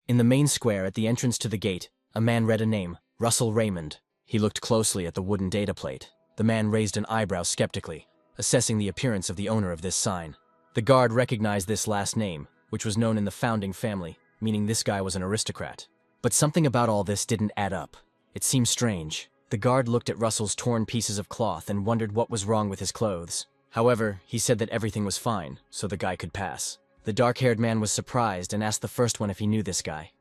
In the main square at the entrance to the gate, a man read a name, Russell Raymond. He looked closely at the wooden data plate. The man raised an eyebrow skeptically, assessing the appearance of the owner of this sign. The guard recognized this last name, which was known in the founding family, meaning this guy was an aristocrat. But something about all this didn't add up. It seemed strange. The guard looked at Russell's torn pieces of cloth and wondered what was wrong with his clothes. However, he said that everything was fine, so the guy could pass. The dark-haired man was surprised and asked the first one if he knew this guy.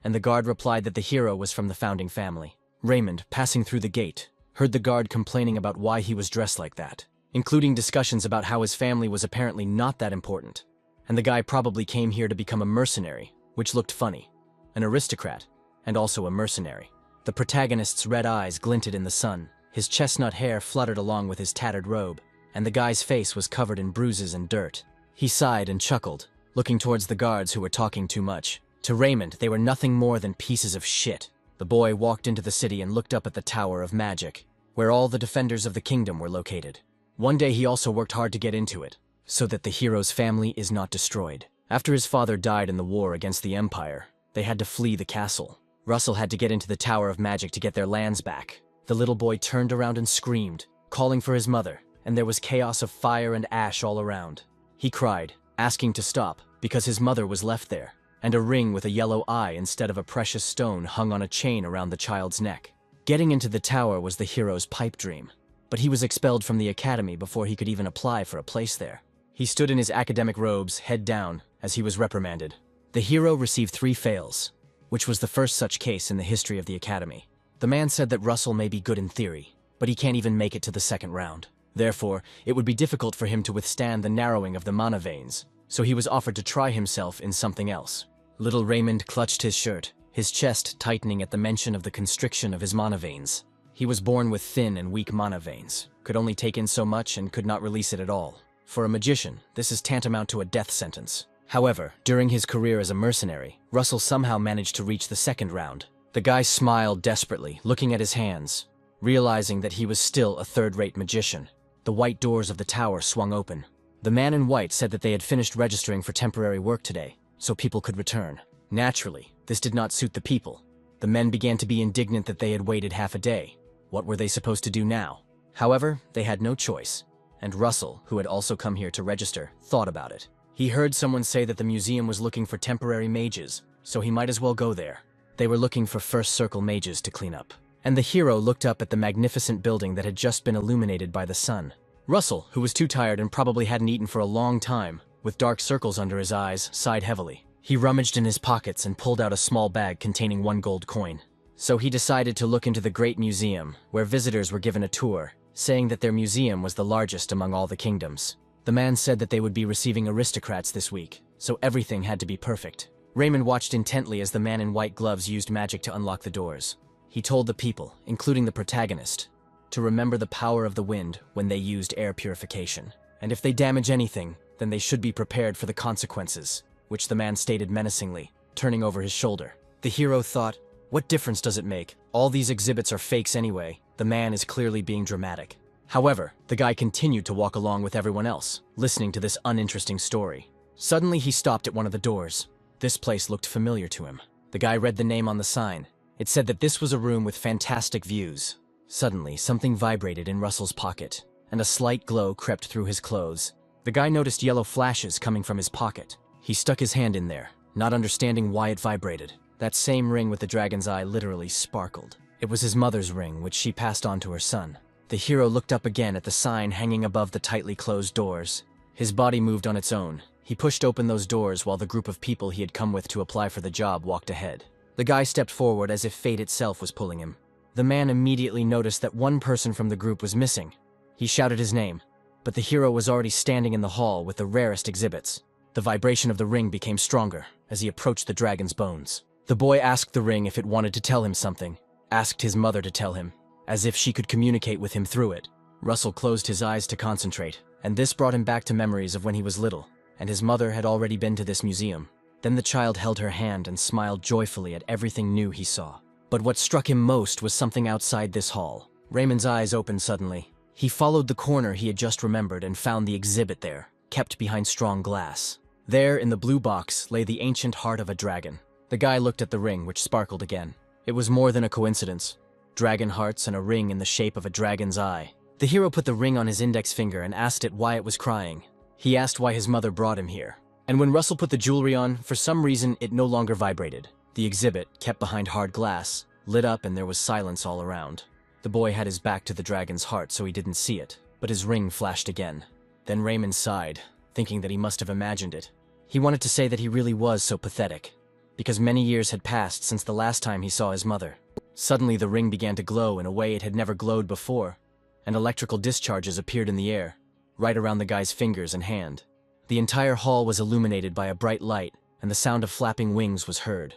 And the guard replied that the hero was from the founding family. Raymond, passing through the gate, heard the guard complaining about why he was dressed like that, including discussions about how his family was apparently not that important. And the guy probably came here to become a mercenary, which looked funny. An aristocrat, and also a mercenary. The protagonist's red eyes glinted in the sun. His chestnut hair fluttered along with his tattered robe, and the guy's face was covered in bruises and dirt. He sighed and chuckled, looking towards the guards who were talking too much. To Raymond, they were nothing more than pieces of shit. The boy walked into the city and looked up at the Tower of Magic, where all the defenders of the kingdom were located. One day he also worked hard to get into it, so that the hero's family is not destroyed. After his father died in the war against the Empire, they had to flee the castle. Russell had to get into the Tower of Magic to get their lands back. The little boy turned around and screamed, calling for his mother, and there was chaos of fire and ash all around. He cried, asking to stop, because his mother was left there, and a ring with a yellow eye instead of a precious stone hung on a chain around the child's neck. Getting into the tower was the hero's pipe dream, but he was expelled from the academy before he could even apply for a place there. He stood in his academic robes, head down, as he was reprimanded. The hero received 3 fails, which was the first such case in the history of the academy. The man said that Russell may be good in theory, but he can't even make it to the second round. Therefore, it would be difficult for him to withstand the narrowing of the mana veins, so he was offered to try himself in something else. Little Raymond clutched his shirt, his chest tightening at the mention of the constriction of his mana veins. He was born with thin and weak mana veins, could only take in so much and could not release it at all. For a magician, this is tantamount to a death sentence. However, during his career as a mercenary, Russell somehow managed to reach the second round. The guy smiled desperately, looking at his hands, realizing that he was still a third-rate magician. The white doors of the tower swung open. The man in white said that they had finished registering for temporary work today, so people could return. Naturally, this did not suit the people. The men began to be indignant that they had waited half a day. What were they supposed to do now? However, they had no choice, and Russell, who had also come here to register, thought about it. He heard someone say that the museum was looking for temporary mages, so he might as well go there. They were looking for first circle mages to clean up. And the hero looked up at the magnificent building that had just been illuminated by the sun. Russell, who was too tired and probably hadn't eaten for a long time, with dark circles under his eyes, sighed heavily. He rummaged in his pockets and pulled out a small bag containing 1 gold coin. So he decided to look into the Great Museum, where visitors were given a tour, saying that their museum was the largest among all the kingdoms. The man said that they would be receiving aristocrats this week, so everything had to be perfect. Raymond watched intently as the man in white gloves used magic to unlock the doors. He told the people, including the protagonist, to remember the power of the wind when they used air purification. And if they damage anything, then they should be prepared for the consequences, which the man stated menacingly, turning over his shoulder. The hero thought, what difference does it make? All these exhibits are fakes anyway. The man is clearly being dramatic. However, the guy continued to walk along with everyone else, listening to this uninteresting story. Suddenly he stopped at one of the doors. This place looked familiar to him. The guy read the name on the sign. It said that this was a room with fantastic views. Suddenly, something vibrated in Russell's pocket, and a slight glow crept through his clothes. The guy noticed yellow flashes coming from his pocket. He stuck his hand in there, not understanding why it vibrated. That same ring with the dragon's eye literally sparkled. It was his mother's ring, which she passed on to her son. The hero looked up again at the sign hanging above the tightly closed doors. His body moved on its own. He pushed open those doors while the group of people he had come with to apply for the job walked ahead. The guy stepped forward as if fate itself was pulling him. The man immediately noticed that one person from the group was missing. He shouted his name, but the hero was already standing in the hall with the rarest exhibits. The vibration of the ring became stronger as he approached the dragon's bones. The boy asked the ring if it wanted to tell him something, asked his mother to tell him, as if she could communicate with him through it. Russell closed his eyes to concentrate, and this brought him back to memories of when he was little, and his mother had already been to this museum. Then the child held her hand and smiled joyfully at everything new he saw. But what struck him most was something outside this hall. Raymond's eyes opened suddenly. He followed the corner he had just remembered and found the exhibit there, kept behind strong glass. There, in the blue box, lay the ancient heart of a dragon. The guy looked at the ring, which sparkled again. It was more than a coincidence. Dragon hearts and a ring in the shape of a dragon's eye. The hero put the ring on his index finger and asked it why it was crying. He asked why his mother brought him here. And when Russell put the jewelry on, for some reason, it no longer vibrated. The exhibit, kept behind hard glass, lit up and there was silence all around. The boy had his back to the dragon's heart, so he didn't see it, but his ring flashed again. Then Raymond sighed, thinking that he must have imagined it. He wanted to say that he really was so pathetic, because many years had passed since the last time he saw his mother. Suddenly the ring began to glow in a way it had never glowed before, and electrical discharges appeared in the air, right around the guy's fingers and hand. The entire hall was illuminated by a bright light, and the sound of flapping wings was heard,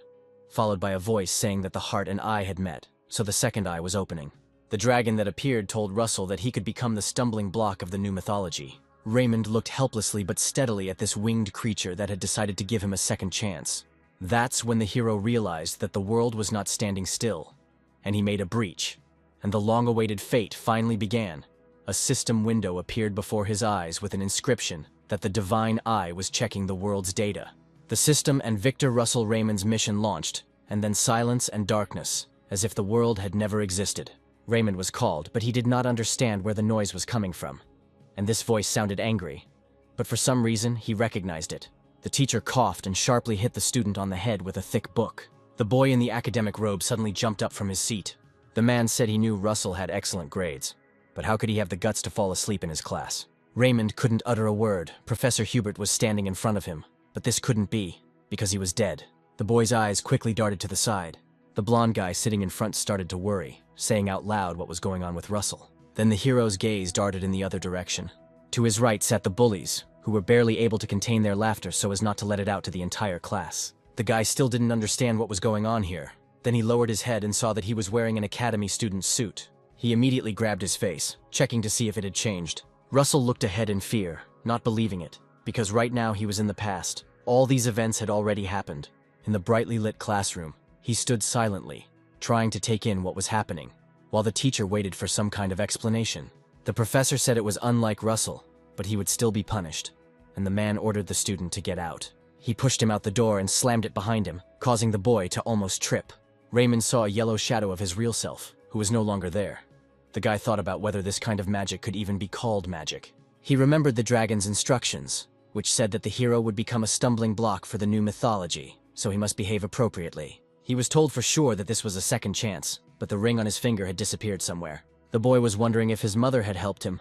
followed by a voice saying that the heart and eye had met, so the second eye was opening. The dragon that appeared told Russell that he could become the stumbling block of the new mythology. Raymond looked helplessly but steadily at this winged creature that had decided to give him a second chance. That's when the hero realized that the world was not standing still, and he made a breach, and the long-awaited fate finally began. A system window appeared before his eyes with an inscription that the divine eye was checking the world's data. The system and Victor Russell Raymond's mission launched, and then silence and darkness, as if the world had never existed. Raymond was called, but he did not understand where the noise was coming from, and this voice sounded angry, but for some reason he recognized it. The teacher coughed and sharply hit the student on the head with a thick book. The boy in the academic robe suddenly jumped up from his seat. The man said he knew Russell had excellent grades, but how could he have the guts to fall asleep in his class? Raymond couldn't utter a word. Professor Hubert was standing in front of him, but this couldn't be, because he was dead. The boy's eyes quickly darted to the side. The blonde guy sitting in front started to worry, saying out loud what was going on with Russell. Then the hero's gaze darted in the other direction. To his right sat the bullies, who were barely able to contain their laughter so as not to let it out to the entire class. The guy still didn't understand what was going on here. Then he lowered his head and saw that he was wearing an academy student's suit. He immediately grabbed his face, checking to see if it had changed. Russell looked ahead in fear, not believing it, because right now he was in the past. All these events had already happened. In the brightly lit classroom, he stood silently, trying to take in what was happening, while the teacher waited for some kind of explanation. The professor said it was unlike Russell, but he would still be punished, and the man ordered the student to get out. He pushed him out the door and slammed it behind him, causing the boy to almost trip. Raymond saw a yellow shadow of his real self, who was no longer there. The guy thought about whether this kind of magic could even be called magic. He remembered the dragon's instructions, which said that the hero would become a stumbling block for the new mythology, so he must behave appropriately. He was told for sure that this was a second chance, but the ring on his finger had disappeared somewhere. The boy was wondering if his mother had helped him,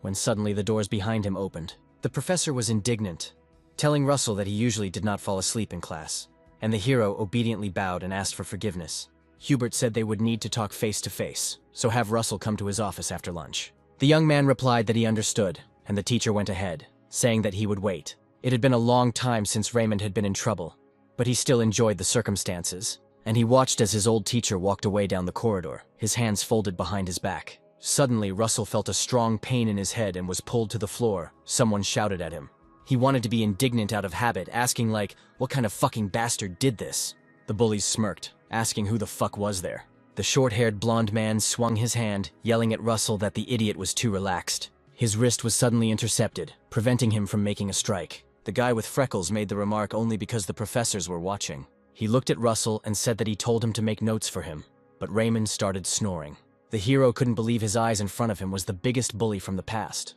when suddenly the doors behind him opened. The professor was indignant, telling Russell that he usually did not fall asleep in class, and the hero obediently bowed and asked for forgiveness. Hubert said they would need to talk face to face, so have Russell come to his office after lunch. The young man replied that he understood, and the teacher went ahead, saying that he would wait. It had been a long time since Raymond had been in trouble, but he still enjoyed the circumstances, and he watched as his old teacher walked away down the corridor, his hands folded behind his back. Suddenly, Russell felt a strong pain in his head and was pulled to the floor. Someone shouted at him. He wanted to be indignant out of habit, asking like, what kind of fucking bastard did this? The bullies smirked, asking who the fuck was there. The short-haired blonde man swung his hand, yelling at Russell that the idiot was too relaxed. His wrist was suddenly intercepted, preventing him from making a strike. The guy with freckles made the remark only because the professors were watching. He looked at Russell and said that he told him to make notes for him, but Raymond started snoring. The hero couldn't believe his eyes in front of him was the biggest bully from the past.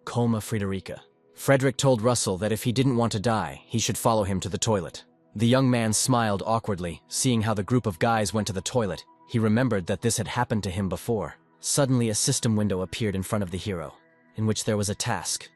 Coma Frederica. Frederick told Russell that if he didn't want to die, he should follow him to the toilet. The young man smiled awkwardly, seeing how the group of guys went to the toilet. He remembered that this had happened to him before. Suddenly, a system window appeared in front of the hero, in which there was a task.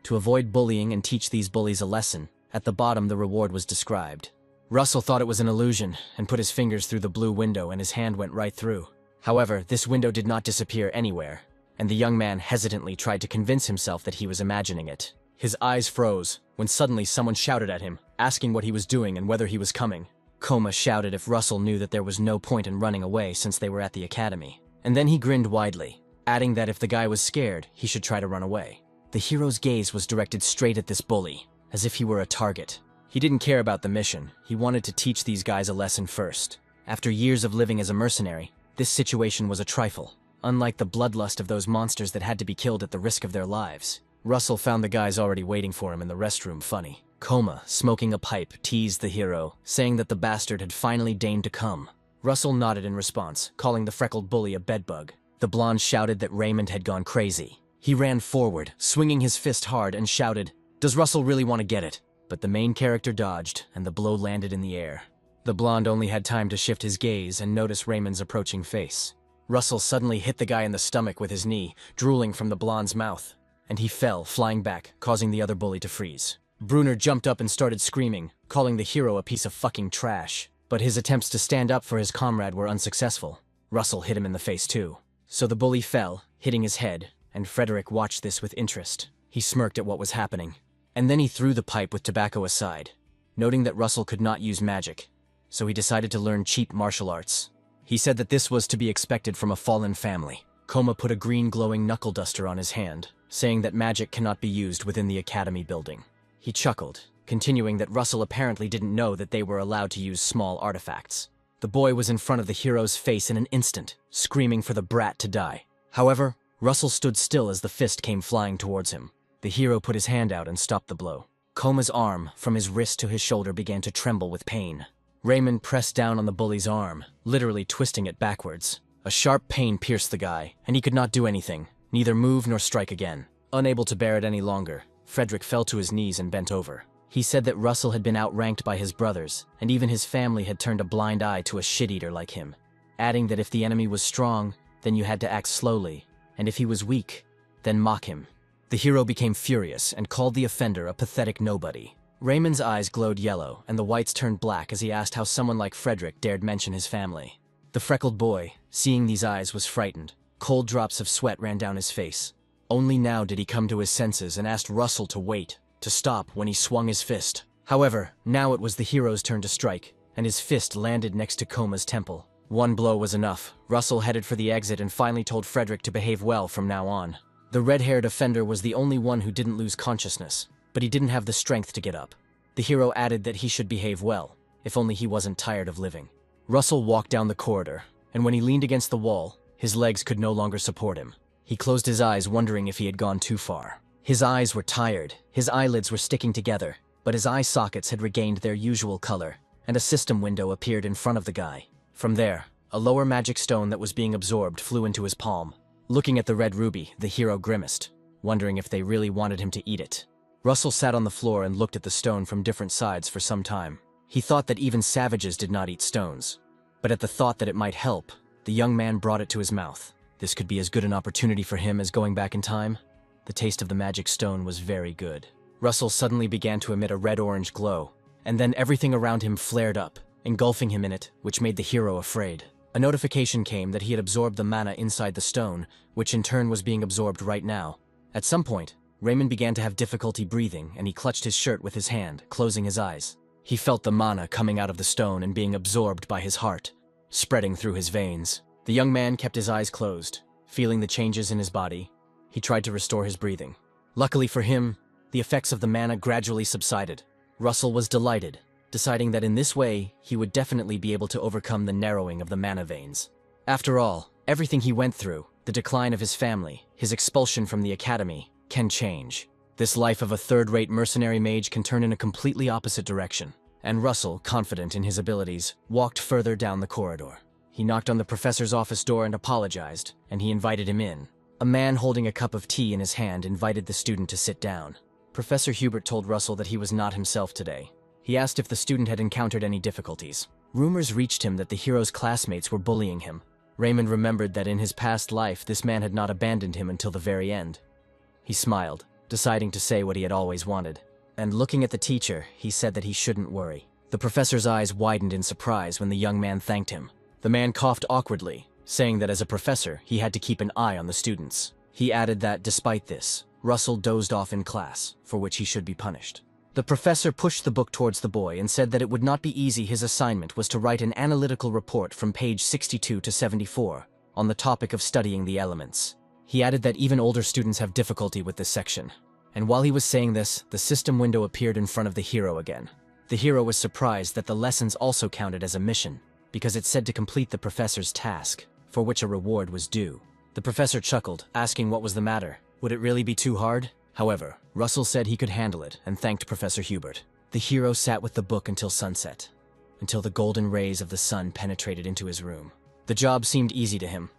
To avoid bullying and teach these bullies a lesson, at the bottom the reward was described. Russell thought it was an illusion and put his fingers through the blue window and his hand went right through. However, this window did not disappear anywhere, and the young man hesitantly tried to convince himself that he was imagining it. His eyes froze, when suddenly someone shouted at him, asking what he was doing and whether he was coming. Coma shouted if Russell knew that there was no point in running away since they were at the academy. And then he grinned widely, adding that if the guy was scared, he should try to run away. The hero's gaze was directed straight at this bully, as if he were a target. He didn't care about the mission. He wanted to teach these guys a lesson first. After years of living as a mercenary, this situation was a trifle, unlike the bloodlust of those monsters that had to be killed at the risk of their lives. Russell found the guys already waiting for him in the restroom funny. Koma, smoking a pipe, teased the hero, saying that the bastard had finally deigned to come. Russell nodded in response, calling the freckled bully a bedbug. The blonde shouted that Raymond had gone crazy. He ran forward, swinging his fist hard, and shouted, "Does Russell really want to get it?" But the main character dodged, and the blow landed in the air. The blonde only had time to shift his gaze and notice Raymond's approaching face. Russell suddenly hit the guy in the stomach with his knee, drooling from the blonde's mouth, and he fell, flying back, causing the other bully to freeze. Brunner jumped up and started screaming, calling the hero a piece of fucking trash. But his attempts to stand up for his comrade were unsuccessful. Russell hit him in the face too. So the bully fell, hitting his head, and Frederick watched this with interest. He smirked at what was happening. And then he threw the pipe with tobacco aside, noting that Russell could not use magic, so he decided to learn cheap martial arts. He said that this was to be expected from a fallen family. Koma put a green glowing knuckle duster on his hand, saying that magic cannot be used within the academy building. He chuckled, continuing that Russell apparently didn't know that they were allowed to use small artifacts. The boy was in front of the hero's face in an instant, screaming for the brat to die. However, Russell stood still as the fist came flying towards him. The hero put his hand out and stopped the blow. Koma's arm, from his wrist to his shoulder, began to tremble with pain. Raymond pressed down on the bully's arm, literally twisting it backwards. A sharp pain pierced the guy, and he could not do anything, neither move nor strike again. Unable to bear it any longer, Frederick fell to his knees and bent over. He said that Russell had been outranked by his brothers, and even his family had turned a blind eye to a shit-eater like him, adding that if the enemy was strong, then you had to act slowly, and if he was weak, then mock him. The hero became furious and called the offender a pathetic nobody. Raymond's eyes glowed yellow, and the whites turned black as he asked how someone like Frederick dared mention his family. The freckled boy, seeing these eyes, was frightened. Cold drops of sweat ran down his face. Only now did he come to his senses and asked Russell to wait, to stop when he swung his fist. However, now it was the hero's turn to strike, and his fist landed next to Koma's temple. One blow was enough. Russell headed for the exit and finally told Frederick to behave well from now on. The red-haired offender was the only one who didn't lose consciousness, but he didn't have the strength to get up. The hero added that he should behave well, if only he wasn't tired of living. Russell walked down the corridor, and when he leaned against the wall, his legs could no longer support him. He closed his eyes, wondering if he had gone too far. His eyes were tired, his eyelids were sticking together, but his eye sockets had regained their usual color, and a system window appeared in front of the guy. From there, a lower magic stone that was being absorbed flew into his palm. Looking at the red ruby, the hero grimaced, wondering if they really wanted him to eat it. Russell sat on the floor and looked at the stone from different sides for some time. He thought that even savages did not eat stones. But at the thought that it might help, the young man brought it to his mouth. This could be as good an opportunity for him as going back in time. The taste of the magic stone was very good. Russell suddenly began to emit a red-orange glow, and then everything around him flared up, engulfing him in it, which made the hero afraid. A notification came that he had absorbed the mana inside the stone, which in turn was being absorbed right now. At some point, Raymond began to have difficulty breathing, and he clutched his shirt with his hand, closing his eyes. He felt the mana coming out of the stone and being absorbed by his heart, spreading through his veins. The young man kept his eyes closed, feeling the changes in his body. He tried to restore his breathing. Luckily for him, the effects of the mana gradually subsided. Russell was delighted, deciding that in this way, he would definitely be able to overcome the narrowing of the mana veins. After all, everything he went through, the decline of his family, his expulsion from the academy, can change. This life of a third-rate mercenary mage can turn in a completely opposite direction. And Russell, confident in his abilities, walked further down the corridor. He knocked on the professor's office door and apologized, and he invited him in. A man holding a cup of tea in his hand invited the student to sit down. Professor Hubert told Russell that he was not himself today. He asked if the student had encountered any difficulties. Rumors reached him that the hero's classmates were bullying him. Raymond remembered that in his past life, this man had not abandoned him until the very end. He smiled, deciding to say what he had always wanted. And looking at the teacher, he said that he shouldn't worry. The professor's eyes widened in surprise when the young man thanked him. The man coughed awkwardly, saying that as a professor, he had to keep an eye on the students. He added that, despite this, Russell dozed off in class, for which he should be punished. The professor pushed the book towards the boy and said that it would not be easy. His assignment was to write an analytical report from page 62 to 74 on the topic of studying the elements. He added that even older students have difficulty with this section. And while he was saying this, the system window appeared in front of the hero again. The hero was surprised that the lessons also counted as a mission, because it said to complete the professor's task, for which a reward was due. The professor chuckled, asking what was the matter. Would it really be too hard? However, Russell said he could handle it and thanked Professor Hubert. The hero sat with the book until sunset, until the golden rays of the sun penetrated into his room. The job seemed easy to him.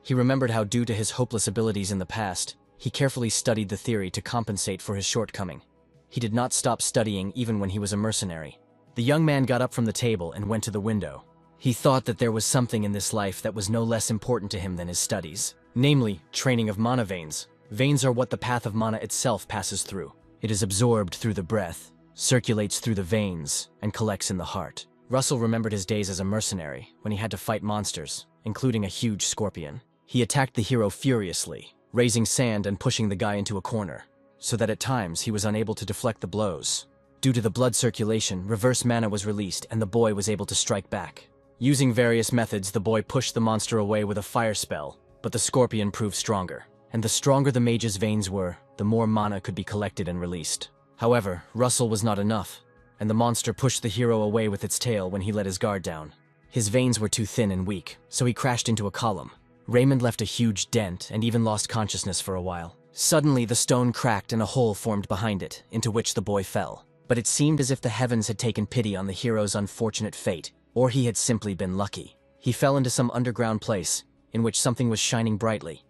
He remembered how, due to his hopeless abilities in the past, he carefully studied the theory to compensate for his shortcoming. He did not stop studying even when he was a mercenary. The young man got up from the table and went to the window. He thought that there was something in this life that was no less important to him than his studies, namely, training of mana veins. Veins are what the path of mana itself passes through. It is absorbed through the breath, circulates through the veins, and collects in the heart. Russell remembered his days as a mercenary, when he had to fight monsters, including a huge scorpion. He attacked the hero furiously, raising sand and pushing the guy into a corner, so that at times he was unable to deflect the blows. Due to the blood circulation, reverse mana was released and the boy was able to strike back. Using various methods, the boy pushed the monster away with a fire spell, but the scorpion proved stronger. And the stronger the mage's veins were, the more mana could be collected and released. However, Russell was not enough, and the monster pushed the hero away with its tail when he let his guard down. His veins were too thin and weak, so he crashed into a column. Raymond left a huge dent and even lost consciousness for a while. Suddenly, the stone cracked and a hole formed behind it, into which the boy fell. But it seemed as if the heavens had taken pity on the hero's unfortunate fate, or he had simply been lucky. He fell into some underground place, in which something was shining brightly,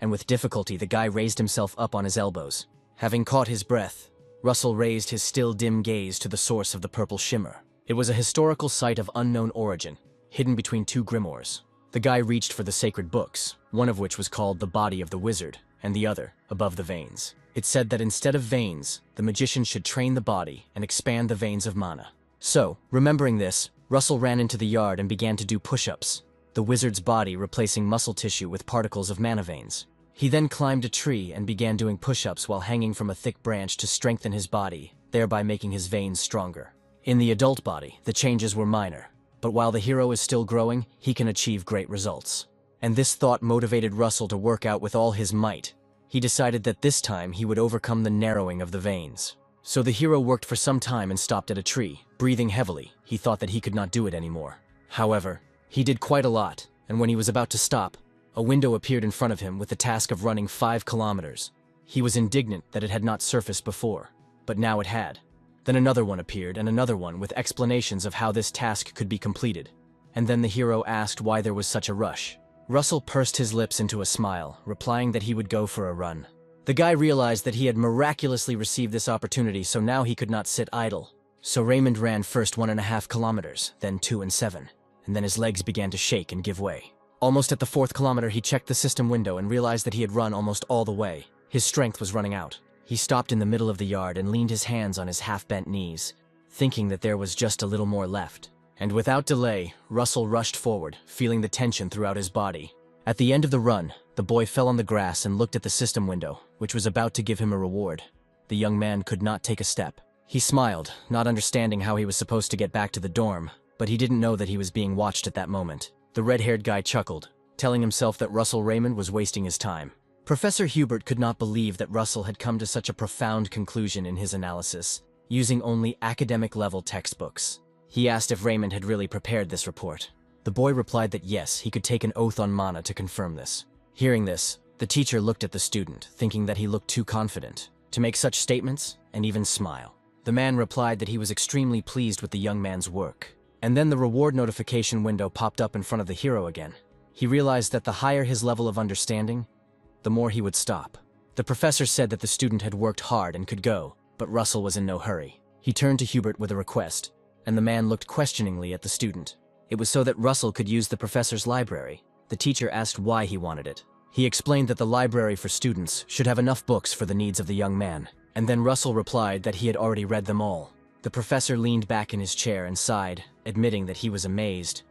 and with difficulty the guy raised himself up on his elbows. Having caught his breath, Russell raised his still dim gaze to the source of the purple shimmer. It was a historical site of unknown origin, hidden between two grimoires. The guy reached for the sacred books, one of which was called The Body of the Wizard, and the other, Above the Veins. It said that instead of veins, the magician should train the body and expand the veins of mana. So, remembering this, Russell ran into the yard and began to do push-ups, the wizard's body replacing muscle tissue with particles of mana veins. He then climbed a tree and began doing push-ups while hanging from a thick branch to strengthen his body, thereby making his veins stronger. In the adult body, the changes were minor, but while the hero is still growing, he can achieve great results. And this thought motivated Russell to work out with all his might. He decided that this time he would overcome the narrowing of the veins. So the hero worked for some time and stopped at a tree. Breathing heavily, he thought that he could not do it anymore. However, he did quite a lot, and when he was about to stop, a window appeared in front of him with the task of running 5 kilometers. He was indignant that it had not surfaced before, but now it had. Then another one appeared, and another one with explanations of how this task could be completed. And then the hero asked why there was such a rush. Russell pursed his lips into a smile, replying that he would go for a run. The guy realized that he had miraculously received this opportunity, so now he could not sit idle. So Raymond ran first 1.5 kilometers, then 2 and 7, and then his legs began to shake and give way. Almost at the 4th kilometer, he checked the system window and realized that he had run almost all the way. His strength was running out. He stopped in the middle of the yard and leaned his hands on his half-bent knees, thinking that there was just a little more left. And without delay, Russell rushed forward, feeling the tension throughout his body. At the end of the run, the boy fell on the grass and looked at the system window, which was about to give him a reward. The young man could not take a step. He smiled, not understanding how he was supposed to get back to the dorm, but he didn't know that he was being watched at that moment. The red-haired guy chuckled, telling himself that Russell Raymond was wasting his time. Professor Hubert could not believe that Russell had come to such a profound conclusion in his analysis, using only academic-level textbooks. He asked if Raymond had really prepared this report. The boy replied that yes, he could take an oath on mana to confirm this. Hearing this, the teacher looked at the student, thinking that he looked too confident to make such statements and even smile. The man replied that he was extremely pleased with the young man's work. And then the reward notification window popped up in front of the hero again. He realized that the higher his level of understanding, the more he would stop. The professor said that the student had worked hard and could go, but Russell was in no hurry. He turned to Hubert with a request, and the man looked questioningly at the student. It was so that Russell could use the professor's library. The teacher asked why he wanted it. He explained that the library for students should have enough books for the needs of the young man, and then Russell replied that he had already read them all. The professor leaned back in his chair and sighed, admitting that he was amazed.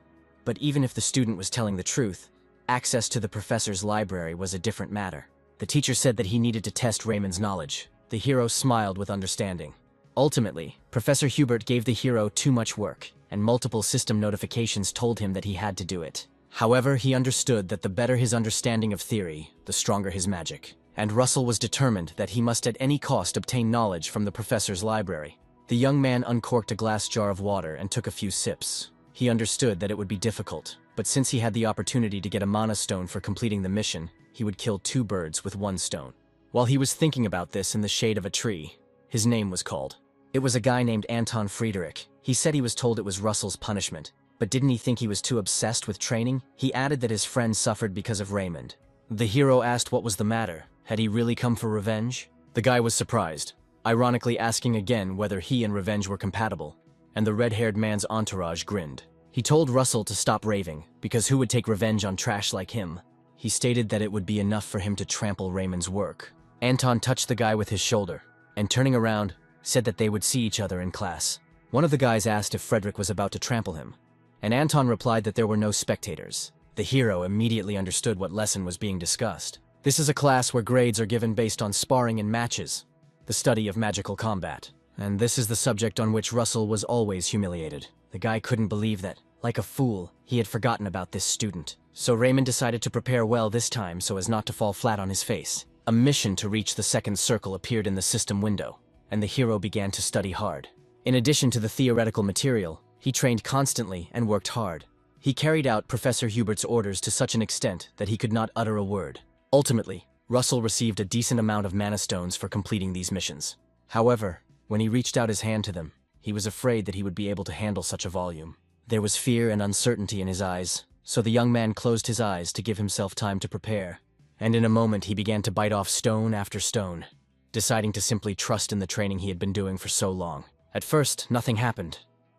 But even if the student was telling the truth, access to the professor's library was a different matter. The teacher said that he needed to test Raymond's knowledge. The hero smiled with understanding. Ultimately, Professor Hubert gave the hero too much work, and multiple system notifications told him that he had to do it. However, he understood that the better his understanding of theory, the stronger his magic. And Russell was determined that he must at any cost obtain knowledge from the professor's library. The young man uncorked a glass jar of water and took a few sips. He understood that it would be difficult, but since he had the opportunity to get a mana stone for completing the mission, he would kill 2 birds with 1 stone. While he was thinking about this in the shade of a tree, his name was called. It was a guy named Anton Friedrich. He said he was told it was Russell's punishment, but didn't he think he was too obsessed with training? He added that his friend suffered because of Raymond. The hero asked what was the matter. Had he really come for revenge? The guy was surprised, ironically asking again whether he and revenge were compatible, and the red-haired man's entourage grinned. He told Russell to stop raving, because who would take revenge on trash like him? He stated that it would be enough for him to trample Raymond's work. Anton touched the guy with his shoulder, and turning around, said that they would see each other in class. One of the guys asked if Frederick was about to trample him, and Anton replied that there were no spectators. The hero immediately understood what lesson was being discussed. This is a class where grades are given based on sparring and matches, the study of magical combat. And this is the subject on which Russell was always humiliated. The guy couldn't believe that, like a fool, he had forgotten about this student. So Raymond decided to prepare well this time so as not to fall flat on his face. A mission to reach the second circle appeared in the system window, and the hero began to study hard. In addition to the theoretical material, he trained constantly and worked hard. He carried out Professor Hubert's orders to such an extent that he could not utter a word. Ultimately, Russell received a decent amount of mana stones for completing these missions. However, when he reached out his hand to them, he was afraid that he would be able to handle such a volume. There was fear and uncertainty in his eyes, so the young man closed his eyes to give himself time to prepare. And in a moment he began to bite off stone after stone, deciding to simply trust in the training he had been doing for so long. At first, nothing happened,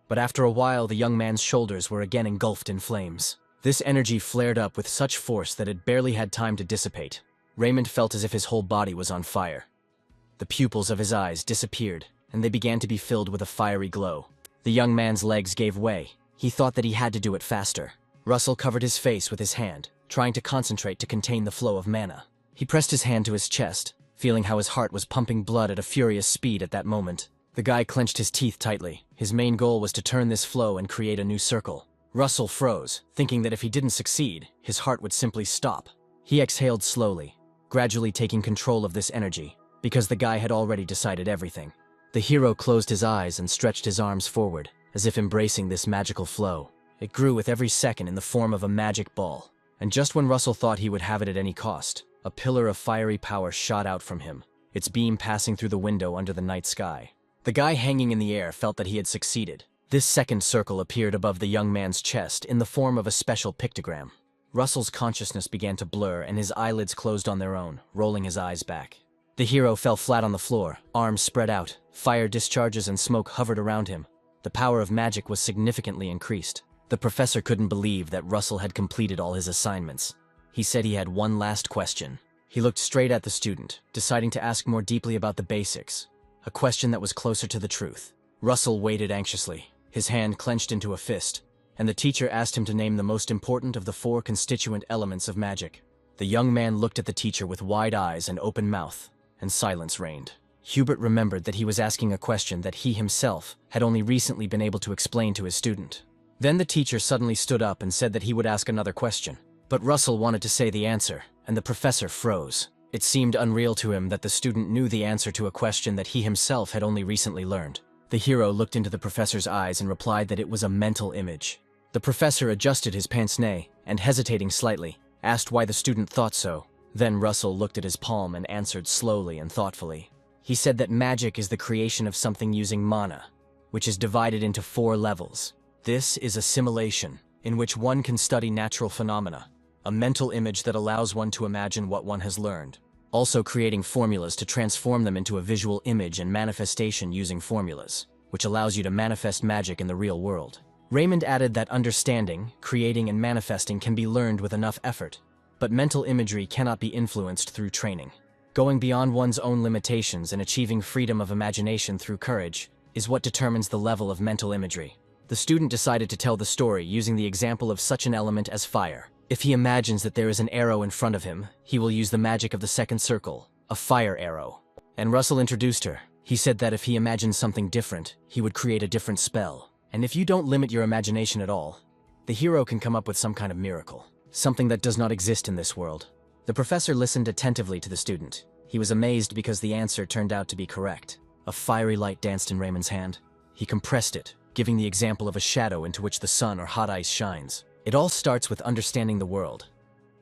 but after a while the young man's shoulders were again engulfed in flames. This energy flared up with such force that it barely had time to dissipate. Raymond felt as if his whole body was on fire. The pupils of his eyes disappeared, and they began to be filled with a fiery glow. The young man's legs gave way. He thought that he had to do it faster. Russell covered his face with his hand, trying to concentrate to contain the flow of mana. He pressed his hand to his chest, feeling how his heart was pumping blood at a furious speed at that moment. The guy clenched his teeth tightly. His main goal was to turn this flow and create a new circle. Russell froze, thinking that if he didn't succeed, his heart would simply stop. He exhaled slowly, gradually taking control of this energy, because the guy had already decided everything. The hero closed his eyes and stretched his arms forward, as if embracing this magical flow. It grew with every second in the form of a magic ball. And just when Russell thought he would have it at any cost, a pillar of fiery power shot out from him, its beam passing through the window under the night sky. The guy hanging in the air felt that he had succeeded. This second circle appeared above the young man's chest in the form of a special pictogram. Russell's consciousness began to blur and his eyelids closed on their own, rolling his eyes back. The hero fell flat on the floor, arms spread out, fire discharges and smoke hovered around him. The power of magic was significantly increased. The professor couldn't believe that Russell had completed all his assignments. He said he had one last question. He looked straight at the student, deciding to ask more deeply about the basics, a question that was closer to the truth. Russell waited anxiously, his hand clenched into a fist, and the teacher asked him to name the most important of the 4 constituent elements of magic. The young man looked at the teacher with wide eyes and open mouth, and silence reigned. Hubert remembered that he was asking a question that he himself had only recently been able to explain to his student. Then the teacher suddenly stood up and said that he would ask another question. But Russell wanted to say the answer, and the professor froze. It seemed unreal to him that the student knew the answer to a question that he himself had only recently learned. The hero looked into the professor's eyes and replied that it was a mental image. The professor adjusted his pince-nez and, hesitating slightly, asked why the student thought so. Then Russell looked at his palm and answered slowly and thoughtfully. He said that magic is the creation of something using mana, which is divided into 4 levels. This is a simulation, in which one can study natural phenomena, a mental image that allows one to imagine what one has learned, also creating formulas to transform them into a visual image and manifestation using formulas, which allows you to manifest magic in the real world. Raymond added that understanding, creating, and manifesting can be learned with enough effort, but mental imagery cannot be influenced through training. Going beyond one's own limitations and achieving freedom of imagination through courage is what determines the level of mental imagery. The student decided to tell the story using the example of such an element as fire. If he imagines that there is an arrow in front of him, he will use the magic of the second circle, a fire arrow. And Russell introduced her. He said that if he imagined something different, he would create a different spell. And if you don't limit your imagination at all, the hero can come up with some kind of miracle, something that does not exist in this world. The professor listened attentively to the student. He was amazed because the answer turned out to be correct. A fiery light danced in Raymond's hand. He compressed it, giving the example of a shadow into which the sun or hot ice shines. It all starts with understanding the world,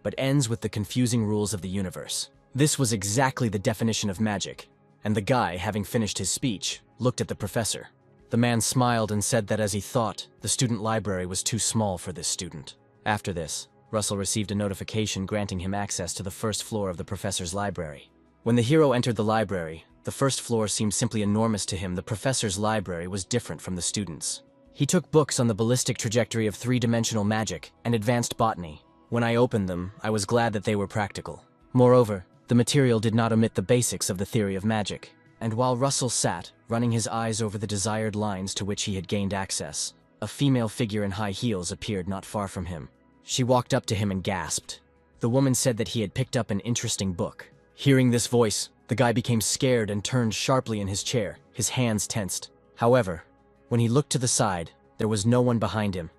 but ends with the confusing rules of the universe. This was exactly the definition of magic, and the guy, having finished his speech, looked at the professor. The man smiled and said that as he thought, the student library was too small for this student. After this, Russell received a notification granting him access to the first floor of the professor's library. When the hero entered the library, the first floor seemed simply enormous to him. The professor's library was different from the students'. He took books on the ballistic trajectory of three-dimensional magic and advanced botany. When I opened them, I was glad that they were practical. Moreover, the material did not omit the basics of the theory of magic. And while Russell sat, running his eyes over the desired lines to which he had gained access, a female figure in high heels appeared not far from him. She walked up to him and gasped. The woman said that he had picked up an interesting book. Hearing this voice, the guy became scared and turned sharply in his chair, his hands tensed. However, when he looked to the side, there was no one behind him,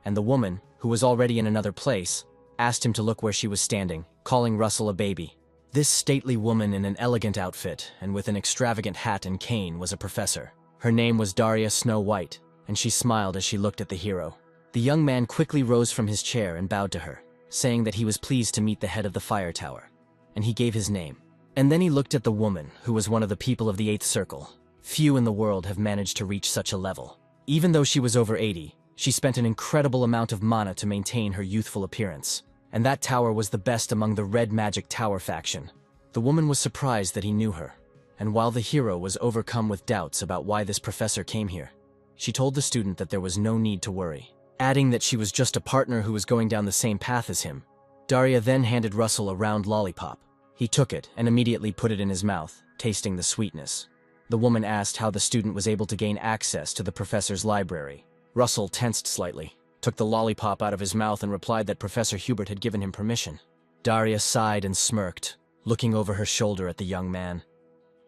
and the woman, who was already in another place, asked him to look where she was standing, calling Russell a baby. This stately woman in an elegant outfit and with an extravagant hat and cane was a professor. Her name was Daria Snow White, and she smiled as she looked at the hero. The young man quickly rose from his chair and bowed to her, saying that he was pleased to meet the head of the fire tower, and he gave his name. And then he looked at the woman, who was one of the people of the Eighth Circle. Few in the world have managed to reach such a level. Even though she was over 80, she spent an incredible amount of mana to maintain her youthful appearance. And that tower was the best among the Red Magic Tower faction. The woman was surprised that he knew her, and while the hero was overcome with doubts about why this professor came here, she told the student that there was no need to worry, adding that she was just a partner who was going down the same path as him. Daria then handed Russell a round lollipop. He took it and immediately put it in his mouth, tasting the sweetness. The woman asked how the student was able to gain access to the professor's library. Russell tensed slightly, took the lollipop out of his mouth and replied that Professor Hubert had given him permission. Daria sighed and smirked, looking over her shoulder at the young man.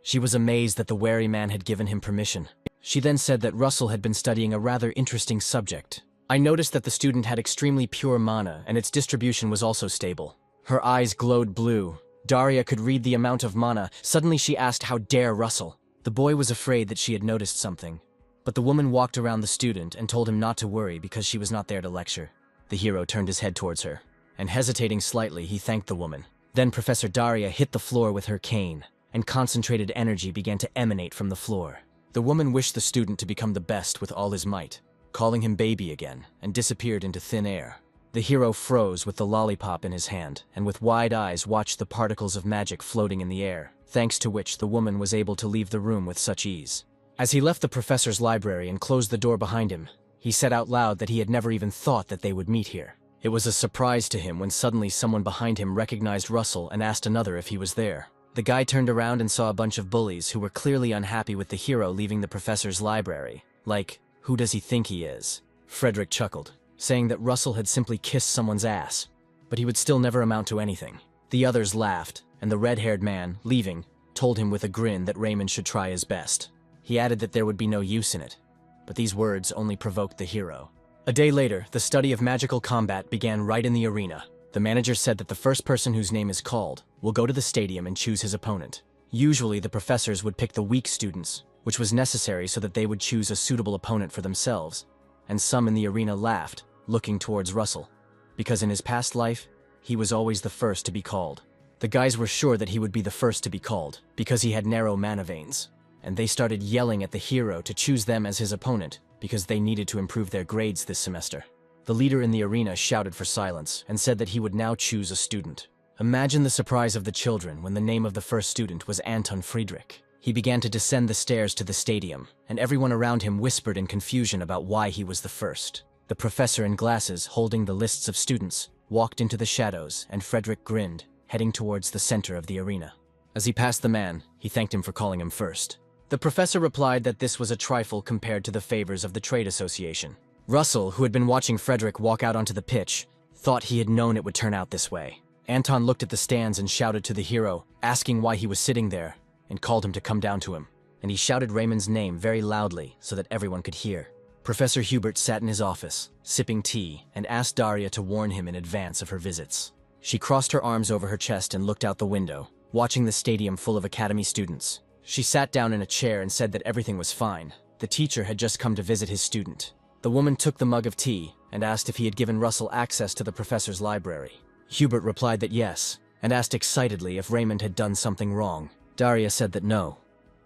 She was amazed that the wary man had given him permission. She then said that Russell had been studying a rather interesting subject. I noticed that the student had extremely pure mana and its distribution was also stable. Her eyes glowed blue. Daria could read the amount of mana. Suddenly she asked how dare Russell. The boy was afraid that she had noticed something, but the woman walked around the student and told him not to worry because she was not there to lecture. The hero turned his head towards her, and hesitating slightly, he thanked the woman. Then Professor Daria hit the floor with her cane, and concentrated energy began to emanate from the floor. The woman wished the student to become the best with all his might, calling him baby again, and disappeared into thin air. The hero froze with the lollipop in his hand, and with wide eyes watched the particles of magic floating in the air, thanks to which the woman was able to leave the room with such ease. As he left the professor's library and closed the door behind him, he said out loud that he had never even thought that they would meet here. It was a surprise to him when suddenly someone behind him recognized Russell and asked another if he was there. The guy turned around and saw a bunch of bullies who were clearly unhappy with the hero leaving the professor's library. Like, who does he think he is? Frederick chuckled, saying that Russell had simply kissed someone's ass, but he would still never amount to anything. The others laughed, and the red-haired man, leaving, told him with a grin that Raymond should try his best. He added that there would be no use in it, but these words only provoked the hero. A day later, the study of magical combat began right in the arena. The manager said that the first person whose name is called will go to the stadium and choose his opponent. Usually, the professors would pick the weak students, which was necessary so that they would choose a suitable opponent for themselves, and some in the arena laughed, looking towards Russell, because in his past life, he was always the first to be called. The guys were sure that he would be the first to be called, because he had narrow mana veins, and they started yelling at the hero to choose them as his opponent, because they needed to improve their grades this semester. The leader in the arena shouted for silence and said that he would now choose a student. Imagine the surprise of the children when the name of the first student was Anton Friedrich. He began to descend the stairs to the stadium, and everyone around him whispered in confusion about why he was the first. The professor in glasses, holding the lists of students, walked into the shadows, and Frederick grinned, heading towards the center of the arena. As he passed the man, he thanked him for calling him first. The professor replied that this was a trifle compared to the favors of the trade association. Russell, who had been watching Frederick walk out onto the pitch, thought he had known it would turn out this way. Anton looked at the stands and shouted to the hero, asking why he was sitting there, and called him to come down to him. And he shouted Raymond's name very loudly so that everyone could hear. Professor Hubert sat in his office, sipping tea, and asked Daria to warn him in advance of her visits. She crossed her arms over her chest and looked out the window, watching the stadium full of academy students. She sat down in a chair and said that everything was fine. The teacher had just come to visit his student. The woman took the mug of tea and asked if he had given Russell access to the professor's library. Hubert replied that yes, and asked excitedly if Raymond had done something wrong. Daria said that no.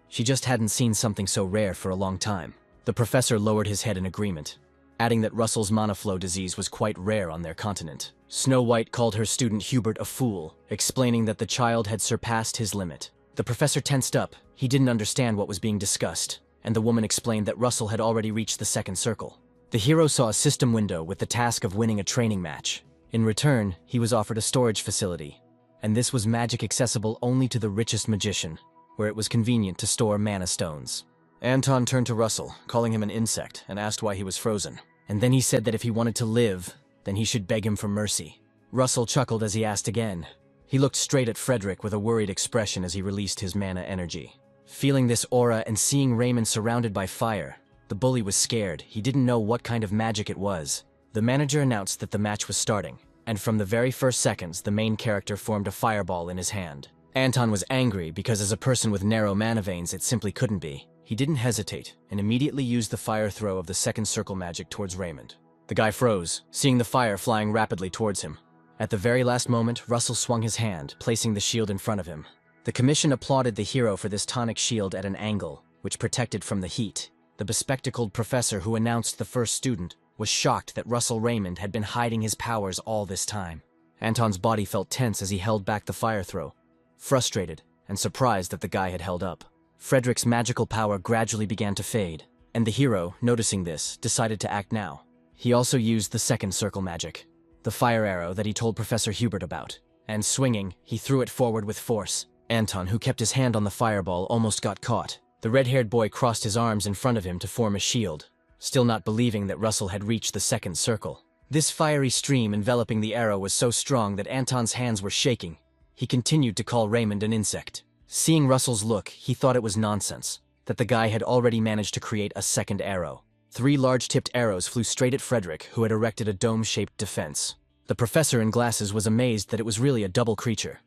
She just hadn't seen something so rare for a long time. The professor lowered his head in agreement, adding that Russell's monoflow disease was quite rare on their continent. Snow White called her student Hubert a fool, explaining that the child had surpassed his limit. The professor tensed up. He didn't understand what was being discussed, and the woman explained that Russell had already reached the second circle. The hero saw a system window with the task of winning a training match. In return, he was offered a storage facility, and this was magic accessible only to the richest magician, where it was convenient to store mana stones. Anton turned to Russell, calling him an insect, and asked why he was frozen. And then he said that if he wanted to live, then he should beg him for mercy. Russell chuckled as he asked again. He looked straight at Frederick with a worried expression as he released his mana energy. Feeling this aura and seeing Raymond surrounded by fire, the bully was scared. He didn't know what kind of magic it was. The manager announced that the match was starting, and from the very first seconds, the main character formed a fireball in his hand. Anton was angry because as a person with narrow mana veins, it simply couldn't be. He didn't hesitate and immediately used the fire throw of the second circle magic towards Raymond. The guy froze, seeing the fire flying rapidly towards him. At the very last moment, Russell swung his hand, placing the shield in front of him. The commission applauded the hero for this tonic shield at an angle, which protected from the heat. The bespectacled professor who announced the first student was shocked that Russell Raymond had been hiding his powers all this time. Anton's body felt tense as he held back the fire throw, frustrated and surprised that the guy had held up. Frederick's magical power gradually began to fade, and the hero, noticing this, decided to act now. He also used the second circle magic, the fire arrow that he told Professor Hubert about, and swinging, he threw it forward with force. Anton, who kept his hand on the fireball, almost got caught. The red-haired boy crossed his arms in front of him to form a shield, still not believing that Russell had reached the second circle. This fiery stream enveloping the arrow was so strong that Anton's hands were shaking. He continued to call Raymond an insect. Seeing Russell's look, he thought it was nonsense, that the guy had already managed to create a second arrow. 3 large-tipped arrows flew straight at Frederick, who had erected a dome-shaped defense. The professor in glasses was amazed that it was really a double creature,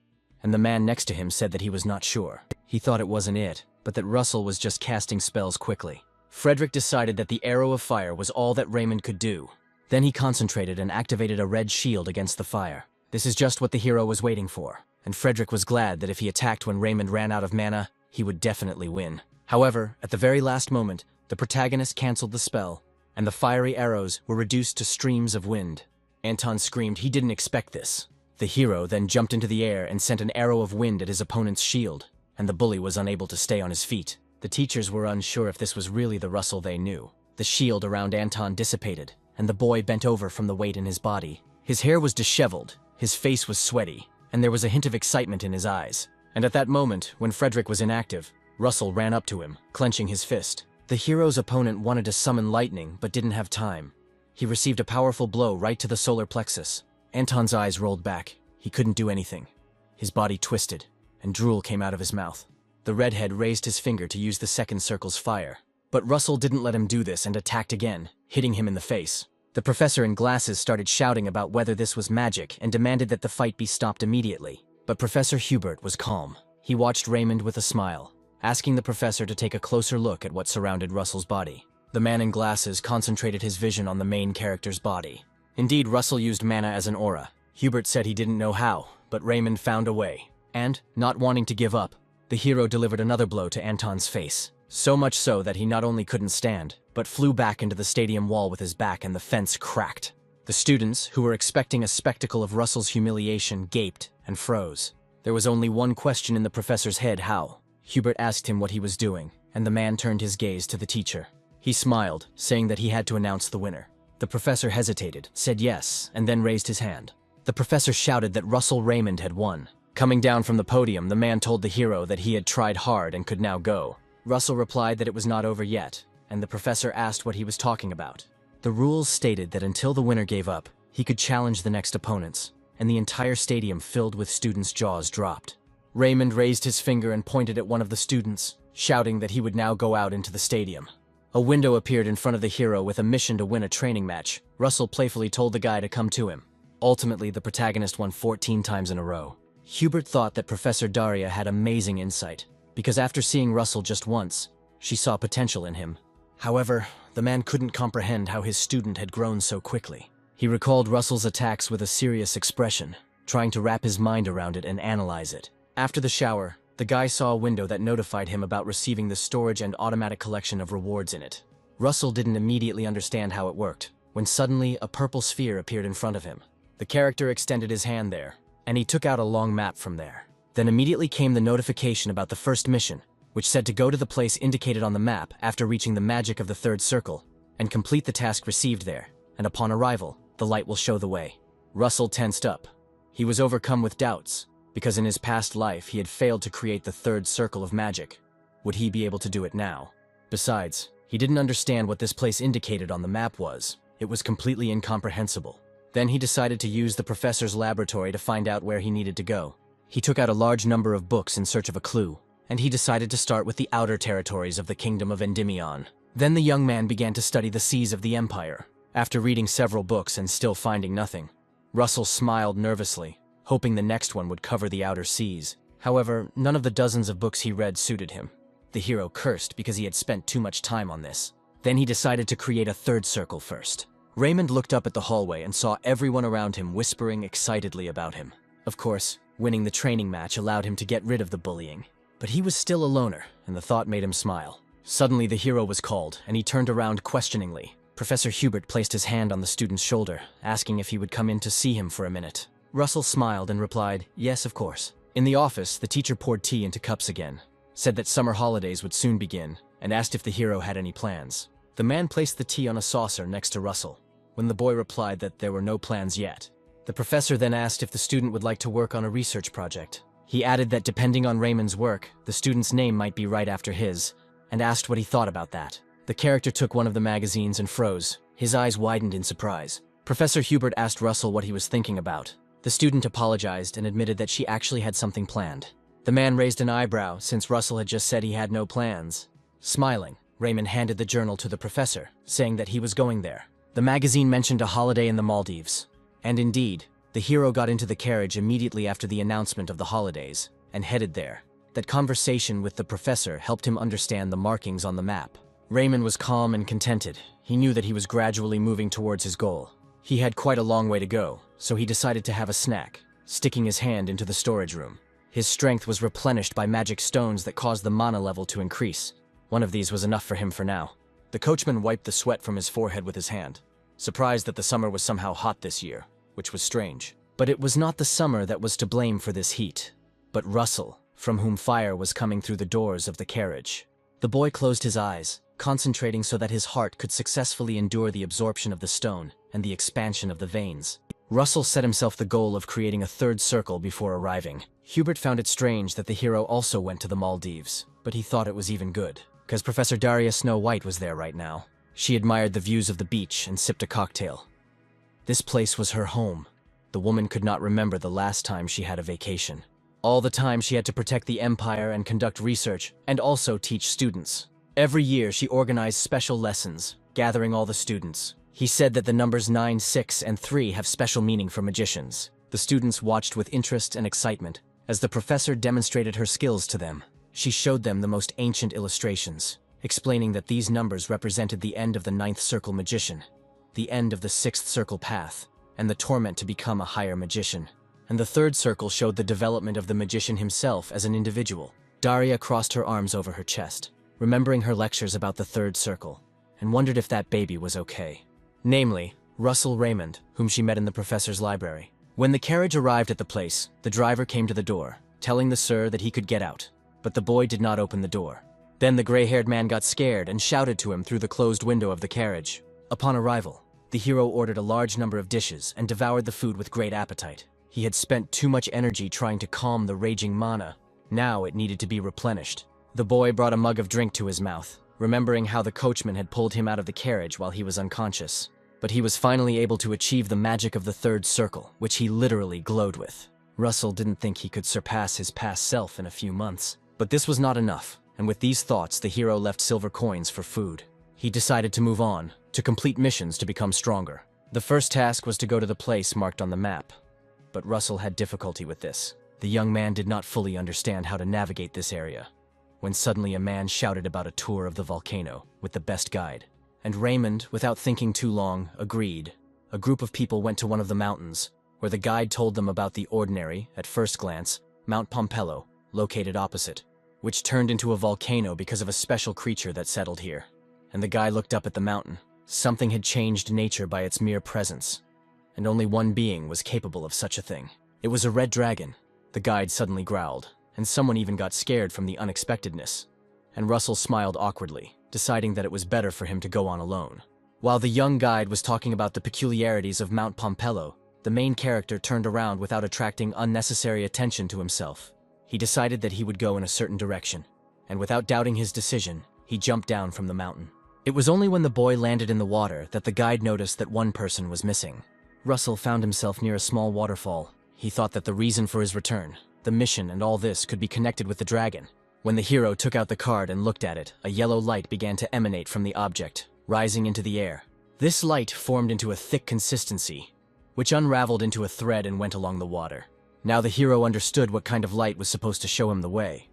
and the man next to him said that he was not sure. He thought it wasn't it, but that Russell was just casting spells quickly. Frederick decided that the arrow of fire was all that Raymond could do. Then he concentrated and activated a red shield against the fire. This is just what the hero was waiting for, and Frederick was glad that if he attacked when Raymond ran out of mana, he would definitely win. However, at the very last moment, the protagonist canceled the spell, and the fiery arrows were reduced to streams of wind. Anton screamed he didn't expect this. The hero then jumped into the air and sent an arrow of wind at his opponent's shield, and the bully was unable to stay on his feet. The teachers were unsure if this was really the Russell they knew. The shield around Anton dissipated, and the boy bent over from the weight in his body. His hair was disheveled, his face was sweaty, and there was a hint of excitement in his eyes. And at that moment, when Frederick was inactive, Russell ran up to him, clenching his fist. The hero's opponent wanted to summon lightning, but didn't have time. He received a powerful blow right to the solar plexus. Anton's eyes rolled back. He couldn't do anything. His body twisted, and drool came out of his mouth. The redhead raised his finger to use the second circle's fire. But Russell didn't let him do this and attacked again, hitting him in the face. The professor in glasses started shouting about whether this was magic and demanded that the fight be stopped immediately. But Professor Hubert was calm. He watched Raymond with a smile, asking the professor to take a closer look at what surrounded Russell's body. The man in glasses concentrated his vision on the main character's body. Indeed, Russell used mana as an aura. Hubert said he didn't know how, but Raymond found a way. And, not wanting to give up, the hero delivered another blow to Anton's face. So much so that he not only couldn't stand, but flew back into the stadium wall with his back and the fence cracked. The students, who were expecting a spectacle of Russell's humiliation, gaped and froze. There was only one question in the professor's head: how? Hubert asked him what he was doing, and the man turned his gaze to the teacher. He smiled, saying that he had to announce the winner. The professor hesitated, said yes, and then raised his hand. The professor shouted that Russell Raymond had won. Coming down from the podium, the man told the hero that he had tried hard and could now go. Russell replied that it was not over yet, and the professor asked what he was talking about. The rules stated that until the winner gave up, he could challenge the next opponents, and the entire stadium filled with students' jaws dropped. Raymond raised his finger and pointed at one of the students, shouting that he would now go out into the stadium. A window appeared in front of the hero with a mission to win a training match. Russell playfully told the guy to come to him. Ultimately, the protagonist won 14 times in a row. Hubert thought that Professor Daria had amazing insight, because after seeing Russell just once, she saw potential in him. However, the man couldn't comprehend how his student had grown so quickly. He recalled Russell's attacks with a serious expression, trying to wrap his mind around it and analyze it. After the shower, the guy saw a window that notified him about receiving the storage and automatic collection of rewards in it. Russell didn't immediately understand how it worked, when suddenly a purple sphere appeared in front of him. The character extended his hand there, and he took out a long map from there. Then immediately came the notification about the first mission, which said to go to the place indicated on the map after reaching the magic of the third circle, and complete the task received there, and upon arrival, the light will show the way. Russell tensed up. He was overcome with doubts, because in his past life he had failed to create the third circle of magic. Would he be able to do it now? Besides, he didn't understand what this place indicated on the map was. It was completely incomprehensible. Then he decided to use the professor's laboratory to find out where he needed to go. He took out a large number of books in search of a clue, and he decided to start with the outer territories of the kingdom of Endymion. Then the young man began to study the seas of the empire. After reading several books and still finding nothing, Russell smiled nervously, hoping the next one would cover the outer seas. However, none of the dozens of books he read suited him. The hero cursed because he had spent too much time on this. Then he decided to create a third circle first. Raymond looked up at the hallway and saw everyone around him whispering excitedly about him. Of course, winning the training match allowed him to get rid of the bullying. But he was still a loner, and the thought made him smile. Suddenly the hero was called, and he turned around questioningly. Professor Hubert placed his hand on the student's shoulder, asking if he would come in to see him for a minute. Russell smiled and replied, "Yes, of course." In the office, the teacher poured tea into cups again, said that summer holidays would soon begin, and asked if the hero had any plans. The man placed the tea on a saucer next to Russell, when the boy replied that there were no plans yet. The professor then asked if the student would like to work on a research project. He added that depending on Raymond's work, the student's name might be right after his, and asked what he thought about that. The character took one of the magazines and froze. His eyes widened in surprise. Professor Hubert asked Russell what he was thinking about. The student apologized and admitted that she actually had something planned. The man raised an eyebrow since Russell had just said he had no plans. Smiling, Raymond handed the journal to the professor, saying that he was going there. The magazine mentioned a holiday in the Maldives. And indeed, the hero got into the carriage immediately after the announcement of the holidays, and headed there. That conversation with the professor helped him understand the markings on the map. Raymond was calm and contented. He knew that he was gradually moving towards his goal. He had quite a long way to go, so he decided to have a snack, sticking his hand into the storage room. His strength was replenished by magic stones that caused the mana level to increase. One of these was enough for him for now. The coachman wiped the sweat from his forehead with his hand, surprised that the summer was somehow hot this year, which was strange. But it was not the summer that was to blame for this heat, but Russell, from whom fire was coming through the doors of the carriage. The boy closed his eyes, concentrating so that his heart could successfully endure the absorption of the stone and the expansion of the veins. Russell set himself the goal of creating a third circle before arriving. Hubert found it strange that the hero also went to the Maldives, but he thought it was even good, because Professor Daria Snow White was there right now. She admired the views of the beach and sipped a cocktail. This place was her home. The woman could not remember the last time she had a vacation. All the time she had to protect the empire and conduct research, and also teach students. Every year she organized special lessons, gathering all the students. He said that the numbers 9, 6, and 3 have special meaning for magicians. The students watched with interest and excitement as the professor demonstrated her skills to them. She showed them the most ancient illustrations, explaining that these numbers represented the end of the 9th circle magician, the end of the 6th circle path, and the torment to become a higher magician. And the 3rd circle showed the development of the magician himself as an individual. Daria crossed her arms over her chest, remembering her lectures about the 3rd circle, and wondered if that baby was okay. Namely, Russell Raymond, whom she met in the professor's library. When the carriage arrived at the place, the driver came to the door, telling the sir that he could get out, but the boy did not open the door. Then the gray-haired man got scared and shouted to him through the closed window of the carriage. Upon arrival, the hero ordered a large number of dishes and devoured the food with great appetite. He had spent too much energy trying to calm the raging mana. Now it needed to be replenished. The boy brought a mug of drink to his mouth, remembering how the coachman had pulled him out of the carriage while he was unconscious. But he was finally able to achieve the magic of the 3rd circle, which he literally glowed with. Russell didn't think he could surpass his past self in a few months. But this was not enough, and with these thoughts the hero left silver coins for food. He decided to move on, to complete missions to become stronger. The first task was to go to the place marked on the map. But Russell had difficulty with this. The young man did not fully understand how to navigate this area, when suddenly a man shouted about a tour of the volcano with the best guide. And Raymond, without thinking too long, agreed. A group of people went to one of the mountains, where the guide told them about the ordinary, at first glance, Mount Pompello, located opposite, which turned into a volcano because of a special creature that settled here. And the guy looked up at the mountain. Something had changed nature by its mere presence, and only one being was capable of such a thing. It was a red dragon. The guide suddenly growled, and someone even got scared from the unexpectedness. And Russell smiled awkwardly, deciding that it was better for him to go on alone. While the young guide was talking about the peculiarities of Mount Pompello, the main character turned around without attracting unnecessary attention to himself. He decided that he would go in a certain direction, and without doubting his decision, he jumped down from the mountain. It was only when the boy landed in the water that the guide noticed that one person was missing. Russell found himself near a small waterfall. He thought that the reason for his return, the mission and all this, could be connected with the dragon. When the hero took out the card and looked at it, a yellow light began to emanate from the object, rising into the air. This light formed into a thick consistency, which unraveled into a thread and went along the water. Now the hero understood what kind of light was supposed to show him the way,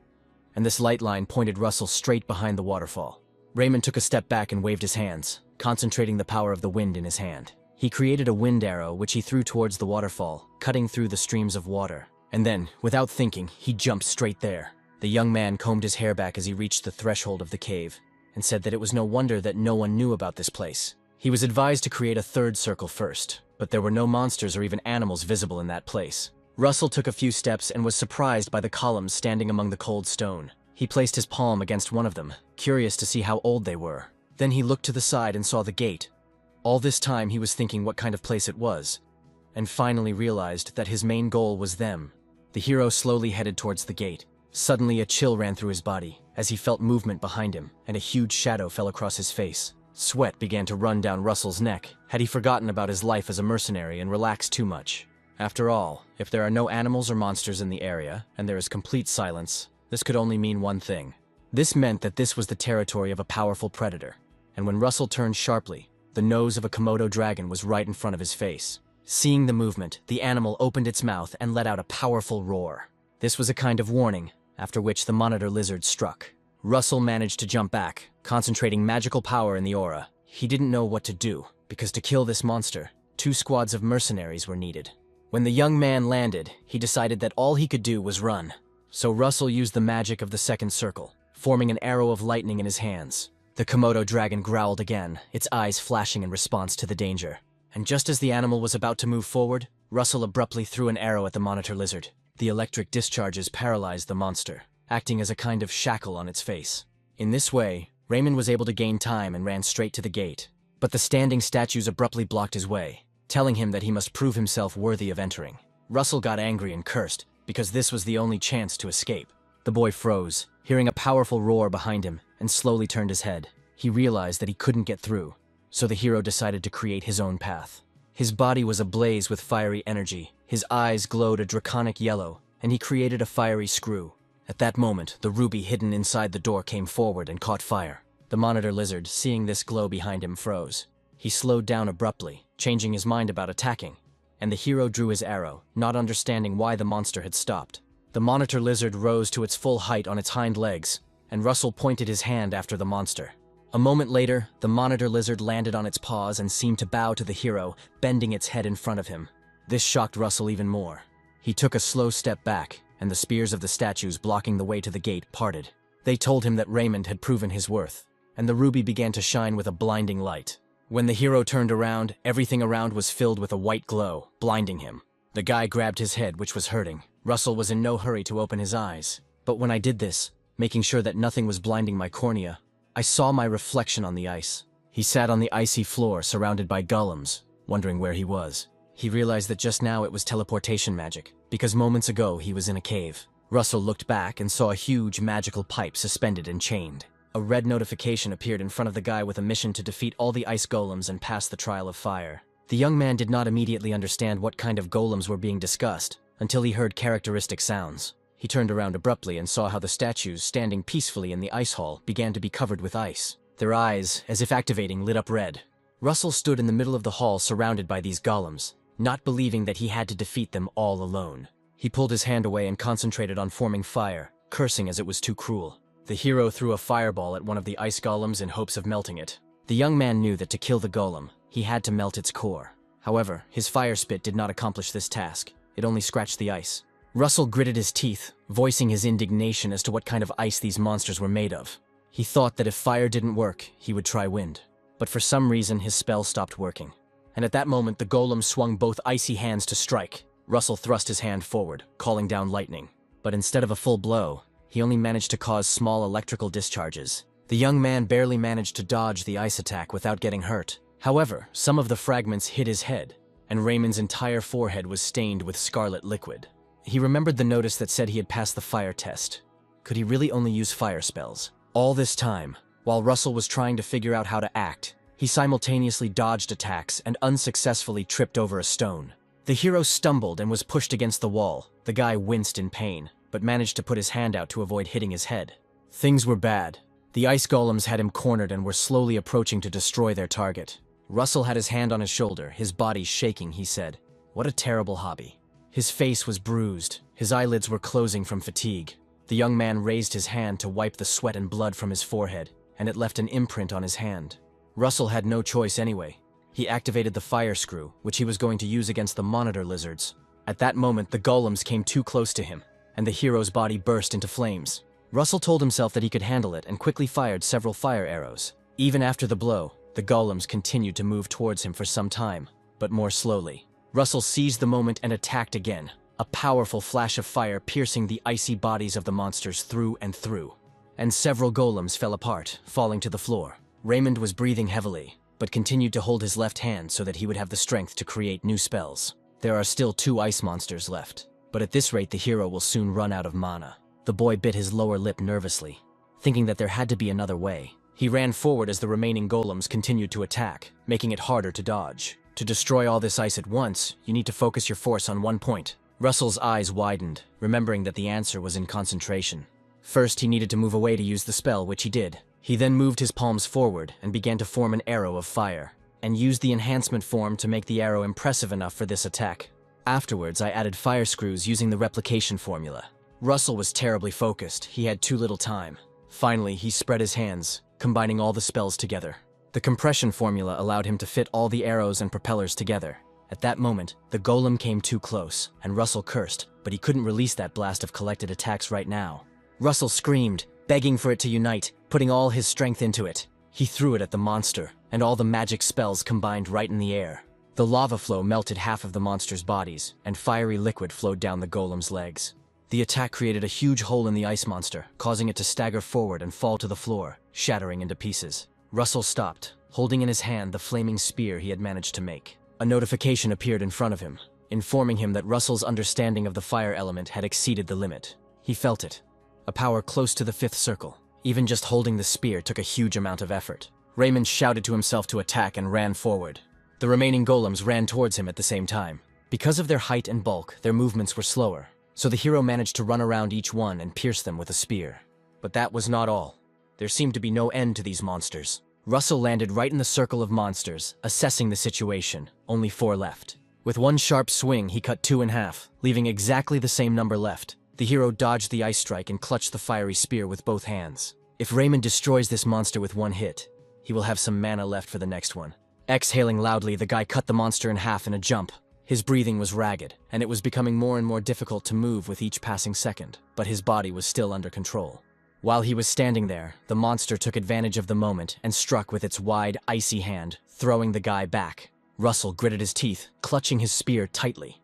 and this light line pointed Russell straight behind the waterfall. Raymond took a step back and waved his hands, concentrating the power of the wind in his hand. He created a wind arrow which he threw towards the waterfall, cutting through the streams of water. And then, without thinking, he jumped straight there. The young man combed his hair back as he reached the threshold of the cave, and said that it was no wonder that no one knew about this place. He was advised to create a third circle first, but there were no monsters or even animals visible in that place. Russell took a few steps and was surprised by the columns standing among the cold stone. He placed his palm against one of them, curious to see how old they were. Then he looked to the side and saw the gate. All this time he was thinking what kind of place it was, and finally realized that his main goal was them. The hero slowly headed towards the gate. Suddenly a chill ran through his body, as he felt movement behind him, and a huge shadow fell across his face. Sweat began to run down Russell's neck. Had he forgotten about his life as a mercenary and relaxed too much? After all, if there are no animals or monsters in the area, and there is complete silence, this could only mean one thing. This meant that this was the territory of a powerful predator, and when Russell turned sharply, the nose of a Komodo dragon was right in front of his face. Seeing the movement, the animal opened its mouth and let out a powerful roar. This was a kind of warning, after which the monitor lizard struck. Russell managed to jump back, concentrating magical power in the aura. He didn't know what to do, because to kill this monster, 2 squads of mercenaries were needed. When the young man landed, he decided that all he could do was run. So Russell used the magic of the second circle, forming an arrow of lightning in his hands. The Komodo dragon growled again, its eyes flashing in response to the danger. And just as the animal was about to move forward, Russell abruptly threw an arrow at the monitor lizard. The electric discharges paralyzed the monster, acting as a kind of shackle on its face. In this way, Raymond was able to gain time and ran straight to the gate. But the standing statues abruptly blocked his way, telling him that he must prove himself worthy of entering. Russell got angry and cursed, because this was the only chance to escape. The boy froze, hearing a powerful roar behind him, and slowly turned his head. He realized that he couldn't get through, so the hero decided to create his own path. His body was ablaze with fiery energy, his eyes glowed a draconic yellow, and he created a fiery screw. At that moment, the ruby hidden inside the door came forward and caught fire. The monitor lizard, seeing this glow behind him, froze. He slowed down abruptly, changing his mind about attacking, and the hero drew his arrow, not understanding why the monster had stopped. The monitor lizard rose to its full height on its hind legs, and Russell pointed his hand after the monster. A moment later, the monitor lizard landed on its paws and seemed to bow to the hero, bending its head in front of him. This shocked Russell even more. He took a slow step back, and the spears of the statues blocking the way to the gate parted. They told him that Raymond had proven his worth, and the ruby began to shine with a blinding light. When the hero turned around, everything around was filled with a white glow, blinding him. The guy grabbed his head, which was hurting. Russell was in no hurry to open his eyes. But when I did this, making sure that nothing was blinding my cornea, I saw my reflection on the ice. He sat on the icy floor, surrounded by golems, wondering where he was. He realized that just now it was teleportation magic, because moments ago he was in a cave. Russell looked back and saw a huge magical pipe suspended and chained. A red notification appeared in front of the guy with a mission to defeat all the ice golems and pass the trial of fire. The young man did not immediately understand what kind of golems were being discussed, until he heard characteristic sounds. He turned around abruptly and saw how the statues, standing peacefully in the ice hall, began to be covered with ice. Their eyes, as if activating, lit up red. Russell stood in the middle of the hall surrounded by these golems, not believing that he had to defeat them all alone. He pulled his hand away and concentrated on forming fire, cursing as it was too cruel. The hero threw a fireball at one of the ice golems in hopes of melting it. The young man knew that to kill the golem, he had to melt its core. However, his fire spit did not accomplish this task. It only scratched the ice. Russell gritted his teeth, voicing his indignation as to what kind of ice these monsters were made of. He thought that if fire didn't work, he would try wind. But for some reason, his spell stopped working. And at that moment, the golem swung both icy hands to strike. Russell thrust his hand forward, calling down lightning. But instead of a full blow, he only managed to cause small electrical discharges. The young man barely managed to dodge the ice attack without getting hurt. However, some of the fragments hit his head, and Raymond's entire forehead was stained with scarlet liquid. He remembered the notice that said he had passed the fire test. Could he really only use fire spells? All this time, while Russell was trying to figure out how to act, he simultaneously dodged attacks and unsuccessfully tripped over a stone. The hero stumbled and was pushed against the wall. The guy winced in pain, but managed to put his hand out to avoid hitting his head. Things were bad. The ice golems had him cornered and were slowly approaching to destroy their target. Russell had his hand on his shoulder, his body shaking. He said, "What a terrible hobby." His face was bruised. His eyelids were closing from fatigue. The young man raised his hand to wipe the sweat and blood from his forehead, and it left an imprint on his hand. Russell had no choice anyway. He activated the fire screw, which he was going to use against the monitor lizards. At that moment, the golems came too close to him, and the hero's body burst into flames. Russell told himself that he could handle it and quickly fired several fire arrows. Even after the blow, the golems continued to move towards him for some time, but more slowly. Russell seized the moment and attacked again, a powerful flash of fire piercing the icy bodies of the monsters through and through. And several golems fell apart, falling to the floor. Raymond was breathing heavily, but continued to hold his left hand so that he would have the strength to create new spells. There are still 2 ice monsters left, but at this rate the hero will soon run out of mana. The boy bit his lower lip nervously, thinking that there had to be another way. He ran forward as the remaining golems continued to attack, making it harder to dodge. To destroy all this ice at once, you need to focus your force on one point. Russell's eyes widened, remembering that the answer was in concentration. First, he needed to move away to use the spell, which he did. He then moved his palms forward and began to form an arrow of fire, and used the enhancement form to make the arrow impressive enough for this attack. Afterwards, I added fire screws using the replication formula. Russell was terribly focused. He had too little time. Finally, he spread his hands, combining all the spells together. The compression formula allowed him to fit all the arrows and propellers together. At that moment, the golem came too close, and Russell cursed, but he couldn't release that blast of collected attacks right now. Russell screamed, begging for it to unite, putting all his strength into it. He threw it at the monster, and all the magic spells combined right in the air. The lava flow melted half of the monster's bodies, and fiery liquid flowed down the golem's legs. The attack created a huge hole in the ice monster, causing it to stagger forward and fall to the floor, shattering into pieces. Russell stopped, holding in his hand the flaming spear he had managed to make. A notification appeared in front of him, informing him that Russell's understanding of the fire element had exceeded the limit. He felt it, a power close to the 5th circle. Even just holding the spear took a huge amount of effort. Raymond shouted to himself to attack and ran forward. The remaining golems ran towards him at the same time. Because of their height and bulk, their movements were slower, so the hero managed to run around each one and pierce them with a spear. But that was not all. There seemed to be no end to these monsters. Russell landed right in the circle of monsters, assessing the situation. Only 4 left. With one sharp swing, he cut 2 in half, leaving exactly the same number left. The hero dodged the ice strike and clutched the fiery spear with both hands. If Raymond destroys this monster with one hit, he will have some mana left for the next one. Exhaling loudly, the guy cut the monster in half in a jump. His breathing was ragged, and it was becoming more and more difficult to move with each passing second, but his body was still under control. While he was standing there, the monster took advantage of the moment and struck with its wide, icy hand, throwing the guy back. Russell gritted his teeth, clutching his spear tightly.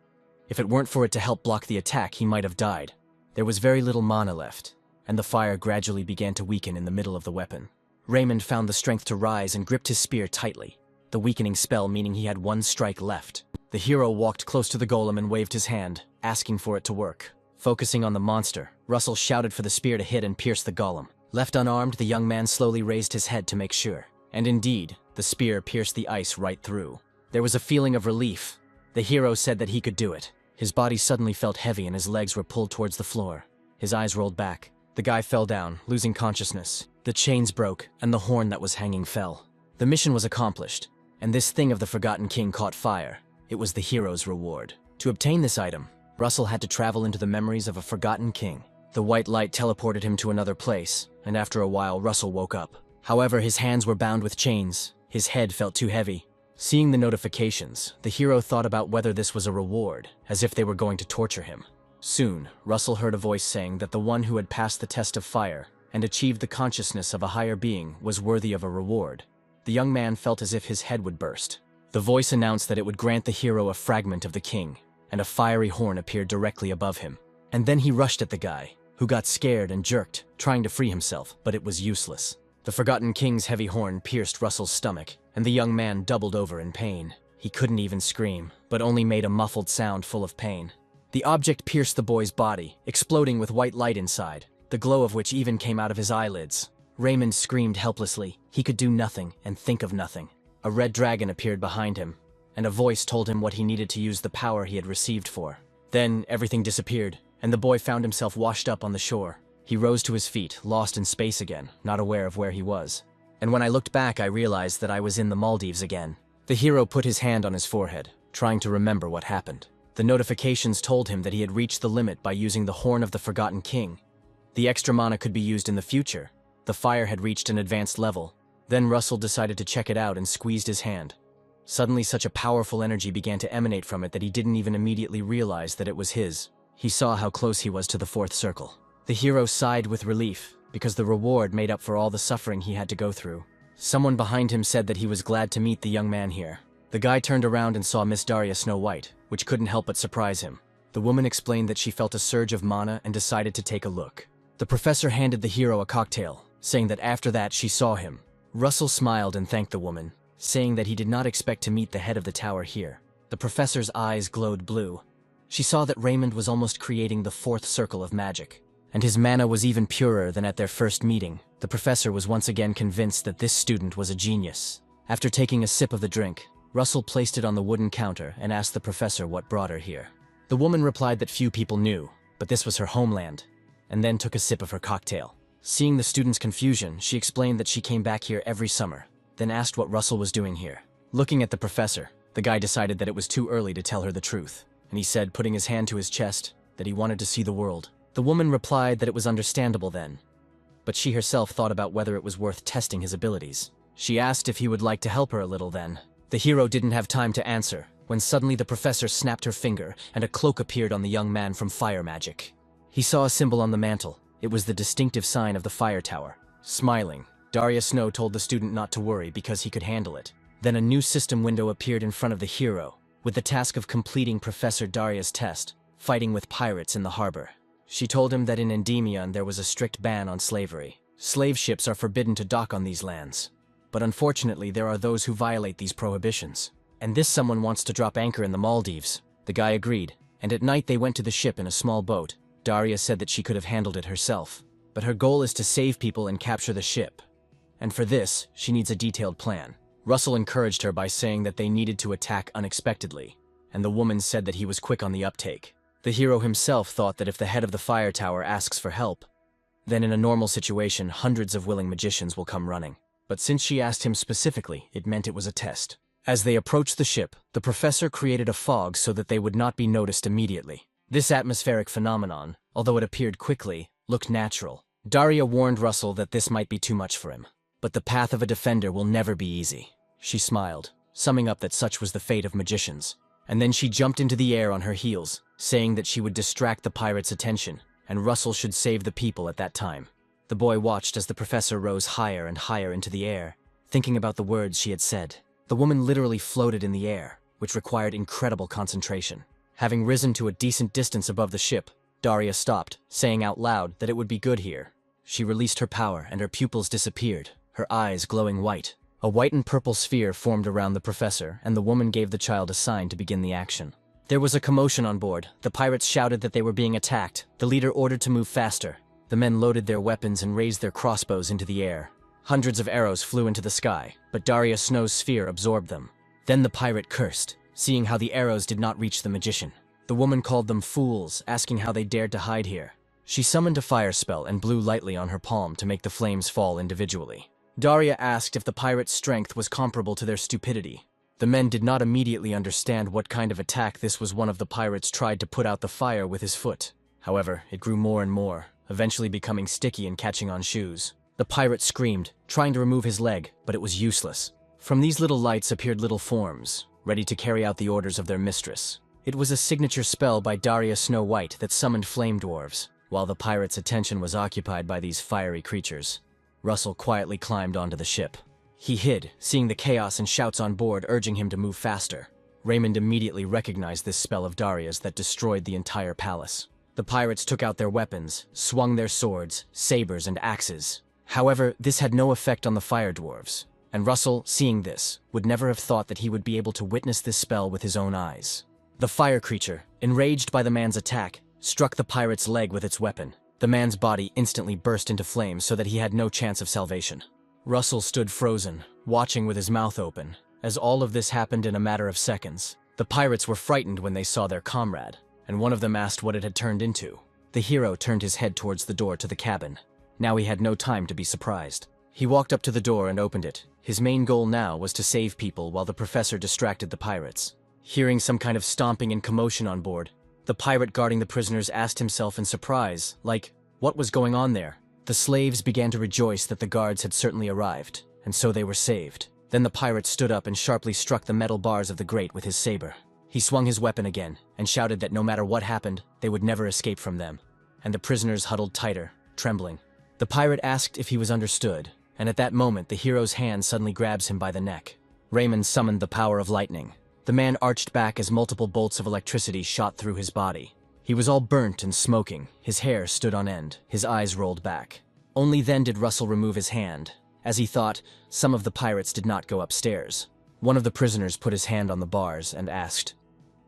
If it weren't for it to help block the attack, he might have died. There was very little mana left, and the fire gradually began to weaken in the middle of the weapon. Raymond found the strength to rise and gripped his spear tightly, the weakening spell meaning he had 1 strike left. The hero walked close to the golem and waved his hand, asking for it to work. Focusing on the monster, Russell shouted for the spear to hit and pierce the golem. Left unarmed, the young man slowly raised his head to make sure. And indeed, the spear pierced the ice right through. There was a feeling of relief. The hero said that he could do it. His body suddenly felt heavy and his legs were pulled towards the floor. His eyes rolled back. The guy fell down, losing consciousness. The chains broke, and the horn that was hanging fell. The mission was accomplished, and this thing of the Forgotten King caught fire. It was the hero's reward. To obtain this item, Russell had to travel into the memories of a forgotten king. The white light teleported him to another place, and after a while Russell woke up. However, his hands were bound with chains. His head felt too heavy. Seeing the notifications, the hero thought about whether this was a reward, as if they were going to torture him. Soon, Russell heard a voice saying that the one who had passed the test of fire and achieved the consciousness of a higher being was worthy of a reward. The young man felt as if his head would burst. The voice announced that it would grant the hero a fragment of the king, and a fiery horn appeared directly above him. And then he rushed at the guy, who got scared and jerked, trying to free himself, but it was useless. The Forgotten King's heavy horn pierced Russell's stomach, and the young man doubled over in pain. He couldn't even scream, but only made a muffled sound full of pain. The object pierced the boy's body, exploding with white light inside, the glow of which even came out of his eyelids. Raymond screamed helplessly. He could do nothing and think of nothing. A red dragon appeared behind him, and a voice told him what he needed to use the power he had received for. Then everything disappeared, and the boy found himself washed up on the shore. He rose to his feet, lost in space again, not aware of where he was. And when I looked back, I realized that I was in the Maldives again. The hero put his hand on his forehead, trying to remember what happened. The notifications told him that he had reached the limit by using the Horn of the Forgotten King. The extra mana could be used in the future. The fire had reached an advanced level. Then Russell decided to check it out and squeezed his hand. Suddenly, such a powerful energy began to emanate from it that he didn't even immediately realize that it was his. He saw how close he was to the fourth circle. The hero sighed with relief, because the reward made up for all the suffering he had to go through. Someone behind him said that he was glad to meet the young man here. The guy turned around and saw Miss Daria Snow White, which couldn't help but surprise him. The woman explained that she felt a surge of mana and decided to take a look. The professor handed the hero a cocktail, saying that after that she saw him. Russell smiled and thanked the woman, saying that he did not expect to meet the head of the tower here. The professor's eyes glowed blue. She saw that Raymond was almost creating the fourth circle of magic, and his mana was even purer than at their first meeting. The professor was once again convinced that this student was a genius. After taking a sip of the drink, Russell placed it on the wooden counter and asked the professor what brought her here. The woman replied that few people knew, but this was her homeland, and then took a sip of her cocktail. Seeing the student's confusion, she explained that she came back here every summer, then asked what Russell was doing here. Looking at the professor, the guy decided that it was too early to tell her the truth, and he said, putting his hand to his chest, that he wanted to see the world. The woman replied that it was understandable then, but she herself thought about whether it was worth testing his abilities. She asked if he would like to help her a little then. The hero didn't have time to answer, when suddenly the professor snapped her finger and a cloak appeared on the young man from fire magic. He saw a symbol on the mantle. It was the distinctive sign of the fire tower. Smiling, Daria Snow told the student not to worry because he could handle it. Then a new system window appeared in front of the hero, with the task of completing Professor Daria's test, fighting with pirates in the harbor. She told him that in Endymion there was a strict ban on slavery. Slave ships are forbidden to dock on these lands. But unfortunately there are those who violate these prohibitions. And this someone wants to drop anchor in the Maldives. The guy agreed, and at night they went to the ship in a small boat. Daria said that she could have handled it herself, but her goal is to save people and capture the ship. And for this, she needs a detailed plan. Russell encouraged her by saying that they needed to attack unexpectedly, and the woman said that he was quick on the uptake. The hero himself thought that if the head of the fire tower asks for help, then in a normal situation, hundreds of willing magicians will come running. But since she asked him specifically, it meant it was a test. As they approached the ship, the professor created a fog so that they would not be noticed immediately. This atmospheric phenomenon, although it appeared quickly, looked natural. Daria warned Russell that this might be too much for him. But the path of a defender will never be easy. She smiled, summing up that such was the fate of magicians. And then she jumped into the air on her heels, saying that she would distract the pirates' attention, and Russell should save the people at that time. The boy watched as the professor rose higher and higher into the air, thinking about the words she had said. The woman literally floated in the air, which required incredible concentration. Having risen to a decent distance above the ship, Daria stopped, saying out loud that it would be good here. She released her power and her pupils disappeared, her eyes glowing white. A white and purple sphere formed around the professor, and the woman gave the child a sign to begin the action. There was a commotion on board. The pirates shouted that they were being attacked. The leader ordered to move faster. The men loaded their weapons and raised their crossbows into the air. Hundreds of arrows flew into the sky, but Daria Snow's sphere absorbed them. Then the pirate cursed, seeing how the arrows did not reach the magician. The woman called them fools, asking how they dared to hide here. She summoned a fire spell and blew lightly on her palm to make the flames fall individually. Daria asked if the pirates' strength was comparable to their stupidity. The men did not immediately understand what kind of attack this was. One of the pirates tried to put out the fire with his foot. However, it grew more and more, eventually becoming sticky and catching on shoes. The pirate screamed, trying to remove his leg, but it was useless. From these little lights appeared little forms, ready to carry out the orders of their mistress. It was a signature spell by Daria Snow White that summoned flame dwarves. While the pirate's attention was occupied by these fiery creatures, Russell quietly climbed onto the ship. He hid, seeing the chaos and shouts on board urging him to move faster. Raymond immediately recognized this spell of Daria's that destroyed the entire palace. The pirates took out their weapons, swung their swords, sabers, and axes. However, this had no effect on the fire dwarves, and Russell, seeing this, would never have thought that he would be able to witness this spell with his own eyes. The fire creature, enraged by the man's attack, struck the pirate's leg with its weapon. The man's body instantly burst into flames so that he had no chance of salvation. Russell stood frozen, watching with his mouth open, as all of this happened in a matter of seconds. The pirates were frightened when they saw their comrade, and one of them asked what it had turned into. The hero turned his head towards the door to the cabin. Now he had no time to be surprised. He walked up to the door and opened it. His main goal now was to save people while the professor distracted the pirates. Hearing some kind of stomping and commotion on board, the pirate guarding the prisoners asked himself in surprise, like, what was going on there? The slaves began to rejoice that the guards had certainly arrived, and so they were saved. Then the pirate stood up and sharply struck the metal bars of the grate with his saber. He swung his weapon again, and shouted that no matter what happened, they would never escape from them, and the prisoners huddled tighter, trembling. The pirate asked if he was understood, and at that moment the hero's hand suddenly grabs him by the neck. Raymond summoned the power of lightning. The man arched back as multiple bolts of electricity shot through his body. He was all burnt and smoking, his hair stood on end, his eyes rolled back. Only then did Russell remove his hand. As he thought, some of the pirates did not go upstairs. One of the prisoners put his hand on the bars and asked,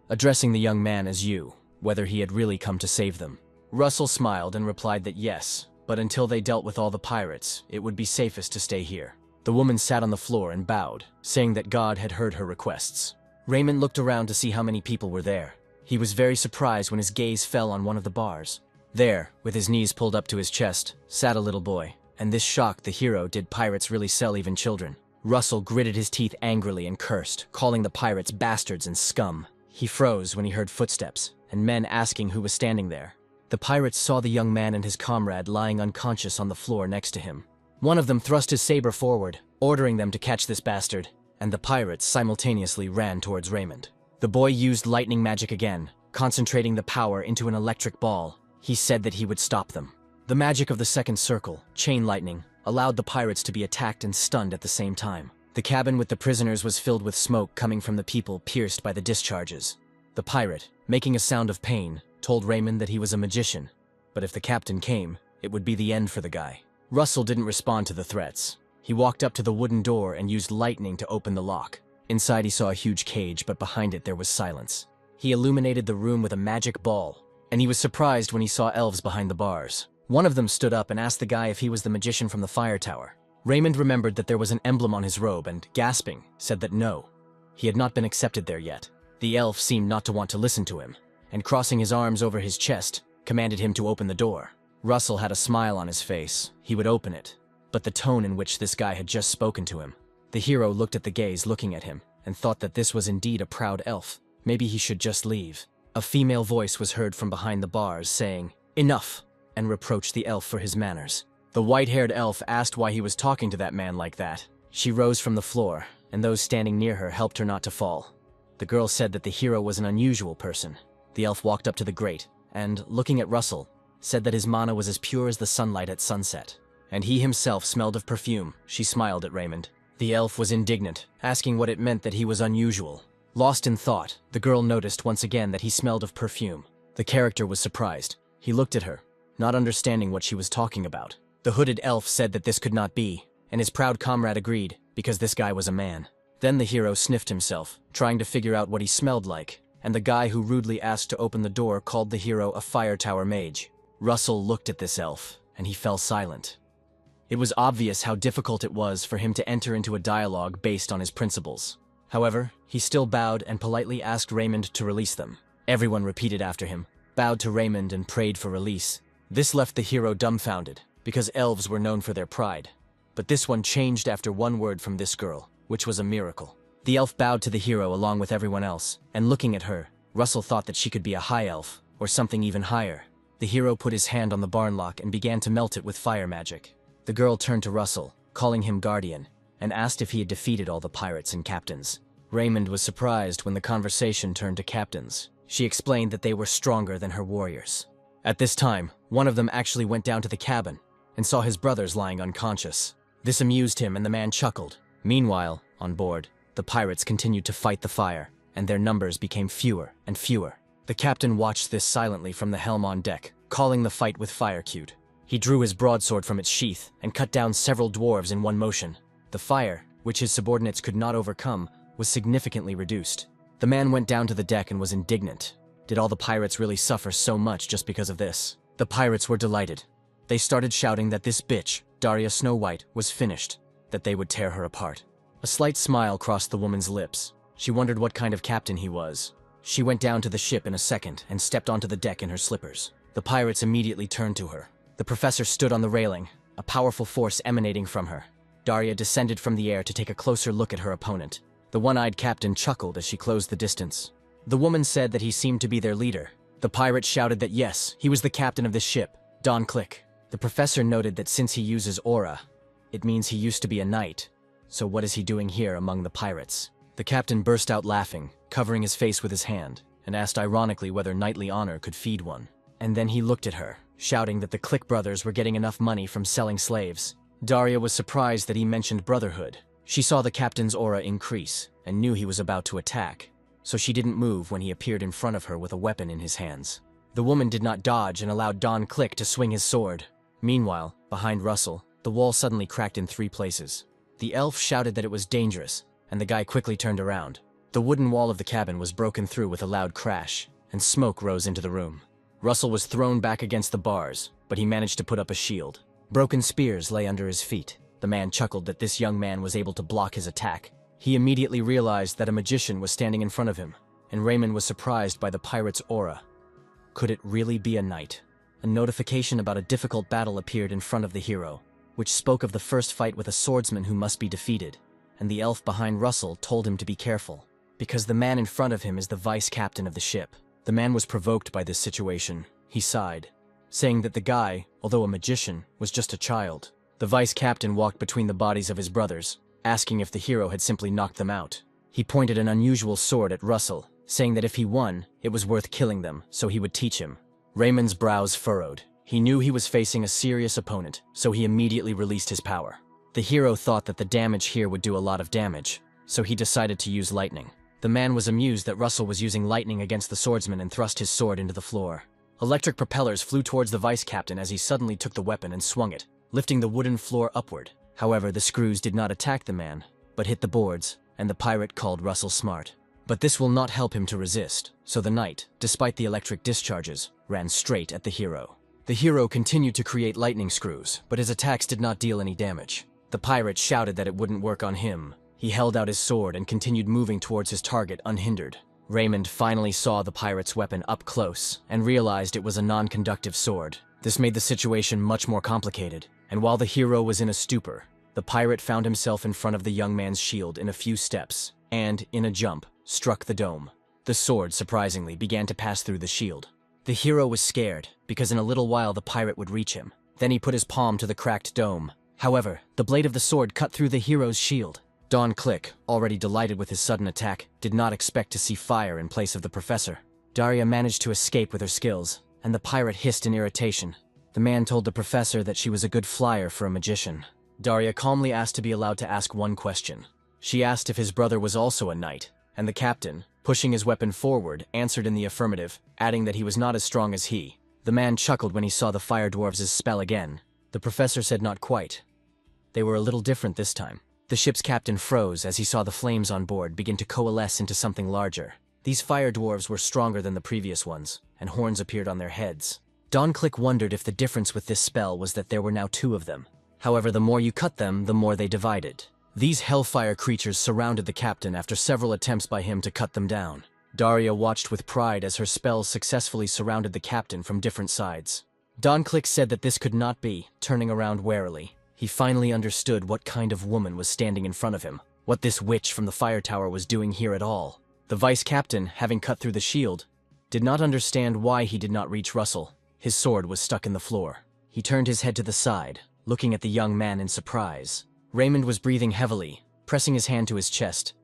addressing the young man as you, whether he had really come to save them. Russell smiled and replied that yes, but until they dealt with all the pirates, it would be safest to stay here. The woman sat on the floor and bowed, saying that God had heard her requests. Raymond looked around to see how many people were there. He was very surprised when his gaze fell on one of the bars. There, with his knees pulled up to his chest, sat a little boy, and this shocked the hero. Did pirates really sell even children? Russell gritted his teeth angrily and cursed, calling the pirates bastards and scum. He froze when he heard footsteps, and men asking who was standing there. The pirates saw the young man and his comrade lying unconscious on the floor next to him. One of them thrust his saber forward, ordering them to catch this bastard, and the pirates simultaneously ran towards Raymond. The boy used lightning magic again, concentrating the power into an electric ball. He said that he would stop them. The magic of the second circle, chain lightning, allowed the pirates to be attacked and stunned at the same time. The cabin with the prisoners was filled with smoke coming from the people pierced by the discharges. The pirate, making a sound of pain, told Raymond that he was a magician, but if the captain came, it would be the end for the guy. Russell didn't respond to the threats. He walked up to the wooden door and used lightning to open the lock. Inside he saw a huge cage, but behind it there was silence. He illuminated the room with a magic ball, and he was surprised when he saw elves behind the bars. One of them stood up and asked the guy if he was the magician from the fire tower. Raymond remembered that there was an emblem on his robe and, gasping, said that no, he had not been accepted there yet. The elf seemed not to want to listen to him, and crossing his arms over his chest, commanded him to open the door. Russell had a smile on his face. He would open it, but the tone in which this guy had just spoken to him. The hero looked at the gaze looking at him, and thought that this was indeed a proud elf. Maybe he should just leave. A female voice was heard from behind the bars saying, "Enough," and reproached the elf for his manners. The white-haired elf asked why he was talking to that man like that. She rose from the floor, and those standing near her helped her not to fall. The girl said that the hero was an unusual person. The elf walked up to the grate, and, looking at Russell, said that his mana was as pure as the sunlight at sunset. And he himself smelled of perfume. She smiled at Raymond. The elf was indignant, asking what it meant that he was unusual. Lost in thought, the girl noticed once again that he smelled of perfume. The character was surprised. He looked at her, not understanding what she was talking about. The hooded elf said that this could not be, and his proud comrade agreed, because this guy was a man. Then the hero sniffed himself, trying to figure out what he smelled like, and the guy who rudely asked to open the door called the hero a fire tower mage. Russell looked at this elf, and he fell silent. It was obvious how difficult it was for him to enter into a dialogue based on his principles. However, he still bowed and politely asked Raymond to release them. Everyone repeated after him, bowed to Raymond and prayed for release. This left the hero dumbfounded, because elves were known for their pride. But this one changed after one word from this girl, which was a miracle. The elf bowed to the hero along with everyone else, and looking at her, Russell thought that she could be a high elf, or something even higher. The hero put his hand on the barn lock and began to melt it with fire magic. The girl turned to Russell, calling him guardian. and asked if he had defeated all the pirates and captains. Raymond was surprised when the conversation turned to captains. She explained that they were stronger than her warriors. At this time, one of them actually went down to the cabin and saw his brothers lying unconscious. This amused him and the man chuckled. Meanwhile, on board, the pirates continued to fight the fire, and their numbers became fewer and fewer. The captain watched this silently from the helm on deck, calling the fight with fire cute. He drew his broadsword from its sheath and cut down several dwarves in one motion. The fire, which his subordinates could not overcome, was significantly reduced. The man went down to the deck and was indignant. Did all the pirates really suffer so much just because of this? The pirates were delighted. They started shouting that this bitch, Daria Snow White, was finished, that they would tear her apart. A slight smile crossed the woman's lips. She wondered what kind of captain he was. She went down to the ship in a second and stepped onto the deck in her slippers. The pirates immediately turned to her. The professor stood on the railing, a powerful force emanating from her. Daria descended from the air to take a closer look at her opponent. The one-eyed captain chuckled as she closed the distance. The woman said that he seemed to be their leader. The pirate shouted that yes, he was the captain of this ship, Don Click. The professor noted that since he uses aura, it means he used to be a knight. So what is he doing here among the pirates? The captain burst out laughing, covering his face with his hand, and asked ironically whether knightly honor could feed one. And then he looked at her, shouting that the Click brothers were getting enough money from selling slaves. Daria was surprised that he mentioned brotherhood. She saw the captain's aura increase and knew he was about to attack, so she didn't move when he appeared in front of her with a weapon in his hands. The woman did not dodge and allowed Don Click to swing his sword. Meanwhile, behind Russell, the wall suddenly cracked in 3 places. The elf shouted that it was dangerous, and the guy quickly turned around. The wooden wall of the cabin was broken through with a loud crash, and smoke rose into the room. Russell was thrown back against the bars, but he managed to put up a shield. Broken spears lay under his feet. The man chuckled that this young man was able to block his attack. He immediately realized that a magician was standing in front of him, and Raymond was surprised by the pirate's aura. Could it really be a knight? A notification about a difficult battle appeared in front of the hero, which spoke of the first fight with a swordsman who must be defeated, and the elf behind Russell told him to be careful, because the man in front of him is the vice captain of the ship. The man was provoked by this situation. He sighed, saying that the guy, although a magician, was just a child. The vice captain walked between the bodies of his brothers, asking if the hero had simply knocked them out. He pointed an unusual sword at Russell, saying that if he won, it was worth killing them, so he would teach him. Raymond's brows furrowed. He knew he was facing a serious opponent, so he immediately released his power. The hero thought that the damage here would do a lot of damage, so he decided to use lightning. The man was amused that Russell was using lightning against the swordsman and thrust his sword into the floor. Electric propellers flew towards the vice captain as he suddenly took the weapon and swung it, lifting the wooden floor upward. However, the screws did not attack the man, but hit the boards, and the pirate called Russell smart. But this will not help him to resist, so the knight, despite the electric discharges, ran straight at the hero. The hero continued to create lightning screws, but his attacks did not deal any damage. The pirate shouted that it wouldn't work on him. He held out his sword and continued moving towards his target unhindered. Raymond finally saw the pirate's weapon up close and realized it was a non-conductive sword. This made the situation much more complicated, and while the hero was in a stupor, the pirate found himself in front of the young man's shield in a few steps, and, in a jump, struck the dome. The sword, surprisingly, began to pass through the shield. The hero was scared, because in a little while the pirate would reach him. Then he put his palm to the cracked dome. However, the blade of the sword cut through the hero's shield. Don Click, already delighted with his sudden attack, did not expect to see fire in place of the professor. Daria managed to escape with her skills, and the pirate hissed in irritation. The man told the professor that she was a good flyer for a magician. Daria calmly asked to be allowed to ask one question. She asked if his brother was also a knight, and the captain, pushing his weapon forward, answered in the affirmative, adding that he was not as strong as he. The man chuckled when he saw the fire dwarves' spell again. The professor said not quite. They were a little different this time. The ship's captain froze as he saw the flames on board begin to coalesce into something larger. These fire dwarves were stronger than the previous ones, and horns appeared on their heads. Don Click wondered if the difference with this spell was that there were now 2 of them. However, the more you cut them, the more they divided. These hellfire creatures surrounded the captain after several attempts by him to cut them down. Daria watched with pride as her spells successfully surrounded the captain from different sides. Don Click said that this could not be, turning around warily. He finally understood what kind of woman was standing in front of him, what this witch from the fire tower was doing here at all. The vice captain, having cut through the shield, did not understand why he did not reach Russell. His sword was stuck in the floor. He turned his head to the side, looking at the young man in surprise. Raymond was breathing heavily, pressing his hand to his chest.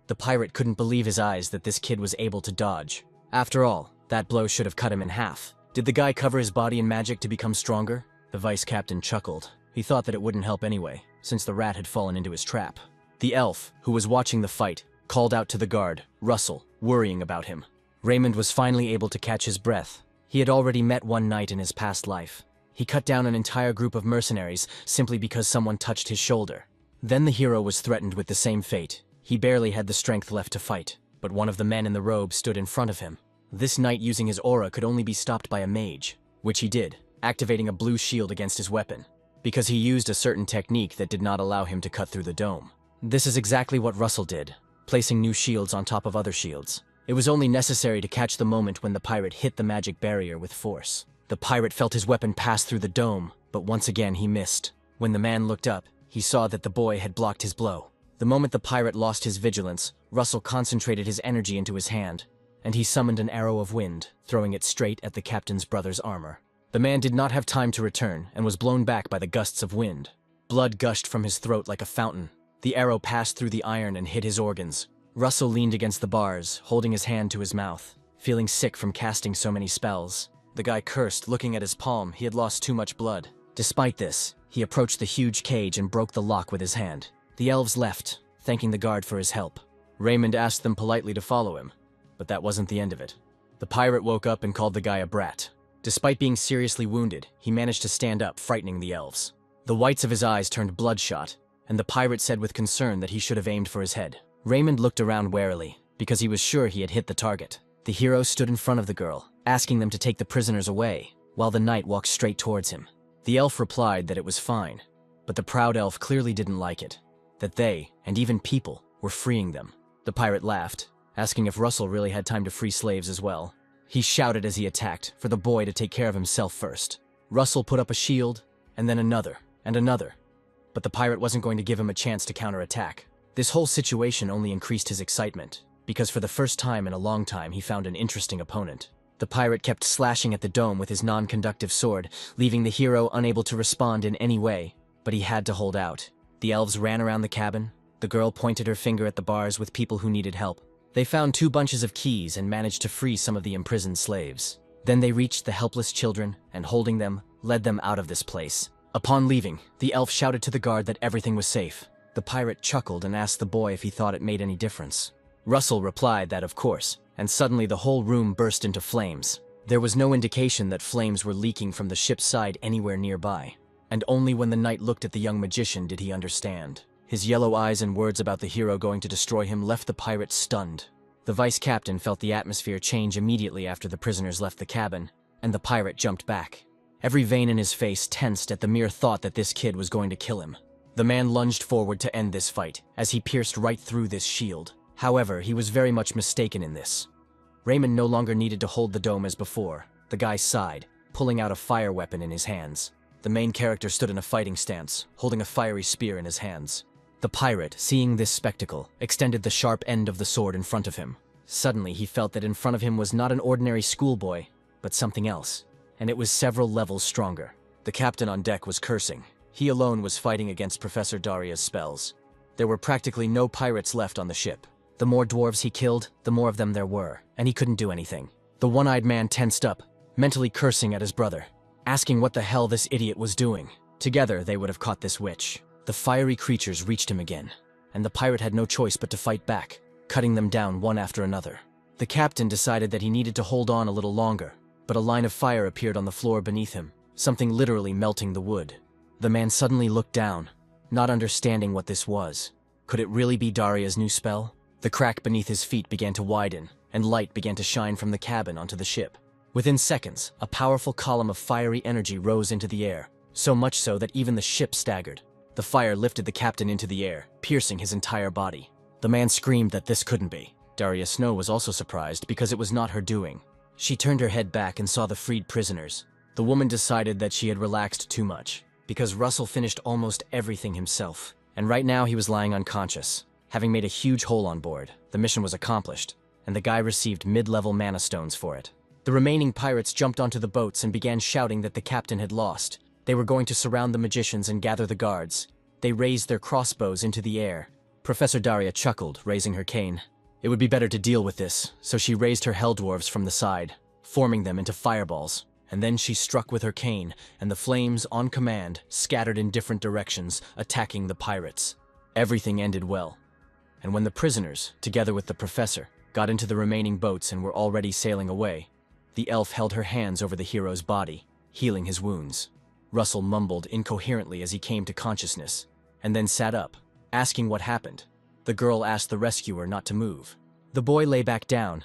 The pirate couldn't believe his eyes that this kid was able to dodge. After all, that blow should have cut him in half. Did the guy cover his body in magic to become stronger? The vice captain chuckled. He thought that it wouldn't help anyway, since the rat had fallen into his trap. The elf, who was watching the fight, called out to the guard, Russell, worrying about him. Raymond was finally able to catch his breath. He had already met one knight in his past life. He cut down an entire group of mercenaries simply because someone touched his shoulder. Then the hero was threatened with the same fate. He barely had the strength left to fight, but one of the men in the robe stood in front of him. This knight using his aura could only be stopped by a mage, which he did, activating a blue shield against his weapon, because he used a certain technique that did not allow him to cut through the dome. This is exactly what Russell did, placing new shields on top of other shields. It was only necessary to catch the moment when the pirate hit the magic barrier with force. The pirate felt his weapon pass through the dome, but once again he missed. When the man looked up, he saw that the boy had blocked his blow. The moment the pirate lost his vigilance, Russell concentrated his energy into his hand, and he summoned an arrow of wind, throwing it straight at the captain's brother's armor. The man did not have time to return, and was blown back by the gusts of wind. Blood gushed from his throat like a fountain. The arrow passed through the iron and hit his organs. Russell leaned against the bars, holding his hand to his mouth, feeling sick from casting so many spells. The guy cursed, looking at his palm. He had lost too much blood. Despite this, he approached the huge cage and broke the lock with his hand. The elves left, thanking the guard for his help. Raymond asked them politely to follow him, but that wasn't the end of it. The pirate woke up and called the guy a brat. Despite being seriously wounded, he managed to stand up, frightening the elves. The whites of his eyes turned bloodshot, and the pirate said with concern that he should have aimed for his head. Raymond looked around warily, because he was sure he had hit the target. The hero stood in front of the girl, asking them to take the prisoners away, while the knight walked straight towards him. The elf replied that it was fine, but the proud elf clearly didn't like it, that they, and even people, were freeing them. The pirate laughed, asking if Russell really had time to free slaves as well. He shouted as he attacked, for the boy to take care of himself first. Russell put up a shield, and then another, and another. But the pirate wasn't going to give him a chance to counterattack. This whole situation only increased his excitement, because for the first time in a long time he found an interesting opponent. The pirate kept slashing at the dome with his non-conductive sword, leaving the hero unable to respond in any way, but he had to hold out. The elves ran around the cabin. The girl pointed her finger at the bars with people who needed help. They found 2 bunches of keys and managed to free some of the imprisoned slaves. Then they reached the helpless children and, holding them, led them out of this place. Upon leaving, the elf shouted to the guard that everything was safe. The pirate chuckled and asked the boy if he thought it made any difference. Russell replied that of course, and suddenly the whole room burst into flames. There was no indication that flames were leaking from the ship's side anywhere nearby, and only when the knight looked at the young magician did he understand. His yellow eyes and words about the hero going to destroy him left the pirate stunned. The vice captain felt the atmosphere change immediately after the prisoners left the cabin, and the pirate jumped back. Every vein in his face tensed at the mere thought that this kid was going to kill him. The man lunged forward to end this fight, as he pierced right through this shield. However, he was very much mistaken in this. Raymond no longer needed to hold the dome as before. The guy sighed, pulling out a fire weapon in his hands. The main character stood in a fighting stance, holding a fiery spear in his hands. The pirate, seeing this spectacle, extended the sharp end of the sword in front of him. Suddenly, he felt that in front of him was not an ordinary schoolboy, but something else, and it was several levels stronger. The captain on deck was cursing. He alone was fighting against Professor Daria's spells. There were practically no pirates left on the ship. The more dwarves he killed, the more of them there were, and he couldn't do anything. The one-eyed man tensed up, mentally cursing at his brother, asking what the hell this idiot was doing. Together, they would have caught this witch. The fiery creatures reached him again, and the pirate had no choice but to fight back, cutting them down one after another. The captain decided that he needed to hold on a little longer, but a line of fire appeared on the floor beneath him, something literally melting the wood. The man suddenly looked down, not understanding what this was. Could it really be Daria's new spell? The crack beneath his feet began to widen, and light began to shine from the cabin onto the ship. Within seconds, a powerful column of fiery energy rose into the air, so much so that even the ship staggered. The fire lifted the captain into the air, piercing his entire body. The man screamed that this couldn't be. Daria Snow was also surprised because it was not her doing. She turned her head back and saw the freed prisoners. The woman decided that she had relaxed too much, because Russell finished almost everything himself, and right now he was lying unconscious. Having made a huge hole on board, the mission was accomplished, and the guy received mid-level mana stones for it. The remaining pirates jumped onto the boats and began shouting that the captain had lost. They were going to surround the magicians and gather the guards. They raised their crossbows into the air. Professor Daria chuckled, raising her cane. It would be better to deal with this, so she raised her hell dwarves from the side, forming them into fireballs, and then she struck with her cane, and the flames, on command, scattered in different directions, attacking the pirates. Everything ended well. And when the prisoners, together with the professor, got into the remaining boats and were already sailing away, the elf held her hands over the hero's body, healing his wounds. Russell mumbled incoherently as he came to consciousness, and then sat up, asking what happened. The girl asked the rescuer not to move. The boy lay back down,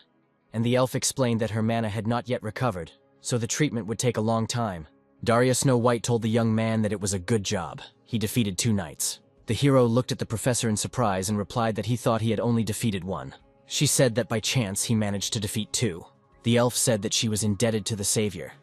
and the elf explained that her mana had not yet recovered, so the treatment would take a long time. Daria Snow White told the young man that it was a good job. He defeated 2 knights. The hero looked at the professor in surprise and replied that he thought he had only defeated 1. She said that by chance he managed to defeat 2. The elf said that she was indebted to the savior,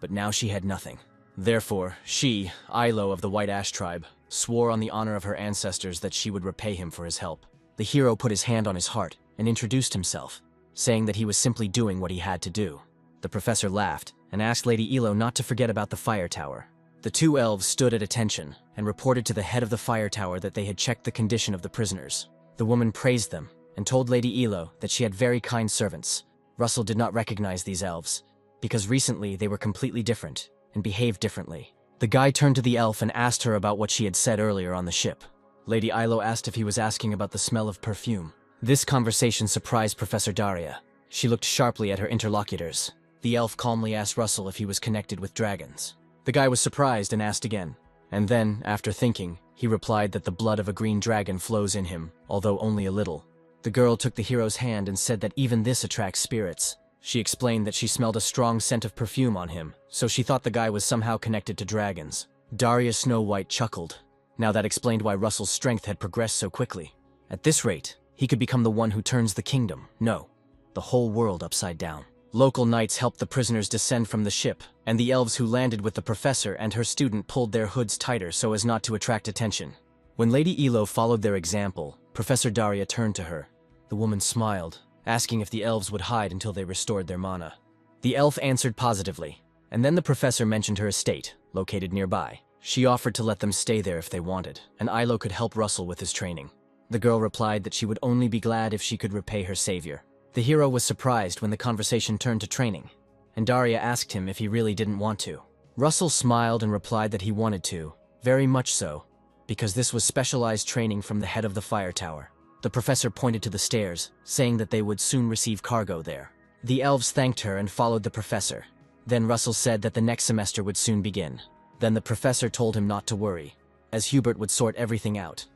but now she had nothing. Therefore, she, Yahello of the White Ash tribe, swore on the honor of her ancestors that she would repay him for his help. The hero put his hand on his heart and introduced himself, saying that he was simply doing what he had to do. The professor laughed and asked Lady Yahello not to forget about the fire tower. The 2 elves stood at attention and reported to the head of the fire tower that they had checked the condition of the prisoners. The woman praised them and told Lady Yahello that she had very kind servants. Russell did not recognize these elves, because recently they were completely different and behaved differently. The guy turned to the elf and asked her about what she had said earlier on the ship. Lady Yahello asked if he was asking about the smell of perfume. This conversation surprised Professor Daria. She looked sharply at her interlocutors. The elf calmly asked Russell if he was connected with dragons. The guy was surprised and asked again. And then, after thinking, he replied that the blood of a green dragon flows in him, although only a little. The girl took the hero's hand and said that even this attracts spirits. She explained that she smelled a strong scent of perfume on him, so she thought the guy was somehow connected to dragons. Daria Snow White chuckled. Now that explained why Russell's strength had progressed so quickly. At this rate, he could become the one who turns the kingdom, no, the whole world upside down. Local knights helped the prisoners descend from the ship, and the elves who landed with the professor and her student pulled their hoods tighter so as not to attract attention. When Lady Yahello followed their example, Professor Daria turned to her. The woman smiled, asking if the elves would hide until they restored their mana. The elf answered positively, and then the professor mentioned her estate, located nearby. She offered to let them stay there if they wanted, and Yahello could help Russell with his training. The girl replied that she would only be glad if she could repay her savior. The hero was surprised when the conversation turned to training, and Daria asked him if he really didn't want to. Russell smiled and replied that he wanted to, very much so, because this was specialized training from the head of the fire tower. The professor pointed to the stairs, saying that they would soon receive cargo there. The elves thanked her and followed the professor. Then Russell said that the next semester would soon begin. Then the professor told him not to worry, as Hubert would sort everything out.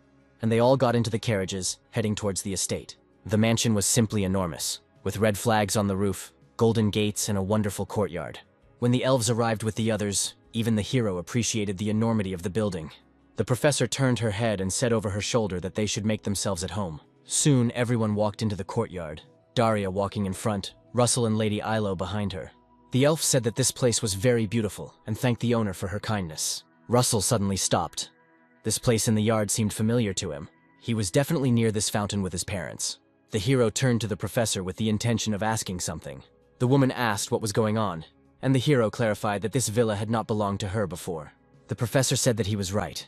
And they all got into the carriages, heading towards the estate. The mansion was simply enormous, with red flags on the roof, golden gates, and a wonderful courtyard. When the elves arrived with the others, even the hero appreciated the enormity of the building. The professor turned her head and said over her shoulder that they should make themselves at home. Soon, everyone walked into the courtyard, Daria walking in front, Russell and Lady Yahello behind her. The elf said that this place was very beautiful and thanked the owner for her kindness. Russell suddenly stopped. This place in the yard seemed familiar to him. He was definitely near this fountain with his parents. The hero turned to the professor with the intention of asking something. The woman asked what was going on, and the hero clarified that this villa had not belonged to her before. The professor said that he was right.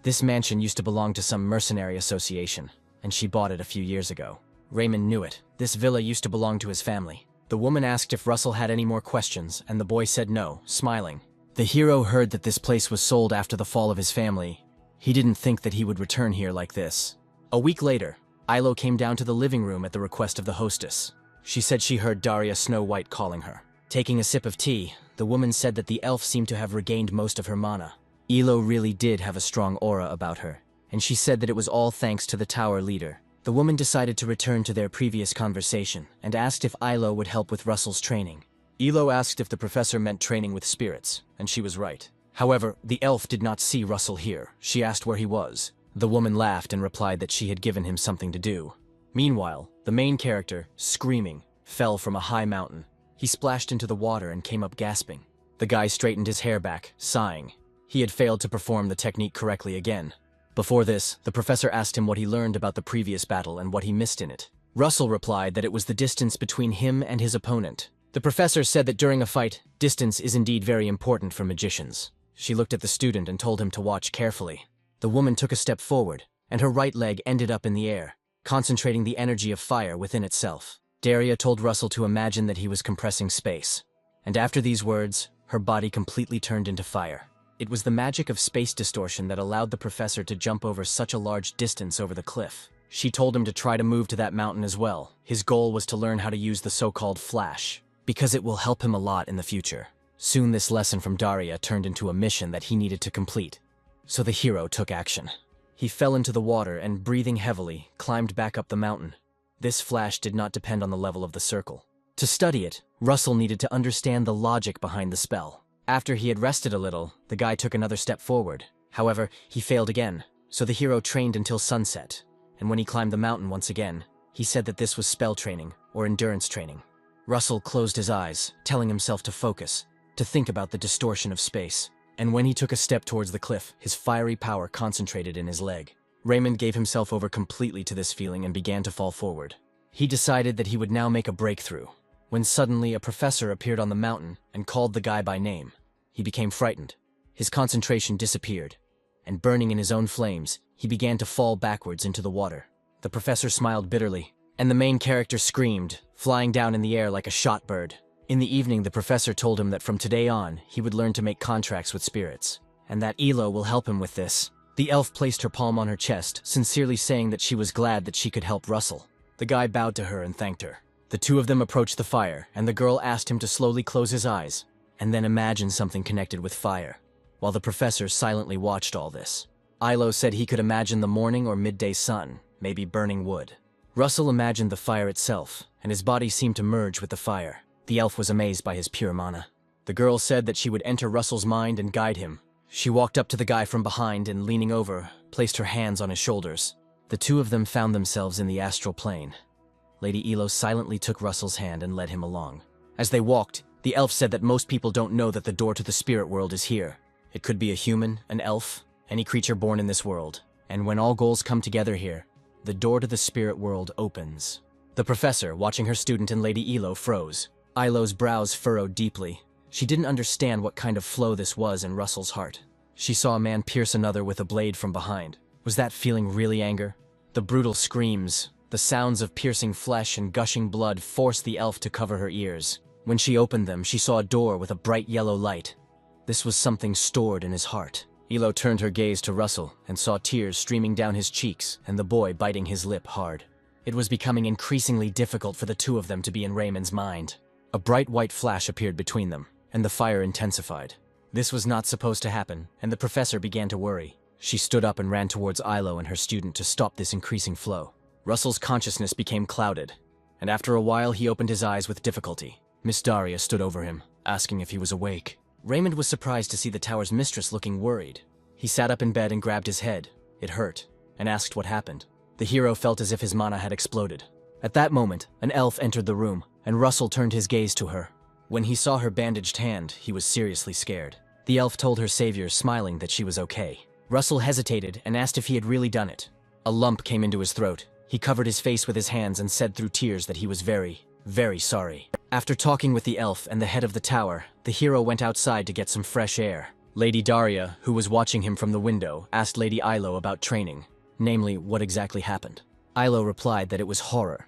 This mansion used to belong to some mercenary association, and she bought it a few years ago. Raymond knew it. This villa used to belong to his family. The woman asked if Russell had any more questions, and the boy said no, smiling. The hero heard that this place was sold after the fall of his family. He didn't think that he would return here like this. A week later, Yahello came down to the living room at the request of the hostess. She said she heard Daria Snow White calling her. Taking a sip of tea, the woman said that the elf seemed to have regained most of her mana. Yahello really did have a strong aura about her, and she said that it was all thanks to the tower leader. The woman decided to return to their previous conversation and asked if Yahello would help with Russell's training. Yahello asked if the professor meant training with spirits, and she was right. However, the elf did not see Russell here. She asked where he was. The woman laughed and replied that she had given him something to do. Meanwhile, the main character, screaming, fell from a high mountain. He splashed into the water and came up gasping. The guy straightened his hair back, sighing. He had failed to perform the technique correctly again. Before this, the professor asked him what he learned about the previous battle and what he missed in it. Russell replied that it was the distance between him and his opponent. The professor said that during a fight, distance is indeed very important for magicians. She looked at the student and told him to watch carefully. The woman took a step forward, and her right leg ended up in the air, concentrating the energy of fire within itself. Daria told Russell to imagine that he was compressing space. And after these words, her body completely turned into fire. It was the magic of space distortion that allowed the professor to jump over such a large distance over the cliff. She told him to try to move to that mountain as well. His goal was to learn how to use the so-called flash, because it will help him a lot in the future. Soon this lesson from Daria turned into a mission that he needed to complete. So the hero took action. He fell into the water and, breathing heavily, climbed back up the mountain. This flash did not depend on the level of the circle. To study it, Russell needed to understand the logic behind the spell. After he had rested a little, the guy took another step forward. However, he failed again, so the hero trained until sunset. And when he climbed the mountain once again, he said that this was spell training or endurance training. Russell closed his eyes, telling himself to focus, to think about the distortion of space. And when he took a step towards the cliff, his fiery power concentrated in his leg. Raymond gave himself over completely to this feeling and began to fall forward. He decided that he would now make a breakthrough, when suddenly a professor appeared on the mountain and called the guy by name. He became frightened. His concentration disappeared, and burning in his own flames, he began to fall backwards into the water. The professor smiled bitterly, and the main character screamed, flying down in the air like a shot bird. In the evening, the professor told him that from today on, he would learn to make contracts with spirits, and that Elo will help him with this. The elf placed her palm on her chest, sincerely saying that she was glad that she could help Russell. The guy bowed to her and thanked her. The two of them approached the fire, and the girl asked him to slowly close his eyes, and then imagine something connected with fire, while the professor silently watched all this. Ilo said he could imagine the morning or midday sun, maybe burning wood. Russell imagined the fire itself, and his body seemed to merge with the fire. The elf was amazed by his pure mana. The girl said that she would enter Russell's mind and guide him. She walked up to the guy from behind and, leaning over, placed her hands on his shoulders. The two of them found themselves in the astral plane. Lady Elo silently took Russell's hand and led him along. As they walked, the elf said that most people don't know that the door to the spirit world is here. It could be a human, an elf, any creature born in this world. And when all goals come together here, the door to the spirit world opens. The professor, watching her student and Lady Elo, froze. Ilo's brows furrowed deeply. She didn't understand what kind of flow this was in Russell's heart. She saw a man pierce another with a blade from behind. Was that feeling really anger? The brutal screams, the sounds of piercing flesh and gushing blood forced the elf to cover her ears. When she opened them, she saw a door with a bright yellow light. This was something stored in his heart. Elo turned her gaze to Russell and saw tears streaming down his cheeks and the boy biting his lip hard. It was becoming increasingly difficult for the two of them to be in Raymond's mind. A bright white flash appeared between them, and the fire intensified. This was not supposed to happen, and the professor began to worry. She stood up and ran towards Ilo and her student to stop this increasing flow. Russell's consciousness became clouded, and after a while he opened his eyes with difficulty. Miss Daria stood over him, asking if he was awake. Raymond was surprised to see the tower's mistress looking worried. He sat up in bed and grabbed his head. It hurt, and asked what happened. The hero felt as if his mana had exploded. At that moment, an elf entered the room, and Russell turned his gaze to her. When he saw her bandaged hand, he was seriously scared. The elf told her savior, smiling, that she was okay. Russell hesitated and asked if he had really done it. A lump came into his throat. He covered his face with his hands and said through tears that he was very, very sorry. After talking with the elf and the head of the tower, the hero went outside to get some fresh air. Lady Daria, who was watching him from the window, asked Lady Ilo about training, namely, what exactly happened. Ilo replied that it was horror.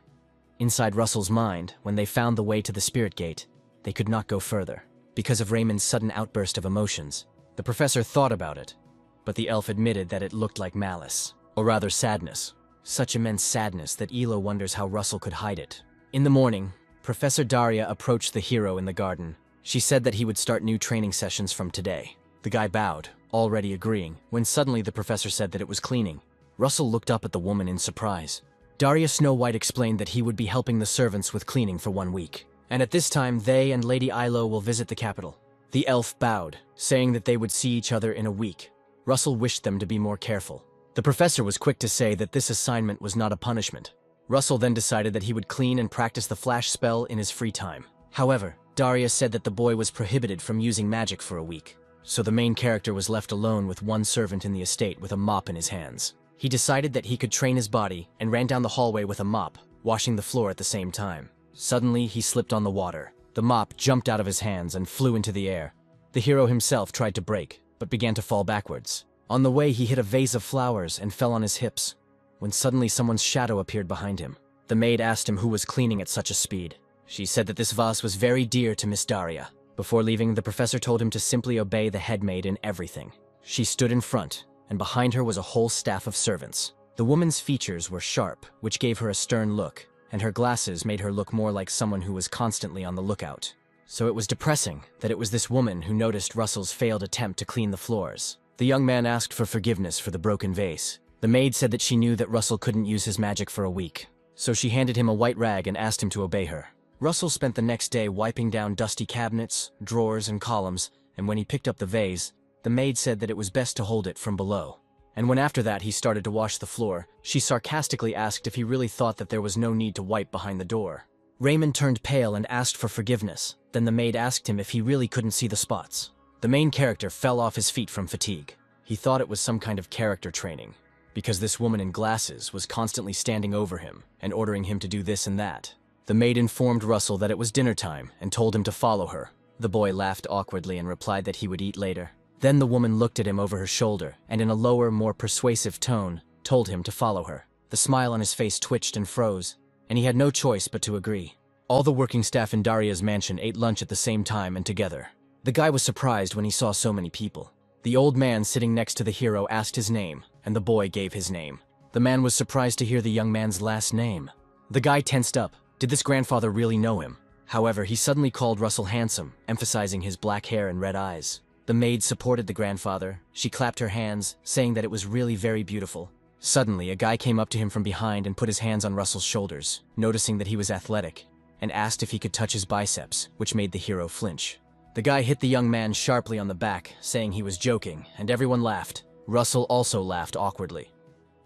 Inside Russell's mind, when they found the way to the spirit gate, they could not go further, because of Raymond's sudden outburst of emotions. The professor thought about it, but the elf admitted that it looked like malice, or rather sadness. Such immense sadness that Elo wonders how Russell could hide it. In the morning, Professor Daria approached the hero in the garden. She said that he would start new training sessions from today. The guy bowed, already agreeing, when suddenly the professor said that it was cleaning. Russell looked up at the woman in surprise. Daria Snow White explained that he would be helping the servants with cleaning for 1 week, and at this time they and Lady Ilo will visit the capital. The elf bowed, saying that they would see each other in a week. Russell wished them to be more careful. The professor was quick to say that this assignment was not a punishment. Russell then decided that he would clean and practice the flash spell in his free time. However, Daria said that the boy was prohibited from using magic for a week, so the main character was left alone with one servant in the estate with a mop in his hands. He decided that he could train his body and ran down the hallway with a mop, washing the floor at the same time. Suddenly, he slipped on the water. The mop jumped out of his hands and flew into the air. The hero himself tried to brake, but began to fall backwards. On the way, he hit a vase of flowers and fell on his hips, when suddenly someone's shadow appeared behind him. The maid asked him who was cleaning at such a speed. She said that this vase was very dear to Miss Daria. Before leaving, the professor told him to simply obey the head maid in everything. She stood in front, and behind her was a whole staff of servants. The woman's features were sharp, which gave her a stern look, and her glasses made her look more like someone who was constantly on the lookout. So it was depressing that it was this woman who noticed Russell's failed attempt to clean the floors. The young man asked for forgiveness for the broken vase. The maid said that she knew that Russell couldn't use his magic for a week, so she handed him a white rag and asked him to obey her. Russell spent the next day wiping down dusty cabinets, drawers, and columns, and when he picked up the vase, the maid said that it was best to hold it from below. And when after that he started to wash the floor, she sarcastically asked if he really thought that there was no need to wipe behind the door. Raymond turned pale and asked for forgiveness. Then the maid asked him if he really couldn't see the spots. The main character fell off his feet from fatigue. He thought it was some kind of character training, because this woman in glasses was constantly standing over him and ordering him to do this and that. The maid informed Russell that it was dinner time and told him to follow her. The boy laughed awkwardly and replied that he would eat later. Then the woman looked at him over her shoulder and in a lower, more persuasive tone, told him to follow her. The smile on his face twitched and froze, and he had no choice but to agree. All the working staff in Daria's mansion ate lunch at the same time and together. The guy was surprised when he saw so many people. The old man sitting next to the hero asked his name, and the boy gave his name. The man was surprised to hear the young man's last name. The guy tensed up. Did this grandfather really know him? However, he suddenly called Russell handsome, emphasizing his black hair and red eyes. The maid supported the grandfather. She clapped her hands, saying that it was really very beautiful. Suddenly, a guy came up to him from behind and put his hands on Russell's shoulders, noticing that he was athletic, and asked if he could touch his biceps, which made the hero flinch. The guy hit the young man sharply on the back, saying he was joking, and everyone laughed. Russell also laughed awkwardly,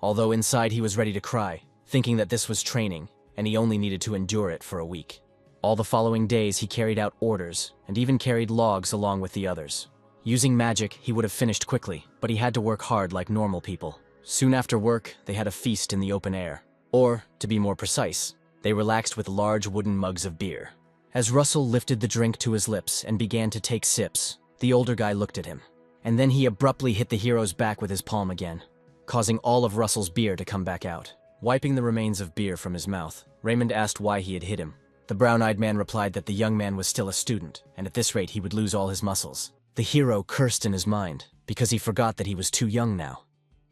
although inside he was ready to cry, thinking that this was training, and he only needed to endure it for a week. All the following days he carried out orders, and even carried logs along with the others. Using magic, he would have finished quickly, but he had to work hard like normal people. Soon after work, they had a feast in the open air. Or, to be more precise, they relaxed with large wooden mugs of beer. As Russell lifted the drink to his lips and began to take sips, the older guy looked at him. And then he abruptly hit the hero's back with his palm again, causing all of Russell's beer to come back out. Wiping the remains of beer from his mouth, Raymond asked why he had hit him. The brown-eyed man replied that the young man was still a student, and at this rate he would lose all his muscles. The hero cursed in his mind, because he forgot that he was too young now.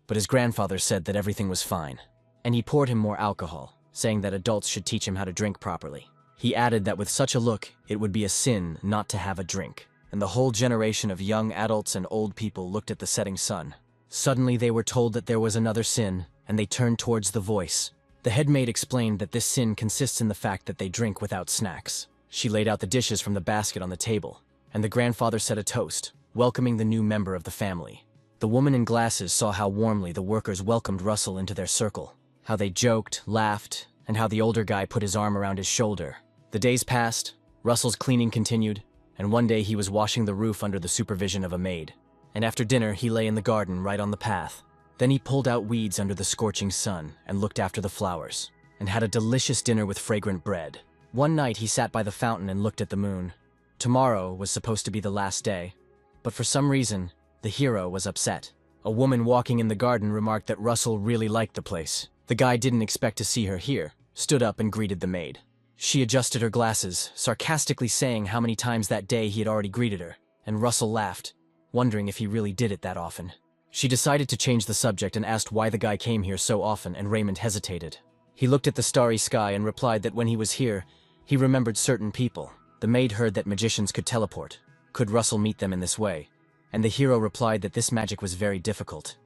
But his grandfather said that everything was fine, and he poured him more alcohol, saying that adults should teach him how to drink properly. He added that with such a look, it would be a sin not to have a drink, and the whole generation of young adults and old people looked at the setting sun. Suddenly they were told that there was another sin, and they turned towards the voice. The head maid explained that this sin consists in the fact that they drink without snacks. She laid out the dishes from the basket on the table, and the grandfather said a toast, welcoming the new member of the family. The woman in glasses saw how warmly the workers welcomed Russell into their circle, how they joked, laughed, and how the older guy put his arm around his shoulder. The days passed, Russell's cleaning continued, and one day he was washing the roof under the supervision of a maid. And after dinner, he lay in the garden right on the path. Then he pulled out weeds under the scorching sun and looked after the flowers, and had a delicious dinner with fragrant bread. One night he sat by the fountain and looked at the moon. Tomorrow was supposed to be the last day, but for some reason, the hero was upset. A woman walking in the garden remarked that Russell really liked the place. The guy didn't expect to see her here, stood up and greeted the maid. She adjusted her glasses, sarcastically saying how many times that day he had already greeted her, and Russell laughed, wondering if he really did it that often. She decided to change the subject and asked why the guy came here so often, and Raymond hesitated. He looked at the starry sky and replied that when he was here, he remembered certain people. The maid heard that magicians could teleport. Could Russell meet them in this way? And the hero replied that this magic was very difficult.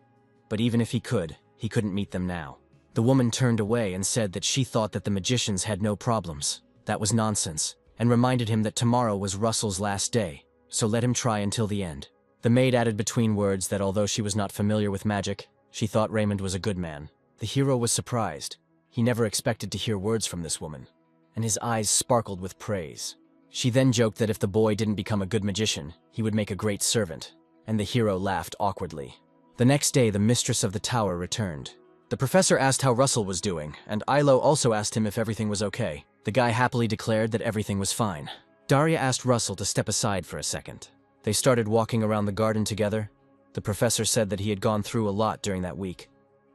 But even if he couldn't meet them now. The woman turned away and said that she thought that the magicians had no problems. That was nonsense, and reminded him that tomorrow was Russell's last day, so let him try until the end. The maid added between words that although she was not familiar with magic, she thought Raymond was a good man. The hero was surprised. He never expected to hear words from this woman, and his eyes sparkled with praise. She then joked that if the boy didn't become a good magician, he would make a great servant, and the hero laughed awkwardly. The next day, the mistress of the tower returned. The professor asked how Russell was doing, and Yahello also asked him if everything was okay. The guy happily declared that everything was fine. Daria asked Russell to step aside for a second. They started walking around the garden together, The professor said that he had gone through a lot during that week,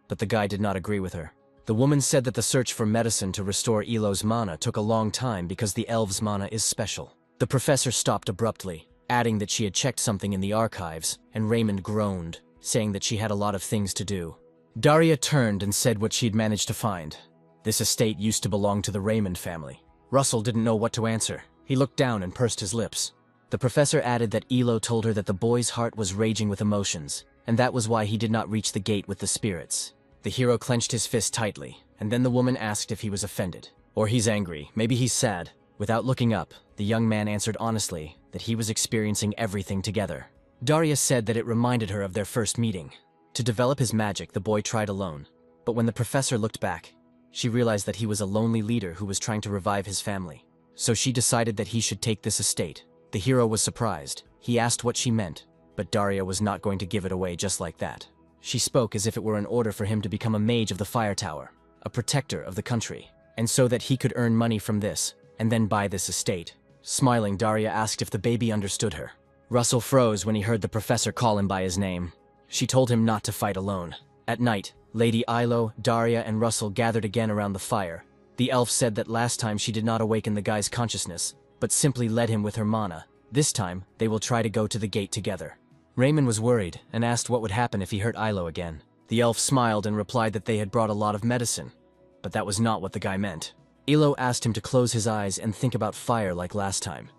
but the guy did not agree with her. The woman said that the search for medicine to restore Elo's mana took a long time because the elves' mana is special. The professor stopped abruptly, adding that she had checked something in the archives, and Raymond groaned, saying that she had a lot of things to do. Daria turned and said what she'd managed to find. This estate used to belong to the Raymond family. Russell didn't know what to answer. He looked down and pursed his lips. The professor added that Elo told her that the boy's heart was raging with emotions, and that was why he did not reach the gate with the spirits. The hero clenched his fist tightly, and then the woman asked if he was offended. Or he's angry, maybe he's sad. Without looking up, the young man answered honestly that he was experiencing everything together. Daria said that it reminded her of their first meeting. To develop his magic, the boy tried alone. But when the professor looked back, she realized that he was a lonely leader who was trying to revive his family. So she decided that he should take this estate. The hero was surprised. He asked what she meant, but Daria was not going to give it away just like that. She spoke as if it were an order for him to become a mage of the fire tower, a protector of the country, and so that he could earn money from this, and then buy this estate. Smiling, Daria asked if the baby understood her. Russell froze when he heard the professor call him by his name. She told him not to fight alone. At night, Lady Yahello, Daria, and Russell gathered again around the fire. The elf said that last time she did not awaken the guy's consciousness, but simply led him with her mana. This time, they will try to go to the gate together. Raymond was worried and asked what would happen if he hurt Yahello again. The elf smiled and replied that they had brought a lot of medicine, but that was not what the guy meant. Elo asked him to close his eyes and think about fire like last time,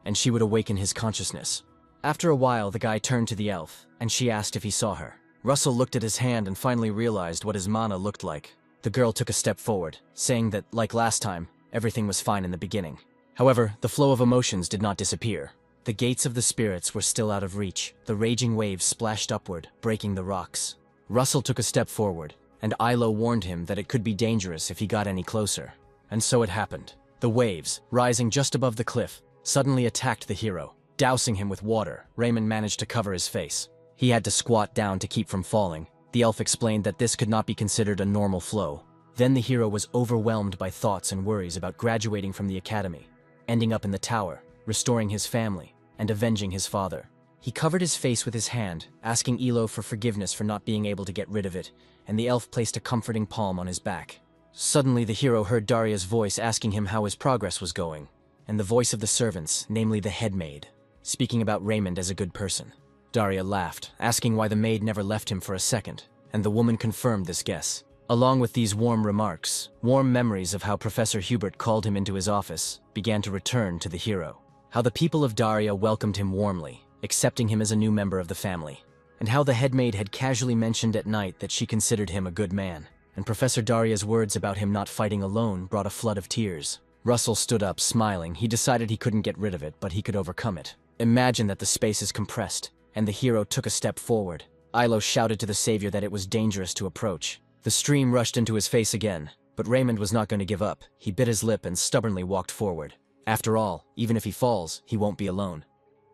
and she would awaken his consciousness. After a while, the guy turned to the elf, and she asked if he saw her. Russell looked at his hand and finally realized what his mana looked like. The girl took a step forward, saying that, like last time, everything was fine in the beginning. However, the flow of emotions did not disappear. The gates of the spirits were still out of reach. The raging waves splashed upward, breaking the rocks. Russell took a step forward, and Yahello warned him that it could be dangerous if he got any closer. And so it happened. The waves, rising just above the cliff, suddenly attacked the hero. Dousing him with water, Raymond managed to cover his face. He had to squat down to keep from falling. The elf explained that this could not be considered a normal flow. Then the hero was overwhelmed by thoughts and worries about graduating from the academy, ending up in the tower, restoring his family, and avenging his father. He covered his face with his hand, asking Elo for forgiveness for not being able to get rid of it, and the elf placed a comforting palm on his back. Suddenly the hero heard Daria's voice asking him how his progress was going, and the voice of the servants, namely the head maid, speaking about Raymond as a good person. Daria laughed, asking why the maid never left him for a second, and the woman confirmed this guess. Along with these warm remarks, warm memories of how Professor Hubert called him into his office began to return to the hero. How the people of Daria welcomed him warmly, accepting him as a new member of the family, and how the head maid had casually mentioned at night that she considered him a good man, and Professor Daria's words about him not fighting alone brought a flood of tears. Russell stood up, smiling. He decided he couldn't get rid of it, but he could overcome it. Imagine that the space is compressed, and the hero took a step forward. Yahello shouted to the savior that it was dangerous to approach. The stream rushed into his face again, but Raymond was not going to give up. He bit his lip and stubbornly walked forward. After all, even if he falls, he won't be alone.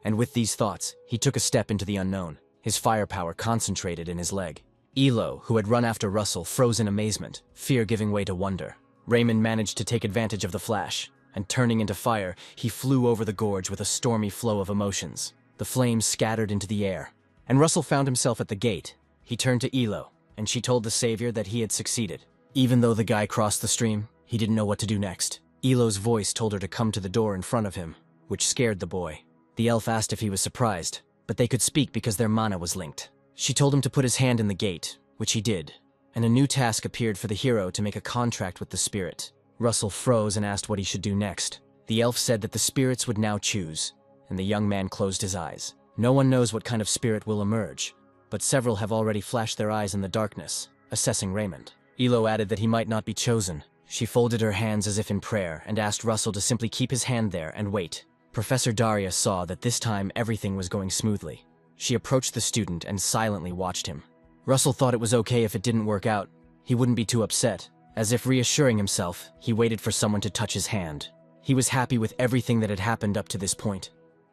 And with these thoughts, he took a step into the unknown, his firepower concentrated in his leg. Elo, who had run after Russell, froze in amazement, fear giving way to wonder. Raymond managed to take advantage of the flash, and turning into fire, he flew over the gorge with a stormy flow of emotions. The flames scattered into the air, and Russell found himself at the gate. He turned to Elo, and she told the savior that he had succeeded. Even though the guy crossed the stream, he didn't know what to do next. Elo's voice told her to come to the door in front of him, which scared the boy. The elf asked if he was surprised, but they could speak because their mana was linked. She told him to put his hand in the gate, which he did, and a new task appeared for the hero to make a contract with the spirit. Russell froze and asked what he should do next. The elf said that the spirits would now choose, and the young man closed his eyes. No one knows what kind of spirit will emerge, but several have already flashed their eyes in the darkness, assessing Raymond. Elo added that he might not be chosen. She folded her hands as if in prayer and asked Russell to simply keep his hand there and wait. Professor Daria saw that this time everything was going smoothly. She approached the student and silently watched him. Russell thought it was okay if it didn't work out. He wouldn't be too upset. As if reassuring himself, he waited for someone to touch his hand. He was happy with everything that had happened up to this point.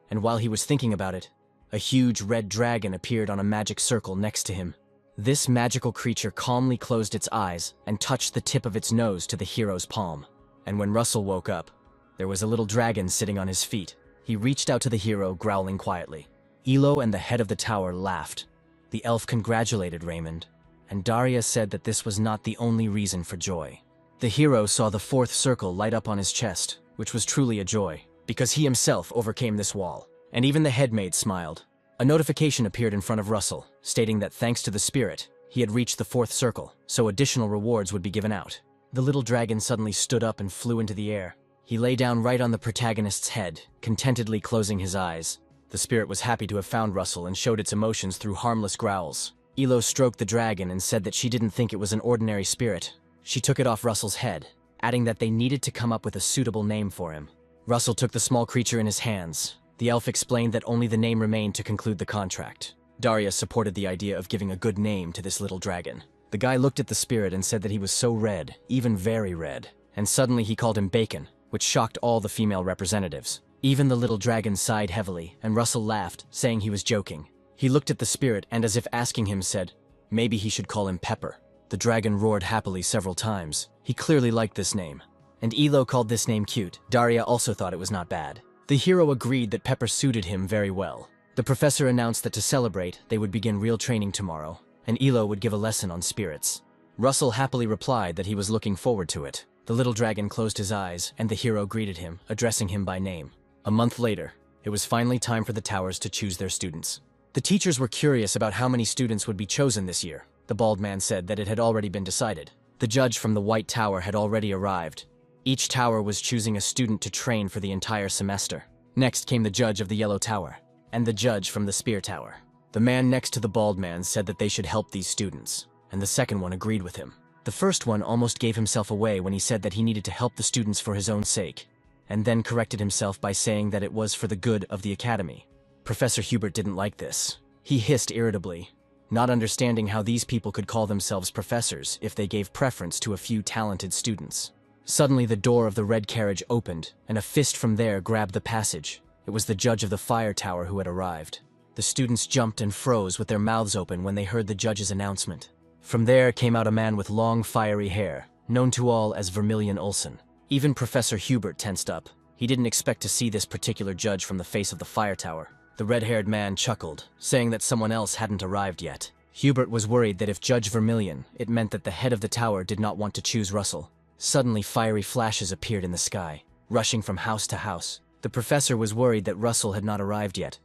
And while he was thinking about it, a huge red dragon appeared on a magic circle next to him. This magical creature calmly closed its eyes and touched the tip of its nose to the hero's palm. And when Russell woke up, there was a little dragon sitting on his feet. He reached out to the hero, growling quietly. Elo and the head of the tower laughed. The elf congratulated Raymond, and Daria said that this was not the only reason for joy. The hero saw the fourth circle light up on his chest, which was truly a joy, because he himself overcame this wall. And even the headmaid smiled. A notification appeared in front of Russell, stating that thanks to the spirit, he had reached the fourth circle, so additional rewards would be given out. The little dragon suddenly stood up and flew into the air. He lay down right on the protagonist's head, contentedly closing his eyes. The spirit was happy to have found Russell and showed its emotions through harmless growls. Elo stroked the dragon and said that she didn't think it was an ordinary spirit. She took it off Russell's head, adding that they needed to come up with a suitable name for him. Russell took the small creature in his hands. The elf explained that only the name remained to conclude the contract. Daria supported the idea of giving a good name to this little dragon. The guy looked at the spirit and said that he was so red, even very red, and suddenly he called him Bacon, which shocked all the female representatives. Even the little dragon sighed heavily, and Russell laughed, saying he was joking. He looked at the spirit and, as if asking him, said, maybe he should call him Pepper. The dragon roared happily several times. He clearly liked this name. And Elo called this name cute. Daria also thought it was not bad. The hero agreed that Pepper suited him very well. The professor announced that to celebrate, they would begin real training tomorrow, and Elo would give a lesson on spirits. Russell happily replied that he was looking forward to it. The little dragon closed his eyes, and the hero greeted him, addressing him by name. A month later, it was finally time for the towers to choose their students. The teachers were curious about how many students would be chosen this year. The bald man said that it had already been decided. The judge from the White Tower had already arrived. Each tower was choosing a student to train for the entire semester. Next came the judge of the Yellow Tower, and the judge from the Spear Tower. The man next to the bald man said that they should help these students, and the second one agreed with him. The first one almost gave himself away when he said that he needed to help the students for his own sake, and then corrected himself by saying that it was for the good of the academy. Professor Hubert didn't like this. He hissed irritably, not understanding how these people could call themselves professors if they gave preference to a few talented students. Suddenly the door of the red carriage opened, and a fist from there grabbed the passage. It was the judge of the Fire Tower who had arrived. The students jumped and froze with their mouths open when they heard the judge's announcement. From there came out a man with long, fiery hair, known to all as Vermilion Olsen. Even Professor Hubert tensed up. He didn't expect to see this particular judge from the face of the Fire Tower. The red-haired man chuckled, saying that someone else hadn't arrived yet. Hubert was worried that if Judge Vermilion, it meant that the head of the tower did not want to choose Russell. Suddenly, fiery flashes appeared in the sky, rushing from house to house. The professor was worried that Russell had not arrived yet,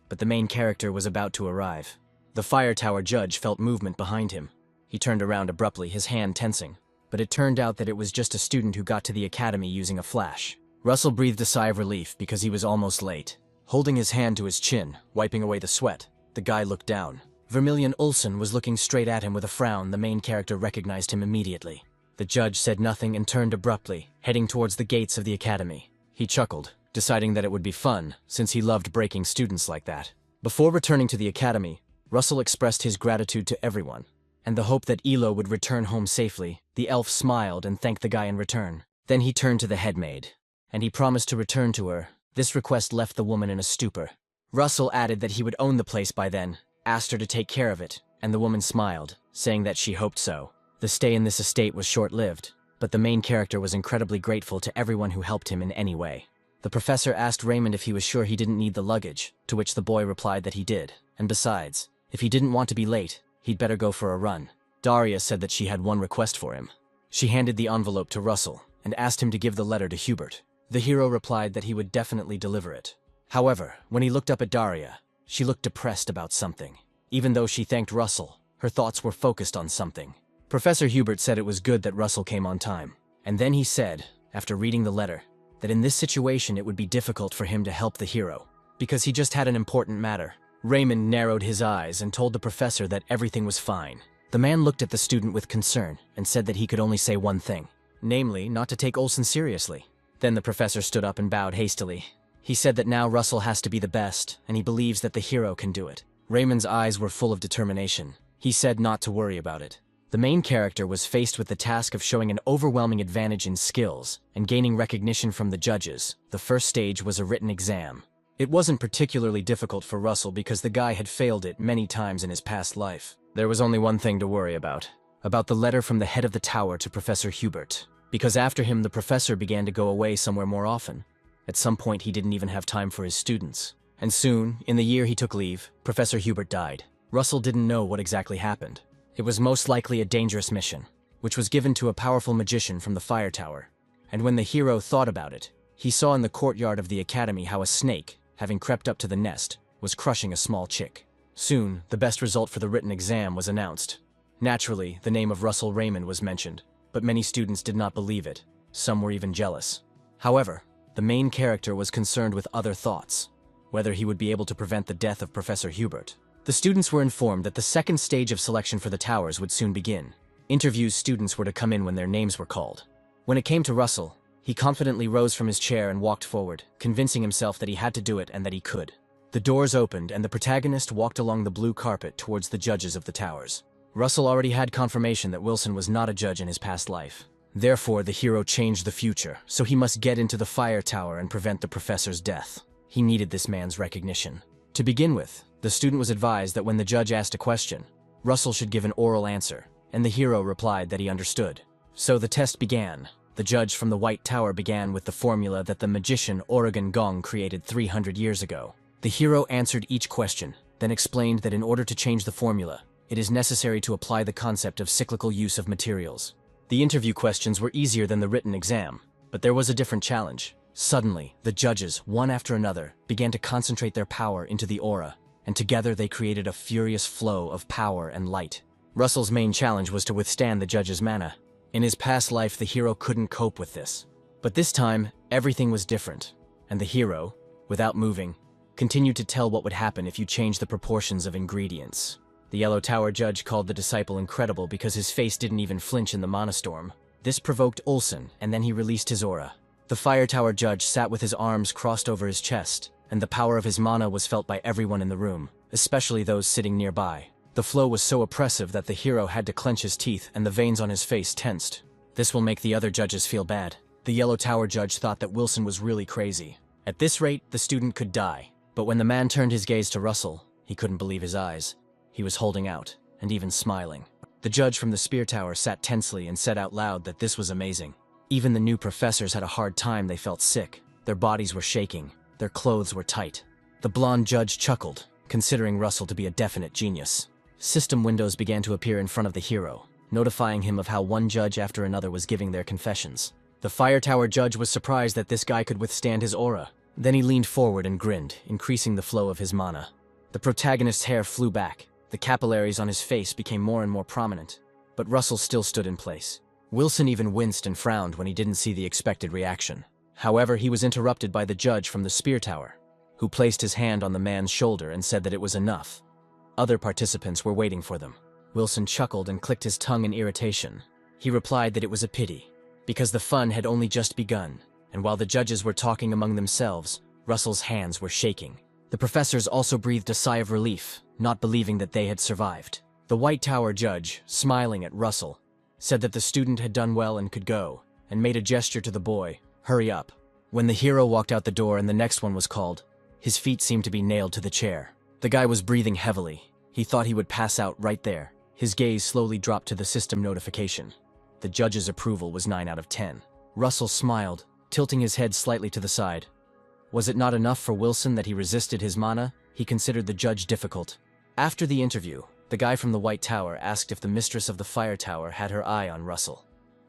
but the main character was about to arrive. The Fire Tower judge felt movement behind him. He turned around abruptly, his hand tensing. But it turned out that it was just a student who got to the academy using a flash. Russell breathed a sigh of relief because he was almost late. Holding his hand to his chin, wiping away the sweat, the guy looked down. Vermilion Olsen was looking straight at him with a frown. The main character recognized him immediately. The judge said nothing and turned abruptly, heading towards the gates of the academy. He chuckled, deciding that it would be fun, since he loved breaking students like that. Before returning to the academy, Russell expressed his gratitude to everyone, and the hope that Elo would return home safely. The elf smiled and thanked the guy in return. Then he turned to the headmaid, and he promised to return to her. This request left the woman in a stupor. Russell added that he would own the place by then, asked her to take care of it, and the woman smiled, saying that she hoped so. The stay in this estate was short-lived, but the main character was incredibly grateful to everyone who helped him in any way. The professor asked Raymond if he was sure he didn't need the luggage, to which the boy replied that he did, and besides, if he didn't want to be late, he'd better go for a run. Daria said that she had one request for him. She handed the envelope to Russell, and asked him to give the letter to Hubert. The hero replied that he would definitely deliver it. However, when he looked up at Daria, she looked depressed about something. Even though she thanked Russell, her thoughts were focused on something. Professor Hubert said it was good that Russell came on time. And then he said, after reading the letter, that in this situation it would be difficult for him to help the hero, because he just had an important matter. Raymond narrowed his eyes and told the professor that everything was fine. The man looked at the student with concern and said that he could only say one thing, namely, not to take Olsen seriously. Then the professor stood up and bowed hastily. He said that now Russell has to be the best, and he believes that the hero can do it. Raymond's eyes were full of determination. He said not to worry about it. The main character was faced with the task of showing an overwhelming advantage in skills and gaining recognition from the judges. The first stage was a written exam. It wasn't particularly difficult for Russell because the guy had failed it many times in his past life. There was only one thing to worry about the letter from the head of the tower to Professor Hubert. Because after him, the professor began to go away somewhere more often. At some point, he didn't even have time for his students. And soon, in the year he took leave, Professor Hubert died. Russell didn't know what exactly happened. It was most likely a dangerous mission, which was given to a powerful magician from the fire tower. And when the hero thought about it, he saw in the courtyard of the academy how a snake, having crept up to the nest, was crushing a small chick. Soon, the best result for the written exam was announced. Naturally, the name of Russell Raymond was mentioned, but many students did not believe it. Some were even jealous. However, the main character was concerned with other thoughts, whether he would be able to prevent the death of Professor Hubert. The students were informed that the second stage of selection for the towers would soon begin. Interviews students were to come in when their names were called. When it came to Russell, he confidently rose from his chair and walked forward, convincing himself that he had to do it and that he could. The doors opened and the protagonist walked along the blue carpet towards the judges of the towers. Russell already had confirmation that Wilson was not a judge in his past life. Therefore, the hero changed the future, so he must get into the fire tower and prevent the professor's death. He needed this man's recognition. To begin with, the student was advised that when the judge asked a question, Russell should give an oral answer, and the hero replied that he understood. So the test began. The judge from the White Tower began with the formula that the magician Oregon Gong created 300 years ago. The hero answered each question, then explained that in order to change the formula, it is necessary to apply the concept of cyclical use of materials. The interview questions were easier than the written exam, but there was a different challenge. Suddenly, the judges, one after another, began to concentrate their power into the aura, and together they created a furious flow of power and light. Russell's main challenge was to withstand the judge's mana. In his past life, the hero couldn't cope with this. But this time, everything was different, and the hero, without moving, continued to tell what would happen if you changed the proportions of ingredients. The Yellow Tower judge called the disciple incredible because his face didn't even flinch in the mana storm. This provoked Olsen, and then he released his aura. The Fire Tower judge sat with his arms crossed over his chest, and the power of his mana was felt by everyone in the room, especially those sitting nearby. The flow was so oppressive that the hero had to clench his teeth and the veins on his face tensed. This will make the other judges feel bad. The Yellow Tower judge thought that Wilson was really crazy. At this rate, the student could die. But when the man turned his gaze to Russell, he couldn't believe his eyes. He was holding out, and even smiling. The judge from the Spear Tower sat tensely and said out loud that this was amazing. Even the new professors had a hard time. They felt sick. Their bodies were shaking. Their clothes were tight. The blonde judge chuckled, considering Russell to be a definite genius. System windows began to appear in front of the hero, notifying him of how one judge after another was giving their confessions. The Fire Tower judge was surprised that this guy could withstand his aura. Then he leaned forward and grinned, increasing the flow of his mana. The protagonist's hair flew back. The capillaries on his face became more and more prominent. But Russell still stood in place. Wilson even winced and frowned when he didn't see the expected reaction. However, he was interrupted by the judge from the Spear Tower, who placed his hand on the man's shoulder and said that it was enough. Other participants were waiting for them. Wilson chuckled and clicked his tongue in irritation. He replied that it was a pity, because the fun had only just begun, and while the judges were talking among themselves, Russell's hands were shaking. The professors also breathed a sigh of relief, not believing that they had survived. The White Tower judge, smiling at Russell, said that the student had done well and could go, and made a gesture to the boy, "Hurry up." When the hero walked out the door and the next one was called, his feet seemed to be nailed to the chair. The guy was breathing heavily. He thought he would pass out right there. His gaze slowly dropped to the system notification. The judge's approval was 9 out of 10. Russell smiled, tilting his head slightly to the side. Was it not enough for Wilson that he resisted his mana? He considered the judge difficult. After the interview, the guy from the White Tower asked if the mistress of the Fire Tower had her eye on Russell.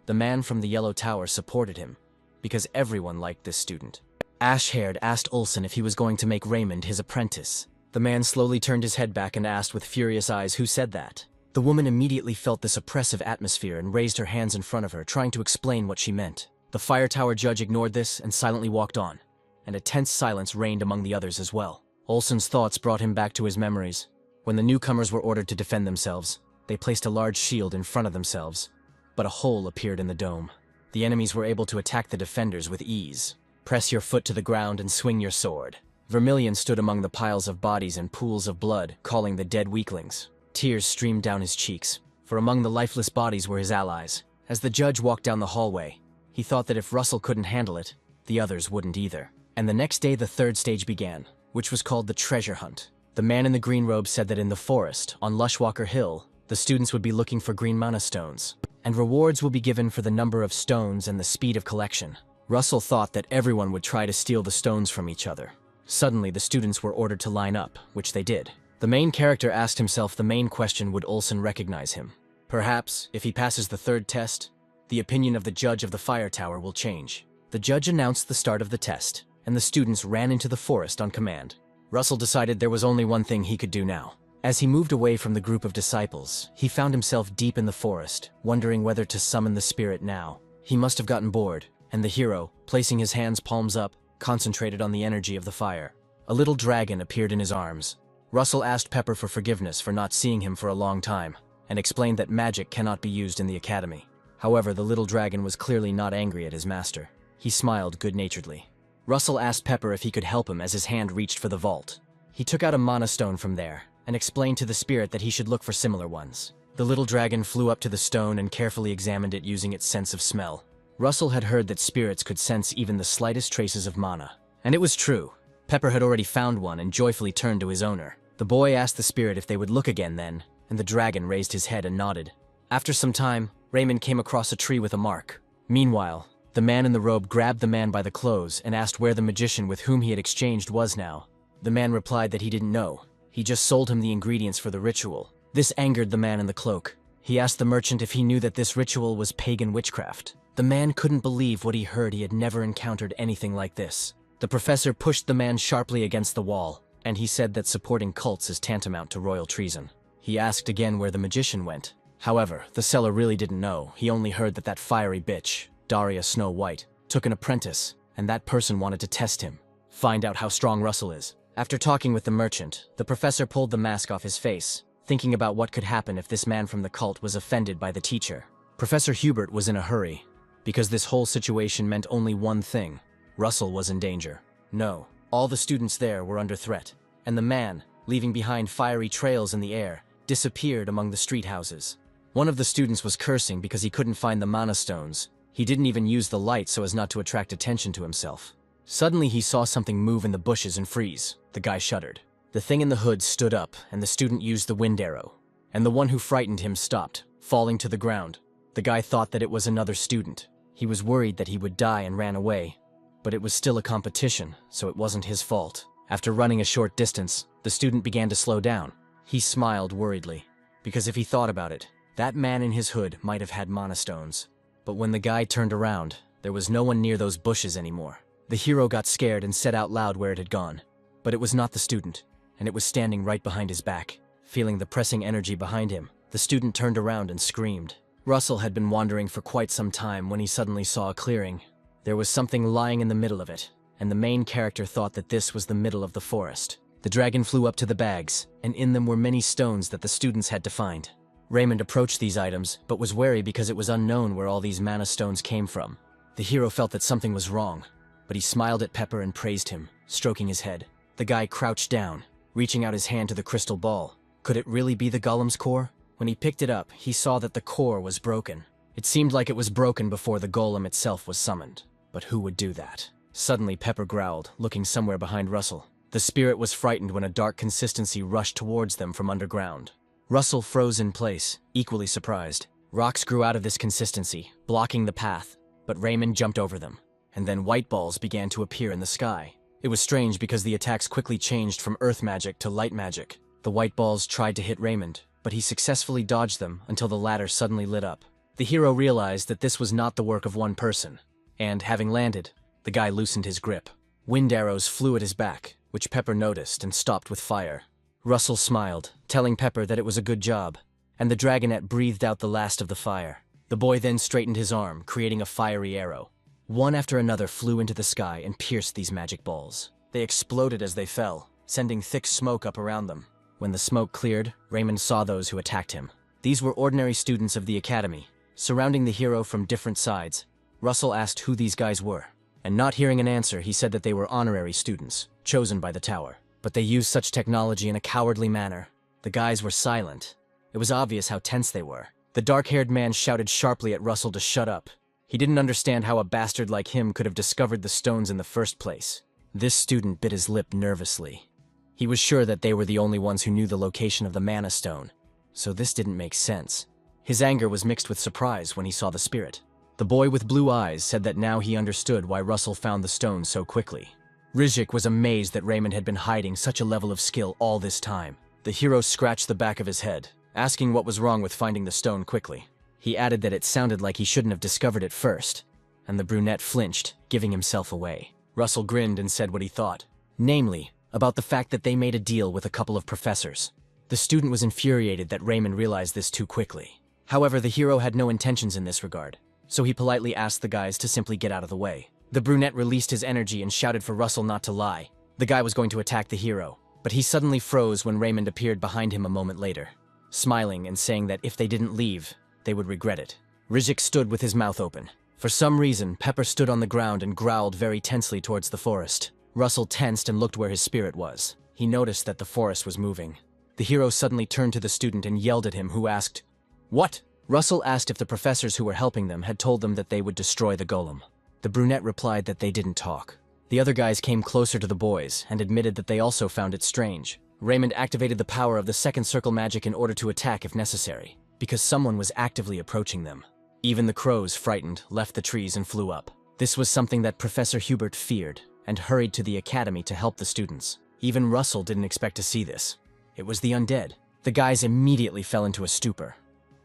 The man from the Yellow Tower supported him, because everyone liked this student. Ash-haired asked Olsen if he was going to make Raymond his apprentice. The man slowly turned his head back and asked with furious eyes who said that. The woman immediately felt this oppressive atmosphere and raised her hands in front of her, trying to explain what she meant. The Fire Tower judge ignored this and silently walked on, and a tense silence reigned among the others as well. Olsen's thoughts brought him back to his memories. When the newcomers were ordered to defend themselves, they placed a large shield in front of themselves, but a hole appeared in the dome. The enemies were able to attack the defenders with ease. Press your foot to the ground and swing your sword. Vermilion stood among the piles of bodies and pools of blood, calling the dead weaklings. Tears streamed down his cheeks, for among the lifeless bodies were his allies. As the judge walked down the hallway, he thought that if Russell couldn't handle it, the others wouldn't either. And the next day the third stage began, which was called the treasure hunt. The man in the green robe said that in the forest, on Lushwalker Hill, the students would be looking for green mana stones, and rewards will be given for the number of stones and the speed of collection. Russell thought that everyone would try to steal the stones from each other. Suddenly, the students were ordered to line up, which they did. The main character asked himself the main question: would Olsen recognize him? Perhaps, if he passes the third test, the opinion of the judge of the fire tower will change. The judge announced the start of the test, and the students ran into the forest on command. Russell decided there was only one thing he could do now. As he moved away from the group of disciples, he found himself deep in the forest, wondering whether to summon the spirit now. He must have gotten bored, and the hero, placing his hands palms up, concentrated on the energy of the fire. A little dragon appeared in his arms. Russell asked Pepper for forgiveness for not seeing him for a long time, and explained that magic cannot be used in the academy. However, the little dragon was clearly not angry at his master. He smiled good-naturedly. Russell asked Pepper if he could help him as his hand reached for the vault. He took out a mana stone from there, and explained to the spirit that he should look for similar ones. The little dragon flew up to the stone and carefully examined it using its sense of smell. Russell had heard that spirits could sense even the slightest traces of mana. And it was true. Pepper had already found one and joyfully turned to his owner. The boy asked the spirit if they would look again then, and the dragon raised his head and nodded. After some time, Raymond came across a tree with a mark. Meanwhile, the man in the robe grabbed the man by the clothes and asked where the magician with whom he had exchanged was now. The man replied that he didn't know. He just sold him the ingredients for the ritual. This angered the man in the cloak. He asked the merchant if he knew that this ritual was pagan witchcraft. The man couldn't believe what he heard. He had never encountered anything like this. The professor pushed the man sharply against the wall, and he said that supporting cults is tantamount to royal treason. He asked again where the magician went. However, the seller really didn't know. He only heard that fiery bitch, Daria Snow White, took an apprentice, and that person wanted to test him. Find out how strong Russell is. After talking with the merchant, the professor pulled the mask off his face, thinking about what could happen if this man from the cult was offended by the teacher. Professor Hubert was in a hurry, because this whole situation meant only one thing. Russell was in danger. No, all the students there were under threat, and the man, leaving behind fiery trails in the air, disappeared among the street houses. One of the students was cursing because he couldn't find the mana stones. He didn't even use the light so as not to attract attention to himself. Suddenly he saw something move in the bushes and freeze. The guy shuddered. The thing in the hood stood up, and the student used the wind arrow. And the one who frightened him stopped, falling to the ground. The guy thought that it was another student. He was worried that he would die and ran away. But it was still a competition, so it wasn't his fault. After running a short distance, the student began to slow down. He smiled worriedly, because if he thought about it, that man in his hood might have had mana stones. But when the guy turned around, there was no one near those bushes anymore. The hero got scared and said out loud where it had gone. But it was not the student, and it was standing right behind his back. Feeling the pressing energy behind him, the student turned around and screamed. Russell had been wandering for quite some time when he suddenly saw a clearing. There was something lying in the middle of it, and the main character thought that this was the middle of the forest. The dragon flew up to the bags, and in them were many stones that the students had to find. Raymond approached these items, but was wary because it was unknown where all these mana stones came from. The hero felt that something was wrong, but he smiled at Pepper and praised him, stroking his head. The guy crouched down, reaching out his hand to the crystal ball. Could it really be the golem's core? When he picked it up, he saw that the core was broken. It seemed like it was broken before the golem itself was summoned. But who would do that? Suddenly Pepper growled, looking somewhere behind Russell. The spirit was frightened when a dark consistency rushed towards them from underground. Russell froze in place, equally surprised. Rocks grew out of this consistency, blocking the path, but Raymond jumped over them. And then white balls began to appear in the sky. It was strange because the attacks quickly changed from earth magic to light magic. The white balls tried to hit Raymond, but he successfully dodged them until the latter suddenly lit up. The hero realized that this was not the work of one person. And, having landed, the guy loosened his grip. Wind arrows flew at his back, which Pepper noticed and stopped with fire. Russell smiled, telling Pepper that it was a good job, and the dragonette breathed out the last of the fire. The boy then straightened his arm, creating a fiery arrow. One after another flew into the sky and pierced these magic balls. They exploded as they fell, sending thick smoke up around them. When the smoke cleared, Raymond saw those who attacked him. These were ordinary students of the academy, surrounding the hero from different sides. Russell asked who these guys were, and not hearing an answer, he said that they were honorary students, chosen by the tower. But they used such technology in a cowardly manner. The guys were silent. It was obvious how tense they were. The dark-haired man shouted sharply at Russell to shut up. He didn't understand how a bastard like him could have discovered the stones in the first place. This student bit his lip nervously. He was sure that they were the only ones who knew the location of the mana stone, so this didn't make sense. His anger was mixed with surprise when he saw the spirit. The boy with blue eyes said that now he understood why Russell found the stone so quickly. Rizhik was amazed that Raymond had been hiding such a level of skill all this time. The hero scratched the back of his head, asking what was wrong with finding the stone quickly. He added that it sounded like he shouldn't have discovered it first, and the brunette flinched, giving himself away. Russell grinned and said what he thought, namely, about the fact that they made a deal with a couple of professors. The student was infuriated that Raymond realized this too quickly. However, the hero had no intentions in this regard, so he politely asked the guys to simply get out of the way. The brunette released his energy and shouted for Russell not to lie. The guy was going to attack the hero, but he suddenly froze when Raymond appeared behind him a moment later, smiling and saying that if they didn't leave, they would regret it. Rizek stood with his mouth open. For some reason, Pepper stood on the ground and growled very tensely towards the forest. Russell tensed and looked where his spirit was. He noticed that the forest was moving. The hero suddenly turned to the student and yelled at him, who asked, "What?" Russell asked if the professors who were helping them had told them that they would destroy the golem. The brunette replied that they didn't talk. The other guys came closer to the boys and admitted that they also found it strange. Raymond activated the power of the second circle magic in order to attack if necessary, because someone was actively approaching them. Even the crows, frightened, left the trees and flew up. This was something that Professor Hubert feared and hurried to the academy to help the students. Even Russell didn't expect to see this. It was the undead. The guys immediately fell into a stupor.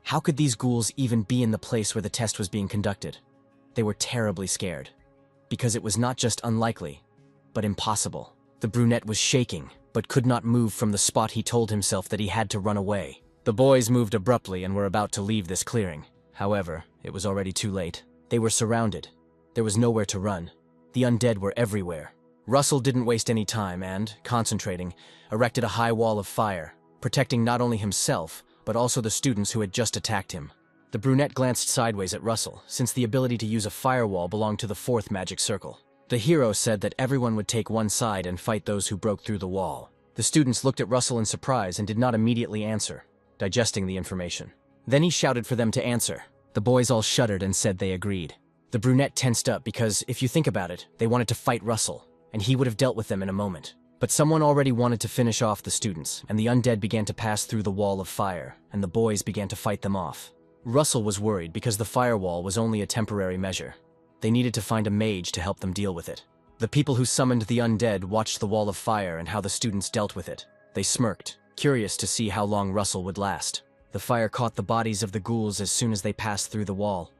How could these ghouls even be in the place where the test was being conducted? They were terribly scared, because it was not just unlikely, but impossible. The brunette was shaking, but could not move from the spot. He told himself that he had to run away. The boys moved abruptly and were about to leave this clearing. However, it was already too late. They were surrounded. There was nowhere to run. The undead were everywhere. Russell didn't waste any time and, concentrating, erected a high wall of fire, protecting not only himself, but also the students who had just attacked him. The brunette glanced sideways at Russell, since the ability to use a firewall belonged to the fourth magic circle. The hero said that everyone would take one side and fight those who broke through the wall. The students looked at Russell in surprise and did not immediately answer, digesting the information. Then he shouted for them to answer. The boys all shuddered and said they agreed. The brunette tensed up because, if you think about it, they wanted to fight Russell, and he would have dealt with them in a moment. But someone already wanted to finish off the students, and the undead began to pass through the wall of fire, and the boys began to fight them off. Russell was worried because the firewall was only a temporary measure. They needed to find a mage to help them deal with it. The people who summoned the undead watched the wall of fire and how the students dealt with it. They smirked, curious to see how long Russell would last. The fire caught the bodies of the ghouls as soon as they passed through the wall.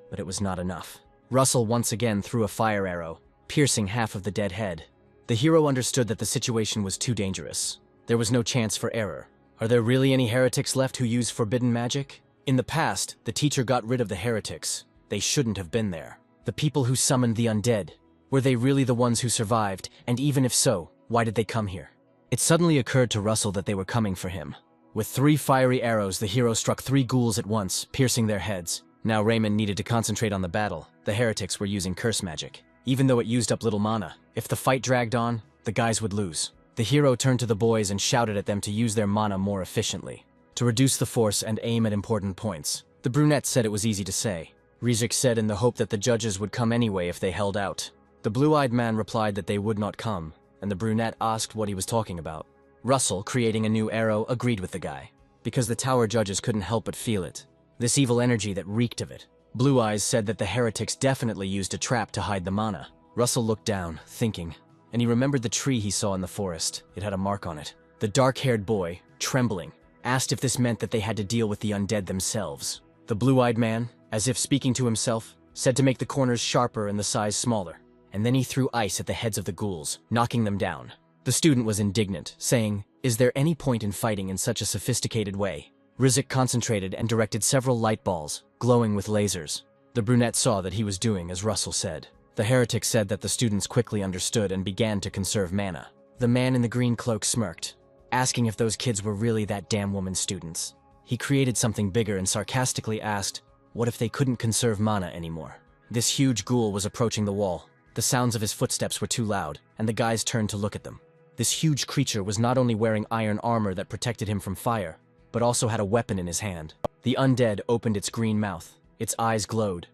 But it was not enough. Russell once again threw a fire arrow, piercing half of the dead head. The hero understood that the situation was too dangerous. There was no chance for error. Are there really any heretics left who use forbidden magic? In the past, the teacher got rid of the heretics. They shouldn't have been there. The people who summoned the undead, were they really the ones who survived? And even if so, why did they come here? It suddenly occurred to Russell that they were coming for him. With 3 fiery arrows, the hero struck 3 ghouls at once, piercing their heads. Now Raymond needed to concentrate on the battle. The heretics were using curse magic. Even though it used up little mana, if the fight dragged on, the guys would lose. The hero turned to the boys and shouted at them to use their mana more efficiently, to reduce the force and aim at important points. The brunette said it was easy to say. Rizek said in the hope that the judges would come anyway if they held out. The blue-eyed man replied that they would not come, and the brunette asked what he was talking about. Russell, creating a new arrow, agreed with the guy, because the tower judges couldn't help but feel it. This evil energy that reeked of it. Blue Eyes said that the heretics definitely used a trap to hide the mana. Russell looked down, thinking, and he remembered the tree he saw in the forest. It had a mark on it. The dark-haired boy, trembling, asked if this meant that they had to deal with the undead themselves. The blue-eyed man, as if speaking to himself, said to make the corners sharper and the size smaller, and then he threw ice at the heads of the ghouls, knocking them down. The student was indignant, saying, "Is there any point in fighting in such a sophisticated way?" Rizek concentrated and directed several light balls, glowing with lasers. The brunette saw that he was doing as Russell said. The heretic said that the students quickly understood and began to conserve mana. The man in the green cloak smirked, asking if those kids were really that damn woman's students. He created something bigger and sarcastically asked, what if they couldn't conserve mana anymore? This huge ghoul was approaching the wall. The sounds of his footsteps were too loud, and the guys turned to look at them. This huge creature was not only wearing iron armor that protected him from fire, but also had a weapon in his hand. The undead opened its green mouth. Its eyes glowed.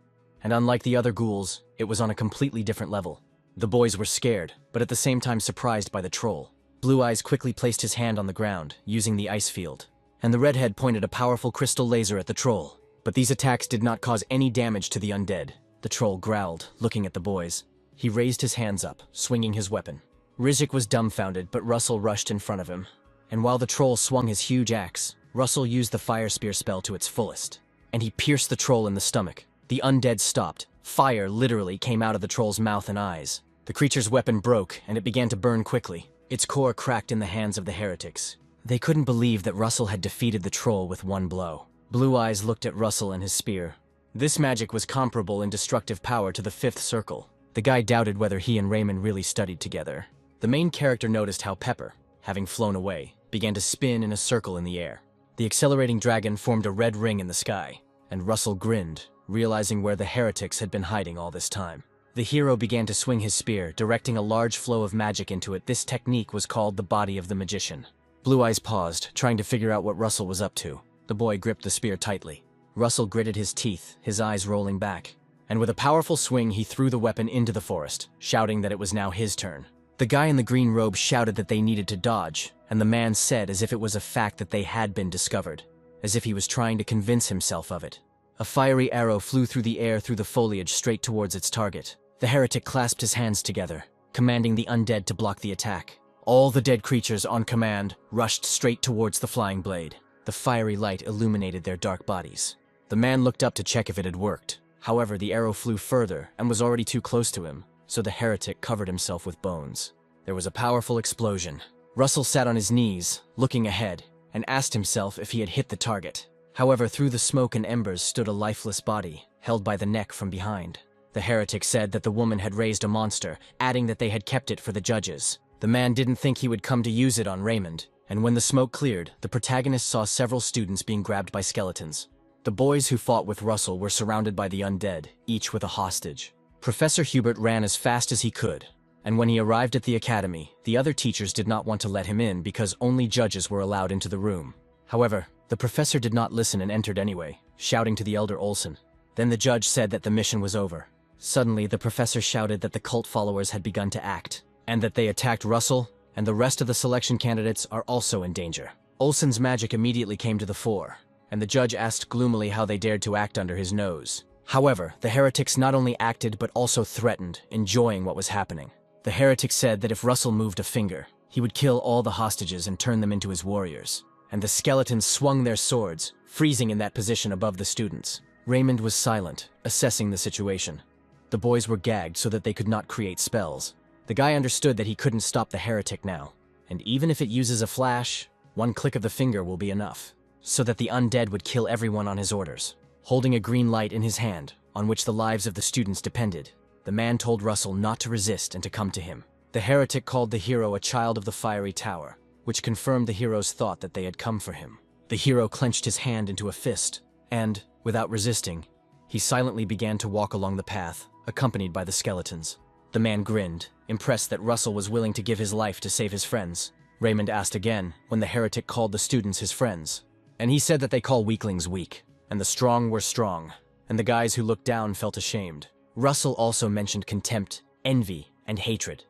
And unlike the other ghouls, it was on a completely different level. The boys were scared, but at the same time surprised by the troll. Blue Eyes quickly placed his hand on the ground, using the ice field. And the redhead pointed a powerful crystal laser at the troll. But these attacks did not cause any damage to the undead. The troll growled, looking at the boys. He raised his hands up, swinging his weapon. Rizek was dumbfounded, but Russell rushed in front of him. and while the troll swung his huge axe, Russell used the fire spear spell to its fullest, and he pierced the troll in the stomach. The undead stopped. Fire literally came out of the troll's mouth and eyes. The creature's weapon broke, and it began to burn quickly. Its core cracked in the hands of the heretics. They couldn't believe that Russell had defeated the troll with one blow. Blue Eyes looked at Russell and his spear. This magic was comparable in destructive power to the fifth circle. The guy doubted whether he and Raymond really studied together. The main character noticed how Pepper, having flown away, began to spin in a circle in the air. The accelerating dragon formed a red ring in the sky, and Russell grinned, realizing where the heretics had been hiding all this time. The hero began to swing his spear, directing a large flow of magic into it. This technique was called the body of the magician. Blue Eyes paused, trying to figure out what Russell was up to. The boy gripped the spear tightly. Russell gritted his teeth, his eyes rolling back. And with a powerful swing, he threw the weapon into the forest, shouting that it was now his turn. The guy in the green robe shouted that they needed to dodge, and the man said as if it was a fact that they had been discovered, as if he was trying to convince himself of it. A fiery arrow flew through the air through the foliage straight towards its target. The heretic clasped his hands together, commanding the undead to block the attack. All the dead creatures on command rushed straight towards the flying blade. The fiery light illuminated their dark bodies. The man looked up to check if it had worked. However, the arrow flew further and was already too close to him, so the heretic covered himself with bones. There was a powerful explosion. Russell sat on his knees, looking ahead, and asked himself if he had hit the target. However, through the smoke and embers stood a lifeless body, held by the neck from behind. The heretic said that the woman had raised a monster, adding that they had kept it for the judges. The man didn't think he would come to use it on Raymond, and when the smoke cleared, the protagonist saw several students being grabbed by skeletons. The boys who fought with Russell were surrounded by the undead, each with a hostage. Professor Hubert ran as fast as he could, and when he arrived at the academy, the other teachers did not want to let him in because only judges were allowed into the room. However, the professor did not listen and entered anyway, shouting to the elder Olsen. Then the judge said that the mission was over. Suddenly, the professor shouted that the cult followers had begun to act, and that they attacked Russell, and the rest of the selection candidates are also in danger. Olsen's magic immediately came to the fore, and the judge asked gloomily how they dared to act under his nose. However, the heretics not only acted but also threatened, enjoying what was happening. The heretic said that if Russell moved a finger, he would kill all the hostages and turn them into his warriors. And the skeletons swung their swords, freezing in that position above the students. Raymond was silent, assessing the situation. The boys were gagged so that they could not create spells. The guy understood that he couldn't stop the heretic now, and even if it uses a flash, one click of the finger will be enough, so that the undead would kill everyone on his orders. Holding a green light in his hand, on which the lives of the students depended, the man told Russell not to resist and to come to him. The heretic called the hero a child of the fiery tower, which confirmed the hero's thought that they had come for him. The hero clenched his hand into a fist, and, without resisting, he silently began to walk along the path, accompanied by the skeletons. The man grinned, impressed that Russell was willing to give his life to save his friends. Raymond asked again, when the heretic called the students his friends. And he said that they call weaklings weak, and the strong were strong, and the guys who looked down felt ashamed. Russell also mentioned contempt, envy, and hatred.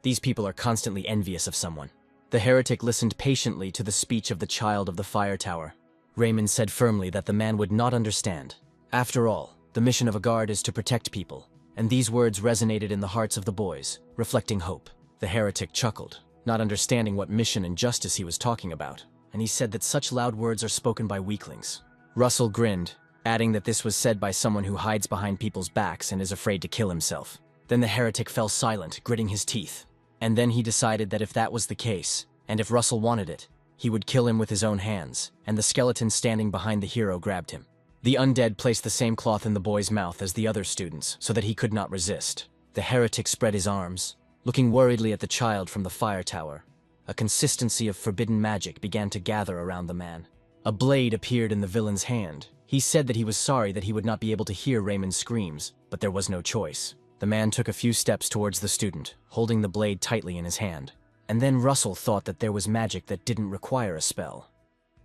These people are constantly envious of someone. The heretic listened patiently to the speech of the child of the fire tower. Raymond said firmly that the man would not understand. After all, the mission of a guard is to protect people, and these words resonated in the hearts of the boys, reflecting hope. The heretic chuckled, not understanding what mission and justice he was talking about, and he said that such loud words are spoken by weaklings. Russell grinned, adding that this was said by someone who hides behind people's backs and is afraid to kill himself. Then the heretic fell silent, gritting his teeth. And then he decided that if that was the case, and if Russell wanted it, he would kill him with his own hands, and the skeleton standing behind the hero grabbed him. The undead placed the same cloth in the boy's mouth as the other students, so that he could not resist. The heretic spread his arms, looking worriedly at the child from the fire tower. A consistency of forbidden magic began to gather around the man. A blade appeared in the villain's hand. He said that he was sorry that he would not be able to hear Raymond's screams, but there was no choice. The man took a few steps towards the student, holding the blade tightly in his hand. And then Russell thought that there was magic that didn't require a spell.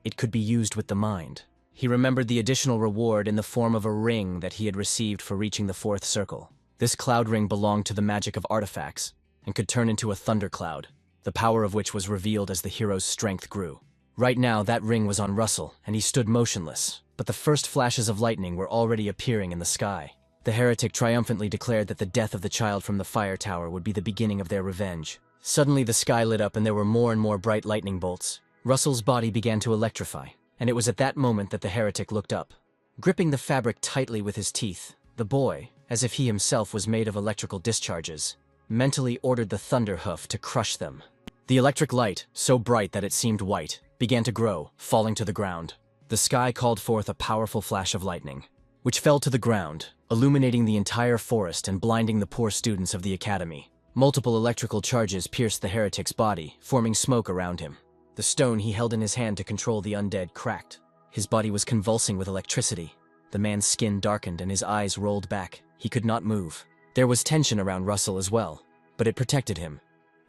It could be used with the mind. He remembered the additional reward in the form of a ring that he had received for reaching the fourth circle. This cloud ring belonged to the magic of artifacts, and could turn into a thundercloud, the power of which was revealed as the hero's strength grew. Right now, that ring was on Russell, and he stood motionless, but the first flashes of lightning were already appearing in the sky. The heretic triumphantly declared that the death of the child from the fire tower would be the beginning of their revenge. Suddenly the sky lit up and there were more and more bright lightning bolts. Russell's body began to electrify, and it was at that moment that the heretic looked up. Gripping the fabric tightly with his teeth, the boy, as if he himself was made of electrical discharges, mentally ordered the thunder hoof to crush them. The electric light, so bright that it seemed white, began to grow, falling to the ground. The sky called forth a powerful flash of lightning, which fell to the ground, illuminating the entire forest and blinding the poor students of the academy. Multiple electrical charges pierced the heretic's body, forming smoke around him. The stone he held in his hand to control the undead cracked. His body was convulsing with electricity. The man's skin darkened and his eyes rolled back. He could not move. There was tension around Russell as well, but it protected him,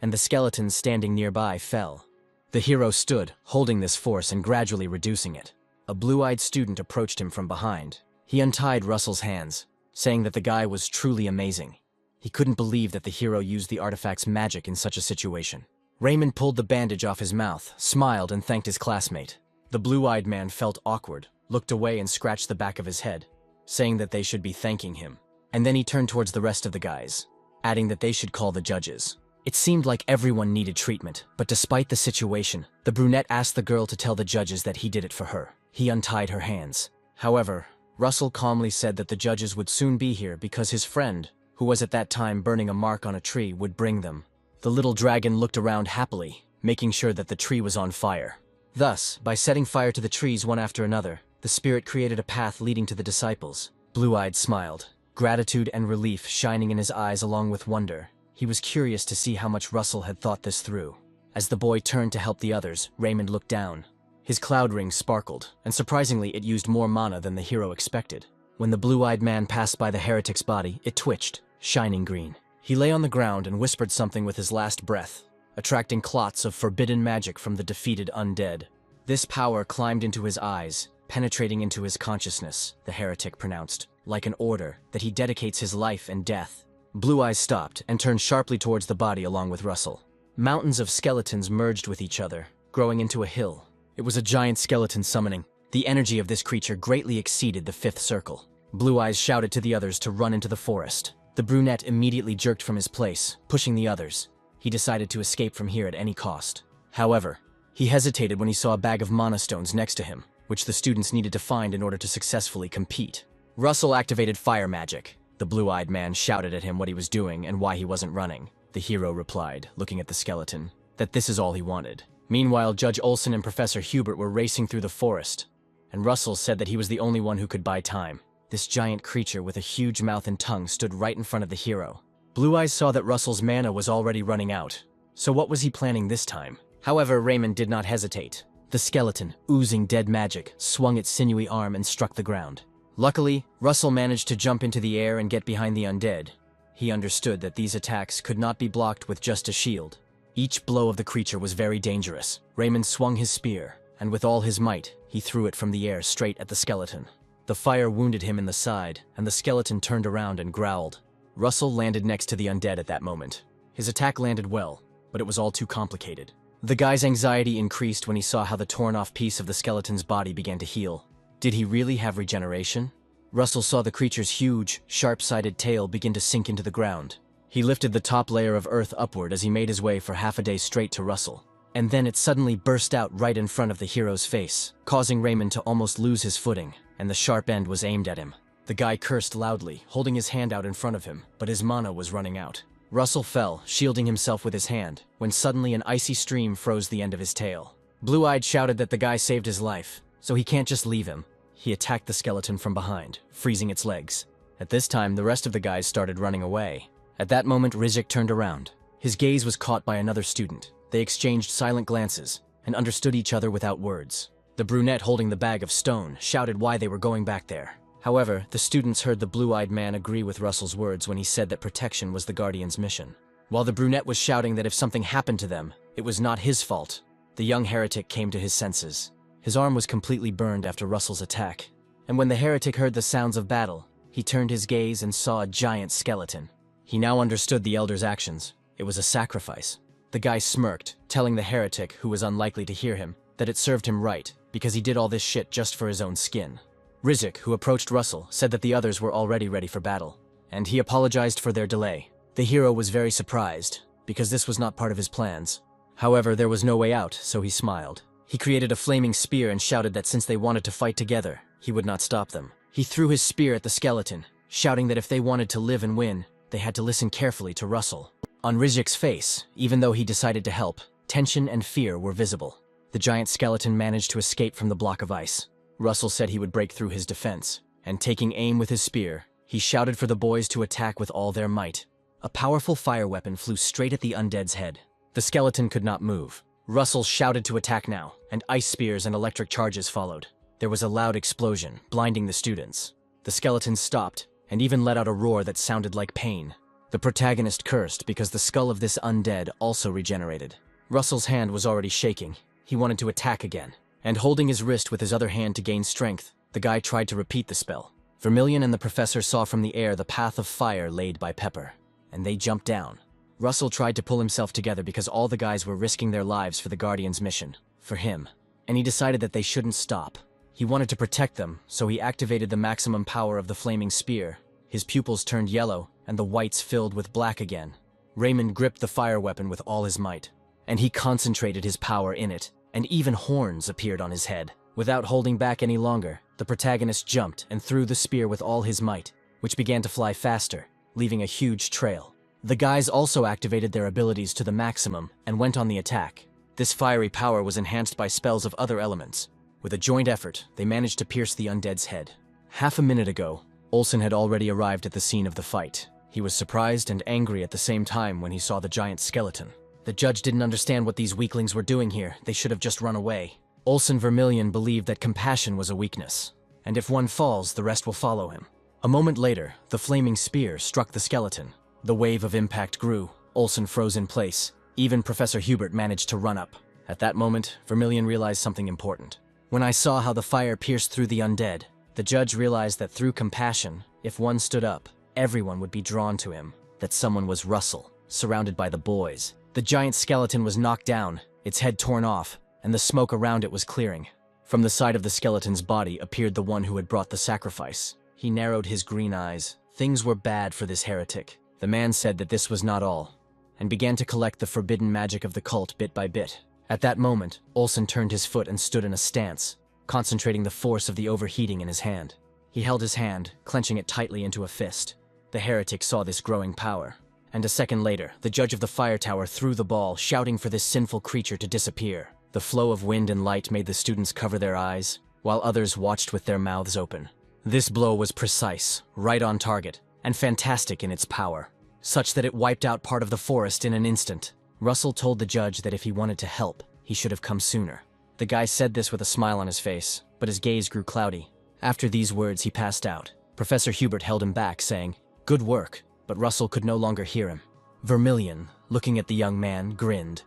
and the skeletons standing nearby fell. The hero stood, holding this force and gradually reducing it. A blue-eyed student approached him from behind. He untied Russell's hands, saying that the guy was truly amazing. He couldn't believe that the hero used the artifact's magic in such a situation. Raymond pulled the bandage off his mouth, smiled, and thanked his classmate. The blue-eyed man felt awkward, looked away and scratched the back of his head, saying that they should be thanking him. And then he turned towards the rest of the guys, adding that they should call the judges. It seemed like everyone needed treatment, but despite the situation, the brunette asked the girl to tell the judges that he did it for her. He untied her hands. However, Russell calmly said that the judges would soon be here because his friend, who was at that time burning a mark on a tree, would bring them. The little dragon looked around happily, making sure that the tree was on fire. Thus, by setting fire to the trees one after another, the spirit created a path leading to the disciples. Blue-eyed smiled, gratitude and relief shining in his eyes along with wonder. He was curious to see how much Russell had thought this through. As the boy turned to help the others, Raymond looked down. His cloud ring sparkled, and surprisingly it used more mana than the hero expected. When the blue-eyed man passed by the heretic's body, it twitched, shining green. He lay on the ground and whispered something with his last breath, attracting clots of forbidden magic from the defeated undead. This power climbed into his eyes, penetrating into his consciousness, the heretic pronounced, like an order that he dedicates his life and death. Blue Eyes stopped and turned sharply towards the body along with Russell. Mountains of skeletons merged with each other, growing into a hill. It was a giant skeleton summoning. The energy of this creature greatly exceeded the fifth circle. Blue Eyes shouted to the others to run into the forest. The brunette immediately jerked from his place, pushing the others. He decided to escape from here at any cost. However, he hesitated when he saw a bag of mana stones next to him, which the students needed to find in order to successfully compete. Russell activated fire magic. The blue-eyed man shouted at him what he was doing and why he wasn't running. The hero replied, looking at the skeleton, that this is all he wanted. Meanwhile, Judge Olson and Professor Hubert were racing through the forest, and Russell said that he was the only one who could buy time. This giant creature with a huge mouth and tongue stood right in front of the hero. Blue Eyes saw that Russell's mana was already running out, so what was he planning this time? However, Raymond did not hesitate. The skeleton, oozing dead magic, swung its sinewy arm and struck the ground. Luckily, Russell managed to jump into the air and get behind the undead. He understood that these attacks could not be blocked with just a shield. Each blow of the creature was very dangerous. Raymond swung his spear, and with all his might, he threw it from the air straight at the skeleton. The fire wounded him in the side, and the skeleton turned around and growled. Russell landed next to the undead at that moment. His attack landed well, but it was all too complicated. The guy's anxiety increased when he saw how the torn-off piece of the skeleton's body began to heal. Did he really have regeneration? Russell saw the creature's huge, sharp-sided tail begin to sink into the ground. He lifted the top layer of earth upward as he made his way for half a day straight to Russell. And then it suddenly burst out right in front of the hero's face, causing Raymond to almost lose his footing, and the sharp end was aimed at him. The guy cursed loudly, holding his hand out in front of him, but his mana was running out. Russell fell, shielding himself with his hand, when suddenly an icy stream froze the end of his tail. Blue-Eyed shouted that the guy saved his life, so he can't just leave him. He attacked the skeleton from behind, freezing its legs. At this time, the rest of the guys started running away. At that moment, Rizik turned around. His gaze was caught by another student. They exchanged silent glances, and understood each other without words. The brunette holding the bag of stone shouted why they were going back there. However, the students heard the blue-eyed man agree with Russell's words when he said that protection was the Guardian's mission. While the brunette was shouting that if something happened to them, it was not his fault, the young heretic came to his senses. His arm was completely burned after Russell's attack, and when the heretic heard the sounds of battle, he turned his gaze and saw a giant skeleton. He now understood the elder's actions. It was a sacrifice. The guy smirked, telling the heretic, who was unlikely to hear him, that it served him right, because he did all this shit just for his own skin. Rizik, who approached Russell, said that the others were already ready for battle, and he apologized for their delay. The hero was very surprised, because this was not part of his plans. However, there was no way out, so he smiled. He created a flaming spear and shouted that since they wanted to fight together, he would not stop them. He threw his spear at the skeleton, shouting that if they wanted to live and win, they had to listen carefully to Russell. On Rizik's face, even though he decided to help, tension and fear were visible. The giant skeleton managed to escape from the block of ice. Russell said he would break through his defense, and taking aim with his spear, he shouted for the boys to attack with all their might. A powerful fire weapon flew straight at the undead's head. The skeleton could not move. Russell shouted to attack now, and ice spears and electric charges followed. There was a loud explosion, blinding the students. The skeleton stopped, and even let out a roar that sounded like pain. The protagonist cursed because the skull of this undead also regenerated. Russell's hand was already shaking. He wanted to attack again, and holding his wrist with his other hand to gain strength, the guy tried to repeat the spell. Vermilion and the professor saw from the air the path of fire laid by Pepper, and they jumped down. Russell tried to pull himself together because all the guys were risking their lives for the Guardian's mission, for him, and he decided that they shouldn't stop. He wanted to protect them, so he activated the maximum power of the flaming spear. His pupils turned yellow, and the whites filled with black again. Raymond gripped the fire weapon with all his might, and he concentrated his power in it, and even horns appeared on his head. Without holding back any longer, the protagonist jumped and threw the spear with all his might, which began to fly faster, leaving a huge trail. The guys also activated their abilities to the maximum and went on the attack. This fiery power was enhanced by spells of other elements. With a joint effort, they managed to pierce the undead's head. Half a minute ago, Olsen had already arrived at the scene of the fight. He was surprised and angry at the same time when he saw the giant skeleton. The judge didn't understand what these weaklings were doing here. They should have just run away. Olsen Vermilion believed that compassion was a weakness, and if one falls, the rest will follow him. A moment later, the flaming spear struck the skeleton. The wave of impact grew. Olsen froze in place. Even Professor Hubert managed to run up. At that moment, Vermilion realized something important. When I saw how the fire pierced through the undead, the judge realized that through compassion, if one stood up, everyone would be drawn to him. That someone was Russell, surrounded by the boys. The giant skeleton was knocked down, its head torn off, and the smoke around it was clearing. From the side of the skeleton's body appeared the one who had brought the sacrifice. He narrowed his green eyes. Things were bad for this heretic. The man said that this was not all, and began to collect the forbidden magic of the cult bit by bit. At that moment, Olsen turned his foot and stood in a stance, concentrating the force of the overheating in his hand. He held his hand, clenching it tightly into a fist. The heretic saw this growing power. And a second later, the judge of the fire tower threw the ball, shouting for this sinful creature to disappear. The flow of wind and light made the students cover their eyes, while others watched with their mouths open. This blow was precise, right on target, and fantastic in its power, such that it wiped out part of the forest in an instant. Russell told the judge that if he wanted to help, he should have come sooner. The guy said this with a smile on his face, but his gaze grew cloudy. After these words, he passed out. Professor Hubert held him back, saying, "Good work," but Russell could no longer hear him. Vermilion, looking at the young man, grinned.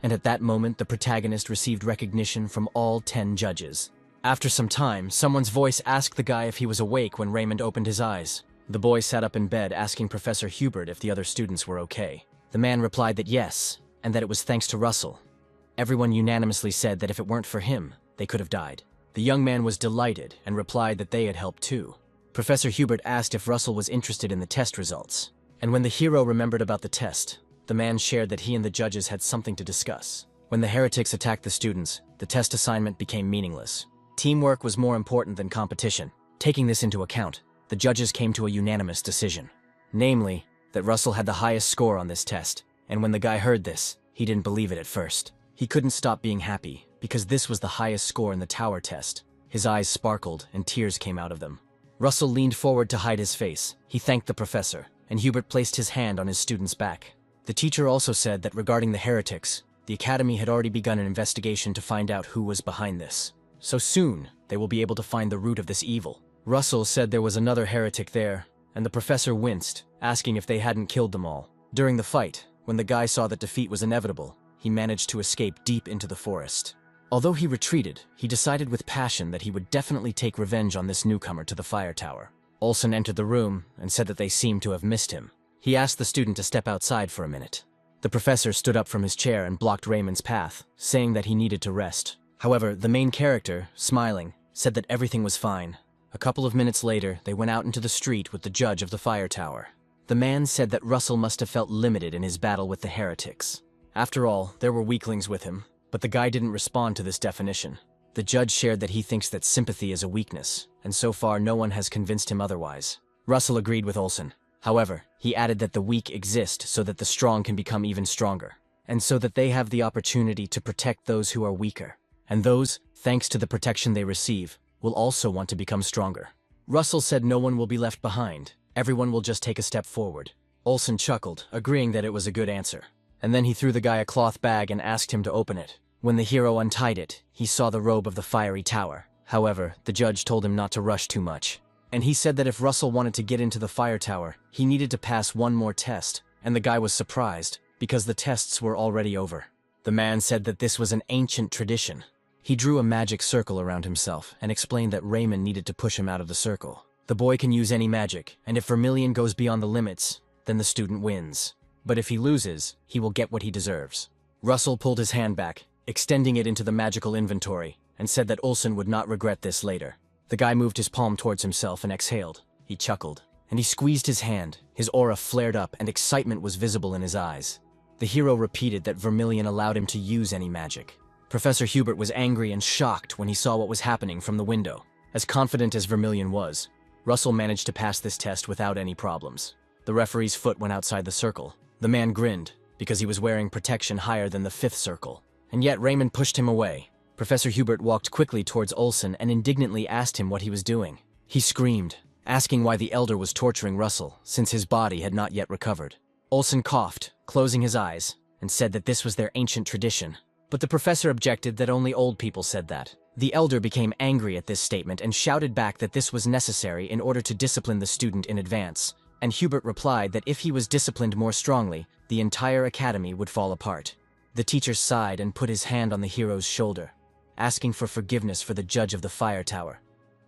And at that moment, the protagonist received recognition from all 10 judges. After some time, someone's voice asked the guy if he was awake when Raymond opened his eyes. The boy sat up in bed, asking Professor Hubert if the other students were okay. The man replied that yes, and that it was thanks to Russell. Everyone unanimously said that if it weren't for him, they could have died. The young man was delighted and replied that they had helped too. Professor Hubert asked if Russell was interested in the test results. And when the hero remembered about the test, the man shared that he and the judges had something to discuss. When the heretics attacked the students, the test assignment became meaningless. Teamwork was more important than competition. Taking this into account, the judges came to a unanimous decision. Namely, that Russell had the highest score on this test, and when the guy heard this, he didn't believe it at first. He couldn't stop being happy, because this was the highest score in the tower test. His eyes sparkled, and tears came out of them. Russell leaned forward to hide his face. He thanked the professor, and Hubert placed his hand on his student's back. The teacher also said that regarding the heretics, the academy had already begun an investigation to find out who was behind this. So soon, they will be able to find the root of this evil. Russell said there was another heretic there, and the professor winced, asking if they hadn't killed them all. During the fight, when the guy saw that defeat was inevitable, he managed to escape deep into the forest. Although he retreated, he decided with passion that he would definitely take revenge on this newcomer to the fire tower. Olsen entered the room and said that they seemed to have missed him. He asked the student to step outside for a minute. The professor stood up from his chair and blocked Raymond's path, saying that he needed to rest. However, the main character, smiling, said that everything was fine. A couple of minutes later, they went out into the street with the judge of the fire tower. The man said that Russell must have felt limited in his battle with the heretics. After all, there were weaklings with him, But the guy didn't respond to this definition. The judge shared that he thinks that sympathy is a weakness, and so far no one has convinced him otherwise. Russell agreed with Olsen. However, he added that the weak exist so that the strong can become even stronger, and so that they have the opportunity to protect those who are weaker. And those, thanks to the protection they receive, will also want to become stronger. Russell said no one will be left behind. Everyone will just take a step forward. Olsen chuckled, agreeing that it was a good answer. And then he threw the guy a cloth bag and asked him to open it. When the hero untied it, he saw the robe of the fiery tower. However, the judge told him not to rush too much. And he said that if Russell wanted to get into the fire tower, he needed to pass one more test, and the guy was surprised, because the tests were already over. The man said that this was an ancient tradition. He drew a magic circle around himself and explained that Raymond needed to push him out of the circle. The boy can use any magic, and if Vermilion goes beyond the limits, then the student wins. But if he loses, he will get what he deserves. Russell pulled his hand back, extending it into the magical inventory, and said that Olsen would not regret this later. The guy moved his palm towards himself and exhaled. He chuckled, and he squeezed his hand. His aura flared up and excitement was visible in his eyes. The hero repeated that Vermilion allowed him to use any magic. Professor Hubert was angry and shocked when he saw what was happening from the window. As confident as Vermilion was, Russell managed to pass this test without any problems. The referee's foot went outside the circle. The man grinned, because he was wearing protection higher than the 5th circle. And yet Raymond pushed him away. Professor Hubert walked quickly towards Olsen and indignantly asked him what he was doing. He screamed, asking why the elder was torturing Russell, since his body had not yet recovered. Olsen coughed, closing his eyes, and said that this was their ancient tradition. But the professor objected that only old people said that. The elder became angry at this statement and shouted back that this was necessary in order to discipline the student in advance. And Hubert replied that if he was disciplined more strongly, the entire academy would fall apart. The teacher sighed and put his hand on the hero's shoulder, asking for forgiveness for the judge of the fire tower.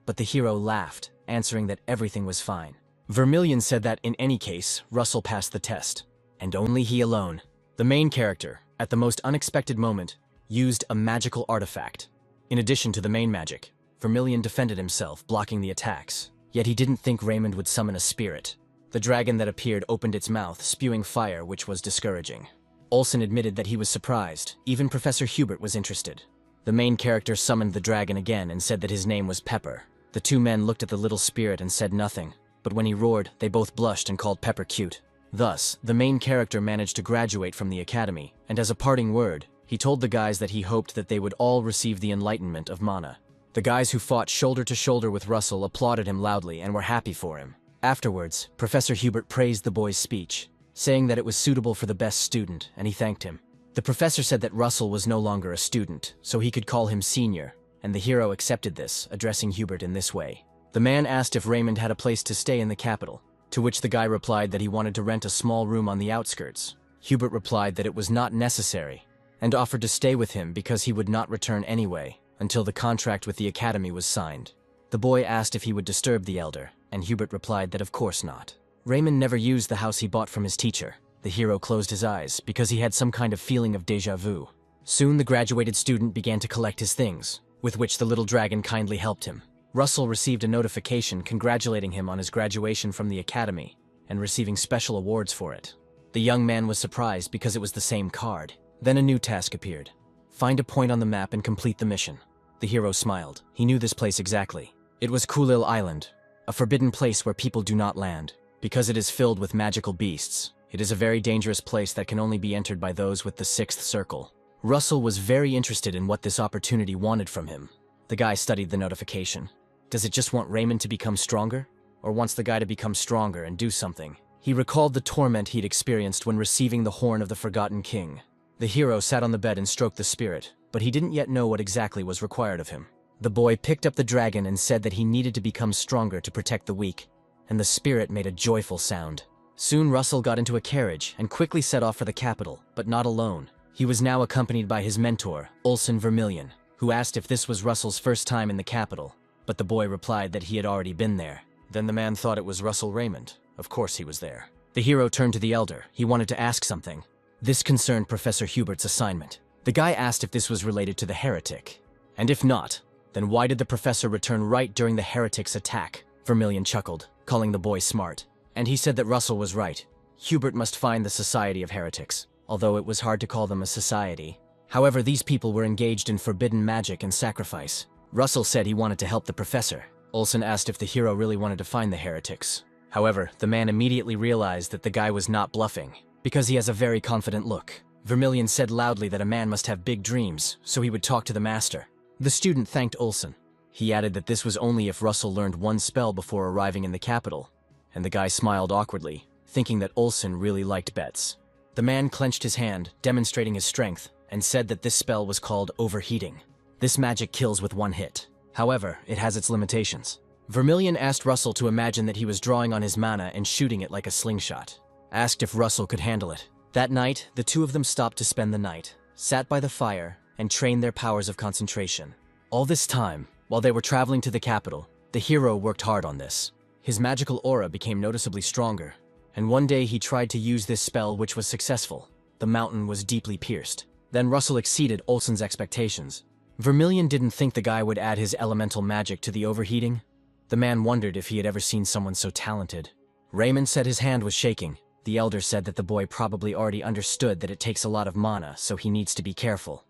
But the hero laughed, answering that everything was fine. Vermilion said that in any case, Russell passed the test, and only he alone. The main character, at the most unexpected moment, used a magical artifact. In addition to the main magic, Vermilion defended himself, blocking the attacks. Yet he didn't think Raymond would summon a spirit. The dragon that appeared opened its mouth, spewing fire, which was discouraging. Olsen admitted that he was surprised. Even Professor Hubert was interested. The main character summoned the dragon again and said that his name was Pepper. The two men looked at the little spirit and said nothing, but when he roared, they both blushed and called Pepper cute. Thus, the main character managed to graduate from the academy, and as a parting word, he told the guys that he hoped that they would all receive the enlightenment of mana. The guys who fought shoulder to shoulder with Russell applauded him loudly and were happy for him. Afterwards, Professor Hubert praised the boy's speech, saying that it was suitable for the best student, and he thanked him. The professor said that Russell was no longer a student, so he could call him senior, and the hero accepted this, addressing Hubert in this way. The man asked if Raymond had a place to stay in the capital, to which the guy replied that he wanted to rent a small room on the outskirts. Hubert replied that it was not necessary, and offered to stay with him because he would not return anyway, until the contract with the academy was signed. The boy asked if he would disturb the elder, and Hubert replied that of course not. Raymond never used the house he bought from his teacher. The hero closed his eyes because he had some kind of feeling of déjà vu. Soon the graduated student began to collect his things, with which the little dragon kindly helped him. Russell received a notification congratulating him on his graduation from the academy and receiving special awards for it. The young man was surprised because it was the same card. Then a new task appeared. Find a point on the map and complete the mission. The hero smiled. He knew this place exactly. It was Kulil Island, a forbidden place where people do not land, because it is filled with magical beasts. It is a very dangerous place that can only be entered by those with the 6th circle. Russell was very interested in what this opportunity wanted from him. The guy studied the notification. Does it just want Raymond to become stronger? Or wants the guy to become stronger and do something? He recalled the torment he'd experienced when receiving the horn of the Forgotten King. The hero sat on the bed and stroked the spirit, but he didn't yet know what exactly was required of him. The boy picked up the dragon and said that he needed to become stronger to protect the weak, and the spirit made a joyful sound. Soon Russell got into a carriage and quickly set off for the capital, but not alone. He was now accompanied by his mentor, Olsen Vermilion, who asked if this was Russell's first time in the capital, but the boy replied that he had already been there. Then the man thought it was Russell Raymond. Of course he was there. The hero turned to the elder. He wanted to ask something. This concerned Professor Hubert's assignment. The guy asked if this was related to the heretic. And if not, then why did the professor return right during the heretic's attack? Vermilion chuckled, calling the boy smart. And he said that Russell was right. Hubert must find the Society of Heretics. Although it was hard to call them a society, However, these people were engaged in forbidden magic and sacrifice. Russell said he wanted to help the professor. Olsen asked if the hero really wanted to find the heretics. However, the man immediately realized that the guy was not bluffing, because he has a very confident look. Vermilion said loudly that a man must have big dreams, so he would talk to the master. The student thanked Olsen. He added that this was only if Russell learned one spell before arriving in the capital, and the guy smiled awkwardly, thinking that Olsen really liked bets. The man clenched his hand, demonstrating his strength, and said that this spell was called overheating. This magic kills with one hit. However, it has its limitations. Vermilion asked Russell to imagine that he was drawing on his mana and shooting it like a slingshot. Asked if Russell could handle it. That night, the two of them stopped to spend the night, sat by the fire, and trained their powers of concentration. All this time, while they were traveling to the capital, the hero worked hard on this. His magical aura became noticeably stronger, and one day he tried to use this spell, which was successful. The mountain was deeply pierced. Then Russell exceeded Olsen's expectations. Vermilion didn't think the guy would add his elemental magic to the overheating. The man wondered if he had ever seen someone so talented. Raymond said his hand was shaking. The elder said that the boy probably already understood that it takes a lot of mana, so he needs to be careful.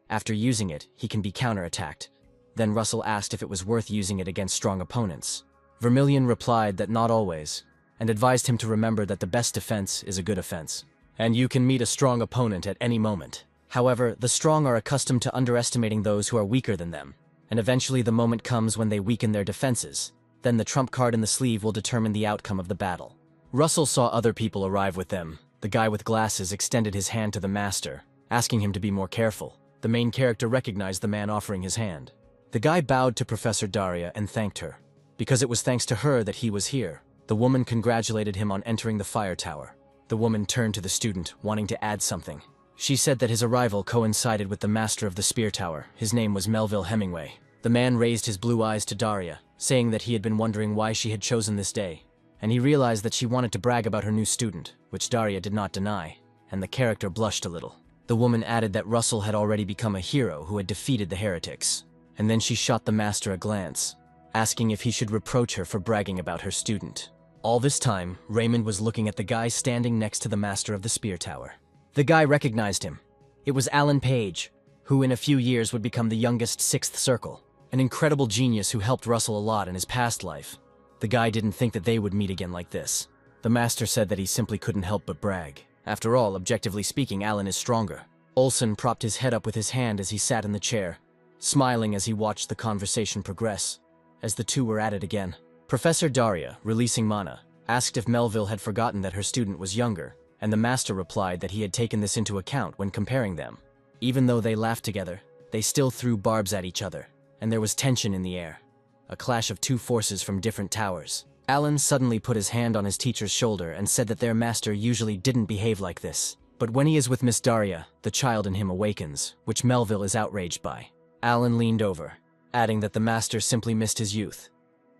After using it, he can be counterattacked. Then Russell asked if it was worth using it against strong opponents. Vermilion replied that not always, and advised him to remember that the best defense is a good offense. And you can meet a strong opponent at any moment. However, the strong are accustomed to underestimating those who are weaker than them, and eventually the moment comes when they weaken their defenses. Then the trump card in the sleeve will determine the outcome of the battle. Russell saw other people arrive with them. The guy with glasses extended his hand to the master, asking him to be more careful. The main character recognized the man offering his hand. The guy bowed to Professor Daria and thanked her. Because it was thanks to her that he was here, the woman congratulated him on entering the fire tower. The woman turned to the student, wanting to add something. She said that his arrival coincided with the master of the spear tower. His name was Melville Hemingway. The man raised his blue eyes to Daria, saying that he had been wondering why she had chosen this day, and he realized that she wanted to brag about her new student, which Daria did not deny, and the character blushed a little. The woman added that Russell had already become a hero who had defeated the heretics, and then she shot the master a glance, asking if he should reproach her for bragging about her student. All this time, Raymond was looking at the guy standing next to the master of the spear tower. The guy recognized him. It was Alan Page, who in a few years would become the youngest Sixth Circle, an incredible genius who helped Russell a lot in his past life. The guy didn't think that they would meet again like this. The master said that he simply couldn't help but brag. After all, objectively speaking, Alan is stronger. Olsen propped his head up with his hand as he sat in the chair, smiling as he watched the conversation progress. As the two were at it again, Professor Daria, releasing mana, asked if Melville had forgotten that her student was younger, and the master replied that he had taken this into account when comparing them. Even though they laughed together, they still threw barbs at each other, and there was tension in the air. A clash of two forces from different towers. Alan suddenly put his hand on his teacher's shoulder and said that their master usually didn't behave like this. But when he is with Miss Daria, the child in him awakens, which Melville is outraged by. Alan leaned over, adding that the master simply missed his youth,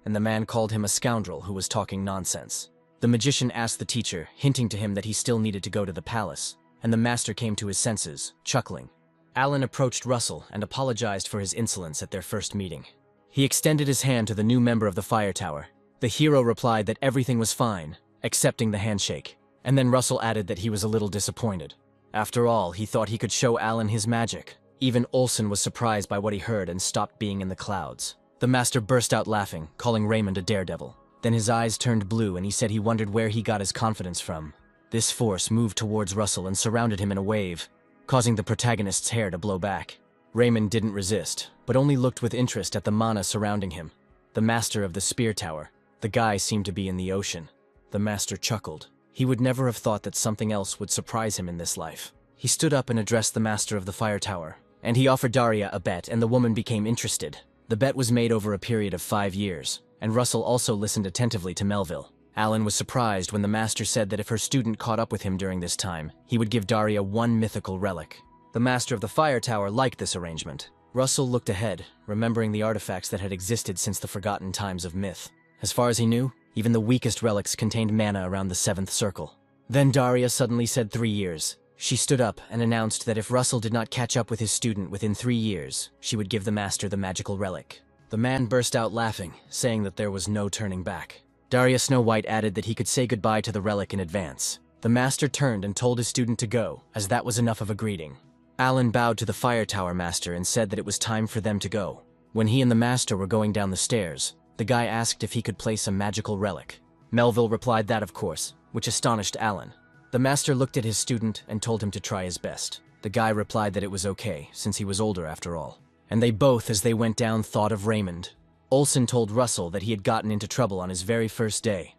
and the man called him a scoundrel who was talking nonsense. The magician asked the teacher, hinting to him that he still needed to go to the palace, and the master came to his senses, chuckling. Alan approached Russell and apologized for his insolence at their first meeting. He extended his hand to the new member of the fire tower. The hero replied that everything was fine, accepting the handshake, and then Russell added that he was a little disappointed. After all, he thought he could show Alan his magic. Even Olsen was surprised by what he heard and stopped being in the clouds. The master burst out laughing, calling Raymond a daredevil. Then his eyes turned blue and he said he wondered where he got his confidence from. This force moved towards Russell and surrounded him in a wave, causing the protagonist's hair to blow back. Raymond didn't resist, but only looked with interest at the mana surrounding him. The master of the spear tower. The guy seemed to be in the ocean. The master chuckled. He would never have thought that something else would surprise him in this life. He stood up and addressed the master of the fire tower, and he offered Daria a bet, and the woman became interested. The bet was made over a period of 5 years, and Russell also listened attentively to Melville. Alan was surprised when the master said that if her student caught up with him during this time, he would give Daria one mythical relic. The master of the fire tower liked this arrangement. Russell looked ahead, remembering the artifacts that had existed since the forgotten times of myth. As far as he knew, even the weakest relics contained mana around the 7th circle. Then Daria suddenly said 3 years. She stood up and announced that if Russell did not catch up with his student within 3 years, she would give the master the magical relic. The man burst out laughing, saying that there was no turning back. Daria Snow White added that he could say goodbye to the relic in advance. The master turned and told his student to go, as that was enough of a greeting. Alan bowed to the fire tower master and said that it was time for them to go. When he and the master were going down the stairs, the guy asked if he could place a magical relic. Melville replied that of course, which astonished Alan. The master looked at his student and told him to try his best. The guy replied that it was okay, since he was older after all. And they both, as they went down, thought of Raymond. Olsen told Russell that he had gotten into trouble on his very first day,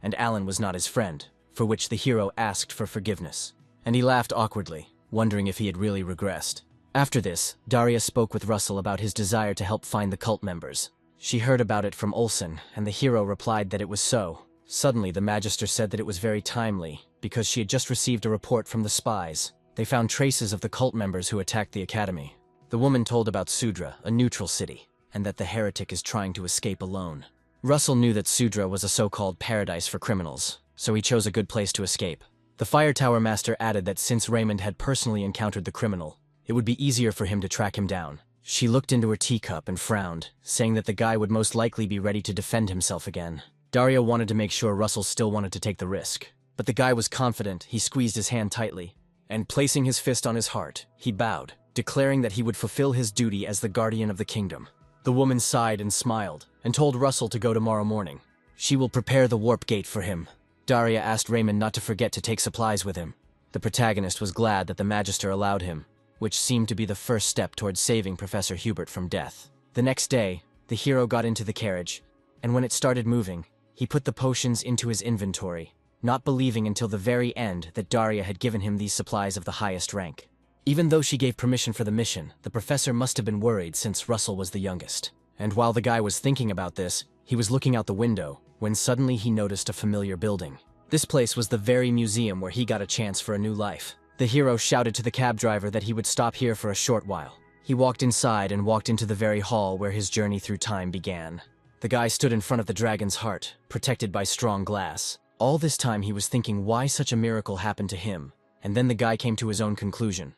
and Alan was not his friend, for which the hero asked for forgiveness. And he laughed awkwardly, wondering if he had really regressed. After this, Daria spoke with Russell about his desire to help find the cult members. She heard about it from Olsen, and the hero replied that it was so. Suddenly, the Magister said that it was very timely, because she had just received a report from the spies. They found traces of the cult members who attacked the academy. The woman told about Sudra, a neutral city, and that the heretic is trying to escape alone. Russell knew that Sudra was a so-called paradise for criminals, so he chose a good place to escape. The fire tower master added that since Raymond had personally encountered the criminal, it would be easier for him to track him down. She looked into her teacup and frowned, saying that the guy would most likely be ready to defend himself again. Daria wanted to make sure Russell still wanted to take the risk, but the guy was confident. He squeezed his hand tightly, and placing his fist on his heart, he bowed, declaring that he would fulfill his duty as the guardian of the kingdom. The woman sighed and smiled, and told Russell to go tomorrow morning. She will prepare the warp gate for him. Daria asked Raymond not to forget to take supplies with him. The protagonist was glad that the Magister allowed him, which seemed to be the first step towards saving Professor Hubert from death. The next day, the hero got into the carriage, and when it started moving, he put the potions into his inventory, not believing until the very end that Daria had given him these supplies of the highest rank. Even though she gave permission for the mission, the professor must have been worried since Russell was the youngest. And while the guy was thinking about this, he was looking out the window, when suddenly he noticed a familiar building. This place was the very museum where he got a chance for a new life. The hero shouted to the cab driver that he would stop here for a short while. He walked inside and walked into the very hall where his journey through time began. The guy stood in front of the dragon's heart, protected by strong glass. All this time he was thinking why such a miracle happened to him, and then the guy came to his own conclusion.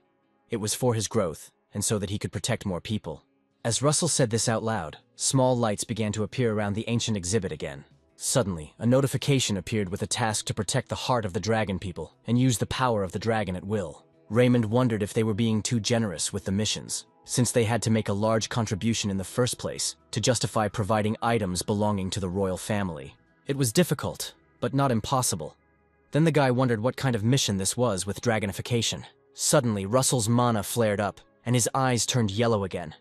It was for his growth, and so that he could protect more people. As Russell said this out loud, small lights began to appear around the ancient exhibit again. Suddenly, a notification appeared with a task to protect the heart of the dragon people and use the power of the dragon at will. Raymond wondered if they were being too generous with the missions, since they had to make a large contribution in the first place to justify providing items belonging to the royal family. It was difficult, but not impossible. Then the guy wondered what kind of mission this was with dragonification. Suddenly, Russell's mana flared up, and his eyes turned yellow again.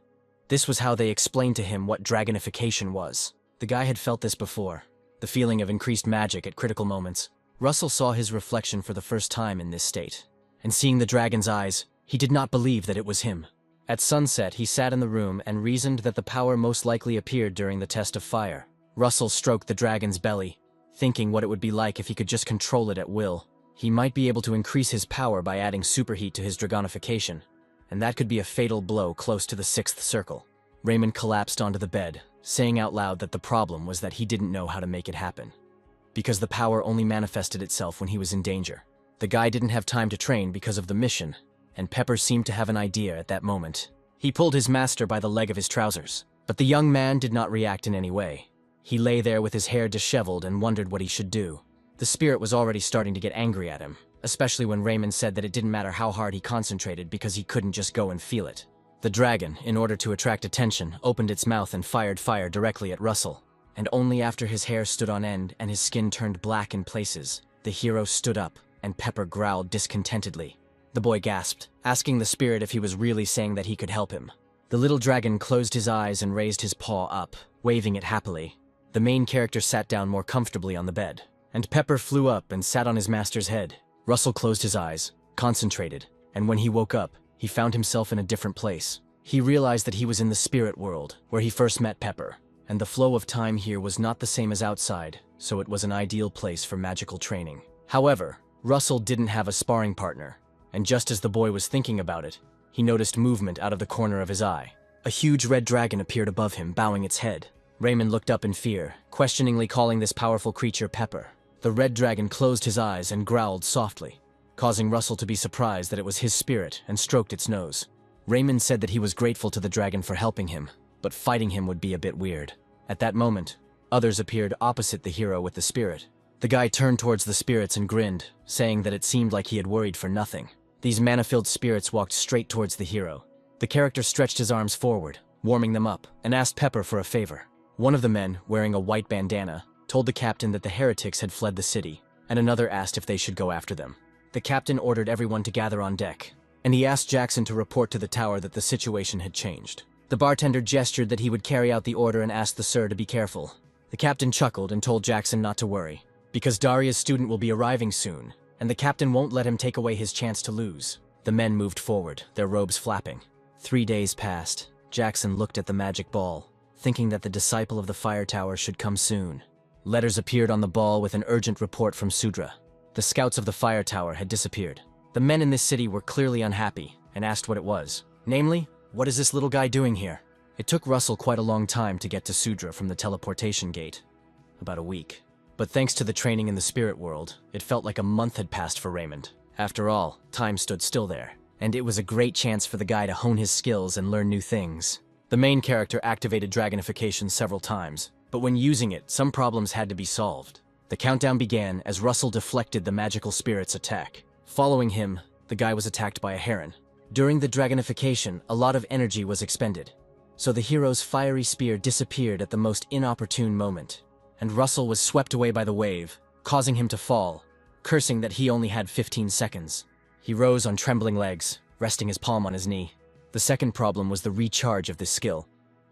This was how they explained to him what dragonification was. The guy had felt this before, the feeling of increased magic at critical moments. Russell saw his reflection for the first time in this state, and seeing the dragon's eyes, he did not believe that it was him. At sunset, he sat in the room and reasoned that the power most likely appeared during the test of fire. Russell stroked the dragon's belly, thinking what it would be like if he could just control it at will. He might be able to increase his power by adding superheat to his dragonification, and that could be a fatal blow close to the sixth circle. Raymond collapsed onto the bed, saying out loud that the problem was that he didn't know how to make it happen, because the power only manifested itself when he was in danger. The guy didn't have time to train because of the mission, and Pepper seemed to have an idea at that moment. He pulled his master by the leg of his trousers, but the young man did not react in any way. He lay there with his hair disheveled and wondered what he should do. The spirit was already starting to get angry at him, especially when Raymond said that it didn't matter how hard he concentrated because he couldn't just go and feel it. The dragon, in order to attract attention, opened its mouth and fired fire directly at Russell. And only after his hair stood on end and his skin turned black in places, the hero stood up, and Pepper growled discontentedly. The boy gasped, asking the spirit if he was really saying that he could help him. The little dragon closed his eyes and raised his paw up, waving it happily. The main character sat down more comfortably on the bed, and Pepper flew up and sat on his master's head. Russell closed his eyes, concentrated, and when he woke up, he found himself in a different place. He realized that he was in the spirit world, where he first met Pepper, and the flow of time here was not the same as outside, so it was an ideal place for magical training. However, Russell didn't have a sparring partner, and just as the boy was thinking about it, he noticed movement out of the corner of his eye. A huge red dragon appeared above him, bowing its head. Raymond looked up in fear, questioningly calling this powerful creature Pepper. The red dragon closed his eyes and growled softly, causing Russell to be surprised that it was his spirit, and stroked its nose. Raymond said that he was grateful to the dragon for helping him, but fighting him would be a bit weird. At that moment, others appeared opposite the hero with the spirit. The guy turned towards the spirits and grinned, saying that it seemed like he had worried for nothing. These mana-filled spirits walked straight towards the hero. The character stretched his arms forward, warming them up, and asked Pepper for a favor. One of the men, wearing a white bandana, told the captain that the heretics had fled the city, and another asked if they should go after them. The captain ordered everyone to gather on deck, and he asked Jackson to report to the tower that the situation had changed. The bartender gestured that he would carry out the order and asked the sir to be careful. The captain chuckled and told Jackson not to worry, because Daria's student will be arriving soon, and the captain won't let him take away his chance to lose. The men moved forward, their robes flapping. 3 days passed. Jackson looked at the magic ball, thinking that the disciple of the fire tower should come soon. Letters appeared on the ball with an urgent report from Sudra. The scouts of the fire tower had disappeared. The men in this city were clearly unhappy and asked what it was. Namely, what is this little guy doing here? It took Russell quite a long time to get to Sudra from the teleportation gate. About a week. But thanks to the training in the spirit world, it felt like a month had passed for Raymond. After all, time stood still there, and it was a great chance for the guy to hone his skills and learn new things. The main character activated dragonification several times, but when using it, some problems had to be solved. The countdown began as Russell deflected the magical spirit's attack. Following him, the guy was attacked by a heron. During the dragonification, a lot of energy was expended, so the hero's fiery spear disappeared at the most inopportune moment, and Russell was swept away by the wave, causing him to fall, cursing that he only had 15 seconds. He rose on trembling legs, resting his palm on his knee. The second problem was the recharge of this skill.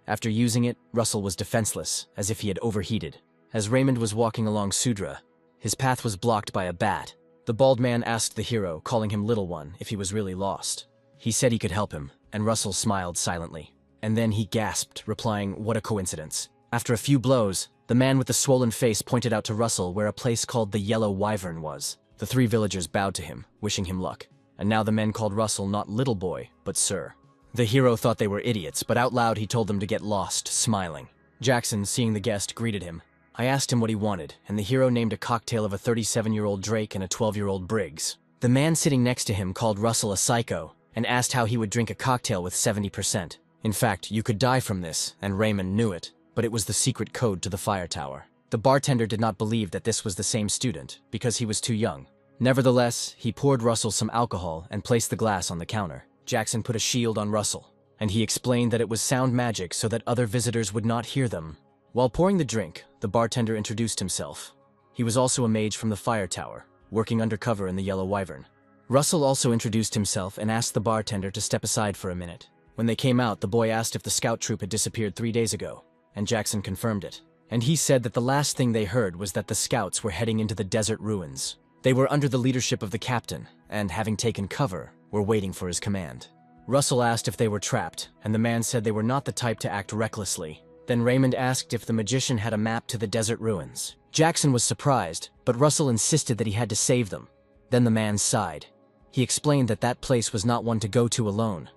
After using it, Russell was defenseless, as if he had overheated. As Raymond was walking along Sudra, his path was blocked by a bat. The bald man asked the hero, calling him Little One, if he was really lost. He said he could help him, and Russell smiled silently. And then he gasped, replying, "What a coincidence." After a few blows, the man with the swollen face pointed out to Russell where a place called the Yellow Wyvern was. The 3 villagers bowed to him, wishing him luck. And now the men called Russell not Little Boy, but Sir. The hero thought they were idiots, but out loud he told them to get lost, smiling. Jackson, seeing the guest, greeted him. I asked him what he wanted, and the hero named a cocktail of a 37-year-old Drake and a 12-year-old Briggs. The man sitting next to him called Russell a psycho, and asked how he would drink a cocktail with 70%. In fact, you could die from this, and Raymond knew it, but it was the secret code to the fire tower. The bartender did not believe that this was the same student, because he was too young. Nevertheless, he poured Russell some alcohol and placed the glass on the counter. Jackson put a shield on Russell, and he explained that it was sound magic so that other visitors would not hear them. While pouring the drink, the bartender introduced himself. He was also a mage from the fire tower, working undercover in the Yellow Wyvern. Russell also introduced himself and asked the bartender to step aside for a minute. When they came out, the boy asked if the scout troop had disappeared 3 days ago, and Jackson confirmed it. And he said that the last thing they heard was that the scouts were heading into the desert ruins. They were under the leadership of the captain, and having taken cover, were waiting for his command. Russell asked if they were trapped, and the man said they were not the type to act recklessly. Then Raymond asked if the magician had a map to the desert ruins. Jackson was surprised, but Russell insisted that he had to save them. Then the man sighed. He explained that that place was not one to go to alone.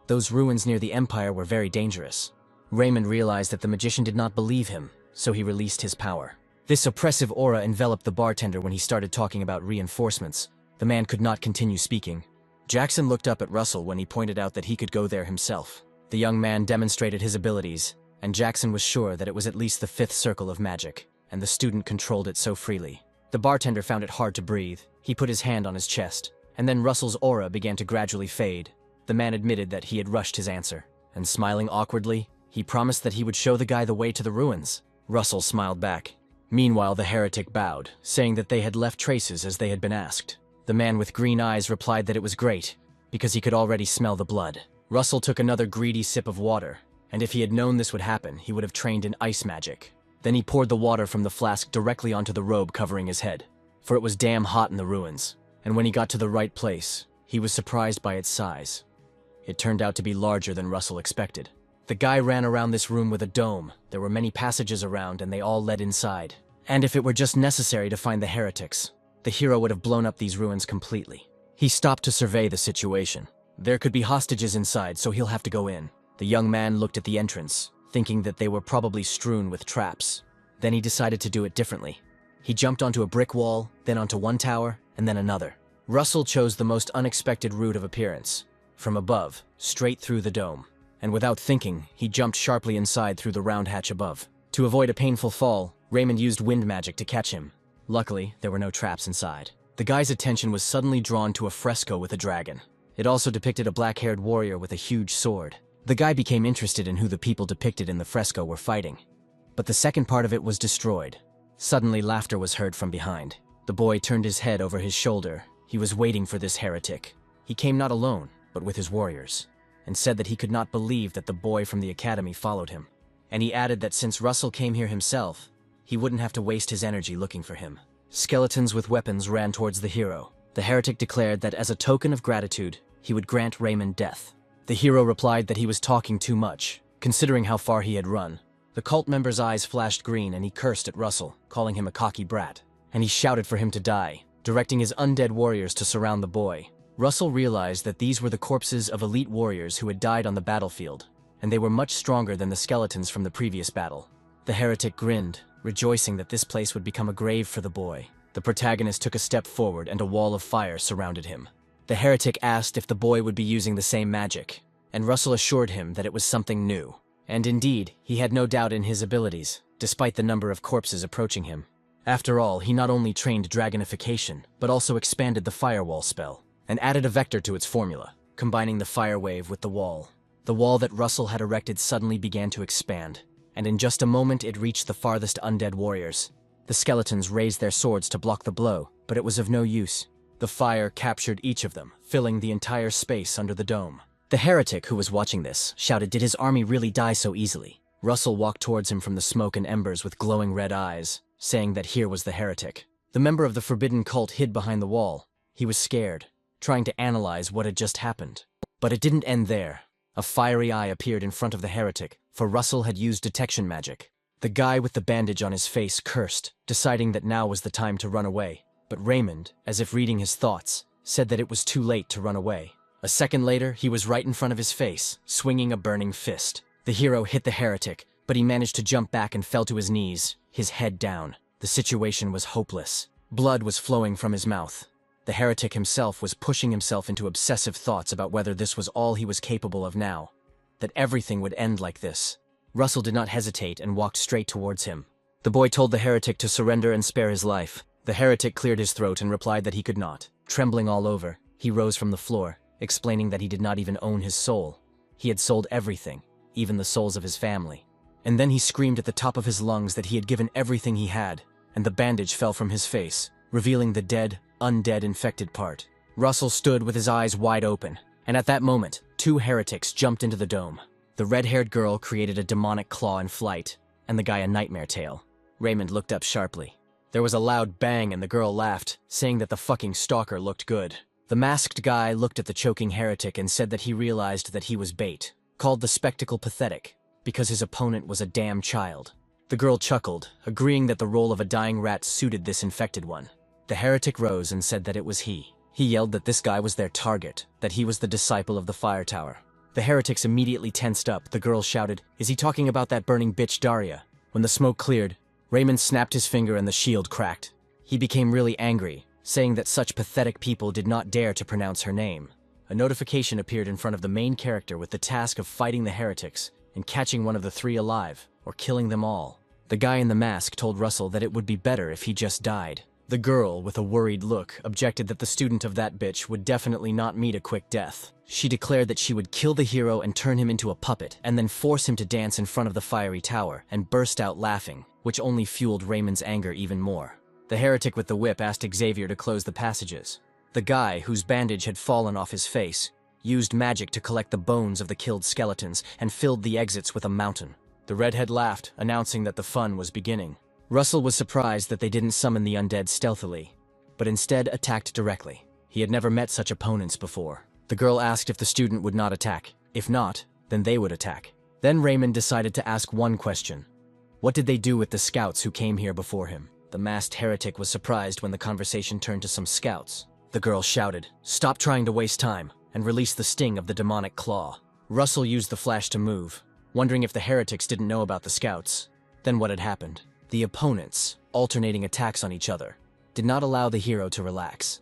Those ruins near the Empire were very dangerous. Raymond realized that the magician did not believe him, so he released his power. This oppressive aura enveloped the bartender when he started talking about reinforcements. The man could not continue speaking. Jackson looked up at Russell when he pointed out that he could go there himself. The young man demonstrated his abilities, and Jackson was sure that it was at least the 5th circle of magic, and the student controlled it so freely. The bartender found it hard to breathe. He put his hand on his chest, and then Russell's aura began to gradually fade. The man admitted that he had rushed his answer, and smiling awkwardly, he promised that he would show the guy the way to the ruins. Russell smiled back. Meanwhile, the heretic bowed, saying that they had left traces as they had been asked. The man with green eyes replied that it was great, because he could already smell the blood. Russell took another greedy sip of water, and if he had known this would happen, he would have trained in ice magic. Then he poured the water from the flask directly onto the robe covering his head, for it was damn hot in the ruins. And when he got to the right place, he was surprised by its size. It turned out to be larger than Russell expected. The guy ran around this room with a dome. There were many passages around, and they all led inside. And if it were just necessary to find the heretics, the hero would have blown up these ruins completely. He stopped to survey the situation. There could be hostages inside, so he'll have to go in. The young man looked at the entrance, thinking that they were probably strewn with traps. Then he decided to do it differently. He jumped onto a brick wall, then onto one tower, and then another. Russell chose the most unexpected route of appearance, from above, straight through the dome. And without thinking, he jumped sharply inside through the round hatch above. To avoid a painful fall, Raymond used wind magic to catch him. Luckily, there were no traps inside. The guy's attention was suddenly drawn to a fresco with a dragon. It also depicted a black-haired warrior with a huge sword. The guy became interested in who the people depicted in the fresco were fighting. But the second part of it was destroyed. Suddenly, laughter was heard from behind. The boy turned his head over his shoulder. He was waiting for this heretic. He came not alone, but with his warriors, and said that he could not believe that the boy from the academy followed him. And he added that since Russell came here himself, he wouldn't have to waste his energy looking for him. Skeletons with weapons ran towards the hero. The heretic declared that as a token of gratitude, he would grant Raymond death. The hero replied that he was talking too much, considering how far he had run. The cult member's eyes flashed green and he cursed at Russell, calling him a cocky brat. And he shouted for him to die, directing his undead warriors to surround the boy. Russell realized that these were the corpses of elite warriors who had died on the battlefield, and they were much stronger than the skeletons from the previous battle. The heretic grinned, rejoicing that this place would become a grave for the boy. The protagonist took a step forward and a wall of fire surrounded him. The heretic asked if the boy would be using the same magic, and Russell assured him that it was something new. And indeed, he had no doubt in his abilities, despite the number of corpses approaching him. After all, he not only trained dragonification, but also expanded the firewall spell, and added a vector to its formula, combining the fire wave with the wall. The wall that Russell had erected suddenly began to expand, and in just a moment it reached the farthest undead warriors. The skeletons raised their swords to block the blow, but it was of no use. The fire captured each of them, filling the entire space under the dome. The heretic who was watching this shouted, "Did his army really die so easily?" Russell walked towards him from the smoke and embers with glowing red eyes, saying that here was the heretic. The member of the forbidden cult hid behind the wall. He was scared, trying to analyze what had just happened. But it didn't end there. A fiery eye appeared in front of the heretic, for Russell had used detection magic. The guy with the bandage on his face cursed, deciding that now was the time to run away. But Raymond, as if reading his thoughts, said that it was too late to run away. A second later, he was right in front of his face, swinging a burning fist. The hero hit the heretic, but he managed to jump back and fell to his knees, his head down. The situation was hopeless. Blood was flowing from his mouth. The heretic himself was pushing himself into obsessive thoughts about whether this was all he was capable of now, that everything would end like this. Russell did not hesitate and walked straight towards him. The boy told the heretic to surrender and spare his life. The heretic cleared his throat and replied that he could not. Trembling all over, he rose from the floor, explaining that he did not even own his soul. He had sold everything, even the souls of his family. And then he screamed at the top of his lungs that he had given everything he had, and the bandage fell from his face, revealing the dead, undead infected part. Russell stood with his eyes wide open, and at that moment, two heretics jumped into the dome. The red-haired girl created a demonic claw in flight, and the guy a nightmare tail. Raymond looked up sharply. There was a loud bang and the girl laughed, saying that the fucking stalker looked good. The masked guy looked at the choking heretic and said that he realized that he was bait, called the spectacle pathetic, because his opponent was a damn child. The girl chuckled, agreeing that the role of a dying rat suited this infected one. The heretic rose and said that it was he. He yelled that this guy was their target, that he was the disciple of the fire tower. The heretics immediately tensed up. The girl shouted, "Is he talking about that burning bitch Daria?" When the smoke cleared, Raymond snapped his finger and the shield cracked. He became really angry, saying that such pathetic people did not dare to pronounce her name. A notification appeared in front of the main character with the task of fighting the heretics and catching one of the three alive, or killing them all. The guy in the mask told Russell that it would be better if he just died. The girl, with a worried look, objected that the student of that bitch would definitely not meet a quick death. She declared that she would kill the hero and turn him into a puppet, and then force him to dance in front of the fiery tower, and burst out laughing, which only fueled Raymond's anger even more. The heretic with the whip asked Xavier to close the passages. The guy, whose bandage had fallen off his face, used magic to collect the bones of the killed skeletons and filled the exits with a mountain. The redhead laughed, announcing that the fun was beginning. Russell was surprised that they didn't summon the undead stealthily, but instead attacked directly. He had never met such opponents before. The girl asked if the student would not attack. If not, then they would attack. Then Raymond decided to ask one question. What did they do with the scouts who came here before him? The masked heretic was surprised when the conversation turned to some scouts. The girl shouted, "Stop trying to waste time," and released the sting of the demonic claw. Russell used the flash to move, wondering if the heretics didn't know about the scouts. Then what had happened? The opponents, alternating attacks on each other, did not allow the hero to relax.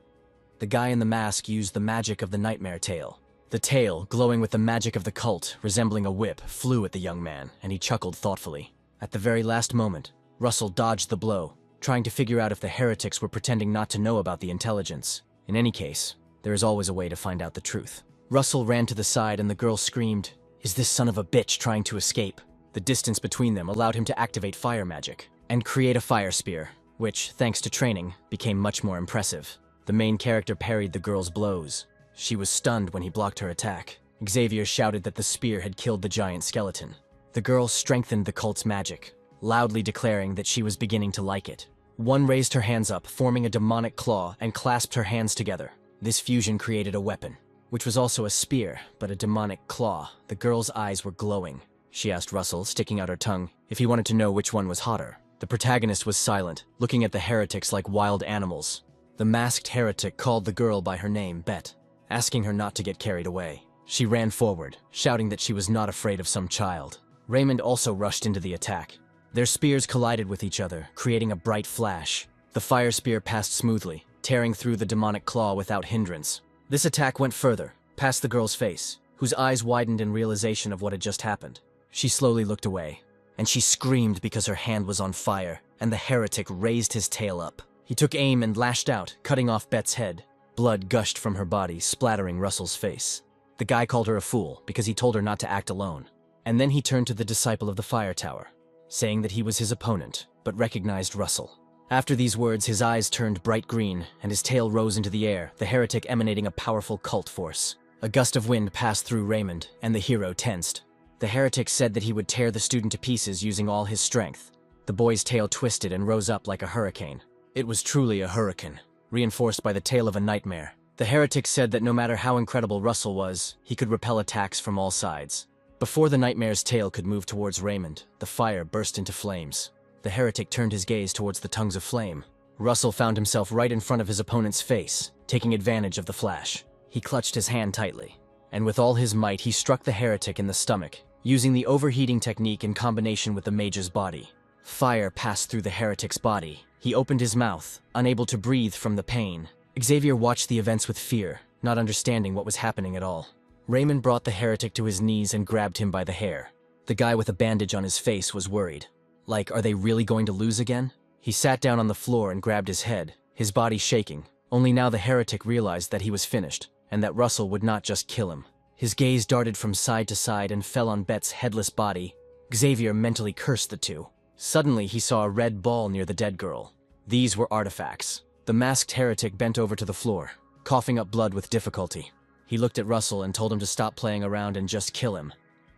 The guy in the mask used the magic of the nightmare tail. The tail, glowing with the magic of the cult, resembling a whip, flew at the young man, and he chuckled thoughtfully. At the very last moment, Russell dodged the blow, trying to figure out if the heretics were pretending not to know about the intelligence. In any case, there is always a way to find out the truth. Russell ran to the side and the girl screamed, "Is this son of a bitch trying to escape?" The distance between them allowed him to activate fire magic and create a fire spear, which, thanks to training, became much more impressive. The main character parried the girl's blows. She was stunned when he blocked her attack. Xavier shouted that the spear had killed the giant skeleton. The girl strengthened the cult's magic, loudly declaring that she was beginning to like it. One raised her hands up, forming a demonic claw, and clasped her hands together. This fusion created a weapon, which was also a spear, but a demonic claw. The girl's eyes were glowing. She asked Russell, sticking out her tongue, if he wanted to know which one was hotter. The protagonist was silent, looking at the heretics like wild animals. The masked heretic called the girl by her name, Bet, asking her not to get carried away. She ran forward, shouting that she was not afraid of some child. Raymond also rushed into the attack. Their spears collided with each other, creating a bright flash. The fire spear passed smoothly, tearing through the demonic claw without hindrance. This attack went further, past the girl's face, whose eyes widened in realization of what had just happened. She slowly looked away, and she screamed because her hand was on fire, and the heretic raised his tail up. He took aim and lashed out, cutting off Bet's head. Blood gushed from her body, splattering Russell's face. The guy called her a fool because he told her not to act alone. And then he turned to the disciple of the fire tower, saying that he was his opponent, but recognized Russell. After these words, his eyes turned bright green, and his tail rose into the air, the heretic emanating a powerful cult force. A gust of wind passed through Raymond, and the hero tensed. The heretic said that he would tear the student to pieces using all his strength. The boy's tail twisted and rose up like a hurricane. It was truly a hurricane, reinforced by the tail of a nightmare. The heretic said that no matter how incredible Russell was, he could repel attacks from all sides. Before the nightmare's tail could move towards Raymond, the fire burst into flames. The heretic turned his gaze towards the tongues of flame. Russell found himself right in front of his opponent's face, taking advantage of the flash. He clutched his hand tightly, and with all his might he struck the heretic in the stomach, using the overheating technique in combination with the mage's body. Fire passed through the heretic's body. He opened his mouth, unable to breathe from the pain. Xavier watched the events with fear, not understanding what was happening at all. Raymond brought the heretic to his knees and grabbed him by the hair. The guy with a bandage on his face was worried. Like, are they really going to lose again? He sat down on the floor and grabbed his head, his body shaking. Only now the heretic realized that he was finished, and that Russell would not just kill him. His gaze darted from side to side and fell on Bet's headless body. Xavier mentally cursed the two. Suddenly, he saw a red ball near the dead girl. These were artifacts. The masked heretic bent over to the floor, coughing up blood with difficulty. He looked at Russell and told him to stop playing around and just kill him.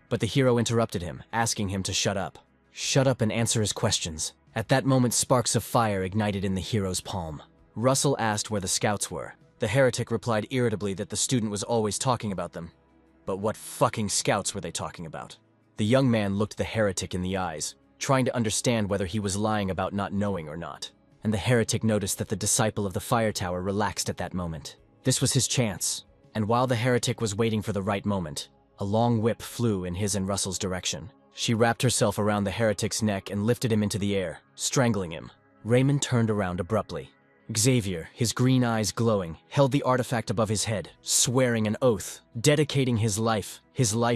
But the hero interrupted him, asking him to shut up. Shut up and answer his questions. At that moment, sparks of fire ignited in the hero's palm. Russell asked where the scouts were. The heretic replied irritably that the student was always talking about them. But what fucking scouts were they talking about? The young man looked the heretic in the eyes, trying to understand whether he was lying about not knowing or not. And the heretic noticed that the disciple of the fire tower relaxed at that moment. This was his chance. And while the heretic was waiting for the right moment, a long whip flew in his and Russell's direction. She wrapped herself around the heretic's neck and lifted him into the air, strangling him. Raymond turned around abruptly. Xavier, his green eyes glowing, held the artifact above his head, swearing an oath, dedicating his life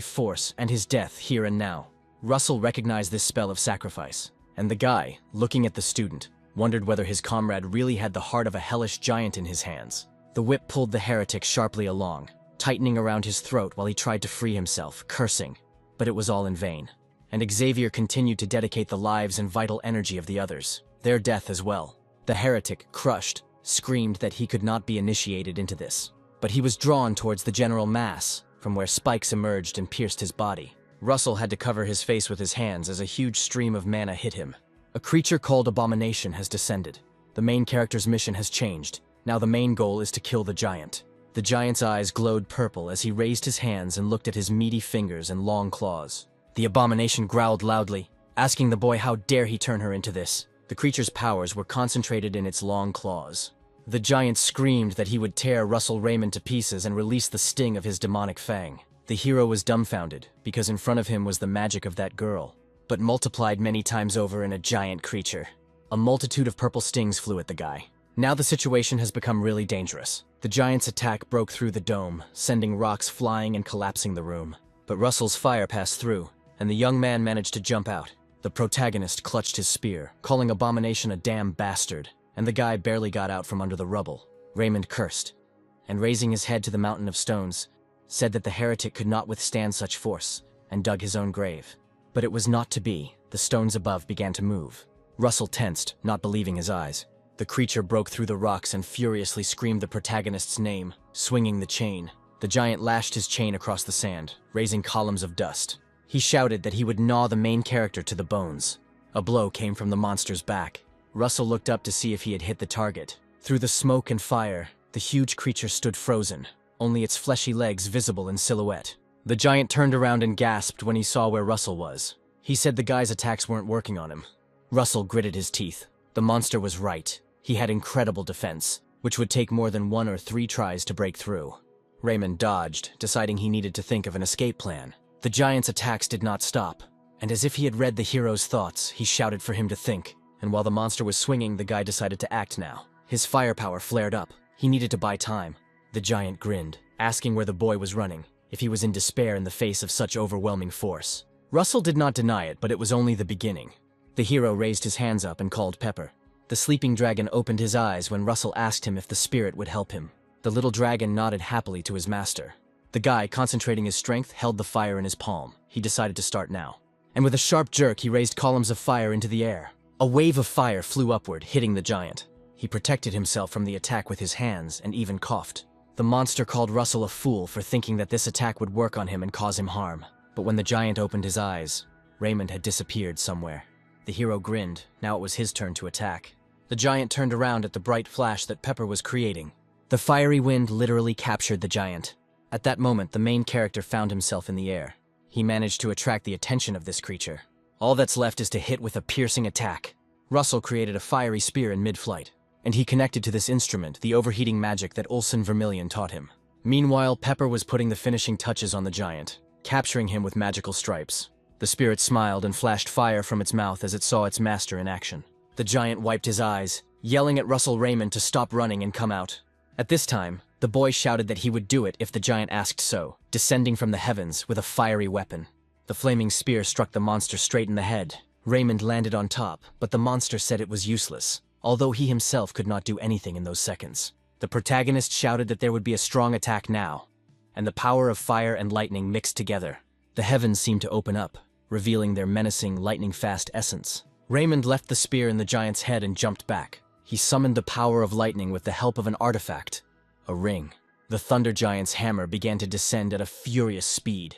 force, and his death here and now. Russell recognized this spell of sacrifice, and the guy, looking at the student, wondered whether his comrade really had the heart of a hellish giant in his hands. The whip pulled the heretic sharply along, tightening around his throat while he tried to free himself, cursing. But it was all in vain, and Xavier continued to dedicate the lives and vital energy of the others, their death as well. The heretic, crushed, screamed that he could not be initiated into this. But he was drawn towards the general mass, from where spikes emerged and pierced his body. Russell had to cover his face with his hands as a huge stream of mana hit him. A creature called Abomination has descended. The main character's mission has changed. Now the main goal is to kill the giant. The giant's eyes glowed purple as he raised his hands and looked at his meaty fingers and long claws. The Abomination growled loudly, asking the boy how dare he turn her into this. The creature's powers were concentrated in its long claws. The giant screamed that he would tear Russell Raymond to pieces and release the sting of his demonic fang. The hero was dumbfounded, because in front of him was the magic of that girl, but multiplied many times over in a giant creature. A multitude of purple stings flew at the guy. Now the situation has become really dangerous. The giant's attack broke through the dome, sending rocks flying and collapsing the room. But Russell's fire passed through, and the young man managed to jump out. The protagonist clutched his spear, calling Abomination a damn bastard, and the guy barely got out from under the rubble. Raymond cursed, and raising his head to the mountain of stones, said that the heretic could not withstand such force, and dug his own grave. But it was not to be. The stones above began to move. Russell tensed, not believing his eyes. The creature broke through the rocks and furiously screamed the protagonist's name, swinging the chain. The giant lashed his chain across the sand, raising columns of dust. He shouted that he would gnaw the main character to the bones. A blow came from the monster's back. Russell looked up to see if he had hit the target. Through the smoke and fire, the huge creature stood frozen, only its fleshy legs visible in silhouette. The giant turned around and gasped when he saw where Russell was. He said the guy's attacks weren't working on him. Russell gritted his teeth. The monster was right. He had incredible defense, which would take more than 1 or 3 tries to break through. Raymond dodged, deciding he needed to think of an escape plan. The giant's attacks did not stop, and as if he had read the hero's thoughts, he shouted for him to think, and while the monster was swinging, the guy decided to act now. His firepower flared up. He needed to buy time. The giant grinned, asking where the boy was running, if he was in despair in the face of such overwhelming force. Russell did not deny it, but it was only the beginning. The hero raised his hands up and called Pepper. The sleeping dragon opened his eyes when Russell asked him if the spirit would help him. The little dragon nodded happily to his master. The guy, concentrating his strength, held the fire in his palm. He decided to start now. And with a sharp jerk, he raised columns of fire into the air. A wave of fire flew upward, hitting the giant. He protected himself from the attack with his hands and even coughed. The monster called Russell a fool for thinking that this attack would work on him and cause him harm. But when the giant opened his eyes, Raymond had disappeared somewhere. The hero grinned. Now it was his turn to attack. The giant turned around at the bright flash that Pepper was creating. The fiery wind literally captured the giant. At that moment, the main character found himself in the air. He managed to attract the attention of this creature. All that's left is to hit with a piercing attack. Russell created a fiery spear in mid-flight, and he connected to this instrument the overheating magic that Olsen Vermilion taught him. Meanwhile, Pepper was putting the finishing touches on the giant, capturing him with magical stripes. The spirit smiled and flashed fire from its mouth as it saw its master in action. The giant wiped his eyes, yelling at Russell Raymond to stop running and come out. At this time, the boy shouted that he would do it if the giant asked so, descending from the heavens with a fiery weapon. The flaming spear struck the monster straight in the head. Raymond landed on top, but the monster said it was useless, although he himself could not do anything in those seconds. The protagonist shouted that there would be a strong attack now, and the power of fire and lightning mixed together. The heavens seemed to open up, revealing their menacing, lightning-fast essence. Raymond left the spear in the giant's head and jumped back. He summoned the power of lightning with the help of an artifact, a ring. The thunder giant's hammer began to descend at a furious speed,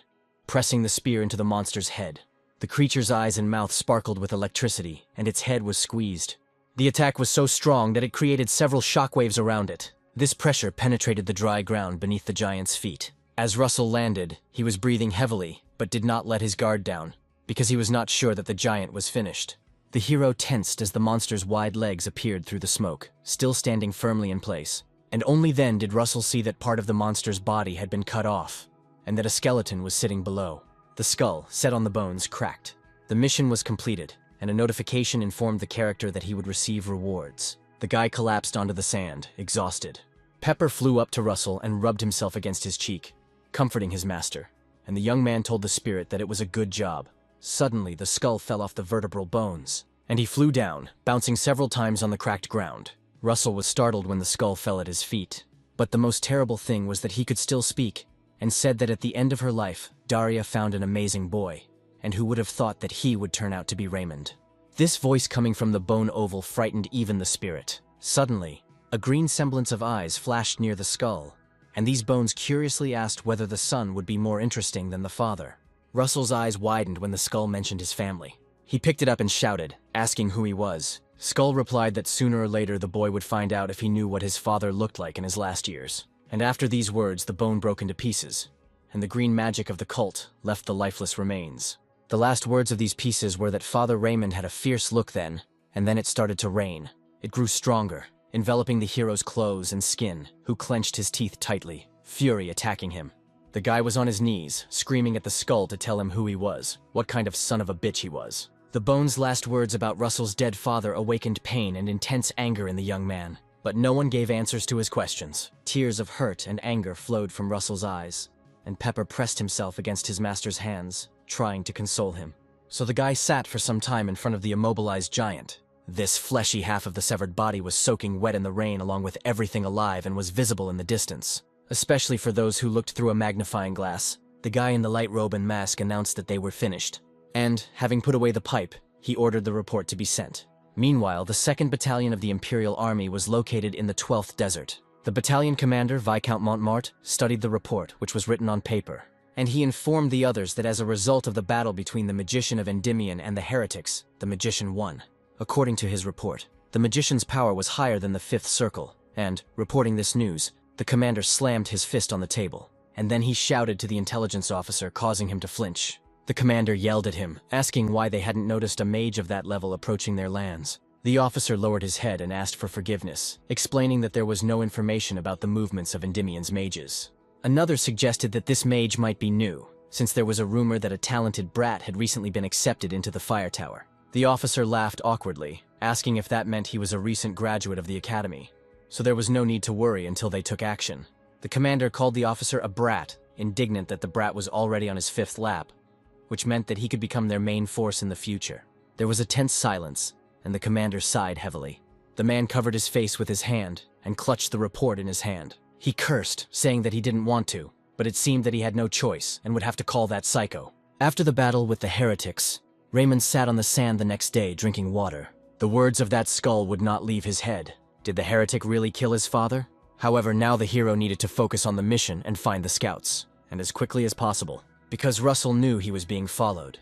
pressing the spear into the monster's head. The creature's eyes and mouth sparkled with electricity, and its head was squeezed. The attack was so strong that it created several shockwaves around it. This pressure penetrated the dry ground beneath the giant's feet. As Russell landed, he was breathing heavily, but did not let his guard down, because he was not sure that the giant was finished. The hero tensed as the monster's wide legs appeared through the smoke, still standing firmly in place. And only then did Russell see that part of the monster's body had been cut off, and that a skeleton was sitting below. The skull, set on the bones, cracked. The mission was completed, and a notification informed the character that he would receive rewards. The guy collapsed onto the sand, exhausted. Pepper flew up to Russell and rubbed himself against his cheek, comforting his master, and the young man told the spirit that it was a good job. Suddenly, the skull fell off the vertebral bones, and he flew down, bouncing several times on the cracked ground. Russell was startled when the skull fell at his feet, but the most terrible thing was that he could still speak, and said that at the end of her life, Daria found an amazing boy, and who would have thought that he would turn out to be Raymond. This voice coming from the bone oval frightened even the spirit. Suddenly, a green semblance of eyes flashed near the skull, and these bones curiously asked whether the son would be more interesting than the father. Russell's eyes widened when the skull mentioned his family. He picked it up and shouted, asking who he was. Skull replied that sooner or later the boy would find out if he knew what his father looked like in his last years. And after these words, the bone broke into pieces, and the green magic of the cult left the lifeless remains. The last words of these pieces were that Father Raymond had a fierce look then, and then it started to rain. It grew stronger, enveloping the hero's clothes and skin, who clenched his teeth tightly, fury attacking him. The guy was on his knees, screaming at the skull to tell him who he was, what kind of son of a bitch he was. The bone's last words about Russell's dead father awakened pain and intense anger in the young man, but no one gave answers to his questions. Tears of hurt and anger flowed from Russell's eyes, and Pepper pressed himself against his master's hands, trying to console him. So the guy sat for some time in front of the immobilized giant. This fleshy half of the severed body was soaking wet in the rain along with everything alive and was visible in the distance. Especially for those who looked through a magnifying glass, the guy in the light robe and mask announced that they were finished. And, having put away the pipe, he ordered the report to be sent. Meanwhile, the 2nd Battalion of the Imperial Army was located in the 12th Desert. The battalion commander, Viscount Montmort, studied the report, which was written on paper. And he informed the others that as a result of the battle between the magician of Endymion and the heretics, the magician won. According to his report, the magician's power was higher than the 5th circle, and, reporting this news, the commander slammed his fist on the table, and then he shouted to the intelligence officer, causing him to flinch. The commander yelled at him, asking why they hadn't noticed a mage of that level approaching their lands. The officer lowered his head and asked for forgiveness, explaining that there was no information about the movements of Endymion's mages. Another suggested that this mage might be new, since there was a rumor that a talented brat had recently been accepted into the fire tower. The officer laughed awkwardly, asking if that meant he was a recent graduate of the academy. So there was no need to worry until they took action. The commander called the officer a brat, indignant that the brat was already on his 5th lap, which meant that he could become their main force in the future. There was a tense silence, and the commander sighed heavily. The man covered his face with his hand and clutched the report in his hand. He cursed, saying that he didn't want to, but it seemed that he had no choice and would have to call that psycho. After the battle with the heretics, Raymond sat on the sand the next day drinking water. The words of that skull would not leave his head. Did the heretic really kill his father? However, now the hero needed to focus on the mission and find the scouts, and as quickly as possible, because Russell knew he was being followed,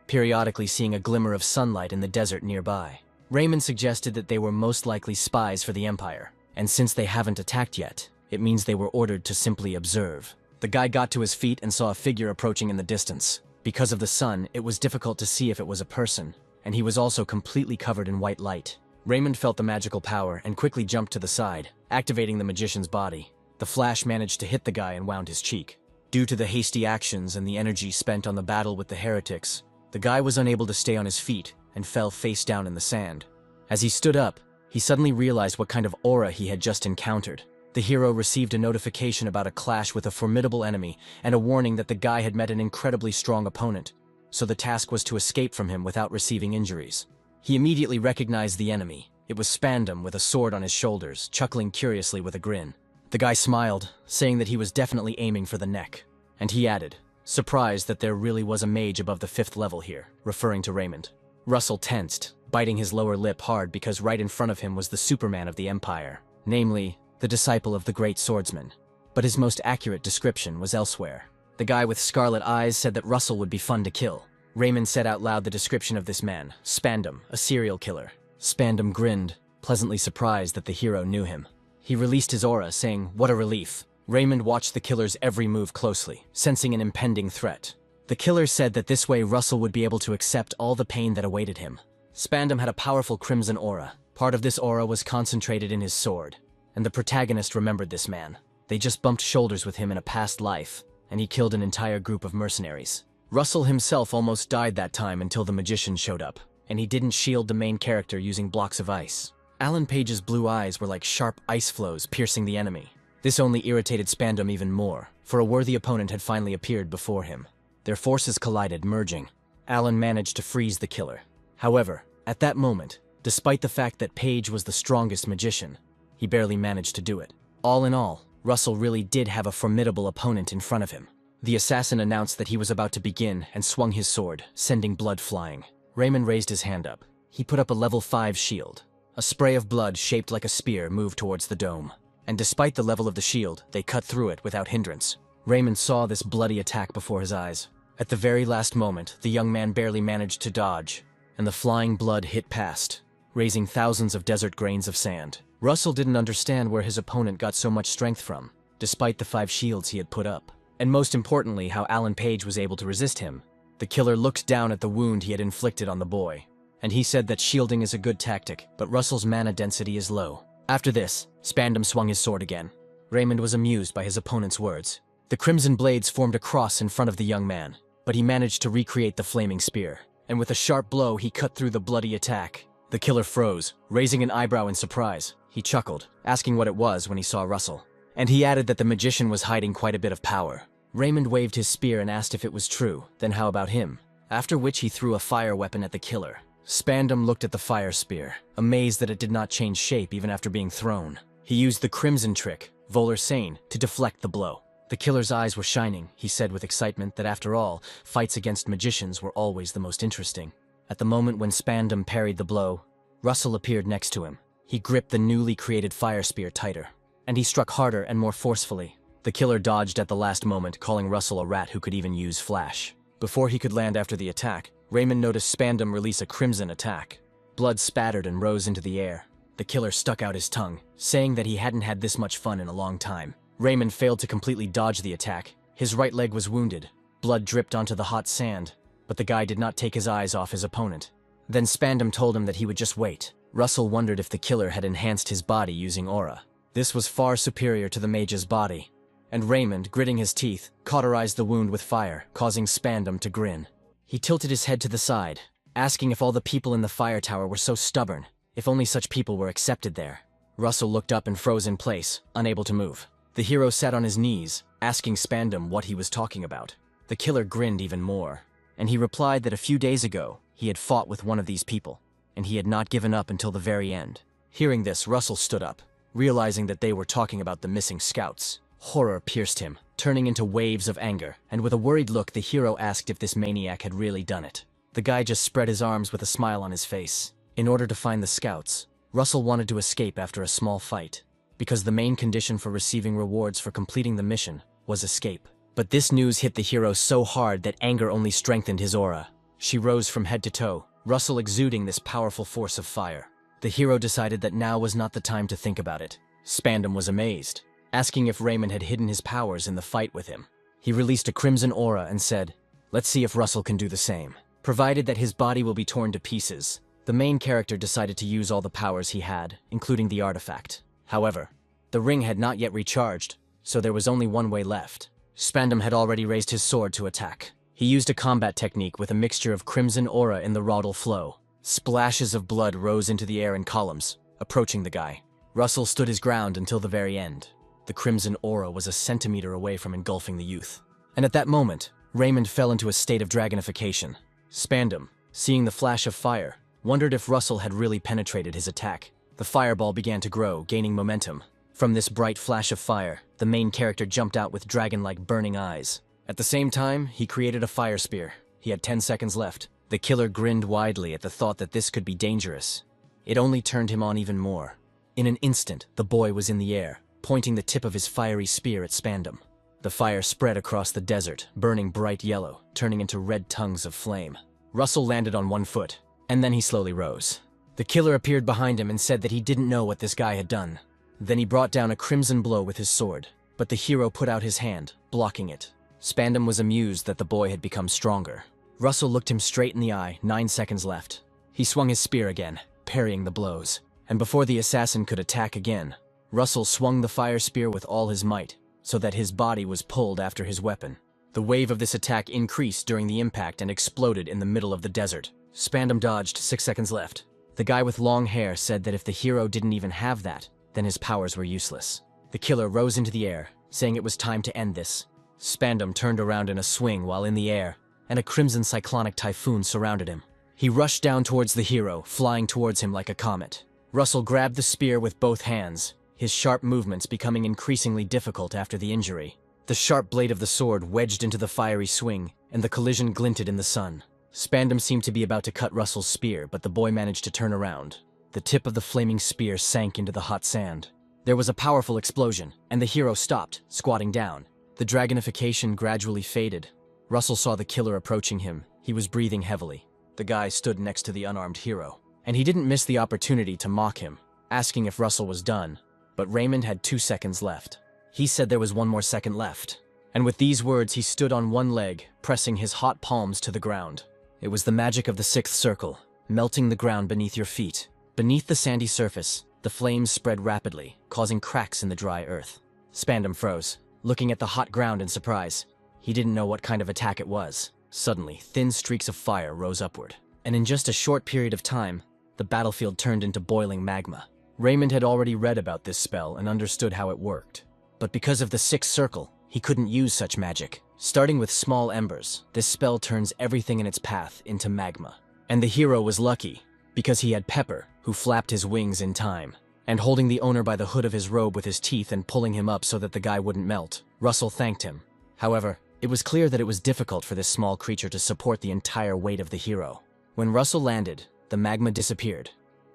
periodically seeing a glimmer of sunlight in the desert nearby. Raymond suggested that they were most likely spies for the Empire, and since they haven't attacked yet, it means they were ordered to simply observe. The guy got to his feet and saw a figure approaching in the distance. Because of the sun, it was difficult to see if it was a person, and he was also completely covered in white light. Raymond felt the magical power and quickly jumped to the side, activating the magician's body. The flash managed to hit the guy and wound his cheek. Due to the hasty actions and the energy spent on the battle with the heretics, the guy was unable to stay on his feet and fell face down in the sand. As he stood up, he suddenly realized what kind of aura he had just encountered. The hero received a notification about a clash with a formidable enemy and a warning that the guy had met an incredibly strong opponent, so the task was to escape from him without receiving injuries. He immediately recognized the enemy. It was Spandam with a sword on his shoulders, chuckling curiously with a grin. The guy smiled, saying that he was definitely aiming for the neck. And he added, surprised that there really was a mage above the 5th level here, referring to Raymond. Russell tensed, biting his lower lip hard because right in front of him was the Superman of the Empire, namely, the disciple of the great swordsman. But his most accurate description was elsewhere. The guy with scarlet eyes said that Russell would be fun to kill. Raymond said out loud the description of this man, Spandam, a serial killer. Spandam grinned, pleasantly surprised that the hero knew him. He released his aura, saying, "What a relief." Raymond watched the killer's every move closely, sensing an impending threat. The killer said that this way Russell would be able to accept all the pain that awaited him. Spandam had a powerful crimson aura. Part of this aura was concentrated in his sword, and the protagonist remembered this man. They just bumped shoulders with him in a past life, and he killed an entire group of mercenaries. Russell himself almost died that time until the magician showed up, and he didn't shield the main character using blocks of ice. Alan Page's blue eyes were like sharp ice flows piercing the enemy. This only irritated Spandam even more, for a worthy opponent had finally appeared before him. Their forces collided, merging. Alan managed to freeze the killer. However, at that moment, despite the fact that Page was the strongest magician, he barely managed to do it. All in all, Russell really did have a formidable opponent in front of him. The assassin announced that he was about to begin and swung his sword, sending blood flying. Raymond raised his hand up. He put up a level 5 shield. A spray of blood shaped like a spear moved towards the dome. And despite the level of the shield, they cut through it without hindrance. Raymond saw this bloody attack before his eyes. At the very last moment, the young man barely managed to dodge, and the flying blood hit past, raising thousands of desert grains of sand. Russell didn't understand where his opponent got so much strength from, despite the 5 shields he had put up. And most importantly, how Alan Page was able to resist him. The killer looked down at the wound he had inflicted on the boy, and he said that shielding is a good tactic, but Russell's mana density is low. After this, Spandam swung his sword again. Raymond was amused by his opponent's words. The crimson blades formed a cross in front of the young man, but he managed to recreate the flaming spear, and with a sharp blow he cut through the bloody attack. The killer froze, raising an eyebrow in surprise. He chuckled, asking what it was when he saw Russell. And he added that the magician was hiding quite a bit of power. Raymond waved his spear and asked if it was true, then how about him? after which he threw a fire weapon at the killer. Spandam looked at the fire spear, amazed that it did not change shape even after being thrown. He used the crimson trick, Volar Sane, to deflect the blow. The killer's eyes were shining. He said with excitement that after all, fights against magicians were always the most interesting. At the moment when Spandam parried the blow, Russell appeared next to him. He gripped the newly created fire spear tighter, and he struck harder and more forcefully. The killer dodged at the last moment, calling Russell a rat who could even use flash. Before he could land after the attack, Raymond noticed Spandam release a crimson attack. Blood spattered and rose into the air. The killer stuck out his tongue, saying that he hadn't had this much fun in a long time. Raymond failed to completely dodge the attack. His right leg was wounded. Blood dripped onto the hot sand, but the guy did not take his eyes off his opponent. Then Spandam told him that he would just wait. Russell wondered if the killer had enhanced his body using aura. This was far superior to the mage's body, and Raymond, gritting his teeth, cauterized the wound with fire, causing Spandam to grin. He tilted his head to the side, asking if all the people in the fire tower were so stubborn, if only such people were accepted there. Russell looked up and froze in place, unable to move. The hero sat on his knees, asking Spandam what he was talking about. The killer grinned even more, and he replied that a few days ago, he had fought with one of these people, and he had not given up until the very end. Hearing this, Russell stood up, realizing that they were talking about the missing scouts. Horror pierced him, turning into waves of anger, and with a worried look, the hero asked if this maniac had really done it. The guy just spread his arms with a smile on his face. In order to find the scouts, Russell wanted to escape after a small fight, because the main condition for receiving rewards for completing the mission was escape. But this news hit the hero so hard that anger only strengthened his aura. She rose from head to toe, Russell exuding this powerful force of fire. The hero decided that now was not the time to think about it. Spandam was amazed, asking if Raymond had hidden his powers in the fight with him. He released a crimson aura and said, "Let's see if Russell can do the same." Provided that his body will be torn to pieces, the main character decided to use all the powers he had, including the artifact. However, the ring had not yet recharged, so there was only one way left. Spandam had already raised his sword to attack. He used a combat technique with a mixture of crimson aura in the Raudal flow. Splashes of blood rose into the air in columns, approaching the guy. Russell stood his ground until the very end. The crimson aura was a centimeter away from engulfing the youth. And at that moment, Raymond fell into a state of dragonification. Spandam, seeing the flash of fire, wondered if Russell had really penetrated his attack. The fireball began to grow, gaining momentum. From this bright flash of fire, the main character jumped out with dragon-like burning eyes. At the same time, he created a fire spear. He had 10 seconds left. The killer grinned widely at the thought that this could be dangerous. It only turned him on even more. In an instant, the boy was in the air, pointing the tip of his fiery spear at Spandam. The fire spread across the desert, burning bright yellow, turning into red tongues of flame. Russell landed on one foot, and then he slowly rose. The killer appeared behind him and said that he didn't know what this guy had done. Then he brought down a crimson blow with his sword, but the hero put out his hand, blocking it. Spandam was amused that the boy had become stronger. Russell looked him straight in the eye, 9 seconds left. He swung his spear again, parrying the blows. And before the assassin could attack again, Russell swung the fire spear with all his might, so that his body was pulled after his weapon. The wave of this attack increased during the impact and exploded in the middle of the desert. Spandam dodged, 6 seconds left. The guy with long hair said that if the hero didn't even have that, then his powers were useless. The killer rose into the air, saying it was time to end this. Spandam turned around in a swing while in the air, and a crimson cyclonic typhoon surrounded him. He rushed down towards the hero, flying towards him like a comet. Russell grabbed the spear with both hands, his sharp movements becoming increasingly difficult after the injury. The sharp blade of the sword wedged into the fiery swing, and the collision glinted in the sun. Spandam seemed to be about to cut Russell's spear, but the boy managed to turn around. The tip of the flaming spear sank into the hot sand. There was a powerful explosion, and the hero stopped, squatting down. The dragonification gradually faded. Russell saw the killer approaching him. He was breathing heavily. The guy stood next to the unarmed hero, and he didn't miss the opportunity to mock him, asking if Russell was done. But Raymond had 2 seconds left. He said there was 1 more second left. And with these words, he stood on one leg, pressing his hot palms to the ground. It was the magic of the 6th circle, melting the ground beneath your feet. Beneath the sandy surface, the flames spread rapidly, causing cracks in the dry earth. Spandam froze, looking at the hot ground in surprise. He didn't know what kind of attack it was. Suddenly, thin streaks of fire rose upward, and in just a short period of time, the battlefield turned into boiling magma. Raymond had already read about this spell and understood how it worked. But because of the 6th circle, he couldn't use such magic. Starting with small embers, this spell turns everything in its path into magma. And the hero was lucky, because he had Pepper, who flapped his wings in time, and holding the owner by the hood of his robe with his teeth and pulling him up so that the guy wouldn't melt. Russell thanked him. However, it was clear that it was difficult for this small creature to support the entire weight of the hero. When Russell landed, the magma disappeared,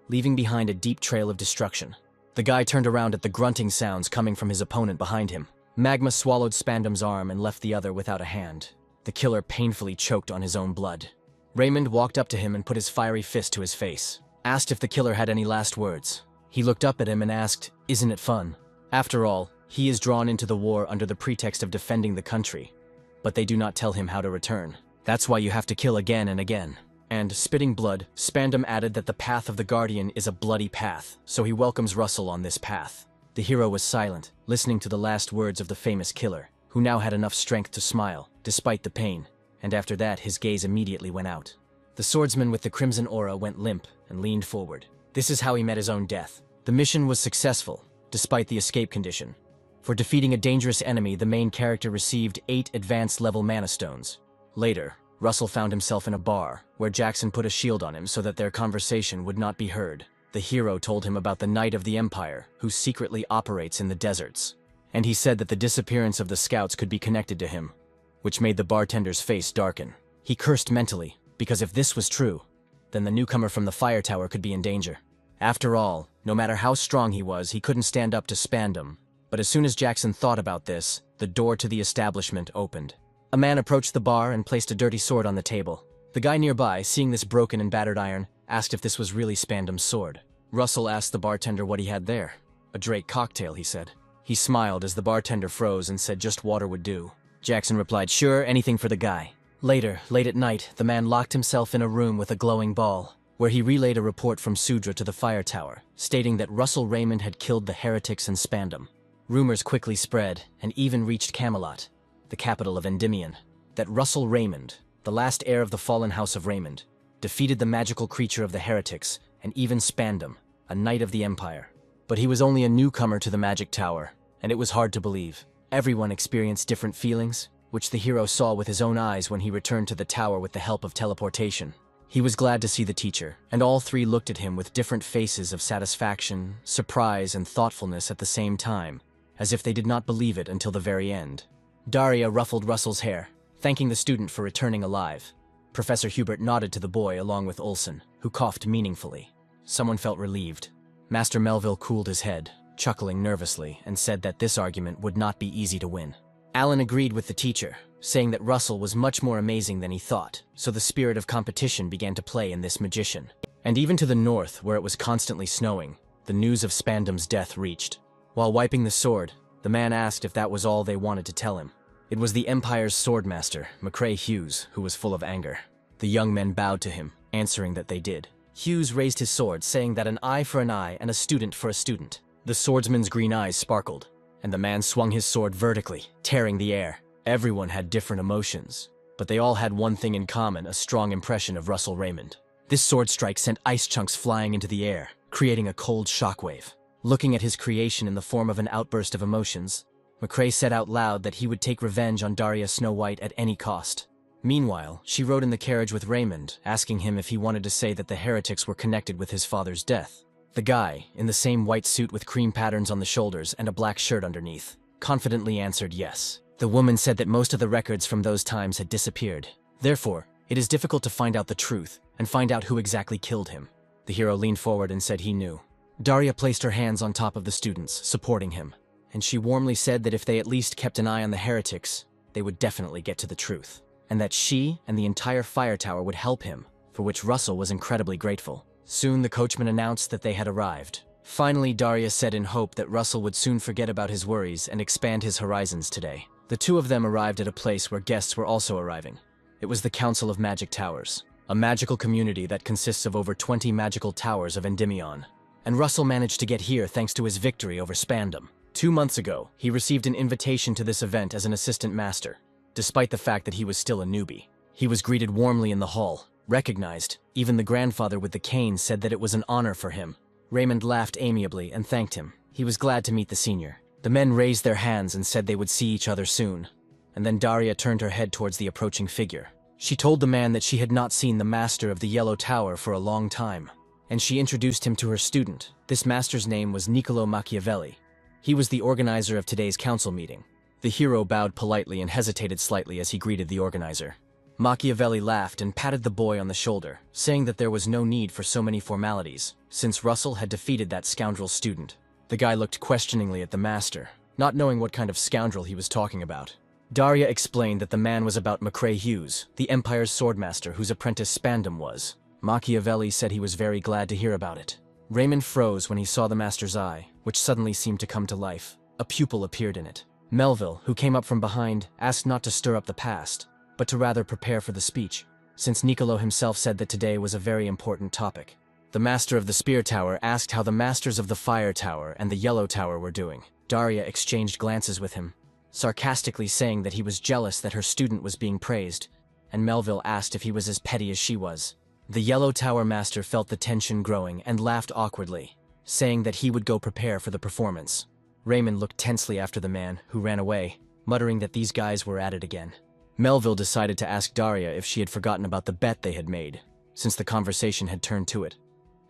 leaving behind a deep trail of destruction. The guy turned around at the grunting sounds coming from his opponent behind him. Magma swallowed Spandam's arm and left the other without a hand. The killer painfully choked on his own blood. Raymond walked up to him and put his fiery fist to his face, asked if the killer had any last words. He looked up at him and asked, "Isn't it fun?" After all, he is drawn into the war under the pretext of defending the country, but they do not tell him how to return. That's why you have to kill again and again. And, spitting blood, Spandam added that the path of the Guardian is a bloody path, so he welcomes Russell on this path. The hero was silent, listening to the last words of the famous killer, who now had enough strength to smile, despite the pain, and after that his gaze immediately went out. The swordsman with the crimson aura went limp and leaned forward. This is how he met his own death. The mission was successful, despite the escape condition. For defeating a dangerous enemy, the main character received 8 advanced level mana stones. Later, Russell found himself in a bar, where Jackson put a shield on him so that their conversation would not be heard. The hero told him about the Knight of the Empire, who secretly operates in the deserts. And he said that the disappearance of the scouts could be connected to him, which made the bartender's face darken. He cursed mentally, because if this was true, then the newcomer from the fire tower could be in danger. After all, no matter how strong he was, he couldn't stand up to Spandam. But as soon as Jackson thought about this, the door to the establishment opened. A man approached the bar and placed a dirty sword on the table. The guy nearby, seeing this broken and battered iron, asked if this was really Spandam's sword. Russell asked the bartender what he had there. "A Drake cocktail," he said. He smiled as the bartender froze and said just water would do. Jackson replied, "Sure, anything for the guy." Later, late at night, the man locked himself in a room with a glowing ball, where he relayed a report from Sudra to the fire tower, stating that Russell Raymond had killed the heretics and Spandam. Rumors quickly spread, and even reached Camelot, the capital of Endymion, that Russell Raymond, the last heir of the fallen house of Raymond, defeated the magical creature of the heretics, and even Spandam, a knight of the Empire. But he was only a newcomer to the magic tower, and it was hard to believe. Everyone experienced different feelings, which the hero saw with his own eyes when he returned to the tower with the help of teleportation. He was glad to see the teacher, and all three looked at him with different faces of satisfaction, surprise, and thoughtfulness at the same time, as if they did not believe it until the very end. Daria ruffled Russell's hair, thanking the student for returning alive. Professor Hubert nodded to the boy along with Olsen, who coughed meaningfully. Someone felt relieved. Master Melville cooled his head, chuckling nervously, and said that this argument would not be easy to win. Alan agreed with the teacher, saying that Russell was much more amazing than he thought, so the spirit of competition began to play in this magician. And even to the north, where it was constantly snowing, the news of Spandam's death reached. While wiping the sword, the man asked if that was all they wanted to tell him. It was the Empire's swordmaster, McCrae Hughes, who was full of anger. The young men bowed to him, answering that they did. Hughes raised his sword, saying that an eye for an eye and a student for a student. The swordsman's green eyes sparkled, and the man swung his sword vertically, tearing the air. Everyone had different emotions, but they all had one thing in common, a strong impression of Russell Raymond. This sword strike sent ice chunks flying into the air, creating a cold shockwave. Looking at his creation in the form of an outburst of emotions, McCrae said out loud that he would take revenge on Daria Snow White at any cost. Meanwhile, she rode in the carriage with Raymond, asking him if he wanted to say that the heretics were connected with his father's death. The guy, in the same white suit with cream patterns on the shoulders and a black shirt underneath, confidently answered yes. The woman said that most of the records from those times had disappeared. Therefore, it is difficult to find out the truth and find out who exactly killed him. The hero leaned forward and said he knew. Daria placed her hands on top of the students, supporting him, and she warmly said that if they at least kept an eye on the heretics, they would definitely get to the truth, and that she and the entire fire tower would help him, for which Russell was incredibly grateful. Soon the coachman announced that they had arrived. Finally, Daria said in hope that Russell would soon forget about his worries and expand his horizons today. The two of them arrived at a place where guests were also arriving. It was the Council of Magic Towers, a magical community that consists of over 20 magical towers of Endymion. And Russell managed to get here thanks to his victory over Spandam. 2 months ago, he received an invitation to this event as an assistant master, despite the fact that he was still a newbie. He was greeted warmly in the hall, recognized. Even the grandfather with the cane said that it was an honor for him. Raymond laughed amiably and thanked him. He was glad to meet the senior. The men raised their hands and said they would see each other soon, and then Daria turned her head towards the approaching figure. She told the man that she had not seen the master of the Yellow Tower for a long time, and she introduced him to her student. This master's name was Niccolo Machiavelli. He was the organizer of today's council meeting. The hero bowed politely and hesitated slightly as he greeted the organizer. Machiavelli laughed and patted the boy on the shoulder, saying that there was no need for so many formalities, since Russell had defeated that scoundrel student. The guy looked questioningly at the master, not knowing what kind of scoundrel he was talking about. Daria explained that the man was about McCrae Hughes, the Empire's swordmaster whose apprentice Spandam was. Machiavelli said he was very glad to hear about it. Raymond froze when he saw the master's eye, which suddenly seemed to come to life. A pupil appeared in it. Melville, who came up from behind, asked not to stir up the past, but to rather prepare for the speech, since Niccolo himself said that today was a very important topic. The master of the Spear Tower asked how the masters of the Fire Tower and the Yellow Tower were doing. Daria exchanged glances with him, sarcastically saying that he was jealous that her student was being praised, and Melville asked if he was as petty as she was. The Yellow Tower master felt the tension growing and laughed awkwardly, saying that he would go prepare for the performance. Raymond looked tensely after the man, who ran away, muttering that these guys were at it again. Melville decided to ask Daria if she had forgotten about the bet they had made, since the conversation had turned to it,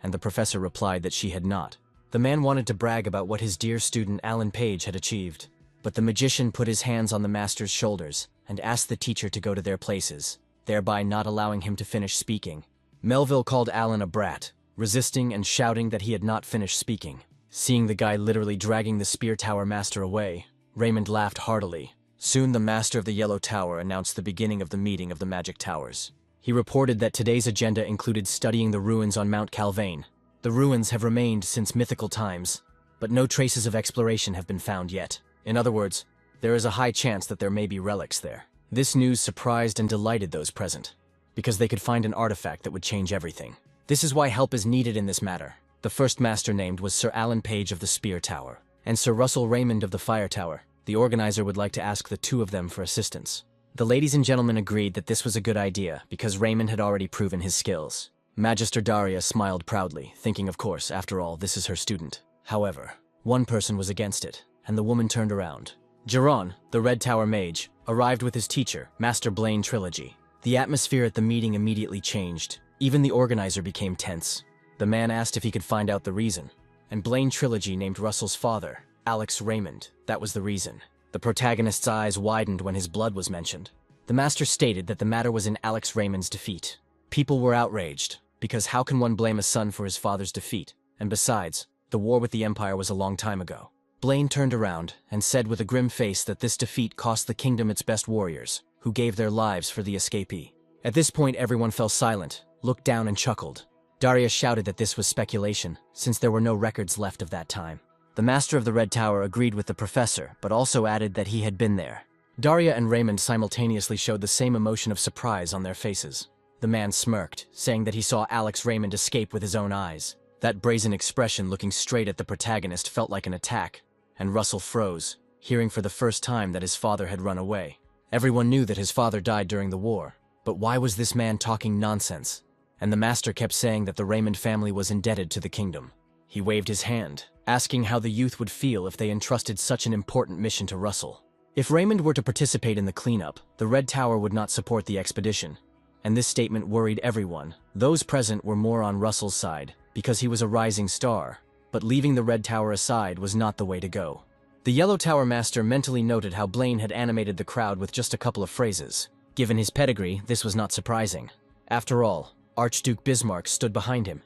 and the professor replied that she had not. The man wanted to brag about what his dear student Alan Page had achieved, but the magician put his hands on the master's shoulders and asked the teacher to go to their places, thereby not allowing him to finish speaking. Melville called Alan a brat, resisting and shouting that he had not finished speaking. Seeing the guy literally dragging the Spear Tower master away, Raymond laughed heartily. Soon the master of the Yellow Tower announced the beginning of the meeting of the Magic Towers. He reported that today's agenda included studying the ruins on Mount Calvain. The ruins have remained since mythical times, but no traces of exploration have been found yet. In other words, there is a high chance that there may be relics there. This news surprised and delighted those present, because they could find an artifact that would change everything. This is why help is needed in this matter. The first master named was Sir Alan Page of the Spear Tower, and Sir Russell Raymond of the Fire Tower. The organizer would like to ask the two of them for assistance. The ladies and gentlemen agreed that this was a good idea because Raymond had already proven his skills. Magister Daria smiled proudly, thinking, of course, after all, this is her student. However, one person was against it, and the woman turned around. Geron, the Red Tower mage, arrived with his teacher, Master Blaine Trilogy. The atmosphere at the meeting immediately changed. Even the organizer became tense. The man asked if he could find out the reason, and Blaine Trilogy named Russell's father, Alex Raymond. That was the reason. The protagonist's eyes widened when his blood was mentioned. The master stated that the matter was in Alex Raymond's defeat. People were outraged, because how can one blame a son for his father's defeat? And besides, the war with the Empire was a long time ago. Blaine turned around and said with a grim face that this defeat cost the kingdom its best warriors, who gave their lives for the escapee. At this point everyone fell silent, looked down and chuckled. Daria shouted that this was speculation, since there were no records left of that time. The master of the Red Tower agreed with the professor, but also added that he had been there. Daria and Raymond simultaneously showed the same emotion of surprise on their faces. The man smirked, saying that he saw Alex Raymond escape with his own eyes. That brazen expression looking straight at the protagonist felt like an attack, and Russell froze, hearing for the first time that his father had run away. Everyone knew that his father died during the war, but why was this man talking nonsense? And the master kept saying that the Raymond family was indebted to the kingdom. He waved his hand, asking how the youth would feel if they entrusted such an important mission to Russell. If Raymond were to participate in the cleanup, the Red Tower would not support the expedition, and this statement worried everyone. Those present were more on Russell's side, because he was a rising star, but leaving the Red Tower aside was not the way to go. The Yellow Tower master mentally noted how Blaine had animated the crowd with just a couple of phrases. Given his pedigree, this was not surprising. After all, Archduke Bismarck stood behind him,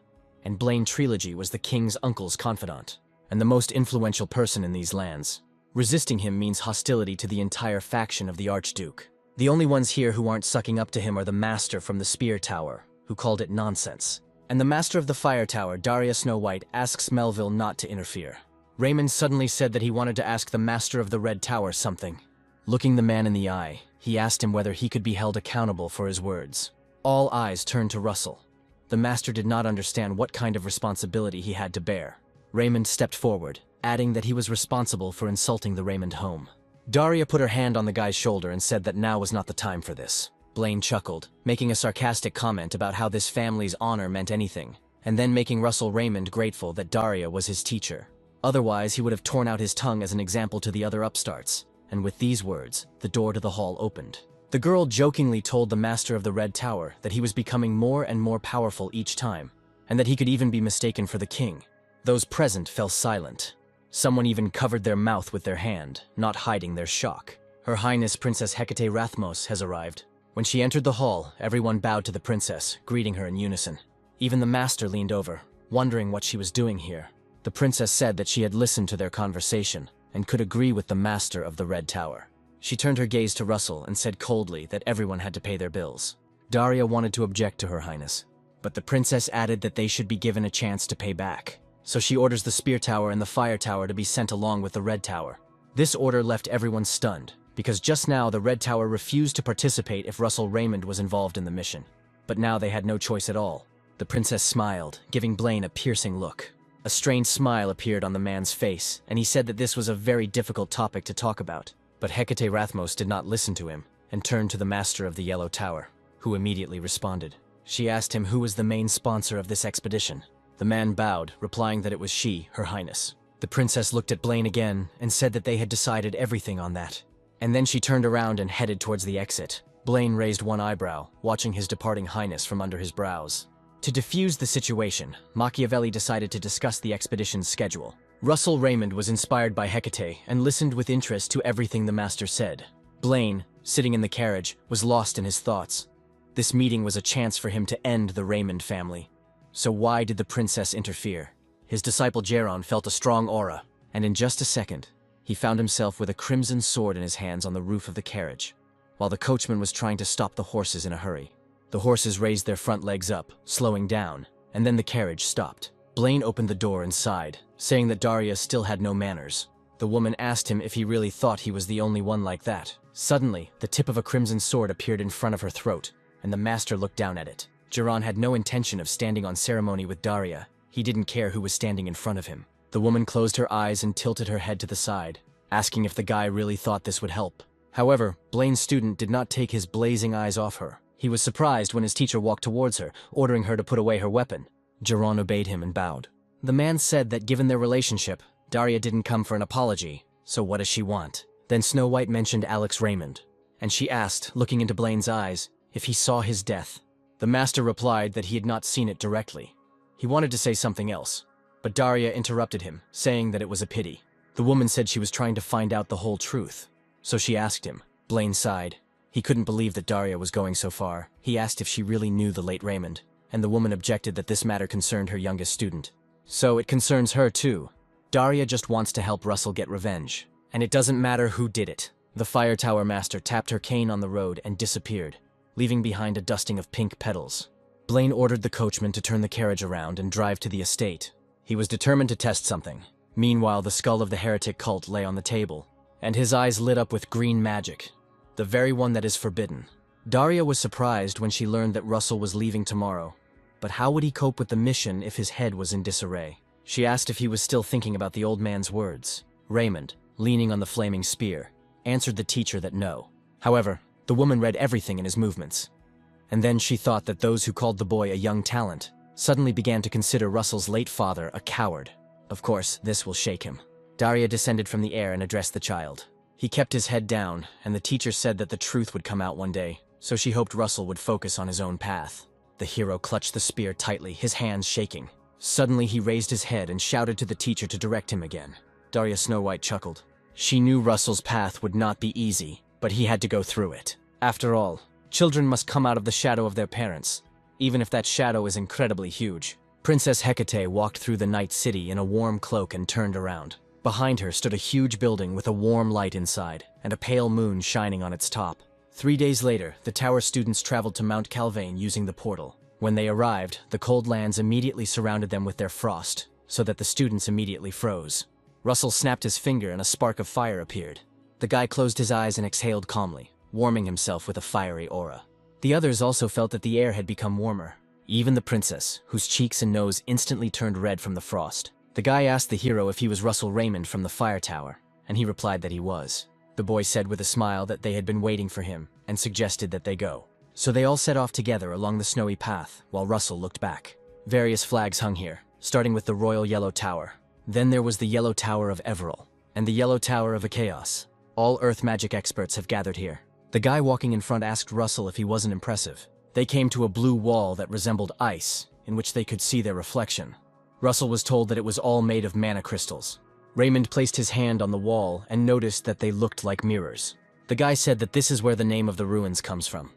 and Blaine Trilogy was the king's uncle's confidant, and the most influential person in these lands. Resisting him means hostility to the entire faction of the Archduke. The only ones here who aren't sucking up to him are the master from the Spear Tower, who called it nonsense. And the master of the Fire Tower, Daria Snow White, asks Melville not to interfere. Raymond suddenly said that he wanted to ask the master of the Red Tower something. Looking the man in the eye, he asked him whether he could be held accountable for his words. All eyes turned to Russell. The master did not understand what kind of responsibility he had to bear. Raymond stepped forward, adding that he was responsible for insulting the Raymond home. Daria put her hand on the guy's shoulder and said that now was not the time for this. Blaine chuckled, making a sarcastic comment about how this family's honor meant anything, and then making Russell Raymond grateful that Daria was his teacher. Otherwise, he would have torn out his tongue as an example to the other upstarts. And with these words, the door to the hall opened. The girl jokingly told the master of the Red Tower that he was becoming more and more powerful each time, and that he could even be mistaken for the king. Those present fell silent. Someone even covered their mouth with their hand, not hiding their shock. Her Highness Princess Hecate Rathmos has arrived. When she entered the hall, everyone bowed to the princess, greeting her in unison. Even the master leaned over, wondering what she was doing here. The princess said that she had listened to their conversation and could agree with the master of the Red Tower. She turned her gaze to Russell and said coldly that everyone had to pay their bills. Daria wanted to object to Her Highness, but the princess added that they should be given a chance to pay back. So she orders the Spear Tower and the Fire Tower to be sent along with the Red Tower. This order left everyone stunned, because just now the Red Tower refused to participate if Russell Raymond was involved in the mission. But now they had no choice at all. The princess smiled, giving Blaine a piercing look. A strange smile appeared on the man's face, and he said that this was a very difficult topic to talk about. But Hecate Rathmos did not listen to him, and turned to the master of the Yellow Tower, who immediately responded. She asked him who was the main sponsor of this expedition. The man bowed, replying that it was she, Her Highness. The princess looked at Blaine again, and said that they had decided everything on that. And then she turned around and headed towards the exit. Blaine raised one eyebrow, watching his departing highness from under his brows. To defuse the situation, Machiavelli decided to discuss the expedition's schedule. Russell Raymond was inspired by Hecate and listened with interest to everything the master said. Blaine, sitting in the carriage, was lost in his thoughts. This meeting was a chance for him to end the Raymond family. So why did the princess interfere? His disciple Geron felt a strong aura, and in just a second, he found himself with a crimson sword in his hands on the roof of the carriage, while the coachman was trying to stop the horses in a hurry. The horses raised their front legs up, slowing down, and then the carriage stopped. Blaine opened the door and sighed, saying that Daria still had no manners. The woman asked him if he really thought he was the only one like that. Suddenly, the tip of a crimson sword appeared in front of her throat, and the master looked down at it. Geron had no intention of standing on ceremony with Daria. He didn't care who was standing in front of him. The woman closed her eyes and tilted her head to the side, asking if the guy really thought this would help. However, Blaine's student did not take his blazing eyes off her. He was surprised when his teacher walked towards her, ordering her to put away her weapon. Geron obeyed him and bowed. The man said that given their relationship, Daria didn't come for an apology, so what does she want? Then Snow White mentioned Alex Raymond, and she asked, looking into Blaine's eyes, if he saw his death. The master replied that he had not seen it directly. He wanted to say something else, but Daria interrupted him, saying that it was a pity. The woman said she was trying to find out the whole truth, so she asked him. Blaine sighed. He couldn't believe that Daria was going so far. He asked if she really knew the late Raymond, and the woman objected that this matter concerned her youngest student. So it concerns her too. Daria just wants to help Russell get revenge, and it doesn't matter who did it. The Fire Tower Master tapped her cane on the road and disappeared, leaving behind a dusting of pink petals. Blaine ordered the coachman to turn the carriage around and drive to the estate. He was determined to test something. Meanwhile, the skull of the heretic cult lay on the table, and his eyes lit up with green magic, the very one that is forbidden. Daria was surprised when she learned that Russell was leaving tomorrow, but how would he cope with the mission if his head was in disarray? She asked if he was still thinking about the old man's words. Raymond, leaning on the flaming spear, answered the teacher that no. However, the woman read everything in his movements. And then she thought that those who called the boy a young talent suddenly began to consider Russell's late father a coward. Of course, this will shake him. Daria descended from the air and addressed the child. He kept his head down, and the teacher said that the truth would come out one day, so she hoped Russell would focus on his own path. The hero clutched the spear tightly, his hands shaking. Suddenly he raised his head and shouted to the teacher to direct him again. Daria Snow White chuckled. She knew Russell's path would not be easy, but he had to go through it. After all, children must come out of the shadow of their parents, even if that shadow is incredibly huge. Princess Hecate walked through the night city in a warm cloak and turned around. Behind her stood a huge building with a warm light inside, and a pale moon shining on its top. 3 days later, the tower students traveled to Mount Calvain using the portal. When they arrived, the cold lands immediately surrounded them with their frost, so that the students immediately froze. Russell snapped his finger and a spark of fire appeared. The guy closed his eyes and exhaled calmly, warming himself with a fiery aura. The others also felt that the air had become warmer. Even the princess, whose cheeks and nose instantly turned red from the frost. The guy asked the hero if he was Russell Raymond from the Fire Tower, and he replied that he was. The boy said with a smile that they had been waiting for him, and suggested that they go. So they all set off together along the snowy path, while Russell looked back. Various flags hung here, starting with the Royal Yellow Tower. Then there was the Yellow Tower of Everil, and the Yellow Tower of Chaos. All earth magic experts have gathered here. The guy walking in front asked Russell if he wasn't impressive. They came to a blue wall that resembled ice, in which they could see their reflection. Russell was told that it was all made of mana crystals. Raymond placed his hand on the wall and noticed that they looked like mirrors. The guy said that this is where the name of the ruins comes from,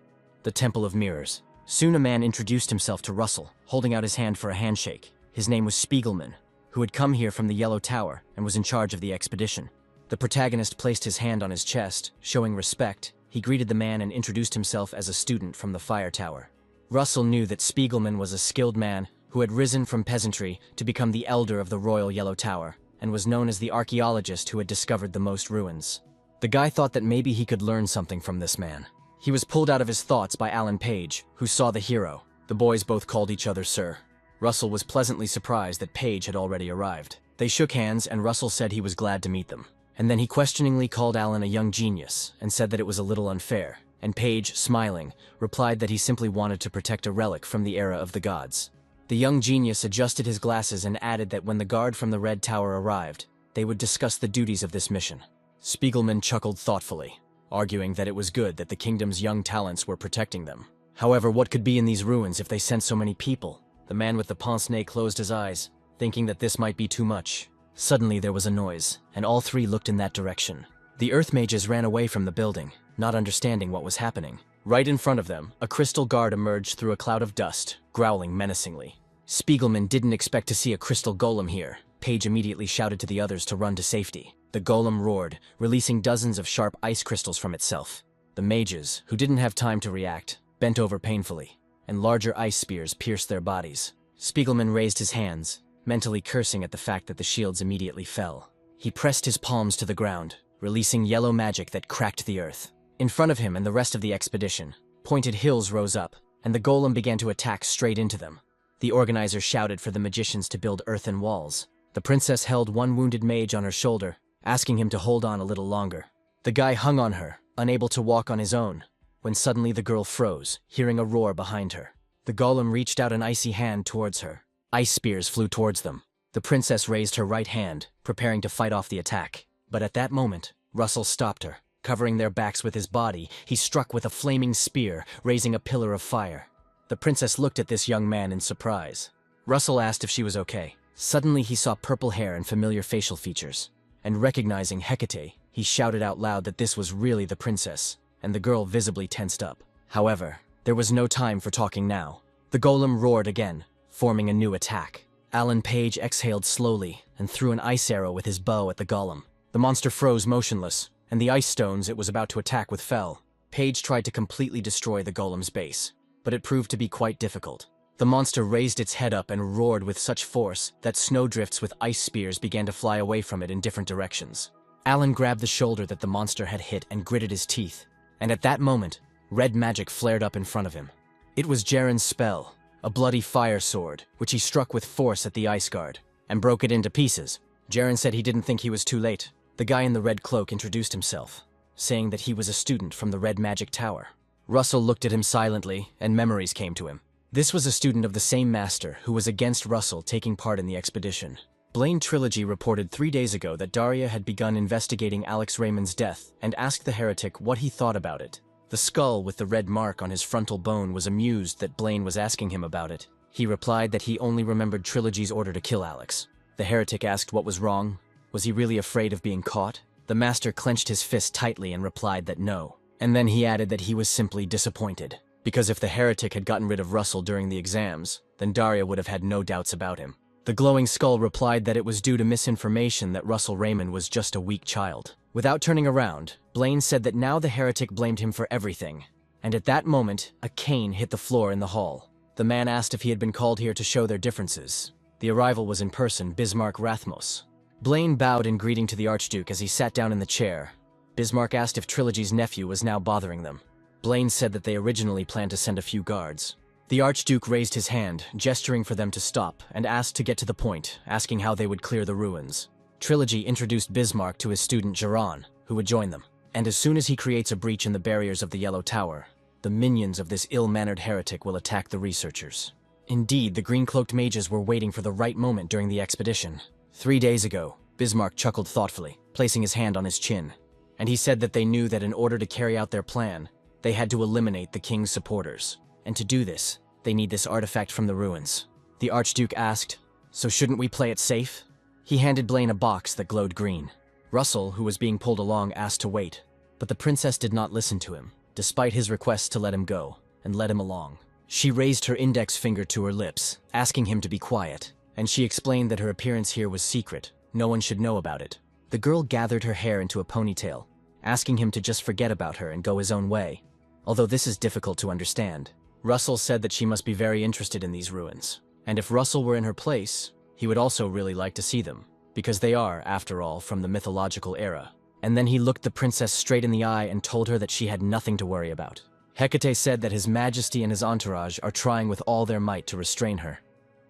the Temple of Mirrors. Soon a man introduced himself to Russell, holding out his hand for a handshake. His name was Spiegelman, who had come here from the Yellow Tower and was in charge of the expedition. The protagonist placed his hand on his chest, showing respect. He greeted the man and introduced himself as a student from the Fire Tower. Russell knew that Spiegelman was a skilled man who had risen from peasantry to become the elder of the Royal Yellow Tower, and was known as the archaeologist who had discovered the most ruins. The guy thought that maybe he could learn something from this man. He was pulled out of his thoughts by Alan Page, who saw the hero. The boys both called each other sir. Russell was pleasantly surprised that Page had already arrived. They shook hands, and Russell said he was glad to meet them. And then he questioningly called Alan a young genius, and said that it was a little unfair. And Page, smiling, replied that he simply wanted to protect a relic from the era of the gods. The young genius adjusted his glasses and added that when the guard from the Red Tower arrived, they would discuss the duties of this mission. Spiegelman chuckled thoughtfully, arguing that it was good that the kingdom's young talents were protecting them. However, what could be in these ruins if they sent so many people? The man with the pince-nez closed his eyes, thinking that this might be too much. Suddenly there was a noise, and all three looked in that direction. The earth mages ran away from the building, not understanding what was happening. Right in front of them, a crystal guard emerged through a cloud of dust, growling menacingly. Spiegelman didn't expect to see a crystal golem here. Page immediately shouted to the others to run to safety. The golem roared, releasing dozens of sharp ice crystals from itself. The mages, who didn't have time to react, bent over painfully, and larger ice spears pierced their bodies. Spiegelman raised his hands, mentally cursing at the fact that the shields immediately fell. He pressed his palms to the ground, releasing yellow magic that cracked the earth. In front of him and the rest of the expedition, pointed hills rose up, and the golem began to attack straight into them. The organizer shouted for the magicians to build earthen walls. The princess held one wounded mage on her shoulder, asking him to hold on a little longer. The guy hung on her, unable to walk on his own, when suddenly the girl froze, hearing a roar behind her. The golem reached out an icy hand towards her. Ice spears flew towards them. The princess raised her right hand, preparing to fight off the attack. But at that moment, Russell stopped her. Covering their backs with his body, he struck with a flaming spear, raising a pillar of fire. The princess looked at this young man in surprise. Russell asked if she was okay. Suddenly he saw purple hair and familiar facial features. And recognizing Hecate, he shouted out loud that this was really the princess, and the girl visibly tensed up. However, there was no time for talking now. The golem roared again, forming a new attack. Alan Page exhaled slowly and threw an ice arrow with his bow at the golem. The monster froze motionless, and the ice stones it was about to attack with fell. Page tried to completely destroy the golem's base, but it proved to be quite difficult. The monster raised its head up and roared with such force that snowdrifts with ice spears began to fly away from it in different directions. Alan grabbed the shoulder that the monster had hit and gritted his teeth, and at that moment, red magic flared up in front of him. It was Jaren's spell, a bloody fire sword, which he struck with force at the ice guard, and broke it into pieces. Jaren said he didn't think he was too late. The guy in the red cloak introduced himself, saying that he was a student from the Red Magic Tower. Russell looked at him silently, and memories came to him. This was a student of the same master who was against Russell taking part in the expedition. Blaine Trilogy reported 3 days ago that Daria had begun investigating Alex Raymond's death and asked the heretic what he thought about it. The skull with the red mark on his frontal bone was amused that Blaine was asking him about it. He replied that he only remembered Trilogy's order to kill Alex. The heretic asked what was wrong. Was he really afraid of being caught? The master clenched his fist tightly and replied that no. And then he added that he was simply disappointed, because if the heretic had gotten rid of Russell during the exams, then Daria would have had no doubts about him. The glowing skull replied that it was due to misinformation that Russell Raymond was just a weak child. Without turning around, Blaine said that now the heretic blamed him for everything. And at that moment, a cane hit the floor in the hall. The man asked if he had been called here to show their differences. The arrival was in person, Bismarck Rathmos. Blaine bowed in greeting to the Archduke as he sat down in the chair. Bismarck asked if Trilogy's nephew was now bothering them. Blaine said that they originally planned to send a few guards. The Archduke raised his hand, gesturing for them to stop, and asked to get to the point, asking how they would clear the ruins. Trilogy introduced Bismarck to his student Jaron, who would join them. And as soon as he creates a breach in the barriers of the Yellow Tower, the minions of this ill-mannered heretic will attack the researchers. Indeed, the green-cloaked mages were waiting for the right moment during the expedition. 3 days ago, Bismarck chuckled thoughtfully, placing his hand on his chin. And he said that they knew that in order to carry out their plan, they had to eliminate the king's supporters. And to do this, they need this artifact from the ruins. The Archduke asked, "So shouldn't we play it safe?" He handed Blaine a box that glowed green. Russell, who was being pulled along, asked to wait, but the princess did not listen to him, despite his requests to let him go, and led him along. She raised her index finger to her lips, asking him to be quiet, and she explained that her appearance here was secret. No one should know about it. The girl gathered her hair into a ponytail, asking him to just forget about her and go his own way. Although this is difficult to understand, Russell said that she must be very interested in these ruins. And if Russell were in her place, he would also really like to see them, because they are, after all, from the mythological era. And then he looked the princess straight in the eye and told her that she had nothing to worry about. Hecate said that His Majesty and his entourage are trying with all their might to restrain her.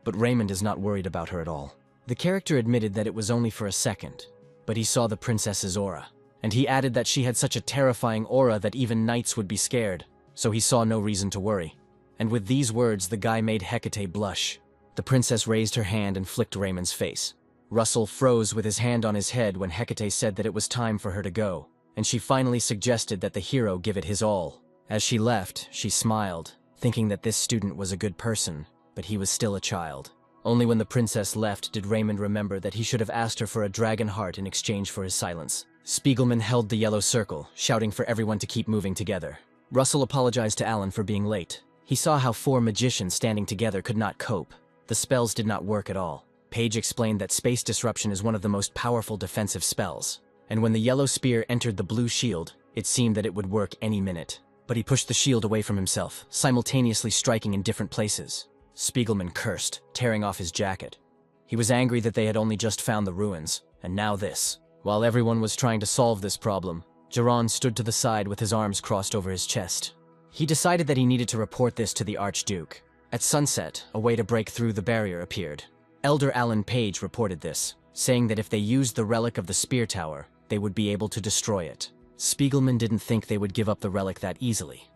But Raymond is not worried about her at all. The character admitted that it was only for a second, but he saw the princess's aura. And he added that she had such a terrifying aura that even knights would be scared, so he saw no reason to worry. And with these words, the guy made Hecate blush. The princess raised her hand and flicked Raymond's face. Russell froze with his hand on his head when Hecate said that it was time for her to go, and she finally suggested that the hero give it his all. As she left, she smiled, thinking that this student was a good person, but he was still a child. Only when the princess left did Raymond remember that he should have asked her for a dragon heart in exchange for his silence. Spiegelman held the yellow circle, shouting for everyone to keep moving together. Russell apologized to Alan for being late. He saw how 4 magicians standing together could not cope. The spells did not work at all. Paige explained that space disruption is one of the most powerful defensive spells, and when the yellow spear entered the blue shield, it seemed that it would work any minute. But he pushed the shield away from himself, simultaneously striking in different places. Spiegelman cursed, tearing off his jacket. He was angry that they had only just found the ruins, and now this. While everyone was trying to solve this problem, Geron stood to the side with his arms crossed over his chest. He decided that he needed to report this to the Archduke. At sunset, a way to break through the barrier appeared. Elder Alan Page reported this, saying that if they used the relic of the spear tower, they would be able to destroy it. Spiegelman didn't think they would give up the relic that easily,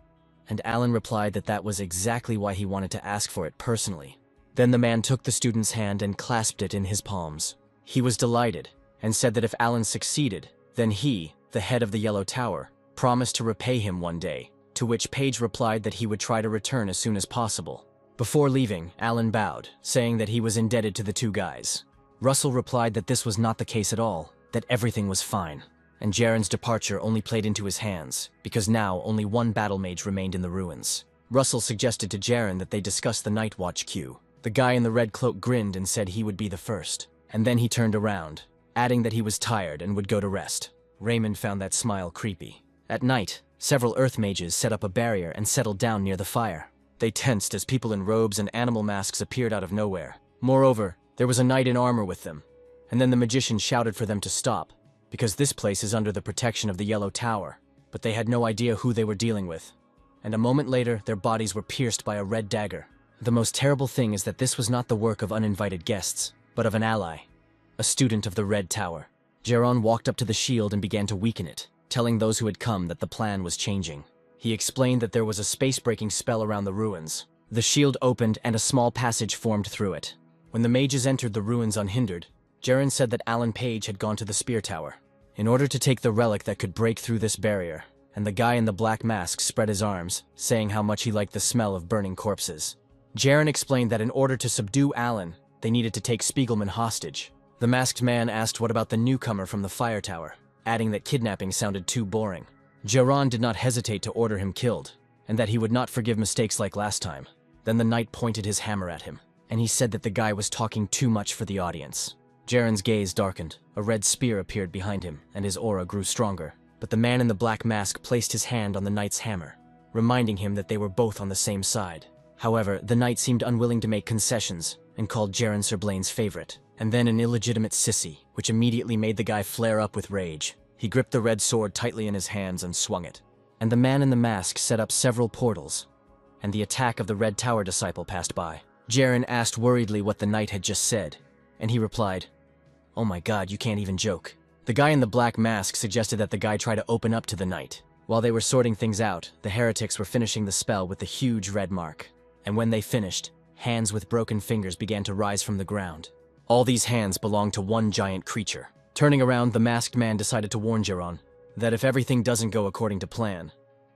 and Alan replied that that was exactly why he wanted to ask for it personally. Then the man took the student's hand and clasped it in his palms. He was delighted, and said that if Alan succeeded, then he, the head of the Yellow Tower, promised to repay him one day, to which Page replied that he would try to return as soon as possible. Before leaving, Alan bowed, saying that he was indebted to the 2 guys. Russell replied that this was not the case at all, that everything was fine. And Jaren's departure only played into his hands, because now only 1 battle mage remained in the ruins. Russell suggested to Jaren that they discuss the Night Watch queue. The guy in the red cloak grinned and said he would be the first, and then he turned around, adding that he was tired and would go to rest. Raymond found that smile creepy. At night, several Earth mages set up a barrier and settled down near the fire. They tensed as people in robes and animal masks appeared out of nowhere. Moreover, there was a knight in armor with them, and then the magician shouted for them to stop, because this place is under the protection of the Yellow Tower, but they had no idea who they were dealing with. And a moment later, their bodies were pierced by a red dagger. The most terrible thing is that this was not the work of uninvited guests, but of an ally, a student of the Red Tower. Jaron walked up to the shield and began to weaken it, telling those who had come that the plan was changing. He explained that there was a space-breaking spell around the ruins. The shield opened and a small passage formed through it. When the mages entered the ruins unhindered, Jaren said that Alan Page had gone to the spear tower in order to take the relic that could break through this barrier, and the guy in the black mask spread his arms, saying how much he liked the smell of burning corpses. Jaren explained that in order to subdue Alan, they needed to take Spiegelman hostage. The masked man asked what about the newcomer from the fire tower, adding that kidnapping sounded too boring. Jaron did not hesitate to order him killed, and that he would not forgive mistakes like last time. Then the knight pointed his hammer at him, and he said that the guy was talking too much for the audience. Jaren's gaze darkened, a red spear appeared behind him, and his aura grew stronger. But the man in the black mask placed his hand on the knight's hammer, reminding him that they were both on the same side. However, the knight seemed unwilling to make concessions, and called Jaren Sir Blaine's favorite, and then an illegitimate sissy, which immediately made the guy flare up with rage. He gripped the red sword tightly in his hands and swung it. And the man in the mask set up several portals, and the attack of the Red Tower disciple passed by. Jaren asked worriedly what the knight had just said, and he replied, "Oh my god, you can't even joke." The guy in the black mask suggested that the guy try to open up to the knight. While they were sorting things out, the heretics were finishing the spell with the huge red mark. And when they finished, hands with broken fingers began to rise from the ground. All these hands belonged to one giant creature. Turning around, the masked man decided to warn Jiron that if everything doesn't go according to plan,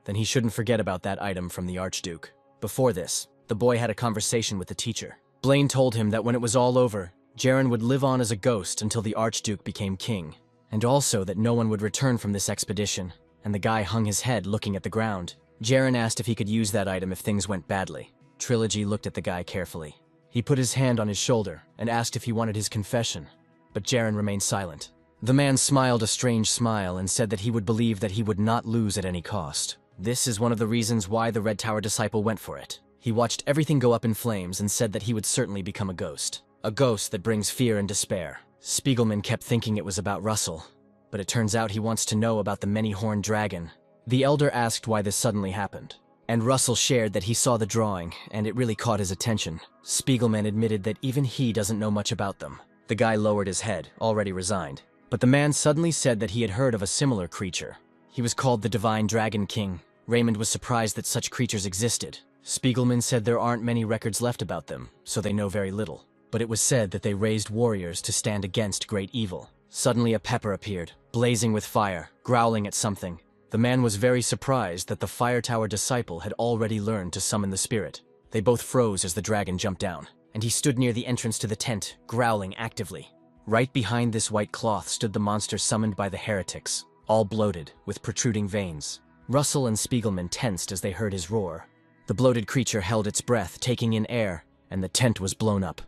then he shouldn't forget about that item from the Archduke. Before this, the boy had a conversation with the teacher. Blaine told him that when it was all over, Jiron would live on as a ghost until the Archduke became king, and also that no one would return from this expedition, and the guy hung his head looking at the ground. Jiron asked if he could use that item if things went badly. Trilogy looked at the guy carefully. He put his hand on his shoulder and asked if he wanted his confession, but Jiron remained silent. The man smiled a strange smile and said that he would believe that he would not lose at any cost. This is one of the reasons why the Red Tower disciple went for it. He watched everything go up in flames and said that he would certainly become a ghost. A ghost that brings fear and despair. Spiegelman kept thinking it was about Russell, but it turns out he wants to know about the many-horned dragon. The elder asked why this suddenly happened, and Russell shared that he saw the drawing, and it really caught his attention. Spiegelman admitted that even he doesn't know much about them. The guy lowered his head, already resigned, but the man suddenly said that he had heard of a similar creature. He was called the Divine Dragon King. Raymond was surprised that such creatures existed. Spiegelman said there aren't many records left about them, so they know very little. But it was said that they raised warriors to stand against great evil. Suddenly a pepper appeared, blazing with fire, growling at something. The man was very surprised that the Fire Tower disciple had already learned to summon the spirit. They both froze as the dragon jumped down, and he stood near the entrance to the tent, growling actively. Right behind this white cloth stood the monster summoned by the heretics, all bloated, with protruding veins. Russell and Spiegelman tensed as they heard his roar. The bloated creature held its breath, taking in air, and the tent was blown up,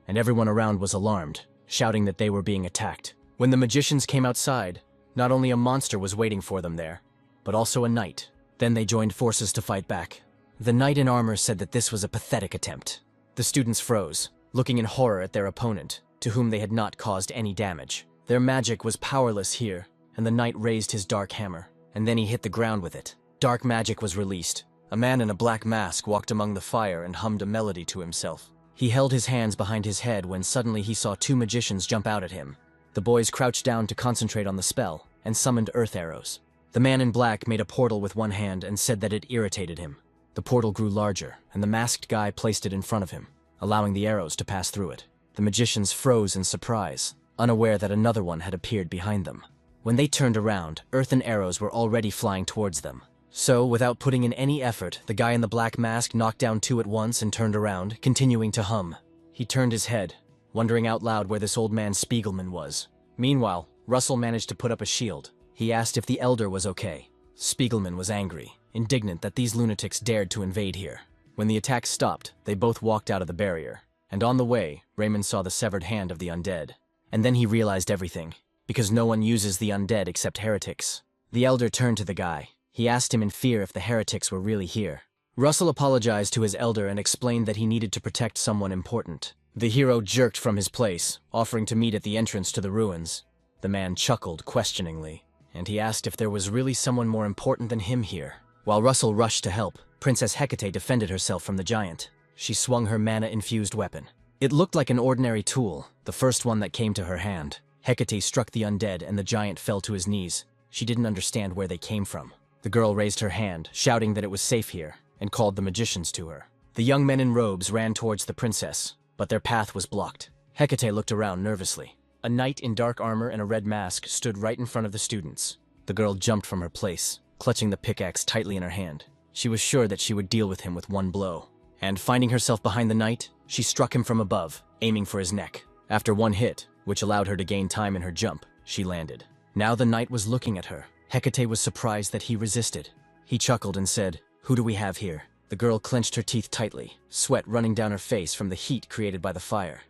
and everyone around was alarmed, shouting that they were being attacked. When the magicians came outside, not only a monster was waiting for them there, but also a knight. Then they joined forces to fight back. The knight in armor said that this was a pathetic attempt. The students froze, looking in horror at their opponent, to whom they had not caused any damage. Their magic was powerless here, and the knight raised his dark hammer, and then he hit the ground with it. Dark magic was released. A man in a black mask walked among the fire and hummed a melody to himself. He held his hands behind his head when suddenly he saw two magicians jump out at him. The boys crouched down to concentrate on the spell, and summoned earth arrows. The man in black made a portal with one hand and said that it irritated him. The portal grew larger, and the masked guy placed it in front of him, allowing the arrows to pass through it. The magicians froze in surprise, unaware that another one had appeared behind them. When they turned around, earthen arrows were already flying towards them. So, without putting in any effort, the guy in the black mask knocked down two at once and turned around, continuing to hum. He turned his head, wondering out loud where this old man Spiegelman was. Meanwhile, Russell managed to put up a shield. He asked if the elder was okay. Spiegelman was angry, indignant that these lunatics dared to invade here. When the attack stopped, they both walked out of the barrier. And on the way, Raymond saw the severed hand of the undead. And then he realized everything, because no one uses the undead except heretics. The elder turned to the guy. He asked him in fear if the heretics were really here. Russell apologized to his elder and explained that he needed to protect someone important. The hero jerked from his place, offering to meet at the entrance to the ruins. The man chuckled questioningly, and he asked if there was really someone more important than him here. While Russell rushed to help, Princess Hecate defended herself from the giant. She swung her mana-infused weapon. It looked like an ordinary tool, the first one that came to her hand. Hecate struck the undead and the giant fell to his knees. She didn't understand where they came from. The girl raised her hand, shouting that it was safe here, and called the magicians to her. The young men in robes ran towards the princess, but their path was blocked. Hecate looked around nervously. A knight in dark armor and a red mask stood right in front of the students. The girl jumped from her place, clutching the pickaxe tightly in her hand. She was sure that she would deal with him with one blow. And finding herself behind the knight, she struck him from above, aiming for his neck. After one hit, which allowed her to gain time in her jump, she landed. Now the knight was looking at her. Hecate was surprised that he resisted. He chuckled and said, "Who do we have here?" The girl clenched her teeth tightly, sweat running down her face from the heat created by the fire.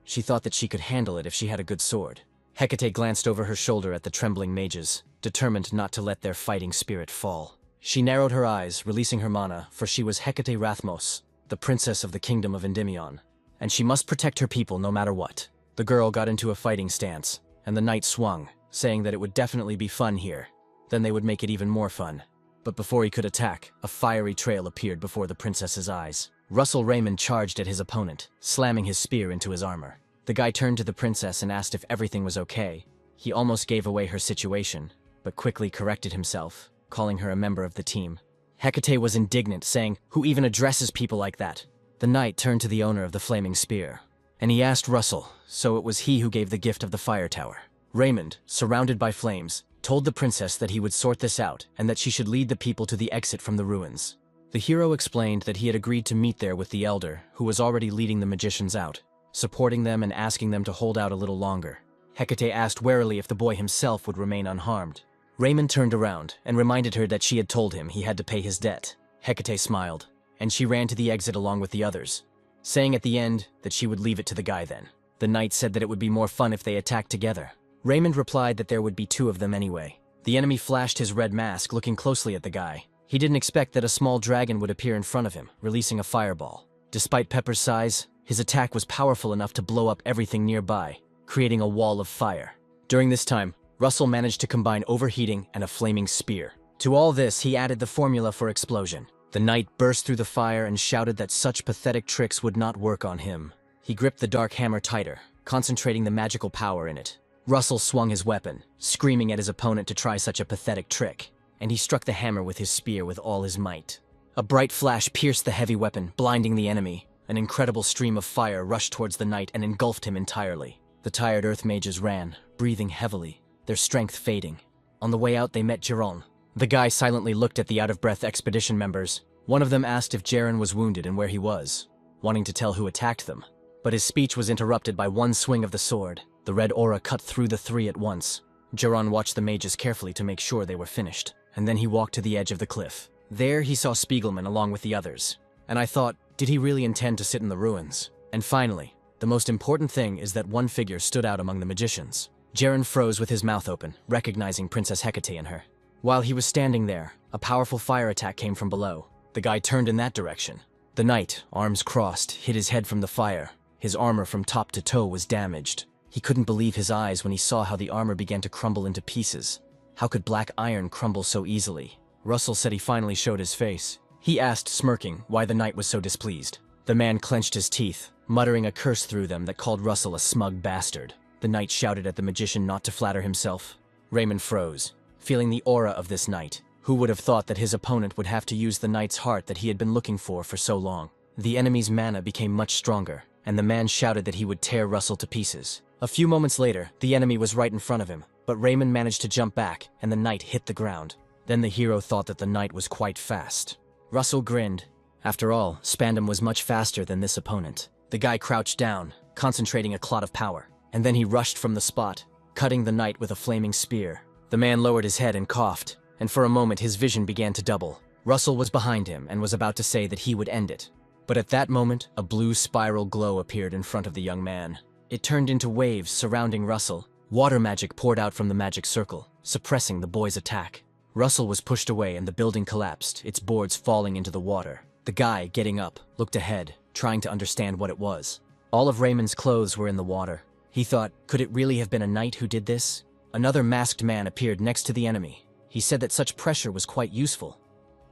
She thought that she could handle it if she had a good sword. Hecate glanced over her shoulder at the trembling mages, determined not to let their fighting spirit fall. She narrowed her eyes, releasing her mana, for she was Hecate Rathmos, the princess of the kingdom of Endymion, and she must protect her people no matter what. The girl got into a fighting stance, and the knight swung, saying that it would definitely be fun here. Then they would make it even more fun. But before he could attack, a fiery trail appeared before the princess's eyes. Russell Raymond charged at his opponent, slamming his spear into his armor. The guy turned to the princess and asked if everything was okay. He almost gave away her situation, but quickly corrected himself, calling her a member of the team. Hecate was indignant, saying, "Who even addresses people like that?" The knight turned to the owner of the flaming spear. and he asked Russell, so it was he who gave the gift of the fire tower. Raymond, surrounded by flames, told the princess that he would sort this out and that she should lead the people to the exit from the ruins. The hero explained that he had agreed to meet there with the elder, who was already leading the magicians out, supporting them and asking them to hold out a little longer. Hecate asked warily if the boy himself would remain unharmed. Raymond turned around and reminded her that she had told him he had to pay his debt. Hecate smiled, and she ran to the exit along with the others, saying at the end that she would leave it to the guy then. The knight said that it would be more fun if they attacked together. Raymond replied that there would be two of them anyway. The enemy flashed his red mask, looking closely at the guy. He didn't expect that a small dragon would appear in front of him, releasing a fireball. Despite Pepper's size, his attack was powerful enough to blow up everything nearby, creating a wall of fire. During this time, Russell managed to combine overheating and a flaming spear. To all this, he added the formula for explosion. The knight burst through the fire and shouted that such pathetic tricks would not work on him. He gripped the dark hammer tighter, concentrating the magical power in it. Russell swung his weapon, screaming at his opponent to try such a pathetic trick, and he struck the hammer with his spear with all his might. A bright flash pierced the heavy weapon, blinding the enemy. An incredible stream of fire rushed towards the knight and engulfed him entirely. The tired earth mages ran, breathing heavily, their strength fading. On the way out, they met Jiron. The guy silently looked at the out-of-breath expedition members. One of them asked if Jiren was wounded and where he was, wanting to tell who attacked them. But his speech was interrupted by one swing of the sword. The red aura cut through the three at once. Jiron watched the mages carefully to make sure they were finished, and then he walked to the edge of the cliff. There he saw Spiegelman along with the others, and I thought, did he really intend to sit in the ruins? And finally, the most important thing is that one figure stood out among the magicians. Jiren froze with his mouth open, recognizing Princess Hecate in her. While he was standing there, a powerful fire attack came from below. The guy turned in that direction. The knight, arms crossed, hid his head from the fire. His armor from top to toe was damaged. He couldn't believe his eyes when he saw how the armor began to crumble into pieces. How could black iron crumble so easily? Russell said he finally showed his face. He asked, smirking, why the knight was so displeased. The man clenched his teeth, muttering a curse through them that called Russell a smug bastard. The knight shouted at the magician not to flatter himself. Raymond froze, feeling the aura of this knight. Who would have thought that his opponent would have to use the knight's heart that he had been looking for so long? The enemy's mana became much stronger, and the man shouted that he would tear Russell to pieces. A few moments later, the enemy was right in front of him, but Raymond managed to jump back, and the knight hit the ground. Then the hero thought that the knight was quite fast. Russell grinned. After all, Spandam was much faster than this opponent. The guy crouched down, concentrating a clot of power, and then he rushed from the spot, cutting the knight with a flaming spear. The man lowered his head and coughed, and for a moment his vision began to double. Russell was behind him and was about to say that he would end it. But at that moment, a blue spiral glow appeared in front of the young man. It turned into waves surrounding Russell. Water magic poured out from the magic circle, suppressing the boy's attack. Russell was pushed away and the building collapsed, its boards falling into the water. The guy, getting up, looked ahead, trying to understand what it was. All of Raymond's clothes were in the water. He thought, could it really have been a knight who did this? Another masked man appeared next to the enemy. He said that such pressure was quite useful,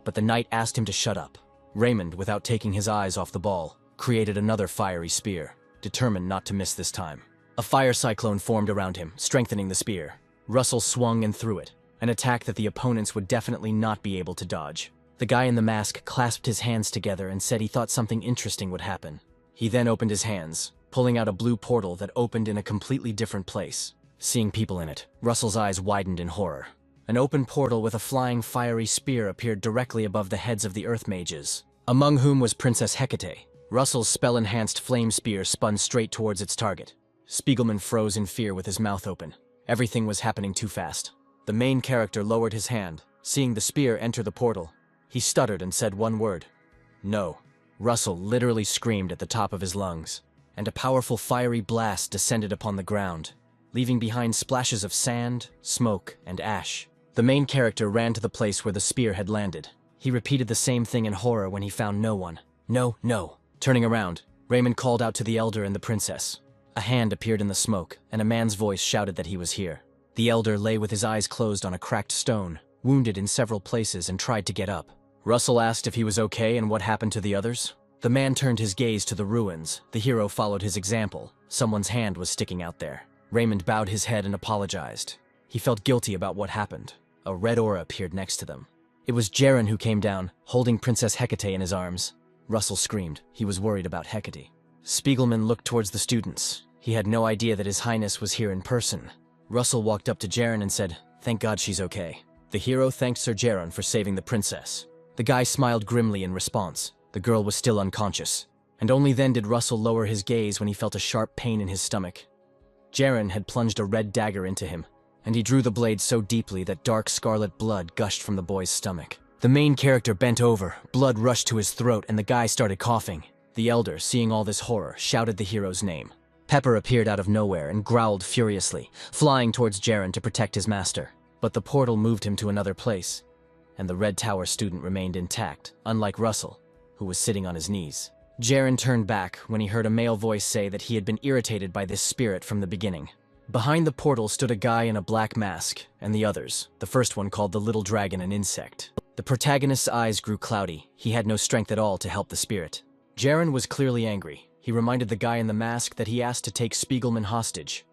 but the knight asked him to shut up. Raymond, without taking his eyes off the ball, created another fiery spear, determined not to miss this time. A fire cyclone formed around him, strengthening the spear. Russell swung and threw it, an attack that the opponents would definitely not be able to dodge. The guy in the mask clasped his hands together and said he thought something interesting would happen. He then opened his hands, pulling out a blue portal that opened in a completely different place. Seeing people in it, Russell's eyes widened in horror. An open portal with a flying fiery spear appeared directly above the heads of the earth mages, among whom was Princess Hecate. Russell's spell-enhanced flame spear spun straight towards its target. Spiegelman froze in fear with his mouth open. Everything was happening too fast. The main character lowered his hand, seeing the spear enter the portal. He stuttered and said one word. No. Russell literally screamed at the top of his lungs, and a powerful fiery blast descended upon the ground, leaving behind splashes of sand, smoke, and ash. The main character ran to the place where the spear had landed. He repeated the same thing in horror when he found no one. No, no. Turning around, Raymond called out to the elder and the princess. A hand appeared in the smoke, and a man's voice shouted that he was here. The elder lay with his eyes closed on a cracked stone, wounded in several places, and tried to get up. Russell asked if he was okay and what happened to the others. The man turned his gaze to the ruins. The hero followed his example. Someone's hand was sticking out there. Raymond bowed his head and apologized. He felt guilty about what happened. A red aura appeared next to them. It was Jiren who came down, holding Princess Hecate in his arms. Russell screamed. He was worried about Hecate. Spiegelman looked towards the students. He had no idea that His Highness was here in person. Russell walked up to Jaren and said, "Thank God she's okay." The hero thanked Sir Jaren for saving the princess. The guy smiled grimly in response. The girl was still unconscious. And only then did Russell lower his gaze when he felt a sharp pain in his stomach. Jaren had plunged a red dagger into him, and he drew the blade so deeply that dark scarlet blood gushed from the boy's stomach. The main character bent over, blood rushed to his throat, and the guy started coughing. The elder, seeing all this horror, shouted the hero's name. Pepper appeared out of nowhere and growled furiously, flying towards Jaren to protect his master. But the portal moved him to another place, and the Red Tower student remained intact, unlike Russell, who was sitting on his knees. Jaren turned back when he heard a male voice say that he had been irritated by this spirit from the beginning. Behind the portal stood a guy in a black mask, and the others. The first one called the little dragon an insect. The protagonist's eyes grew cloudy. He had no strength at all to help the spirit. Jaren was clearly angry. He reminded the guy in the mask that he asked to take Spiegelman hostage,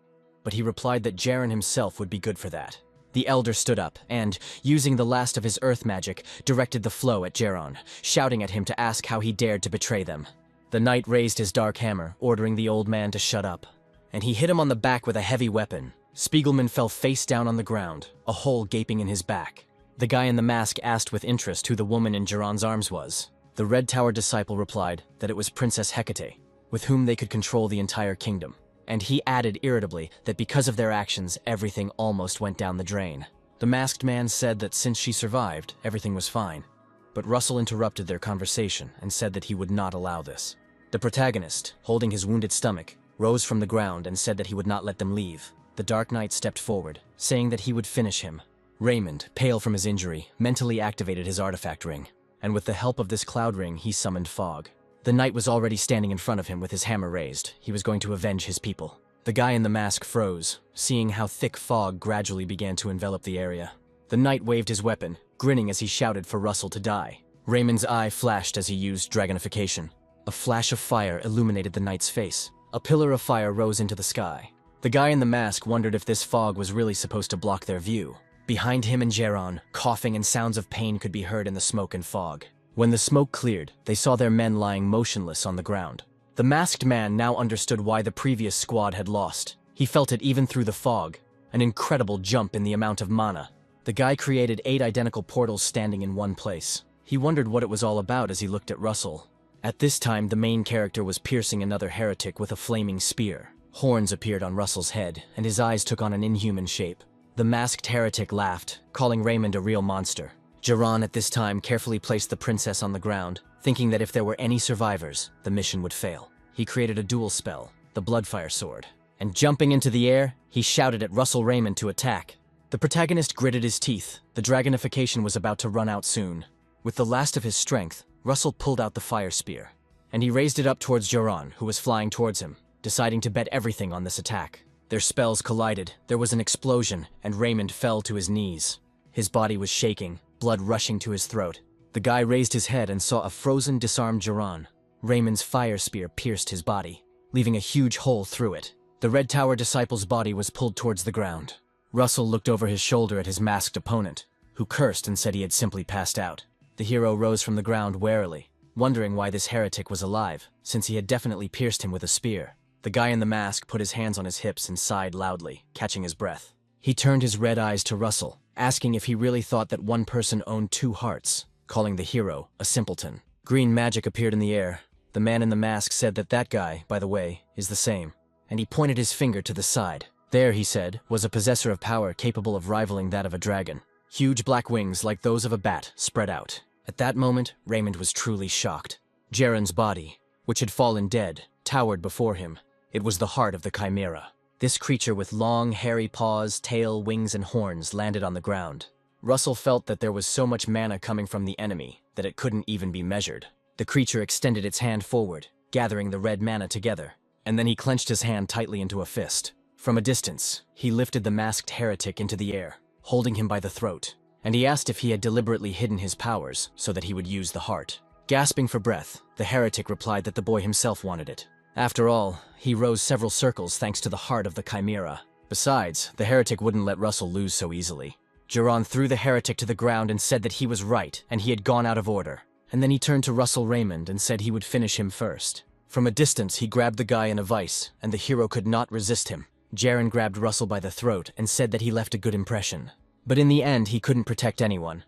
but he replied that Jaren himself would be good for that. The elder stood up and, using the last of his earth magic, directed the flow at Jaren, shouting at him to ask how he dared to betray them. The knight raised his dark hammer, ordering the old man to shut up, and he hit him on the back with a heavy weapon. Spiegelman fell face down on the ground, a hole gaping in his back. The guy in the mask asked with interest who the woman in Jaren's arms was. The Red Tower disciple replied that it was Princess Hecate, with whom they could control the entire kingdom. And he added irritably that because of their actions, everything almost went down the drain. The masked man said that since she survived, everything was fine. But Russell interrupted their conversation and said that he would not allow this. The protagonist, holding his wounded stomach, rose from the ground and said that he would not let them leave. The Dark Knight stepped forward, saying that he would finish him. Raymond, pale from his injury, mentally activated his artifact ring, and with the help of this cloud ring, he summoned fog. The knight was already standing in front of him with his hammer raised. He was going to avenge his people. The guy in the mask froze, seeing how thick fog gradually began to envelop the area. The knight waved his weapon, grinning as he shouted for Russell to die. Raymond's eye flashed as he used dragonification. A flash of fire illuminated the knight's face. A pillar of fire rose into the sky. The guy in the mask wondered if this fog was really supposed to block their view. Behind him and Jaren, coughing and sounds of pain could be heard in the smoke and fog. When the smoke cleared, they saw their men lying motionless on the ground. The masked man now understood why the previous squad had lost. He felt it even through the fog, an incredible jump in the amount of mana. The guy created 8 identical portals standing in one place. He wondered what it was all about as he looked at Russell. At this time, the main character was piercing another heretic with a flaming spear. Horns appeared on Russell's head, and his eyes took on an inhuman shape. The masked heretic laughed, calling Raymond a real monster. Jaren at this time carefully placed the princess on the ground, thinking that if there were any survivors, the mission would fail. He created a dual spell, the Bloodfire Sword, and jumping into the air, he shouted at Russell Raymond to attack. The protagonist gritted his teeth. The dragonification was about to run out soon. With the last of his strength, Russell pulled out the fire spear, and he raised it up towards Jaren, who was flying towards him, deciding to bet everything on this attack. Their spells collided, there was an explosion, and Raymond fell to his knees. His body was shaking, blood rushing to his throat. The guy raised his head and saw a frozen, disarmed Jaren. Raymond's fire spear pierced his body, leaving a huge hole through it. The Red Tower disciple's body was pulled towards the ground. Russell looked over his shoulder at his masked opponent, who cursed and said he had simply passed out. The hero rose from the ground warily, wondering why this heretic was alive, since he had definitely pierced him with a spear. The guy in the mask put his hands on his hips and sighed loudly, catching his breath. He turned his red eyes to Russell, asking if he really thought that one person owned 2 hearts, calling the hero a simpleton. Green magic appeared in the air. The man in the mask said that that guy, by the way, is the same, and he pointed his finger to the side. There, he said, was a possessor of power capable of rivaling that of a dragon. Huge black wings like those of a bat spread out. At that moment, Raymond was truly shocked. Jaren's body, which had fallen dead, towered before him. It was the heart of the Chimera. This creature with long, hairy paws, tail, wings, and horns landed on the ground. Russell felt that there was so much mana coming from the enemy that it couldn't even be measured. The creature extended its hand forward, gathering the red mana together, and then he clenched his hand tightly into a fist. From a distance, he lifted the masked heretic into the air, holding him by the throat, and he asked if he had deliberately hidden his powers so that he would use the heart. Gasping for breath, the heretic replied that the boy himself wanted it. After all, he rose several circles thanks to the heart of the Chimera. Besides, the heretic wouldn't let Russell lose so easily. Jaren threw the heretic to the ground and said that he was right and he had gone out of order. And then he turned to Russell Raymond and said he would finish him first. From a distance, he grabbed the guy in a vice, and the hero could not resist him. Jaren grabbed Russell by the throat and said that he left a good impression. But in the end, he couldn't protect anyone.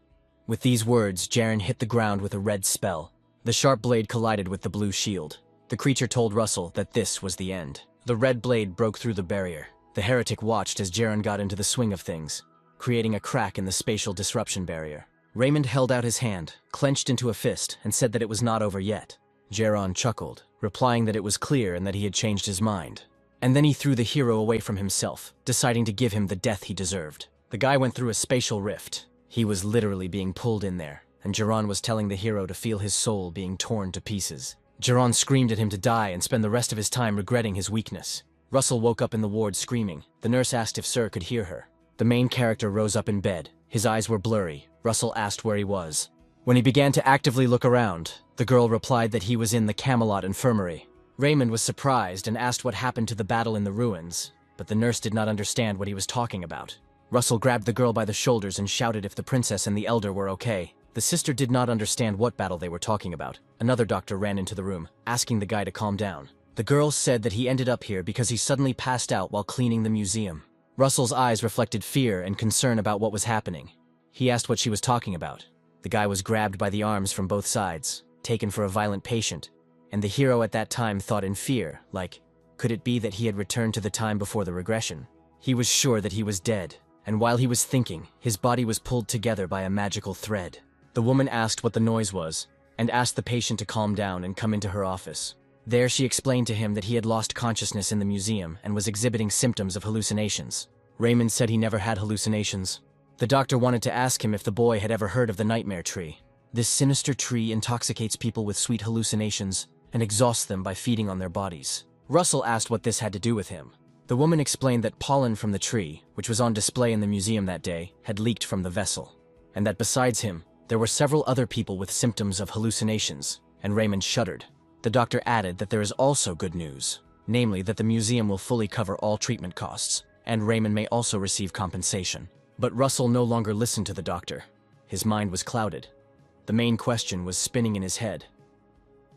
With these words, Jaren hit the ground with a red spell. The sharp blade collided with the blue shield. The creature told Russell that this was the end. The red blade broke through the barrier. The heretic watched as Jaren got into the swing of things, creating a crack in the spatial disruption barrier. Raymond held out his hand, clenched into a fist, and said that it was not over yet. Jaren chuckled, replying that it was clear and that he had changed his mind. And then he threw the hero away from himself, deciding to give him the death he deserved. The guy went through a spatial rift. He was literally being pulled in there, and Jaren was telling the hero to feel his soul being torn to pieces. Jaren screamed at him to die and spend the rest of his time regretting his weakness. Russell woke up in the ward screaming. The nurse asked if Sir could hear her. The main character rose up in bed. His eyes were blurry. Russell asked where he was. When he began to actively look around, the girl replied that he was in the Camelot infirmary. Raymond was surprised and asked what happened to the battle in the ruins, but the nurse did not understand what he was talking about. Russell grabbed the girl by the shoulders and shouted if the princess and the elder were okay. The sister did not understand what battle they were talking about. Another doctor ran into the room, asking the guy to calm down. The girl said that he ended up here because he suddenly passed out while cleaning the museum. Russell's eyes reflected fear and concern about what was happening. He asked what she was talking about. The guy was grabbed by the arms from both sides, taken for a violent patient, and the hero at that time thought in fear, like, could it be that he had returned to the time before the regression? He was sure that he was dead, and while he was thinking, his body was pulled together by a magical thread. The woman asked what the noise was, and asked the patient to calm down and come into her office. There she explained to him that he had lost consciousness in the museum and was exhibiting symptoms of hallucinations. Raymond said he never had hallucinations. The doctor wanted to ask him if the boy had ever heard of the nightmare tree. This sinister tree intoxicates people with sweet hallucinations and exhausts them by feeding on their bodies. Russell asked what this had to do with him. The woman explained that pollen from the tree, which was on display in the museum that day, had leaked from the vessel, and that besides him, there were several other people with symptoms of hallucinations, and Raymond shuddered. The doctor added that there is also good news, namely that the museum will fully cover all treatment costs, and Raymond may also receive compensation. But Russell no longer listened to the doctor. His mind was clouded. The main question was spinning in his head.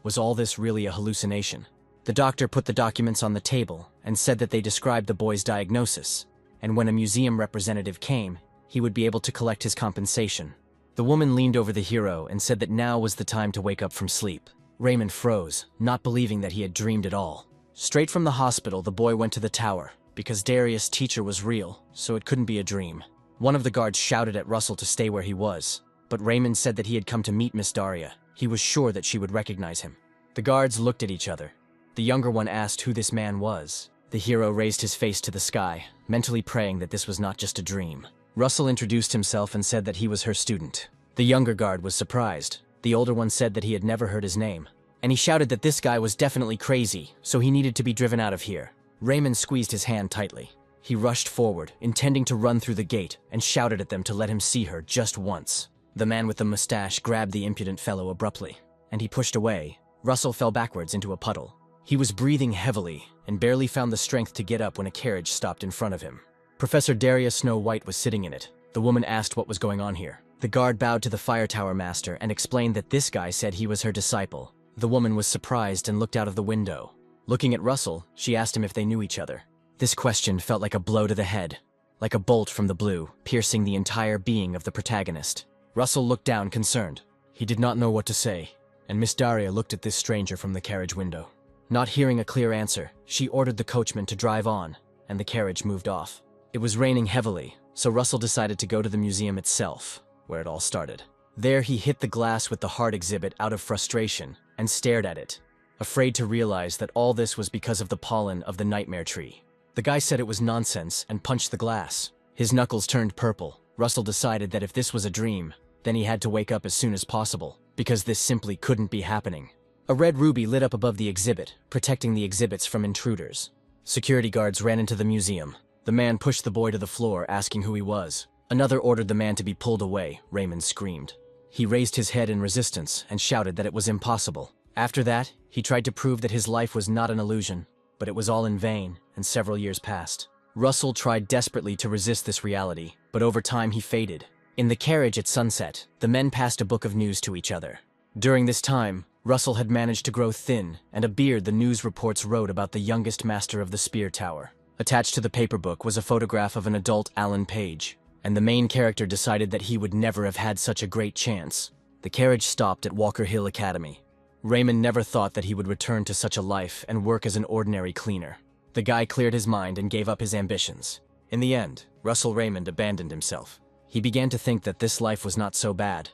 Was all this really a hallucination? The doctor put the documents on the table and said that they described the boy's diagnosis, and when a museum representative came, he would be able to collect his compensation. The woman leaned over the hero and said that now was the time to wake up from sleep. Raymond froze, not believing that he had dreamed at all. Straight from the hospital, the boy went to the tower, because Darius' teacher was real, so it couldn't be a dream. One of the guards shouted at Russell to stay where he was, but Raymond said that he had come to meet Miss Daria. He was sure that she would recognize him. The guards looked at each other. The younger one asked who this man was. The hero raised his face to the sky, mentally praying that this was not just a dream. Russell introduced himself and said that he was her student. The younger guard was surprised. The older one said that he had never heard his name, and he shouted that this guy was definitely crazy, so he needed to be driven out of here. Raymond squeezed his hand tightly. He rushed forward, intending to run through the gate, and shouted at them to let him see her just once. The man with the mustache grabbed the impudent fellow abruptly, and he pushed away. Russell fell backwards into a puddle. He was breathing heavily, and barely found the strength to get up when a carriage stopped in front of him. Professor Darius Snow White was sitting in it. The woman asked what was going on here. The guard bowed to the fire tower master and explained that this guy said he was her disciple. The woman was surprised and looked out of the window. Looking at Russell, she asked him if they knew each other. This question felt like a blow to the head, like a bolt from the blue, piercing the entire being of the protagonist. Russell looked down, concerned. He did not know what to say, and Miss Daria looked at this stranger from the carriage window. Not hearing a clear answer, she ordered the coachman to drive on, and the carriage moved off. It was raining heavily, so Russell decided to go to the museum itself, where it all started. There he hit the glass with the heart exhibit out of frustration and stared at it, afraid to realize that all this was because of the pollen of the nightmare tree. The guy said it was nonsense and punched the glass. His knuckles turned purple. Russell decided that if this was a dream, then he had to wake up as soon as possible, because this simply couldn't be happening. A red ruby lit up above the exhibit, protecting the exhibits from intruders. Security guards ran into the museum. The man pushed the boy to the floor, asking who he was. Another ordered the man to be pulled away. Raymond screamed. He raised his head in resistance and shouted that it was impossible. After that, he tried to prove that his life was not an illusion, but it was all in vain, and several years passed. Russell tried desperately to resist this reality, but over time he faded. In the carriage at sunset, the men passed a book of news to each other. During this time, Russell had managed to grow thin, and a beard the news reports wrote about the youngest master of the Spear Tower. Attached to the paper book was a photograph of an adult Alan Page, and the main character decided that he would never have had such a great chance. The carriage stopped at Walker Hill Academy. Raymond never thought that he would return to such a life and work as an ordinary cleaner. The guy cleared his mind and gave up his ambitions. In the end, Russell Raymond abandoned himself. He began to think that this life was not so bad.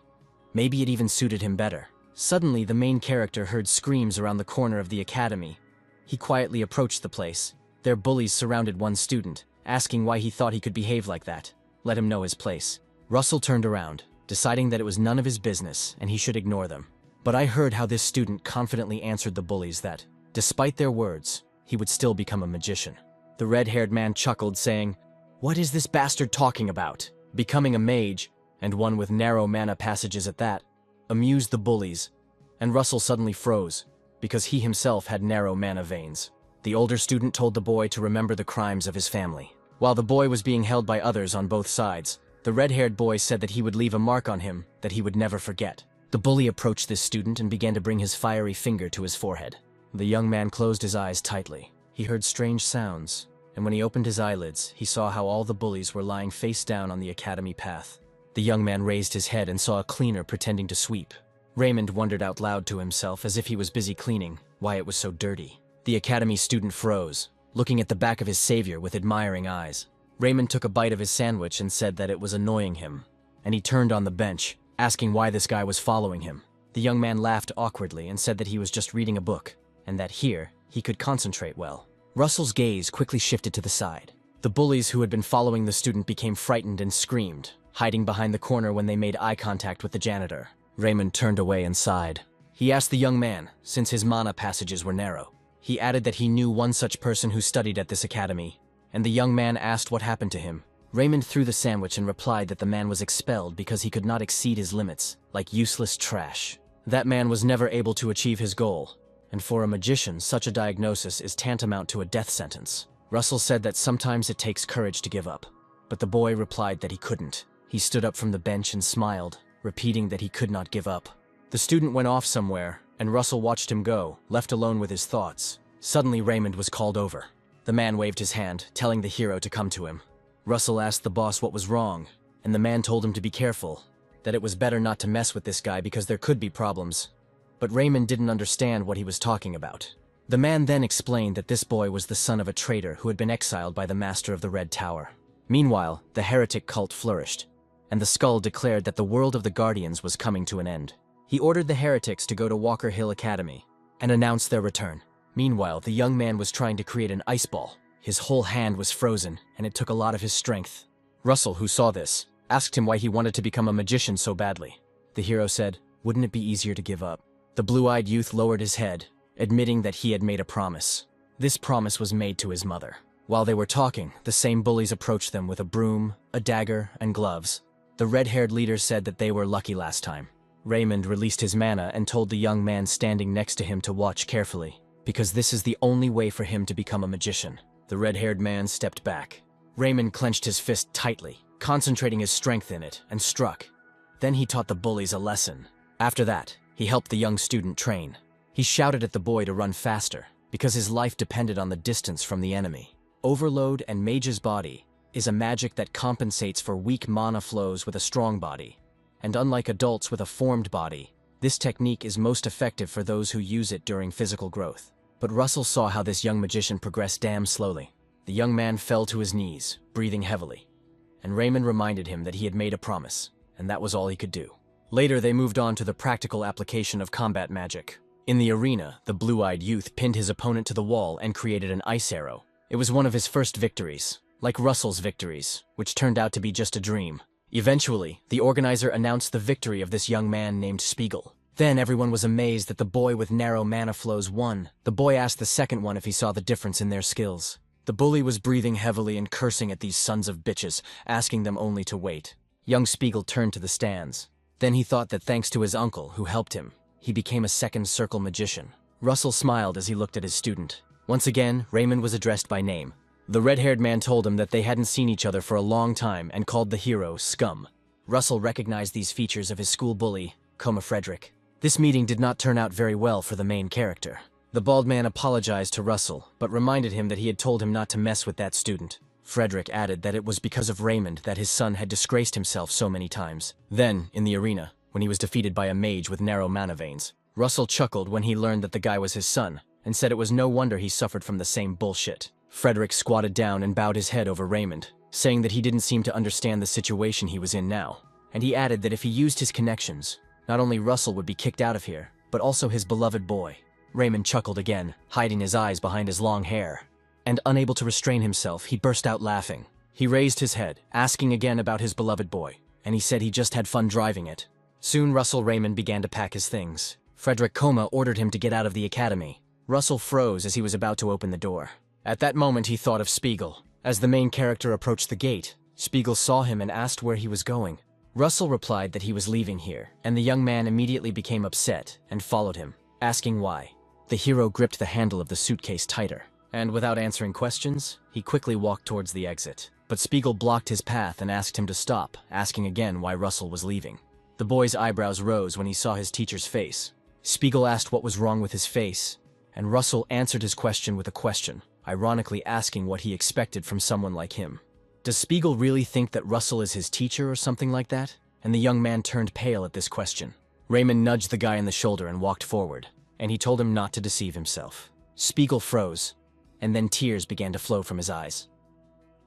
Maybe it even suited him better. Suddenly, the main character heard screams around the corner of the academy. He quietly approached the place. Their bullies surrounded one student, asking why he thought he could behave like that. Let him know his place. Russell turned around, deciding that it was none of his business and he should ignore them. But I heard how this student confidently answered the bullies that, despite their words, he would still become a magician. The red-haired man chuckled, saying, "What is this bastard talking about? Becoming a mage, and one with narrow mana passages at that," amused the bullies, and Russell suddenly froze, because he himself had narrow mana veins. The older student told the boy to remember the crimes of his family. While the boy was being held by others on both sides, the red-haired boy said that he would leave a mark on him that he would never forget. The bully approached this student and began to bring his fiery finger to his forehead. The young man closed his eyes tightly. He heard strange sounds, and when he opened his eyelids, he saw how all the bullies were lying face down on the academy path. The young man raised his head and saw a cleaner pretending to sweep. Raymond wondered out loud to himself, as if he was busy cleaning, why it was so dirty. The academy student froze, looking at the back of his savior with admiring eyes. Raymond took a bite of his sandwich and said that it was annoying him, and he turned on the bench, asking why this guy was following him. The young man laughed awkwardly and said that he was just reading a book, and that here, he could concentrate well. Russell's gaze quickly shifted to the side. The bullies who had been following the student became frightened and screamed, hiding behind the corner when they made eye contact with the janitor. Raymond turned away and sighed. He asked the young man, since his mana passages were narrow. He added that he knew one such person who studied at this academy, and the young man asked what happened to him. Raymond threw the sandwich and replied that the man was expelled because he could not exceed his limits, like useless trash. That man was never able to achieve his goal, and for a magician, such a diagnosis is tantamount to a death sentence. Russell said that sometimes it takes courage to give up, but the boy replied that he couldn't. He stood up from the bench and smiled, repeating that he could not give up. The student went off somewhere, and Russell watched him go, left alone with his thoughts. Suddenly, Raymond was called over. The man waved his hand, telling the hero to come to him. Russell asked the boss what was wrong, and the man told him to be careful, that it was better not to mess with this guy because there could be problems. But Raymond didn't understand what he was talking about. The man then explained that this boy was the son of a traitor who had been exiled by the master of the Red Tower. Meanwhile, the heretic cult flourished, and the skull declared that the world of the Guardians was coming to an end. He ordered the heretics to go to Walker Hill Academy and announce their return. Meanwhile, the young man was trying to create an ice ball. His whole hand was frozen, and it took a lot of his strength. Russell, who saw this, asked him why he wanted to become a magician so badly. The hero said, "Wouldn't it be easier to give up?" The blue-eyed youth lowered his head, admitting that he had made a promise. This promise was made to his mother. While they were talking, the same bullies approached them with a broom, a dagger, and gloves. The red-haired leader said that they were lucky last time. Raymond released his mana and told the young man standing next to him to watch carefully, because this is the only way for him to become a magician. The red-haired man stepped back. Raymond clenched his fist tightly, concentrating his strength in it, and struck. Then he taught the bullies a lesson. After that, he helped the young student train. He shouted at the boy to run faster, because his life depended on the distance from the enemy. Overload and Mage's Body is a magic that compensates for weak mana flows with a strong body. And unlike adults with a formed body, this technique is most effective for those who use it during physical growth. But Russell saw how this young magician progressed damn slowly. The young man fell to his knees, breathing heavily. And Raymond reminded him that he had made a promise, and that was all he could do. Later, they moved on to the practical application of combat magic. In the arena, the blue-eyed youth pinned his opponent to the wall and created an ice arrow. It was one of his first victories, like Russell's victories, which turned out to be just a dream. Eventually, the organizer announced the victory of this young man named Spiegel. Then everyone was amazed that the boy with narrow mana flows won. The boy asked the second one if he saw the difference in their skills. The bully was breathing heavily and cursing at these sons of bitches, asking them only to wait. Young Spiegel turned to the stands. Then he thought that thanks to his uncle, who helped him, he became a second circle magician. Russell smiled as he looked at his student. Once again, Raymond was addressed by name. The red-haired man told him that they hadn't seen each other for a long time and called the hero Scum. Russell recognized these features of his school bully, Coma Frederick. This meeting did not turn out very well for the main character. The bald man apologized to Russell, but reminded him that he had told him not to mess with that student. Frederick added that it was because of Raymond that his son had disgraced himself so many times. Then, in the arena, when he was defeated by a mage with narrow mana veins, Russell chuckled when he learned that the guy was his son, and said it was no wonder he suffered from the same bullshit. Frederick squatted down and bowed his head over Raymond, saying that he didn't seem to understand the situation he was in now. And he added that if he used his connections, not only Russell would be kicked out of here, but also his beloved boy. Raymond chuckled again, hiding his eyes behind his long hair. And unable to restrain himself, he burst out laughing. He raised his head, asking again about his beloved boy, and he said he just had fun driving it. Soon Russell Raymond began to pack his things. Frederick Coma ordered him to get out of the academy. Russell froze as he was about to open the door. At that moment he thought of Spiegel. As the main character approached the gate, Spiegel saw him and asked where he was going. Russell replied that he was leaving here, and the young man immediately became upset and followed him, asking why. The hero gripped the handle of the suitcase tighter, and without answering questions, he quickly walked towards the exit. But Spiegel blocked his path and asked him to stop, asking again why Russell was leaving. The boy's eyebrows rose when he saw his teacher's face. Spiegel asked what was wrong with his face, and Russell answered his question with a question, ironically asking what he expected from someone like him. Does Spiegel really think that Russell is his teacher or something like that? And the young man turned pale at this question. Raymond nudged the guy in the shoulder and walked forward, and he told him not to deceive himself. Spiegel froze, and then tears began to flow from his eyes.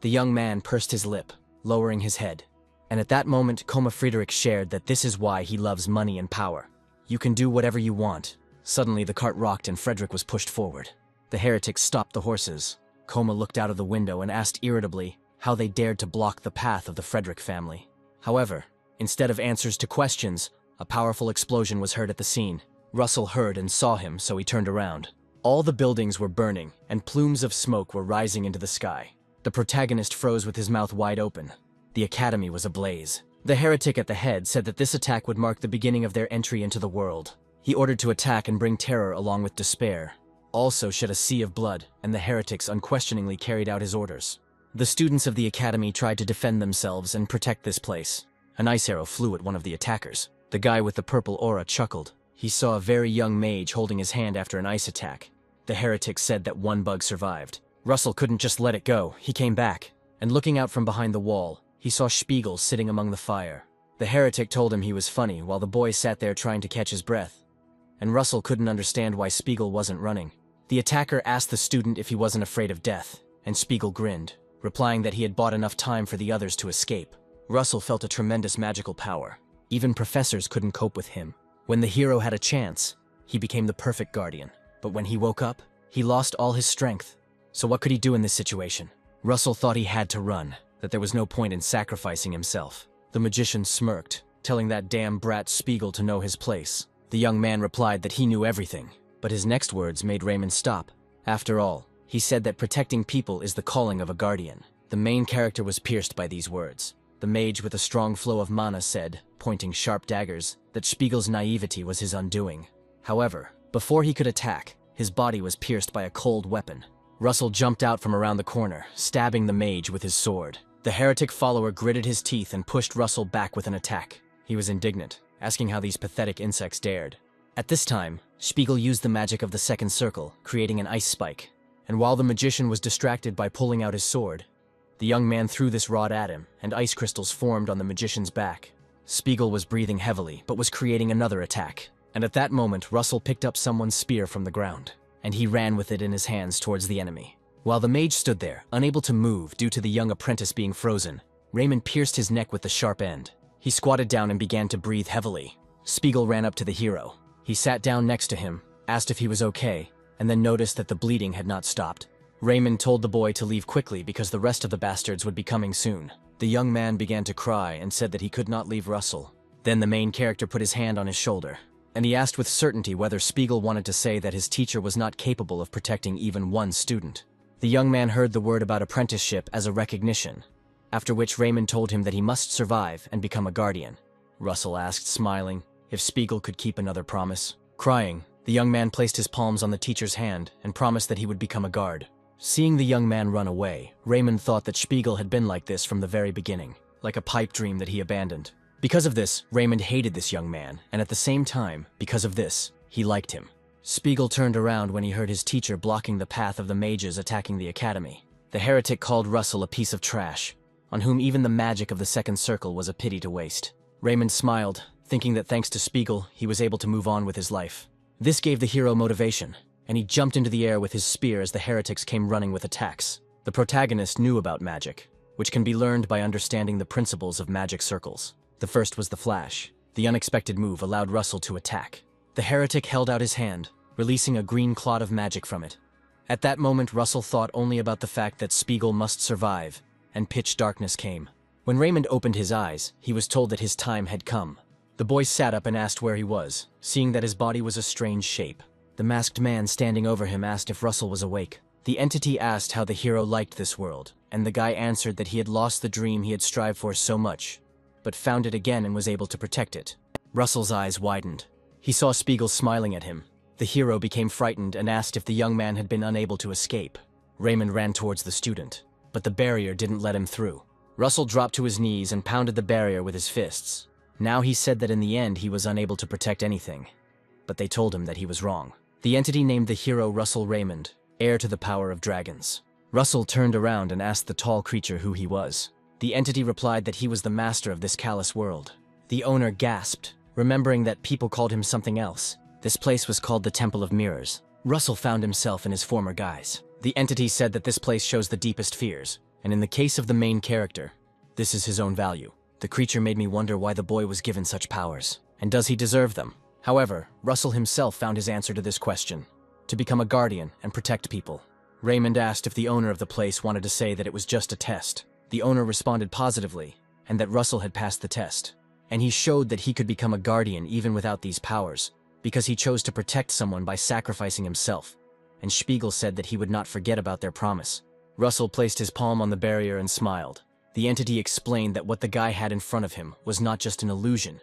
The young man pursed his lip, lowering his head, and at that moment Coma Friedrich shared that this is why he loves money and power. You can do whatever you want. Suddenly the cart rocked and Frederick was pushed forward. The heretics stopped the horses. Coma looked out of the window and asked irritably how they dared to block the path of the Frederick family. However, instead of answers to questions, a powerful explosion was heard at the scene. Russell heard and saw him, so he turned around. All the buildings were burning, and plumes of smoke were rising into the sky. The protagonist froze with his mouth wide open. The academy was ablaze. The heretic at the head said that this attack would mark the beginning of their entry into the world. He ordered to attack and bring terror along with despair. Also shed a sea of blood, and the heretics unquestioningly carried out his orders. The students of the academy tried to defend themselves and protect this place. An ice arrow flew at one of the attackers. The guy with the purple aura chuckled. He saw a very young mage holding his hand after an ice attack. The heretic said that one bug survived. Russell couldn't just let it go. He came back, and looking out from behind the wall, he saw Spiegel sitting among the fire. The heretic told him he was funny while the boy sat there trying to catch his breath. And Russell couldn't understand why Spiegel wasn't running. The attacker asked the student if he wasn't afraid of death, and Spiegel grinned, replying that he had bought enough time for the others to escape. Russell felt a tremendous magical power. Even professors couldn't cope with him. When the hero had a chance, he became the perfect guardian. But when he woke up, he lost all his strength. So what could he do in this situation? Russell thought he had to run, that there was no point in sacrificing himself. The magician smirked, telling that damn brat Spiegel to know his place. The young man replied that he knew everything, but his next words made Raymond stop. After all, he said that protecting people is the calling of a guardian. The main character was pierced by these words. The mage with a strong flow of mana said, pointing sharp daggers, that Spiegel's naivety was his undoing. However, before he could attack, his body was pierced by a cold weapon. Russell jumped out from around the corner, stabbing the mage with his sword. The heretic follower gritted his teeth and pushed Russell back with an attack. He was indignant, asking how these pathetic insects dared. At this time, Spiegel used the magic of the second circle, creating an ice spike. And while the magician was distracted by pulling out his sword, the young man threw this rod at him, and ice crystals formed on the magician's back. Spiegel was breathing heavily, but was creating another attack. And at that moment, Russell picked up someone's spear from the ground, and he ran with it in his hands towards the enemy. While the mage stood there, unable to move due to the young apprentice being frozen, Raymond pierced his neck with the sharp end. He squatted down and began to breathe heavily. Spiegel ran up to the hero. He sat down next to him, asked if he was okay, and then noticed that the bleeding had not stopped. Raymond told the boy to leave quickly because the rest of the bastards would be coming soon. The young man began to cry and said that he could not leave Russell. Then the main character put his hand on his shoulder, and he asked with certainty whether Spiegel wanted to say that his teacher was not capable of protecting even one student. The young man heard the word about apprenticeship as a recognition, after which Raymond told him that he must survive and become a guardian. Russell asked, smiling, if Spiegel could keep another promise. Crying, the young man placed his palms on the teacher's hand and promised that he would become a guard. Seeing the young man run away, Raymond thought that Spiegel had been like this from the very beginning, like a pipe dream that he abandoned. Because of this, Raymond hated this young man, and at the same time, because of this, he liked him. Spiegel turned around when he heard his teacher blocking the path of the mages attacking the academy. The heretic called Russell a piece of trash, on whom even the magic of the second circle was a pity to waste. Raymond smiled, thinking that thanks to Spiegel, he was able to move on with his life. This gave the hero motivation, and he jumped into the air with his spear as the heretics came running with attacks. The protagonist knew about magic, which can be learned by understanding the principles of magic circles. The first was the flash. The unexpected move allowed Russell to attack. The heretic held out his hand, releasing a green clot of magic from it. At that moment, Russell thought only about the fact that Spiegel must survive, and pitch darkness came. When Raymond opened his eyes, he was told that his time had come. The boy sat up and asked where he was, seeing that his body was a strange shape. The masked man standing over him asked if Russell was awake. The entity asked how the hero liked this world, and the guy answered that he had lost the dream he had strived for so much, but found it again and was able to protect it. Russell's eyes widened. He saw Spiegel smiling at him. The hero became frightened and asked if the young man had been unable to escape. Raymond ran towards the student, but the barrier didn't let him through. Russell dropped to his knees and pounded the barrier with his fists. Now he said that in the end he was unable to protect anything, but they told him that he was wrong. The entity named the hero Russell Raymond, heir to the power of dragons. Russell turned around and asked the tall creature who he was. The entity replied that he was the master of this callous world. The owner gasped, remembering that people called him something else. This place was called the Temple of Mirrors. Russell found himself in his former guise. The entity said that this place shows the deepest fears, and in the case of the main character, this is his own value. The creature made me wonder why the boy was given such powers, and does he deserve them? However, Russell himself found his answer to this question: to become a guardian and protect people. Raymond asked if the owner of the place wanted to say that it was just a test. The owner responded positively, and that Russell had passed the test. And he showed that he could become a guardian even without these powers, because he chose to protect someone by sacrificing himself. And Spiegel said that he would not forget about their promise. Russell placed his palm on the barrier and smiled. The entity explained that what the guy had in front of him was not just an illusion,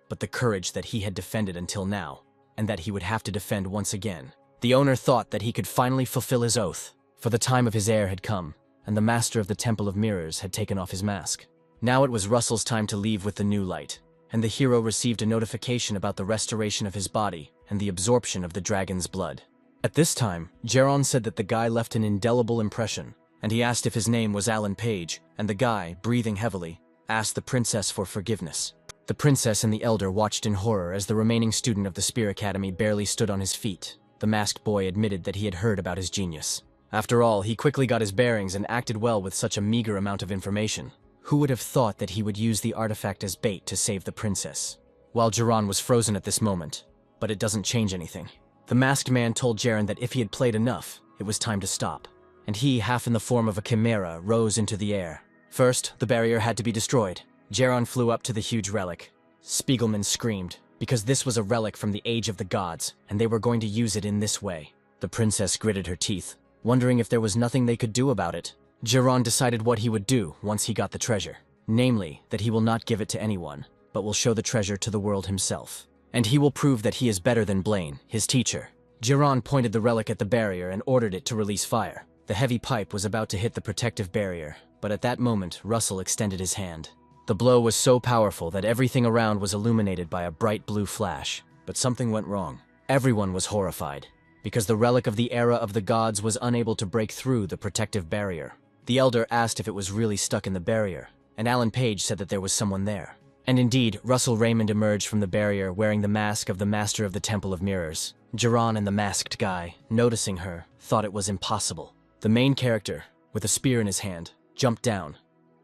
but the courage that he had defended until now, and that he would have to defend once again. The owner thought that he could finally fulfill his oath, for the time of his heir had come, and the master of the Temple of Mirrors had taken off his mask. Now it was Russell's time to leave with the new light, and the hero received a notification about the restoration of his body and the absorption of the dragon's blood. At this time, Jaron said that the guy left an indelible impression, and he asked if his name was Alan Page, and the guy, breathing heavily, asked the princess for forgiveness. The princess and the elder watched in horror as the remaining student of the Spear Academy barely stood on his feet. The masked boy admitted that he had heard about his genius. After all, he quickly got his bearings and acted well with such a meager amount of information. Who would have thought that he would use the artifact as bait to save the princess? While Jaron was frozen at this moment, but it doesn't change anything. The masked man told Jaren that if he had played enough, it was time to stop. And he, half in the form of a chimera, rose into the air. First, the barrier had to be destroyed. Jaron flew up to the huge relic. Spiegelman screamed, because this was a relic from the Age of the Gods, and they were going to use it in this way. The princess gritted her teeth, wondering if there was nothing they could do about it. Jaron decided what he would do once he got the treasure. Namely, that he will not give it to anyone, but will show the treasure to the world himself. And he will prove that he is better than Blaine, his teacher. Jaron pointed the relic at the barrier and ordered it to release fire. The heavy pipe was about to hit the protective barrier, but at that moment, Russell extended his hand. The blow was so powerful that everything around was illuminated by a bright blue flash. But something went wrong. Everyone was horrified, because the relic of the era of the gods was unable to break through the protective barrier. The elder asked if it was really stuck in the barrier, and Alan Page said that there was someone there. And indeed, Russell Raymond emerged from the barrier wearing the mask of the Master of the Temple of Mirrors. Jaron and the masked guy, noticing her, thought it was impossible. The main character, with a spear in his hand, jumped down,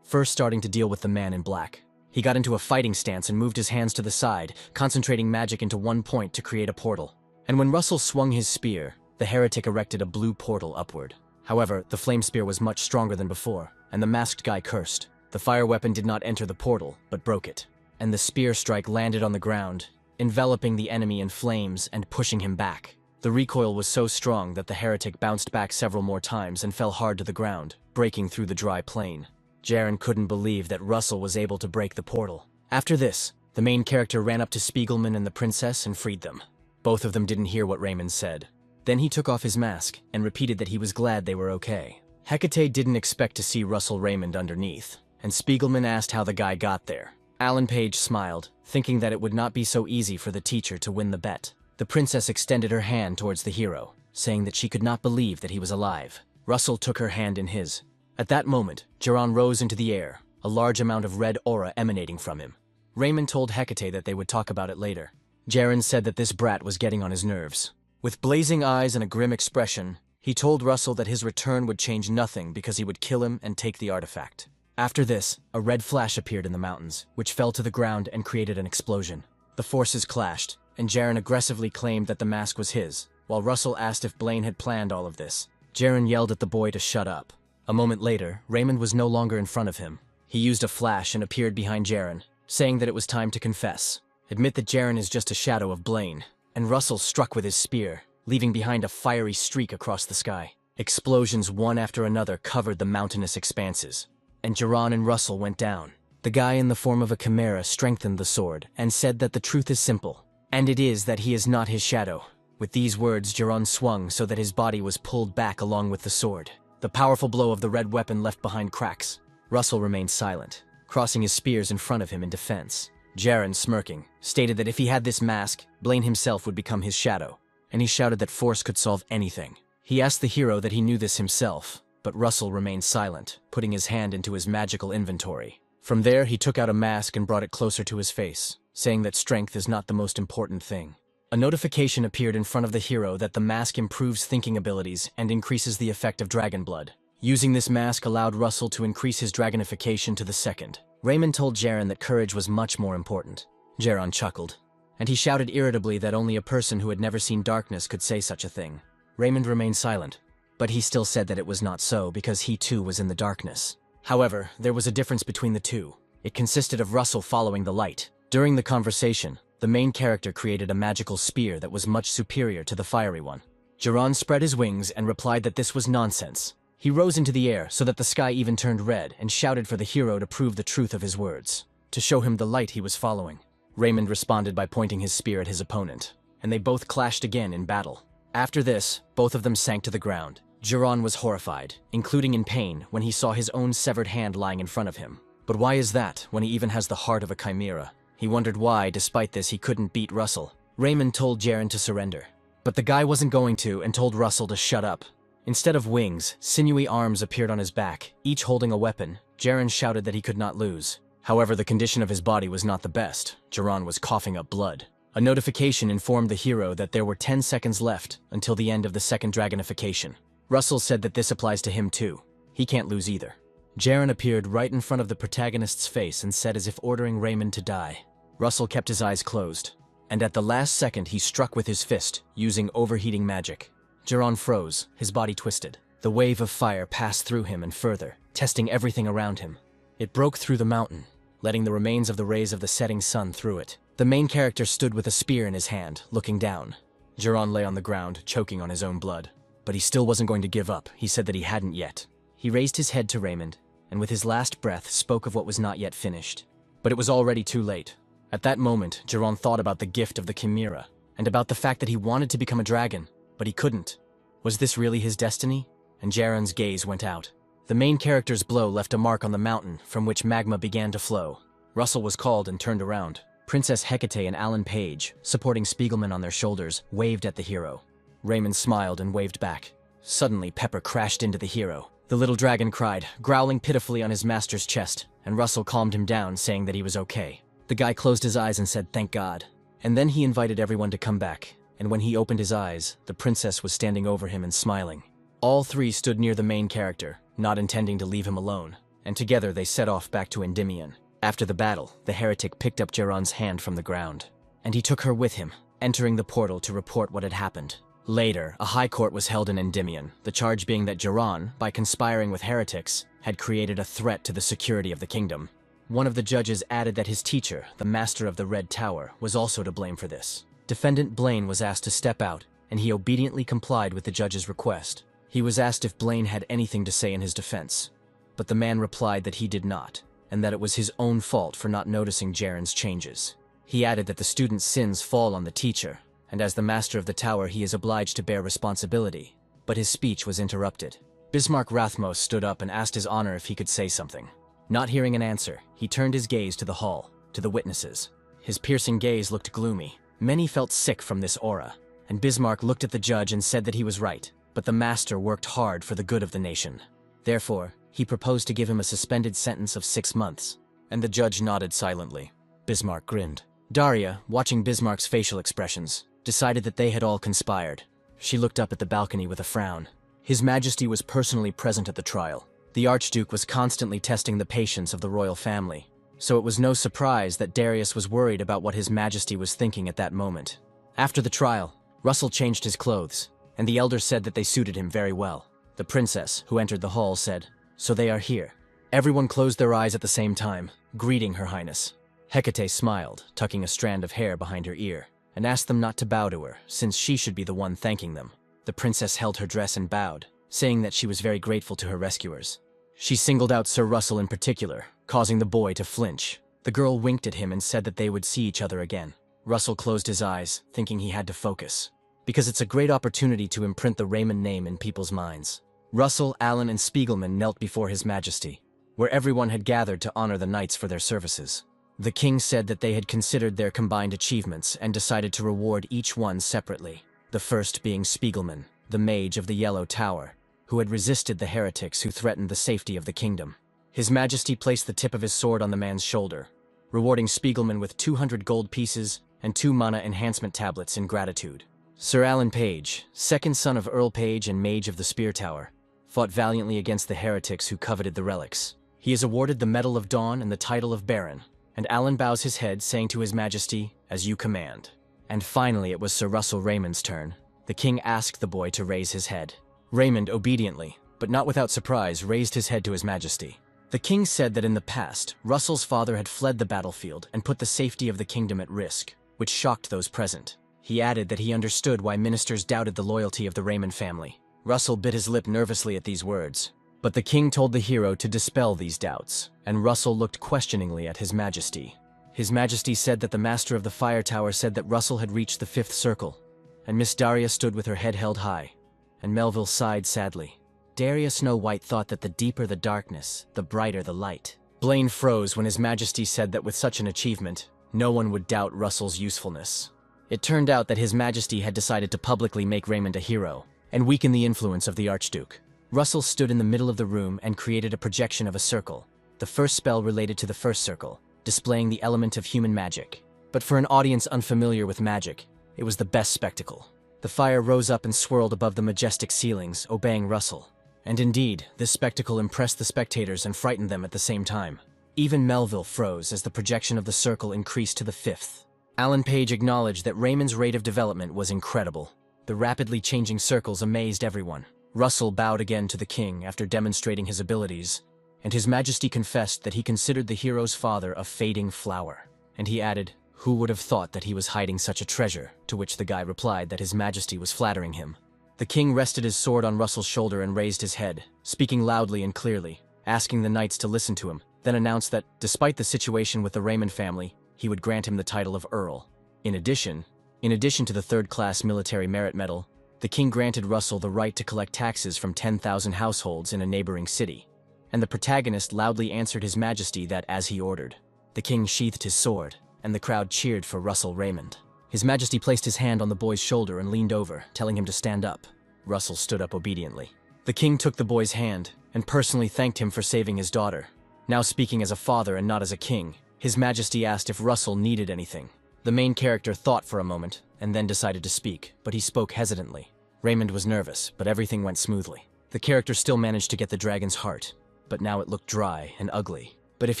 first starting to deal with the man in black. He got into a fighting stance and moved his hands to the side, concentrating magic into one point to create a portal. And when Russell swung his spear, the heretic erected a blue portal upward. However, the flame spear was much stronger than before, and the masked guy cursed. The fire weapon did not enter the portal, but broke it. And the spear strike landed on the ground, enveloping the enemy in flames and pushing him back. The recoil was so strong that the heretic bounced back several more times and fell hard to the ground, breaking through the dry plain. Jaren couldn't believe that Russell was able to break the portal. After this, the main character ran up to Spiegelman and the princess and freed them. Both of them didn't hear what Raymond said. Then he took off his mask and repeated that he was glad they were okay. Hecate didn't expect to see Russell Raymond underneath, and Spiegelman asked how the guy got there. Alan Page smiled, thinking that it would not be so easy for the teacher to win the bet. The princess extended her hand towards the hero, saying that she could not believe that he was alive. Russell took her hand in his. At that moment, Jiran rose into the air, a large amount of red aura emanating from him. Raymond told Hecate that they would talk about it later. Jaren said that this brat was getting on his nerves. With blazing eyes and a grim expression, he told Russell that his return would change nothing because he would kill him and take the artifact. After this, a red flash appeared in the mountains, which fell to the ground and created an explosion. The forces clashed, and Jaren aggressively claimed that the mask was his, while Russell asked if Blaine had planned all of this. Jaren yelled at the boy to shut up. A moment later, Raymond was no longer in front of him. He used a flash and appeared behind Jaren, saying that it was time to confess. Admit that Jaren is just a shadow of Blaine, and Russell struck with his spear, leaving behind a fiery streak across the sky. Explosions one after another covered the mountainous expanses, and Jiran and Russell went down. The guy in the form of a chimera strengthened the sword and said that the truth is simple, and it is that he is not his shadow. With these words, Jiran swung so that his body was pulled back along with the sword. The powerful blow of the red weapon left behind cracks. Russell remained silent, crossing his spears in front of him in defense. Jaren, smirking, stated that if he had this mask, Blaine himself would become his shadow, and he shouted that force could solve anything. He asked the hero that he knew this himself, but Russell remained silent, putting his hand into his magical inventory. From there, he took out a mask and brought it closer to his face, saying that strength is not the most important thing. A notification appeared in front of the hero that the mask improves thinking abilities and increases the effect of dragon blood. Using this mask allowed Russell to increase his dragonification to the second. Raymond told Jaren that courage was much more important. Jaren chuckled, and he shouted irritably that only a person who had never seen darkness could say such a thing. Raymond remained silent, but he still said that it was not so because he too was in the darkness. However, there was a difference between the two. It consisted of Russell following the light. During the conversation, the main character created a magical spear that was much superior to the fiery one. Jiran spread his wings and replied that this was nonsense. He rose into the air so that the sky even turned red and shouted for the hero to prove the truth of his words, to show him the light he was following. Raymond responded by pointing his spear at his opponent, and they both clashed again in battle. After this, both of them sank to the ground. Jiran was horrified, including in pain, when he saw his own severed hand lying in front of him. But why is that, when he even has the heart of a chimera? He wondered why, despite this, he couldn't beat Russell. Raymond told Jaren to surrender, but the guy wasn't going to and told Russell to shut up. Instead of wings, sinewy arms appeared on his back, each holding a weapon. Jaren shouted that he could not lose. However, the condition of his body was not the best. Jiran was coughing up blood. A notification informed the hero that there were 10 seconds left until the end of the second dragonification. Russell said that this applies to him too. He can't lose either. Jaren appeared right in front of the protagonist's face and said as if ordering Raymond to die. Russell kept his eyes closed, and at the last second he struck with his fist, using overheating magic. Jiran froze, his body twisted. The wave of fire passed through him and further, testing everything around him. It broke through the mountain, letting the remains of the rays of the setting sun through it. The main character stood with a spear in his hand, looking down. Jiran lay on the ground, choking on his own blood. But he still wasn't going to give up. He said that he hadn't yet. He raised his head to Raymond, and with his last breath spoke of what was not yet finished. But it was already too late. At that moment, Jiran thought about the gift of the chimera, and about the fact that he wanted to become a dragon, but he couldn't. Was this really his destiny? And Jaren's gaze went out. The main character's blow left a mark on the mountain from which magma began to flow. Russell was called and turned around. Princess Hecate and Alan Page, supporting Spiegelman on their shoulders, waved at the hero. Raymond smiled and waved back. Suddenly, Pepper crashed into the hero. The little dragon cried, growling pitifully on his master's chest, and Russell calmed him down, saying that he was okay. The guy closed his eyes and said, "Thank God." And then he invited everyone to come back, and when he opened his eyes, the princess was standing over him and smiling. All three stood near the main character, not intending to leave him alone, and together they set off back to Endymion. After the battle, the heretic picked up Jiran's hand from the ground, and he took her with him, entering the portal to report what had happened. Later, a high court was held in Endymion, the charge being that Jiran, by conspiring with heretics, had created a threat to the security of the kingdom. One of the judges added that his teacher, the Master of the Red Tower, was also to blame for this. Defendant Blaine was asked to step out, and he obediently complied with the judge's request. He was asked if Blaine had anything to say in his defense, but the man replied that he did not, and that it was his own fault for not noticing Jaren's changes. He added that the student's sins fall on the teacher, and as the Master of the Tower he is obliged to bear responsibility. But his speech was interrupted. Bismarck Rathmos stood up and asked His Honor if he could say something. Not hearing an answer, he turned his gaze to the hall. to the witnesses. His piercing gaze looked gloomy. Many felt sick from this aura, and Bismarck looked at the judge and said that he was right, but the master worked hard for the good of the nation. Therefore, he proposed to give him a suspended sentence of 6 months, and the judge nodded silently. Bismarck grinned. Daria, watching Bismarck's facial expressions, decided that they had all conspired. She looked up at the balcony with a frown. His Majesty was personally present at the trial. The Archduke was constantly testing the patience of the royal family, so it was no surprise that Darius was worried about what His Majesty was thinking at that moment. After the trial, Russell changed his clothes, and the elders said that they suited him very well. The princess, who entered the hall, said, "So they are here." Everyone closed their eyes at the same time, greeting Her Highness. Hecate smiled, tucking a strand of hair behind her ear, and asked them not to bow to her, since she should be the one thanking them. The princess held her dress and bowed, saying that she was very grateful to her rescuers. She singled out Sir Russell in particular, causing the boy to flinch. The girl winked at him and said that they would see each other again. Russell closed his eyes, thinking he had to focus, because it's a great opportunity to imprint the Raymond name in people's minds. Russell, Allen, and Spiegelman knelt before His Majesty, where everyone had gathered to honor the knights for their services. The king said that they had considered their combined achievements and decided to reward each one separately, the first being Spiegelman, the mage of the Yellow Tower, who had resisted the heretics who threatened the safety of the kingdom. His Majesty placed the tip of his sword on the man's shoulder, rewarding Spiegelman with 200 gold pieces and 2 mana enhancement tablets in gratitude. Sir Alan Page, second son of Earl Page and Mage of the Spear Tower, fought valiantly against the heretics who coveted the relics. He is awarded the Medal of Dawn and the title of Baron, and Alan bows his head, saying to His Majesty, "As you command." And finally it was Sir Russell Raymond's turn. The king asked the boy to raise his head. Raymond obediently, but not without surprise, raised his head to His Majesty. The king said that in the past, Russell's father had fled the battlefield and put the safety of the kingdom at risk, which shocked those present. He added that he understood why ministers doubted the loyalty of the Raymond family. Russell bit his lip nervously at these words, but the king told the hero to dispel these doubts, and Russell looked questioningly at His Majesty. His Majesty said that the master of the fire tower said that Russell had reached the 5th circle, and Miss Daria stood with her head held high, and Melville sighed sadly. Darius Snow White thought that the deeper the darkness, the brighter the light. Blaine froze when His Majesty said that with such an achievement, no one would doubt Russell's usefulness. It turned out that His Majesty had decided to publicly make Raymond a hero, and weaken the influence of the Archduke. Russell stood in the middle of the room and created a projection of a circle. The first spell related to the first circle, displaying the element of human magic. But for an audience unfamiliar with magic, it was the best spectacle. The fire rose up and swirled above the majestic ceilings, obeying Russell. And indeed, this spectacle impressed the spectators and frightened them at the same time. Even Melville froze as the projection of the circle increased to the 5th. Alan Page acknowledged that Raymond's rate of development was incredible. The rapidly changing circles amazed everyone. Russell bowed again to the king after demonstrating his abilities, and His Majesty confessed that he considered the hero's father a fading flower. And he added, "Who would have thought that he was hiding such a treasure?" To which the guy replied that His Majesty was flattering him. The king rested his sword on Russell's shoulder and raised his head, speaking loudly and clearly, asking the knights to listen to him, then announced that, despite the situation with the Raymond family, he would grant him the title of Earl. In addition to the 3rd-class military merit medal, the king granted Russell the right to collect taxes from 10,000 households in a neighboring city, and the protagonist loudly answered His Majesty that as he ordered. The king sheathed his sword, and the crowd cheered for Russell Raymond. His Majesty placed his hand on the boy's shoulder and leaned over, telling him to stand up. Russell stood up obediently. The king took the boy's hand, and personally thanked him for saving his daughter. Now speaking as a father and not as a king, His Majesty asked if Russell needed anything. The main character thought for a moment, and then decided to speak, but he spoke hesitantly. Raymond was nervous, but everything went smoothly. The character still managed to get the dragon's heart, but now it looked dry and ugly. But if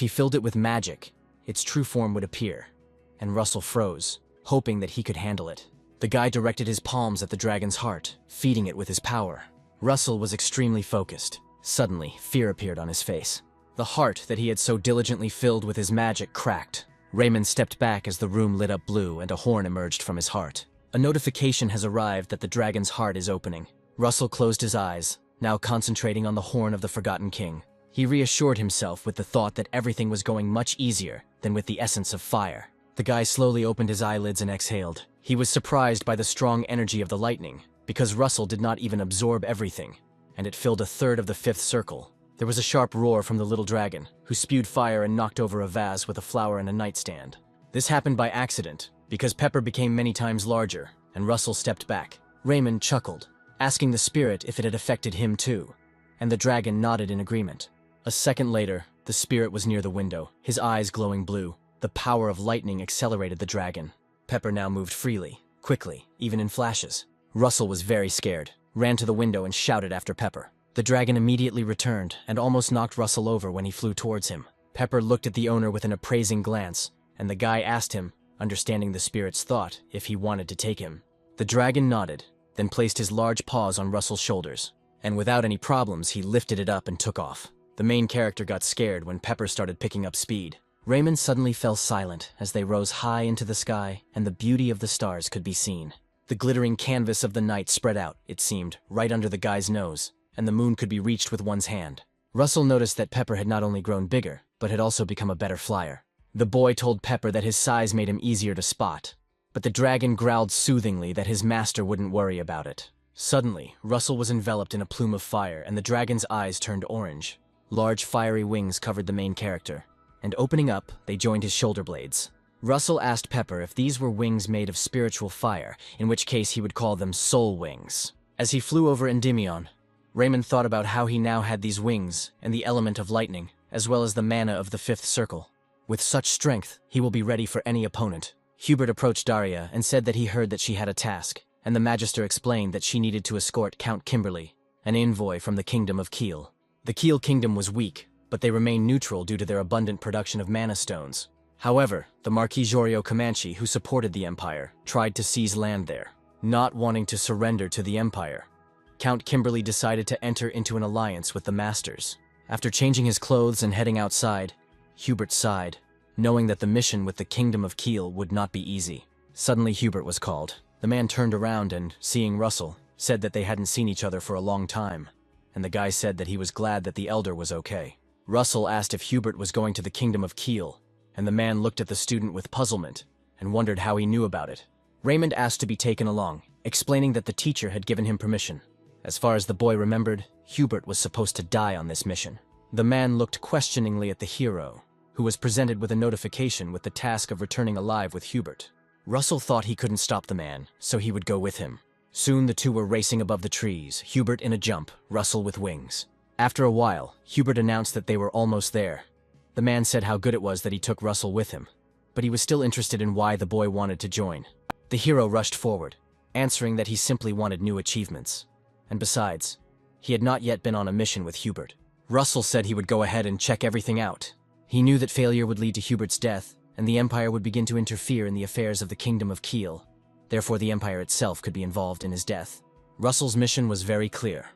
he filled it with magic, its true form would appear. And Russell froze, hoping that he could handle it. The guy directed his palms at the dragon's heart, feeding it with his power. Russell was extremely focused. Suddenly, fear appeared on his face. The heart that he had so diligently filled with his magic cracked. Raymond stepped back as the room lit up blue and a horn emerged from his heart. A notification has arrived that the dragon's heart is opening. Russell closed his eyes, now concentrating on the horn of the Forgotten King. He reassured himself with the thought that everything was going much easier than with the essence of fire. The guy slowly opened his eyelids and exhaled. He was surprised by the strong energy of the lightning, because Russell did not even absorb everything, and it filled a third of the 5th circle. There was a sharp roar from the little dragon, who spewed fire and knocked over a vase with a flower and a nightstand. This happened by accident, because Pepper became many times larger, and Russell stepped back. Raymond chuckled, asking the spirit if it had affected him too, and the dragon nodded in agreement. A second later, the spirit was near the window, his eyes glowing blue. The power of lightning accelerated the dragon. Pepper now moved freely, quickly, even in flashes. Russell was very scared, ran to the window and shouted after Pepper. The dragon immediately returned and almost knocked Russell over when he flew towards him. Pepper looked at the owner with an appraising glance, and the guy asked him, understanding the spirit's thought, if he wanted to take him. The dragon nodded, then placed his large paws on Russell's shoulders, and without any problems he lifted it up and took off. The main character got scared when Pepper started picking up speed. Raymond suddenly fell silent as they rose high into the sky and the beauty of the stars could be seen. The glittering canvas of the night spread out, it seemed, right under the guy's nose, and the moon could be reached with one's hand. Russell noticed that Pepper had not only grown bigger, but had also become a better flyer. The boy told Pepper that his size made him easier to spot, but the dragon growled soothingly that his master wouldn't worry about it. Suddenly, Russell was enveloped in a plume of fire and the dragon's eyes turned orange. Large fiery wings covered the main character, and opening up, they joined his shoulder blades. Russell asked Pepper if these were wings made of spiritual fire, in which case he would call them soul wings. As he flew over Endymion, Raymond thought about how he now had these wings and the element of lightning, as well as the mana of the fifth circle. With such strength, he will be ready for any opponent. Hubert approached Daria and said that he heard that she had a task, and the Magister explained that she needed to escort Count Kimberly, an envoy from the Kingdom of Kiel. The Kiel Kingdom was weak, but they remained neutral due to their abundant production of mana stones. However, the Marquis Jorio Comanche, who supported the Empire, tried to seize land there. Not wanting to surrender to the Empire, Count Kimberly decided to enter into an alliance with the Masters. After changing his clothes and heading outside, Hubert sighed, knowing that the mission with the Kingdom of Kiel would not be easy. Suddenly Hubert was called. The man turned around and, seeing Russell, said that they hadn't seen each other for a long time, and the guy said that he was glad that the elder was okay. Russell asked if Hubert was going to the Kingdom of Kiel, and the man looked at the student with puzzlement and wondered how he knew about it. Raymond asked to be taken along, explaining that the teacher had given him permission. As far as the boy remembered, Hubert was supposed to die on this mission. The man looked questioningly at the hero, who was presented with a notification with the task of returning alive with Hubert. Russell thought he couldn't stop the man, so he would go with him. Soon the two were racing above the trees, Hubert in a jump, Russell with wings. After a while, Hubert announced that they were almost there. The man said how good it was that he took Russell with him, but he was still interested in why the boy wanted to join. The hero rushed forward, answering that he simply wanted new achievements. And besides, he had not yet been on a mission with Hubert. Russell said he would go ahead and check everything out. He knew that failure would lead to Hubert's death, and the Empire would begin to interfere in the affairs of the Kingdom of Kiel. Therefore, the Empire itself could be involved in his death. Russell's mission was very clear: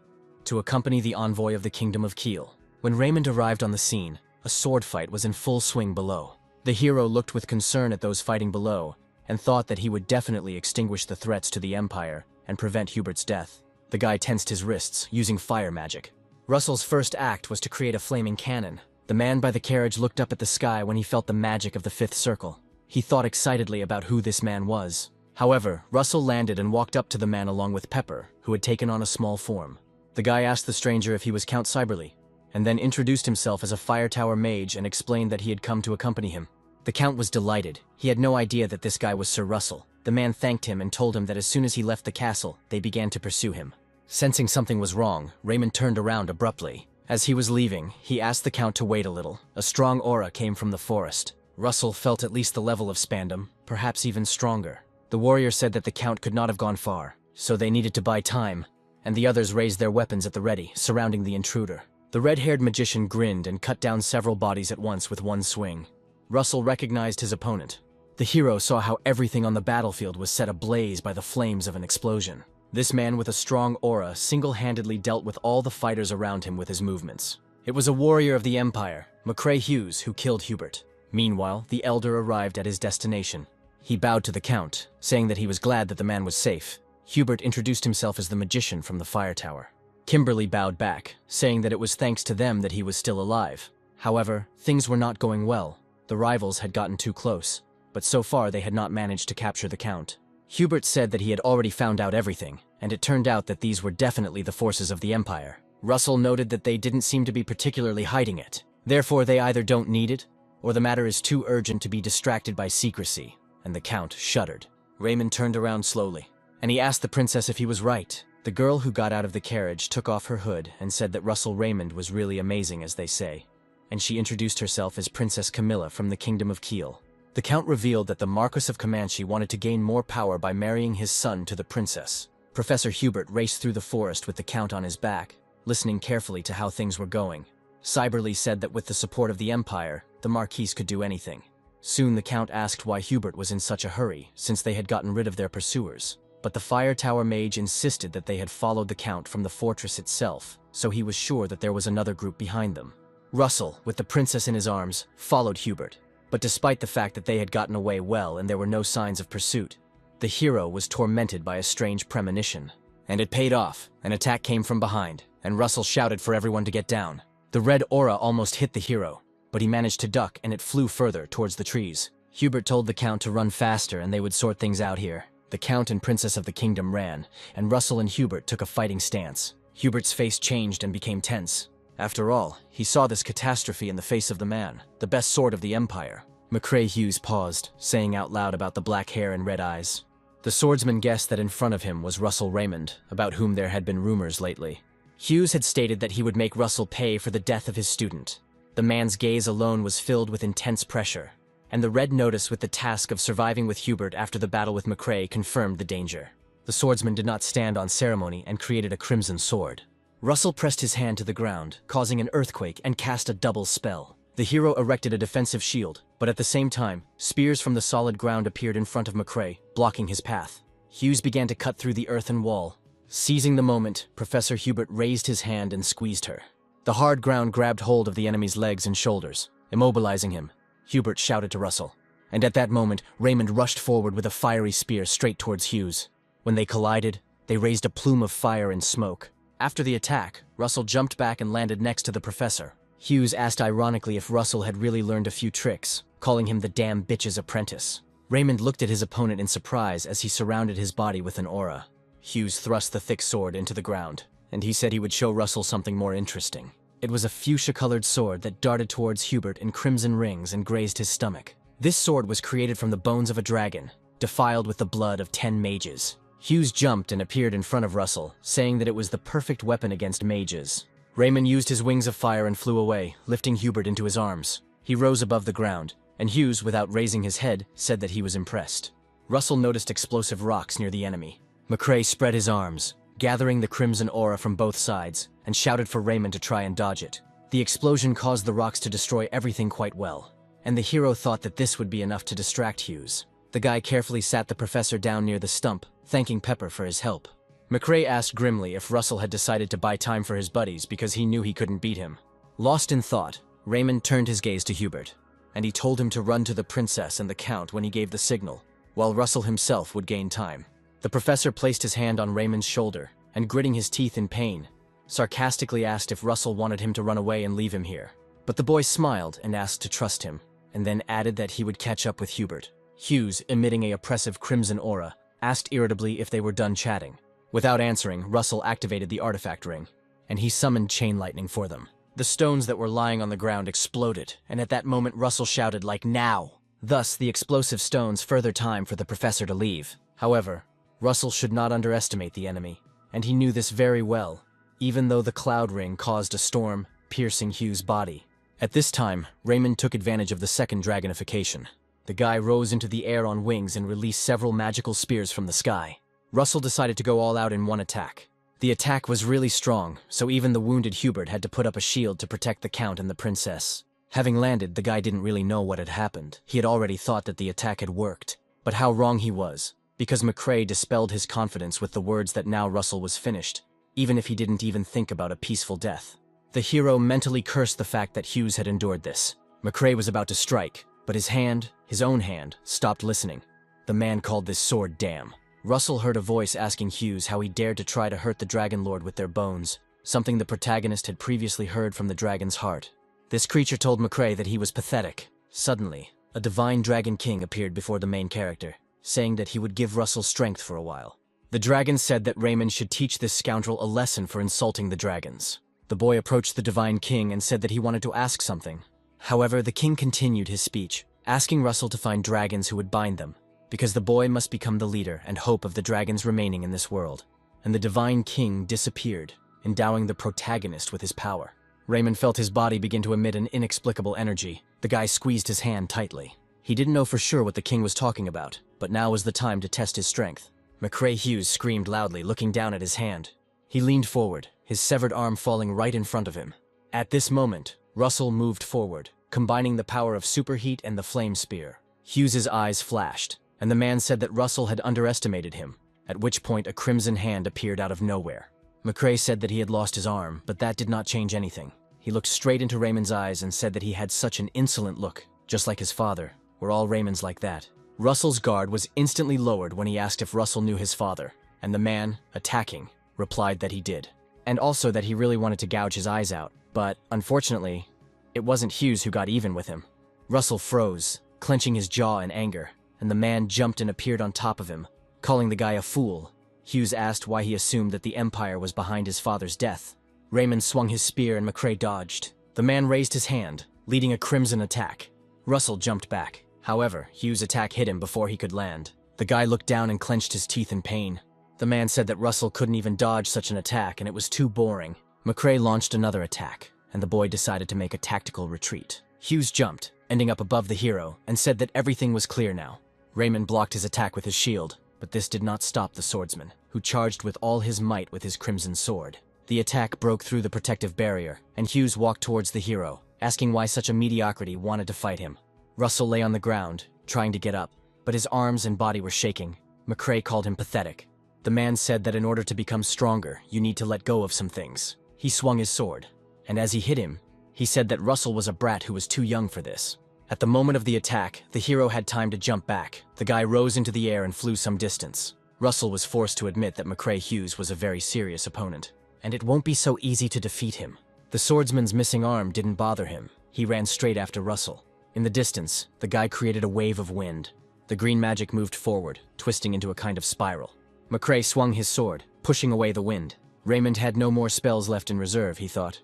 to accompany the envoy of the Kingdom of Kiel. When Raymond arrived on the scene, a sword fight was in full swing below. The hero looked with concern at those fighting below, and thought that he would definitely extinguish the threats to the Empire and prevent Hubert's death. The guy tensed his wrists, using fire magic. Russell's first act was to create a flaming cannon. The man by the carriage looked up at the sky when he felt the magic of the fifth circle. He thought excitedly about who this man was. However, Russell landed and walked up to the man along with Pepper, who had taken on a small form. The guy asked the stranger if he was Count Cyberly, and then introduced himself as a fire tower mage and explained that he had come to accompany him. The Count was delighted. He had no idea that this guy was Sir Russell. The man thanked him and told him that as soon as he left the castle, they began to pursue him. Sensing something was wrong, Raymond turned around abruptly. As he was leaving, he asked the Count to wait a little. A strong aura came from the forest. Russell felt at least the level of spandom, perhaps even stronger. The warrior said that the Count could not have gone far, so they needed to buy time, and the others raised their weapons at the ready, surrounding the intruder. The red-haired magician grinned and cut down several bodies at once with one swing. Russell recognized his opponent. The hero saw how everything on the battlefield was set ablaze by the flames of an explosion. This man with a strong aura single-handedly dealt with all the fighters around him with his movements. It was a warrior of the Empire, McCrae Hughes, who killed Hubert. Meanwhile, the elder arrived at his destination. He bowed to the Count, saying that he was glad that the man was safe. Hubert introduced himself as the magician from the fire tower. Kimberly bowed back, saying that it was thanks to them that he was still alive. However, things were not going well. The rivals had gotten too close, but so far they had not managed to capture the Count. Hubert said that he had already found out everything, and it turned out that these were definitely the forces of the Empire. Russell noted that they didn't seem to be particularly hiding it. Therefore, they either don't need it, or the matter is too urgent to be distracted by secrecy, and the Count shuddered. Raymond turned around slowly, and he asked the princess if he was right. The girl who got out of the carriage took off her hood and said that Russell Raymond was really amazing, as they say, and she introduced herself as Princess Camilla from the Kingdom of Kiel. The Count revealed that the Marquis of Comanche wanted to gain more power by marrying his son to the princess. Professor Hubert raced through the forest with the Count on his back, listening carefully to how things were going. Cyberly said that with the support of the Empire, the Marquis could do anything. Soon the Count asked why Hubert was in such a hurry, since they had gotten rid of their pursuers. But the Fire Tower mage insisted that they had followed the Count from the fortress itself, so he was sure that there was another group behind them. Russell, with the princess in his arms, followed Hubert. But despite the fact that they had gotten away well and there were no signs of pursuit, the hero was tormented by a strange premonition. And it paid off. An attack came from behind, and Russell shouted for everyone to get down. The red aura almost hit the hero, but he managed to duck and it flew further towards the trees. Hubert told the Count to run faster and they would sort things out here. The Count and Princess of the Kingdom ran, and Russell and Hubert took a fighting stance. Hubert's face changed and became tense. After all, he saw this catastrophe in the face of the man, the best sword of the Empire. McCrae Hughes paused, saying out loud about the black hair and red eyes. The swordsman guessed that in front of him was Russell Raymond, about whom there had been rumors lately. Hughes had stated that he would make Russell pay for the death of his student. The man's gaze alone was filled with intense pressure, and the red notice with the task of surviving with Hubert after the battle with McCrae confirmed the danger. The swordsman did not stand on ceremony and created a crimson sword. Russell pressed his hand to the ground, causing an earthquake, and cast a double spell. The hero erected a defensive shield, but at the same time, spears from the solid ground appeared in front of McCrae, blocking his path. Hughes began to cut through the earthen wall. Seizing the moment, Professor Hubert raised his hand and squeezed her. The hard ground grabbed hold of the enemy's legs and shoulders, immobilizing him. Hubert shouted to Russell, and at that moment, Raymond rushed forward with a fiery spear straight towards Hughes. When they collided, they raised a plume of fire and smoke. After the attack, Russell jumped back and landed next to the professor. Hughes asked ironically if Russell had really learned a few tricks, calling him the damn bitch's apprentice. Raymond looked at his opponent in surprise as he surrounded his body with an aura. Hughes thrust the thick sword into the ground, and he said he would show Russell something more interesting. It was a fuchsia-colored sword that darted towards Hubert in crimson rings and grazed his stomach. This sword was created from the bones of a dragon, defiled with the blood of 10 mages. Hughes jumped and appeared in front of Russell, saying that it was the perfect weapon against mages. Raymond used his wings of fire and flew away, lifting Hubert into his arms. He rose above the ground, and Hughes, without raising his head, said that he was impressed. Russell noticed explosive rocks near the enemy. McCrae spread his arms, gathering the crimson aura from both sides, and shouted for Raymond to try and dodge it. The explosion caused the rocks to destroy everything quite well, and the hero thought that this would be enough to distract Hughes. The guy carefully sat the professor down near the stump, thanking Pepper for his help. McCrae asked grimly if Russell had decided to buy time for his buddies because he knew he couldn't beat him. Lost in thought, Raymond turned his gaze to Hubert, and he told him to run to the princess and the Count when he gave the signal, while Russell himself would gain time. The professor placed his hand on Raymond's shoulder, and gritting his teeth in pain, sarcastically asked if Russell wanted him to run away and leave him here. But the boy smiled and asked to trust him, and then added that he would catch up with Hubert. Hughes, emitting a oppressive crimson aura, asked irritably if they were done chatting. Without answering, Russell activated the artifact ring, and he summoned chain lightning for them. The stones that were lying on the ground exploded, and at that moment Russell shouted, like, "Now!" Thus, the explosive stones further time for the professor to leave. However, Russell should not underestimate the enemy, and he knew this very well, even though the cloud ring caused a storm, piercing Hughes' body. At this time, Raymond took advantage of the second dragonification. The guy rose into the air on wings and released several magical spears from the sky. Russell decided to go all out in one attack. The attack was really strong, so even the wounded Hubert had to put up a shield to protect the Count and the princess. Having landed, the guy didn't really know what had happened. He had already thought that the attack had worked. But how wrong he was, because McCrae dispelled his confidence with the words that now Russell was finished, even if he didn't even think about a peaceful death. The hero mentally cursed the fact that Hughes had endured this. McCrae was about to strike, but his own hand, stopped listening. The man called this sword damn. Russell heard a voice asking Hughes how he dared to try to hurt the Dragon Lord with their bones, something the protagonist had previously heard from the dragon's heart. This creature told McCrae that he was pathetic. Suddenly, a divine Dragon King appeared before the main character, saying that he would give Russell strength for a while. The dragon said that Raymond should teach this scoundrel a lesson for insulting the dragons. The boy approached the Divine King and said that he wanted to ask something. However, the king continued his speech, asking Russell to find dragons who would bind them, because the boy must become the leader and hope of the dragons remaining in this world. And the Divine King disappeared, endowing the protagonist with his power. Raymond felt his body begin to emit an inexplicable energy. The guy squeezed his hand tightly. He didn't know for sure what the king was talking about, but now was the time to test his strength. McCrae Hughes screamed loudly, looking down at his hand. He leaned forward, his severed arm falling right in front of him. At this moment, Russell moved forward, combining the power of superheat and the flame spear. Hughes's eyes flashed, and the man said that Russell had underestimated him, at which point a crimson hand appeared out of nowhere. McCrae said that he had lost his arm, but that did not change anything. He looked straight into Raymond's eyes and said that he had such an insolent look, just like his father. Were all Raymonds like that? Russell's guard was instantly lowered when he asked if Russell knew his father, and the man, attacking, replied that he did. And also that he really wanted to gouge his eyes out, but, unfortunately, it wasn't Hughes who got even with him. Russell froze, clenching his jaw in anger, and the man jumped and appeared on top of him, calling the guy a fool. Hughes asked why he assumed that the Empire was behind his father's death. Raymond swung his spear and McCrae dodged. The man raised his hand, leading a crimson attack. Russell jumped back. However, Hughes' attack hit him before he could land. The guy looked down and clenched his teeth in pain. The man said that Russell couldn't even dodge such an attack and it was too boring. McCrae launched another attack, and the boy decided to make a tactical retreat. Hughes jumped, ending up above the hero, and said that everything was clear now. Raymond blocked his attack with his shield, but this did not stop the swordsman, who charged with all his might with his crimson sword. The attack broke through the protective barrier, and Hughes walked towards the hero, asking why such a mediocrity wanted to fight him. Russell lay on the ground, trying to get up, but his arms and body were shaking. McCrae called him pathetic. The man said that in order to become stronger, you need to let go of some things. He swung his sword, and as he hit him, he said that Russell was a brat who was too young for this. At the moment of the attack, the hero had time to jump back. The guy rose into the air and flew some distance. Russell was forced to admit that McCrae Hughes was a very serious opponent, and it won't be so easy to defeat him. The swordsman's missing arm didn't bother him. He ran straight after Russell. In the distance, the guy created a wave of wind. The green magic moved forward, twisting into a kind of spiral. McCrae swung his sword, pushing away the wind. Raymond had no more spells left in reserve, he thought.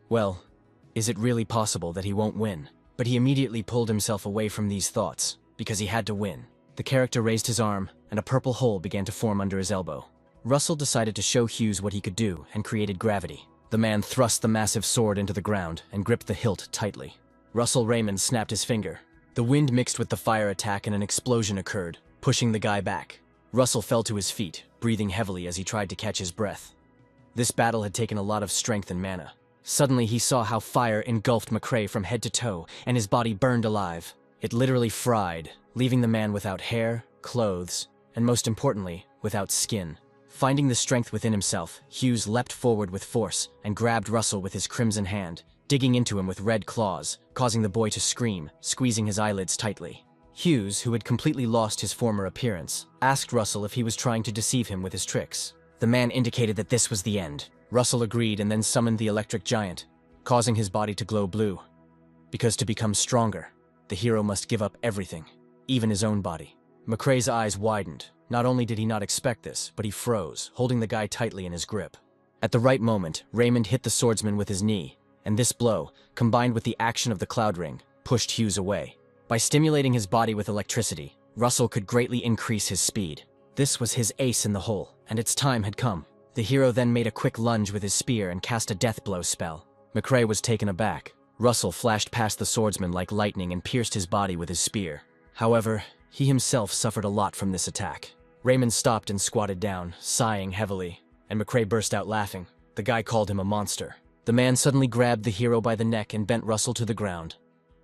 Well, is it really possible that he won't win? But he immediately pulled himself away from these thoughts, because he had to win. The character raised his arm, and a purple hole began to form under his elbow. Russell decided to show Hughes what he could do, and created gravity. The man thrust the massive sword into the ground, and gripped the hilt tightly. Russell Raymond snapped his finger. The wind mixed with the fire attack and an explosion occurred, pushing the guy back. Russell fell to his feet, breathing heavily as he tried to catch his breath. This battle had taken a lot of strength and mana. Suddenly he saw how fire engulfed McCrae from head to toe, and his body burned alive. It literally fried, leaving the man without hair, clothes, and most importantly, without skin. Finding the strength within himself, Hughes leapt forward with force and grabbed Russell with his crimson hand, digging into him with red claws, causing the boy to scream, squeezing his eyelids tightly. Hughes, who had completely lost his former appearance, asked Russell if he was trying to deceive him with his tricks. The man indicated that this was the end. Russell agreed and then summoned the electric giant, causing his body to glow blue. Because to become stronger, the hero must give up everything, even his own body. McCrae's eyes widened. Not only did he not expect this, but he froze, holding the guy tightly in his grip. At the right moment, Raymond hit the swordsman with his knee, and this blow, combined with the action of the cloud ring, pushed Hughes away. By stimulating his body with electricity, Russell could greatly increase his speed. This was his ace in the hole, and its time had come. The hero then made a quick lunge with his spear and cast a death blow spell. McCrae was taken aback. Russell flashed past the swordsman like lightning and pierced his body with his spear. However, he himself suffered a lot from this attack. Raymond stopped and squatted down, sighing heavily, and McCrae burst out laughing. The guy called him a monster. The man suddenly grabbed the hero by the neck and bent Russell to the ground.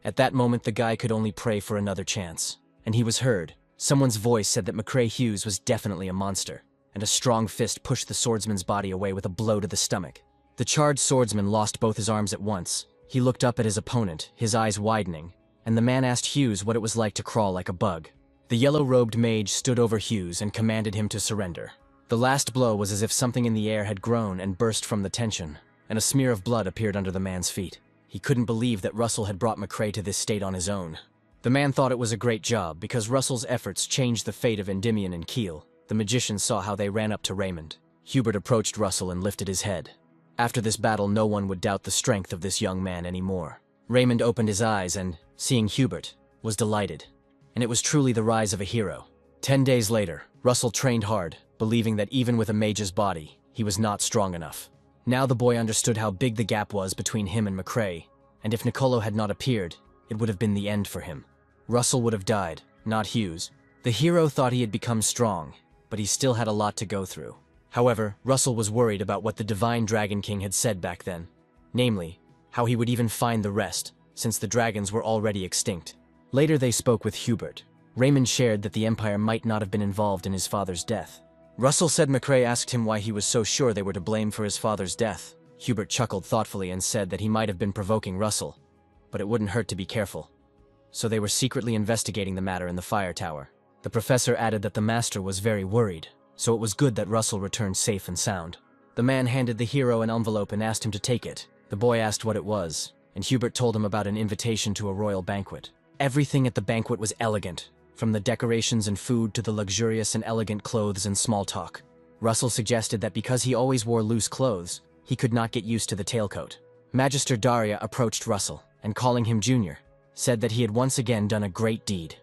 At that moment, the guy could only pray for another chance. And he was heard. Someone's voice said that McCrae Hughes was definitely a monster, and a strong fist pushed the swordsman's body away with a blow to the stomach. The charged swordsman lost both his arms at once. He looked up at his opponent, his eyes widening, and the man asked Hughes what it was like to crawl like a bug. The yellow-robed mage stood over Hughes and commanded him to surrender. The last blow was as if something in the air had grown and burst from the tension, and a smear of blood appeared under the man's feet. He couldn't believe that Russell had brought McCrae to this state on his own. The man thought it was a great job because Russell's efforts changed the fate of Endymion and Keel. The magician saw how they ran up to Raymond. Hubert approached Russell and lifted his head. After this battle, no one would doubt the strength of this young man anymore. Raymond opened his eyes and, seeing Hubert, was delighted. And it was truly the rise of a hero. 10 days later, Russell trained hard, believing that even with a mage's body, he was not strong enough. Now the boy understood how big the gap was between him and McCrae, and if Nicolo had not appeared, it would have been the end for him. Russell would have died, not Hughes. The hero thought he had become strong, but he still had a lot to go through. However, Russell was worried about what the Divine Dragon King had said back then. Namely, how he would even find the rest, since the dragons were already extinct. Later they spoke with Hubert. Raymond shared that the Empire might not have been involved in his father's death. Russell said McCrae asked him why he was so sure they were to blame for his father's death. Hubert chuckled thoughtfully and said that he might have been provoking Russell, but it wouldn't hurt to be careful. So they were secretly investigating the matter in the fire tower. The professor added that the master was very worried, so it was good that Russell returned safe and sound. The man handed the hero an envelope and asked him to take it. The boy asked what it was, and Hubert told him about an invitation to a royal banquet. Everything at the banquet was elegant, from the decorations and food to the luxurious and elegant clothes and small talk. Russell suggested that because he always wore loose clothes, he could not get used to the tailcoat. Magister Daria approached Russell, and calling him Junior, said that he had once again done a great deed.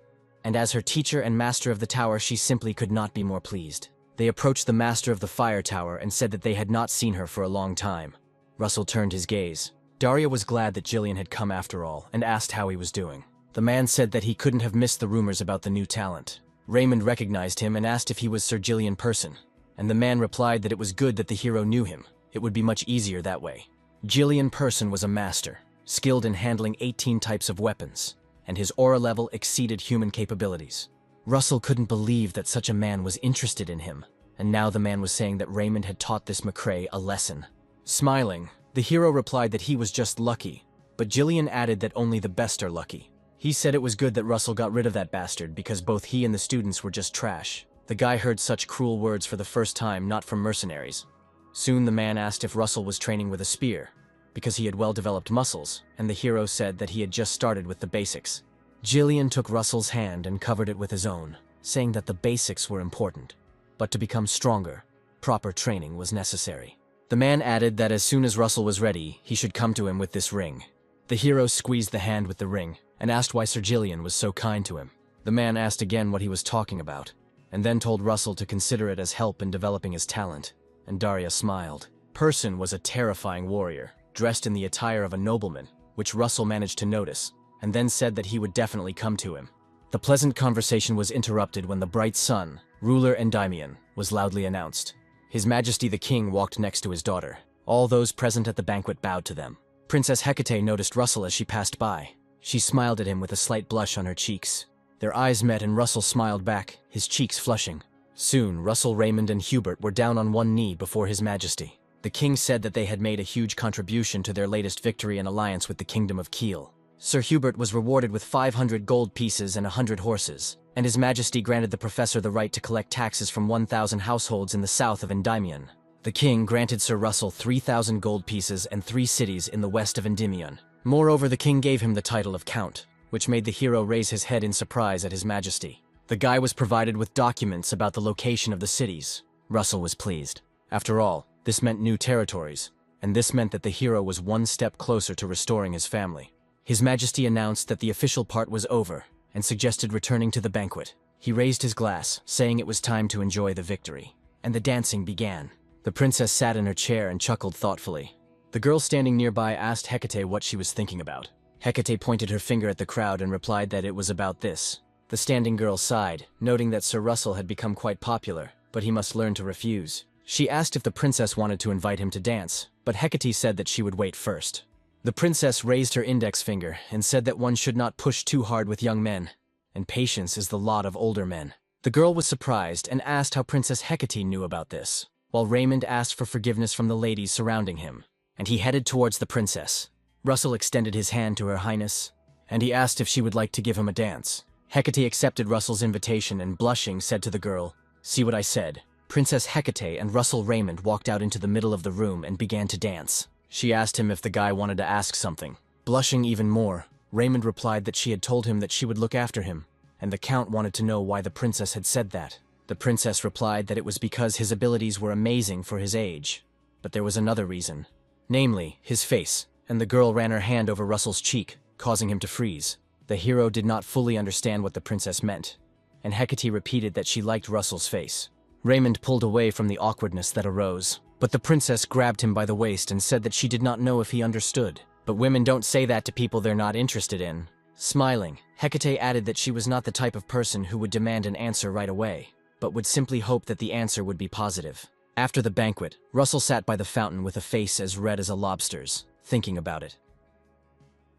And as her teacher and master of the tower, she simply could not be more pleased. They approached the master of the fire tower and said that they had not seen her for a long time. Russell turned his gaze. Daria was glad that Jillian had come after all, and asked how he was doing. The man said that he couldn't have missed the rumors about the new talent. Raymond recognized him and asked if he was Sir Jillian Person, and the man replied that it was good that the hero knew him. It would be much easier that way. Jillian Person was a master, skilled in handling 18 types of weapons, and his aura level exceeded human capabilities. Russell couldn't believe that such a man was interested in him, and now the man was saying that Raymond had taught this McCrae a lesson. Smiling, the hero replied that he was just lucky, but Jillian added that only the best are lucky. He said it was good that Russell got rid of that bastard because both he and the students were just trash. The guy heard such cruel words for the first time, not from mercenaries. Soon the man asked if Russell was training with a spear, because he had well-developed muscles, and the hero said that he had just started with the basics. Jillian took Russell's hand and covered it with his own, saying that the basics were important, but to become stronger, proper training was necessary. The man added that as soon as Russell was ready, he should come to him with this ring. The hero squeezed the hand with the ring, and asked why Sir Jillian was so kind to him. The man asked again what he was talking about, and then told Russell to consider it as help in developing his talent, and Daria smiled. Person was a terrifying warrior, dressed in the attire of a nobleman, which Russell managed to notice, and then said that he would definitely come to him. The pleasant conversation was interrupted when the bright sun, ruler Endymion, was loudly announced. His Majesty the King walked next to his daughter. All those present at the banquet bowed to them. Princess Hecate noticed Russell as she passed by. She smiled at him with a slight blush on her cheeks. Their eyes met and Russell smiled back, his cheeks flushing. Soon, Russell, Raymond, and Hubert were down on one knee before His Majesty. The king said that they had made a huge contribution to their latest victory and alliance with the Kingdom of Kiel. Sir Hubert was rewarded with 500 gold pieces and 100 horses, and His Majesty granted the professor the right to collect taxes from 1,000 households in the south of Endymion. The king granted Sir Russell 3,000 gold pieces and 3 cities in the west of Endymion. Moreover, the king gave him the title of Count, which made the hero raise his head in surprise at His Majesty. The guy was provided with documents about the location of the cities. Russell was pleased. After all, this meant new territories, and this meant that the hero was one step closer to restoring his family. His Majesty announced that the official part was over, and suggested returning to the banquet. He raised his glass, saying it was time to enjoy the victory. And the dancing began. The princess sat in her chair and chuckled thoughtfully. The girl standing nearby asked Hecate what she was thinking about. Hecate pointed her finger at the crowd and replied that it was about this. The standing girl sighed, noting that Sir Russell had become quite popular, but he must learn to refuse. She asked if the princess wanted to invite him to dance, but Hecate said that she would wait first. The princess raised her index finger and said that one should not push too hard with young men, and patience is the lot of older men. The girl was surprised and asked how Princess Hecate knew about this, while Raymond asked for forgiveness from the ladies surrounding him, and he headed towards the princess. Russell extended his hand to Her Highness, and he asked if she would like to give him a dance. Hecate accepted Russell's invitation and, blushing, said to the girl, "See what I said." Princess Hecate and Russell Raymond walked out into the middle of the room and began to dance. She asked him if the guy wanted to ask something. Blushing even more, Raymond replied that she had told him that she would look after him, and the Count wanted to know why the princess had said that. The princess replied that it was because his abilities were amazing for his age. But there was another reason. namely, his face, and the girl ran her hand over Russell's cheek, causing him to freeze. The hero did not fully understand what the princess meant, and Hecate repeated that she liked Russell's face. Raymond pulled away from the awkwardness that arose, but the princess grabbed him by the waist and said that she did not know if he understood. But women don't say that to people they're not interested in. Smiling, Hecate added that she was not the type of person who would demand an answer right away, but would simply hope that the answer would be positive. After the banquet, Russell sat by the fountain with a face as red as a lobster's, thinking about it.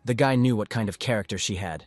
The guy knew what kind of character she had,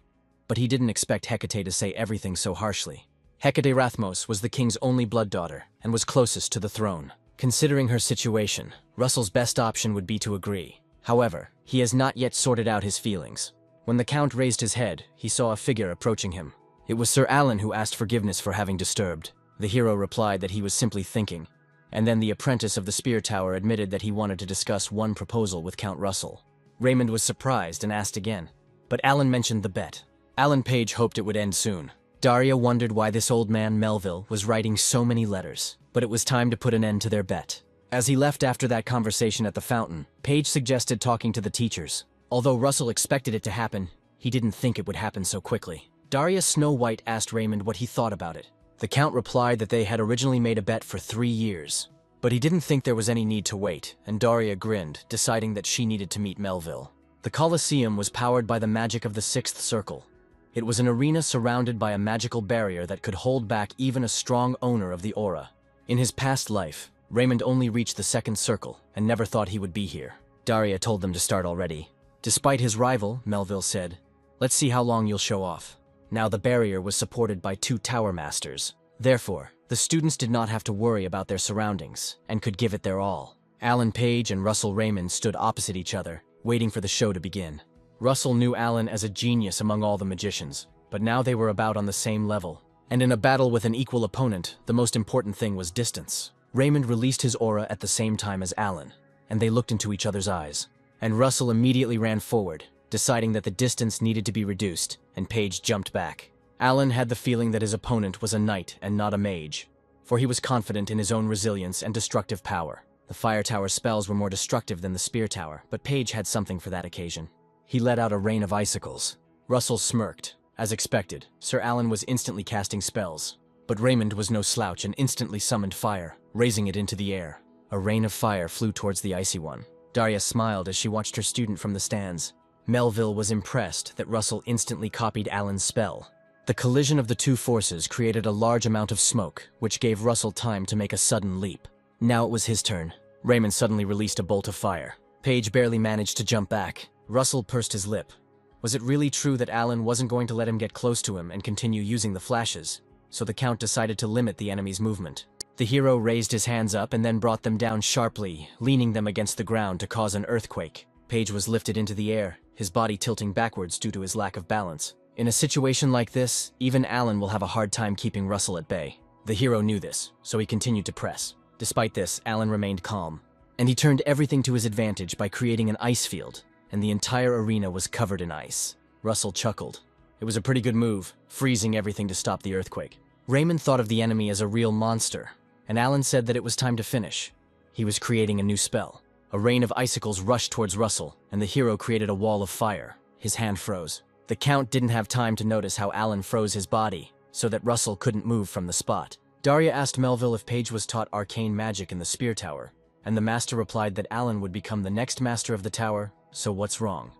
but he didn't expect Hecate to say everything so harshly. Hecate Rathmos was the king's only blood daughter and was closest to the throne. Considering her situation, Russell's best option would be to agree. However, he has not yet sorted out his feelings. When the Count raised his head, he saw a figure approaching him. It was Sir Alan who asked forgiveness for having disturbed. The hero replied that he was simply thinking, and then the apprentice of the Spear Tower admitted that he wanted to discuss one proposal with Count Russell. Raymond was surprised and asked again, but Alan mentioned the bet. Alan Page hoped it would end soon. Daria wondered why this old man, Melville, was writing so many letters, but it was time to put an end to their bet. As he left after that conversation at the fountain, Page suggested talking to the teachers. Although Russell expected it to happen, he didn't think it would happen so quickly. Daria Snow White asked Raymond what he thought about it. The Count replied that they had originally made a bet for 3 years, but he didn't think there was any need to wait, and Daria grinned, deciding that she needed to meet Melville. The Colosseum was powered by the magic of the Sixth Circle. It was an arena surrounded by a magical barrier that could hold back even a strong owner of the aura. In his past life, Raymond only reached the second circle and never thought he would be here. Daria told them to start already. Despite his rival, Melville said, "Let's see how long you'll show off." Now the barrier was supported by 2 tower masters. Therefore, the students did not have to worry about their surroundings and could give it their all. Alan Page and Russell Raymond stood opposite each other, waiting for the show to begin. Russell knew Alan as a genius among all the magicians, but now they were about on the same level. And in a battle with an equal opponent, the most important thing was distance. Raymond released his aura at the same time as Alan, and they looked into each other's eyes. And Russell immediately ran forward, deciding that the distance needed to be reduced, and Page jumped back. Alan had the feeling that his opponent was a knight and not a mage, for he was confident in his own resilience and destructive power. The Fire Tower's spells were more destructive than the Spear Tower, but Page had something for that occasion. He let out a rain of icicles. Russell smirked. As expected, Sir Alan was instantly casting spells, but Raymond was no slouch and instantly summoned fire, raising it into the air. A rain of fire flew towards the icy one. Daria smiled as she watched her student from the stands. Melville was impressed that Russell instantly copied Alan's spell. The collision of the 2 forces created a large amount of smoke, which gave Russell time to make a sudden leap. Now it was his turn. Raymond suddenly released a bolt of fire. Page barely managed to jump back. Russell pursed his lip. Was it really true that Alan wasn't going to let him get close to him and continue using the flashes? So the Count decided to limit the enemy's movement. The hero raised his hands up and then brought them down sharply, leaning them against the ground to cause an earthquake. Page was lifted into the air, his body tilting backwards due to his lack of balance. In a situation like this, even Alan will have a hard time keeping Russell at bay. The hero knew this, so he continued to press. Despite this, Alan remained calm, and he turned everything to his advantage by creating an ice field, and the entire arena was covered in ice. Russell chuckled. It was a pretty good move, freezing everything to stop the earthquake. Raymond thought of the enemy as a real monster, and Alan said that it was time to finish. He was creating a new spell. A rain of icicles rushed towards Russell, and the hero created a wall of fire. His hand froze. The Count didn't have time to notice how Alan froze his body, so that Russell couldn't move from the spot. Daria asked Melville if Page was taught arcane magic in the Spear Tower, and the master replied that Alan would become the next master of the tower, so what's wrong?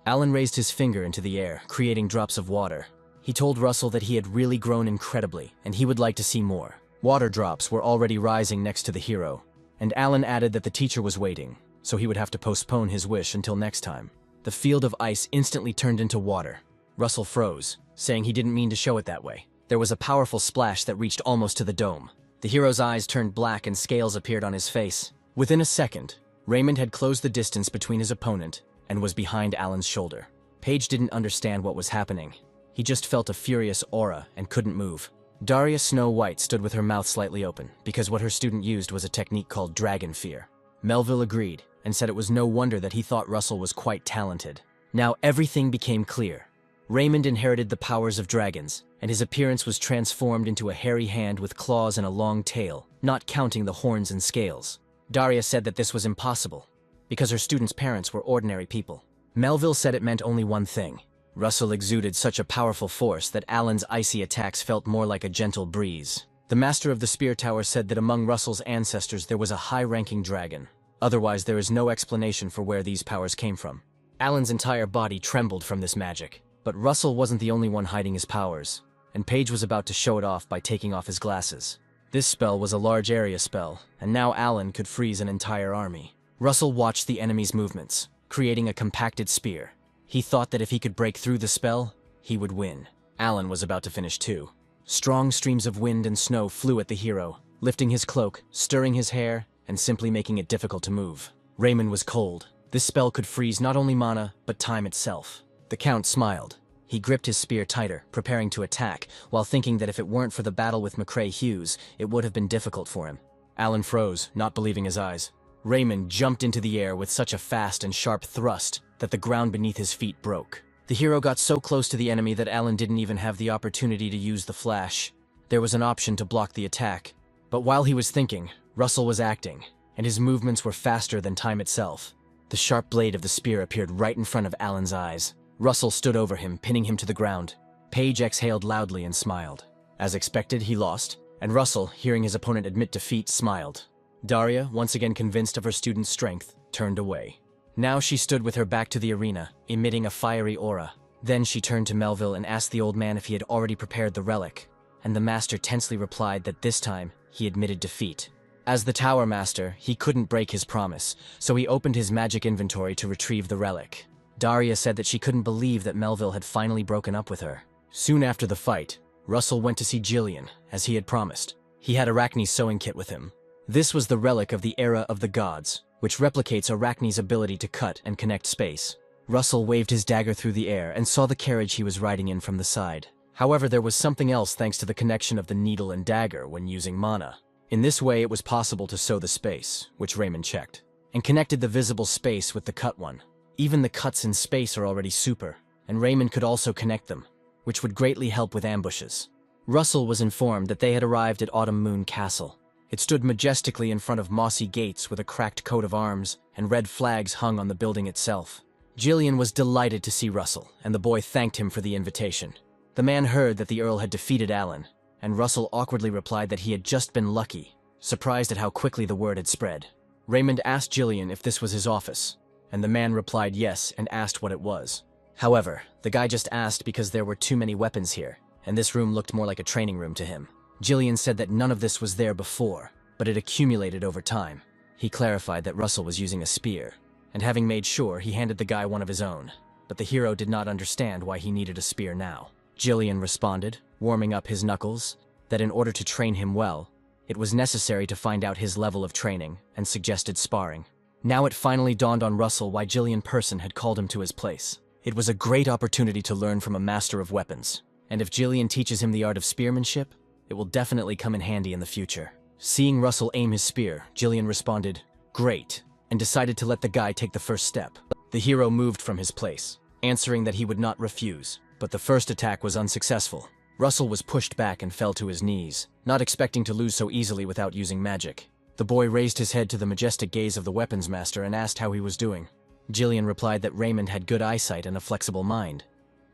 Alan raised his finger into the air, creating drops of water. He told Russell that he had really grown incredibly, and he would like to see more. Water drops were already rising next to the hero, and Alan added that the teacher was waiting, so he would have to postpone his wish until next time. The field of ice instantly turned into water. Russell froze, saying he didn't mean to show it that way. There was a powerful splash that reached almost to the dome. The hero's eyes turned black and scales appeared on his face. Within a second, Raymond had closed the distance between his opponent and was behind Alan's shoulder. Page didn't understand what was happening. He just felt a furious aura and couldn't move. Daria Snow White stood with her mouth slightly open because what her student used was a technique called Dragon Fear. Melville agreed and said it was no wonder that he thought Russell was quite talented. Now everything became clear. Raymond inherited the powers of dragons, and his appearance was transformed into a hairy hand with claws and a long tail, not counting the horns and scales. Daria said that this was impossible, because her students' parents were ordinary people. Melville said it meant only one thing. Russell exuded such a powerful force that Alan's icy attacks felt more like a gentle breeze. The master of the spear tower said that among Russell's ancestors there was a high-ranking dragon. Otherwise, there is no explanation for where these powers came from. Alan's entire body trembled from this magic. But Russell wasn't the only one hiding his powers, and Paige was about to show it off by taking off his glasses. This spell was a large area spell, and now Alan could freeze an entire army. Russell watched the enemy's movements, creating a compacted spear. He thought that if he could break through the spell, he would win. Alan was about to finish too. Strong streams of wind and snow flew at the hero, lifting his cloak, stirring his hair, and simply making it difficult to move. Raymond was cold. This spell could freeze not only mana, but time itself. The Count smiled. He gripped his spear tighter, preparing to attack, while thinking that if it weren't for the battle with McCrae Hughes, it would have been difficult for him. Alan froze, not believing his eyes. Raymond jumped into the air with such a fast and sharp thrust that the ground beneath his feet broke. The hero got so close to the enemy that Alan didn't even have the opportunity to use the flash. There was an option to block the attack. But while he was thinking, Russell was acting, and his movements were faster than time itself. The sharp blade of the spear appeared right in front of Alan's eyes. Russell stood over him, pinning him to the ground. Paige exhaled loudly and smiled. As expected, he lost, and Russell, hearing his opponent admit defeat, smiled. Daria, once again convinced of her student's strength, turned away. Now she stood with her back to the arena, emitting a fiery aura. Then she turned to Melville and asked the old man if he had already prepared the relic, and the master tensely replied that this time he admitted defeat. As the Tower Master, he couldn't break his promise, so he opened his magic inventory to retrieve the relic. Daria said that she couldn't believe that Melville had finally broken up with her. Soon after the fight, Russell went to see Jillian, as he had promised. He had Arachne's sewing kit with him. This was the relic of the Era of the Gods, which replicates Arachne's ability to cut and connect space. Russell waved his dagger through the air and saw the carriage he was riding in from the side. However, there was something else thanks to the connection of the needle and dagger when using mana. In this way, it was possible to sew the space, which Raymond checked, and connected the visible space with the cut one. Even the cuts in space are already super, and Raymond could also connect them, which would greatly help with ambushes. Russell was informed that they had arrived at Autumn Moon Castle. It stood majestically in front of mossy gates with a cracked coat of arms, and red flags hung on the building itself. Jillian was delighted to see Russell, and the boy thanked him for the invitation. The man heard that the Earl had defeated Alan, and Russell awkwardly replied that he had just been lucky, surprised at how quickly the word had spread. Raymond asked Jillian if this was his office, and the man replied yes and asked what it was. However, the guy just asked because there were too many weapons here, and this room looked more like a training room to him. Jillian said that none of this was there before, but it accumulated over time. He clarified that Russell was using a spear, and having made sure, he handed the guy one of his own, but the hero did not understand why he needed a spear now. Jillian responded, warming up his knuckles, that in order to train him well, it was necessary to find out his level of training, and suggested sparring. Now it finally dawned on Russell why Jillian Person had called him to his place. It was a great opportunity to learn from a master of weapons, and if Jillian teaches him the art of spearmanship, it will definitely come in handy in the future. Seeing Russell aim his spear, Jillian responded, "Great," and decided to let the guy take the first step. The hero moved from his place, answering that he would not refuse, but the first attack was unsuccessful. Russell was pushed back and fell to his knees, not expecting to lose so easily without using magic. The boy raised his head to the majestic gaze of the weapons master and asked how he was doing. Jillian replied that Raymond had good eyesight and a flexible mind,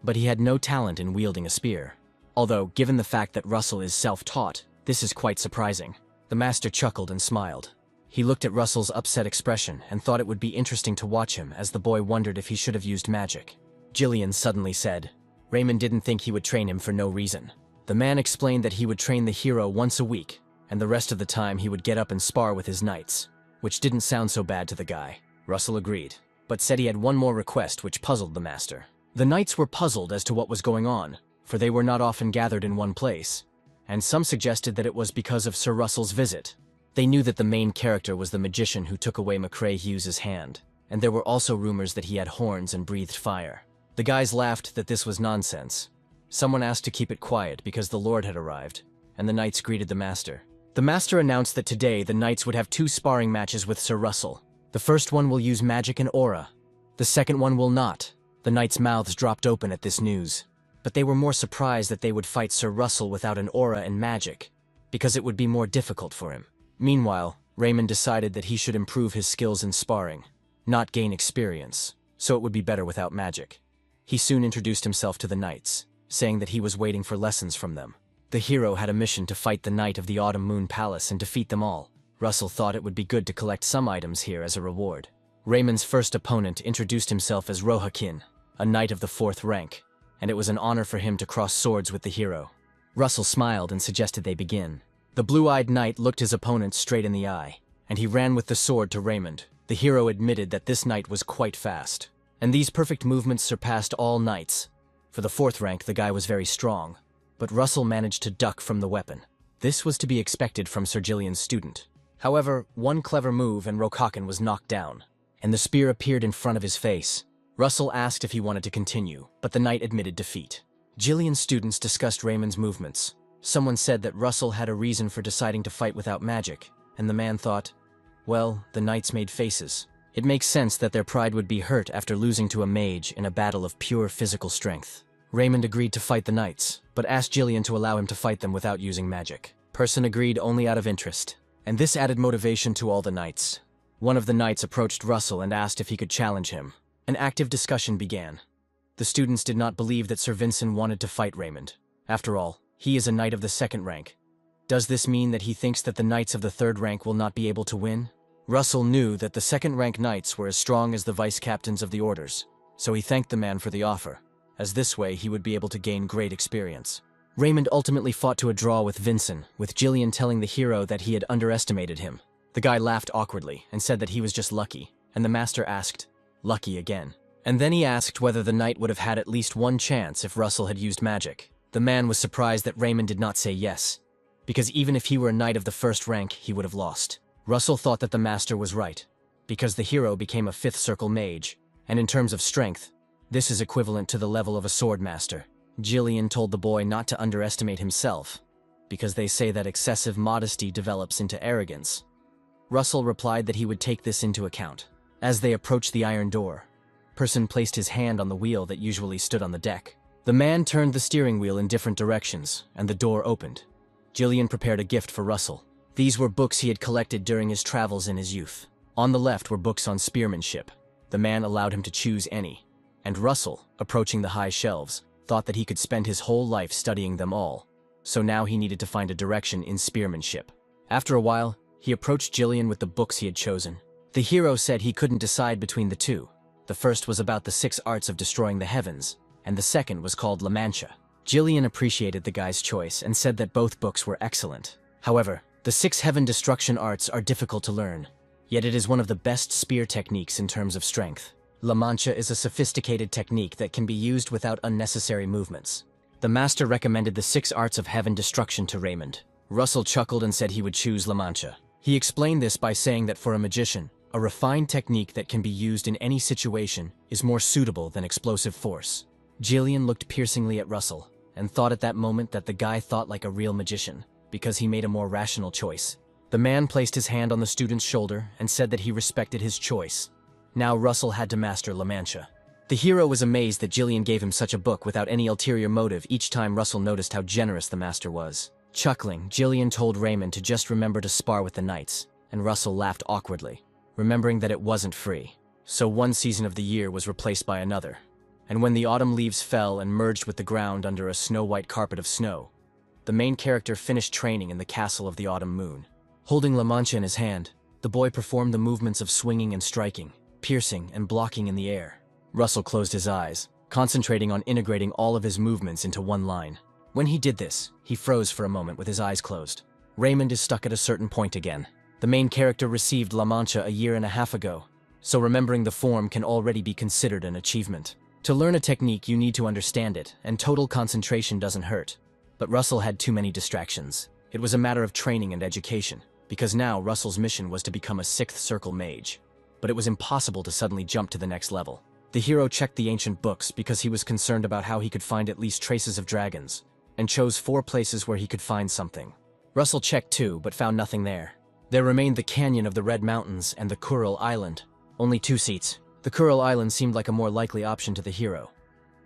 but he had no talent in wielding a spear. Although, given the fact that Russell is self-taught, this is quite surprising. The master chuckled and smiled. He looked at Russell's upset expression and thought it would be interesting to watch him as the boy wondered if he should have used magic. Jillian suddenly said, Raymond didn't think he would train him for no reason. The man explained that he would train the hero once a week, and the rest of the time he would get up and spar with his knights, which didn't sound so bad to the guy. Russell agreed, but said he had one more request which puzzled the master. The knights were puzzled as to what was going on, for they were not often gathered in one place, and some suggested that it was because of Sir Russell's visit. They knew that the main character was the magician who took away McCrae Hughes's hand, and there were also rumors that he had horns and breathed fire. The guys laughed that this was nonsense. Someone asked to keep it quiet because the Lord had arrived, and the knights greeted the master. The master announced that today the knights would have 2 sparring matches with Sir Russell. The first one will use magic and aura. The second one will not. The knights' mouths dropped open at this news, but they were more surprised that they would fight Sir Russell without an aura and magic, because it would be more difficult for him. Meanwhile, Raymond decided that he should improve his skills in sparring. not gain experience, so it would be better without magic. He soon introduced himself to the knights, saying that he was waiting for lessons from them. The hero had a mission to fight the Knight of the Autumn Moon Palace and defeat them all. Russell thought it would be good to collect some items here as a reward. Raymond's first opponent introduced himself as Rohakin, a knight of the 4th rank, and it was an honor for him to cross swords with the hero. Russell smiled and suggested they begin. The blue-eyed knight looked his opponent straight in the eye, and he ran with the sword to Raymond. The hero admitted that this knight was quite fast, and these perfect movements surpassed all knights. For the 4th rank, the guy was very strong, but Russell managed to duck from the weapon. This was to be expected from Sir Gillian's student. However, one clever move and Rohakin was knocked down, and the spear appeared in front of his face. Russell asked if he wanted to continue, but the knight admitted defeat. Gillian's students discussed Raymond's movements. Someone said that Russell had a reason for deciding to fight without magic, and the man thought, well, the knights made faces. It makes sense that their pride would be hurt after losing to a mage in a battle of pure physical strength. Raymond agreed to fight the knights, but asked Gillian to allow him to fight them without using magic. Person agreed only out of interest, and this added motivation to all the knights. One of the knights approached Russell and asked if he could challenge him. An active discussion began. The students did not believe that Sir Vincent wanted to fight Raymond. After all, he is a knight of the 2nd rank. Does this mean that he thinks that the knights of the 3rd rank will not be able to win? Russell knew that the 2nd rank knights were as strong as the vice-captains of the orders, so he thanked the man for the offer, as this way he would be able to gain great experience. Raymond ultimately fought to a draw with Vincent, with Gillian telling the hero that he had underestimated him. The guy laughed awkwardly and said that he was just lucky, and the master asked, lucky again. And then he asked whether the knight would have had at least one chance if Russell had used magic. The man was surprised that Raymond did not say yes, because even if he were a knight of the 1st rank, he would have lost. Russell thought that the master was right, because the hero became a 5th circle mage, and in terms of strength, this is equivalent to the level of a sword master. Gillian told the boy not to underestimate himself, because they say that excessive modesty develops into arrogance. Russell replied that he would take this into account. As they approached the iron door, Person placed his hand on the wheel that usually stood on the deck. The man turned the steering wheel in different directions, and the door opened. Gillian prepared a gift for Russell. These were books he had collected during his travels in his youth. On the left were books on spearmanship. The man allowed him to choose any, and Russell, approaching the high shelves, thought that he could spend his whole life studying them all, so now he needed to find a direction in spearmanship. After a while, he approached Gillian with the books he had chosen. The hero said he couldn't decide between the two. The first was about the 6 arts of destroying the heavens, and the second was called La Mancha. Gillian appreciated the guy's choice and said that both books were excellent. However, the 6 heaven destruction arts are difficult to learn, yet it is one of the best spear techniques in terms of strength. La Mancha is a sophisticated technique that can be used without unnecessary movements. The master recommended the 6 arts of heaven destruction to Raymond. Russell chuckled and said he would choose La Mancha. He explained this by saying that for a magician, a refined technique that can be used in any situation is more suitable than explosive force. Gillian looked piercingly at Russell and thought at that moment that the guy thought like a real magician, because he made a more rational choice. The man placed his hand on the student's shoulder and said that he respected his choice. Now Russell had to master La Mancha. The hero was amazed that Gillian gave him such a book without any ulterior motive each time Russell noticed how generous the master was. Chuckling, Gillian told Raymond to just remember to spar with the knights, and Russell laughed awkwardly, remembering that it wasn't free. So one season of the year was replaced by another, and when the autumn leaves fell and merged with the ground under a snow-white carpet of snow, the main character finished training in the castle of the autumn moon. Holding La Mancha in his hand, the boy performed the movements of swinging and striking, piercing and blocking in the air. Russell closed his eyes, concentrating on integrating all of his movements into one line. When he did this, he froze for a moment with his eyes closed. Raymond is stuck at a certain point again. The main character received La Mancha a year and a half ago, so remembering the form can already be considered an achievement. To learn a technique, you need to understand it, and total concentration doesn't hurt. But Russell had too many distractions. It was a matter of training and education, because now Russell's mission was to become a 6th circle mage. But it was impossible to suddenly jump to the next level. The hero checked the ancient books because he was concerned about how he could find at least traces of dragons, and chose 4 places where he could find something. Russell checked too, but found nothing there. There remained the canyon of the Red Mountains and the Kuril Island. Only 2 seats. The Kuril Island seemed like a more likely option to the hero,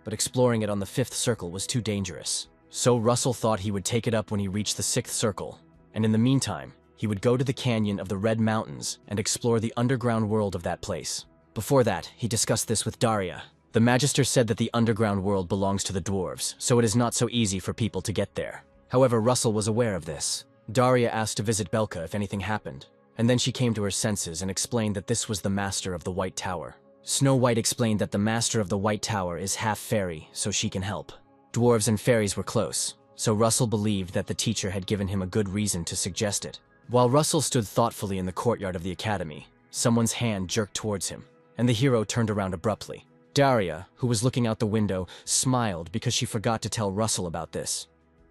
but exploring it on the 5th circle was too dangerous. So Russell thought he would take it up when he reached the 6th circle, and in the meantime, he would go to the canyon of the Red Mountains and explore the underground world of that place. Before that, he discussed this with Daria. The Magister said that the underground world belongs to the dwarves, so it is not so easy for people to get there. However, Russell was aware of this. Daria asked to visit Belka if anything happened, and then she came to her senses and explained that this was the Master of the White Tower. Snow White explained that the Master of the White Tower is half fairy, so she can help. Dwarves and fairies were close, so Russell believed that the teacher had given him a good reason to suggest it. While Russell stood thoughtfully in the courtyard of the academy, someone's hand jerked towards him, and the hero turned around abruptly. Daria, who was looking out the window, smiled because she forgot to tell Russell about this.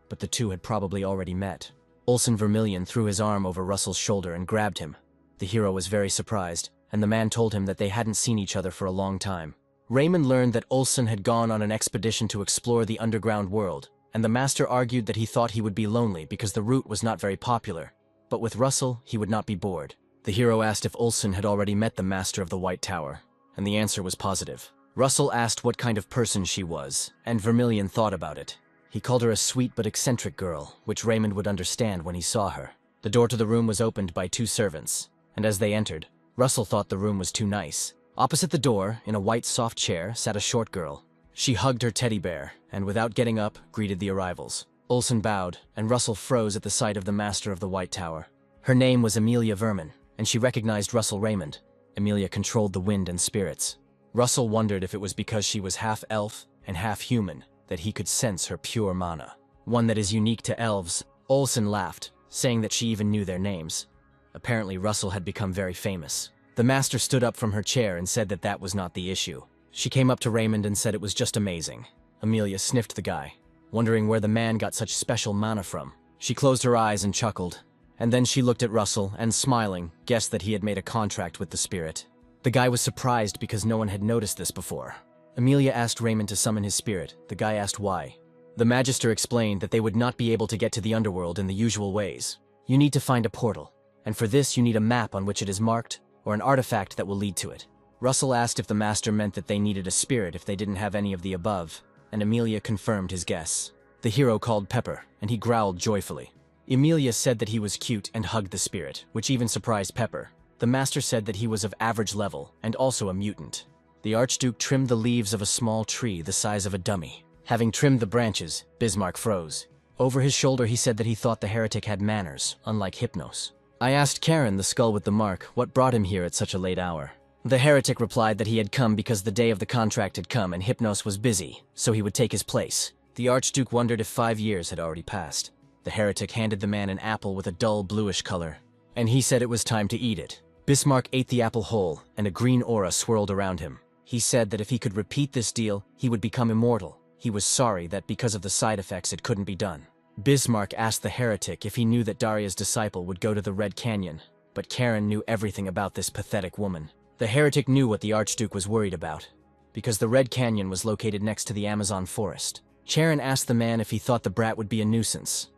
But the two had probably already met. Olsen Vermilion threw his arm over Russell's shoulder and grabbed him. The hero was very surprised, and the man told him that they hadn't seen each other for a long time. Raymond learned that Olsen had gone on an expedition to explore the underground world, and the master argued that he thought he would be lonely because the route was not very popular. But with Russell, he would not be bored. The hero asked if Olsen had already met the Master of the White Tower, and the answer was positive. Russell asked what kind of person she was, and Vermilion thought about it. He called her a sweet but eccentric girl, which Raymond would understand when he saw her. The door to the room was opened by two servants, and as they entered, Russell thought the room was too nice. Opposite the door, in a white soft chair, sat a short girl. She hugged her teddy bear, and without getting up, greeted the arrivals. Olsen bowed, and Russell froze at the sight of the Master of the White Tower. Her name was Amelia Vermin, and she recognized Russell Raymond. Amelia controlled the wind and spirits. Russell wondered if it was because she was half elf and half human that he could sense her pure mana, one that is unique to elves. Olsen laughed, saying that she even knew their names. Apparently Russell had become very famous. The master stood up from her chair and said that that was not the issue. She came up to Raymond and said it was just amazing. Amelia sniffed the guy, wondering where the man got such special mana from. She closed her eyes and chuckled, and then she looked at Russell and, smiling, guessed that he had made a contract with the spirit. The guy was surprised because no one had noticed this before. Amelia asked Raymond to summon his spirit. The guy asked why. The Magister explained that they would not be able to get to the underworld in the usual ways. You need to find a portal, and for this you need a map on which it is marked, or an artifact that will lead to it. Russell asked if the Master meant that they needed a spirit if they didn't have any of the above, and Amelia confirmed his guess. The hero called Pepper, and he growled joyfully. Amelia said that he was cute and hugged the spirit, which even surprised Pepper. The Master said that he was of average level, and also a mutant. The Archduke trimmed the leaves of a small tree the size of a dummy. Having trimmed the branches, Bismarck froze. Over his shoulder he said that he thought the heretic had manners, unlike Hypnos. I asked Karen, the skull with the mark, what brought him here at such a late hour. The heretic replied that he had come because the day of the contract had come and Hypnos was busy, so he would take his place. The Archduke wondered if 5 years had already passed. The heretic handed the man an apple with a dull bluish color, and he said it was time to eat it. Bismarck ate the apple whole, and a green aura swirled around him. He said that if he could repeat this deal, he would become immortal. He was sorry that because of the side effects it couldn't be done. Bismarck asked the heretic if he knew that Daria's disciple would go to the Red Canyon, but Karen knew everything about this pathetic woman. The heretic knew what the Archduke was worried about, because the Red Canyon was located next to the Amazon forest. Charon asked the man if he thought the brat would be a nuisance,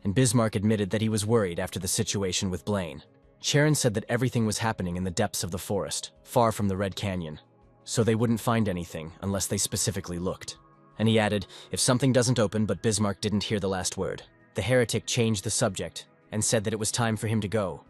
and Bismarck admitted that he was worried after the situation with Blaine. Charon said that everything was happening in the depths of the forest, far from the Red Canyon, so they wouldn't find anything unless they specifically looked. And he added, if something doesn't open, but Bismarck didn't hear the last word. The heretic changed the subject and said that it was time for him to go,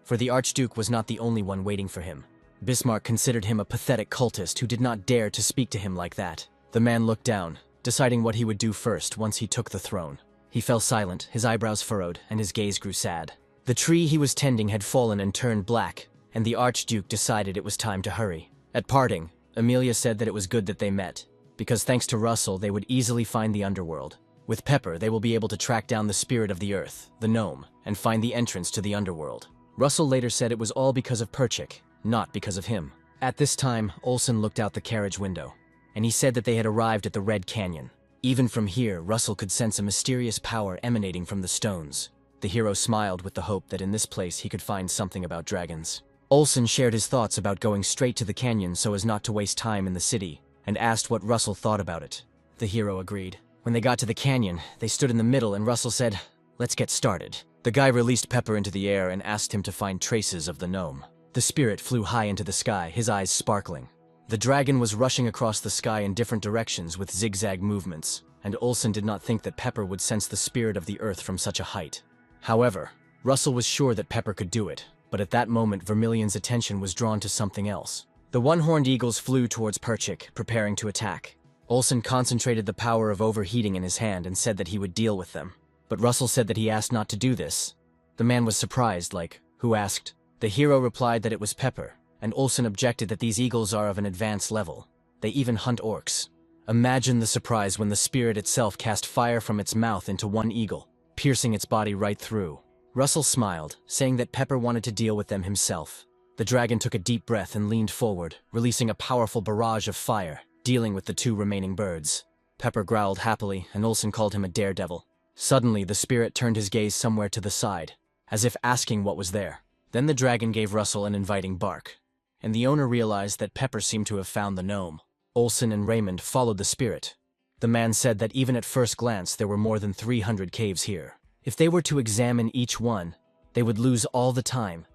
for the Archduke was not the only one waiting for him. Bismarck considered him a pathetic cultist who did not dare to speak to him like that. The man looked down, deciding what he would do first once he took the throne. He fell silent, his eyebrows furrowed, and his gaze grew sad. The tree he was tending had fallen and turned black, and the Archduke decided it was time to hurry. At parting, Amelia said that it was good that they met, because thanks to Russell they would easily find the underworld. With Pepper, they will be able to track down the spirit of the earth, the gnome, and find the entrance to the underworld. Russell later said it was all because of Perchik, not because of him. At this time, Olsen looked out the carriage window, and he said that they had arrived at the Red Canyon. Even from here, Russell could sense a mysterious power emanating from the stones. The hero smiled with the hope that in this place he could find something about dragons. Olsen shared his thoughts about going straight to the canyon so as not to waste time in the city, and asked what Russell thought about it. The hero agreed. When they got to the canyon, they stood in the middle and Russell said, "Let's get started." The guy released Pepper into the air and asked him to find traces of the gnome. The spirit flew high into the sky, his eyes sparkling. The dragon was rushing across the sky in different directions with zigzag movements, and Olsen did not think that Pepper would sense the spirit of the earth from such a height. However, Russell was sure that Pepper could do it, but at that moment Vermilion's attention was drawn to something else. The one-horned eagles flew towards Perchik, preparing to attack. Olsen concentrated the power of overheating in his hand and said that he would deal with them. But Russell said that he asked not to do this. The man was surprised, like, who asked? The hero replied that it was Pepper, and Olsen objected that these eagles are of an advanced level. They even hunt orcs. Imagine the surprise when the spirit itself cast fire from its mouth into one eagle, piercing its body right through. Russell smiled, saying that Pepper wanted to deal with them himself. The dragon took a deep breath and leaned forward, releasing a powerful barrage of fire, dealing with the two remaining birds. Pepper growled happily, and Olsen called him a daredevil. Suddenly, the spirit turned his gaze somewhere to the side, as if asking what was there. Then the dragon gave Russell an inviting bark, and the owner realized that Pepper seemed to have found the gnome. Olsen and Raymond followed the spirit. The man said that even at first glance there were more than 300 caves here. If they were to examine each one, they would lose all the time,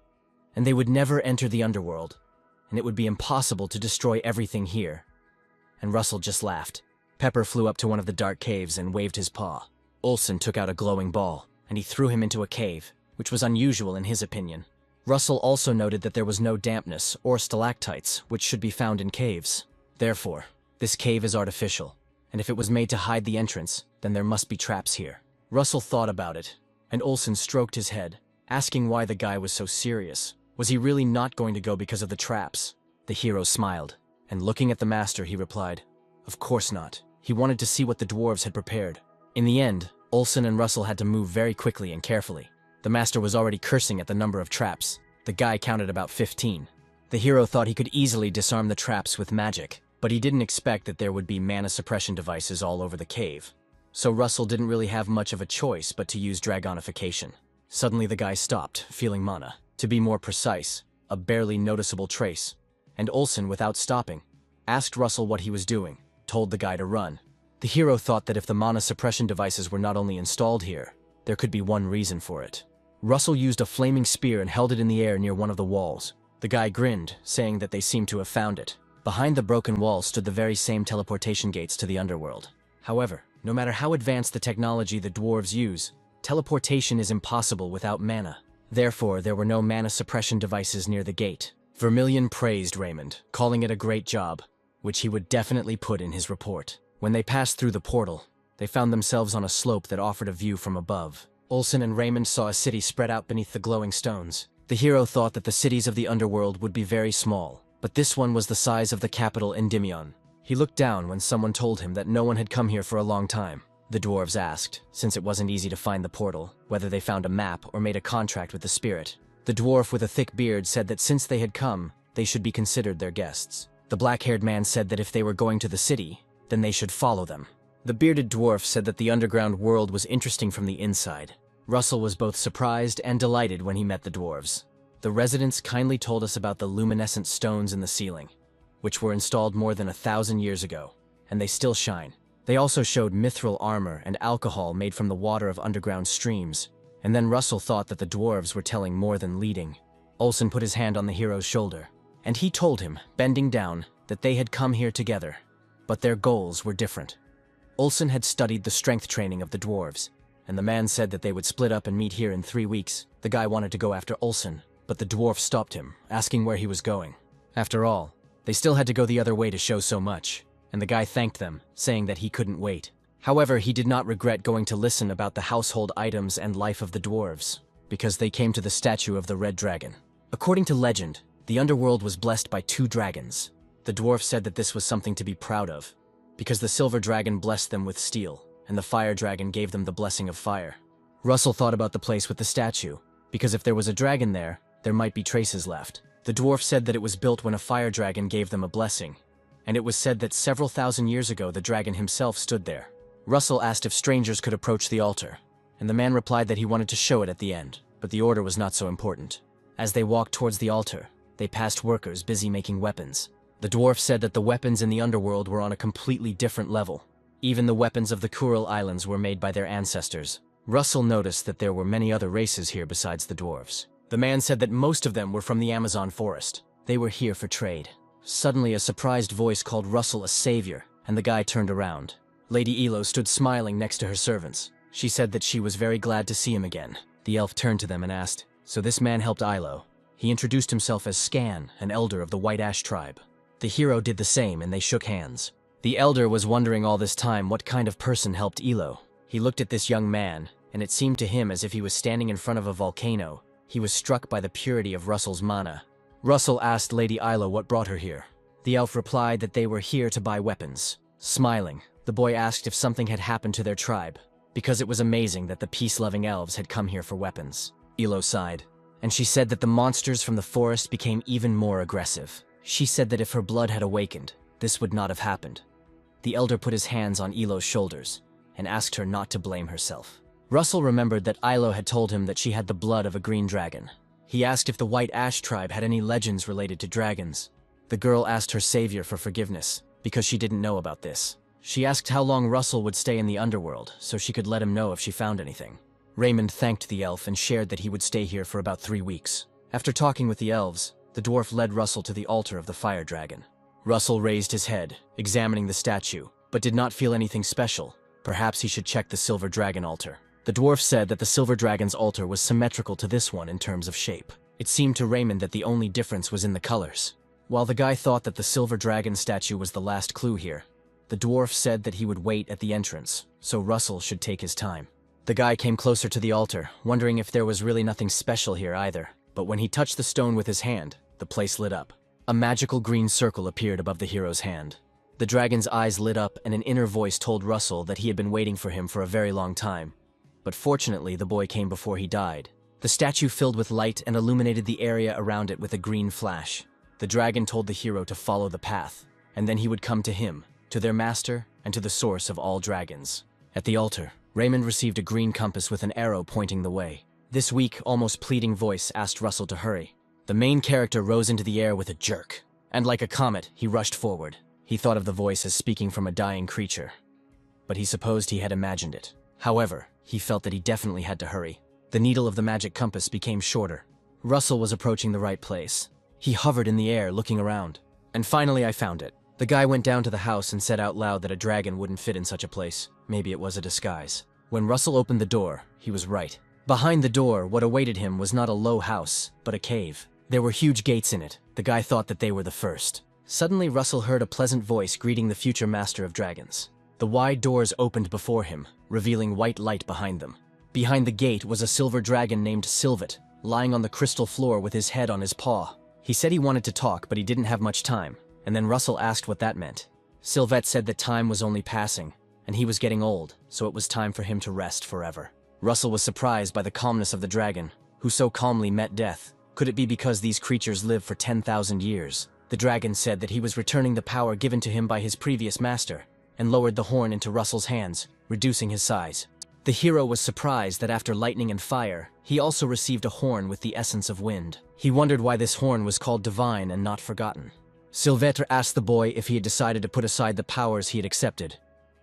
and they would never enter the underworld, and it would be impossible to destroy everything here. And Russell just laughed. Pepper flew up to one of the dark caves and waved his paw. Olsen took out a glowing ball, and he threw him into a cave, which was unusual in his opinion. Russell also noted that there was no dampness or stalactites, which should be found in caves. Therefore, this cave is artificial, and if it was made to hide the entrance, then there must be traps here. Russell thought about it, and Olsen stroked his head, asking why the guy was so serious. Was he really not going to go because of the traps? The hero smiled, and looking at the master, he replied, "Of course not." He wanted to see what the dwarves had prepared. In the end, Olsen and Russell had to move very quickly and carefully. The master was already cursing at the number of traps. The guy counted about 15. The hero thought he could easily disarm the traps with magic, but he didn't expect that there would be mana suppression devices all over the cave. So Russell didn't really have much of a choice but to use dragonification. Suddenly the guy stopped, feeling mana. To be more precise, a barely noticeable trace. And Olsen, without stopping, asked Russell what he was doing, told the guy to run. The hero thought that if the mana suppression devices were not only installed here, there could be one reason for it. Russell used a flaming spear and held it in the air near one of the walls. The guy grinned, saying that they seemed to have found it. Behind the broken wall stood the very same teleportation gates to the underworld. However, no matter how advanced the technology the dwarves use, teleportation is impossible without mana. Therefore, there were no mana suppression devices near the gate. Vermilion praised Raymond, calling it a great job, which he would definitely put in his report. When they passed through the portal, they found themselves on a slope that offered a view from above. Olsen and Raymond saw a city spread out beneath the glowing stones. The hero thought that the cities of the underworld would be very small, but this one was the size of the capital Endymion. He looked down when someone told him that no one had come here for a long time. The dwarves asked, since it wasn't easy to find the portal, whether they found a map or made a contract with the spirit. The dwarf with a thick beard said that since they had come, they should be considered their guests. The black-haired man said that if they were going to the city, then they should follow them. The bearded dwarf said that the underground world was interesting from the inside. Russell was both surprised and delighted when he met the dwarves. The residents kindly told us about the luminescent stones in the ceiling, which were installed more than 1,000 years ago, and they still shine. They also showed mithril armor and alcohol made from the water of underground streams, and then Russell thought that the dwarves were telling more than leading. Olsen put his hand on the hero's shoulder, and he told him, bending down, that they had come here together, but their goals were different. Olsen had studied the strength training of the dwarves, and the man said that they would split up and meet here in 3 weeks. The guy wanted to go after Olsen, but the dwarf stopped him, asking where he was going. After all, they still had to go the other way to show so much, and the guy thanked them, saying that he couldn't wait. However, he did not regret going to listen about the household items and life of the dwarves, because they came to the statue of the red dragon. According to legend, the underworld was blessed by 2 dragons. The dwarf said that this was something to be proud of, because the silver dragon blessed them with steel, and the fire dragon gave them the blessing of fire. Russell thought about the place with the statue, because if there was a dragon there, there might be traces left. The dwarf said that it was built when a fire dragon gave them a blessing, and it was said that several thousand years ago the dragon himself stood there. Russell asked if strangers could approach the altar, and the man replied that he wanted to show it at the end, but the order was not so important. As they walked towards the altar, they passed workers busy making weapons. The dwarf said that the weapons in the underworld were on a completely different level. Even the weapons of the Kuril Islands were made by their ancestors. Russell noticed that there were many other races here besides the dwarves. The man said that most of them were from the Amazon forest. They were here for trade. Suddenly, a surprised voice called Russell a savior, and the guy turned around. Lady Elo stood smiling next to her servants. She said that she was very glad to see him again. The elf turned to them and asked, "So this man helped Ilo?" He introduced himself as Scan, an elder of the White Ash tribe. The hero did the same and they shook hands. The elder was wondering all this time what kind of person helped Ilo. He looked at this young man, and it seemed to him as if he was standing in front of a volcano. He was struck by the purity of Russell's mana. Russell asked Lady Ilo what brought her here. The elf replied that they were here to buy weapons. Smiling, the boy asked if something had happened to their tribe, because it was amazing that the peace-loving elves had come here for weapons. Ilo sighed, and she said that the monsters from the forest became even more aggressive. She said that if her blood had awakened, this would not have happened. The elder put his hands on Ilo's shoulders and asked her not to blame herself. Russell remembered that Ilo had told him that she had the blood of a green dragon. He asked if the White Ash tribe had any legends related to dragons. The girl asked her savior for forgiveness, because she didn't know about this. She asked how long Russell would stay in the underworld, so she could let him know if she found anything. Raymond thanked the elf and shared that he would stay here for about 3 weeks. After talking with the elves, the dwarf led Russell to the altar of the fire dragon. Russell raised his head, examining the statue, but did not feel anything special. Perhaps he should check the silver dragon altar. The dwarf said that the silver dragon's altar was symmetrical to this one in terms of shape. It seemed to Raymond that the only difference was in the colors. While the guy thought that the silver dragon statue was the last clue here, the dwarf said that he would wait at the entrance, so Russell should take his time. The guy came closer to the altar, wondering if there was really nothing special here either. But when he touched the stone with his hand, the place lit up. A magical green circle appeared above the hero's hand. The dragon's eyes lit up and an inner voice told Russell that he had been waiting for him for a very long time. But fortunately, the boy came before he died. The statue filled with light and illuminated the area around it with a green flash. The dragon told the hero to follow the path, and then he would come to him, to their master, and to the source of all dragons. At the altar, Raymond received a green compass with an arrow pointing the way. This weak, almost pleading voice asked Russell to hurry. The main character rose into the air with a jerk, and like a comet, he rushed forward. He thought of the voice as speaking from a dying creature, but he supposed he had imagined it. However, he felt that he definitely had to hurry. The needle of the magic compass became shorter. Russell was approaching the right place. He hovered in the air, looking around. And finally I found it. The guy went down to the house and said out loud that a dragon wouldn't fit in such a place. Maybe it was a disguise. When Russell opened the door, he was right. Behind the door, what awaited him was not a low house, but a cave. There were huge gates in it. The guy thought that they were the first. Suddenly, Russell heard a pleasant voice greeting the future master of dragons. The wide doors opened before him, revealing white light behind them. Behind the gate was a silver dragon named Sylvet, lying on the crystal floor with his head on his paw. He said he wanted to talk, but he didn't have much time, and then Russell asked what that meant. Sylvet said that time was only passing, and he was getting old, so it was time for him to rest forever. Russell was surprised by the calmness of the dragon, who so calmly met death. Could it be because these creatures live for 10,000 years? The dragon said that he was returning the power given to him by his previous master, and lowered the horn into Russell's hands, reducing his size. The hero was surprised that after lightning and fire, he also received a horn with the essence of wind. He wondered why this horn was called divine and not forgotten. Sylvetre asked the boy if he had decided to put aside the powers he had accepted,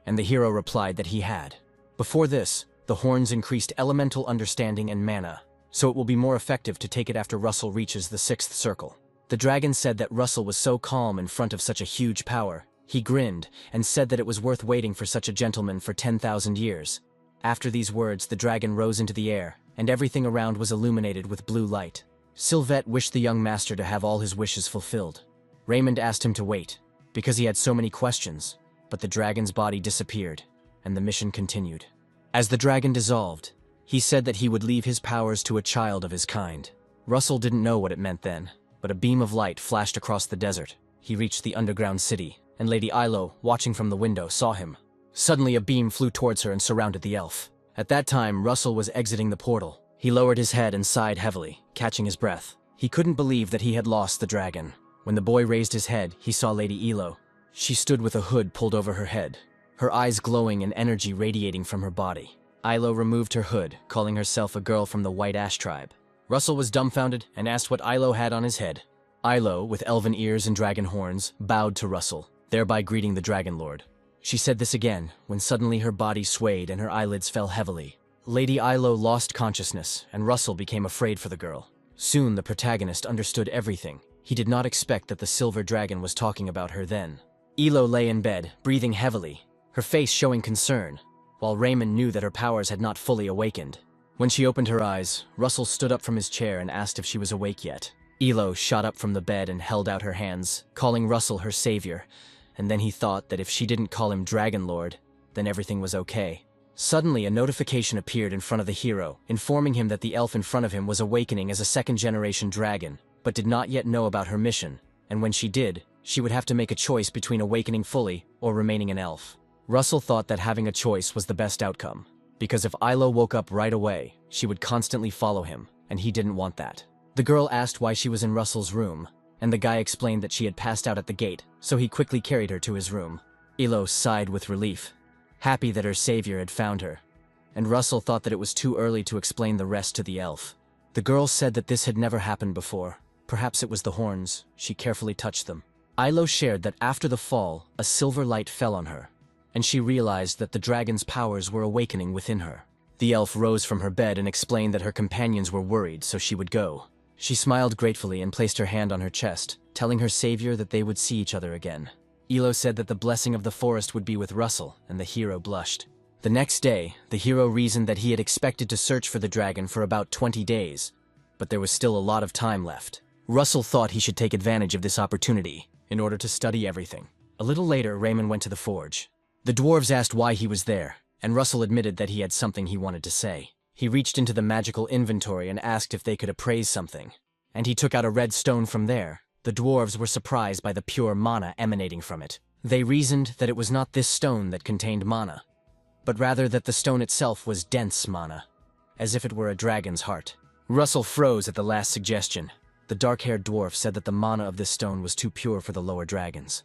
and the hero replied that he had. Before this, the horns increased elemental understanding and mana, so it will be more effective to take it after Russell reaches the 6th circle. The dragon said that Russell was so calm in front of such a huge power. He grinned and said that it was worth waiting for such a gentleman for 10,000 years. After these words, the dragon rose into the air, and everything around was illuminated with blue light. Sylvet wished the young master to have all his wishes fulfilled. Raymond asked him to wait, because he had so many questions, but the dragon's body disappeared, and the mission continued. As the dragon dissolved, he said that he would leave his powers to a child of his kind. Russell didn't know what it meant then, but a beam of light flashed across the desert. He reached the underground city, and Lady Ilo, watching from the window, saw him. Suddenly a beam flew towards her and surrounded the elf. At that time, Russell was exiting the portal. He lowered his head and sighed heavily, catching his breath. He couldn't believe that he had lost the dragon. When the boy raised his head, he saw Lady Ilo. She stood with a hood pulled over her head, her eyes glowing and energy radiating from her body. Ilo removed her hood, calling herself a girl from the White Ash tribe. Russell was dumbfounded and asked what Ilo had on his head. Ilo, with elven ears and dragon horns, bowed to Russell, thereby greeting the Dragon Lord. She said this again, when suddenly her body swayed and her eyelids fell heavily. Lady Ilo lost consciousness, and Russell became afraid for the girl. Soon the protagonist understood everything. He did not expect that the silver dragon was talking about her then. Ilo lay in bed, breathing heavily, her face showing concern, while Raymond knew that her powers had not fully awakened. When she opened her eyes, Russell stood up from his chair and asked if she was awake yet. Elo shot up from the bed and held out her hands, calling Russell her savior, and then he thought that if she didn't call him Dragon Lord, then everything was okay. Suddenly, a notification appeared in front of the hero, informing him that the elf in front of him was awakening as a second-generation dragon, but did not yet know about her mission, and when she did, she would have to make a choice between awakening fully or remaining an elf. Russell thought that having a choice was the best outcome, because if Ilo woke up right away, she would constantly follow him, and he didn't want that. The girl asked why she was in Russell's room, and the guy explained that she had passed out at the gate, so he quickly carried her to his room. Ilo sighed with relief, happy that her savior had found her, and Russell thought that it was too early to explain the rest to the elf. The girl said that this had never happened before. Perhaps it was the horns. She carefully touched them. Ilo shared that after the fall, a silver light fell on her, and she realized that the dragon's powers were awakening within her. The elf rose from her bed and explained that her companions were worried, so she would go. She smiled gratefully and placed her hand on her chest, telling her savior that they would see each other again. Elo said that the blessing of the forest would be with Russell, and the hero blushed. The next day, the hero reasoned that he had expected to search for the dragon for about 20 days, but there was still a lot of time left. Russell thought he should take advantage of this opportunity in order to study everything. A little later, Raymond went to the forge. The dwarves asked why he was there, and Russell admitted that he had something he wanted to say. He reached into the magical inventory and asked if they could appraise something, and he took out a red stone from there. The dwarves were surprised by the pure mana emanating from it. They reasoned that it was not this stone that contained mana, but rather that the stone itself was dense mana, as if it were a dragon's heart. Russell froze at the last suggestion. The dark-haired dwarf said that the mana of this stone was too pure for the lower dragons,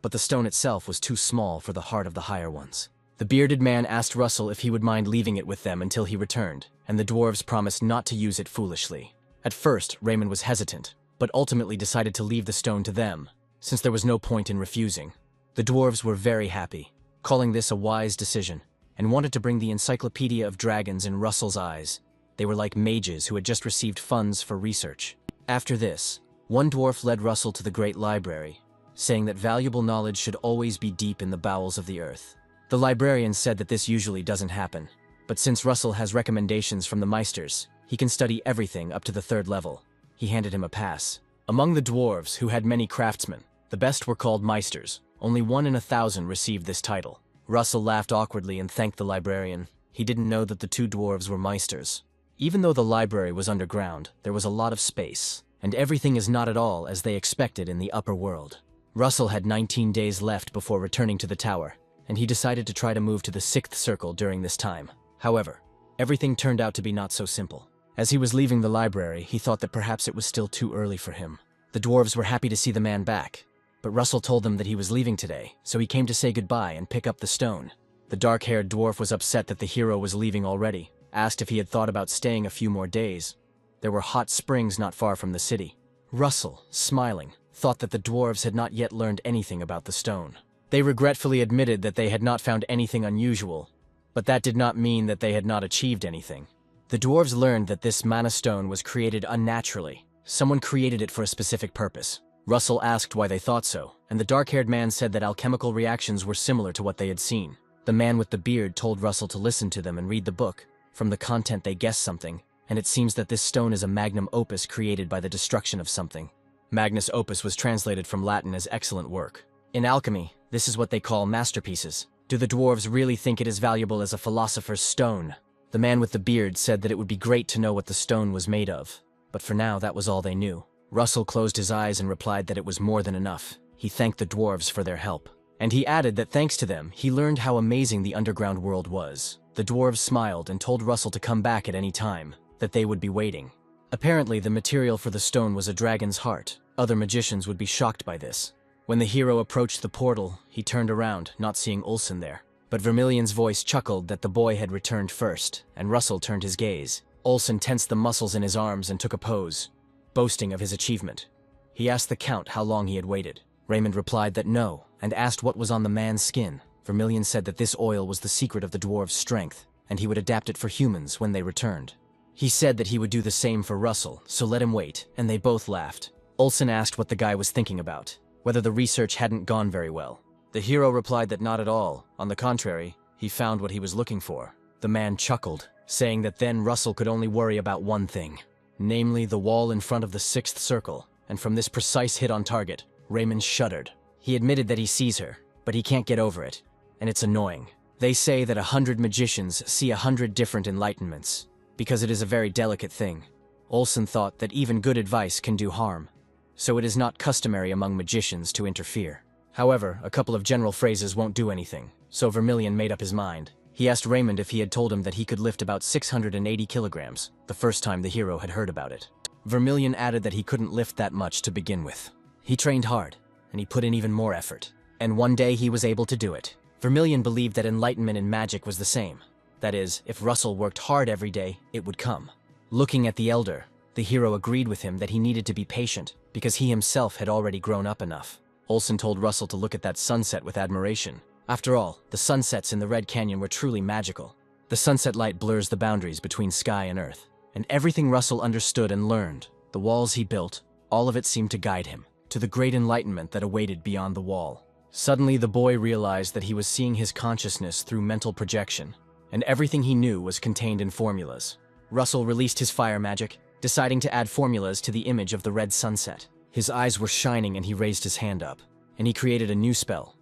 but the stone itself was too small for the heart of the higher ones. The bearded man asked Russell if he would mind leaving it with them until he returned, and the dwarves promised not to use it foolishly. At first, Raymond was hesitant, but ultimately decided to leave the stone to them, since there was no point in refusing. The dwarves were very happy, calling this a wise decision, and wanted to bring the Encyclopedia of Dragons in Russell's eyes. They were like mages who had just received funds for research. After this, one dwarf led Russell to the Great Library, saying that valuable knowledge should always be deep in the bowels of the earth. The librarian said that this usually doesn't happen, but since Russell has recommendations from the Meisters, he can study everything up to the 3rd level. He handed him a pass. Among the dwarves, who had many craftsmen, the best were called Meisters. Only 1 in 1,000 received this title. Russell laughed awkwardly and thanked the librarian. He didn't know that the 2 dwarves were Meisters. Even though the library was underground, there was a lot of space, and everything is not at all as they expected in the upper world. Russell had 19 days left before returning to the tower, and he decided to try to move to the 6th circle during this time. However, everything turned out to be not so simple. As he was leaving the library, he thought that perhaps it was still too early for him. The dwarves were happy to see the man back, but Russell told them that he was leaving today, so he came to say goodbye and pick up the stone. The dark-haired dwarf was upset that the hero was leaving already, asked if he had thought about staying a few more days. There were hot springs not far from the city. Russell, smiling, thought that the dwarves had not yet learned anything about the stone. They regretfully admitted that they had not found anything unusual, but that did not mean that they had not achieved anything. The dwarves learned that this mana stone was created unnaturally. Someone created it for a specific purpose. Russell asked why they thought so, and the dark-haired man said that alchemical reactions were similar to what they had seen. The man with the beard told Russell to listen to them and read the book. From the content they guessed something, and it seems that this stone is a magnum opus created by the destruction of something. Magnus opus was translated from Latin as excellent work. In alchemy, this is what they call masterpieces. Do the dwarves really think it is valuable as a philosopher's stone? The man with the beard said that it would be great to know what the stone was made of, but for now that was all they knew. Russell closed his eyes and replied that it was more than enough. He thanked the dwarves for their help, and he added that thanks to them, he learned how amazing the underground world was. The dwarves smiled and told Russell to come back at any time, that they would be waiting. Apparently, the material for the stone was a dragon's heart. Other magicians would be shocked by this. When the hero approached the portal, he turned around, not seeing Olsen there. But Vermilion's voice chuckled that the boy had returned first, and Russell turned his gaze. Olsen tensed the muscles in his arms and took a pose, boasting of his achievement. He asked the Count how long he had waited. Raymond replied that no, and asked what was on the man's skin. Vermilion said that this oil was the secret of the dwarves' strength, and he would adapt it for humans when they returned. He said that he would do the same for Russell, so let him wait, and they both laughed. Olsen asked what the guy was thinking about, whether the research hadn't gone very well. The hero replied that not at all. On the contrary, he found what he was looking for. The man chuckled, saying that then Russell could only worry about one thing. namely the wall in front of the sixth circle, and from this precise hit on target, Raymond shuddered. He admitted that he sees her, but he can't get over it, and it's annoying. They say that 100 magicians see 100 different enlightenments, because it is a very delicate thing. Olsen thought that even good advice can do harm, so it is not customary among magicians to interfere. However, a couple of general phrases won't do anything, so Vermilion made up his mind. He asked Raymond if he had told him that he could lift about 680 kilograms, the first time the hero had heard about it. Vermilion added that he couldn't lift that much to begin with. He trained hard, and he put in even more effort. And one day he was able to do it. Vermilion believed that enlightenment in magic was the same. That is, if Russell worked hard every day, it would come. Looking at the elder, the hero agreed with him that he needed to be patient, because he himself had already grown up enough. Olsen told Russell to look at that sunset with admiration. After all, the sunsets in the Red Canyon were truly magical. The sunset light blurs the boundaries between sky and earth. And everything Russell understood and learned, the walls he built, all of it seemed to guide him to the great enlightenment that awaited beyond the wall. Suddenly, the boy realized that he was seeing his consciousness through mental projection, and everything he knew was contained in formulas. Russell released his fire magic, deciding to add formulas to the image of the red sunset. His eyes were shining and he raised his hand up, and he created a new spell.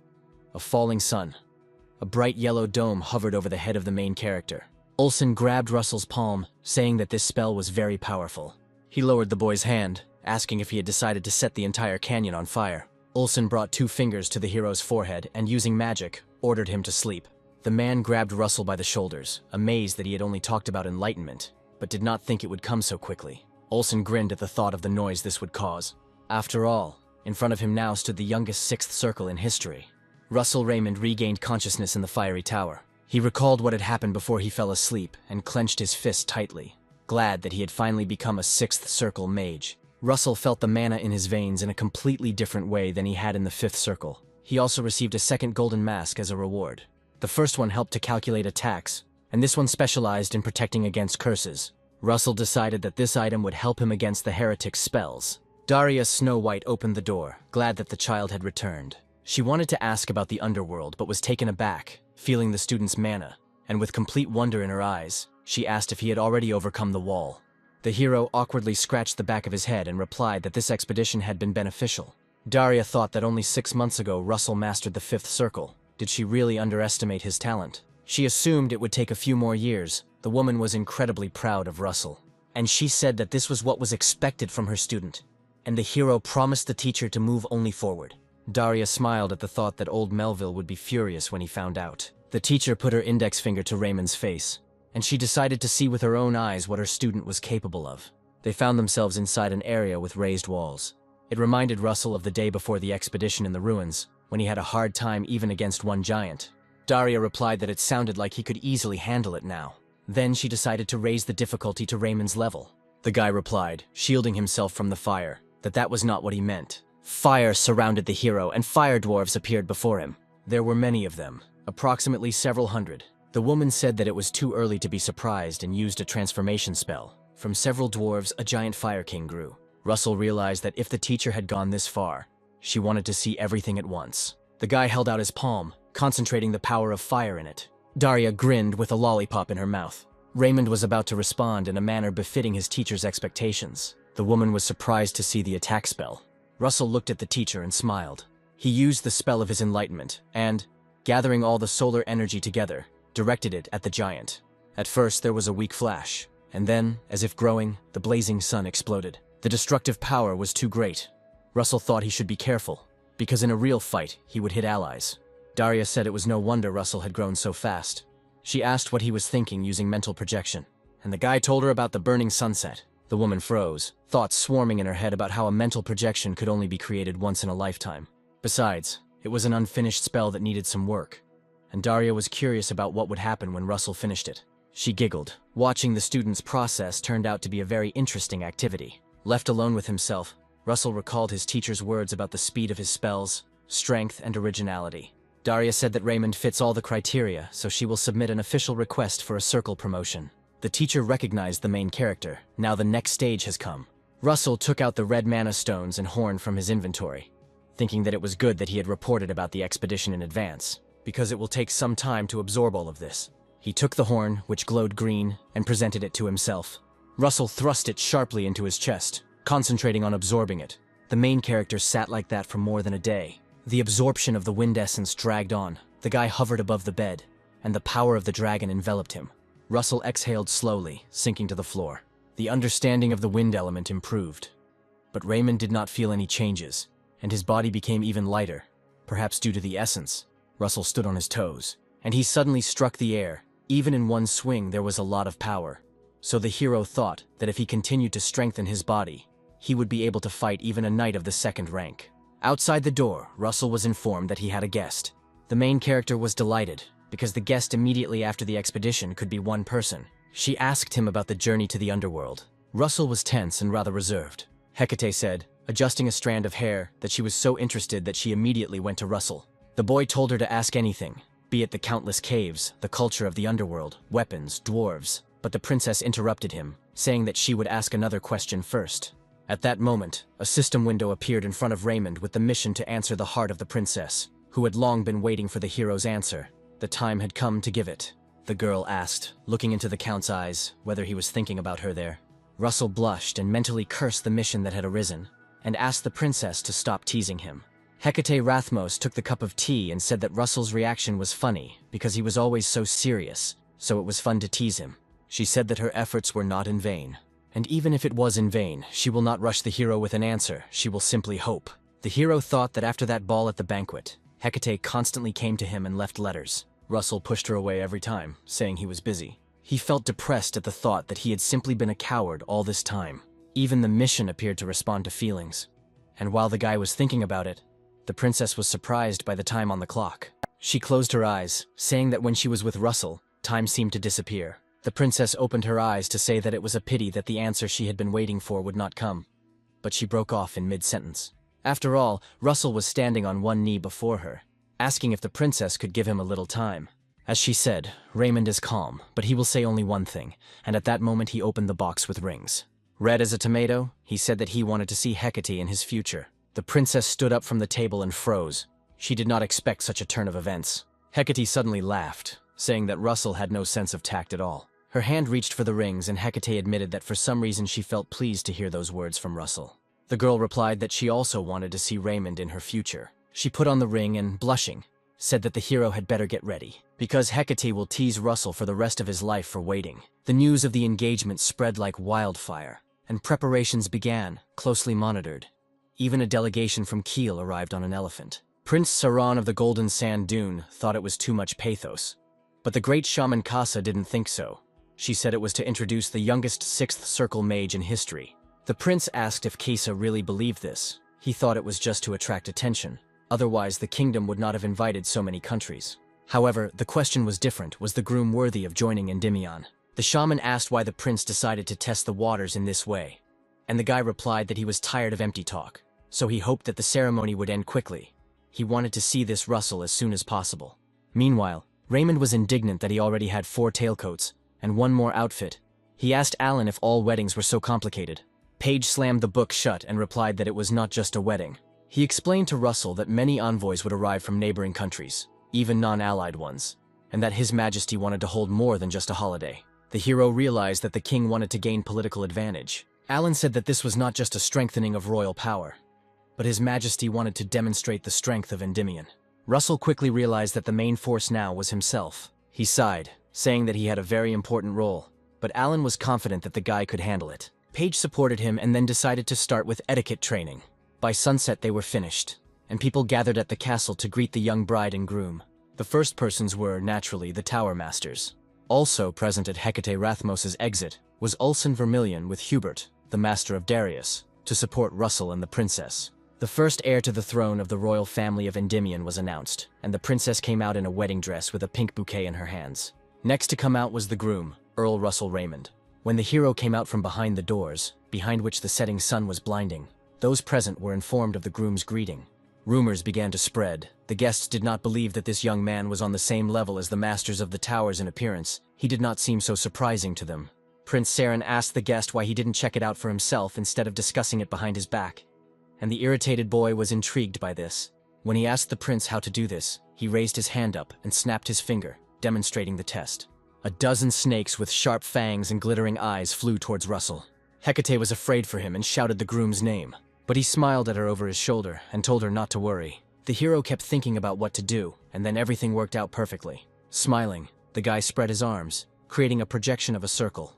A falling sun. A bright yellow dome hovered over the head of the main character. Olsen grabbed Russell's palm, saying that this spell was very powerful. He lowered the boy's hand, asking if he had decided to set the entire canyon on fire. Olsen brought 2 fingers to the hero's forehead and, using magic, ordered him to sleep. The man grabbed Russell by the shoulders, amazed that he had only talked about enlightenment, but did not think it would come so quickly. Olsen grinned at the thought of the noise this would cause. After all, in front of him now stood the youngest sixth circle in history. Russell Raymond regained consciousness in the fiery tower. He recalled what had happened before he fell asleep and clenched his fist tightly, glad that he had finally become a sixth circle mage. Russell felt the mana in his veins in a completely different way than he had in the fifth circle. He also received a second golden mask as a reward. The first one helped to calculate attacks, and this one specialized in protecting against curses. Russell decided that this item would help him against the heretic's spells. Daria Snow White opened the door, glad that the child had returned. She wanted to ask about the underworld, but was taken aback, feeling the student's mana, and with complete wonder in her eyes, she asked if he had already overcome the wall. The hero awkwardly scratched the back of his head and replied that this expedition had been beneficial. Daria thought that only 6 months ago Russell mastered the fifth circle. Did she really underestimate his talent? She assumed it would take a few more years. The woman was incredibly proud of Russell. And she said that this was what was expected from her student. And the hero promised the teacher to move only forward. Daria smiled at the thought that old Melville would be furious when he found out. The teacher put her index finger to Raymond's face, and she decided to see with her own eyes what her student was capable of. They found themselves inside an area with raised walls. It reminded Russell of the day before the expedition in the ruins, when he had a hard time even against one giant. Daria replied that it sounded like he could easily handle it now. Then she decided to raise the difficulty to Raymond's level. The guy replied, shielding himself from the fire, that was not what he meant. Fire surrounded the hero, and fire dwarves appeared before him. There were many of them, approximately several hundred. The woman said that it was too early to be surprised and used a transformation spell. From several dwarves, a giant fire king grew. Russell realized that if the teacher had gone this far, she wanted to see everything at once. The guy held out his palm, concentrating the power of fire in it. Daria grinned with a lollipop in her mouth. Raymond was about to respond in a manner befitting his teacher's expectations. The woman was surprised to see the attack spell. Russell looked at the teacher and smiled. He used the spell of his enlightenment and, gathering all the solar energy together, directed it at the giant. At first there was a weak flash, and then, as if growing, the blazing sun exploded. The destructive power was too great. Russell thought he should be careful, because in a real fight he would hit allies. Daria said it was no wonder Russell had grown so fast. She asked what he was thinking using mental projection, and the guy told her about the burning sunset. The woman froze, thoughts swarming in her head about how a mental projection could only be created once in a lifetime. Besides, it was an unfinished spell that needed some work, and Daria was curious about what would happen when Russell finished it. She giggled. Watching the student's process turned out to be a very interesting activity. Left alone with himself, Russell recalled his teacher's words about the speed of his spells, strength, and originality. Daria said that Raymond fits all the criteria, so she will submit an official request for a circle promotion. The teacher recognized the main character. Now the next stage has come. Russell took out the red mana stones and horn from his inventory, thinking that it was good that he had reported about the expedition in advance, because it will take some time to absorb all of this. He took the horn, which glowed green, and presented it to himself. Russell thrust it sharply into his chest, concentrating on absorbing it. The main character sat like that for more than a day. The absorption of the wind essence dragged on. The guy hovered above the bed, and the power of the dragon enveloped him. Russell exhaled slowly, sinking to the floor. The understanding of the wind element improved. But Raymond did not feel any changes, and his body became even lighter, perhaps due to the essence. Russell stood on his toes, and he suddenly struck the air. Even in one swing, there was a lot of power. So the hero thought that if he continued to strengthen his body, he would be able to fight even a knight of the second rank. Outside the door, Russell was informed that he had a guest. The main character was delighted, because the guest immediately after the expedition could be one person. She asked him about the journey to the underworld. Russell was tense and rather reserved. Hecate said, adjusting a strand of hair, that she was so interested that she immediately went to Russell. The boy told her to ask anything, be it the countless caves, the culture of the underworld, weapons, dwarves. But the princess interrupted him, saying that she would ask another question first. At that moment, a system window appeared in front of Raymond with the mission to answer the heart of the princess, who had long been waiting for the hero's answer. The time had come to give it. The girl asked, looking into the Count's eyes, whether he was thinking about her there. Russell blushed and mentally cursed the mission that had arisen, and asked the princess to stop teasing him. Hecate Rathmos took the cup of tea and said that Russell's reaction was funny, because he was always so serious, so it was fun to tease him. She said that her efforts were not in vain. And even if it was in vain, she will not rush the hero with an answer, she will simply hope. The hero thought that after that ball at the banquet, Hecate constantly came to him and left letters. Russell pushed her away every time, saying he was busy. He felt depressed at the thought that he had simply been a coward all this time. Even the mission appeared to respond to feelings. And while the guy was thinking about it, the princess was surprised by the time on the clock. She closed her eyes, saying that when she was with Russell, time seemed to disappear. The princess opened her eyes to say that it was a pity that the answer she had been waiting for would not come. But she broke off in mid-sentence. After all, Russell was standing on one knee before her, asking if the princess could give him a little time. As she said, Raymond is calm, but he will say only one thing, and at that moment he opened the box with rings. Red as a tomato, he said that he wanted to see Hecate in his future. The princess stood up from the table and froze. She did not expect such a turn of events. Hecate suddenly laughed, saying that Russell had no sense of tact at all. Her hand reached for the rings, and Hecate admitted that for some reason she felt pleased to hear those words from Russell. The girl replied that she also wanted to see Raymond in her future. She put on the ring and, blushing, said that the hero had better get ready, because Hecate will tease Russell for the rest of his life for waiting. The news of the engagement spread like wildfire, and preparations began, closely monitored. Even a delegation from Kiel arrived on an elephant. Prince Saran of the Golden Sand Dune thought it was too much pathos. But the great shaman Kasa didn't think so. She said it was to introduce the youngest sixth circle mage in history. The prince asked if Kasa really believed this. He thought it was just to attract attention. Otherwise, the kingdom would not have invited so many countries. However, the question was different. Was the groom worthy of joining Endymion? The shaman asked why the prince decided to test the waters in this way. And the guy replied that he was tired of empty talk. So he hoped that the ceremony would end quickly. He wanted to see this Russell as soon as possible. Meanwhile, Raymond was indignant that he already had 4 tailcoats and 1 more outfit. He asked Alan if all weddings were so complicated. Paige slammed the book shut and replied that it was not just a wedding. He explained to Russell that many envoys would arrive from neighboring countries, even non-allied ones, and that His Majesty wanted to hold more than just a holiday. The hero realized that the king wanted to gain political advantage. Alan said that this was not just a strengthening of royal power, but His Majesty wanted to demonstrate the strength of Endymion. Russell quickly realized that the main force now was himself. He sighed, saying that he had a very important role, but Alan was confident that the guy could handle it. Paige supported him and then decided to start with etiquette training. By sunset they were finished, and people gathered at the castle to greet the young bride and groom. The first persons were, naturally, the Tower Masters. Also present at Hecate Rathmos's exit was Ulsan Vermilion with Hubert, the Master of Darius, to support Russell and the princess. The first heir to the throne of the royal family of Endymion was announced, and the princess came out in a wedding dress with a pink bouquet in her hands. Next to come out was the groom, Earl Russell Raymond. When the hero came out from behind the doors, behind which the setting sun was blinding, those present were informed of the groom's greeting. Rumors began to spread. The guests did not believe that this young man was on the same level as the masters of the towers in appearance. He did not seem so surprising to them. Prince Saren asked the guest why he didn't check it out for himself instead of discussing it behind his back, and the irritated boy was intrigued by this. When he asked the prince how to do this, he raised his hand up and snapped his finger, demonstrating the test. A dozen snakes with sharp fangs and glittering eyes flew towards Russell. Hecate was afraid for him and shouted the groom's name, but he smiled at her over his shoulder and told her not to worry. The hero kept thinking about what to do, and then everything worked out perfectly. Smiling, the guy spread his arms, creating a projection of a circle,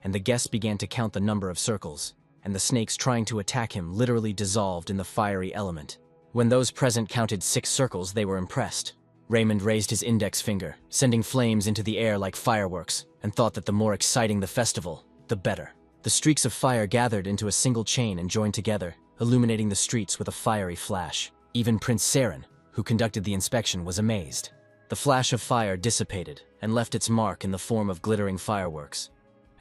and the guests began to count the number of circles, and the snakes trying to attack him literally dissolved in the fiery element. When those present counted 6 circles, they were impressed. Raymond raised his index finger, sending flames into the air like fireworks, and thought that the more exciting the festival, the better. The streaks of fire gathered into a single chain and joined together, illuminating the streets with a fiery flash. Even Prince Saren, who conducted the inspection, was amazed. The flash of fire dissipated and left its mark in the form of glittering fireworks,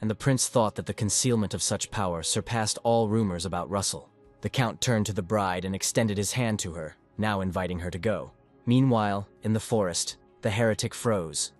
and the prince thought that the concealment of such power surpassed all rumors about Russell. The count turned to the bride and extended his hand to her, now inviting her to go. Meanwhile, in the forest, the heretic froze.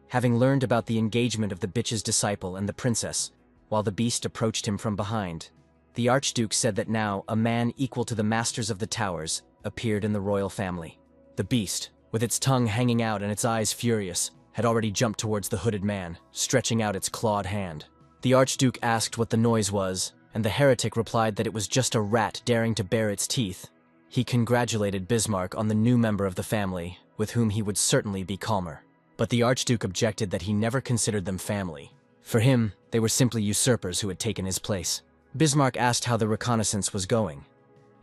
Having learned about the engagement of the bitch's disciple and the princess, while the beast approached him from behind, the Archduke said that now a man equal to the masters of the towers appeared in the royal family. The beast, with its tongue hanging out and its eyes furious, had already jumped towards the hooded man, stretching out its clawed hand. The Archduke asked what the noise was, and the heretic replied that it was just a rat daring to bare its teeth. He congratulated Bismarck on the new member of the family, with whom he would certainly be calmer. But the Archduke objected that he never considered them family. For him, they were simply usurpers who had taken his place. Bismarck asked how the reconnaissance was going,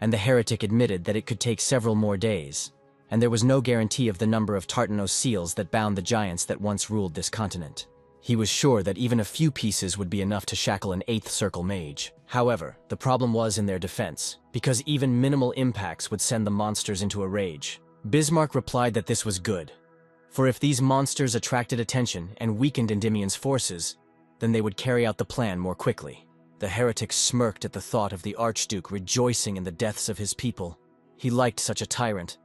and the heretic admitted that it could take several more days, and there was no guarantee of the number of Tartanos seals that bound the giants that once ruled this continent. He was sure that even a few pieces would be enough to shackle an 8th Circle mage. However, the problem was in their defense, because even minimal impacts would send the monsters into a rage. Bismarck replied that this was good, for if these monsters attracted attention and weakened Endymion's forces, then they would carry out the plan more quickly. The heretic smirked at the thought of the Archduke rejoicing in the deaths of his people. He liked such a tyrant,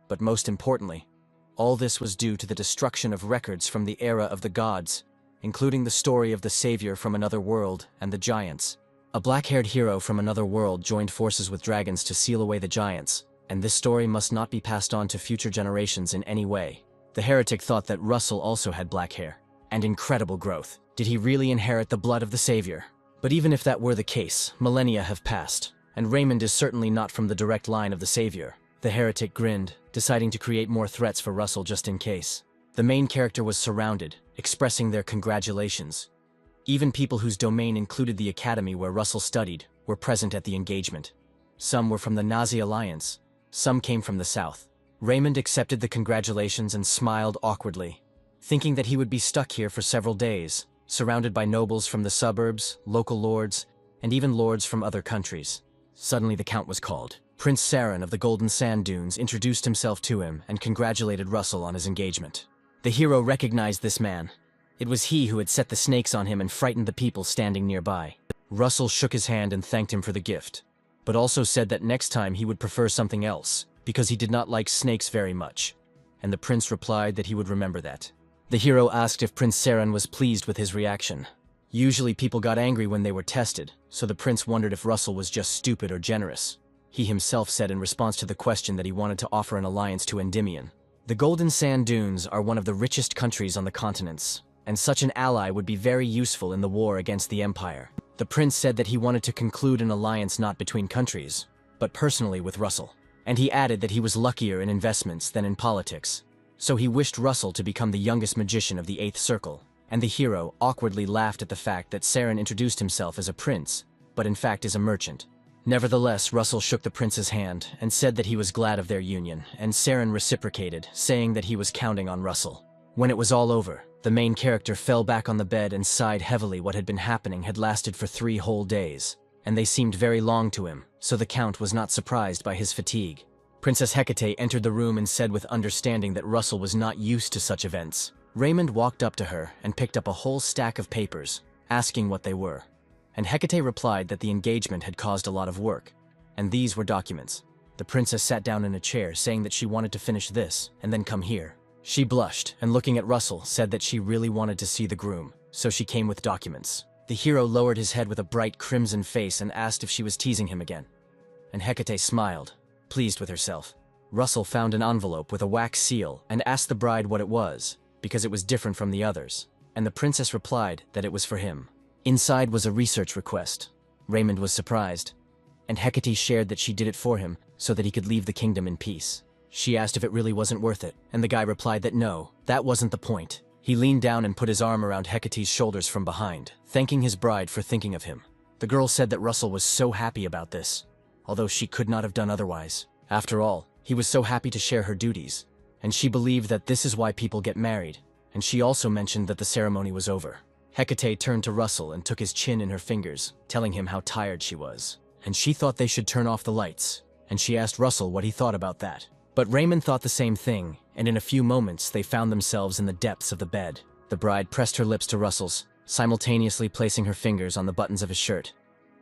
but most importantly, all this was due to the destruction of records from the era of the gods, including the story of the savior from another world and the giants. A black-haired hero from another world joined forces with dragons to seal away the giants, and this story must not be passed on to future generations in any way. The heretic thought that Russell also had black hair, and incredible growth. Did he really inherit the blood of the savior? But even if that were the case, millennia have passed, and Raymond is certainly not from the direct line of the savior. The heretic grinned, deciding to create more threats for Russell just in case. The main character was surrounded, expressing their congratulations. Even people whose domain included the academy where Russell studied were present at the engagement. Some were from the Nazi alliance, some came from the south. Raymond accepted the congratulations and smiled awkwardly, thinking that he would be stuck here for several days, surrounded by nobles from the suburbs, local lords, and even lords from other countries. Suddenly the count was called. Prince Saren of the Golden Sand Dunes introduced himself to him and congratulated Russell on his engagement. The hero recognized this man. It was he who had set the snakes on him and frightened the people standing nearby. Russell shook his hand and thanked him for the gift, but also said that next time he would prefer something else, because he did not like snakes very much, and the prince replied that he would remember that. The hero asked if Prince Saren was pleased with his reaction. Usually people got angry when they were tested, so the prince wondered if Russell was just stupid or generous. He himself said in response to the question that he wanted to offer an alliance to Endymion. The Golden Sand Dunes are one of the richest countries on the continents, and such an ally would be very useful in the war against the Empire. The prince said that he wanted to conclude an alliance not between countries, but personally with Russell. And he added that he was luckier in investments than in politics. So he wished Russell to become the youngest magician of the 8th Circle, and the hero awkwardly laughed at the fact that Saren introduced himself as a prince, but in fact is a merchant. Nevertheless, Russell shook the prince's hand and said that he was glad of their union, and Saren reciprocated, saying that he was counting on Russell. When it was all over, the main character fell back on the bed and sighed heavily. What had been happening had lasted for 3 whole days, and they seemed very long to him, so the count was not surprised by his fatigue. Princess Hecate entered the room and said with understanding that Russell was not used to such events. Raymond walked up to her and picked up a whole stack of papers, asking what they were. And Hecate replied that the engagement had caused a lot of work, and these were documents. The princess sat down in a chair, saying that she wanted to finish this, and then come here. She blushed, and looking at Russell, said that she really wanted to see the groom, so she came with documents. The hero lowered his head with a bright crimson face and asked if she was teasing him again. And Hecate smiled, pleased with herself. Russell found an envelope with a wax seal and asked the bride what it was, because it was different from the others. and the princess replied that it was for him. Inside was a research request. Raymond was surprised, and Hecate shared that she did it for him so that he could leave the kingdom in peace. She asked if it really wasn't worth it, and the guy replied that no, that wasn't the point. He leaned down and put his arm around Hecate's shoulders from behind, thanking his bride for thinking of him. The girl said that Russell was so happy about this, although she could not have done otherwise. After all, he was so happy to share her duties, and she believed that this is why people get married, and she also mentioned that the ceremony was over. Hecate turned to Russell and took his chin in her fingers, telling him how tired she was. And she thought they should turn off the lights, and she asked Russell what he thought about that. But Raymond thought the same thing, and in a few moments they found themselves in the depths of the bed. The bride pressed her lips to Russell's, simultaneously placing her fingers on the buttons of his shirt.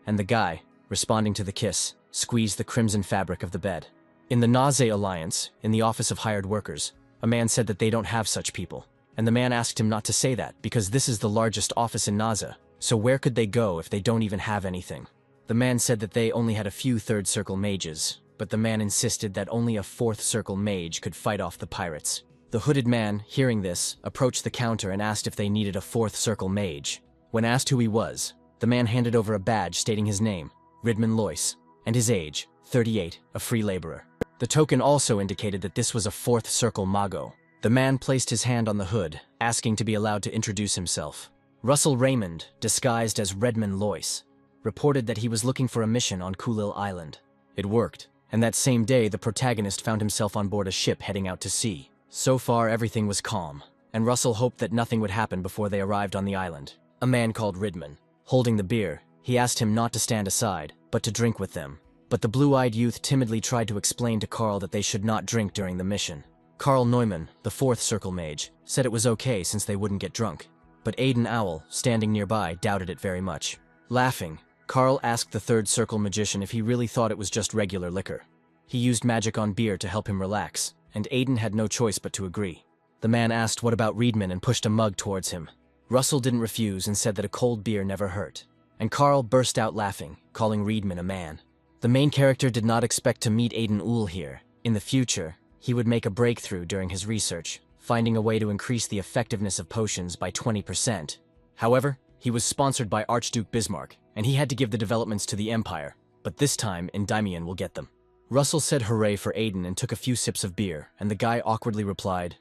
And the guy, responding to the kiss, squeezed the crimson fabric of the bed. In the Naze Alliance, in the Office of Hired Workers, a man said that they don't have such people. And the man asked him not to say that, because this is the largest office in Naza, so where could they go if they don't even have anything? The man said that they only had a few third circle mages, but the man insisted that only a fourth circle mage could fight off the pirates. The hooded man, hearing this, approached the counter and asked if they needed a fourth circle mage. When asked who he was, the man handed over a badge stating his name, Ridman Loyce, and his age, 38, a free laborer. The token also indicated that this was a fourth circle mago. The man placed his hand on the hood, asking to be allowed to introduce himself. Russell Raymond, disguised as Redman Loyce, reported that he was looking for a mission on Kulil Island. It worked, and that same day the protagonist found himself on board a ship heading out to sea. So far everything was calm, and Russell hoped that nothing would happen before they arrived on the island. A man called Ridman, holding the beer, he asked him not to stand aside, but to drink with them. But the blue-eyed youth timidly tried to explain to Carl that they should not drink during the mission. Carl Neumann, the fourth circle mage, said it was okay since they wouldn't get drunk. But Aiden Owl, standing nearby, doubted it very much. Laughing, Carl asked the third circle magician if he really thought it was just regular liquor. He used magic on beer to help him relax, and Aiden had no choice but to agree. The man asked what about Reedman and pushed a mug towards him. Russell didn't refuse and said that a cold beer never hurt. And Carl burst out laughing, calling Reedman a man. The main character did not expect to meet Aiden Owl here. In the future, he would make a breakthrough during his research, finding a way to increase the effectiveness of potions by 20%. However, he was sponsored by Archduke Bismarck, and he had to give the developments to the Empire, but this time Endymion will get them. Russell said hooray for Aiden and took a few sips of beer, and the guy awkwardly replied,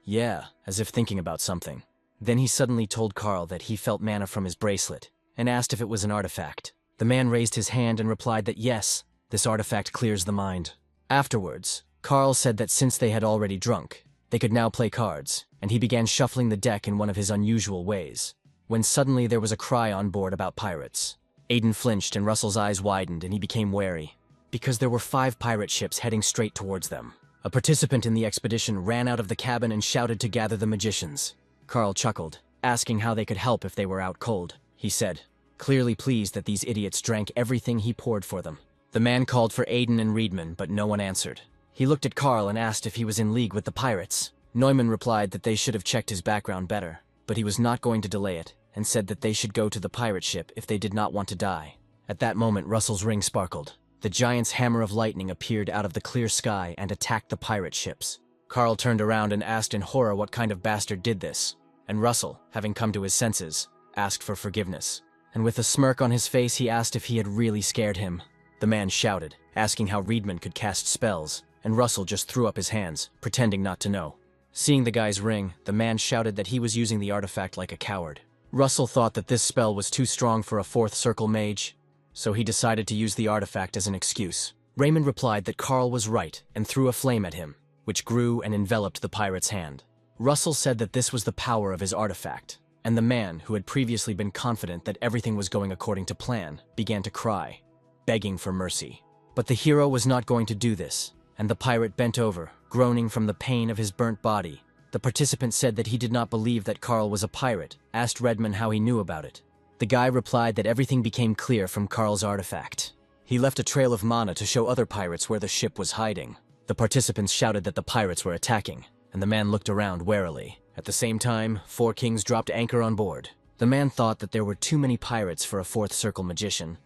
"Yeah," as if thinking about something. Then he suddenly told Carl that he felt mana from his bracelet, and asked if it was an artifact. The man raised his hand and replied that yes, this artifact clears the mind. Afterwards, Carl said that since they had already drunk, they could now play cards, and he began shuffling the deck in one of his unusual ways, when suddenly there was a cry on board about pirates. Aiden flinched and Russell's eyes widened and he became wary, because there were 5 pirate ships heading straight towards them. A participant in the expedition ran out of the cabin and shouted to gather the magicians. Carl chuckled, asking how they could help if they were out cold. He said, clearly pleased that these idiots drank everything he poured for them. The man called for Aiden and Reedman, but no one answered. He looked at Carl and asked if he was in league with the pirates. Neumann replied that they should have checked his background better, but he was not going to delay it, and said that they should go to the pirate ship if they did not want to die. At that moment, Russell's ring sparkled. The giant's hammer of lightning appeared out of the clear sky and attacked the pirate ships. Carl turned around and asked in horror what kind of bastard did this, and Russell, having come to his senses, asked for forgiveness. And with a smirk on his face, he asked if he had really scared him. The man shouted, asking how Reedman could cast spells, and Russell just threw up his hands, pretending not to know. Seeing the guy's ring, the man shouted that he was using the artifact like a coward. Russell thought that this spell was too strong for a fourth circle mage, so he decided to use the artifact as an excuse. Raymond replied that Carl was right and threw a flame at him, which grew and enveloped the pirate's hand. Russell said that this was the power of his artifact, and the man, who had previously been confident that everything was going according to plan, began to cry, begging for mercy. But the hero was not going to do this, and the pirate bent over, groaning from the pain of his burnt body. The participant said that he did not believe that Carl was a pirate, asked Redman how he knew about it. The guy replied that everything became clear from Carl's artifact. He left a trail of mana to show other pirates where the ship was hiding. The participants shouted that the pirates were attacking, and the man looked around warily. At the same time, 4 kings dropped anchor on board. The man thought that there were too many pirates for a fourth circle magician.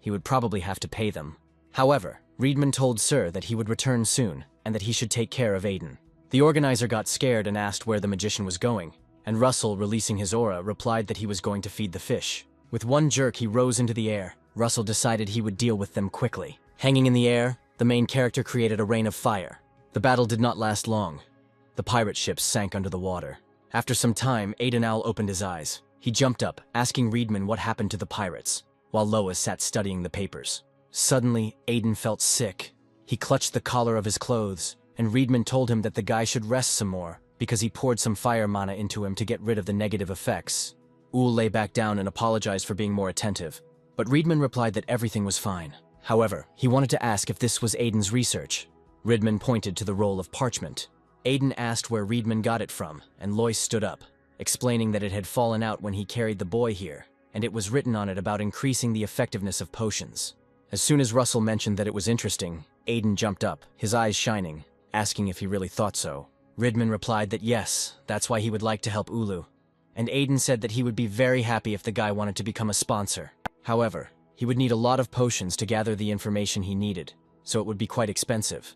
He would probably have to pay them. However, Reedman told Sir that he would return soon, and that he should take care of Aiden. The organizer got scared and asked where the magician was going, and Russell, releasing his aura, replied that he was going to feed the fish. With one jerk, he rose into the air. Russell decided he would deal with them quickly. Hanging in the air, the main character created a rain of fire. The battle did not last long. The pirate ships sank under the water. After some time, Aiden Owl opened his eyes. He jumped up, asking Reedman what happened to the pirates, while Lois sat studying the papers. Suddenly, Aiden felt sick. He clutched the collar of his clothes, and Reedman told him that the guy should rest some more, because he poured some fire mana into him to get rid of the negative effects. Owl lay back down and apologized for being more attentive, but Reedman replied that everything was fine. However, he wanted to ask if this was Aiden's research. Reedman pointed to the roll of parchment. Aiden asked where Reedman got it from, and Lois stood up, explaining that it had fallen out when he carried the boy here, and it was written on it about increasing the effectiveness of potions. As soon as Russell mentioned that it was interesting, Aiden jumped up, his eyes shining, asking if he really thought so. Reedman replied that yes, that's why he would like to help Ulu, and Aiden said that he would be very happy if the guy wanted to become a sponsor. However, he would need a lot of potions to gather the information he needed, so it would be quite expensive.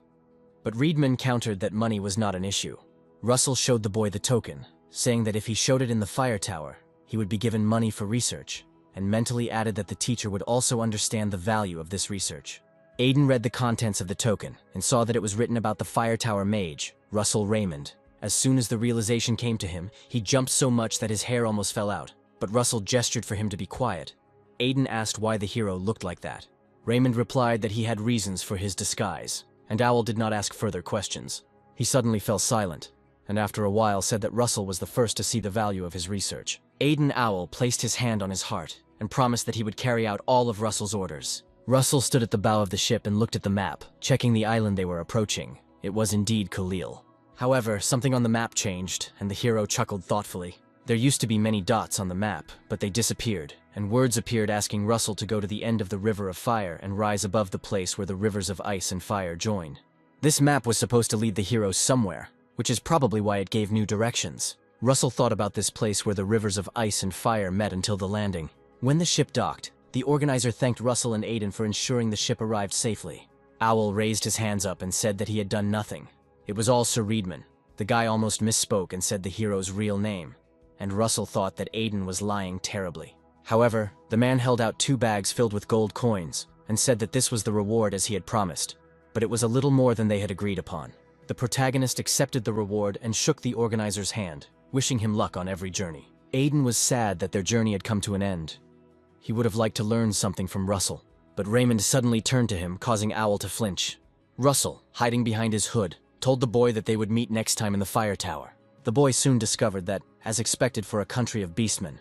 But Reedman countered that money was not an issue. Russell showed the boy the token, saying that if he showed it in the fire tower, he would be given money for research, and mentally added that the teacher would also understand the value of this research. Aiden read the contents of the token and saw that it was written about the fire tower mage, Russell Raymond. As soon as the realization came to him, he jumped so much that his hair almost fell out, but Russell gestured for him to be quiet. Aiden asked why the hero looked like that. Raymond replied that he had reasons for his disguise, and Owl did not ask further questions. He suddenly fell silent, and after a while said that Russell was the first to see the value of his research. Aiden Owl placed his hand on his heart and promised that he would carry out all of Russell's orders. Russell stood at the bow of the ship and looked at the map, checking the island they were approaching. It was indeed Khalil. However, something on the map changed, and the hero chuckled thoughtfully. There used to be many dots on the map, but they disappeared, and words appeared asking Russell to go to the end of the River of Fire and rise above the place where the rivers of ice and fire join. This map was supposed to lead the hero somewhere, which is probably why it gave new directions. Russell thought about this place where the rivers of ice and fire met until the landing. When the ship docked, the organizer thanked Russell and Aiden for ensuring the ship arrived safely. Owl raised his hands up and said that he had done nothing. It was all Sir Reedman. The guy almost misspoke and said the hero's real name, and Russell thought that Aiden was lying terribly. However, the man held out 2 bags filled with gold coins and said that this was the reward as he had promised, but it was a little more than they had agreed upon. The protagonist accepted the reward and shook the organizer's hand, wishing him luck on every journey. Aiden was sad that their journey had come to an end. He would have liked to learn something from Russell, but Raymond suddenly turned to him, causing Owl to flinch. Russell, hiding behind his hood, told the boy that they would meet next time in the fire tower. The boy soon discovered that, as expected for a country of beastmen,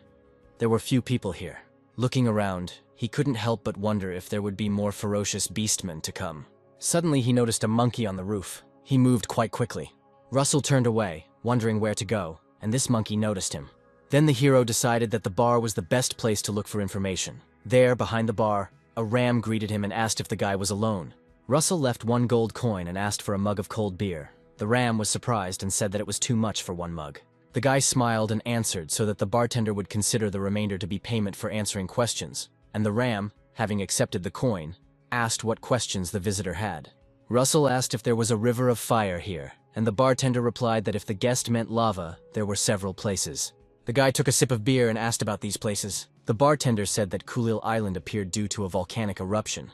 there were few people here. Looking around, he couldn't help but wonder if there would be more ferocious beastmen to come. Suddenly he noticed a monkey on the roof. He moved quite quickly. Russell turned away, wondering where to go, and this monkey noticed him. Then the hero decided that the bar was the best place to look for information. There, behind the bar, a ram greeted him and asked if the guy was alone. Russell left 1 gold coin and asked for a mug of cold beer. The ram was surprised and said that it was too much for 1 mug. The guy smiled and answered so that the bartender would consider the remainder to be payment for answering questions, and the ram, having accepted the coin, asked what questions the visitor had. Russell asked if there was a river of fire here, and the bartender replied that if the guest meant lava, there were several places. The guy took a sip of beer and asked about these places. The bartender said that Kulil Island appeared due to a volcanic eruption,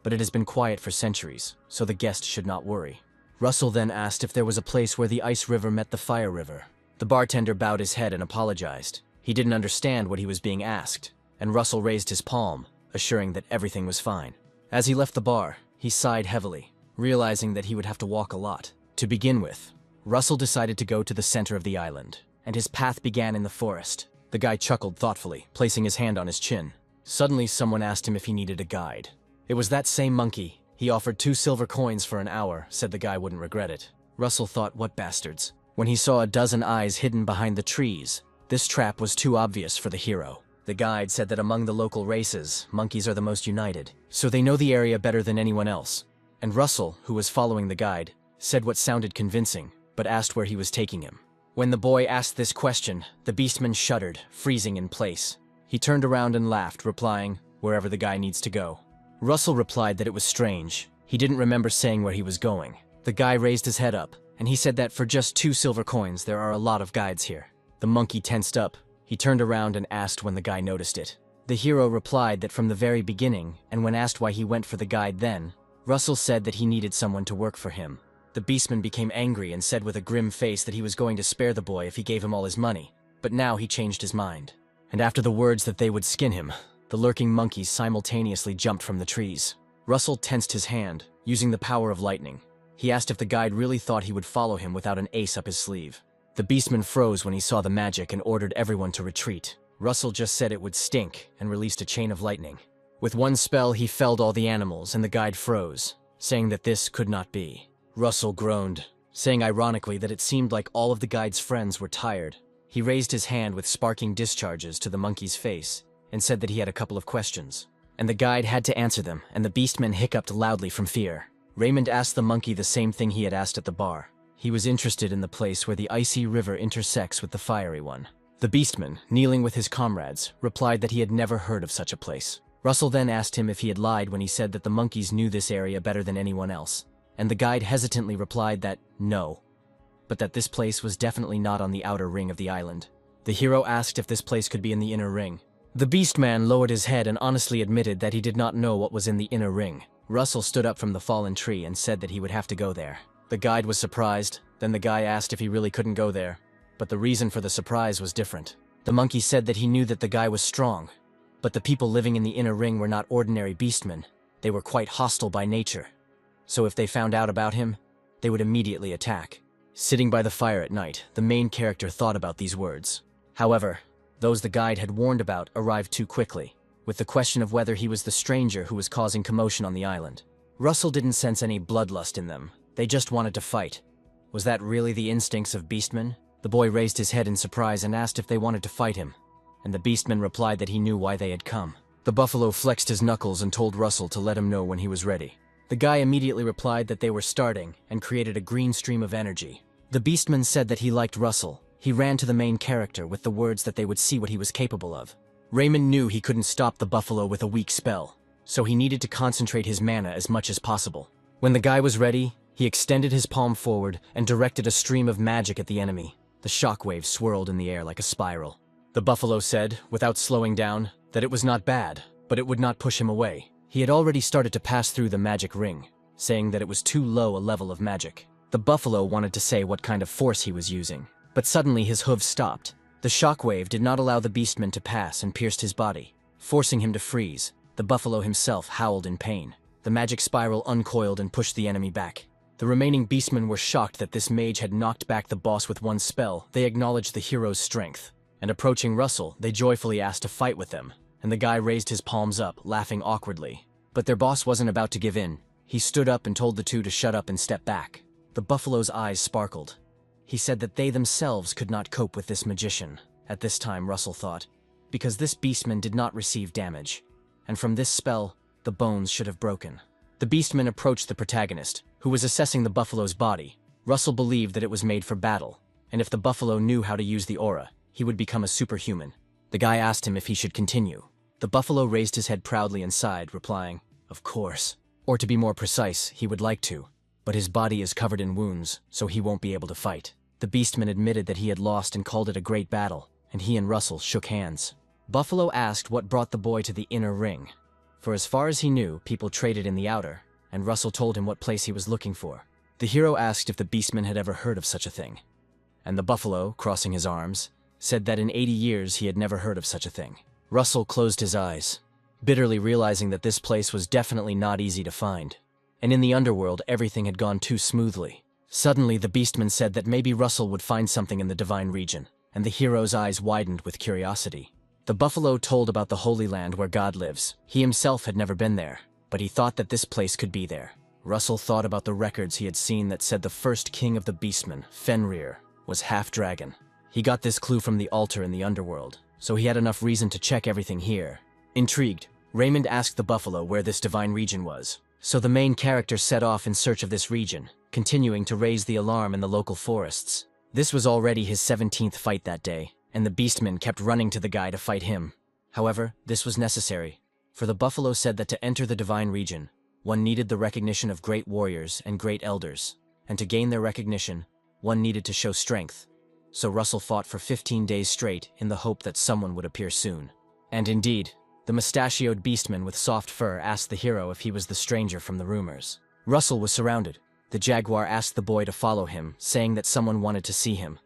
but it has been quiet for centuries, so the guest should not worry. Russell then asked if there was a place where the ice river met the fire river. The bartender bowed his head and apologized. He didn't understand what he was being asked, and Russell raised his palm, assuring that everything was fine. As he left the bar, he sighed heavily, realizing that he would have to walk a lot. To begin with, Russell decided to go to the center of the island, and his path began in the forest. The guy chuckled thoughtfully, placing his hand on his chin. Suddenly, someone asked him if he needed a guide. It was that same monkey. He offered 2 silver coins for an hour, said the guy wouldn't regret it. Russell thought, what bastards. When he saw a dozen eyes hidden behind the trees, this trap was too obvious for the hero. The guide said that among the local races, monkeys are the most united, so they know the area better than anyone else. And Russell, who was following the guide, said what sounded convincing, but asked where he was taking him. When the boy asked this question, the beastman shuddered, freezing in place. He turned around and laughed, replying, wherever the guy needs to go. Russell replied that it was strange. He didn't remember saying where he was going. The guy raised his head up, and he said that for just 2 silver coins, there are a lot of guides here. The monkey tensed up. He turned around and asked when the guy noticed it. The hero replied that from the very beginning, and when asked why he went for the guide then, Russell said that he needed someone to work for him. The beastman became angry and said with a grim face that he was going to spare the boy if he gave him all his money, but now he changed his mind. And after the words that they would skin him, the lurking monkeys simultaneously jumped from the trees. Russell tensed his hand, using the power of lightning. He asked if the guide really thought he would follow him without an ace up his sleeve. The beastman froze when he saw the magic and ordered everyone to retreat. Russell just said it would stink and released a chain of lightning. With one spell, he felled all the animals and the guide froze, saying that this could not be. Russell groaned, saying ironically that it seemed like all of the guide's friends were tired. He raised his hand with sparking discharges to the monkey's face and said that he had a couple of questions. And the guide had to answer them, and the beastman hiccuped loudly from fear. Raymond asked the monkey the same thing he had asked at the bar. He was interested in the place where the icy river intersects with the fiery one. The beastman, kneeling with his comrades, replied that he had never heard of such a place. Russell then asked him if he had lied when he said that the monkeys knew this area better than anyone else, and the guide hesitantly replied that no, but that this place was definitely not on the outer ring of the island. The hero asked if this place could be in the inner ring. The beastman lowered his head and honestly admitted that he did not know what was in the inner ring. Russell stood up from the fallen tree and said that he would have to go there. The guide was surprised. Then the guy asked if he really couldn't go there, but the reason for the surprise was different. The monkey said that he knew that the guy was strong, but the people living in the inner ring were not ordinary beastmen. They were quite hostile by nature. So if they found out about him, they would immediately attack. Sitting by the fire at night, the main character thought about these words. However, those the guide had warned about arrived too quickly, with the question of whether he was the stranger who was causing commotion on the island. Russell didn't sense any bloodlust in them. They just wanted to fight. Was that really the instincts of beastmen? The boy raised his head in surprise and asked if they wanted to fight him, and the beastman replied that he knew why they had come. The buffalo flexed his knuckles and told Russell to let him know when he was ready. The guy immediately replied that they were starting and created a green stream of energy. The beastman said that he liked Russell. He ran to the main character with the words that they would see what he was capable of. Raymond knew he couldn't stop the buffalo with a weak spell, so he needed to concentrate his mana as much as possible. When the guy was ready, he extended his palm forward and directed a stream of magic at the enemy. The shockwave swirled in the air like a spiral. The buffalo said, without slowing down, that it was not bad, but it would not push him away. He had already started to pass through the magic ring, saying that it was too low a level of magic. The buffalo wanted to say what kind of force he was using, but suddenly his hooves stopped. The shockwave did not allow the beastman to pass and pierced his body, forcing him to freeze. The buffalo himself howled in pain. The magic spiral uncoiled and pushed the enemy back. The remaining beastmen were shocked that this mage had knocked back the boss with one spell. They acknowledged the hero's strength, and approaching Russell, they joyfully asked to fight with them, and the guy raised his palms up, laughing awkwardly. But their boss wasn't about to give in. He stood up and told the two to shut up and step back. The buffalo's eyes sparkled. He said that they themselves could not cope with this magician. At this time, Russell thought, because this beastman did not receive damage, and from this spell, the bones should have broken. The beastman approached the protagonist, who was assessing the buffalo's body. Russell believed that it was made for battle, and if the buffalo knew how to use the aura, he would become a superhuman. The guy asked him if he should continue. The buffalo raised his head proudly and sighed, replying, "Of course." Or to be more precise, he would like to, but his body is covered in wounds, so he won't be able to fight. The beastman admitted that he had lost and called it a great battle, and he and Russell shook hands. Buffalo asked what brought the boy to the inner ring. For as far as he knew, people traded in the outer, and Russell told him what place he was looking for. The hero asked if the beastman had ever heard of such a thing, and the buffalo, crossing his arms, said that in 80 years he had never heard of such a thing. Russell closed his eyes, bitterly realizing that this place was definitely not easy to find, and in the underworld everything had gone too smoothly. Suddenly the beastman said that maybe Russell would find something in the divine region, and the hero's eyes widened with curiosity. The buffalo told about the Holy Land where God lives. He himself had never been there, but he thought that this place could be there. Russell thought about the records he had seen that said the first king of the beastmen, Fenrir, was half-dragon. He got this clue from the altar in the underworld, so he had enough reason to check everything here. Intrigued, Raymond asked the buffalo where this divine region was. So the main character set off in search of this region, continuing to raise the alarm in the local forests. This was already his 17th fight that day, and the beastman kept running to the guy to fight him. However, this was necessary, for the buffalo said that to enter the divine region, one needed the recognition of great warriors and great elders, and to gain their recognition, one needed to show strength. so Russell fought for 15 days straight in the hope that someone would appear soon. And indeed, the mustachioed beastman with soft fur asked the hero if he was the stranger from the rumors. Russell was surrounded. The jaguar asked the boy to follow him, saying that someone wanted to see him.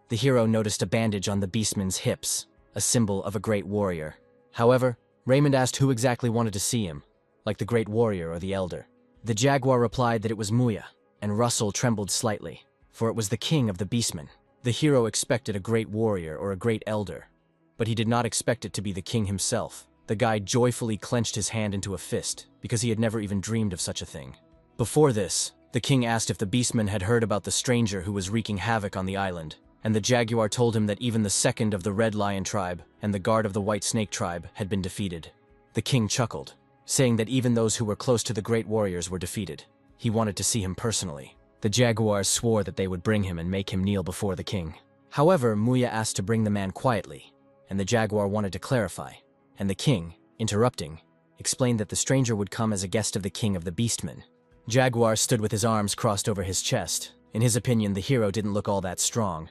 The hero noticed a bandage on the beastman's hips, a symbol of a great warrior. However, Raymond asked who exactly wanted to see him, like the great warrior or the elder. The jaguar replied that it was Muya, and Russell trembled slightly, for it was the king of the beastmen. The hero expected a great warrior or a great elder, but he did not expect it to be the king himself. The guy joyfully clenched his hand into a fist, because he had never even dreamed of such a thing. Before this, the king asked if the beastman had heard about the stranger who was wreaking havoc on the island, and the jaguar told him that even the second of the Red Lion tribe and the guard of the White Snake tribe had been defeated. The king chuckled, saying that even those who were close to the great warriors were defeated. He wanted to see him personally. The jaguars swore that they would bring him and make him kneel before the king. However, Muya asked to bring the man quietly, and the jaguar wanted to clarify, and the king, interrupting, explained that the stranger would come as a guest of the king of the beastmen. Jaguar stood with his arms crossed over his chest. In his opinion, the hero didn't look all that strong,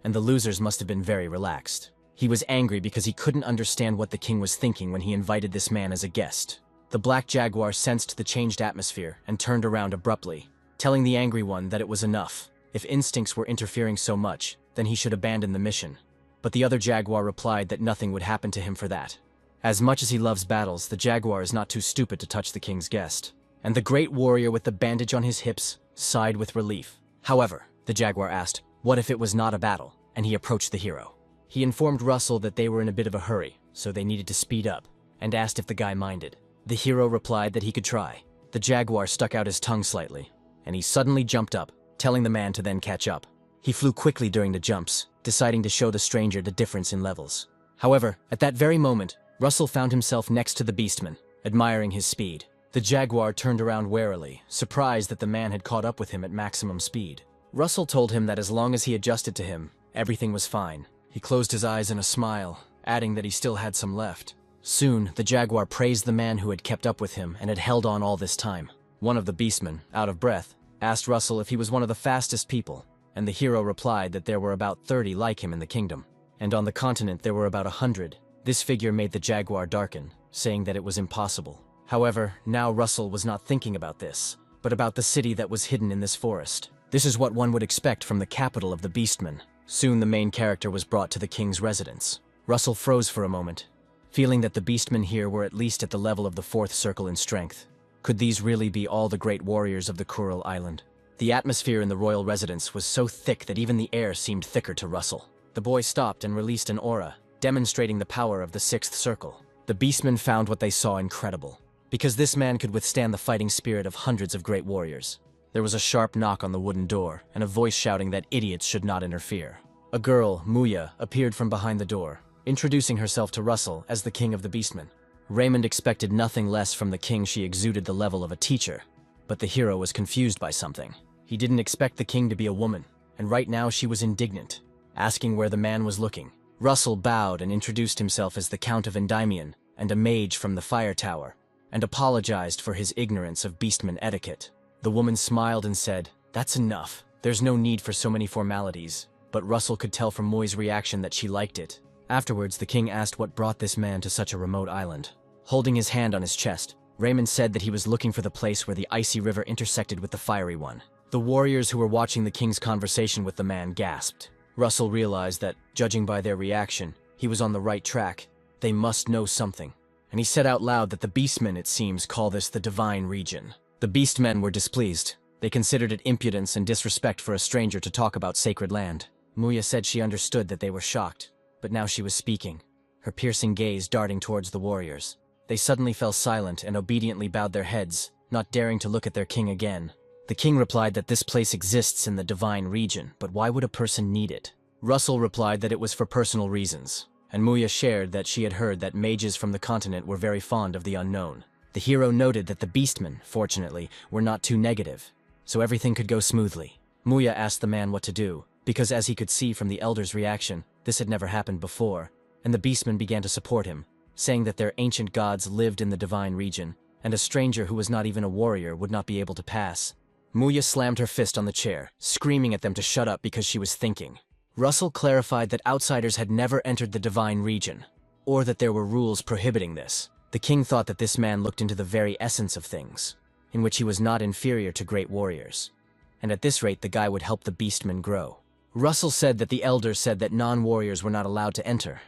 and the losers must have been very relaxed. He was angry because he couldn't understand what the king was thinking when he invited this man as a guest. The black jaguar sensed the changed atmosphere and turned around abruptly, telling the angry one that it was enough. If instincts were interfering so much, then he should abandon the mission. But the other jaguar replied that nothing would happen to him for that. As much as he loves battles, the jaguar is not too stupid to touch the king's guest. And the great warrior with the bandage on his hips sighed with relief. However, the jaguar asked, what if it was not a battle, and he approached the hero? He informed Russell that they were in a bit of a hurry, so they needed to speed up, and asked if the guy minded. The hero replied that he could try. The jaguar stuck out his tongue slightly, and he suddenly jumped up, telling the man to then catch up. He flew quickly during the jumps, deciding to show the stranger the difference in levels. However, at that very moment, Russell found himself next to the beastman, admiring his speed. The jaguar turned around warily, surprised that the man had caught up with him at maximum speed. Russell told him that as long as he adjusted to him, everything was fine. He closed his eyes in a smile, adding that he still had some left. Soon, the jaguar praised the man who had kept up with him and had held on all this time. One of the beastmen, out of breath, asked Russell if he was one of the fastest people, and the hero replied that there were about 30 like him in the kingdom, and on the continent there were about 100. This figure made the jaguar darken, saying that it was impossible. However, now Russell was not thinking about this, but about the city that was hidden in this forest. This is what one would expect from the capital of the beastmen. Soon the main character was brought to the king's residence. Russell froze for a moment, feeling that the beastmen here were at least at the level of the fourth circle in strength. Could these really be all the great warriors of the Kuril Island? The atmosphere in the royal residence was so thick that even the air seemed thicker to Russell. The boy stopped and released an aura, demonstrating the power of the sixth circle. The beastmen found what they saw incredible, because this man could withstand the fighting spirit of hundreds of great warriors. There was a sharp knock on the wooden door, and a voice shouting that idiots should not interfere. A girl, Muya, appeared from behind the door, introducing herself to Russell as the king of the beastmen. Raymond expected nothing less from the king. She exuded the level of a teacher, but the hero was confused by something. He didn't expect the king to be a woman, and right now she was indignant, asking where the man was looking. Russell bowed and introduced himself as the Count of Endymion and a mage from the fire tower, and apologized for his ignorance of beastman etiquette. The woman smiled and said, "That's enough. There's no need for so many formalities." But Russell could tell from Moy's reaction that she liked it. Afterwards, the king asked what brought this man to such a remote island. Holding his hand on his chest, Raymond said that he was looking for the place where the icy river intersected with the fiery one. The warriors who were watching the king's conversation with the man gasped. Russell realized that, judging by their reaction, he was on the right track. They must know something. And he said out loud that the beastmen, it seems, call this the divine region. The beastmen were displeased. They considered it impudence and disrespect for a stranger to talk about sacred land. Muya said she understood that they were shocked, but now she was speaking, her piercing gaze darting towards the warriors. They suddenly fell silent and obediently bowed their heads, not daring to look at their king again. The king replied that this place exists in the divine region, but why would a person need it? Russell replied that it was for personal reasons, and Muya shared that she had heard that mages from the continent were very fond of the unknown. The hero noted that the beastmen, fortunately, were not too negative, so everything could go smoothly. Muya asked the man what to do, because as he could see from the elder's reaction, this had never happened before, and the beastmen began to support him, saying that their ancient gods lived in the divine region, and a stranger who was not even a warrior would not be able to pass. Muya slammed her fist on the chair, screaming at them to shut up because she was thinking. Russell clarified that outsiders had never entered the divine region, or that there were rules prohibiting this. The king thought that this man looked into the very essence of things, in which he was not inferior to great warriors, and at this rate the guy would help the beastmen grow. Russell said that the elders said that non-warriors were not allowed to enter.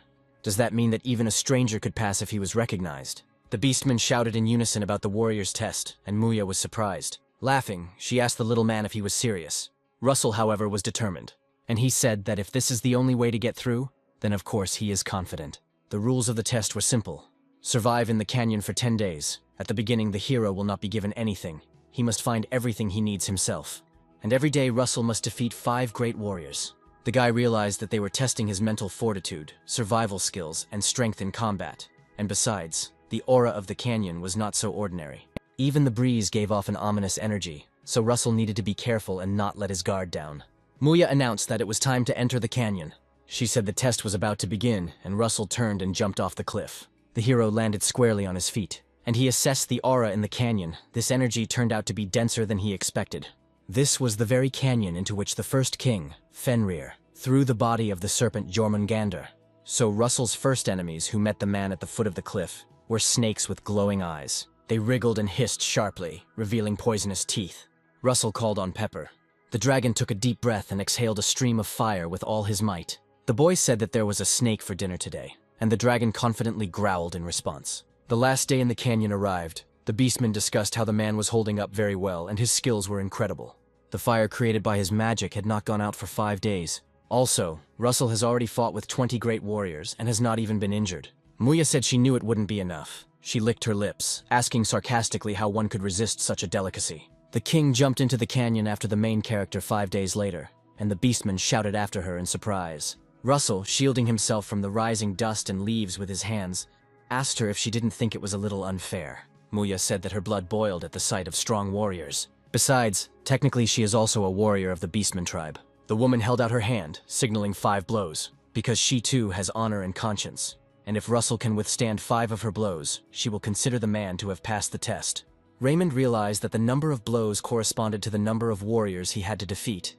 Does that mean that even a stranger could pass if he was recognized? The beastmen shouted in unison about the warrior's test, and Muya was surprised. Laughing, she asked the little man if he was serious. Russell, however, was determined, and he said that if this is the only way to get through, then of course he is confident. The rules of the test were simple. Survive in the canyon for 10 days. At the beginning, the hero will not be given anything. He must find everything he needs himself. And every day, Russell must defeat 5 great warriors. The guy realized that they were testing his mental fortitude, survival skills, and strength in combat. And besides, the aura of the canyon was not so ordinary. Even the breeze gave off an ominous energy, so Russell needed to be careful and not let his guard down. Muya announced that it was time to enter the canyon. She said the test was about to begin, and Russell turned and jumped off the cliff. The hero landed squarely on his feet, and he assessed the aura in the canyon. This energy turned out to be denser than he expected. This was the very canyon into which the first king, Fenrir, threw the body of the serpent Jormungandr. So Russell's first enemies, who met the man at the foot of the cliff, were snakes with glowing eyes. They wriggled and hissed sharply, revealing poisonous teeth. Russell called on Pepper. The dragon took a deep breath and exhaled a stream of fire with all his might. The boy said that there was a snake for dinner today, and the dragon confidently growled in response. The last day in the canyon arrived. The beastmen discussed how the man was holding up very well, and his skills were incredible. The fire created by his magic had not gone out for 5 days. Also, Russell has already fought with 20 great warriors and has not even been injured. Muya said she knew it wouldn't be enough. She licked her lips, asking sarcastically how one could resist such a delicacy. The king jumped into the canyon after the main character 5 days later, and the beastmen shouted after her in surprise. Russell, shielding himself from the rising dust and leaves with his hands, asked her if she didn't think it was a little unfair. Muya said that her blood boiled at the sight of strong warriors. Besides, technically she is also a warrior of the beastman tribe. The woman held out her hand, signaling 5 blows, because she too has honor and conscience. And if Russell can withstand 5 of her blows, she will consider the man to have passed the test. Raymond realized that the number of blows corresponded to the number of warriors he had to defeat.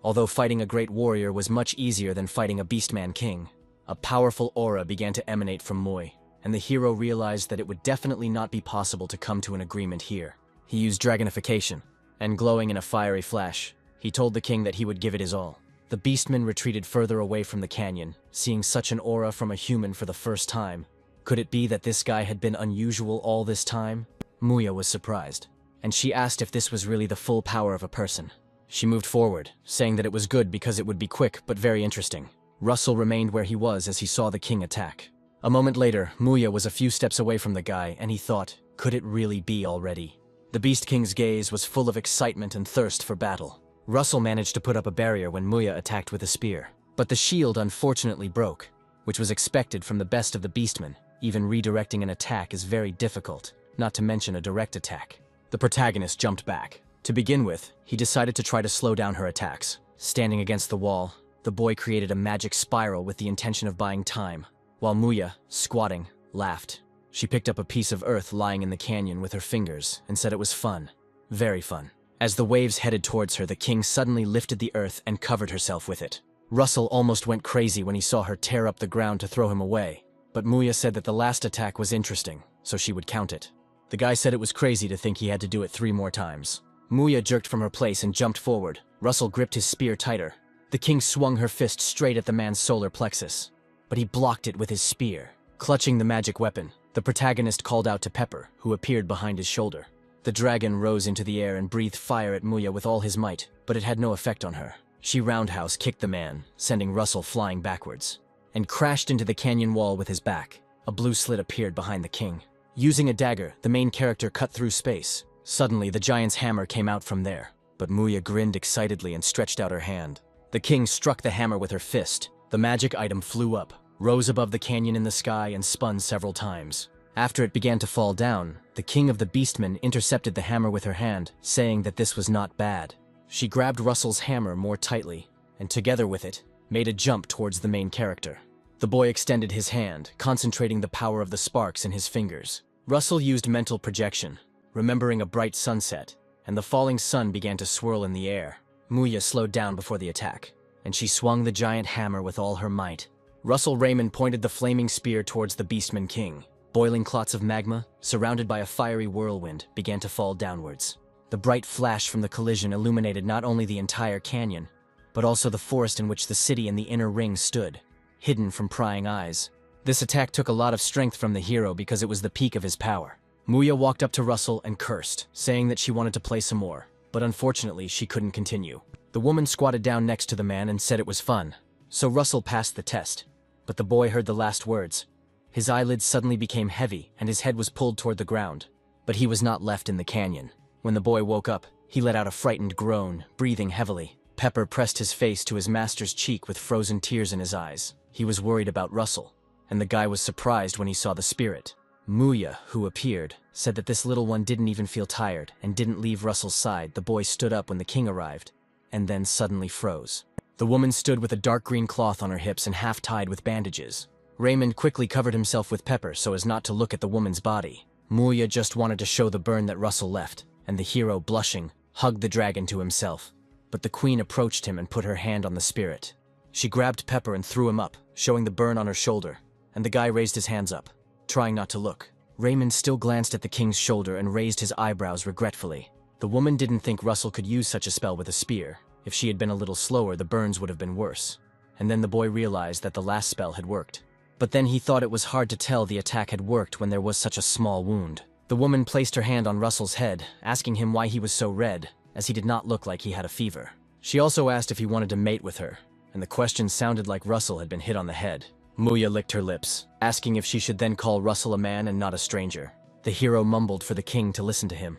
Although fighting a great warrior was much easier than fighting a beastman king, a powerful aura began to emanate from Moy, and the hero realized that it would definitely not be possible to come to an agreement here. He used dragonification, and glowing in a fiery flash, he told the king that he would give it his all. The beastmen retreated further away from the canyon, seeing such an aura from a human for the first time. Could it be that this guy had been unusual all this time? Muya was surprised, and she asked if this was really the full power of a person. She moved forward, saying that it was good because it would be quick but very interesting. Russell remained where he was as he saw the king attack. A moment later, Muya was a few steps away from the guy, and he thought, could it really be already? The Beast King's gaze was full of excitement and thirst for battle. Russell managed to put up a barrier when Muya attacked with a spear, but the shield unfortunately broke, which was expected from the best of the beastmen. Even redirecting an attack is very difficult, not to mention a direct attack. The protagonist jumped back. To begin with, he decided to try to slow down her attacks. Standing against the wall, the boy created a magic spiral with the intention of buying time, while Muya, squatting, laughed. She picked up a piece of earth lying in the canyon with her fingers and said it was fun. Very fun. As the waves headed towards her, the king suddenly lifted the earth and covered herself with it. Russell almost went crazy when he saw her tear up the ground to throw him away, but Muya said that the last attack was interesting, so she would count it. The guy said it was crazy to think he had to do it 3 more times. Muya jerked from her place and jumped forward. Russell gripped his spear tighter. The king swung her fist straight at the man's solar plexus, but he blocked it with his spear. Clutching the magic weapon, the protagonist called out to Pepper, who appeared behind his shoulder. The dragon rose into the air and breathed fire at Muya with all his might, but it had no effect on her. She roundhouse kicked the man, sending Russell flying backwards, and crashed into the canyon wall with his back. A blue slit appeared behind the king. Using a dagger, the main character cut through space. Suddenly, the giant's hammer came out from there, but Muya grinned excitedly and stretched out her hand. The king struck the hammer with her fist. The magic item flew up, rose above the canyon in the sky, and spun several times. After it began to fall down, the king of the beastmen intercepted the hammer with her hand, saying that this was not bad. She grabbed Russell's hammer more tightly, and together with it, made a jump towards the main character. The boy extended his hand, concentrating the power of the sparks in his fingers. Russell used mental projection, remembering a bright sunset, and the falling sun began to swirl in the air. Muya slowed down before the attack. and she swung the giant hammer with all her might. Russell Raymond pointed the flaming spear towards the Beastman King. Boiling clots of magma, surrounded by a fiery whirlwind, began to fall downwards. The bright flash from the collision illuminated not only the entire canyon, but also the forest in which the city and the inner ring stood, hidden from prying eyes. This attack took a lot of strength from the hero because it was the peak of his power. Muya walked up to Russell and cursed, saying that she wanted to play some more, but unfortunately she couldn't continue. The woman squatted down next to the man and said it was fun, so Russell passed the test. But the boy heard the last words. His eyelids suddenly became heavy and his head was pulled toward the ground. But he was not left in the canyon. When the boy woke up, he let out a frightened groan, breathing heavily. Pepper pressed his face to his master's cheek with frozen tears in his eyes. He was worried about Russell, and the guy was surprised when he saw the spirit. Muya, who appeared, said that this little one didn't even feel tired and didn't leave Russell's side. The boy stood up when the king arrived, and then suddenly froze. The woman stood with a dark green cloth on her hips and half tied with bandages. Raymond quickly covered himself with pepper so as not to look at the woman's body. Muya just wanted to show the burn that Russell left, and the hero, blushing, hugged the dragon to himself. But the queen approached him and put her hand on the spirit. She grabbed Pepper and threw him up, showing the burn on her shoulder, and the guy raised his hands up, trying not to look. Raymond still glanced at the king's shoulder and raised his eyebrows regretfully. The woman didn't think Russell could use such a spell with a spear. If she had been a little slower, the burns would have been worse. And then the boy realized that the last spell had worked. But then he thought it was hard to tell the attack had worked when there was such a small wound. The woman placed her hand on Russell's head, asking him why he was so red, as he did not look like he had a fever. She also asked if he wanted to mate with her, and the question sounded like Russell had been hit on the head. Muya licked her lips, asking if she should then call Russell a man and not a stranger. The hero mumbled for the king to listen to him,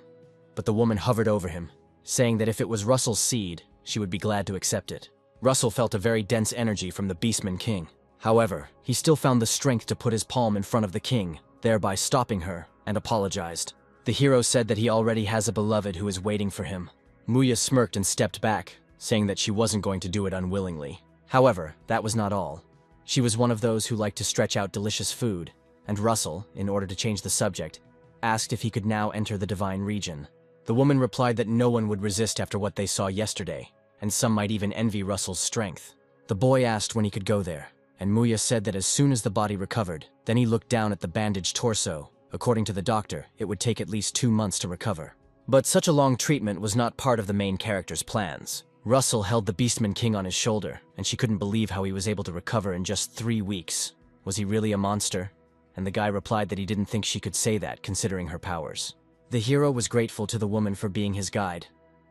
but the woman hovered over him, saying that if it was Russell's seed, she would be glad to accept it. Russell felt a very dense energy from the Beastman King. However, he still found the strength to put his palm in front of the king, thereby stopping her, and apologized. The hero said that he already has a beloved who is waiting for him. Muya smirked and stepped back, saying that she wasn't going to do it unwillingly. However, that was not all. She was one of those who liked to stretch out delicious food, and Russell, in order to change the subject, asked if he could now enter the divine region. The woman replied that no one would resist after what they saw yesterday, and some might even envy Russell's strength. The boy asked when he could go there, and Muya said that as soon as the body recovered, then he looked down at the bandaged torso. According to the doctor, it would take at least 2 months to recover. But such a long treatment was not part of the main character's plans. Russell held the Beastman King on his shoulder, and she couldn't believe how he was able to recover in just 3 weeks. Was he really a monster? And the guy replied that he didn't think she could say that, considering her powers. The hero was grateful to the woman for being his guide,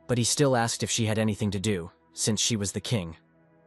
but he still asked if she had anything to do, since she was the king.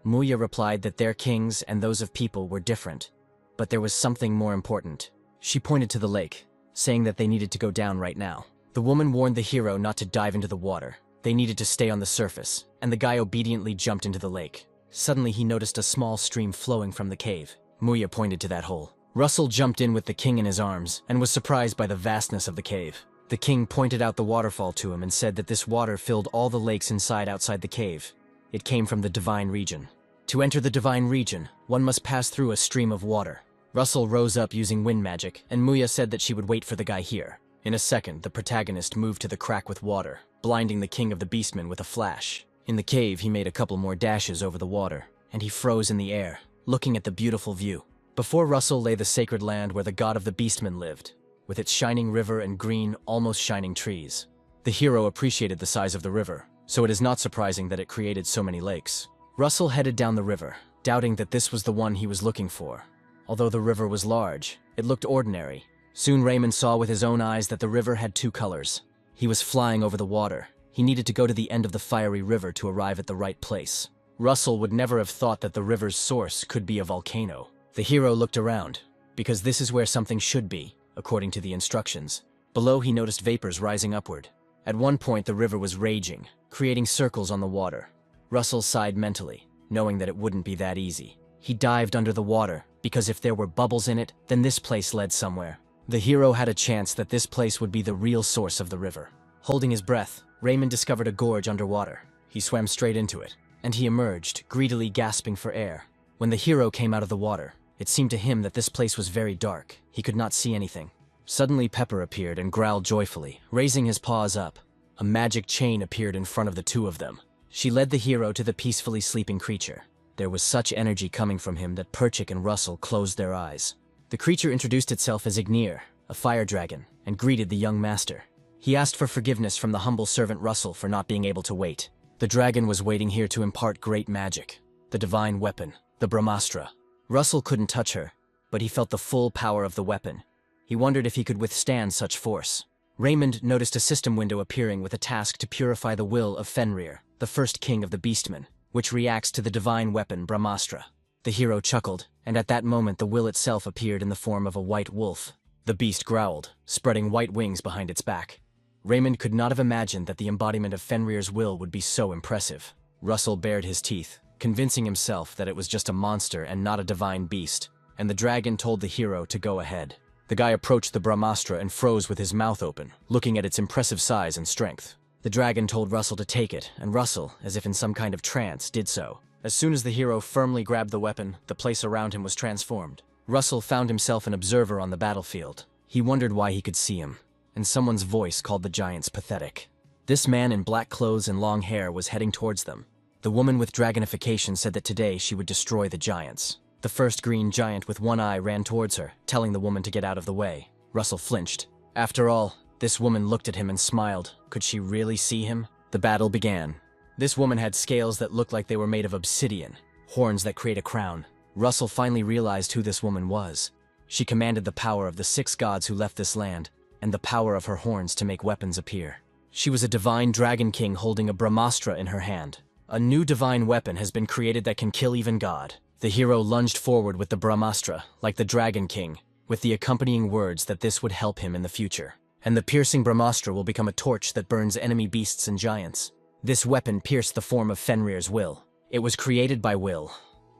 Muya replied that their kings and those of people were different, but there was something more important. She pointed to the lake, saying that they needed to go down right now. The woman warned the hero not to dive into the water. They needed to stay on the surface, and the guy obediently jumped into the lake. Suddenly he noticed a small stream flowing from the cave. Muya pointed to that hole. Russell jumped in with the king in his arms, and was surprised by the vastness of the cave. The king pointed out the waterfall to him and said that this water filled all the lakes outside the cave. It came from the divine region. To enter the divine region, one must pass through a stream of water. Russell rose up using wind magic, and Muya said that she would wait for the guy here. In a second, the protagonist moved to the crack with water, blinding the king of the beastmen with a flash. In the cave, he made a couple more dashes over the water, and he froze in the air, looking at the beautiful view. Before Russell lay the sacred land where the god of the beastmen lived, with its shining river and green, almost shining trees. The hero appreciated the size of the river, so it is not surprising that it created so many lakes. Russell headed down the river, doubting that this was the one he was looking for. Although the river was large, it looked ordinary. Soon Raymond saw with his own eyes that the river had 2 colors. He was flying over the water. He needed to go to the end of the fiery river to arrive at the right place. Russell would never have thought that the river's source could be a volcano. The hero looked around, because this is where something should be, according to the instructions. Below, he noticed vapors rising upward. At one point, the river was raging, creating circles on the water. Russell sighed mentally, knowing that it wouldn't be that easy. He dived under the water, because if there were bubbles in it, then this place led somewhere. The hero had a chance that this place would be the real source of the river. Holding his breath, Raymond discovered a gorge underwater. He swam straight into it, and he emerged, greedily gasping for air. When the hero came out of the water, it seemed to him that this place was very dark. He could not see anything. Suddenly Pepper appeared and growled joyfully, raising his paws up. A magic chain appeared in front of the 2 of them. She led the hero to the peacefully sleeping creature. There was such energy coming from him that Perchik and Russell closed their eyes. The creature introduced itself as Ignir, a fire dragon, and greeted the young master. He asked for forgiveness from the humble servant Russell for not being able to wait. The dragon was waiting here to impart great magic, the divine weapon, the Brahmastra. Russell couldn't touch her, but he felt the full power of the weapon. He wondered if he could withstand such force. Raymond noticed a system window appearing with a task to purify the will of Fenrir, the first king of the Beastmen, which reacts to the divine weapon Brahmastra. The hero chuckled, and at that moment the will itself appeared in the form of a white wolf. The beast growled, spreading white wings behind its back. Raymond could not have imagined that the embodiment of Fenrir's will would be so impressive. Russell bared his teeth, convincing himself that it was just a monster and not a divine beast, and the dragon told the hero to go ahead. The guy approached the Brahmastra and froze with his mouth open, looking at its impressive size and strength. The dragon told Russell to take it, and Russell, as if in some kind of trance, did so. As soon as the hero firmly grabbed the weapon, the place around him was transformed. Russell found himself an observer on the battlefield. He wondered why he could see him, and someone's voice called the giants pathetic. This man in black clothes and long hair was heading towards them. The woman with dragonification said that today she would destroy the giants. The first green giant with one eye ran towards her, telling the woman to get out of the way. Russell flinched. After all, this woman looked at him and smiled. Could she really see him? The battle began. This woman had scales that looked like they were made of obsidian, horns that create a crown. Russell finally realized who this woman was. She commanded the power of the 6 gods who left this land, and the power of her horns to make weapons appear. She was a divine dragon king holding a Brahmastra in her hand. A new divine weapon has been created that can kill even God. The hero lunged forward with the Brahmastra, like the Dragon King, with the accompanying words that this would help him in the future. And the piercing Brahmastra will become a torch that burns enemy beasts and giants. This weapon pierced the form of Fenrir's will. It was created by will,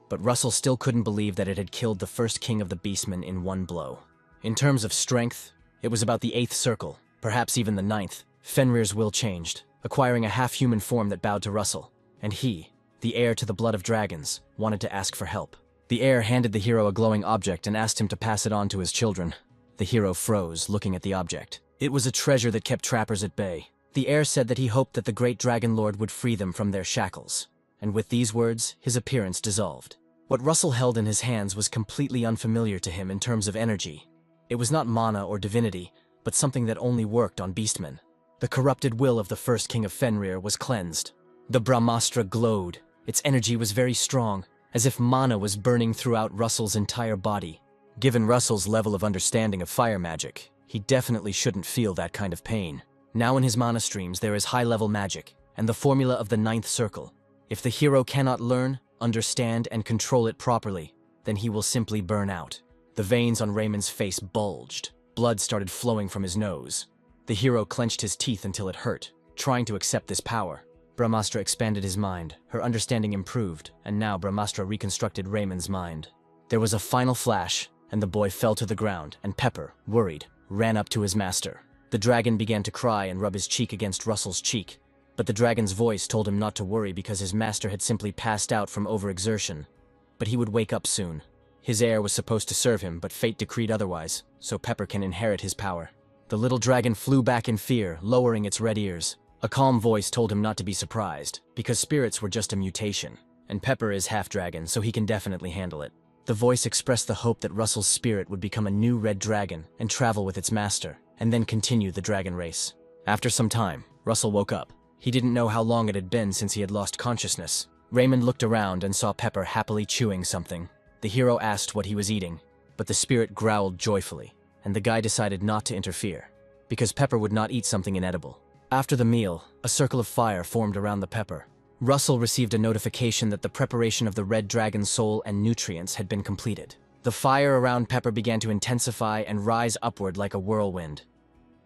but Russell still couldn't believe that it had killed the first king of the Beastmen in one blow. In terms of strength, it was about the 8th circle, perhaps even the 9th. Fenrir's will changed, acquiring a half-human form that bowed to Russell, and he, the heir to the blood of dragons, wanted to ask for help. The heir handed the hero a glowing object and asked him to pass it on to his children. The hero froze, looking at the object. It was a treasure that kept trappers at bay. The heir said that he hoped that the great dragon lord would free them from their shackles. And with these words, his appearance dissolved. What Russell held in his hands was completely unfamiliar to him in terms of energy. It was not mana or divinity, but something that only worked on beastmen. The corrupted will of the first king of Fenrir was cleansed. The Brahmastra glowed. Its energy was very strong, as if mana was burning throughout Russell's entire body. Given Russell's level of understanding of fire magic, he definitely shouldn't feel that kind of pain. Now in his mana streams there is high-level magic, and the formula of the 9th circle. If the hero cannot learn, understand, and control it properly, then he will simply burn out. The veins on Raymond's face bulged. Blood started flowing from his nose. The hero clenched his teeth until it hurt, trying to accept this power. Brahmastra expanded his mind, her understanding improved, and now Brahmastra reconstructed Raymond's mind. There was a final flash, and the boy fell to the ground, and Pepper, worried, ran up to his master. The dragon began to cry and rub his cheek against Russell's cheek, but the dragon's voice told him not to worry because his master had simply passed out from overexertion. But he would wake up soon. His heir was supposed to serve him, but fate decreed otherwise, so Pepper can inherit his power. The little dragon flew back in fear, lowering its red ears. A calm voice told him not to be surprised, because spirits were just a mutation, and Pepper is half-dragon, so he can definitely handle it. The voice expressed the hope that Russell's spirit would become a new red dragon and travel with its master, and then continue the dragon race. After some time, Russell woke up. He didn't know how long it had been since he had lost consciousness. Raymond looked around and saw Pepper happily chewing something. The hero asked what he was eating, but the spirit growled joyfully, and the guy decided not to interfere, because Pepper would not eat something inedible. After the meal, a circle of fire formed around the Pepper. Russell received a notification that the preparation of the red dragon's soul and nutrients had been completed. The fire around Pepper began to intensify and rise upward like a whirlwind.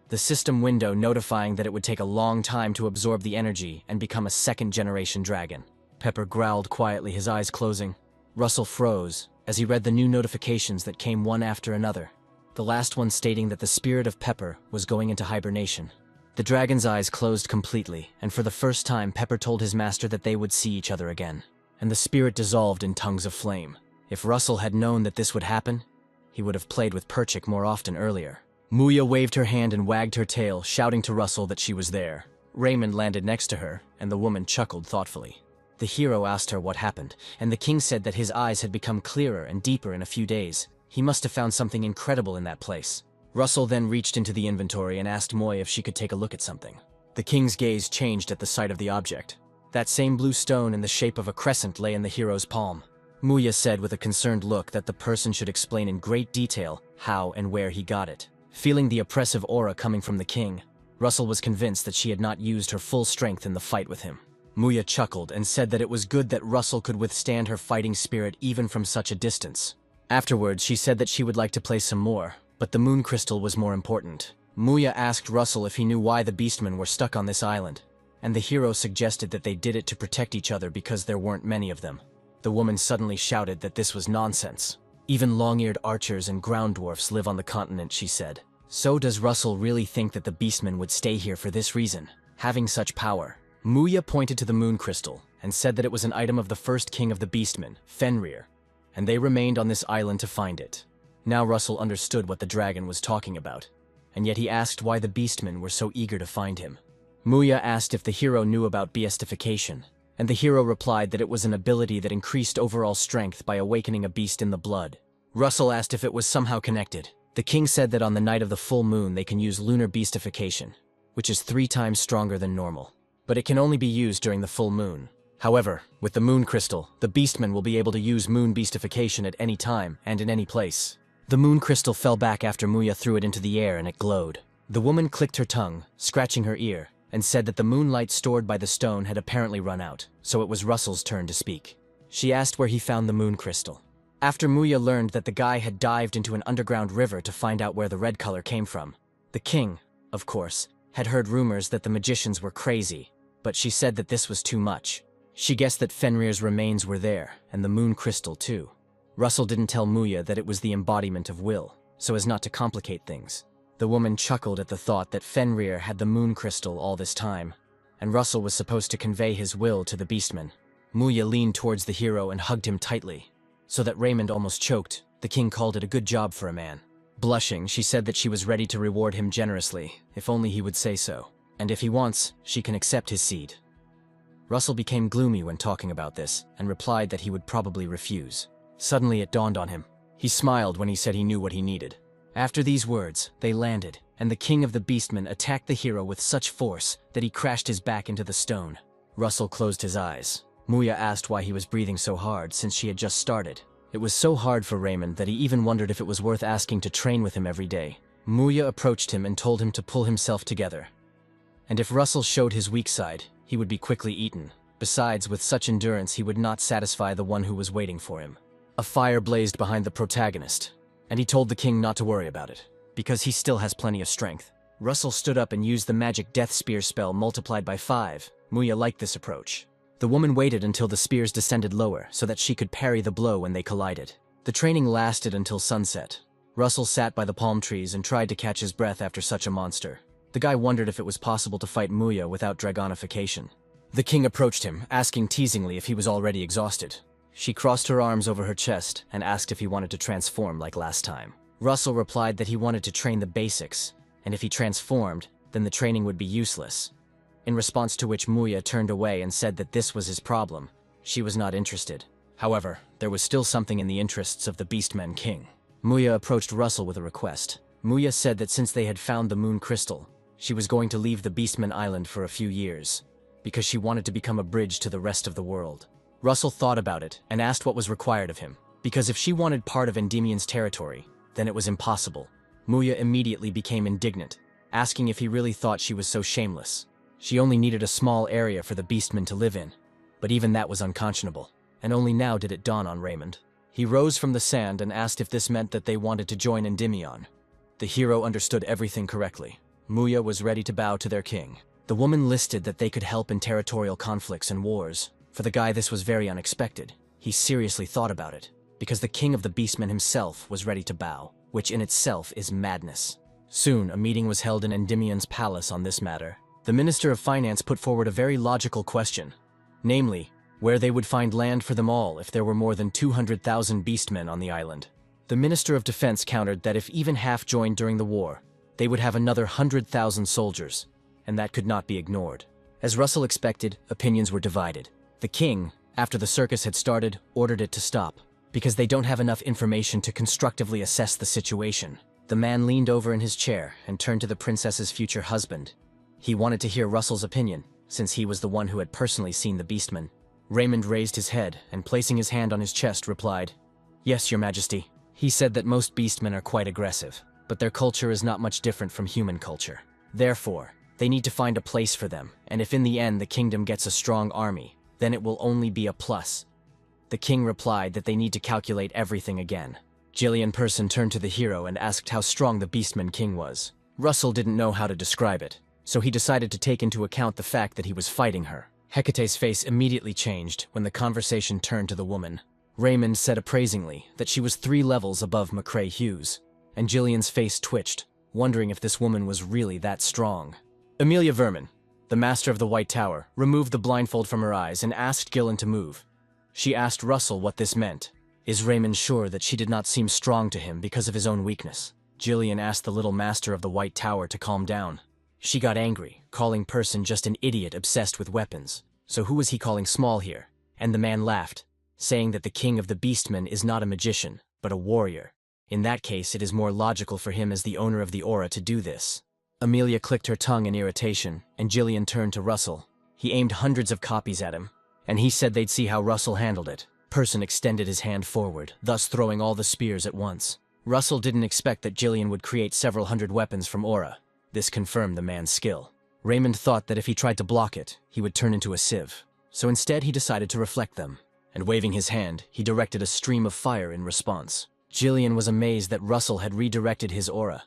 The system window notifying that it would take a long time to absorb the energy and become a second-generation dragon. Pepper growled quietly, his eyes closing. Russell froze as he read the new notifications that came one after another, the last one stating that the spirit of Pepper was going into hibernation. The dragon's eyes closed completely, and for the first time Pepper told his master that they would see each other again, and the spirit dissolved in tongues of flame. If Russell had known that this would happen, he would have played with Perchik more often earlier. Muya waved her hand and wagged her tail, shouting to Russell that she was there. Raymond landed next to her, and the woman chuckled thoughtfully. The hero asked her what happened, and the king said that his eyes had become clearer and deeper in a few days. He must have found something incredible in that place. Russell then reached into the inventory and asked Moy if she could take a look at something. The king's gaze changed at the sight of the object. That same blue stone in the shape of a crescent lay in the hero's palm. Muya said with a concerned look that the person should explain in great detail how and where he got it. Feeling the oppressive aura coming from the king, Russell was convinced that she had not used her full strength in the fight with him. Muya chuckled and said that it was good that Russell could withstand her fighting spirit even from such a distance. Afterwards, she said that she would like to play some more, but the moon crystal was more important. Muya asked Russell if he knew why the beastmen were stuck on this island, and the hero suggested that they did it to protect each other because there weren't many of them. The woman suddenly shouted that this was nonsense. Even long-eared archers and ground dwarfs live on the continent, she said. So does Russell really think that the beastmen would stay here for this reason, having such power? Muya pointed to the moon crystal and said that it was an item of the first king of the beastmen, Fenrir, and they remained on this island to find it. Now Russell understood what the dragon was talking about, and yet he asked why the beastmen were so eager to find him. Muya asked if the hero knew about beastification, and the hero replied that it was an ability that increased overall strength by awakening a beast in the blood. Russell asked if it was somehow connected. The king said that on the night of the full moon they can use lunar beastification, which is 3 times stronger than normal. But it can only be used during the full moon. However, with the moon crystal, the beastmen will be able to use moon beastification at any time and in any place. The moon crystal fell back after Muya threw it into the air and it glowed. The woman clicked her tongue, scratching her ear, and said that the moonlight stored by the stone had apparently run out, so it was Russell's turn to speak. She asked where he found the moon crystal. After Muya learned that the guy had dived into an underground river to find out where the red color came from. The king, of course, had heard rumors that the magicians were crazy, but she said that this was too much. She guessed that Fenrir's remains were there, and the moon crystal too. Russell didn't tell Muya that it was the embodiment of will, so as not to complicate things. The woman chuckled at the thought that Fenrir had the moon crystal all this time, and Russell was supposed to convey his will to the beastmen. Muya leaned towards the hero and hugged him tightly, so that Raymond almost choked. The king called it a good job for a man. Blushing, she said that she was ready to reward him generously, if only he would say so. And if he wants, she can accept his seed. Russell became gloomy when talking about this, and replied that he would probably refuse. Suddenly it dawned on him. He smiled when he said he knew what he needed. After these words, they landed, and the king of the beastmen attacked the hero with such force that he crashed his back into the stone. Russell closed his eyes. Muya asked why he was breathing so hard since she had just started. It was so hard for Raymond that he even wondered if it was worth asking to train with him every day. Muya approached him and told him to pull himself together. And if Russell showed his weak side, he would be quickly eaten. Besides, with such endurance, he would not satisfy the one who was waiting for him. A fire blazed behind the protagonist, and he told the king not to worry about it, because he still has plenty of strength. Russell stood up and used the magic death spear spell multiplied by 5. Muya liked this approach. The woman waited until the spears descended lower so that she could parry the blow when they collided. The training lasted until sunset. Russell sat by the palm trees and tried to catch his breath after such a monster. The guy wondered if it was possible to fight Muya without dragonification. The king approached him, asking teasingly if he was already exhausted. She crossed her arms over her chest and asked if he wanted to transform like last time. Russell replied that he wanted to train the basics, and if he transformed, then the training would be useless. In response to which Muya turned away and said that this was his problem. She was not interested. However, there was still something in the interests of the Beastmen King. Muya approached Russell with a request. Muya said that since they had found the moon crystal, she was going to leave the Beastmen Island for a few years, because she wanted to become a bridge to the rest of the world. Russell thought about it and asked what was required of him, because if she wanted part of Endymion's territory, then it was impossible. Muya immediately became indignant, asking if he really thought she was so shameless. She only needed a small area for the Beastmen to live in, but even that was unconscionable, and only now did it dawn on Raymond. He rose from the sand and asked if this meant that they wanted to join Endymion. The hero understood everything correctly. Muya was ready to bow to their king. The woman listed that they could help in territorial conflicts and wars. For the guy, this was very unexpected. He seriously thought about it, because the king of the Beastmen himself was ready to bow, which in itself is madness. Soon, a meeting was held in Endymion's palace on this matter. The Minister of Finance put forward a very logical question, namely, where they would find land for them all if there were more than 200,000 beastmen on the island. The Minister of Defense countered that if even half joined during the war, they would have another 100,000 soldiers, and that could not be ignored. As Russell expected, opinions were divided. The king, after the circus had started, ordered it to stop, because they don't have enough information to constructively assess the situation. The man leaned over in his chair and turned to the princess's future husband. He wanted to hear Russell's opinion, since he was the one who had personally seen the beastman. Raymond raised his head and, placing his hand on his chest, replied, "Yes, your majesty." He said that most beastmen are quite aggressive, but their culture is not much different from human culture. Therefore, they need to find a place for them, and if in the end the kingdom gets a strong army, then it will only be a plus. The king replied that they need to calculate everything again. Jillian Person turned to the hero and asked how strong the beastman king was. Russell didn't know how to describe it, so he decided to take into account the fact that he was fighting her. Hecate's face immediately changed when the conversation turned to the woman. Raymond said appraisingly that she was 3 levels above McCrae Hughes, and Jillian's face twitched, wondering if this woman was really that strong. Amelia Verman, the master of the White Tower, removed the blindfold from her eyes and asked Gillen to move. She asked Russell what this meant. Is Raymond sure that she did not seem strong to him because of his own weakness? Jillian asked the little master of the White Tower to calm down. She got angry, calling Person just an idiot obsessed with weapons. So who was he calling small here? And the man laughed, saying that the king of the beastmen is not a magician, but a warrior. In that case, it is more logical for him as the owner of the aura to do this. Amelia clicked her tongue in irritation, and Jillian turned to Russell. He aimed hundreds of copies at him, and he said they'd see how Russell handled it. Person extended his hand forward, thus throwing all the spears at once. Russell didn't expect that Jillian would create several hundred weapons from aura. This confirmed the man's skill. Raymond thought that if he tried to block it, he would turn into a sieve. So instead he decided to reflect them, and waving his hand, he directed a stream of fire in response. Jillian was amazed that Russell had redirected his aura.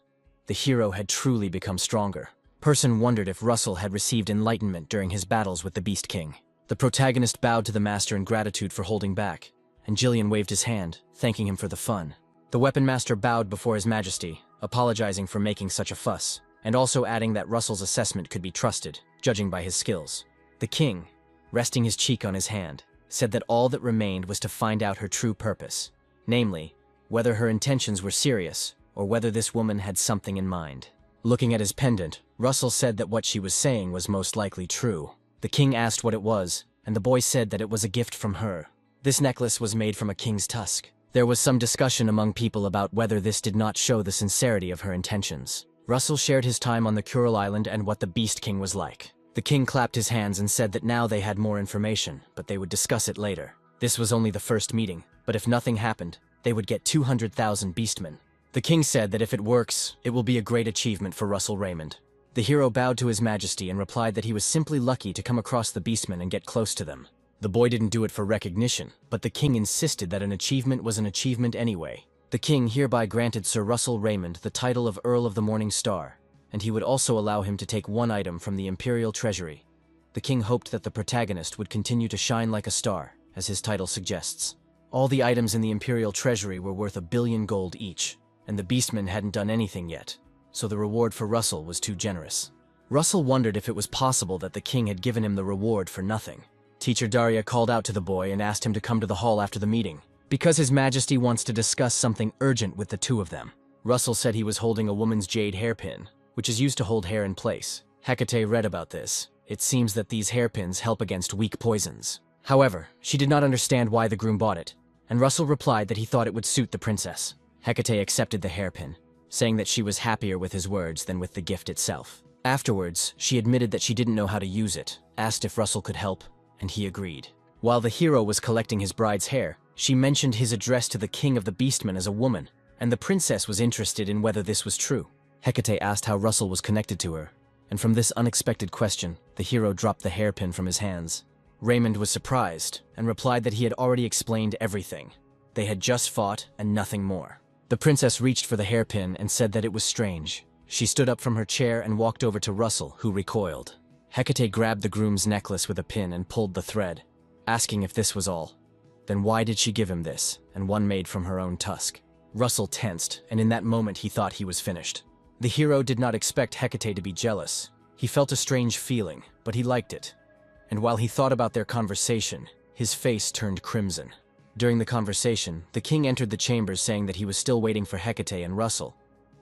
The hero had truly become stronger. Person wondered if Russell had received enlightenment during his battles with the Beast King. The protagonist bowed to the master in gratitude for holding back, and Jillian waved his hand, thanking him for the fun. The weapon master bowed before his majesty, apologizing for making such a fuss, and also adding that Russell's assessment could be trusted, judging by his skills. The king, resting his cheek on his hand, said that all that remained was to find out her true purpose, namely, whether her intentions were serious or whether this woman had something in mind. Looking at his pendant, Russell said that what she was saying was most likely true. The king asked what it was, and the boy said that it was a gift from her. This necklace was made from a king's tusk. There was some discussion among people about whether this did not show the sincerity of her intentions. Russell shared his time on the Kural Island and what the Beast King was like. The king clapped his hands and said that now they had more information, but they would discuss it later. This was only the first meeting, but if nothing happened, they would get 200,000 beastmen. The king said that if it works, it will be a great achievement for Russell Raymond. The hero bowed to his majesty and replied that he was simply lucky to come across the beastmen and get close to them. The boy didn't do it for recognition, but the king insisted that an achievement was an achievement anyway. The king hereby granted Sir Russell Raymond the title of Earl of the Morning Star, and he would also allow him to take one item from the imperial treasury. The king hoped that the protagonist would continue to shine like a star, as his title suggests. All the items in the imperial treasury were worth 1 billion gold each, and the beastmen hadn't done anything yet, so the reward for Russell was too generous. Russell wondered if it was possible that the king had given him the reward for nothing. Teacher Daria called out to the boy and asked him to come to the hall after the meeting, because His Majesty wants to discuss something urgent with the two of them. Russell said he was holding a woman's jade hairpin, which is used to hold hair in place. Hecate read about this. It seems that these hairpins help against weak poisons. However, she did not understand why the groom bought it, and Russell replied that he thought it would suit the princess. Hecate accepted the hairpin, saying that she was happier with his words than with the gift itself. Afterwards, she admitted that she didn't know how to use it, asked if Russell could help, and he agreed. While the hero was collecting his bride's hair, she mentioned his address to the king of the beastmen as a woman, and the princess was interested in whether this was true. Hecate asked how Russell was connected to her, and from this unexpected question, the hero dropped the hairpin from his hands. Raymond was surprised, and replied that he had already explained everything. They had just fought, and nothing more. The princess reached for the hairpin and said that it was strange. She stood up from her chair and walked over to Russell, who recoiled. Hecate grabbed the groom's necklace with a pin and pulled the thread, asking if this was all. Then why did she give him this, and one made from her own tusk? Russell tensed, and in that moment he thought he was finished. The hero did not expect Hecate to be jealous. He felt a strange feeling, but he liked it. And while he thought about their conversation, his face turned crimson. During the conversation, the king entered the chambers saying that he was still waiting for Hecate and Russell.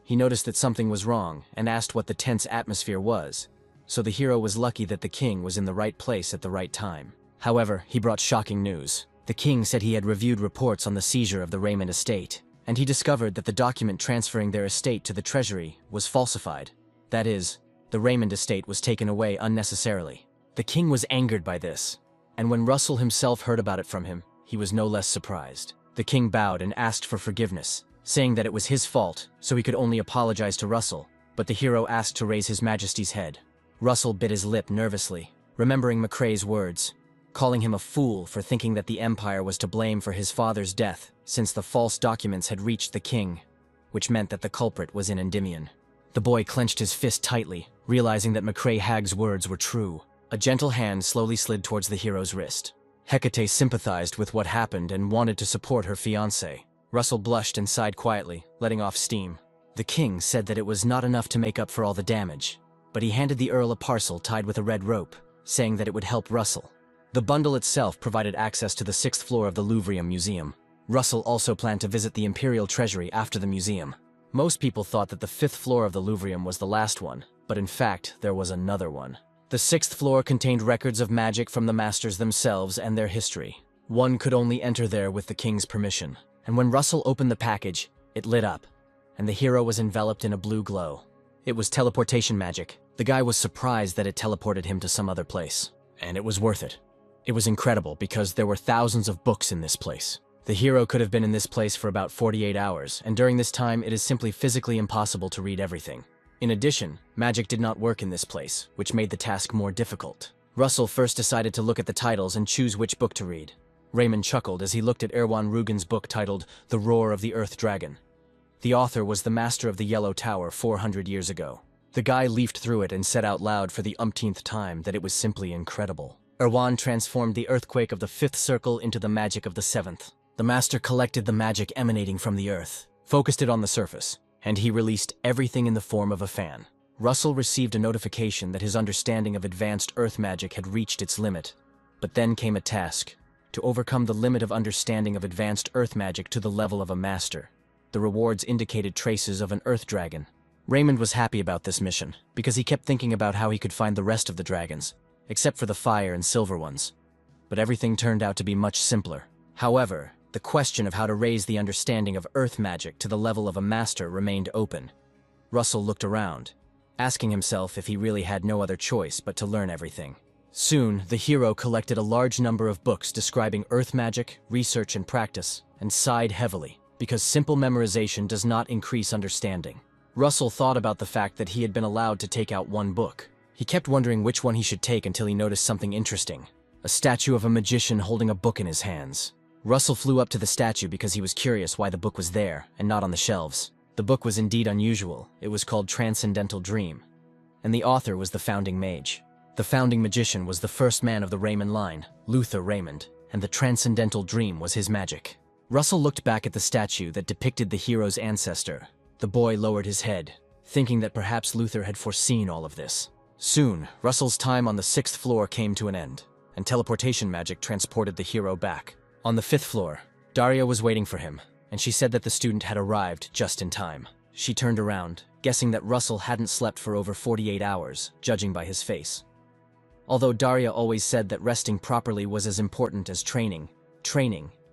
He noticed that something was wrong and asked what the tense atmosphere was, so the hero was lucky that the king was in the right place at the right time. However, he brought shocking news. The king said he had reviewed reports on the seizure of the Raymond estate, and he discovered that the document transferring their estate to the treasury was falsified. That is, the Raymond estate was taken away unnecessarily. The king was angered by this, and when Russell himself heard about it from him, he was no less surprised. The king bowed and asked for forgiveness, saying that it was his fault, so he could only apologize to Russell, but the hero asked to raise his majesty's head. Russell bit his lip nervously, remembering McCrae's words, calling him a fool for thinking that the empire was to blame for his father's death, since the false documents had reached the king, which meant that the culprit was in Endymion. The boy clenched his fist tightly, realizing that McCrae Hag's words were true. A gentle hand slowly slid towards the hero's wrist. Hecate sympathized with what happened and wanted to support her fiancé. Russell blushed and sighed quietly, letting off steam. The king said that it was not enough to make up for all the damage, but he handed the Earl a parcel tied with a red rope, saying that it would help Russell. The bundle itself provided access to the 6th floor of the Louvre Museum. Russell also planned to visit the Imperial Treasury after the museum. Most people thought that the 5th floor of the Louvre was the last one, but in fact, there was another one. The 6th floor contained records of magic from the masters themselves and their history. One could only enter there with the king's permission. And when Russell opened the package, it lit up, and the hero was enveloped in a blue glow. It was teleportation magic. The guy was surprised that it teleported him to some other place. And it was worth it. It was incredible because there were thousands of books in this place. The hero could have been in this place for about 48 hours, and during this time it is simply physically impossible to read everything. In addition, magic did not work in this place, which made the task more difficult. Russell first decided to look at the titles and choose which book to read. Raymond chuckled as he looked at Erwan Rugen's book titled The Roar of the Earth Dragon. The author was the master of the Yellow Tower 400 years ago. The guy leafed through it and said out loud for the umpteenth time that it was simply incredible. Erwan transformed the earthquake of the 5th circle into the magic of the 7th. The master collected the magic emanating from the earth, focused it on the surface, and he released everything in the form of a fan. Russell received a notification that his understanding of advanced earth magic had reached its limit, but then came a task: to overcome the limit of understanding of advanced earth magic to the level of a master. The rewards indicated traces of an earth dragon. Raymond was happy about this mission, because he kept thinking about how he could find the rest of the dragons, except for the fire and silver ones. But everything turned out to be much simpler. However, the question of how to raise the understanding of earth magic to the level of a master remained open. Russell looked around, asking himself if he really had no other choice but to learn everything. Soon, the hero collected a large number of books describing earth magic, research, and practice, and sighed heavily, because simple memorization does not increase understanding. Russell thought about the fact that he had been allowed to take out one book. He kept wondering which one he should take until he noticed something interesting: a statue of a magician holding a book in his hands. Russell flew up to the statue because he was curious why the book was there and not on the shelves. The book was indeed unusual. It was called Transcendental Dream, and the author was the founding mage. The founding magician was the first man of the Raymond line, Luther Raymond, and the Transcendental Dream was his magic. Russell looked back at the statue that depicted the hero's ancestor. The boy lowered his head, thinking that perhaps Luther had foreseen all of this. Soon, Russell's time on the 6th floor came to an end, and teleportation magic transported the hero back. On the 5th floor, Daria was waiting for him, and she said that the student had arrived just in time. She turned around, guessing that Russell hadn't slept for over 48 hours, judging by his face. Although Daria always said that resting properly was as important as training,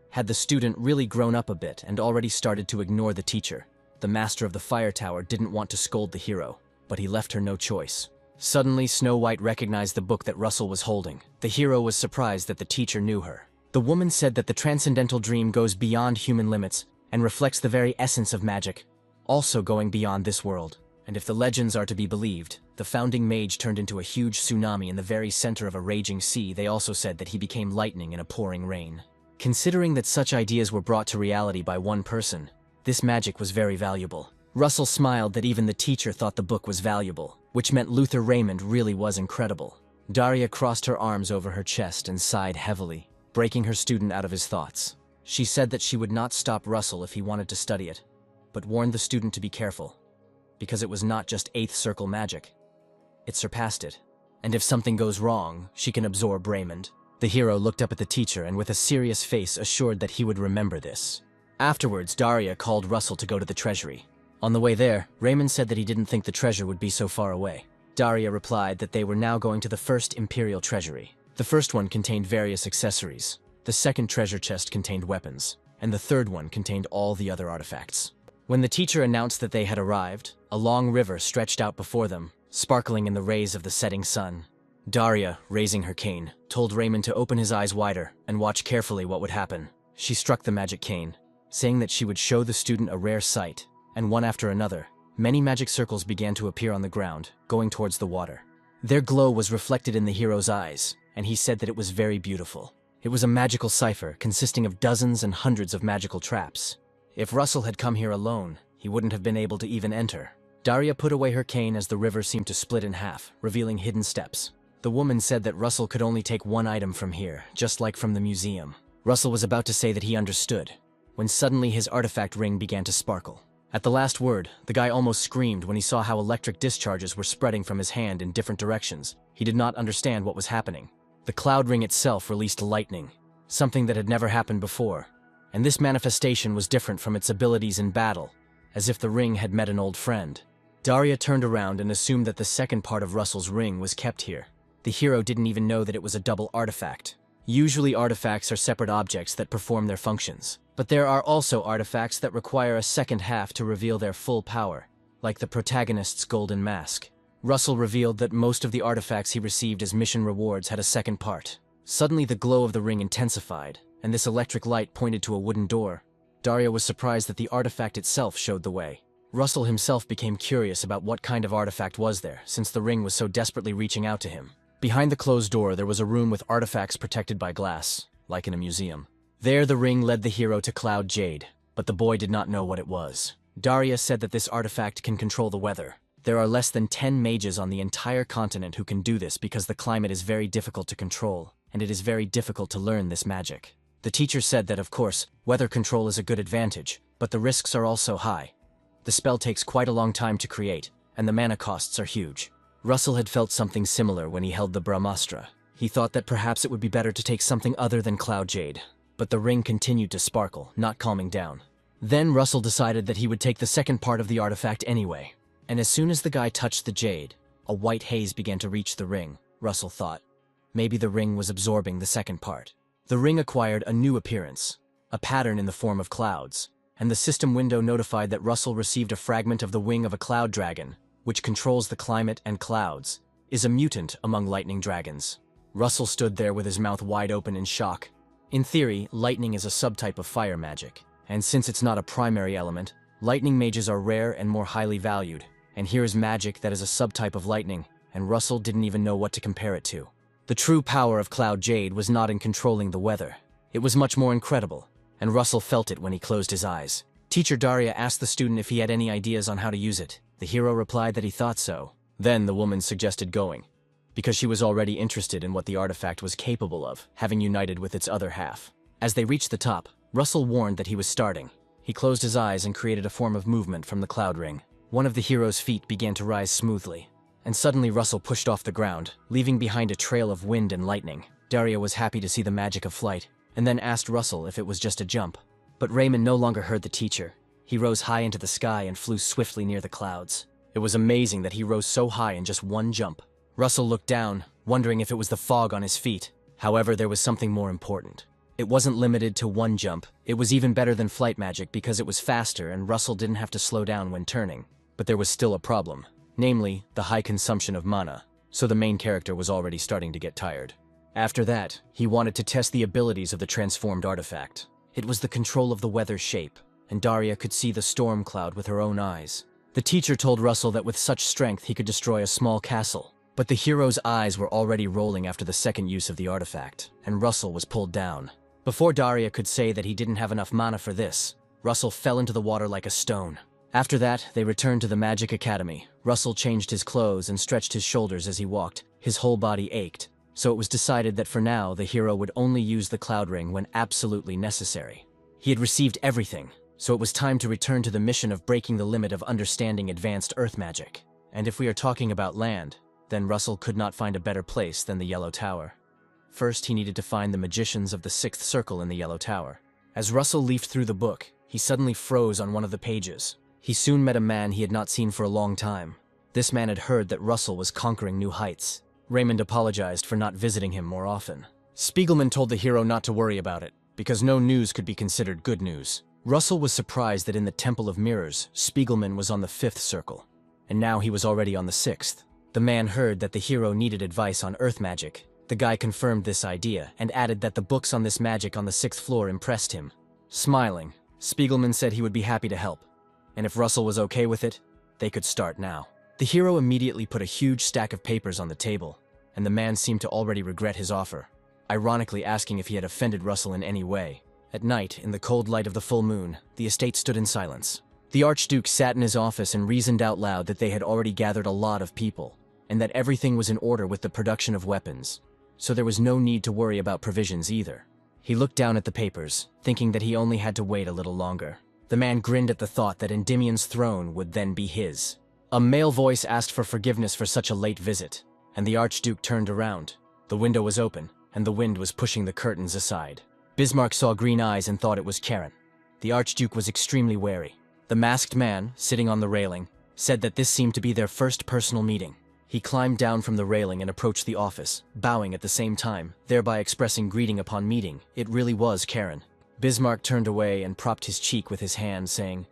had the student really grown up a bit and already started to ignore the teacher. The master of the fire tower didn't want to scold the hero, but he left her no choice. Suddenly, Snow White recognized the book that Russell was holding. The hero was surprised that the teacher knew her. The woman said that the Transcendental Dream goes beyond human limits and reflects the very essence of magic, also going beyond this world. And if the legends are to be believed, the founding mage turned into a huge tsunami in the very center of a raging sea. They also said that he became lightning in a pouring rain. Considering that such ideas were brought to reality by one person, this magic was very valuable. Russell smiled that even the teacher thought the book was valuable, which meant Luther Raymond really was incredible. Daria crossed her arms over her chest and sighed heavily, breaking her student out of his thoughts. She said that she would not stop Russell if he wanted to study it, but warned the student to be careful, because it was not just 8th circle magic. It surpassed it, and if something goes wrong, she can absorb Raymond. The hero looked up at the teacher and with a serious face assured that he would remember this. Afterwards, Daria called Russell to go to the treasury. On the way there, Raymond said that he didn't think the treasure would be so far away. Daria replied that they were now going to the first Imperial Treasury. The first one contained various accessories, the second treasure chest contained weapons, and the third one contained all the other artifacts. When the teacher announced that they had arrived, a long river stretched out before them, sparkling in the rays of the setting sun. Daria, raising her cane, told Raymond to open his eyes wider and watch carefully what would happen. She struck the magic cane, saying that she would show the student a rare sight, and one after another, many magic circles began to appear on the ground, going towards the water. Their glow was reflected in the hero's eyes, and he said that it was very beautiful. It was a magical cipher consisting of dozens and hundreds of magical traps. If Russell had come here alone, he wouldn't have been able to even enter. Daria put away her cane as the river seemed to split in half, revealing hidden steps. The woman said that Russell could only take one item from here, just like from the museum. Russell was about to say that he understood, when suddenly his artifact ring began to sparkle. At the last word, the guy almost screamed when he saw how electric discharges were spreading from his hand in different directions. He did not understand what was happening. The cloud ring itself released lightning, something that had never happened before, and this manifestation was different from its abilities in battle, as if the ring had met an old friend. Daria turned around and assumed that the second part of Russell's ring was kept here. The hero didn't even know that it was a double artifact. Usually artifacts are separate objects that perform their functions, but there are also artifacts that require a second half to reveal their full power, like the protagonist's golden mask. Russell revealed that most of the artifacts he received as mission rewards had a second part. Suddenly the glow of the ring intensified, and this electric light pointed to a wooden door. Daria was surprised that the artifact itself showed the way. Russell himself became curious about what kind of artifact was there, since the ring was so desperately reaching out to him. Behind the closed door there was a room with artifacts protected by glass, like in a museum. There the ring led the hero to Cloud Jade, but the boy did not know what it was. Daria said that this artifact can control the weather. There are less than 10 mages on the entire continent who can do this because the climate is very difficult to control, and it is very difficult to learn this magic. The teacher said that, of course, weather control is a good advantage, but the risks are also high. The spell takes quite a long time to create, and the mana costs are huge. Russell had felt something similar when he held the Brahmastra. He thought that perhaps it would be better to take something other than Cloud Jade, but the ring continued to sparkle, not calming down. Then Russell decided that he would take the second part of the artifact anyway. And as soon as the guy touched the jade, a white haze began to reach the ring, Russell thought. Maybe the ring was absorbing the second part. The ring acquired a new appearance, a pattern in the form of clouds, and the system window notified that Russell received a fragment of the wing of a cloud dragon, which controls the climate and clouds, is a mutant among lightning dragons. Russell stood there with his mouth wide open in shock. In theory, lightning is a subtype of fire magic, and since it's not a primary element, lightning mages are rare and more highly valued, and here is magic that is a subtype of lightning, and Russell didn't even know what to compare it to. The true power of Cloud Jade was not in controlling the weather. It was much more incredible, and Russell felt it when he closed his eyes. Teacher Daria asked the student if he had any ideas on how to use it. The hero replied that he thought so. Then the woman suggested going, because she was already interested in what the artifact was capable of, having united with its other half. As they reached the top, Russell warned that he was starting. He closed his eyes and created a form of movement from the cloud ring. One of the hero's feet began to rise smoothly, and suddenly Russell pushed off the ground, leaving behind a trail of wind and lightning. Daria was happy to see the magic of flight, and then asked Russell if it was just a jump. But Raymond no longer heard the teacher. He rose high into the sky and flew swiftly near the clouds. It was amazing that he rose so high in just one jump. Russell looked down, wondering if it was the fog on his feet. However, there was something more important. It wasn't limited to one jump. It was even better than flight magic because it was faster and Russell didn't have to slow down when turning. But there was still a problem, namely, the high consumption of mana, so the main character was already starting to get tired. After that, he wanted to test the abilities of the transformed artifact. It was the control of the weather shape, and Daria could see the storm cloud with her own eyes. The teacher told Russell that with such strength he could destroy a small castle, but the hero's eyes were already rolling after the second use of the artifact, and Russell was pulled down. Before Daria could say that he didn't have enough mana for this, Russell fell into the water like a stone. After that, they returned to the Magic Academy. Russell changed his clothes and stretched his shoulders as he walked. His whole body ached, so it was decided that for now the hero would only use the Cloud Ring when absolutely necessary. He had received everything, so it was time to return to the mission of breaking the limit of understanding advanced earth magic. And if we are talking about land, then Russell could not find a better place than the Yellow Tower. First, he needed to find the magicians of the sixth circle in the Yellow Tower. As Russell leafed through the book, he suddenly froze on one of the pages. He soon met a man he had not seen for a long time. This man had heard that Russell was conquering new heights. Raymond apologized for not visiting him more often. Spiegelman told the hero not to worry about it, because no news could be considered good news. Russell was surprised that in the Temple of Mirrors, Spiegelman was on the 5th circle, and now he was already on the 6th. The man heard that the hero needed advice on earth magic. The guy confirmed this idea and added that the books on this magic on the 6th floor impressed him. Smiling, Spiegelman said he would be happy to help, and if Russell was okay with it, they could start now. The hero immediately put a huge stack of papers on the table, and the man seemed to already regret his offer, ironically asking if he had offended Russell in any way. At night, in the cold light of the full moon, the estate stood in silence. The Archduke sat in his office and reasoned out loud that they had already gathered a lot of people, and that everything was in order with the production of weapons, so there was no need to worry about provisions either. He looked down at the papers, thinking that he only had to wait a little longer. The man grinned at the thought that Endymion's throne would then be his. A male voice asked for forgiveness for such a late visit, and the Archduke turned around. The window was open, and the wind was pushing the curtains aside. Bismarck saw green eyes and thought it was Karen. The Archduke was extremely wary. The masked man, sitting on the railing, said that this seemed to be their first personal meeting. He climbed down from the railing and approached the office, bowing at the same time, thereby expressing greeting upon meeting. It really was Karen. Bismarck turned away and propped his cheek with his hand, saying,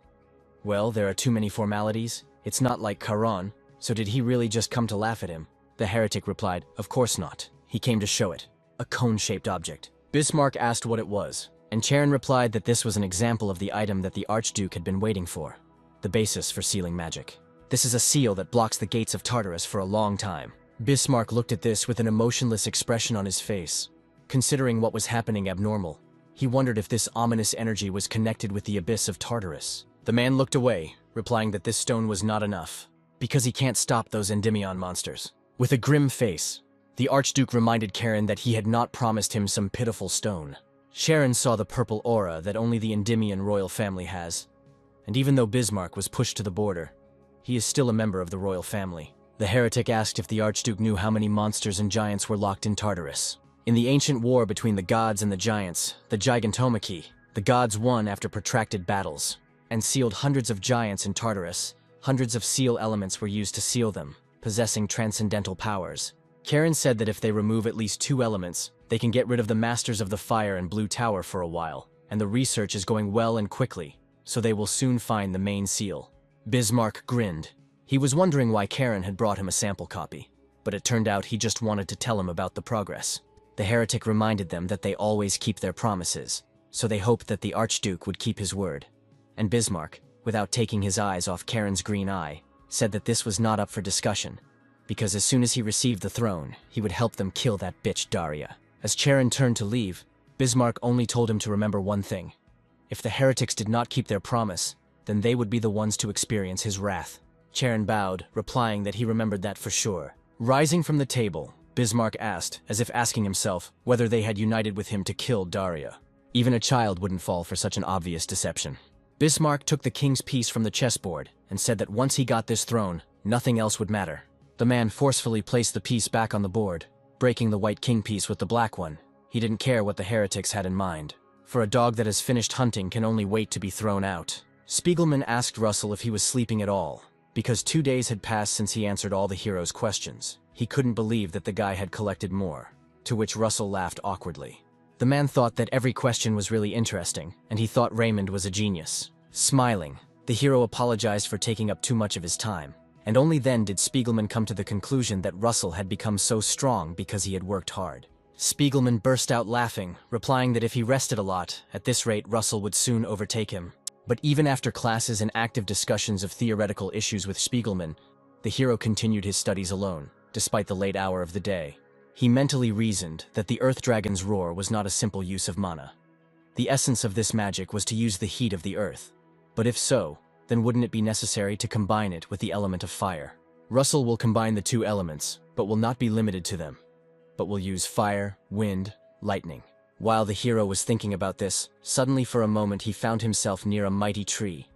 "Well, there are too many formalities. It's not like Charon, so did he really just come to laugh at him?" The heretic replied, "Of course not. He came to show it. A cone-shaped object." Bismarck asked what it was, and Charon replied that this was an example of the item that the Archduke had been waiting for, the basis for sealing magic. "This is a seal that blocks the gates of Tartarus for a long time." Bismarck looked at this with an emotionless expression on his face. Considering what was happening abnormal, he wondered if this ominous energy was connected with the abyss of Tartarus. The man looked away, replying that this stone was not enough, because he can't stop those Endymion monsters. With a grim face, the Archduke reminded Karen that he had not promised him some pitiful stone. Sharon saw the purple aura that only the Endymion royal family has, and even though Bismarck was pushed to the border, he is still a member of the royal family. The heretic asked if the Archduke knew how many monsters and giants were locked in Tartarus. In the ancient war between the gods and the giants, the Gigantomachy, the gods won after protracted battles, and sealed hundreds of giants in Tartarus. Hundreds of seal elements were used to seal them, possessing transcendental powers. Karen said that if they remove at least 2 elements, they can get rid of the Masters of the Fire and Blue Tower for a while, and the research is going well and quickly, so they will soon find the main seal. Bismarck grinned. He was wondering why Karen had brought him a sample copy, but it turned out he just wanted to tell him about the progress. The heretic reminded them that they always keep their promises, so they hoped that the Archduke would keep his word. And Bismarck, without taking his eyes off Karen's green eye, said that this was not up for discussion, because as soon as he received the throne, he would help them kill that bitch Daria. As Charon turned to leave, Bismarck only told him to remember one thing. If the heretics did not keep their promise, then they would be the ones to experience his wrath. Charon bowed, replying that he remembered that for sure. Rising from the table, Bismarck asked, as if asking himself, whether they had united with him to kill Daria. Even a child wouldn't fall for such an obvious deception. Bismarck took the king's piece from the chessboard and said that once he got this throne, nothing else would matter. The man forcefully placed the piece back on the board, breaking the white king piece with the black one. He didn't care what the heretics had in mind. For a dog that has finished hunting can only wait to be thrown out. Spiegelman asked Russell if he was sleeping at all, because 2 days had passed since he answered all the hero's questions. He couldn't believe that the guy had collected more, to which Russell laughed awkwardly. The man thought that every question was really interesting, and he thought Raymond was a genius. Smiling, the hero apologized for taking up too much of his time, and only then did Spiegelman come to the conclusion that Russell had become so strong because he had worked hard. Spiegelman burst out laughing, replying that if he rested a lot, at this rate Russell would soon overtake him. But even after classes and active discussions of theoretical issues with Spiegelman, the hero continued his studies alone, despite the late hour of the day. He mentally reasoned that the Earth Dragon's roar was not a simple use of mana. The essence of this magic was to use the heat of the earth. But if so, then wouldn't it be necessary to combine it with the element of fire? Russell will combine the 2 elements, but will not be limited to them, but will use fire, wind, lightning. While the hero was thinking about this, suddenly for a moment he found himself near a mighty tree,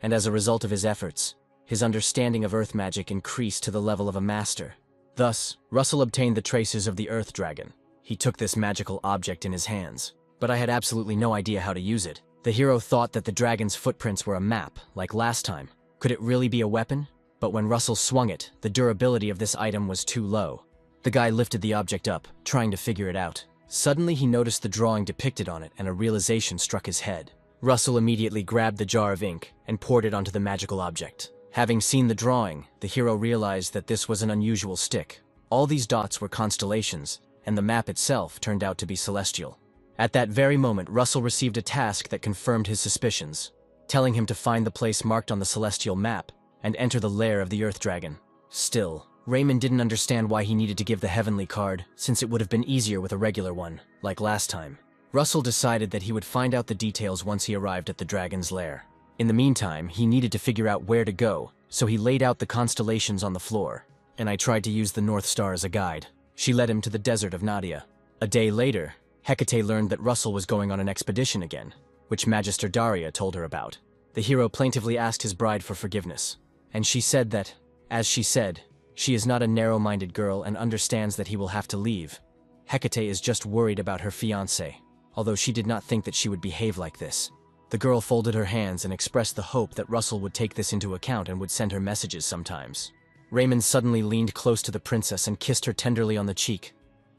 and as a result of his efforts, his understanding of earth magic increased to the level of a master. Thus, Russell obtained the traces of the Earth Dragon. He took this magical object in his hands, but I had absolutely no idea how to use it. The hero thought that the dragon's footprints were a map, like last time. Could it really be a weapon? But when Russell swung it, the durability of this item was too low. The guy lifted the object up, trying to figure it out. Suddenly he noticed the drawing depicted on it and a realization struck his head. Russell immediately grabbed the jar of ink and poured it onto the magical object. Having seen the drawing, the hero realized that this was an unusual stick. All these dots were constellations, and the map itself turned out to be celestial. At that very moment, Russell received a task that confirmed his suspicions, telling him to find the place marked on the celestial map and enter the lair of the Earth Dragon. Still, Raymond didn't understand why he needed to give the heavenly card, since it would have been easier with a regular one, like last time. Russell decided that he would find out the details once he arrived at the dragon's lair. In the meantime, he needed to figure out where to go, so he laid out the constellations on the floor, and I tried to use the North Star as a guide. She led him to the desert of Nadia. A day later, Hecate learned that Russell was going on an expedition again, which Magister Daria told her about. The hero plaintively asked his bride for forgiveness, and she said that, as she said, she is not a narrow-minded girl and understands that he will have to leave. Hecate is just worried about her fiancé, although she did not think that she would behave like this. The girl folded her hands and expressed the hope that Russell would take this into account and would send her messages sometimes. Raymond suddenly leaned close to the princess and kissed her tenderly on the cheek,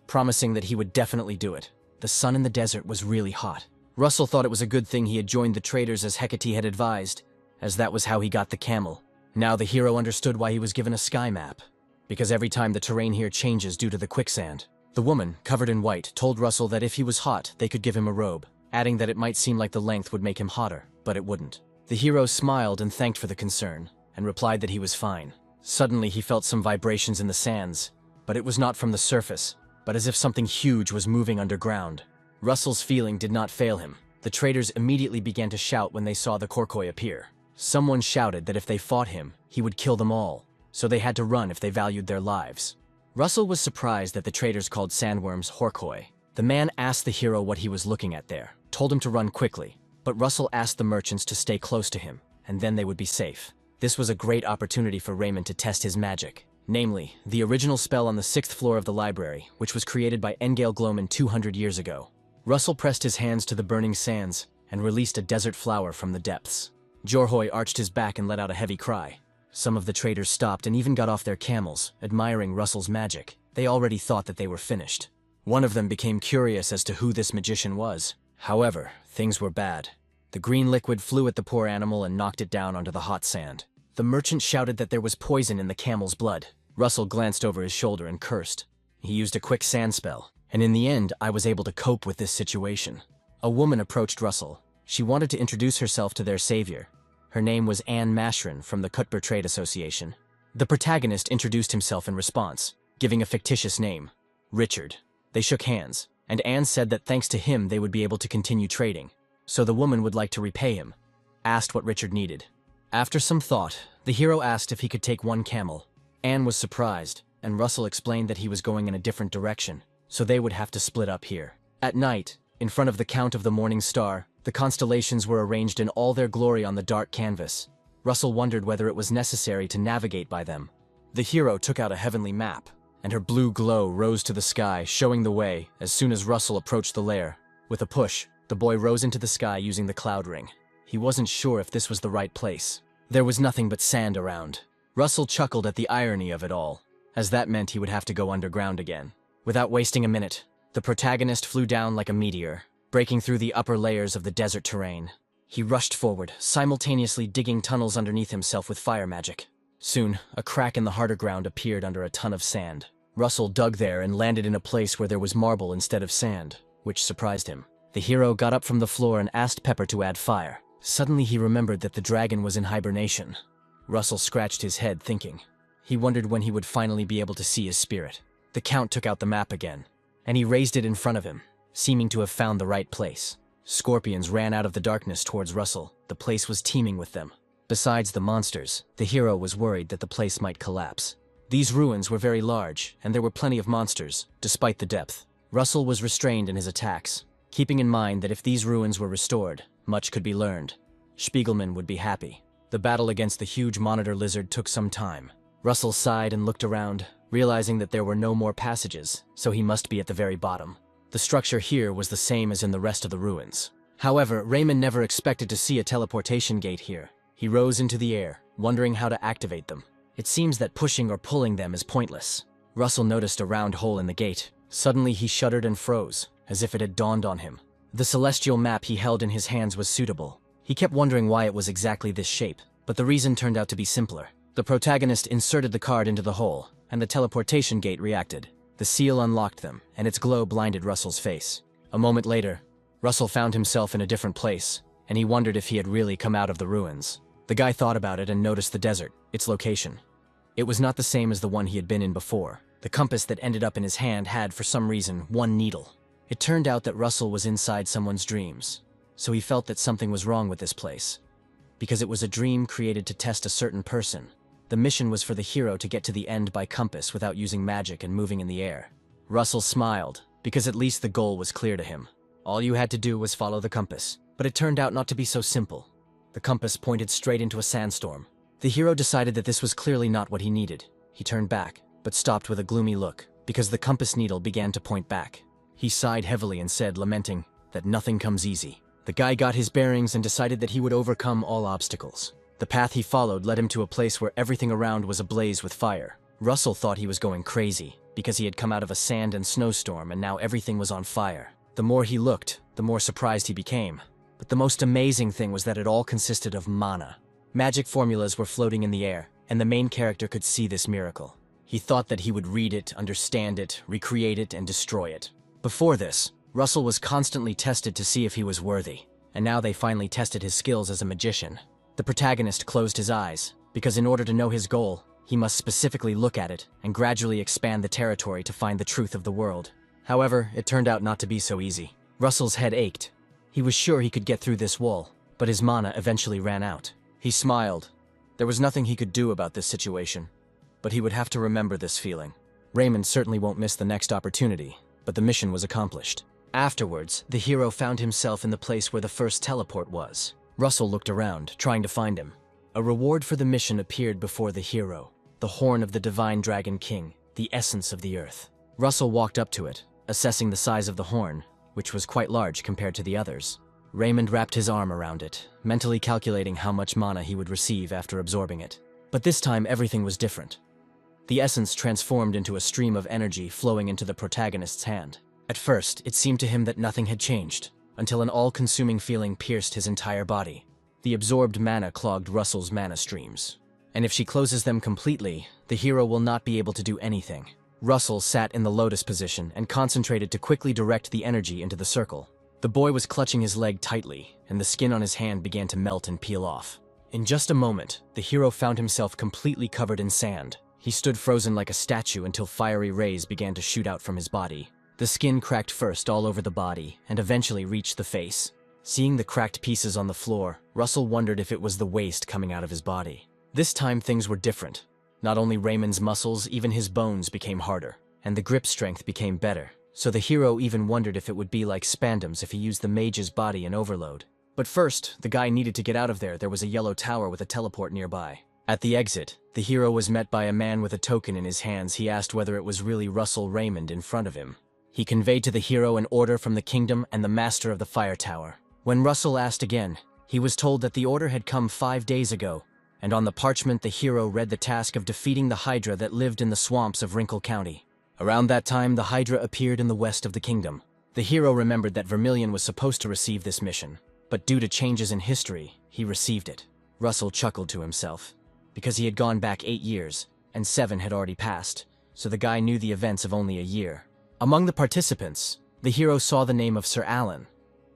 promising that he would definitely do it. The sun in the desert was really hot. Russell thought it was a good thing he had joined the traders as Hecate had advised, as that was how he got the camel. Now the hero understood why he was given a sky map, because every time the terrain here changes due to the quicksand. The woman, covered in white, told Russell that if he was hot, they could give him a robe, adding that it might seem like the length would make him hotter, but it wouldn't. The hero smiled and thanked for the concern, and replied that he was fine. Suddenly he felt some vibrations in the sands, but it was not from the surface, but as if something huge was moving underground. Russell's feeling did not fail him. The traders immediately began to shout when they saw the Korkoi appear. Someone shouted that if they fought him, he would kill them all, so they had to run if they valued their lives. Russell was surprised that the traders called sandworms Horkoi. The man asked the hero what he was looking at there, told him to run quickly, but Russell asked the merchants to stay close to him, and then they would be safe. This was a great opportunity for Raymond to test his magic, namely, the original spell on the 6th floor of the library, which was created by Engale Gloman 200 years ago. Russell pressed his hands to the burning sands and released a desert flower from the depths. Jorhoi arched his back and let out a heavy cry. Some of the traders stopped and even got off their camels, admiring Russell's magic. They already thought that they were finished. One of them became curious as to who this magician was. However, things were bad. The green liquid flew at the poor animal and knocked it down onto the hot sand. The merchant shouted that there was poison in the camel's blood. Russell glanced over his shoulder and cursed. He used a quick sand spell, and in the end, I was able to cope with this situation. A woman approached Russell. She wanted to introduce herself to their savior. Her name was Anne Mashrin from the Cuthbert Trade Association. The protagonist introduced himself in response, giving a fictitious name, Richard. They shook hands, and Anne said that thanks to him they would be able to continue trading, so the woman would like to repay him, asked what Richard needed. After some thought, the hero asked if he could take one camel. Anne was surprised, and Russell explained that he was going in a different direction, so they would have to split up here. At night, in front of the Count of the Morning Star, the constellations were arranged in all their glory on the dark canvas. Russell wondered whether it was necessary to navigate by them. The hero took out a heavenly map, and her blue glow rose to the sky, showing the way as soon as Russell approached the lair. With a push, the boy rose into the sky using the cloud ring. He wasn't sure if this was the right place. There was nothing but sand around. Russell chuckled at the irony of it all, as that meant he would have to go underground again. Without wasting a minute, the protagonist flew down like a meteor, breaking through the upper layers of the desert terrain. He rushed forward, simultaneously digging tunnels underneath himself with fire magic. Soon, a crack in the harder ground appeared under a ton of sand. Russell dug there and landed in a place where there was marble instead of sand, which surprised him. The hero got up from the floor and asked Pepper to add fire. Suddenly he remembered that the dragon was in hibernation. Russell scratched his head, thinking. He wondered when he would finally be able to see his spirit. The Count took out the map again, and he raised it in front of him, seeming to have found the right place. Scorpions ran out of the darkness towards Russell. The place was teeming with them. Besides the monsters, the hero was worried that the place might collapse. These ruins were very large, and there were plenty of monsters, despite the depth. Russell was restrained in his attacks, keeping in mind that if these ruins were restored, much could be learned. Spiegelman would be happy. The battle against the huge monitor lizard took some time. Russell sighed and looked around, realizing that there were no more passages, so he must be at the very bottom. The structure here was the same as in the rest of the ruins. However, Raymond never expected to see a teleportation gate here. He rose into the air, wondering how to activate them. It seems that pushing or pulling them is pointless. Russell noticed a round hole in the gate. Suddenly he shuddered and froze, as if it had dawned on him. The celestial map he held in his hands was suitable. He kept wondering why it was exactly this shape, but the reason turned out to be simpler. The protagonist inserted the card into the hole, and the teleportation gate reacted. The seal unlocked them, and its glow blinded Russell's face. A moment later, Russell found himself in a different place, and he wondered if he had really come out of the ruins. The guy thought about it and noticed the desert, its location. It was not the same as the one he had been in before. The compass that ended up in his hand had, for some reason, one needle. It turned out that Russell was inside someone's dreams, so he felt that something was wrong with this place. Because it was a dream created to test a certain person. The mission was for the hero to get to the end by compass without using magic and moving in the air. Russell smiled, because at least the goal was clear to him. All you had to do was follow the compass, but it turned out not to be so simple. The compass pointed straight into a sandstorm. The hero decided that this was clearly not what he needed. He turned back, but stopped with a gloomy look, because the compass needle began to point back. He sighed heavily and said, lamenting, that nothing comes easy. The guy got his bearings and decided that he would overcome all obstacles. The path he followed led him to a place where everything around was ablaze with fire. Russell thought he was going crazy, because he had come out of a sand and snowstorm and now everything was on fire. The more he looked, the more surprised he became. But the most amazing thing was that it all consisted of mana. Magic formulas were floating in the air, and the main character could see this miracle. He thought that he would read it, understand it, recreate it, and destroy it. Before this, Russell was constantly tested to see if he was worthy, and now they finally tested his skills as a magician. The protagonist closed his eyes, because in order to know his goal, he must specifically look at it and gradually expand the territory to find the truth of the world. However, it turned out not to be so easy. Russell's head ached. He was sure he could get through this wall, but his mana eventually ran out. He smiled. There was nothing he could do about this situation, but he would have to remember this feeling. Raymond certainly won't miss the next opportunity, but the mission was accomplished. Afterwards, the hero found himself in the place where the first teleport was. Russell looked around, trying to find him. A reward for the mission appeared before the hero, the horn of the divine dragon king, the essence of the earth. Russell walked up to it, assessing the size of the horn, which was quite large compared to the others. Raymond wrapped his arm around it, mentally calculating how much mana he would receive after absorbing it. But this time everything was different. The essence transformed into a stream of energy flowing into the protagonist's hand. At first, it seemed to him that nothing had changed, until an all-consuming feeling pierced his entire body. The absorbed mana clogged Russell's mana streams. And if she closes them completely, the hero will not be able to do anything. Russell sat in the lotus position and concentrated to quickly direct the energy into the circle. The boy was clutching his leg tightly, and the skin on his hand began to melt and peel off. In just a moment, the hero found himself completely covered in sand. He stood frozen like a statue until fiery rays began to shoot out from his body. The skin cracked first all over the body, and eventually reached the face. Seeing the cracked pieces on the floor, Russell wondered if it was the waste coming out of his body. This time things were different. Not only Raymond's muscles, even his bones became harder, and the grip strength became better. So the hero even wondered if it would be like Spandam's if he used the mage's body in overload. But first, the guy needed to get out of there. There was a yellow tower with a teleport nearby. At the exit, the hero was met by a man with a token in his hands. He asked whether it was really Russell Raymond in front of him. He conveyed to the hero an order from the kingdom and the master of the fire tower. When Russell asked again, he was told that the order had come 5 days ago, and on the parchment the hero read the task of defeating the Hydra that lived in the swamps of Wrinkle County. Around that time, the Hydra appeared in the west of the kingdom. The hero remembered that Vermilion was supposed to receive this mission, but due to changes in history, he received it. Russell chuckled to himself, because he had gone back 8 years, and 7 had already passed, so the guy knew the events of only a year. Among the participants, the hero saw the name of Sir Alan,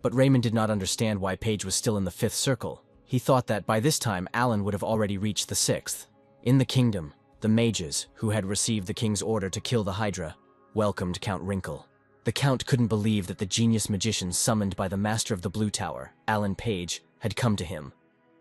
but Raymond did not understand why Paige was still in the 5th circle. He thought that by this time Alan would have already reached the 6th. In the kingdom, the mages, who had received the king's order to kill the Hydra, welcomed Count Wrinkle. The Count couldn't believe that the genius magician summoned by the master of the Blue Tower, Alan Page, had come to him.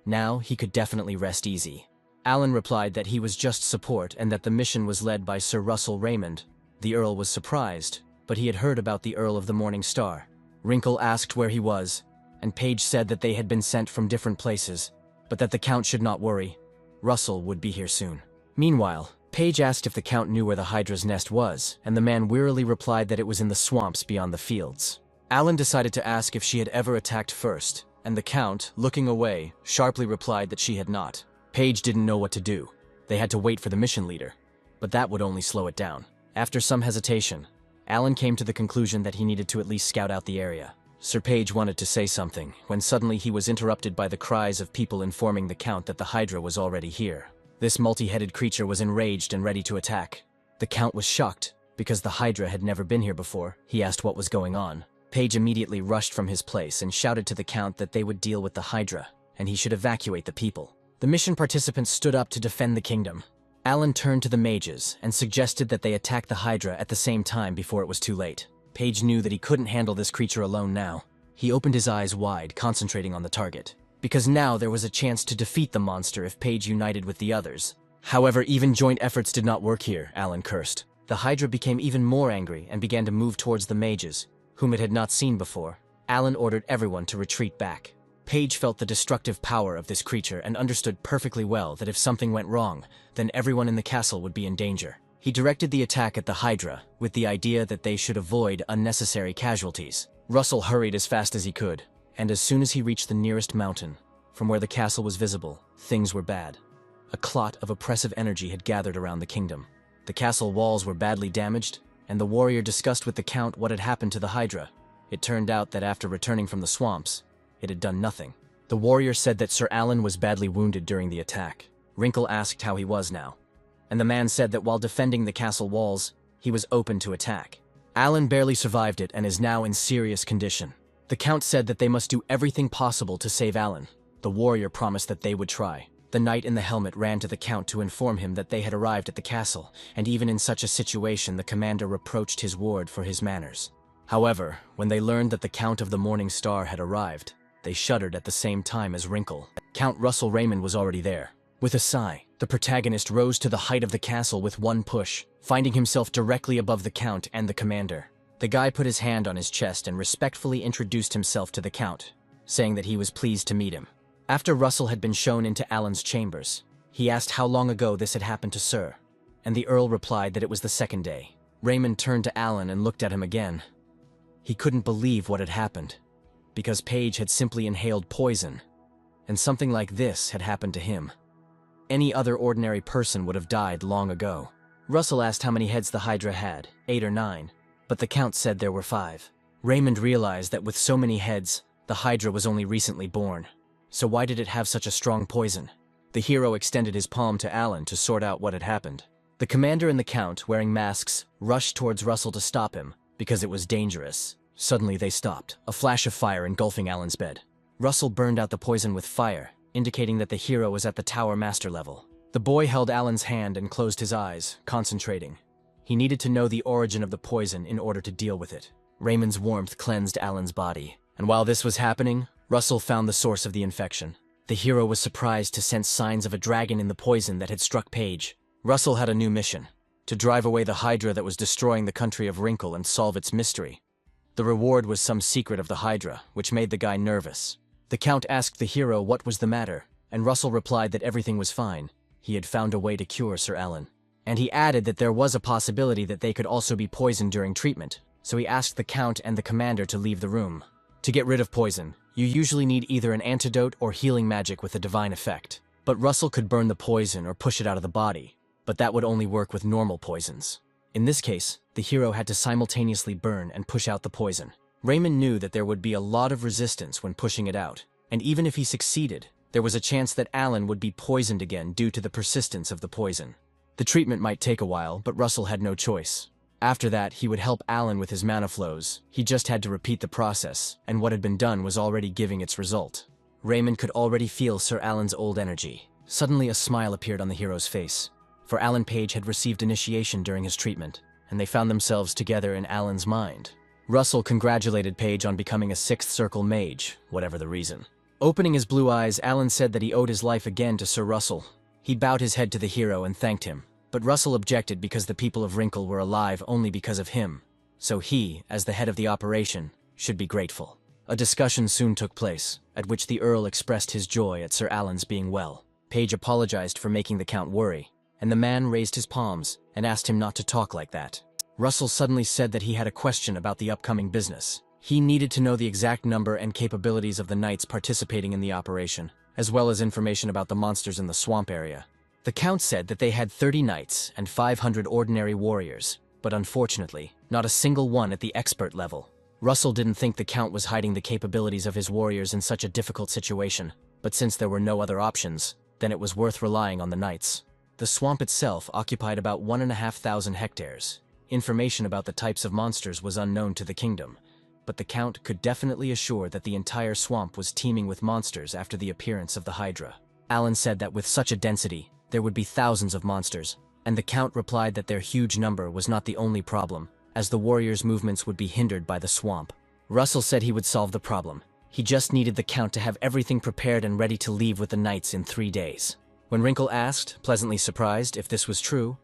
Now he could definitely rest easy. Alan replied that he was just support and that the mission was led by Sir Russell Raymond. The Earl was surprised, but he had heard about the Earl of the Morning Star. Wrinkle asked where he was, and Page said that they had been sent from different places, but that the Count should not worry. Russell would be here soon. Meanwhile, Page asked if the Count knew where the Hydra's nest was, and the man wearily replied that it was in the swamps beyond the fields. Alan decided to ask if she had ever attacked first, and the Count, looking away, sharply replied that she had not. Page didn't know what to do. They had to wait for the mission leader, but that would only slow it down. After some hesitation, Alan came to the conclusion that he needed to at least scout out the area. Sir Page wanted to say something, when suddenly he was interrupted by the cries of people informing the Count that the Hydra was already here. This multi-headed creature was enraged and ready to attack. The Count was shocked, because the Hydra had never been here before. He asked what was going on. Page immediately rushed from his place and shouted to the Count that they would deal with the Hydra, and he should evacuate the people. The mission participants stood up to defend the kingdom. Alan turned to the mages and suggested that they attack the Hydra at the same time before it was too late. Page knew that he couldn't handle this creature alone now. He opened his eyes wide, concentrating on the target, because now there was a chance to defeat the monster if Page united with the others. However, even joint efforts did not work here, Alan cursed. The Hydra became even more angry and began to move towards the mages, whom it had not seen before. Alan ordered everyone to retreat back. Page felt the destructive power of this creature and understood perfectly well that if something went wrong, then everyone in the castle would be in danger. He directed the attack at the Hydra, with the idea that they should avoid unnecessary casualties. Russell hurried as fast as he could, and as soon as he reached the nearest mountain, from where the castle was visible, things were bad. A clot of oppressive energy had gathered around the kingdom. The castle walls were badly damaged, and the warrior discussed with the Count what had happened to the Hydra. It turned out that after returning from the swamps, it had done nothing. The warrior said that Sir Alan was badly wounded during the attack. Wrinkle asked how he was now, and the man said that while defending the castle walls, he was open to attack. Alan barely survived it and is now in serious condition. The Count said that they must do everything possible to save Alan. The warrior promised that they would try. The knight in the helmet ran to the Count to inform him that they had arrived at the castle, and even in such a situation the commander reproached his ward for his manners. However, when they learned that the Count of the Morning Star had arrived, they shuddered at the same time as Wrinkle. Count Russell Raymond was already there. With a sigh, the protagonist rose to the height of the castle with one push, finding himself directly above the Count and the commander. The guy put his hand on his chest and respectfully introduced himself to the Count, saying that he was pleased to meet him. After Russell had been shown into Alan's chambers, he asked how long ago this had happened to Sir, and the Earl replied that it was the second day. Raymond turned to Alan and looked at him again. He couldn't believe what had happened, because Page had simply inhaled poison, and something like this had happened to him. Any other ordinary person would have died long ago. Russell asked how many heads the Hydra had, 8 or 9, but the Count said there were 5. Raymond realized that with so many heads, the Hydra was only recently born. So why did it have such a strong poison? The hero extended his palm to Alan to sort out what had happened. The commander and the Count, wearing masks, rushed towards Russell to stop him, because it was dangerous. Suddenly they stopped, a flash of fire engulfing Alan's bed. Russell burned out the poison with fire, indicating that the hero was at the Tower Master level. The boy held Alan's hand and closed his eyes, concentrating. He needed to know the origin of the poison in order to deal with it. Raymond's warmth cleansed Alan's body, and while this was happening, Russell found the source of the infection. The hero was surprised to sense signs of a dragon in the poison that had struck Page. Russell had a new mission: to drive away the Hydra that was destroying the country of Wrinkle and solve its mystery. The reward was some secret of the Hydra, which made the guy nervous. The Count asked the hero what was the matter, and Russell replied that everything was fine. He had found a way to cure Sir Alan. And he added that there was a possibility that they could also be poisoned during treatment, so he asked the Count and the commander to leave the room. To get rid of poison, you usually need either an antidote or healing magic with a divine effect. But Russell could burn the poison or push it out of the body, but that would only work with normal poisons. In this case, the hero had to simultaneously burn and push out the poison. Raymond knew that there would be a lot of resistance when pushing it out, and even if he succeeded, there was a chance that Alan would be poisoned again due to the persistence of the poison. The treatment might take a while, but Russell had no choice. After that, he would help Alan with his mana flows. He just had to repeat the process, and what had been done was already giving its result. Raymond could already feel Sir Alan's old energy. Suddenly a smile appeared on the hero's face, for Alan Page had received initiation during his treatment, and they found themselves together in Alan's mind. Russell congratulated Page on becoming a Sixth Circle mage, whatever the reason. Opening his blue eyes, Alan said that he owed his life again to Sir Russell. He bowed his head to the hero and thanked him. But Russell objected because the people of Wrinkle were alive only because of him, so he, as the head of the operation, should be grateful. A discussion soon took place, at which the Earl expressed his joy at Sir Alan's being well. Page apologized for making the Count worry, and the man raised his palms and asked him not to talk like that. Russell suddenly said that he had a question about the upcoming business. He needed to know the exact number and capabilities of the knights participating in the operation, as well as information about the monsters in the swamp area. The Count said that they had 30 knights and 500 ordinary warriors. but unfortunately, not a single one at the expert level. Russell didn't think the Count was hiding the capabilities of his warriors in such a difficult situation, but since there were no other options, then it was worth relying on the knights. The swamp itself occupied about 1,500 hectares. Information about the types of monsters was unknown to the kingdom, but the Count could definitely assure that the entire swamp was teeming with monsters after the appearance of the Hydra. Alan said that with such a density, there would be thousands of monsters, and the Count replied that their huge number was not the only problem, as the warriors' movements would be hindered by the swamp. Russell said he would solve the problem. He just needed the Count to have everything prepared and ready to leave with the knights in 3 days. When Wrinkle asked, pleasantly surprised, if this was true,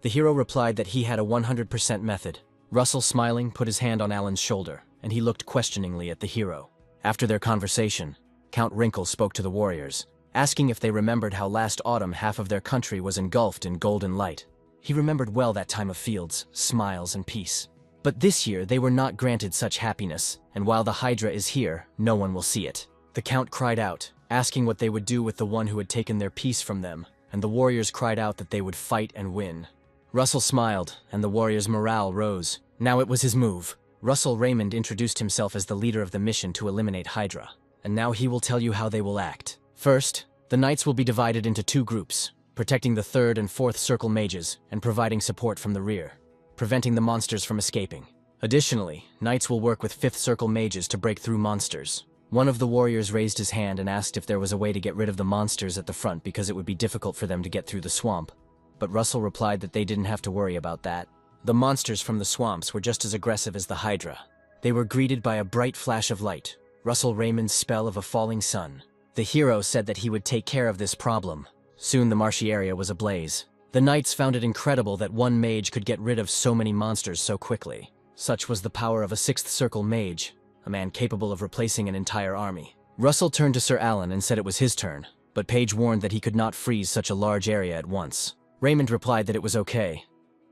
the hero replied that he had a 100% method. Russell, smiling, put his hand on Alan's shoulder, and he looked questioningly at the hero. After their conversation, Count Wrinkle spoke to the warriors, asking if they remembered how last autumn half of their country was engulfed in golden light. He remembered well that time of fields, smiles, and peace. But this year they were not granted such happiness, and while the Hydra is here, no one will see it. The Count cried out, asking what they would do with the one who had taken their peace from them, and the warriors cried out that they would fight and win. Russell smiled, and the warriors' morale rose. Now it was his move. Russell Raymond introduced himself as the leader of the mission to eliminate Hydra, and now he will tell you how they will act. First, the knights will be divided into 2 groups, protecting the 3rd and 4th circle mages and providing support from the rear, preventing the monsters from escaping. Additionally, knights will work with 5th circle mages to break through monsters. One of the warriors raised his hand and asked if there was a way to get rid of the monsters at the front because it would be difficult for them to get through the swamp, but Russell replied that they didn't have to worry about that. The monsters from the swamps were just as aggressive as the Hydra. They were greeted by a bright flash of light, Russell Raymond's spell of a falling sun. The hero said that he would take care of this problem. Soon the marshy area was ablaze. The knights found it incredible that one mage could get rid of so many monsters so quickly. Such was the power of a 6th circle mage, a man capable of replacing an entire army. Russell turned to Sir Alan and said it was his turn, but Page warned that he could not freeze such a large area at once. Raymond replied that it was okay.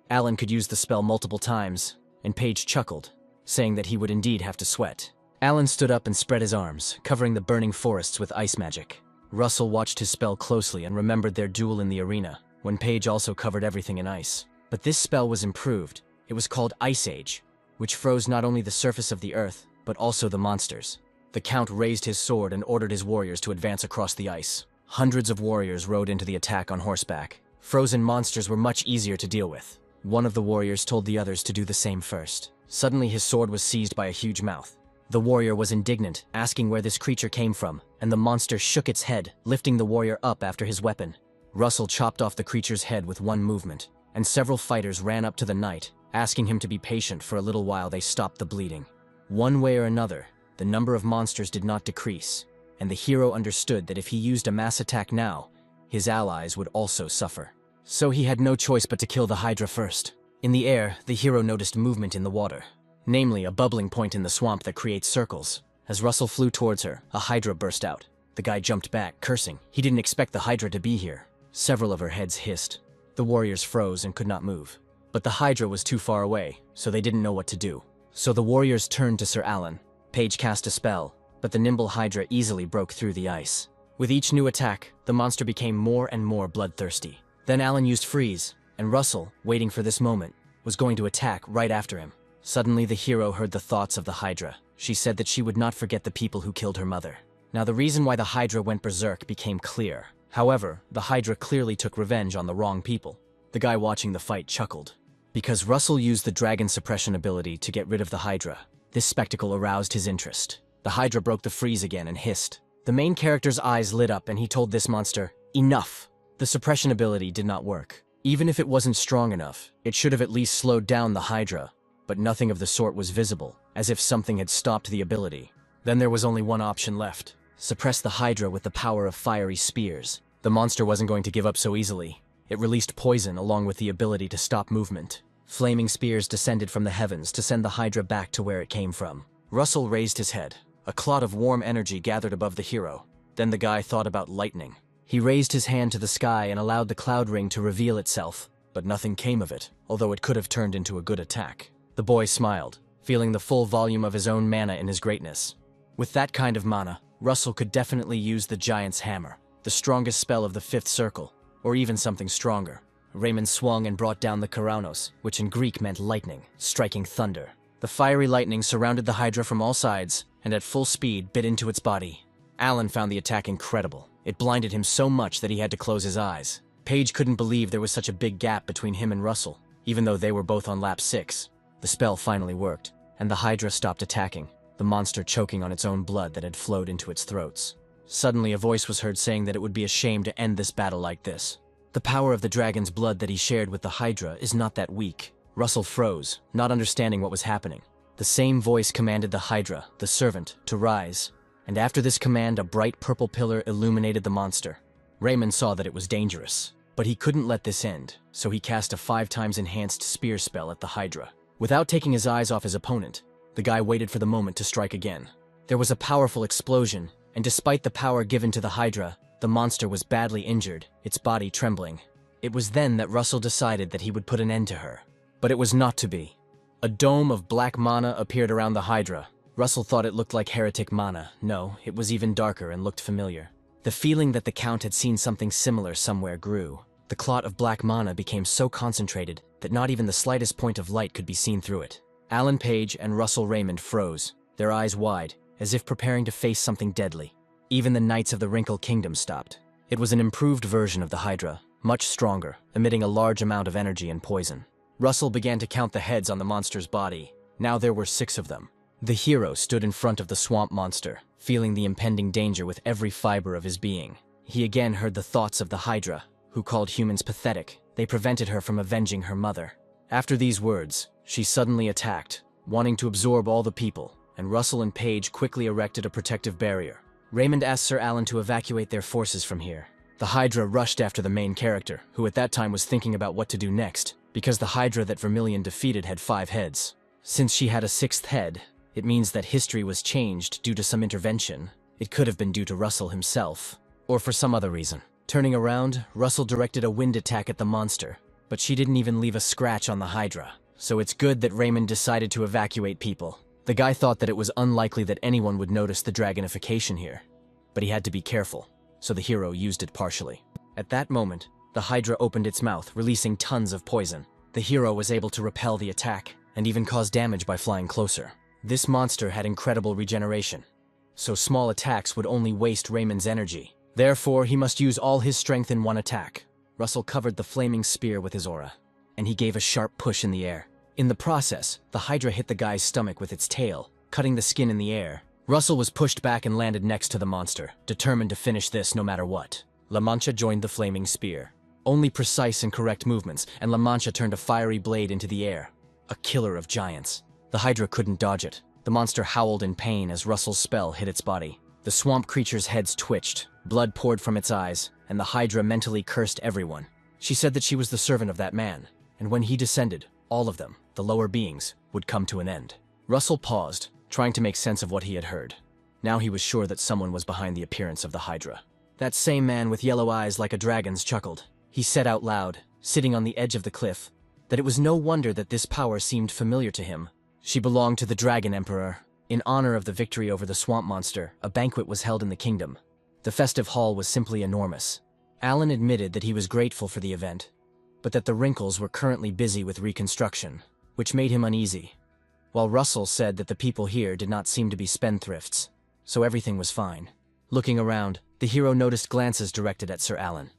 Alan could use the spell multiple times, and Page chuckled, saying that he would indeed have to sweat. Alan stood up and spread his arms, covering the burning forests with ice magic. Russell watched his spell closely and remembered their duel in the arena, when Page also covered everything in ice. But this spell was improved. It was called Ice Age, which froze not only the surface of the earth, but also the monsters. The Count raised his sword and ordered his warriors to advance across the ice. Hundreds of warriors rode into the attack on horseback. Frozen monsters were much easier to deal with. One of the warriors told the others to do the same first. Suddenly his sword was seized by a huge mouth. The warrior was indignant, asking where this creature came from, and the monster shook its head, lifting the warrior up after his weapon. Russell chopped off the creature's head with one movement, and several fighters ran up to the knight, asking him to be patient for a little while they stopped the bleeding. One way or another, the number of monsters did not decrease, and the hero understood that if he used a mass attack now, his allies would also suffer. So he had no choice but to kill the Hydra first. In the air, the hero noticed movement in the water, namely a bubbling point in the swamp that creates circles. As Russell flew towards her, a Hydra burst out. The guy jumped back, cursing. He didn't expect the Hydra to be here. Several of her heads hissed. The warriors froze and could not move. But the Hydra was too far away, so they didn't know what to do. So the warriors turned to Sir Alan. Page cast a spell, but the nimble Hydra easily broke through the ice. With each new attack, the monster became more and more bloodthirsty. Then Alan used freeze, and Russell, waiting for this moment, was going to attack right after him. Suddenly the hero heard the thoughts of the Hydra. She said that she would not forget the people who killed her mother. Now the reason why the Hydra went berserk became clear. However, the Hydra clearly took revenge on the wrong people. The guy watching the fight chuckled. Because Russell used the dragon suppression ability to get rid of the Hydra, this spectacle aroused his interest. The Hydra broke the freeze again and hissed. The main character's eyes lit up and he told this monster, "Enough!" The suppression ability did not work. Even if it wasn't strong enough, it should have at least slowed down the Hydra, but nothing of the sort was visible, as if something had stopped the ability. Then there was only one option left. Suppress the Hydra with the power of fiery spears. The monster wasn't going to give up so easily. It released poison along with the ability to stop movement. Flaming spears descended from the heavens to send the Hydra back to where it came from. Russell raised his head. A clot of warm energy gathered above the hero. Then the guy thought about lightning. He raised his hand to the sky and allowed the cloud ring to reveal itself, but nothing came of it, although it could have turned into a good attack. The boy smiled, feeling the full volume of his own mana in his greatness. With that kind of mana, Russell could definitely use the Giant's Hammer, the strongest spell of the 5th circle, or even something stronger. Raymond swung and brought down the Karanos, which in Greek meant lightning, striking thunder. The fiery lightning surrounded the Hydra from all sides, and at full speed bit into its body. Alan found the attack incredible. It blinded him so much that he had to close his eyes. Paige couldn't believe there was such a big gap between him and Russell, even though they were both on lap 6. The spell finally worked, and the Hydra stopped attacking, the monster choking on its own blood that had flowed into its throats. Suddenly a voice was heard saying that it would be a shame to end this battle like this. The power of the dragon's blood that he shared with the Hydra is not that weak. Russell froze, not understanding what was happening. The same voice commanded the Hydra, the servant, to rise, and after this command a bright purple pillar illuminated the monster. Raymond saw that it was dangerous, but he couldn't let this end, so he cast a 5 times enhanced spear spell at the Hydra. Without taking his eyes off his opponent, the guy waited for the moment to strike again. There was a powerful explosion, and despite the power given to the Hydra, the monster was badly injured, its body trembling. It was then that Russell decided that he would put an end to her. But it was not to be. A dome of black mana appeared around the Hydra. Russell thought it looked like heretic mana. No, it was even darker and looked familiar. The feeling that the Count had seen something similar somewhere grew. The clot of black mana became so concentrated that not even the slightest point of light could be seen through it. Alan Page and Russell Raymond froze, their eyes wide, as if preparing to face something deadly. Even the Knights of the Wrinkle Kingdom stopped. It was an improved version of the Hydra, much stronger, emitting a large amount of energy and poison. Russell began to count the heads on the monster's body. Now there were 6 of them. The hero stood in front of the swamp monster, feeling the impending danger with every fiber of his being. He again heard the thoughts of the Hydra, who called humans pathetic. They prevented her from avenging her mother. After these words, she suddenly attacked, wanting to absorb all the people, and Russell and Page quickly erected a protective barrier. Raymond asked Sir Alan to evacuate their forces from here. The Hydra rushed after the main character, who at that time was thinking about what to do next, because the Hydra that Vermilion defeated had 5 heads. Since she had a 6th head, it means that history was changed due to some intervention. It could have been due to Russell himself, or for some other reason. Turning around, Russell directed a wind attack at the monster, but she didn't even leave a scratch on the Hydra. So it's good that Raymond decided to evacuate people. The guy thought that it was unlikely that anyone would notice the dragonification here, but he had to be careful, so the hero used it partially. At that moment, the Hydra opened its mouth, releasing tons of poison. The hero was able to repel the attack, and even cause damage by flying closer. This monster had incredible regeneration, so small attacks would only waste Raymond's energy. Therefore, he must use all his strength in one attack. Russell covered the flaming spear with his aura, and he gave a sharp push in the air. In the process, the Hydra hit the guy's stomach with its tail, cutting the skin in the air. Russell was pushed back and landed next to the monster, determined to finish this no matter what. La Mancha joined the flaming spear. Only precise and correct movements, and La Mancha turned a fiery blade into the air. A killer of giants. The Hydra couldn't dodge it. The monster howled in pain as Russell's spell hit its body. The swamp creature's heads twitched, blood poured from its eyes, and the Hydra mentally cursed everyone. She said that she was the servant of that man, and when he descended, all of them, the lower beings, would come to an end. Russell paused, trying to make sense of what he had heard. Now he was sure that someone was behind the appearance of the Hydra. That same man with yellow eyes like a dragon's chuckled. He said out loud, sitting on the edge of the cliff, that it was no wonder that this power seemed familiar to him. She belonged to the Dragon Emperor. In honor of the victory over the swamp monster, a banquet was held in the kingdom. The festive hall was simply enormous. Alan admitted that he was grateful for the event, but that the Wrinkles were currently busy with reconstruction, which made him uneasy, while Russell said that the people here did not seem to be spendthrifts, so everything was fine. Looking around, the hero noticed glances directed at Sir Alan.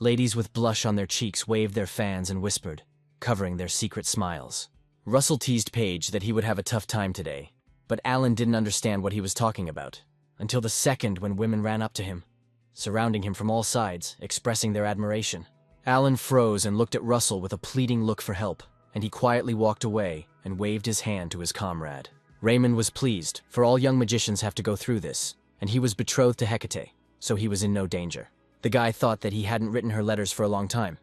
Ladies with blush on their cheeks waved their fans and whispered, covering their secret smiles. Russell teased Page that he would have a tough time today, but Alan didn't understand what he was talking about, until the second when women ran up to him, surrounding him from all sides, expressing their admiration. Alan froze and looked at Russell with a pleading look for help, and he quietly walked away and waved his hand to his comrade. Raymond was pleased, for all young magicians have to go through this, and he was betrothed to Hecate, so he was in no danger. The guy thought that he hadn't written her letters for a long time,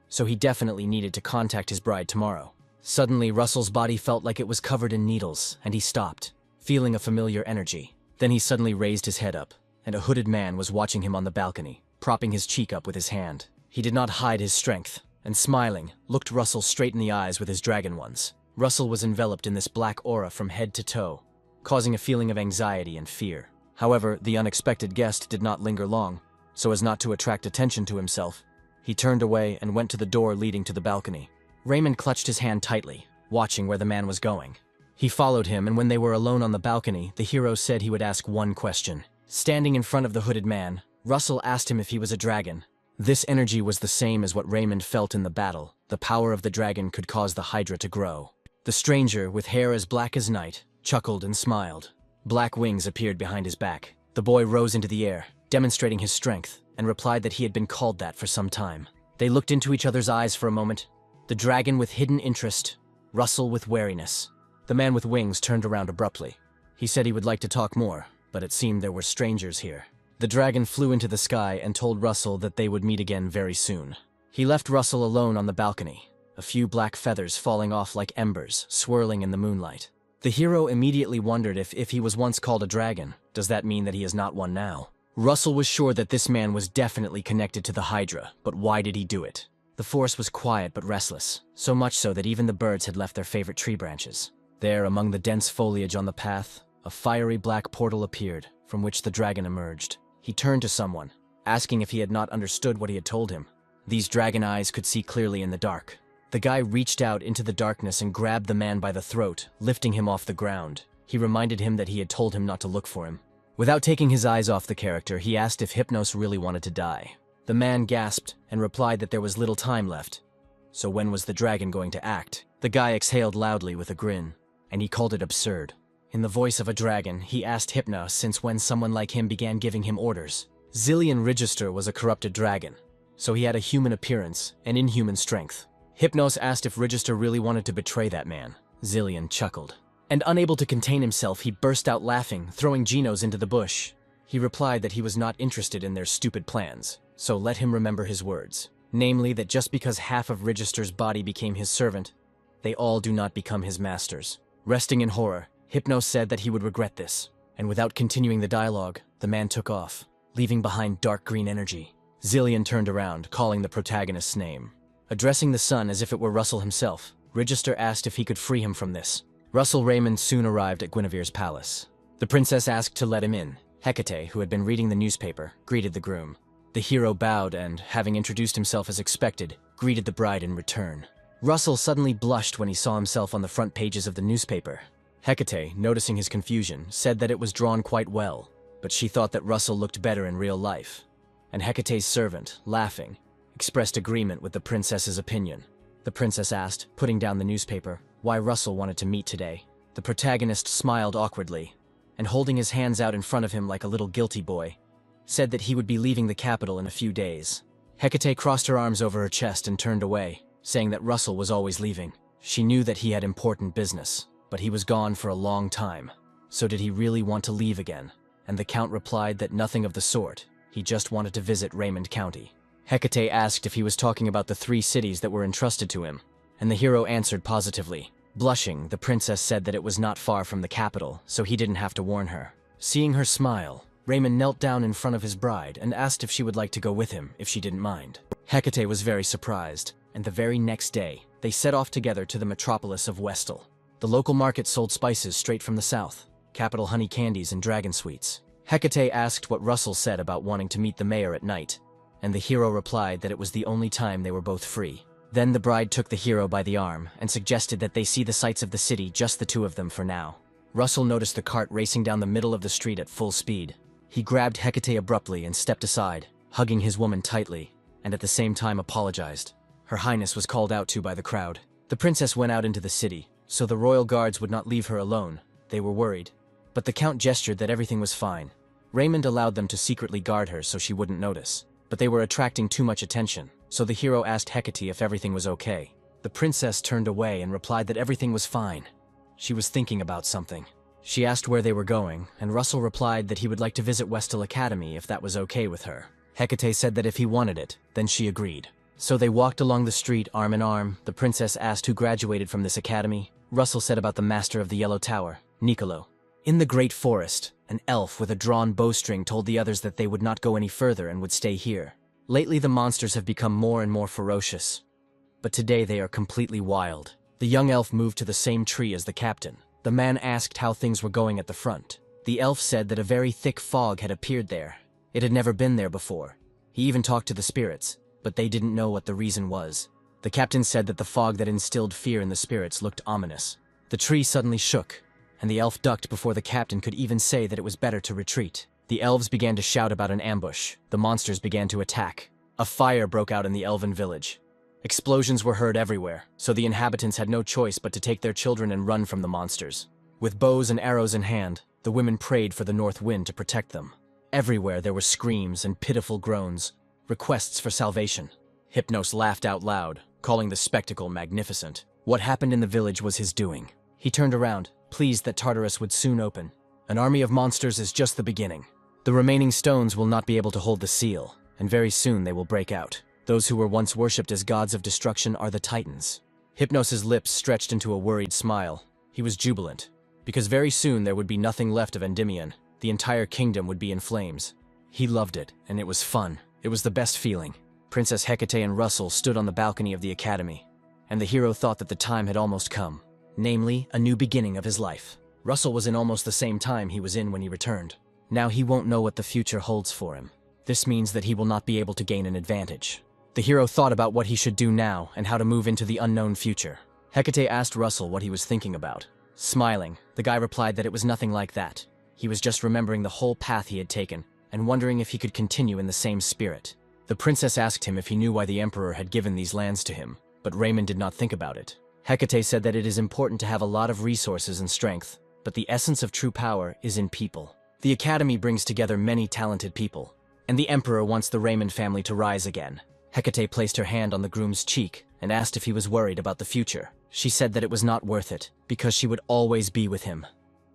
so he definitely needed to contact his bride tomorrow. Suddenly, Russell's body felt like it was covered in needles, and he stopped, feeling a familiar energy. Then he suddenly raised his head up, and a hooded man was watching him on the balcony, propping his cheek up with his hand. He did not hide his strength, and smiling, looked Russell straight in the eyes with his dragon ones. Russell was enveloped in this black aura from head to toe, causing a feeling of anxiety and fear. However, the unexpected guest did not linger long, so as not to attract attention to himself. He turned away and went to the door leading to the balcony. Raymond clutched his hand tightly, watching where the man was going. He followed him, and when they were alone on the balcony, the hero said he would ask one question. Standing in front of the hooded man, Russell asked him if he was a dragon. This energy was the same as what Raymond felt in the battle. The power of the dragon could cause the Hydra to grow. The stranger, with hair as black as night, chuckled and smiled. Black wings appeared behind his back. The boy rose into the air, demonstrating his strength, and replied that he had been called that for some time. They looked into each other's eyes for a moment. The dragon with hidden interest, Russell with wariness. The man with wings turned around abruptly. He said he would like to talk more, but it seemed there were strangers here. The dragon flew into the sky and told Russell that they would meet again very soon. He left Russell alone on the balcony, a few black feathers falling off like embers, swirling in the moonlight. The hero immediately wondered if he was once called a dragon, does that mean that he is not one now? Russell was sure that this man was definitely connected to the Hydra, but why did he do it? The forest was quiet but restless, so much so that even the birds had left their favorite tree branches. There, among the dense foliage on the path, a fiery black portal appeared, from which the dragon emerged. He turned to someone, asking if he had not understood what he had told him. These dragon eyes could see clearly in the dark. The guy reached out into the darkness and grabbed the man by the throat, lifting him off the ground. He reminded him that he had told him not to look for him. Without taking his eyes off the character, he asked if Hypnos really wanted to die. The man gasped and replied that there was little time left. So when was the dragon going to act? The guy exhaled loudly with a grin, and he called it absurd. In the voice of a dragon, he asked Hypnos since when someone like him began giving him orders. Zillion Register was a corrupted dragon, so he had a human appearance and inhuman strength. Hypnos asked if Register really wanted to betray that man. Zillion chuckled. And unable to contain himself, he burst out laughing, throwing Genos into the bush. He replied that he was not interested in their stupid plans, so let him remember his words. Namely, that just because half of Register's body became his servant, they all do not become his masters. Resting in horror, Hypnos said that he would regret this, and without continuing the dialogue, the man took off, leaving behind dark green energy. Zillion turned around, calling the protagonist's name. Addressing the sun as if it were Russell himself, Register asked if he could free him from this. Russell Raymond soon arrived at Guinevere's palace. The princess asked to let him in. Hecate, who had been reading the newspaper, greeted the groom. The hero bowed and, having introduced himself as expected, greeted the bride in return. Russell suddenly blushed when he saw himself on the front pages of the newspaper. Hecate, noticing his confusion, said that it was drawn quite well, but she thought that Russell looked better in real life. And Hecate's servant, laughing, expressed agreement with the princess's opinion. The princess asked, putting down the newspaper, why Russell wanted to meet today. The protagonist smiled awkwardly, and holding his hands out in front of him like a little guilty boy, said that he would be leaving the capital in a few days. Hecate crossed her arms over her chest and turned away, saying that Russell was always leaving. She knew that he had important business, but he was gone for a long time. So did he really want to leave again? And the count replied that nothing of the sort. He just wanted to visit Raymond County. Hecate asked if he was talking about the 3 cities that were entrusted to him, and the hero answered positively. Blushing, the princess said that it was not far from the capital, so he didn't have to warn her. Seeing her smile, Raymond knelt down in front of his bride and asked if she would like to go with him, if she didn't mind. Hecate was very surprised, and the very next day, they set off together to the metropolis of Westel. The local market sold spices straight from the south, capital honey candies and dragon sweets. Hecate asked what Russell said about wanting to meet the mayor at night, and the hero replied that it was the only time they were both free. Then the bride took the hero by the arm and suggested that they see the sights of the city, just the 2 of them for now. Russell noticed the cart racing down the middle of the street at full speed. He grabbed Hecate abruptly and stepped aside, hugging his woman tightly, and at the same time apologized. Her highness was called out to by the crowd. The princess went out into the city, so the royal guards would not leave her alone. They were worried. But the count gestured that everything was fine. Raymond allowed them to secretly guard her so she wouldn't notice. But they were attracting too much attention, so the hero asked Hecate if everything was okay. The princess turned away and replied that everything was fine. She was thinking about something. She asked where they were going, and Russell replied that he would like to visit Westel Academy if that was okay with her. Hecate said that if he wanted it, then she agreed. So they walked along the street arm in arm. The princess asked who graduated from this academy. Russell said about the master of the Yellow Tower, Nicolo. In the great forest, an elf with a drawn bowstring told the others that they would not go any further and would stay here. Lately the monsters have become more and more ferocious, but today they are completely wild. The young elf moved to the same tree as the captain. The man asked how things were going at the front. The elf said that a very thick fog had appeared there. It had never been there before. He even talked to the spirits. but they didn't know what the reason was. The captain said that the fog that instilled fear in the spirits looked ominous. The tree suddenly shook, and the elf ducked before the captain could even say that it was better to retreat. The elves began to shout about an ambush. The monsters began to attack. A fire broke out in the elven village. Explosions were heard everywhere, so the inhabitants had no choice but to take their children and run from the monsters. With bows and arrows in hand, the women prayed for the north wind to protect them. Everywhere there were screams and pitiful groans, requests for salvation. Hypnos laughed out loud, calling the spectacle magnificent. What happened in the village was his doing. He turned around, pleased that Tartarus would soon open. An army of monsters is just the beginning. The remaining stones will not be able to hold the seal, and very soon they will break out. Those who were once worshipped as gods of destruction are the Titans. Hypnos' lips stretched into a worried smile. He was jubilant, because very soon there would be nothing left of Endymion. The entire kingdom would be in flames. He loved it, and it was fun. It was the best feeling. Princess Hecate and Russell stood on the balcony of the academy, and the hero thought that the time had almost come, namely, a new beginning of his life. Russell was in almost the same time he was in when he returned. Now he won't know what the future holds for him. This means that he will not be able to gain an advantage. The hero thought about what he should do now and how to move into the unknown future. Hecate asked Russell what he was thinking about. Smiling, the guy replied that it was nothing like that. He was just remembering the whole path he had taken and wondering if he could continue in the same spirit. The princess asked him if he knew why the emperor had given these lands to him, but Raymond did not think about it. Hecate said that it is important to have a lot of resources and strength, but the essence of true power is in people. The academy brings together many talented people, and the emperor wants the Raymond family to rise again. Hecate placed her hand on the groom's cheek and asked if he was worried about the future. She said that it was not worth it, because she would always be with him.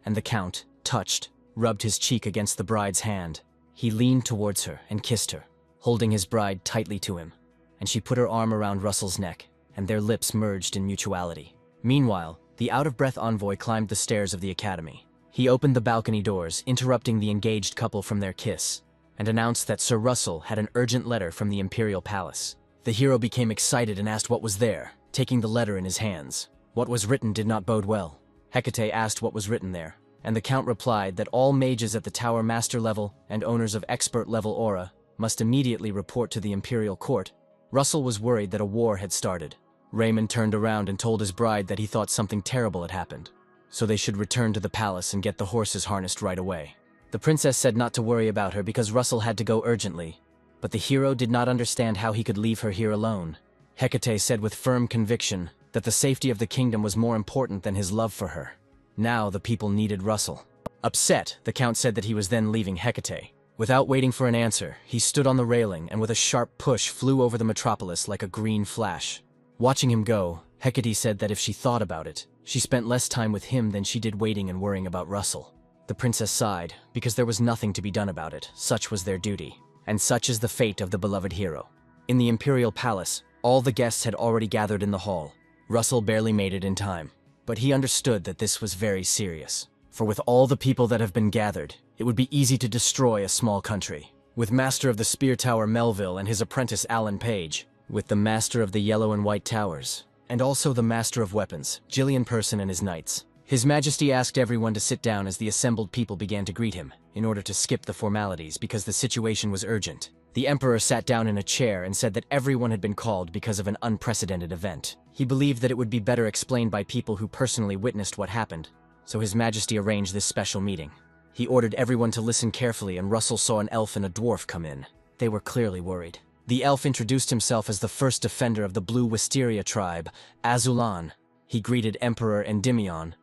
And the count, touched, rubbed his cheek against the bride's hand. He leaned towards her and kissed her, holding his bride tightly to him, and she put her arm around Russell's neck, and their lips merged in mutuality. Meanwhile, the out-of-breath envoy climbed the stairs of the academy. He opened the balcony doors, interrupting the engaged couple from their kiss, and announced that Sir Russell had an urgent letter from the imperial palace. The hero became excited and asked what was there, taking the letter in his hands. What was written did not bode well. Hecate asked what was written there, and the count replied that all mages at the tower master level and owners of expert level aura must immediately report to the imperial court. Russell was worried that a war had started. Raymond turned around and told his bride that he thought something terrible had happened, so they should return to the palace and get the horses harnessed right away. The princess said not to worry about her because Russell had to go urgently, but the hero did not understand how he could leave her here alone. Hecate said with firm conviction that the safety of the kingdom was more important than his love for her. Now the people needed Russell. Upset, the count said that he was then leaving Hecate. Without waiting for an answer, he stood on the railing and with a sharp push flew over the metropolis like a green flash. Watching him go, Hecate said that if she thought about it, she spent less time with him than she did waiting and worrying about Russell. The princess sighed, because there was nothing to be done about it. Such was their duty, and such is the fate of the beloved hero. In the imperial palace, all the guests had already gathered in the hall. Russell barely made it in time, but he understood that this was very serious. For with all the people that have been gathered, it would be easy to destroy a small country. With Master of the Spear Tower Melville and his apprentice Alan Page, with the Master of the Yellow and White Towers, and also the Master of Weapons, Gillian Person and his knights. His Majesty asked everyone to sit down as the assembled people began to greet him, in order to skip the formalities because the situation was urgent. The Emperor sat down in a chair and said that everyone had been called because of an unprecedented event. He believed that it would be better explained by people who personally witnessed what happened, so His Majesty arranged this special meeting. He ordered everyone to listen carefully, and Russell saw an elf and a dwarf come in. They were clearly worried. The elf introduced himself as the first defender of the Blue Wisteria tribe, Azulan. He greeted Emperor Endymion.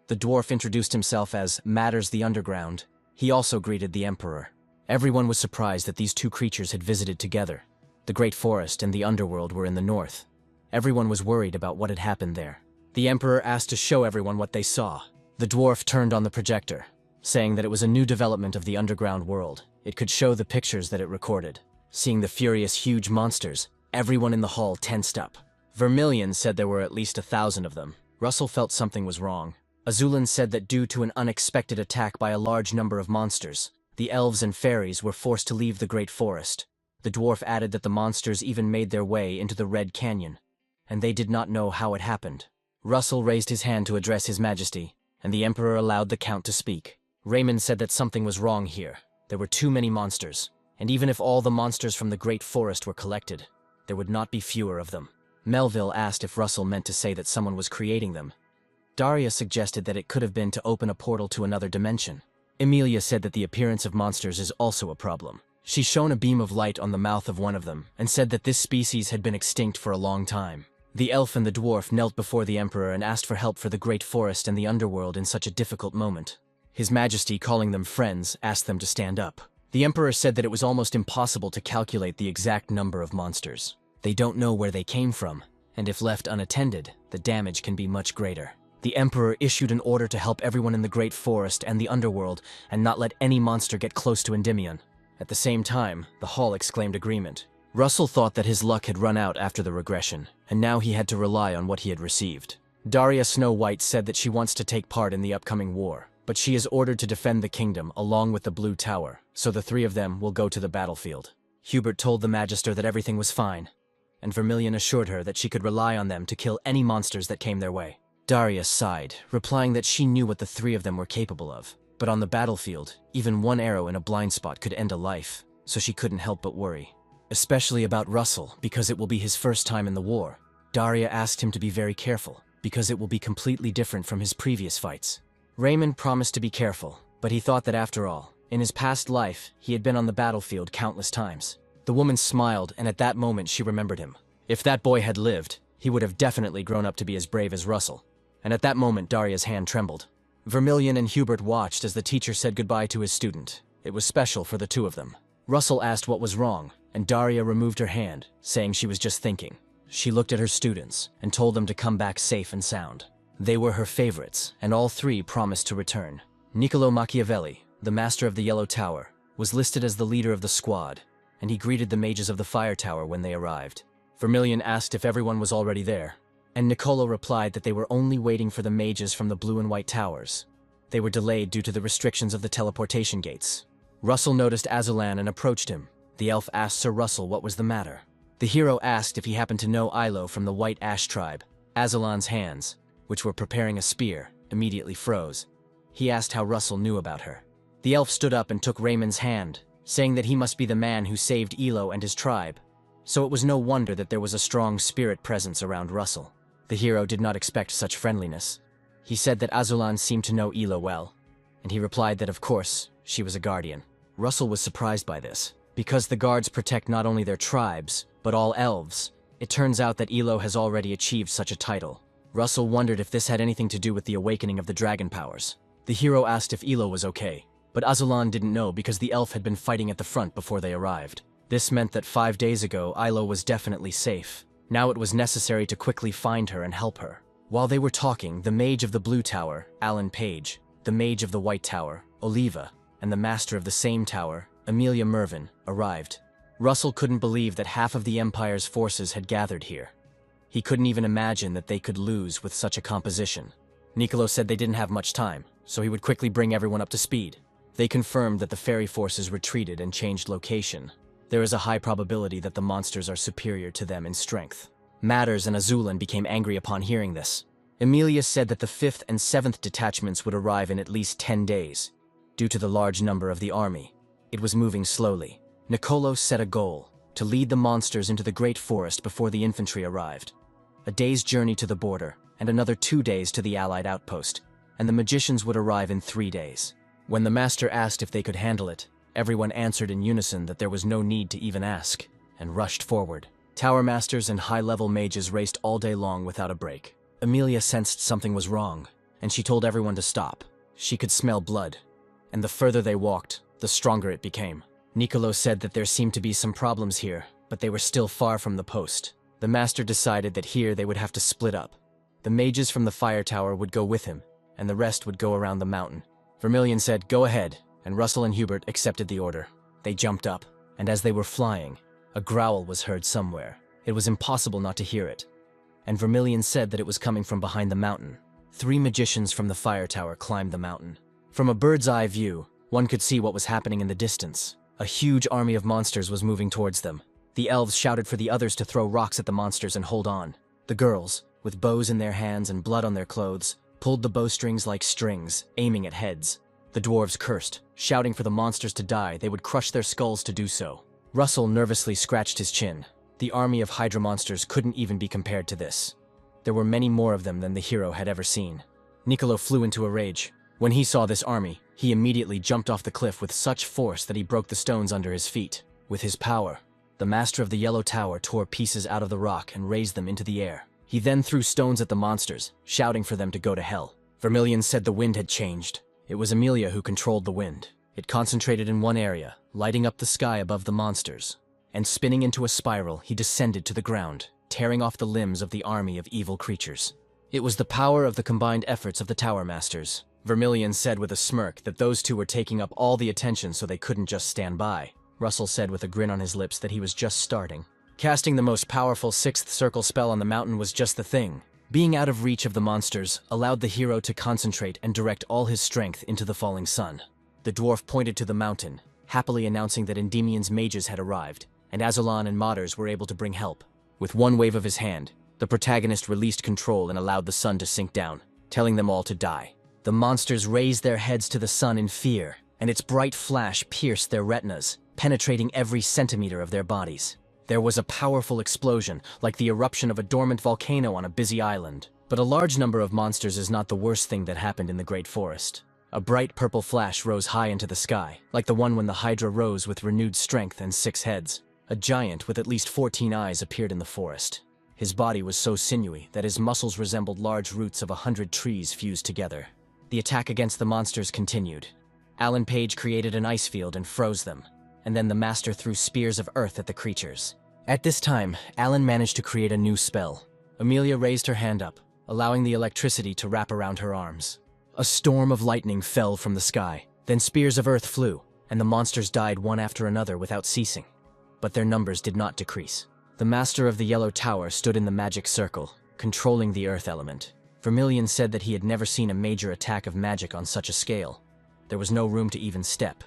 The dwarf introduced himself as Matters the Underground. He also greeted the Emperor. Everyone was surprised that these two creatures had visited together. The Great Forest and the Underworld were in the north. Everyone was worried about what had happened there. The Emperor asked to show everyone what they saw. The dwarf turned on the projector, saying that it was a new development of the underground world. It could show the pictures that it recorded. Seeing the furious, huge monsters, everyone in the hall tensed up. Vermilion said there were at least 1,000 of them. Russell felt something was wrong. Azulan said that due to an unexpected attack by a large number of monsters, the elves and fairies were forced to leave the Great Forest. The dwarf added that the monsters even made their way into the Red Canyon, and they did not know how it happened. Russell raised his hand to address His Majesty, and the Emperor allowed the Count to speak. Raymond said that something was wrong here. There were too many monsters, and even if all the monsters from the Great Forest were collected, there would not be fewer of them. Melville asked if Russell meant to say that someone was creating them. Daria suggested that it could have been to open a portal to another dimension. Emilia said that the appearance of monsters is also a problem. She shone a beam of light on the mouth of one of them and said that this species had been extinct for a long time. The elf and the dwarf knelt before the emperor and asked for help for the great forest and the underworld in such a difficult moment. His Majesty, calling them friends, asked them to stand up. The emperor said that it was almost impossible to calculate the exact number of monsters. They don't know where they came from, and if left unattended, the damage can be much greater. The emperor issued an order to help everyone in the great forest and the underworld and not let any monster get close to Endymion. At the same time, the hall exclaimed agreement. Russell thought that his luck had run out after the regression, and now he had to rely on what he had received. Daria Snow White said that she wants to take part in the upcoming war, but she is ordered to defend the kingdom along with the Blue Tower, so the three of them will go to the battlefield. Hubert told the Magister that everything was fine, and Vermilion assured her that she could rely on them to kill any monsters that came their way. Daria sighed, replying that she knew what the three of them were capable of. But on the battlefield, even one arrow in a blind spot could end a life, so she couldn't help but worry. Especially about Russell, because it will be his first time in the war. Daria asked him to be very careful, because it will be completely different from his previous fights. Raymond promised to be careful, but he thought that after all, in his past life, he had been on the battlefield countless times. The woman smiled, and at that moment she remembered him. If that boy had lived, he would have definitely grown up to be as brave as Russell. And at that moment, Daria's hand trembled. Vermilion and Hubert watched as the teacher said goodbye to his student. It was special for the two of them. Russell asked what was wrong, and Daria removed her hand, saying she was just thinking. She looked at her students and told them to come back safe and sound. They were her favorites, and all three promised to return. Niccolo Machiavelli, the master of the Yellow Tower, was listed as the leader of the squad, and he greeted the mages of the Fire Tower when they arrived. Vermilion asked if everyone was already there, and Niccolo replied that they were only waiting for the mages from the Blue and White Towers. They were delayed due to the restrictions of the teleportation gates. Russell noticed Azulan and approached him. The elf asked Sir Russell what was the matter. The hero asked if he happened to know Ilo from the White Ash tribe. Azulan's hands, which were preparing a spear, immediately froze. He asked how Russell knew about her. The elf stood up and took Raymond's hand, saying that he must be the man who saved Ilo and his tribe. So it was no wonder that there was a strong spirit presence around Russell. The hero did not expect such friendliness. He said that Azulan seemed to know Ilo well, and he replied that of course, she was a guardian. Russell was surprised by this. Because the guards protect not only their tribes, but all elves, it turns out that Ilo has already achieved such a title. Russell wondered if this had anything to do with the awakening of the dragon powers. The hero asked if Ilo was okay, but Azulan didn't know because the elf had been fighting at the front before they arrived. This meant that 5 days ago, Ilo was definitely safe. Now it was necessary to quickly find her and help her. While they were talking, the mage of the Blue Tower, Alan Page, the mage of the White Tower, Oliva, and the master of the same tower, Amelia Mervyn, arrived. Russell couldn't believe that half of the Empire's forces had gathered here. He couldn't even imagine that they could lose with such a composition. Niccolo said they didn't have much time, so he would quickly bring everyone up to speed. They confirmed that the fairy forces retreated and changed location. There is a high probability that the monsters are superior to them in strength. Matters and Azulan became angry upon hearing this. Emilia said that the 5th and 7th detachments would arrive in at least 10 days. Due to the large number of the army, it was moving slowly. Niccolo set a goal, to lead the monsters into the great forest before the infantry arrived. A day's journey to the border, and another 2 days to the Allied outpost, and the magicians would arrive in 3 days. When the master asked if they could handle it, everyone answered in unison that there was no need to even ask, and rushed forward. Tower masters and high-level mages raced all day long without a break. Emilia sensed something was wrong, and she told everyone to stop. She could smell blood, and the further they walked, the stronger it became. Niccolo said that there seemed to be some problems here, but they were still far from the post. The master decided that here they would have to split up. The mages from the Fire Tower would go with him, and the rest would go around the mountain. Vermilion said, "Go ahead," and Russell and Hubert accepted the order. They jumped up, and as they were flying, a growl was heard somewhere. It was impossible not to hear it. And Vermilion said that it was coming from behind the mountain. 3 magicians from the Fire Tower climbed the mountain. From a bird's-eye view, one could see what was happening in the distance. A huge army of monsters was moving towards them. The elves shouted for the others to throw rocks at the monsters and hold on. The girls, with bows in their hands and blood on their clothes, pulled the bowstrings like strings, aiming at heads. The dwarves cursed, shouting for the monsters to die. They would crush their skulls to do so. Russell nervously scratched his chin. The army of Hydra monsters couldn't even be compared to this. There were many more of them than the hero had ever seen. Nicolo flew into a rage. When he saw this army, he immediately jumped off the cliff with such force that he broke the stones under his feet. With his power, the master of the Yellow Tower tore pieces out of the rock and raised them into the air. He then threw stones at the monsters, shouting for them to go to hell. Vermilion said the wind had changed. It was Amelia who controlled the wind. It concentrated in one area, lighting up the sky above the monsters. And spinning into a spiral, he descended to the ground, tearing off the limbs of the army of evil creatures. It was the power of the combined efforts of the Tower Masters. Vermilion said with a smirk that those two were taking up all the attention so they couldn't just stand by. Russell said with a grin on his lips that he was just starting. Casting the most powerful sixth circle spell on the mountain was just the thing. Being out of reach of the monsters allowed the hero to concentrate and direct all his strength into the falling sun. The dwarf pointed to the mountain, happily announcing that Endymion's mages had arrived, and Azalan and Modders were able to bring help. With one wave of his hand, the protagonist released control and allowed the sun to sink down, telling them all to die. The monsters raised their heads to the sun in fear, and its bright flash pierced their retinas, penetrating every centimeter of their bodies. There was a powerful explosion, like the eruption of a dormant volcano on a busy island. But a large number of monsters is not the worst thing that happened in the Great Forest. A bright purple flash rose high into the sky, like the one when the Hydra rose with renewed strength and 6 heads. A giant with at least 14 eyes appeared in the forest. His body was so sinewy that his muscles resembled large roots of 100 trees fused together. The attack against the monsters continued. Alan Page created an ice field and froze them, and then the master threw spears of earth at the creatures. At this time, Alan managed to create a new spell. Amelia raised her hand up, allowing the electricity to wrap around her arms. A storm of lightning fell from the sky, then spears of earth flew, and the monsters died one after another without ceasing. But their numbers did not decrease. The master of the Yellow Tower stood in the magic circle, controlling the earth element. Vermilion said that he had never seen a major attack of magic on such a scale. There was no room to even step,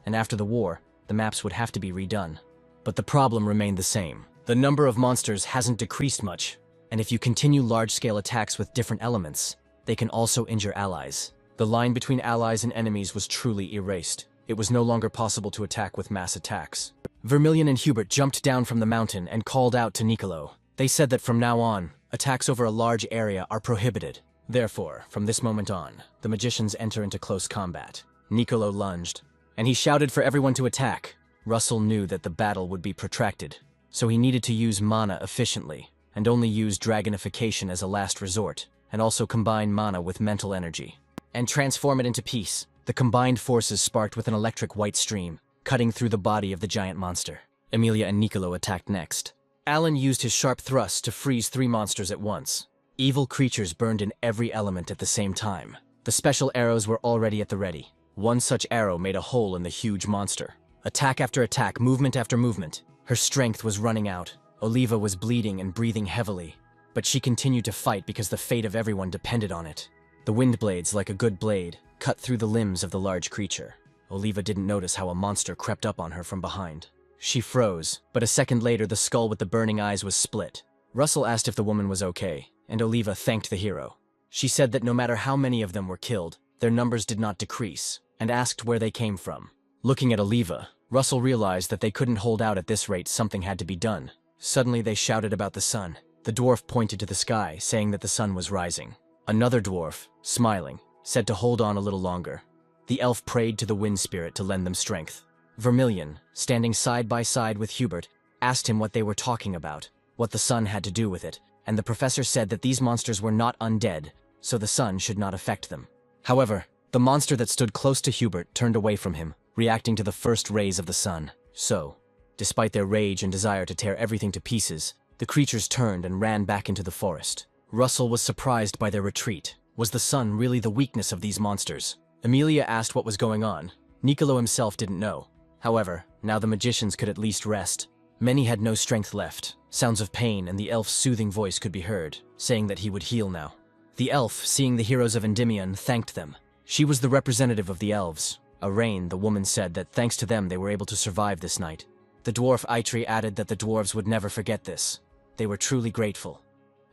and after the war, the maps would have to be redone. But the problem remained the same. The number of monsters hasn't decreased much, and if you continue large-scale attacks with different elements, they can also injure allies. The line between allies and enemies was truly erased. It was no longer possible to attack with mass attacks. Vermilion and Hubert jumped down from the mountain and called out to Nicolo. They said that from now on, attacks over a large area are prohibited. Therefore, from this moment on, the magicians enter into close combat. Nicolo lunged, and he shouted for everyone to attack. Russell knew that the battle would be protracted, so he needed to use mana efficiently, and only use dragonification as a last resort, and also combine mana with mental energy, and transform it into peace. The combined forces sparked with an electric white stream, cutting through the body of the giant monster. Amelia and Nicolo attacked next. Alan used his sharp thrusts to freeze 3 monsters at once. Evil creatures burned in every element at the same time. The special arrows were already at the ready. One such arrow made a hole in the huge monster. Attack after attack, movement after movement. Her strength was running out. Oliva was bleeding and breathing heavily, but she continued to fight because the fate of everyone depended on it. The wind blades, like a good blade, cut through the limbs of the large creature. Oliva didn't notice how a monster crept up on her from behind. She froze, but a second later the skull with the burning eyes was split. Russell asked if the woman was okay, and Oliva thanked the hero. She said that no matter how many of them were killed, their numbers did not decrease, and asked where they came from. Looking at Oliva, Russell realized that they couldn't hold out at this rate. Something had to be done. Suddenly they shouted about the sun. The dwarf pointed to the sky, saying that the sun was rising. Another dwarf, smiling, said to hold on a little longer. The elf prayed to the wind spirit to lend them strength. Vermilion, standing side by side with Hubert, asked him what they were talking about, what the sun had to do with it, and the professor said that these monsters were not undead, so the sun should not affect them. However, the monster that stood close to Hubert turned away from him, reacting to the first rays of the sun. So, despite their rage and desire to tear everything to pieces, the creatures turned and ran back into the forest. Russell was surprised by their retreat. Was the sun really the weakness of these monsters? Amelia asked what was going on. Nicolo himself didn't know. However, now the magicians could at least rest. Many had no strength left. Sounds of pain and the elf's soothing voice could be heard, saying that he would heal now. The elf, seeing the heroes of Endymion, thanked them. She was the representative of the elves. Arain, the woman, said that thanks to them they were able to survive this night. The dwarf Eitri added that the dwarves would never forget this. They were truly grateful.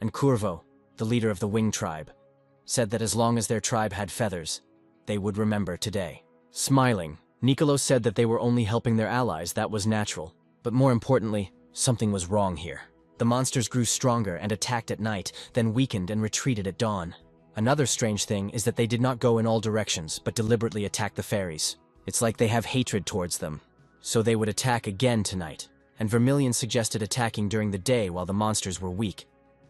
And Curvo, the leader of the Wing tribe, said that as long as their tribe had feathers, they would remember today. Smiling, Nicolo said that they were only helping their allies. That was natural. But more importantly, Something was wrong here. The monsters grew stronger and attacked at night, then weakened and retreated at dawn. Another strange thing is that they did not go in all directions, but deliberately attacked the fairies. It's like they have hatred towards them. So they would attack again tonight, and Vermilion suggested attacking during the day while the monsters were weak.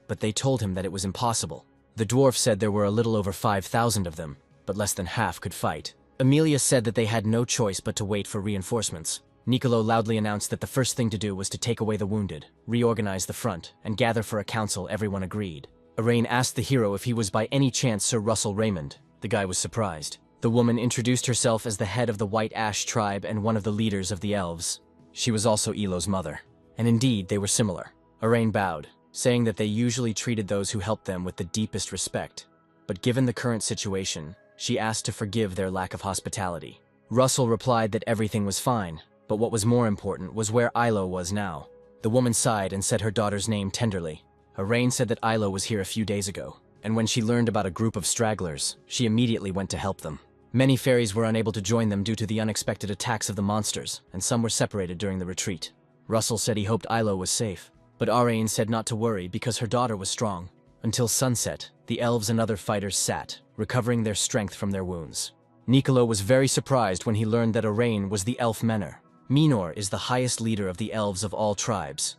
But they told him that it was impossible. The dwarf said there were a little over 5,000 of them, but less than half could fight. Emilia said that they had no choice but to wait for reinforcements. Nicolo loudly announced that the first thing to do was to take away the wounded, reorganize the front, and gather for a council. Everyone agreed. Arain asked the hero if he was by any chance Sir Russell Raymond. The guy was surprised. The woman introduced herself as the head of the White Ash tribe and one of the leaders of the elves. She was also Elo's mother. And indeed, they were similar. Arain bowed, saying that they usually treated those who helped them with the deepest respect. But given the current situation, she asked to forgive their lack of hospitality. Russell replied that everything was fine, but what was more important was where Ilo was now. The woman sighed and said her daughter's name tenderly. Arain said that Ilo was here a few days ago, and when she learned about a group of stragglers, she immediately went to help them. Many fairies were unable to join them due to the unexpected attacks of the monsters, and some were separated during the retreat. Russell said he hoped Ilo was safe, but Arain said not to worry because her daughter was strong. Until sunset, the elves and other fighters sat, recovering their strength from their wounds. Nicolo was very surprised when he learned that Arain was the elf Menor. Menor is the highest leader of the elves of all tribes.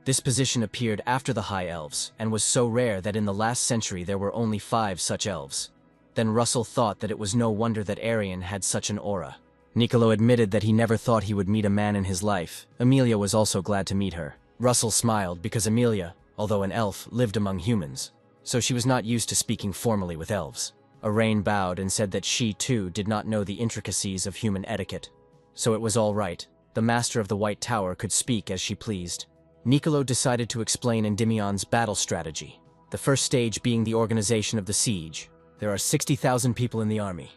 This position appeared after the High Elves, and was so rare that in the last century there were only 5 such elves. Then Russell thought that it was no wonder that Arian had such an aura. Nicolo admitted that he never thought he would meet a man in his life. Emilia was also glad to meet her. Russell smiled because Emilia, although an elf, lived among humans, so she was not used to speaking formally with elves. Arain bowed and said that she, too, did not know the intricacies of human etiquette. So it was all right. The master of the White Tower could speak as she pleased. Nicolo decided to explain Endymion's battle strategy, the first stage being the organization of the siege. There are 60,000 people in the army.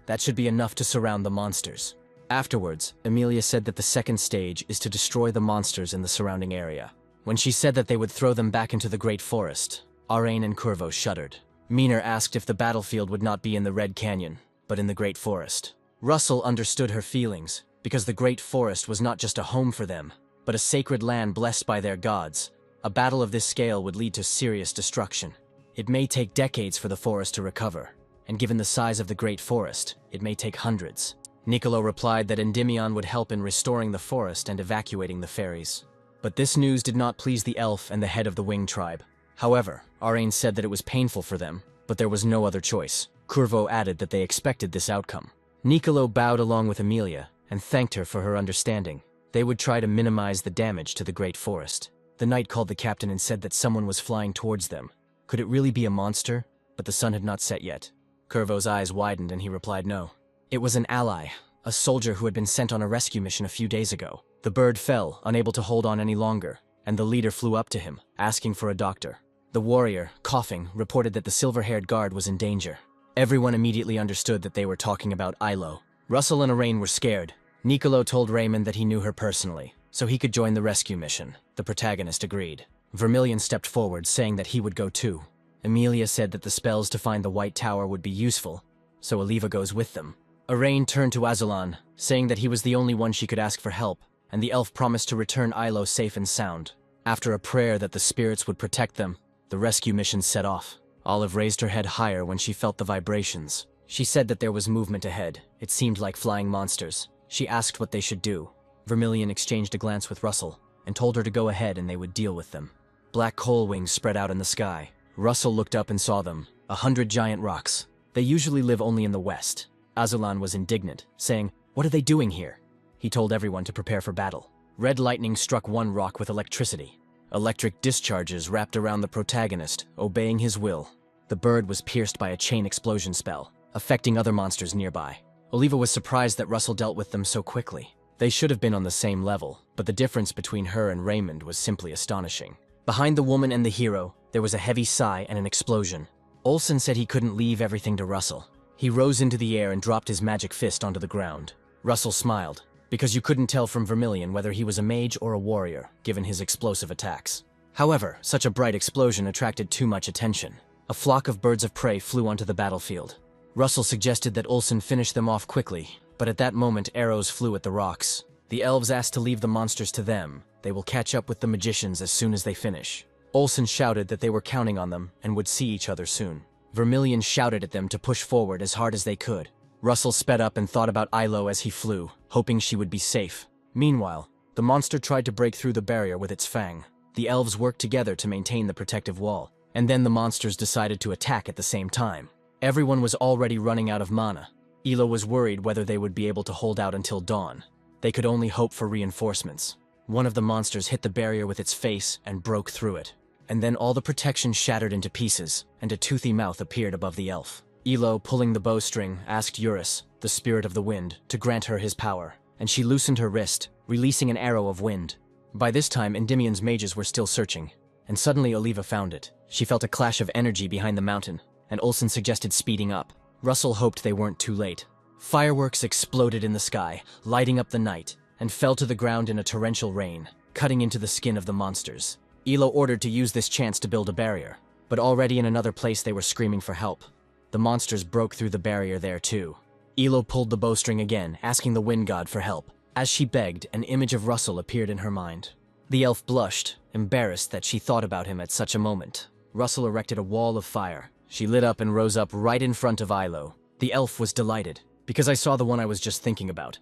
That should be enough to surround the monsters. Afterwards, Emilia said that the second stage is to destroy the monsters in the surrounding area. When she said that they would throw them back into the Great Forest, Arain and Curvo shuddered. Menor asked if the battlefield would not be in the Red Canyon, but in the Great Forest. Russell understood her feelings, because the Great Forest was not just a home for them, but a sacred land blessed by their gods. A battle of this scale would lead to serious destruction. It may take decades for the forest to recover, and given the size of the Great Forest, it may take hundreds. Nicolo replied that Endymion would help in restoring the forest and evacuating the fairies. But this news did not please the elf and the head of the Wing tribe. However, Arain said that it was painful for them, but there was no other choice. Curvo added that they expected this outcome. Nicolo bowed along with Emilia and thanked her for her understanding. They would try to minimize the damage to the Great Forest. The knight called the captain and said that someone was flying towards them. Could it really be a monster? But the sun had not set yet. Curvo's eyes widened and he replied no. It was an ally, a soldier who had been sent on a rescue mission a few days ago. The bird fell, unable to hold on any longer, and the leader flew up to him, asking for a doctor. The warrior, coughing, reported that the silver-haired guard was in danger. Everyone immediately understood that they were talking about Ilo. Russell and Arain were scared. Nicolo told Raymond that he knew her personally, so he could join the rescue mission. The protagonist agreed. Vermilion stepped forward, saying that he would go too. Emilia said that the spells to find the White Tower would be useful, so Oliva goes with them. Arain turned to Azulan, saying that he was the only one she could ask for help, and the elf promised to return Ilo safe and sound. After a prayer that the spirits would protect them, the rescue mission set off. Olive raised her head higher when she felt the vibrations. She said that there was movement ahead. It seemed like flying monsters. She asked what they should do. Vermilion exchanged a glance with Russell, and told her to go ahead and they would deal with them. Black coal wings spread out in the sky. Russell looked up and saw them, 100 giant rocks. They usually live only in the west. Azulan was indignant, saying, "What are they doing here?" He told everyone to prepare for battle. Red lightning struck one rock with electricity. Electric discharges wrapped around the protagonist, obeying his will. The bird was pierced by a chain explosion spell, affecting other monsters nearby. Oliva was surprised that Russell dealt with them so quickly. They should have been on the same level, but the difference between her and Raymond was simply astonishing. Behind the woman and the hero, there was a heavy sigh and an explosion. Olsen said he couldn't leave everything to Russell. He rose into the air and dropped his magic fist onto the ground. Russell smiled, because you couldn't tell from Vermilion whether he was a mage or a warrior, given his explosive attacks. However, such a bright explosion attracted too much attention. A flock of birds of prey flew onto the battlefield. Russell suggested that Olsen finish them off quickly, but at that moment arrows flew at the rocks. The elves asked to leave the monsters to them, They will catch up with the magicians as soon as they finish. Olsen shouted that they were counting on them and would see each other soon. Vermilion shouted at them to push forward as hard as they could. Russell sped up and thought about Yahello as he flew, hoping she would be safe. Meanwhile, the monster tried to break through the barrier with its fang. The elves worked together to maintain the protective wall, and then the monsters decided to attack at the same time. Everyone was already running out of mana. Yahello was worried whether they would be able to hold out until dawn. They could only hope for reinforcements. One of the monsters hit the barrier with its face and broke through it. And then all the protection shattered into pieces, and a toothy mouth appeared above the elf. Yahello, pulling the bowstring, asked Eurus, the spirit of the wind, to grant her his power, and she loosened her wrist, releasing an arrow of wind. By this time, Endymion's mages were still searching, and suddenly Oliva found it. She felt a clash of energy behind the mountain, and Olsen suggested speeding up. Russell hoped they weren't too late. Fireworks exploded in the sky, lighting up the night, and fell to the ground in a torrential rain, cutting into the skin of the monsters. Yahello ordered to use this chance to build a barrier, but already in another place they were screaming for help. The monsters broke through the barrier there too. Yahello pulled the bowstring again, asking the wind god for help. As she begged, an image of Russell appeared in her mind. The elf blushed, embarrassed that she thought about him at such a moment. Russell erected a wall of fire. She lit up and rose up right in front of Yahello. The elf was delighted, because I saw the one I was just thinking about.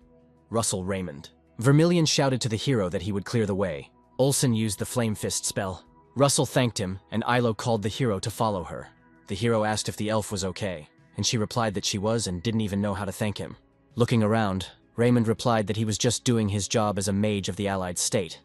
Russell Raymond. Vermilion shouted to the hero that he would clear the way. Olsen used the Flame Fist spell. Russell thanked him, and Yahello called the hero to follow her. The hero asked if the elf was okay, and she replied that she was and didn't even know how to thank him. Looking around, Raymond replied that he was just doing his job as a mage of the allied state,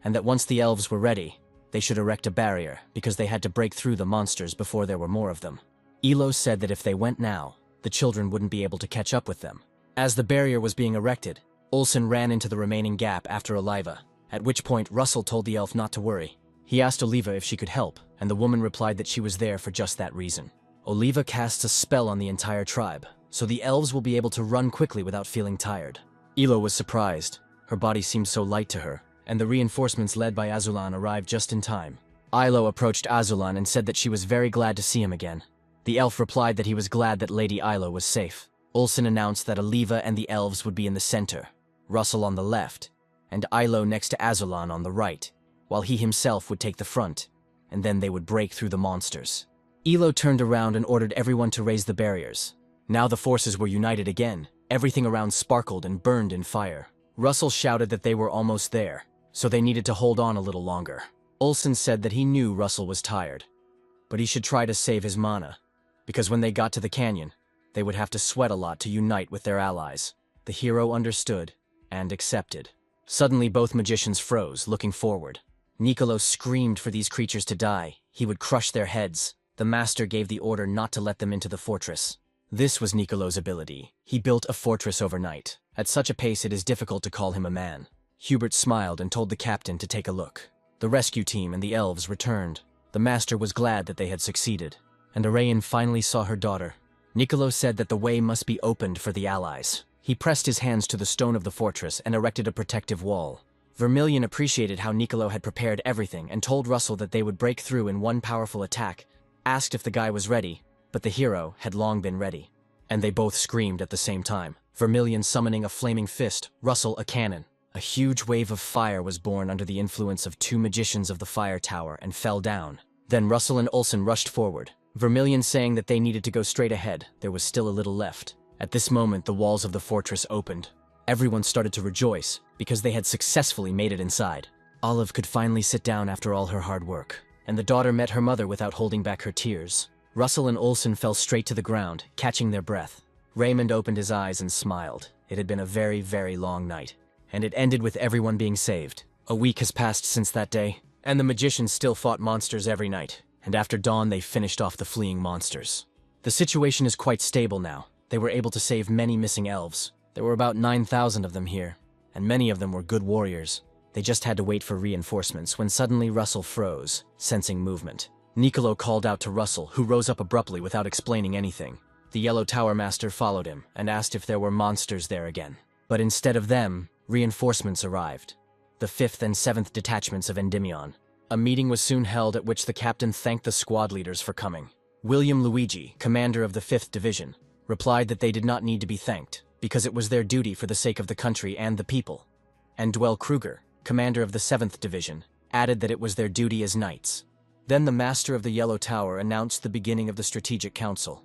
and that once the elves were ready, they should erect a barrier because they had to break through the monsters before there were more of them. Yahello said that if they went now, the children wouldn't be able to catch up with them. As the barrier was being erected, Olsen ran into the remaining gap after Oliva, at which point Russell told the elf not to worry. He asked Oliva if she could help, and the woman replied that she was there for just that reason. Oliva casts a spell on the entire tribe, so the elves will be able to run quickly without feeling tired. Yahello was surprised. Her body seemed so light to her, and the reinforcements led by Azulan arrived just in time. Yahello approached Azulan and said that she was very glad to see him again. The elf replied that he was glad that Lady Yahello was safe. Olsen announced that Oliva and the elves would be in the center, Russell on the left, and Yahello next to Azulan on the right, while he himself would take the front, and then they would break through the monsters. Yahello turned around and ordered everyone to raise the barriers. Now the forces were united again. Everything around sparkled and burned in fire. Russell shouted that they were almost there, so they needed to hold on a little longer. Olsen said that he knew Russell was tired, but he should try to save his mana, because when they got to the canyon, they would have to sweat a lot to unite with their allies. The hero understood and accepted. Suddenly both magicians froze, looking forward. Nicolo screamed for these creatures to die. He would crush their heads. The master gave the order not to let them into the fortress. This was Nicolo's ability. He built a fortress overnight. At such a pace it is difficult to call him a man. Hubert smiled and told the captain to take a look. The rescue team and the elves returned. The master was glad that they had succeeded, and Arayan finally saw her daughter. Nicolo said that the way must be opened for the allies. He pressed his hands to the stone of the fortress and erected a protective wall. Vermilion appreciated how Nicolo had prepared everything and told Russell that they would break through in one powerful attack, asked if the guy was ready, but the hero had long been ready. And they both screamed at the same time. Vermilion summoning a flaming fist, Russell a cannon. A huge wave of fire was born under the influence of two magicians of the fire tower and fell down. Then Russell and Olsen rushed forward, Vermilion saying that they needed to go straight ahead. There was still a little left. At this moment, the walls of the fortress opened. Everyone started to rejoice, because they had successfully made it inside. Olive could finally sit down after all her hard work, and the daughter met her mother without holding back her tears. Russell and Olsen fell straight to the ground, catching their breath. Raymond opened his eyes and smiled. It had been a very, very long night, and it ended with everyone being saved. A week has passed since that day, and the magicians still fought monsters every night, and after dawn they finished off the fleeing monsters. The situation is quite stable now. They were able to save many missing elves. There were about 9,000 of them here, and many of them were good warriors. They just had to wait for reinforcements when suddenly Russell froze, sensing movement. Nicolo called out to Russell, who rose up abruptly without explaining anything. The Yellow Tower Master followed him and asked if there were monsters there again. But instead of them, reinforcements arrived. The 5th and 7th detachments of Endymion. A meeting was soon held at which the captain thanked the squad leaders for coming. William Luigi, commander of the 5th Division, replied that they did not need to be thanked, because it was their duty for the sake of the country and the people. And Dwell Kruger, commander of the 7th Division, added that it was their duty as knights. Then the master of the Yellow Tower announced the beginning of the Strategic Council,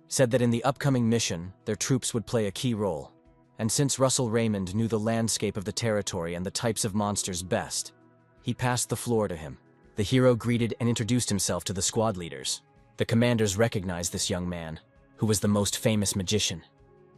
said that in the upcoming mission, their troops would play a key role. And since Russell Raymond knew the landscape of the territory and the types of monsters best, he passed the floor to him. The hero greeted and introduced himself to the squad leaders. The commanders recognized this young man, who was the most famous magician.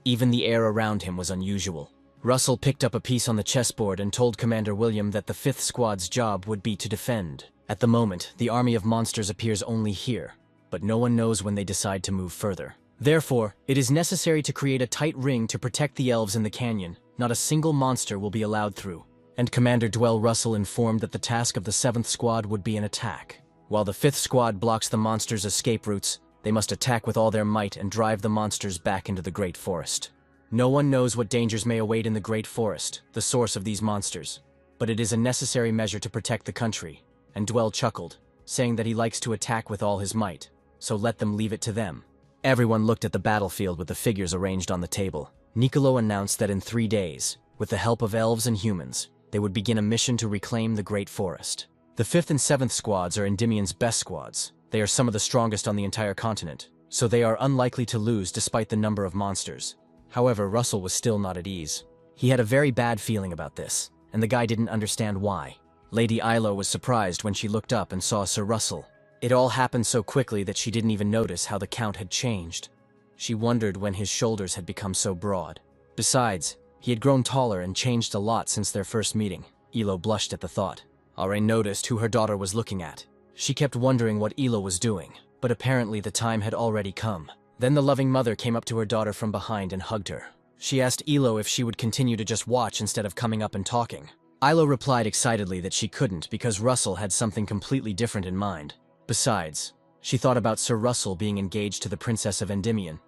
Even the air around him was unusual. Russell picked up a piece on the chessboard and told Commander William that the 5th Squad's job would be to defend. At the moment, the army of monsters appears only here, but no one knows when they decide to move further. Therefore, it is necessary to create a tight ring to protect the elves in the canyon. Not a single monster will be allowed through. And Commander Dwell Russell informed that the task of the 7th Squad would be an attack. While the 5th Squad blocks the monsters' escape routes, they must attack with all their might and drive the monsters back into the Great Forest. No one knows what dangers may await in the Great Forest, the source of these monsters. But it is a necessary measure to protect the country. And Dwell chuckled, saying that he likes to attack with all his might, so let them leave it to them. Everyone looked at the battlefield with the figures arranged on the table. Niccolo announced that in 3 days, with the help of elves and humans, they would begin a mission to reclaim the Great Forest. The 5th and 7th Squads are Endymion's best squads. They are some of the strongest on the entire continent, so they are unlikely to lose despite the number of monsters. However, Russell was still not at ease. He had a very bad feeling about this, and the guy didn't understand why. Lady Yahello was surprised when she looked up and saw Sir Russell. It all happened so quickly that she didn't even notice how the Count had changed. She wondered when his shoulders had become so broad. Besides, he had grown taller and changed a lot since their first meeting. Elo blushed at the thought. Aurane noticed who her daughter was looking at. She kept wondering what Elo was doing, but apparently the time had already come. Then the loving mother came up to her daughter from behind and hugged her. She asked Elo if she would continue to just watch instead of coming up and talking. Ilo replied excitedly that she couldn't because Russell had something completely different in mind. Besides, she thought about Sir Russell being engaged to the Princess of Endymion.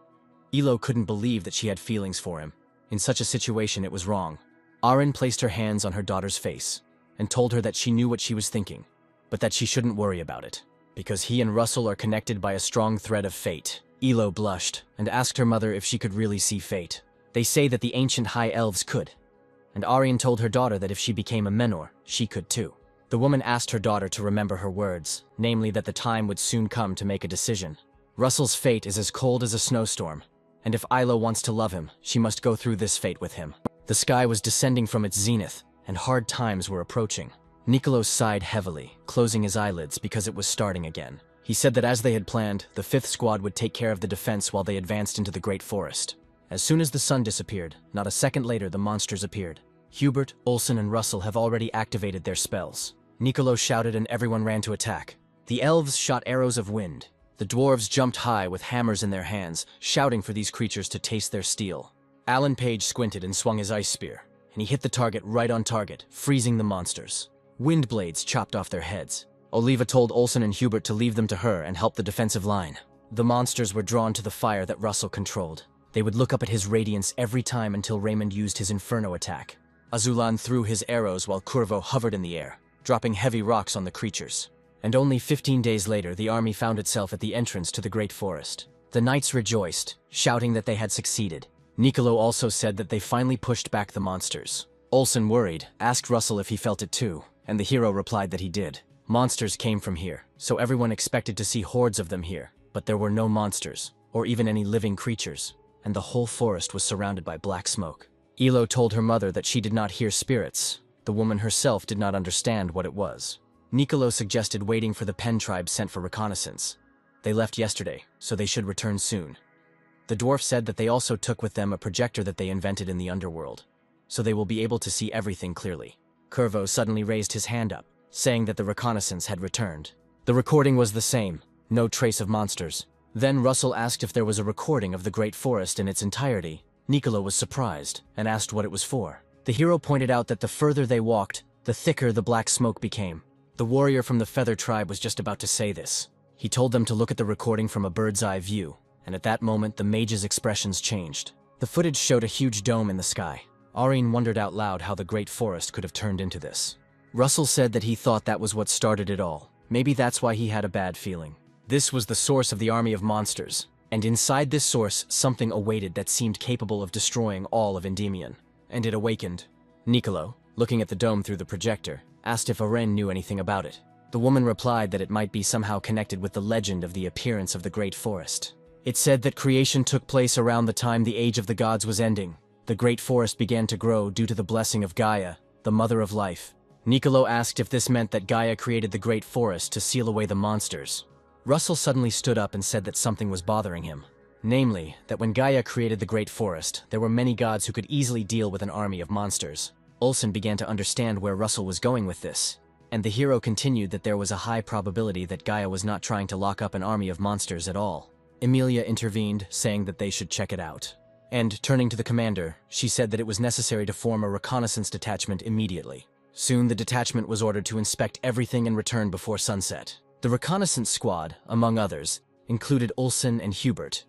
Elo couldn't believe that she had feelings for him. In such a situation, it was wrong. Aurane placed her hands on her daughter's face and told her that she knew what she was thinking, but that she shouldn't worry about it, because he and Russell are connected by a strong thread of fate. Elo blushed and asked her mother if she could really see fate. They say that the ancient high elves could, and Aurane told her daughter that if she became a menor, she could too. The woman asked her daughter to remember her words, namely that the time would soon come to make a decision. Russell's fate is as cold as a snowstorm, and if Ilo wants to love him, she must go through this fate with him. The sky was descending from its zenith, and hard times were approaching. Niccolo sighed heavily, closing his eyelids because it was starting again. He said that as they had planned, the 5th Squad would take care of the defense while they advanced into the Great Forest. As soon as the sun disappeared, not a second later the monsters appeared. Hubert, Olsen, and Russell have already activated their spells. Niccolo shouted and everyone ran to attack. The elves shot arrows of wind. The dwarves jumped high with hammers in their hands, shouting for these creatures to taste their steel. Alan Page squinted and swung his ice spear, and he hit the target right on target, freezing the monsters. Wind blades chopped off their heads. Oliva told Olsen and Hubert to leave them to her and help the defensive line. The monsters were drawn to the fire that Russell controlled. They would look up at his radiance every time until Raymond used his Inferno attack. Azulan threw his arrows while Curvo hovered in the air, dropping heavy rocks on the creatures. And only 15 days later, the army found itself at the entrance to the Great Forest. The knights rejoiced, shouting that they had succeeded. Niccolo also said that they finally pushed back the monsters. Olsen, worried, asked Russell if he felt it too, and the hero replied that he did. Monsters came from here, so everyone expected to see hordes of them here, but there were no monsters, or even any living creatures, and the whole forest was surrounded by black smoke. Elo told her mother that she did not hear spirits. The woman herself did not understand what it was. Niccolo suggested waiting for the Pen tribe sent for reconnaissance. They left yesterday, so they should return soon. The dwarf said that they also took with them a projector that they invented in the underworld, so they will be able to see everything clearly. Curvo suddenly raised his hand up, saying that the reconnaissance had returned. The recording was the same, no trace of monsters. Then Russell asked if there was a recording of the Great Forest in its entirety. Niccolo was surprised and asked what it was for. The hero pointed out that the further they walked, the thicker the black smoke became. The warrior from the Feather tribe was just about to say this. He told them to look at the recording from a bird's-eye view, and at that moment the mage's expressions changed. The footage showed a huge dome in the sky. Aurane wondered out loud how the Great Forest could have turned into this. Russell said that he thought that was what started it all. Maybe that's why he had a bad feeling. This was the source of the army of monsters, and inside this source something awaited that seemed capable of destroying all of Endymion. And it awakened. Niccolo, looking at the dome through the projector, asked if Aren knew anything about it. The woman replied that it might be somehow connected with the legend of the appearance of the Great Forest. It said that creation took place around the time the Age of the Gods was ending. The Great Forest began to grow due to the blessing of Gaia, the Mother of Life. Nicolo asked if this meant that Gaia created the Great Forest to seal away the monsters. Russell suddenly stood up and said that something was bothering him. Namely, that when Gaia created the Great Forest, there were many gods who could easily deal with an army of monsters. Olsen began to understand where Russell was going with this, and the hero continued that there was a high probability that Gaia was not trying to lock up an army of monsters at all. Emilia intervened, saying that they should check it out. And, turning to the commander, she said that it was necessary to form a reconnaissance detachment immediately. Soon the detachment was ordered to inspect everything and return before sunset. The reconnaissance squad, among others, included Olsen and Hubert.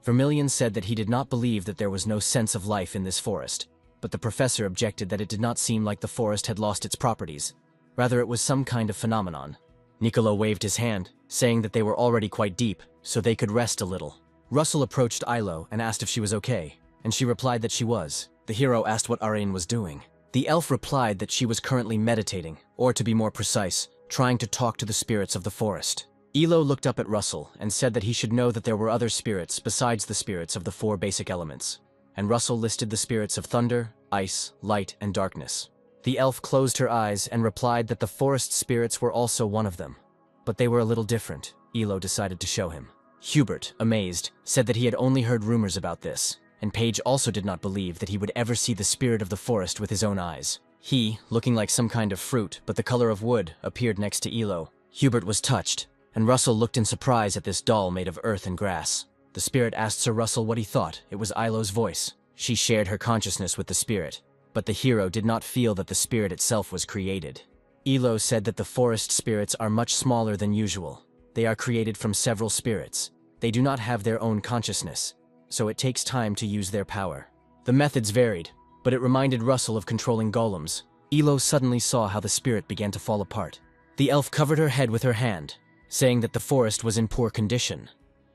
Vermilion said that he did not believe that there was no sense of life in this forest, but the professor objected that it did not seem like the forest had lost its properties. Rather, it was some kind of phenomenon. Nicolo waved his hand, saying that they were already quite deep, so they could rest a little. Russell approached Ilo and asked if she was okay, and she replied that she was. The hero asked what Arain was doing. The elf replied that she was currently meditating, or to be more precise, trying to talk to the spirits of the forest. Ilo looked up at Russell and said that he should know that there were other spirits besides the spirits of the 4 basic elements, and Russell listed the spirits of thunder, ice, light, and darkness. The elf closed her eyes and replied that the forest spirits were also one of them, but they were a little different. Ilo decided to show him. Hubert, amazed, said that he had only heard rumors about this, and Page also did not believe that he would ever see the spirit of the forest with his own eyes. He, looking like some kind of fruit, but the color of wood, appeared next to Ilo. Hubert was touched, and Russell looked in surprise at this doll made of earth and grass. The spirit asked Sir Russell what he thought. It was Ilo's voice. She shared her consciousness with the spirit, but the hero did not feel that the spirit itself was created. Ilo said that the forest spirits are much smaller than usual. They are created from several spirits. They do not have their own consciousness, so it takes time to use their power. The methods varied, but it reminded Russell of controlling golems. Ilo suddenly saw how the spirit began to fall apart. The elf covered her head with her hand, saying that the forest was in poor condition,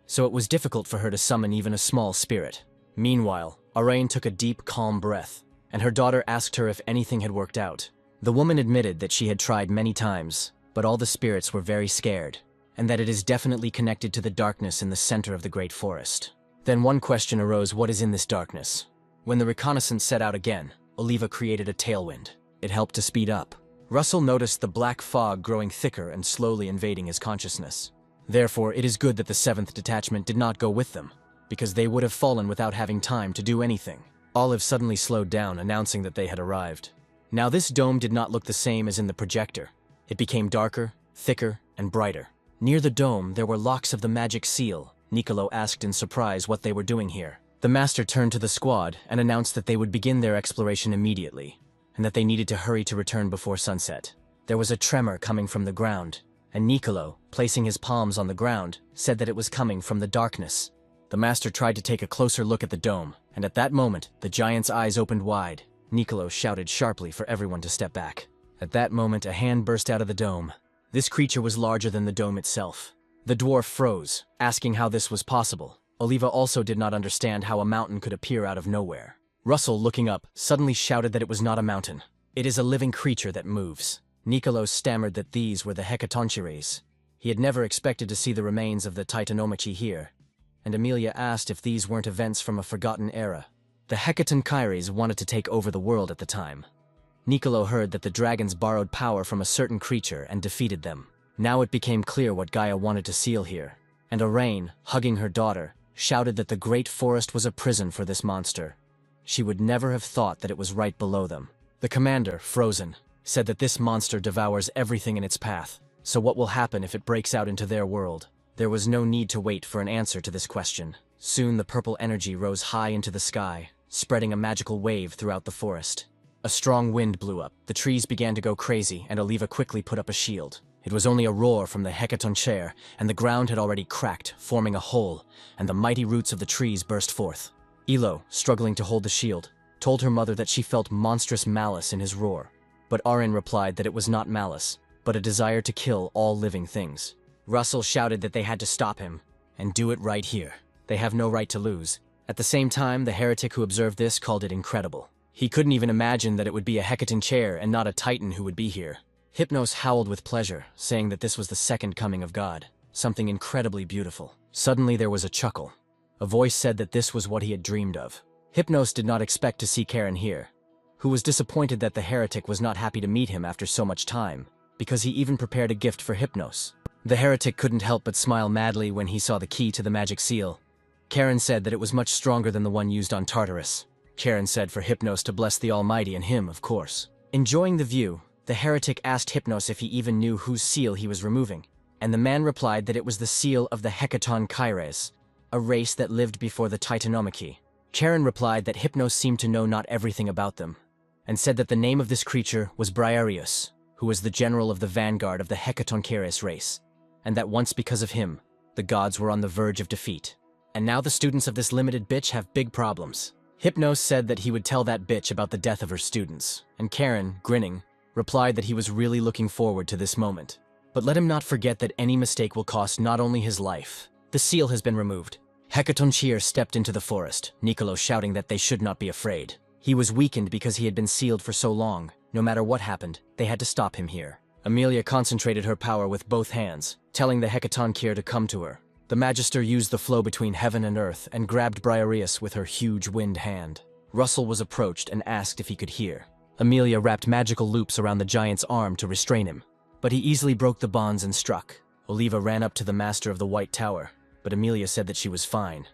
so it was difficult for her to summon even a small spirit. Meanwhile, Arain took a deep, calm breath, and her daughter asked her if anything had worked out. The woman admitted that she had tried many times, but all the spirits were very scared, and that it is definitely connected to the darkness in the center of the great forest. Then one question arose: what is in this darkness? When the reconnaissance set out again, Oliva created a tailwind. It helped to speed up. Russell noticed the black fog growing thicker and slowly invading his consciousness. Therefore, it is good that the 7th detachment did not go with them, because they would have fallen without having time to do anything. Olive suddenly slowed down, announcing that they had arrived. Now this dome did not look the same as in the projector. It became darker, thicker, and brighter. Near the dome, there were locks of the magic seal. Nicolo asked in surprise what they were doing here. The master turned to the squad and announced that they would begin their exploration immediately, and that they needed to hurry to return before sunset. There was a tremor coming from the ground, and Nicolo, placing his palms on the ground, said that it was coming from the darkness. The master tried to take a closer look at the dome, and at that moment, the giant's eyes opened wide. Nicolo shouted sharply for everyone to step back. At that moment, a hand burst out of the dome. This creature was larger than the dome itself. The dwarf froze, asking how this was possible. Oliva also did not understand how a mountain could appear out of nowhere. Russell, looking up, suddenly shouted that it was not a mountain. It is a living creature that moves. Nicolo stammered that these were the Hecatonchires. He had never expected to see the remains of the Titanomachy here, and Emilia asked if these weren't events from a forgotten era. The Hecatonchires wanted to take over the world at the time. Nicolo heard that the dragons borrowed power from a certain creature and defeated them. Now it became clear what Gaia wanted to seal here, and Arain, hugging her daughter, shouted that the great forest was a prison for this monster. She would never have thought that it was right below them. The commander, frozen, said that this monster devours everything in its path. So what will happen if it breaks out into their world? There was no need to wait for an answer to this question. Soon the purple energy rose high into the sky, spreading a magical wave throughout the forest. A strong wind blew up, the trees began to go crazy, and Oliva quickly put up a shield. It was only a roar from the Hecatonchire, and the ground had already cracked, forming a hole, and the mighty roots of the trees burst forth. Ilo, struggling to hold the shield, told her mother that she felt monstrous malice in his roar. But Arin replied that it was not malice, but a desire to kill all living things. Russell shouted that they had to stop him, and do it right here. They have no right to lose. At the same time, the heretic who observed this called it incredible. He couldn't even imagine that it would be a Hecaton chair and not a Titan who would be here. Hypnos howled with pleasure, saying that this was the second coming of God, something incredibly beautiful. Suddenly there was a chuckle. A voice said that this was what he had dreamed of. Hypnos did not expect to see Karen here, who was disappointed that the heretic was not happy to meet him after so much time, because he even prepared a gift for Hypnos. The heretic couldn't help but smile madly when he saw the key to the magic seal. Karen said that it was much stronger than the one used on Tartarus. Karen said for Hypnos to bless the Almighty and him, of course. Enjoying the view, the heretic asked Hypnos if he even knew whose seal he was removing, and the man replied that it was the seal of the Hecaton Kyres, a race that lived before the Titanomachy. Karen replied that Hypnos seemed to know not everything about them, and said that the name of this creature was Briareus, who was the general of the vanguard of the Hecaton Kyres race, and that once because of him, the gods were on the verge of defeat. And now the students of this limited bitch have big problems. Hypnos said that he would tell that bitch about the death of her students, and Karen, grinning, replied that he was really looking forward to this moment. But let him not forget that any mistake will cost not only his life. The seal has been removed. Hecaton Cheer stepped into the forest, Nicolo shouting that they should not be afraid. He was weakened because he had been sealed for so long. No matter what happened, they had to stop him here. Amelia concentrated her power with both hands, telling the Hecaton Cheer to come to her. The Magister used the flow between heaven and earth and grabbed Briareus with her huge wind hand. Russell was approached and asked if he could hear. Amelia wrapped magical loops around the giant's arm to restrain him, but he easily broke the bonds and struck. Oliva ran up to the Master of the White Tower, but Amelia said that she was fine.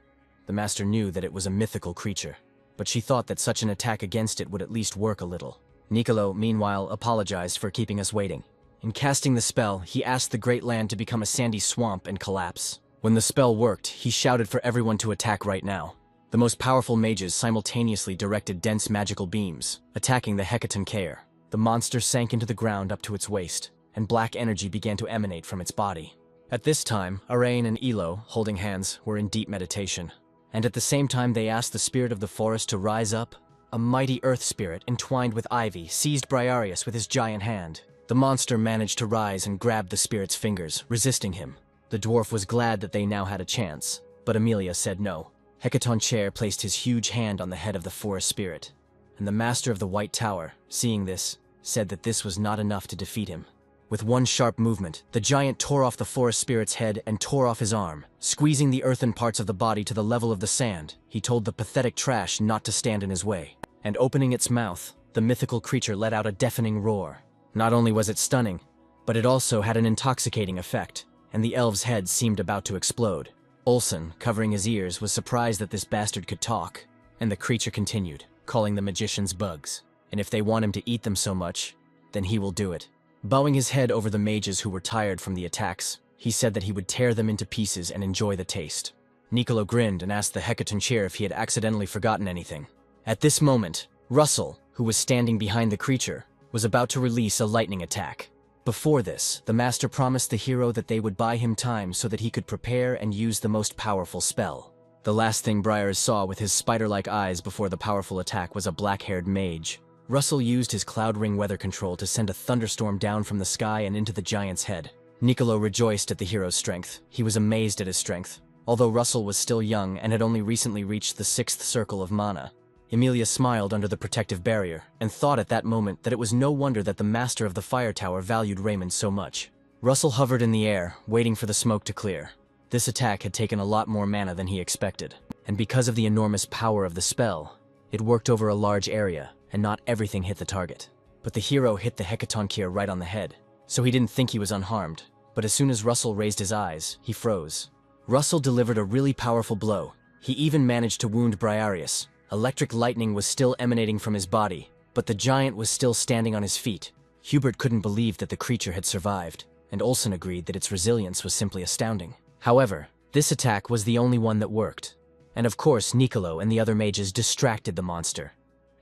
The Master knew that it was a mythical creature, but she thought that such an attack against it would at least work a little. Nicolo, meanwhile, apologized for keeping us waiting. In casting the spell, he asked the great land to become a sandy swamp and collapse. When the spell worked, he shouted for everyone to attack right now. The most powerful mages simultaneously directed dense magical beams, attacking the Hecaton Chair. The monster sank into the ground up to its waist, and black energy began to emanate from its body. At this time, Arain and Elo, holding hands, were in deep meditation. And at the same time they asked the spirit of the forest to rise up. A mighty earth spirit, entwined with ivy, seized Briareus with his giant hand. The monster managed to rise and grabbed the spirit's fingers, resisting him. The dwarf was glad that they now had a chance, but Amelia said no. Hecaton Chair placed his huge hand on the head of the forest spirit, and the Master of the White Tower, seeing this, said that this was not enough to defeat him. With one sharp movement, the giant tore off the forest spirit's head and tore off his arm. Squeezing the earthen parts of the body to the level of the sand, he told the pathetic trash not to stand in his way. And opening its mouth, the mythical creature let out a deafening roar. Not only was it stunning, but it also had an intoxicating effect, and the elf's head seemed about to explode. Olsen, covering his ears, was surprised that this bastard could talk, and the creature continued, calling the magicians bugs. And if they want him to eat them so much, then he will do it. Bowing his head over the mages who were tired from the attacks, he said that he would tear them into pieces and enjoy the taste. Nicolo grinned and asked the Hecaton Chair if he had accidentally forgotten anything. At this moment, Russell, who was standing behind the creature, was about to release a lightning attack. Before this, the Master promised the hero that they would buy him time so that he could prepare and use the most powerful spell. The last thing Briars saw with his spider-like eyes before the powerful attack was a black-haired mage. Russell used his Cloud Ring weather control to send a thunderstorm down from the sky and into the giant's head. Nicolo rejoiced at the hero's strength. He was amazed at his strength. Although Russell was still young and had only recently reached the 6th circle of mana, Emilia smiled under the protective barrier, and thought at that moment that it was no wonder that the Master of the Fire Tower valued Raymond so much. Russell hovered in the air, waiting for the smoke to clear. This attack had taken a lot more mana than he expected, and because of the enormous power of the spell, it worked over a large area, and not everything hit the target. But the hero hit the Hecaton Chair right on the head, so he didn't think he was unharmed. But as soon as Russell raised his eyes, he froze. Russell delivered a really powerful blow. He even managed to wound Briareus. Electric lightning was still emanating from his body, but the giant was still standing on his feet. Hubert couldn't believe that the creature had survived, and Olsen agreed that its resilience was simply astounding. However, this attack was the only one that worked. And of course, Nicolo and the other mages distracted the monster,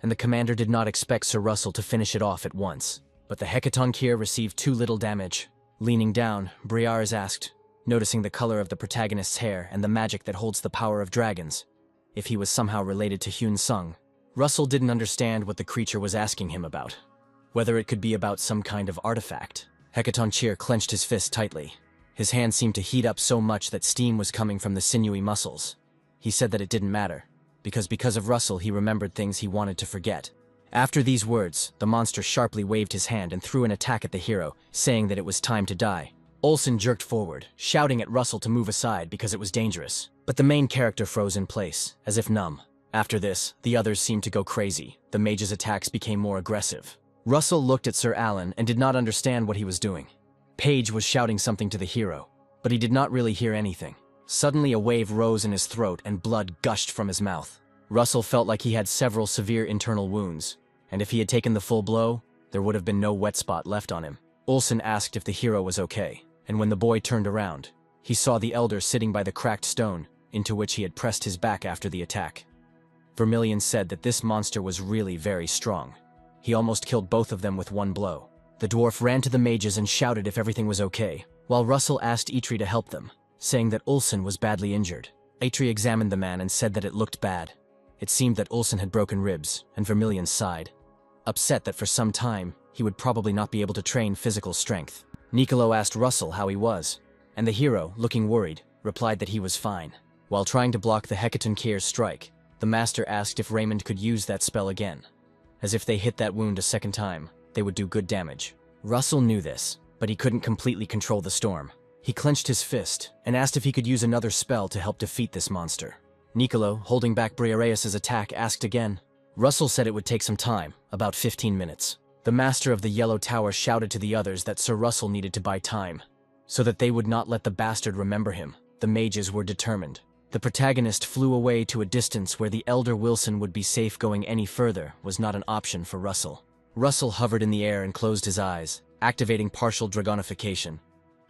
and the commander did not expect Sir Russell to finish it off at once. But the Hecaton Chair received too little damage. Leaning down, Briars asked, noticing the color of the protagonist's hair and the magic that holds the power of dragons, if he was somehow related to Hyun Sung. Russell didn't understand what the creature was asking him about. Whether it could be about some kind of artifact. Hecaton Chair clenched his fist tightly. His hand seemed to heat up so much that steam was coming from the sinewy muscles. He said that it didn't matter, because of Russell he remembered things he wanted to forget. After these words, the monster sharply waved his hand and threw an attack at the hero, saying that it was time to die. Olsen jerked forward, shouting at Russell to move aside because it was dangerous. But the main character froze in place, as if numb. After this, the others seemed to go crazy. The mage's attacks became more aggressive. Russell looked at Sir Alan and did not understand what he was doing. Paige was shouting something to the hero, but he did not really hear anything. Suddenly a wave rose in his throat and blood gushed from his mouth. Russell felt like he had several severe internal wounds, and if he had taken the full blow, there would have been no wet spot left on him. Olsen asked if the hero was okay, and when the boy turned around, he saw the elder sitting by the cracked stone, into which he had pressed his back after the attack. Vermilion said that this monster was really very strong. He almost killed both of them with one blow. The dwarf ran to the mages and shouted if everything was okay, while Russell asked Eitri to help them, saying that Olsen was badly injured. Eitri examined the man and said that it looked bad. It seemed that Olsen had broken ribs, and Vermilion sighed, upset that for some time he would probably not be able to train physical strength. Nicolo asked Russell how he was, and the hero, looking worried, replied that he was fine. While trying to block the Hecatonkeir's strike, the master asked if Raymond could use that spell again. As if they hit that wound a second time, they would do good damage. Russell knew this, but he couldn't completely control the storm. He clenched his fist and asked if he could use another spell to help defeat this monster. Nicolo, holding back Briareus' attack, asked again. Russell said it would take some time, about 15 minutes. The master of the Yellow Tower shouted to the others that Sir Russell needed to buy time, so that they would not let the bastard remember him. The mages were determined. The protagonist flew away to a distance where the elder Wilson would be safe. Going any further was not an option for Russell. Russell hovered in the air and closed his eyes, activating partial dragonification.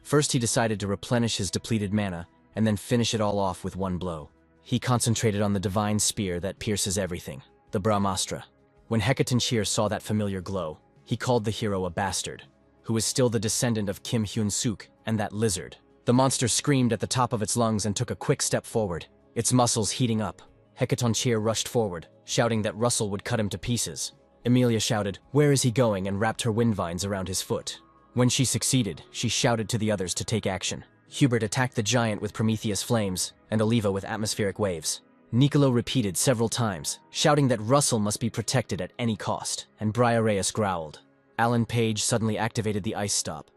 First he decided to replenish his depleted mana, and then finish it all off with one blow. He concentrated on the divine spear that pierces everything, the Brahmastra. When Hecatoncheir saw that familiar glow, he called the hero a bastard, who was still the descendant of Kim Hyun-suk and that lizard. The monster screamed at the top of its lungs and took a quick step forward, its muscles heating up. Hecatoncheir rushed forward, shouting that Russell would cut him to pieces. Emilia shouted, "Where is he going?" and wrapped her wind vines around his foot. When she succeeded, she shouted to the others to take action. Hubert attacked the giant with Prometheus flames, and Oliva with atmospheric waves. Nicolo repeated several times, shouting that Russell must be protected at any cost, and Briareus growled. Alan Page suddenly activated the ice stop.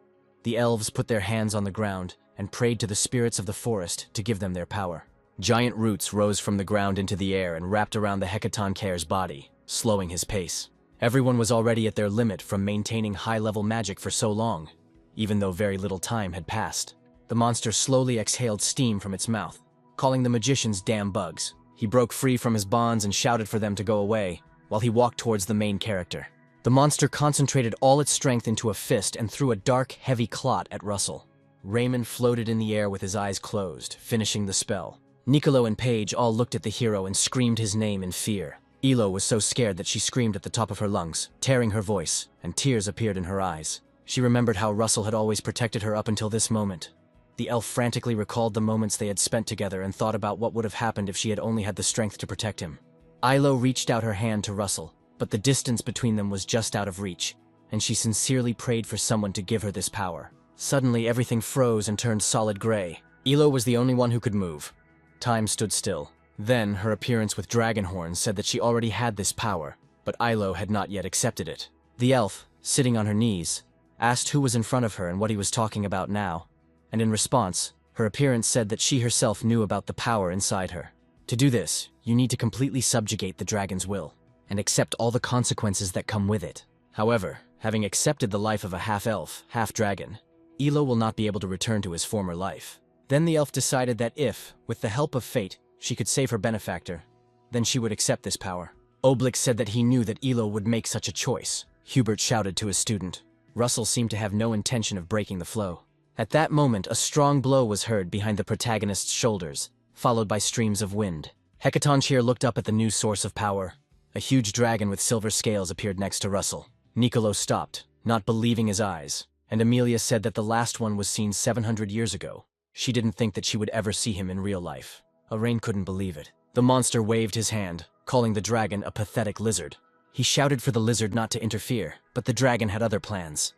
The elves put their hands on the ground and prayed to the spirits of the forest to give them their power. Giant roots rose from the ground into the air and wrapped around the Hecatonkeir's body, slowing his pace. Everyone was already at their limit from maintaining high-level magic for so long, even though very little time had passed. The monster slowly exhaled steam from its mouth, calling the magicians damn bugs. He broke free from his bonds and shouted for them to go away, while he walked towards the main character. The monster concentrated all its strength into a fist and threw a dark, heavy clot at Russell. Raymond floated in the air with his eyes closed, finishing the spell. Nicolo and Paige all looked at the hero and screamed his name in fear. Elo was so scared that she screamed at the top of her lungs, tearing her voice, and tears appeared in her eyes. She remembered how Russell had always protected her up until this moment. The elf frantically recalled the moments they had spent together and thought about what would have happened if she had only had the strength to protect him. Ilo reached out her hand to Russell, but the distance between them was just out of reach, and she sincerely prayed for someone to give her this power. Suddenly, everything froze and turned solid gray. Elo was the only one who could move. Time stood still. Then, her appearance with dragon horns said that she already had this power, but Ilo had not yet accepted it. The elf, sitting on her knees, asked who was in front of her and what he was talking about now, and in response, her appearance said that she herself knew about the power inside her. To do this, you need to completely subjugate the dragon's will, and accept all the consequences that come with it. However, having accepted the life of a half-elf, half-dragon, Elo will not be able to return to his former life. Then the elf decided that if, with the help of fate, she could save her benefactor, then she would accept this power. Oblick said that he knew that Elo would make such a choice. Hubert shouted to his student. Russell seemed to have no intention of breaking the flow. At that moment, a strong blow was heard behind the protagonist's shoulders, followed by streams of wind. Hecatoncheir looked up at the new source of power. A huge dragon with silver scales appeared next to Russell. Nicolo stopped, not believing his eyes, and Emilia said that the last one was seen 700 years ago. She didn't think that she would ever see him in real life. Arain couldn't believe it. The monster waved his hand, calling the dragon a pathetic lizard. He shouted for the lizard not to interfere, but the dragon had other plans.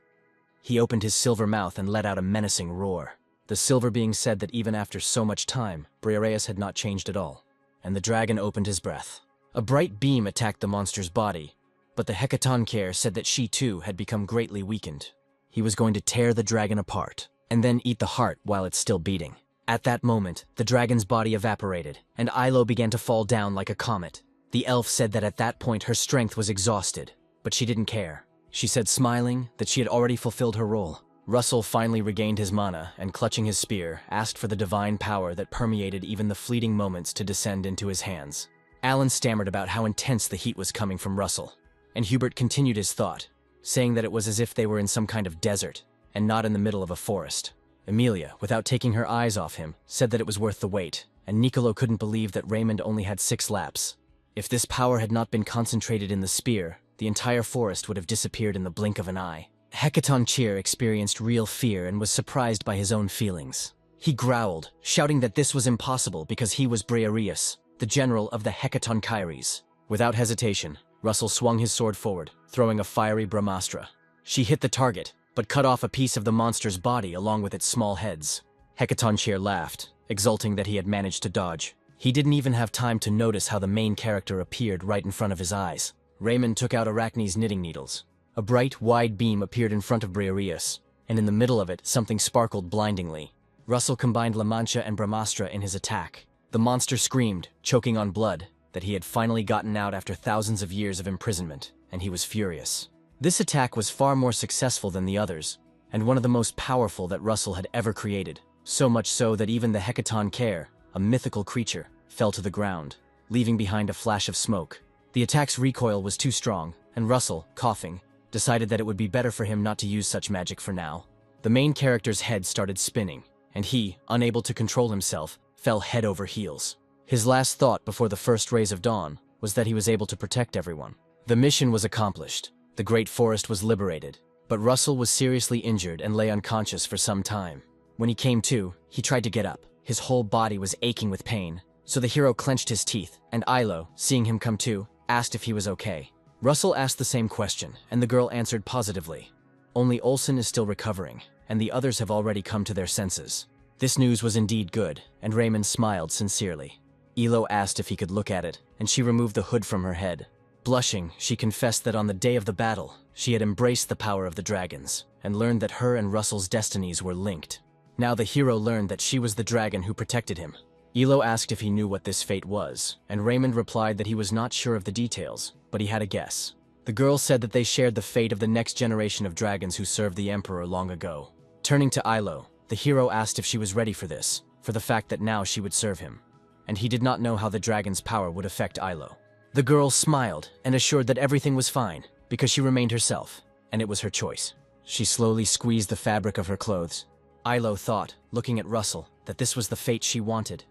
He opened his silver mouth and let out a menacing roar. The silver being said that even after so much time, Briareus had not changed at all, and the dragon opened his breath. A bright beam attacked the monster's body, but the Hecatoncheir said that she too had become greatly weakened. He was going to tear the dragon apart, and then eat the heart while it's still beating. At that moment, the dragon's body evaporated, and Yahello began to fall down like a comet. The elf said that at that point her strength was exhausted, but she didn't care. She said, smiling, that she had already fulfilled her role. Russell finally regained his mana and, clutching his spear, asked for the divine power that permeated even the fleeting moments to descend into his hands. Alan stammered about how intense the heat was coming from Russell, and Hubert continued his thought, saying that it was as if they were in some kind of desert and not in the middle of a forest. Emilia, without taking her eyes off him, said that it was worth the wait, and Nicolo couldn't believe that Raymond only had 6 laps. If this power had not been concentrated in the spear, the entire forest would have disappeared in the blink of an eye. Hecatoncheir experienced real fear and was surprised by his own feelings. He growled, shouting that this was impossible because he was Briareus, the general of the Hecatonchires. Without hesitation, Russell swung his sword forward, throwing a fiery Brahmastra. She hit the target, but cut off a piece of the monster's body along with its small heads. Hecatoncheir laughed, exulting that he had managed to dodge. He didn't even have time to notice how the main character appeared right in front of his eyes. Raymond took out Arachne's knitting needles. A bright, wide beam appeared in front of Briareus, and in the middle of it, something sparkled blindingly. Russell combined La Mancha and Brahmastra in his attack. The monster screamed, choking on blood, that he had finally gotten out after thousands of years of imprisonment, and he was furious. This attack was far more successful than the others, and one of the most powerful that Russell had ever created, so much so that even the Hecatoncheir, a mythical creature, fell to the ground, leaving behind a flash of smoke. The attack's recoil was too strong, and Russell, coughing, decided that it would be better for him not to use such magic for now. The main character's head started spinning, and he, unable to control himself, fell head over heels. His last thought before the first rays of dawn was that he was able to protect everyone. The mission was accomplished. The great forest was liberated, but Russell was seriously injured and lay unconscious for some time. When he came to, he tried to get up. His whole body was aching with pain, so the hero clenched his teeth, and Yahello, seeing him come to, asked if he was okay. Russell asked the same question, and the girl answered positively. Only Olsen is still recovering, and the others have already come to their senses. This news was indeed good, and Raymond smiled sincerely. Yahello asked if he could look at it, and she removed the hood from her head. Blushing, she confessed that on the day of the battle, she had embraced the power of the dragons, and learned that her and Russell's destinies were linked. Now the hero learned that she was the dragon who protected him. Yahello asked if he knew what this fate was, and Raymond replied that he was not sure of the details, but he had a guess. The girl said that they shared the fate of the next generation of dragons who served the Emperor long ago. Turning to Yahello, the hero asked if she was ready for this, for the fact that now she would serve him, and he did not know how the dragon's power would affect Yahello. The girl smiled and assured that everything was fine, because she remained herself, and it was her choice. She slowly squeezed the fabric of her clothes. Yahello thought, looking at Russell, that this was the fate she wanted,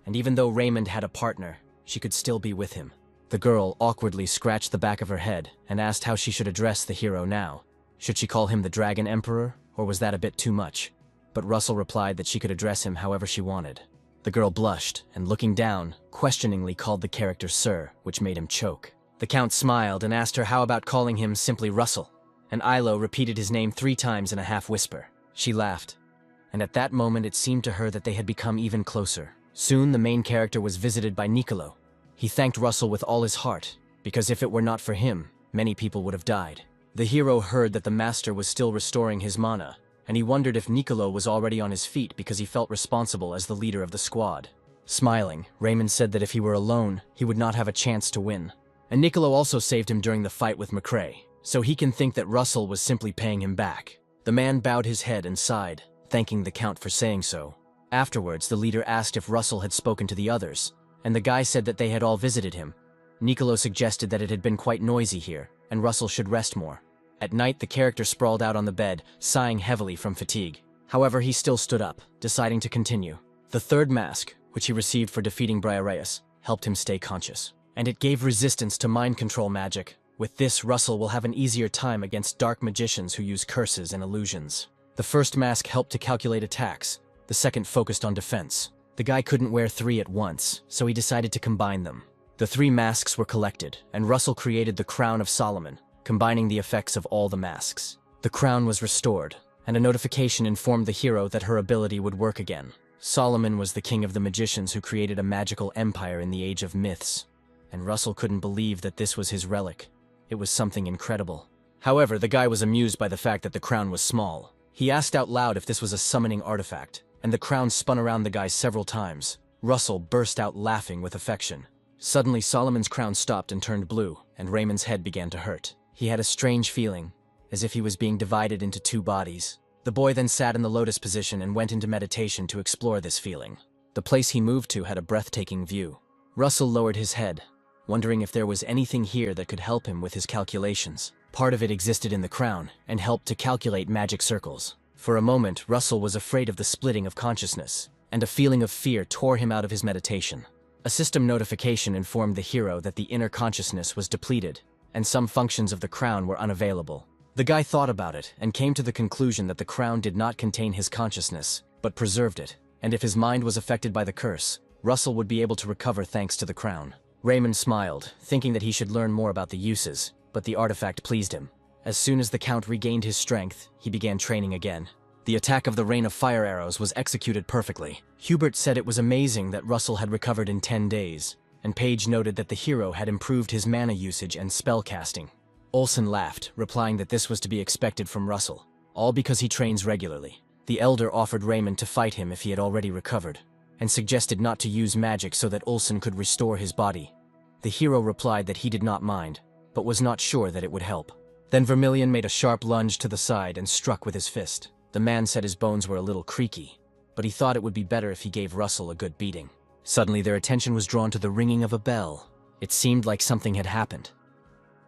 and even though Raymond had a partner, she could still be with him. The girl awkwardly scratched the back of her head and asked how she should address the hero now. Should she call him the Dragon Emperor, or was that a bit too much? But Russell replied that she could address him however she wanted. The girl blushed, and looking down, questioningly called the character Sir, which made him choke. The Count smiled and asked her how about calling him simply Russell, and Yahello repeated his name 3 times in a half-whisper. She laughed, and at that moment it seemed to her that they had become even closer. Soon the main character was visited by Nicolo. He thanked Russell with all his heart, because if it were not for him, many people would have died. The hero heard that the master was still restoring his mana, and he wondered if Nicolo was already on his feet because he felt responsible as the leader of the squad. Smiling, Raymond said that if he were alone, he would not have a chance to win. And Nicolo also saved him during the fight with McCrae, so he can think that Russell was simply paying him back. The man bowed his head and sighed, thanking the Count for saying so. Afterwards, the leader asked if Russell had spoken to the others, and the guy said that they had all visited him. Nicolo suggested that it had been quite noisy here, and Russell should rest more. At night, the character sprawled out on the bed, sighing heavily from fatigue. However, he still stood up, deciding to continue. The third mask, which he received for defeating Briareus, helped him stay conscious, and it gave resistance to mind control magic. With this, Russell will have an easier time against dark magicians who use curses and illusions. The first mask helped to calculate attacks, the second focused on defense. The guy couldn't wear 3 at once, so he decided to combine them. The 3 masks were collected, and Russell created the Crown of Solomon, combining the effects of all the masks. The crown was restored, and a notification informed the hero that her ability would work again. Solomon was the king of the magicians who created a magical empire in the age of myths, and Russell couldn't believe that this was his relic. It was something incredible. However, the guy was amused by the fact that the crown was small. He asked out loud if this was a summoning artifact, and the crown spun around the guy several times. Russell burst out laughing with affection. Suddenly, Solomon's crown stopped and turned blue, and Raymond's head began to hurt. He had a strange feeling, as if he was being divided into two bodies. The boy then sat in the lotus position and went into meditation to explore this feeling. The place he moved to had a breathtaking view. Russell lowered his head, wondering if there was anything here that could help him with his calculations. Part of it existed in the crown, and helped to calculate magic circles. For a moment, Russell was afraid of the splitting of consciousness, and a feeling of fear tore him out of his meditation. A system notification informed the hero that the inner consciousness was depleted, and some functions of the crown were unavailable. The guy thought about it, and came to the conclusion that the crown did not contain his consciousness, but preserved it, and if his mind was affected by the curse, Russell would be able to recover thanks to the crown. Raymond smiled, thinking that he should learn more about the uses, but the artifact pleased him. As soon as the Count regained his strength, he began training again. The attack of the rain of fire arrows was executed perfectly. Hubert said it was amazing that Russell had recovered in 10 days, and Page noted that the hero had improved his mana usage and spell casting. Olsen laughed, replying that this was to be expected from Russell, all because he trains regularly. The elder offered Raymond to fight him if he had already recovered, and suggested not to use magic so that Olsen could restore his body. The hero replied that he did not mind, but was not sure that it would help. Then Vermilion made a sharp lunge to the side and struck with his fist. The man said his bones were a little creaky, but he thought it would be better if he gave Russell a good beating. Suddenly their attention was drawn to the ringing of a bell. It seemed like something had happened.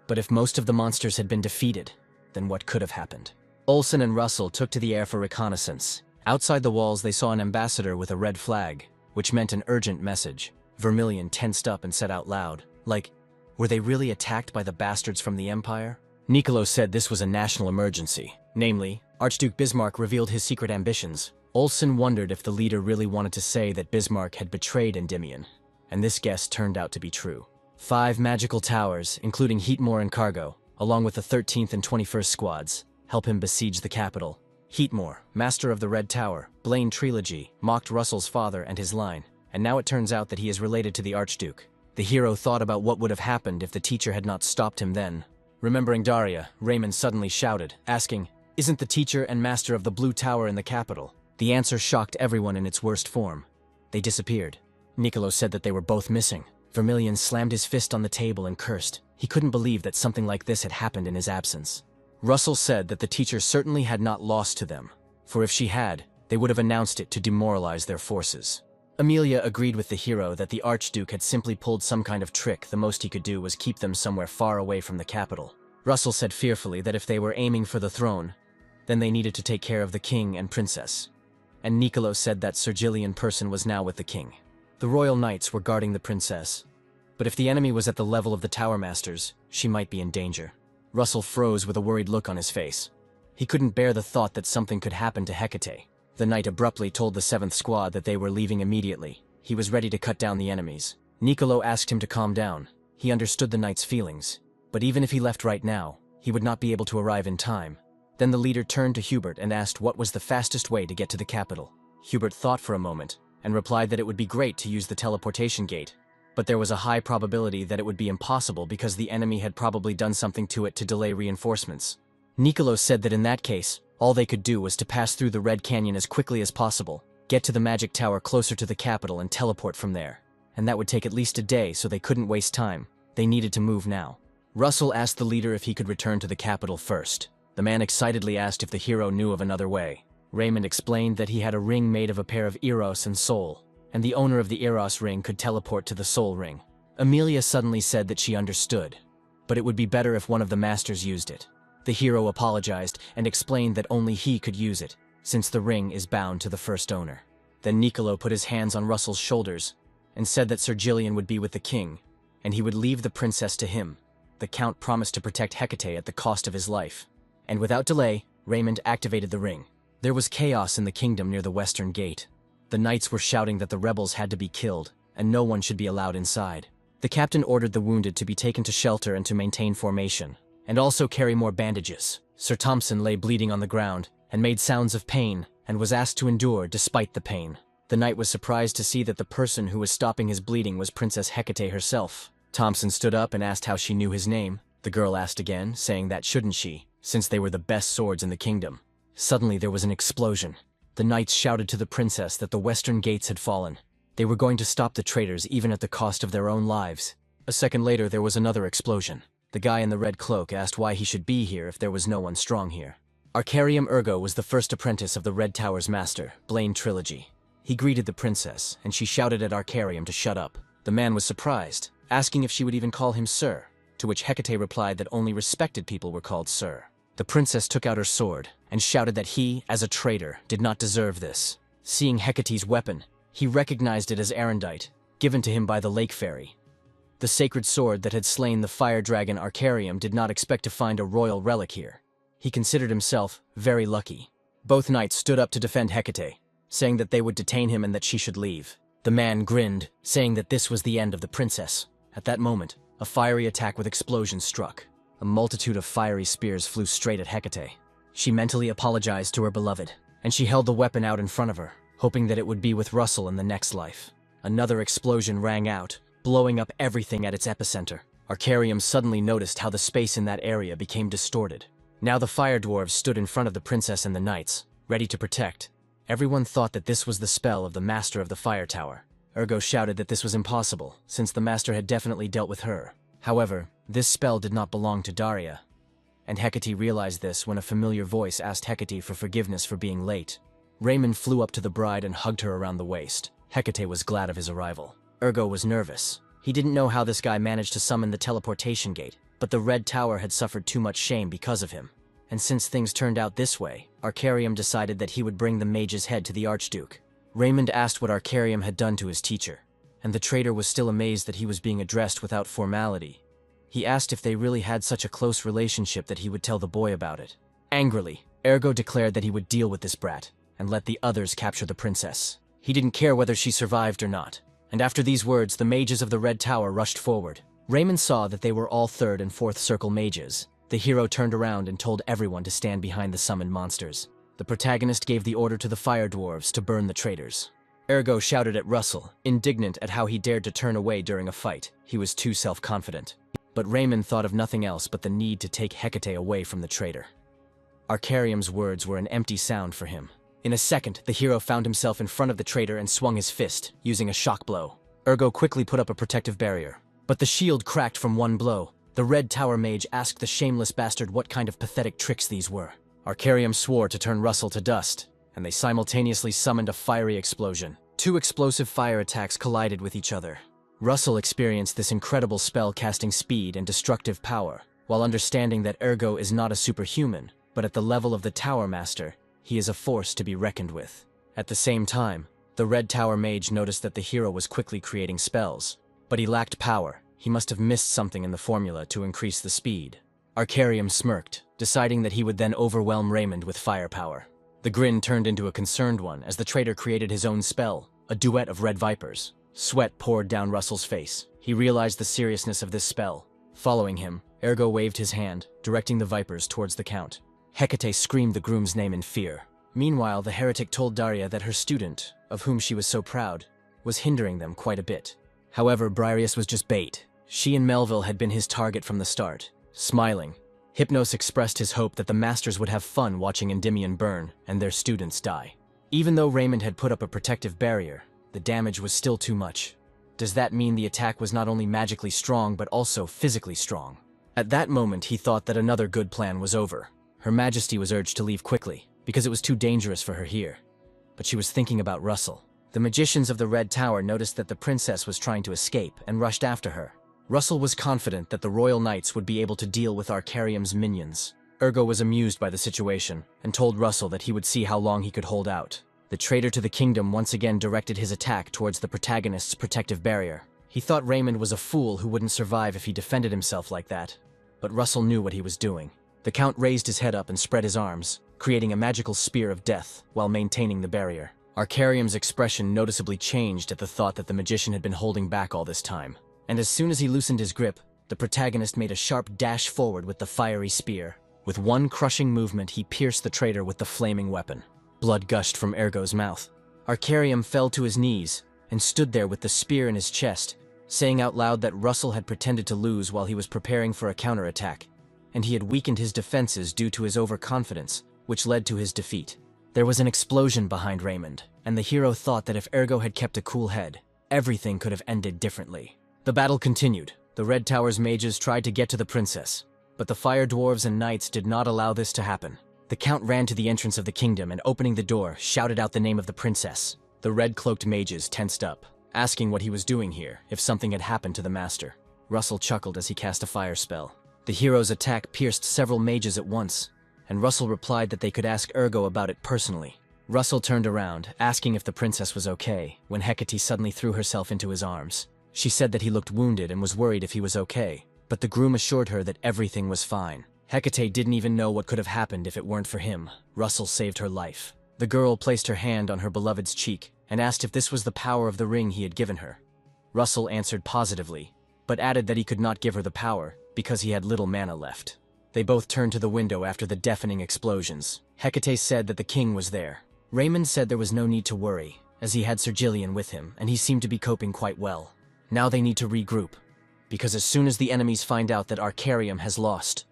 But if most of the monsters had been defeated, then what could have happened? Olsen and Russell took to the air for reconnaissance. Outside the walls they saw an ambassador with a red flag, which meant an urgent message. Vermilion tensed up and said out loud, like, were they really attacked by the bastards from the Empire? Niccolo said this was a national emergency. Namely, Archduke Bismarck revealed his secret ambitions. Olsen wondered if the leader really wanted to say that Bismarck had betrayed Endymion, and this guess turned out to be true. 5 magical towers, including Heatmore and Cargo, along with the 13th and 21st squads, help him besiege the capital. Heatmore, master of the Red Tower, Blaine Trilogy, mocked Russell's father and his line, and now it turns out that he is related to the Archduke. The hero thought about what would have happened if the teacher had not stopped him then. Remembering Daria, Raymond suddenly shouted, asking, "Isn't the teacher and master of the Blue Tower in the capital?" The answer shocked everyone in its worst form. They disappeared. Niccolo said that they were both missing. Vermilion slammed his fist on the table and cursed. He couldn't believe that something like this had happened in his absence. Russell said that the teacher certainly had not lost to them, for if she had, they would have announced it to demoralize their forces. Amelia agreed with the hero that the Archduke had simply pulled some kind of trick. The most he could do was keep them somewhere far away from the capital. Russell said fearfully that if they were aiming for the throne, then they needed to take care of the king and princess. And Niccolo said that Sir Gillian Person was now with the king. The royal knights were guarding the princess, but if the enemy was at the level of the Tower Masters, she might be in danger. Russell froze with a worried look on his face. He couldn't bear the thought that something could happen to Hecate. The knight abruptly told the 7th squad that they were leaving immediately. He was ready to cut down the enemies. Niccolo asked him to calm down. He understood the knight's feelings, but even if he left right now, he would not be able to arrive in time. Then the leader turned to Hubert and asked what was the fastest way to get to the capital. Hubert thought for a moment, and replied that it would be great to use the teleportation gate, but there was a high probability that it would be impossible because the enemy had probably done something to it to delay reinforcements. Niccolo said that in that case, all they could do was to pass through the Red Canyon as quickly as possible, get to the magic tower closer to the capital and teleport from there. And that would take at least a day, so they couldn't waste time. They needed to move now. Russell asked the leader if he could return to the capital first. The man excitedly asked if the hero knew of another way. Raymond explained that he had a ring made of a pair of Eros and Soul, and the owner of the Eros ring could teleport to the Soul ring. Amelia suddenly said that she understood, but it would be better if one of the masters used it. The hero apologized and explained that only he could use it, since the ring is bound to the first owner. Then Niccolo put his hands on Russell's shoulders and said that Sir Gillian would be with the king, and he would leave the princess to him. The Count promised to protect Hecate at the cost of his life. And without delay, Raymond activated the ring. There was chaos in the kingdom near the western gate. The knights were shouting that the rebels had to be killed, and no one should be allowed inside. The captain ordered the wounded to be taken to shelter and to maintain formation, and also carry more bandages. Sir Thompson lay bleeding on the ground, and made sounds of pain, and was asked to endure despite the pain. The knight was surprised to see that the person who was stopping his bleeding was Princess Hecate herself. Thompson stood up and asked how she knew his name. The girl asked again, saying that shouldn't she, since they were the best swords in the kingdom. Suddenly there was an explosion. The knights shouted to the princess that the western gates had fallen. They were going to stop the traitors even at the cost of their own lives. A second later there was another explosion. The guy in the red cloak asked why he should be here if there was no one strong here. Arcarium Ergo was the first apprentice of the Red Tower's master, Blaine Trilogy. He greeted the princess, and she shouted at Arcarium to shut up. The man was surprised, asking if she would even call him sir, to which Hecate replied that only respected people were called sir. The princess took out her sword, and shouted that he, as a traitor, did not deserve this. Seeing Hecate's weapon, he recognized it as erendite, given to him by the lake fairy. The sacred sword that had slain the fire dragon Arcarium did not expect to find a royal relic here. He considered himself very lucky. Both knights stood up to defend Hecate, saying that they would detain him and that she should leave. The man grinned, saying that this was the end of the princess. At that moment, a fiery attack with explosions struck. A multitude of fiery spears flew straight at Hecate. She mentally apologized to her beloved, and she held the weapon out in front of her, hoping that it would be with Russell in the next life. Another explosion rang out, blowing up everything at its epicenter. Arcarium suddenly noticed how the space in that area became distorted. Now the fire dwarves stood in front of the princess and the knights, ready to protect. Everyone thought that this was the spell of the master of the fire tower. Ergo shouted that this was impossible, since the master had definitely dealt with her. However, this spell did not belong to Daria. And Hecate realized this when a familiar voice asked Hecate for forgiveness for being late. Raymond flew up to the bride and hugged her around the waist. Hecate was glad of his arrival. Ergo was nervous. He didn't know how this guy managed to summon the teleportation gate, but the Red Tower had suffered too much shame because of him. And since things turned out this way, Arcarium decided that he would bring the mage's head to the Archduke. Raymond asked what Arcarium had done to his teacher, and the traitor was still amazed that he was being addressed without formality. He asked if they really had such a close relationship that he would tell the boy about it. Angrily, Ergo declared that he would deal with this brat, and let the others capture the princess. He didn't care whether she survived or not. And after these words, the mages of the Red Tower rushed forward. Raymond saw that they were all third and fourth circle mages. The hero turned around and told everyone to stand behind the summoned monsters. The protagonist gave the order to the fire dwarves to burn the traitors. Ergo shouted at Russell, indignant at how he dared to turn away during a fight. He was too self-confident. But Raymond thought of nothing else but the need to take Hecate away from the traitor. Arcarium's words were an empty sound for him. In a second, the hero found himself in front of the traitor and swung his fist, using a shock blow. Ergo quickly put up a protective barrier. But the shield cracked from one blow. The Red Tower mage asked the shameless bastard what kind of pathetic tricks these were. Arcarium swore to turn Russell to dust, and they simultaneously summoned a fiery explosion. Two explosive fire attacks collided with each other. Russell experienced this incredible spell-casting speed and destructive power, while understanding that Ergo is not a superhuman, but at the level of the Tower Master, he is a force to be reckoned with. At the same time, the Red Tower mage noticed that the hero was quickly creating spells, but he lacked power. He must have missed something in the formula to increase the speed. Arcarium smirked, deciding that he would then overwhelm Raymond with firepower. The grin turned into a concerned one as the traitor created his own spell, a duet of red vipers. Sweat poured down Russell's face. He realized the seriousness of this spell. Following him, Ergo waved his hand, directing the vipers towards the Count. Hecate screamed the groom's name in fear. Meanwhile, the heretic told Daria that her student, of whom she was so proud, was hindering them quite a bit. However, Briareus was just bait. She and Melville had been his target from the start. Smiling, Hypnos expressed his hope that the masters would have fun watching Endymion burn and their students die. Even though Raymond had put up a protective barrier, the damage was still too much. Does that mean the attack was not only magically strong but also physically strong? At that moment, he thought that another good plan was over. Her Majesty was urged to leave quickly, because it was too dangerous for her here. But she was thinking about Russell. The magicians of the Red Tower noticed that the princess was trying to escape and rushed after her. Russell was confident that the Royal Knights would be able to deal with Arcarium's minions. Ergo was amused by the situation, and told Russell that he would see how long he could hold out. The traitor to the kingdom once again directed his attack towards the protagonist's protective barrier. He thought Raymond was a fool who wouldn't survive if he defended himself like that. But Russell knew what he was doing. The Count raised his head up and spread his arms, creating a magical spear of death while maintaining the barrier. Arcarium's expression noticeably changed at the thought that the magician had been holding back all this time. And as soon as he loosened his grip, the protagonist made a sharp dash forward with the fiery spear. With one crushing movement, he pierced the traitor with the flaming weapon. Blood gushed from Ergo's mouth. Arcarium fell to his knees and stood there with the spear in his chest, saying out loud that Russell had pretended to lose while he was preparing for a counterattack, and he had weakened his defenses due to his overconfidence, which led to his defeat. There was an explosion behind Raymond, and the hero thought that if Ergo had kept a cool head, everything could have ended differently. The battle continued. The Red Tower's mages tried to get to the princess, but the fire dwarves and knights did not allow this to happen. The count ran to the entrance of the kingdom and, opening the door, shouted out the name of the princess. The red-cloaked mages tensed up, asking what he was doing here, if something had happened to the master. Russell chuckled as he cast a fire spell. The hero's attack pierced several mages at once, and Russell replied that they could ask Ergo about it personally. Russell turned around, asking if the princess was okay, when Hecate suddenly threw herself into his arms. She said that he looked wounded and was worried if he was okay, but the groom assured her that everything was fine. Hecate didn't even know what could have happened if it weren't for him. Russell saved her life. The girl placed her hand on her beloved's cheek and asked if this was the power of the ring he had given her. Russell answered positively, but added that he could not give her the power because he had little mana left. They both turned to the window after the deafening explosions. Hecate said that the king was there. Raymond said there was no need to worry, as he had Sir Gillian with him, and he seemed to be coping quite well. Now they need to regroup, because as soon as the enemies find out that Arcarium has lost,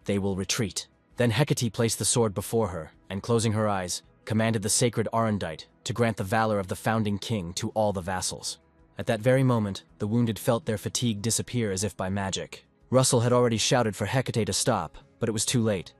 they will retreat. Then Hecate placed the sword before her, and closing her eyes, commanded the sacred Arundite to grant the valor of the founding king to all the vassals. At that very moment, the wounded felt their fatigue disappear as if by magic. Russell had already shouted for Hecate to stop, but it was too late.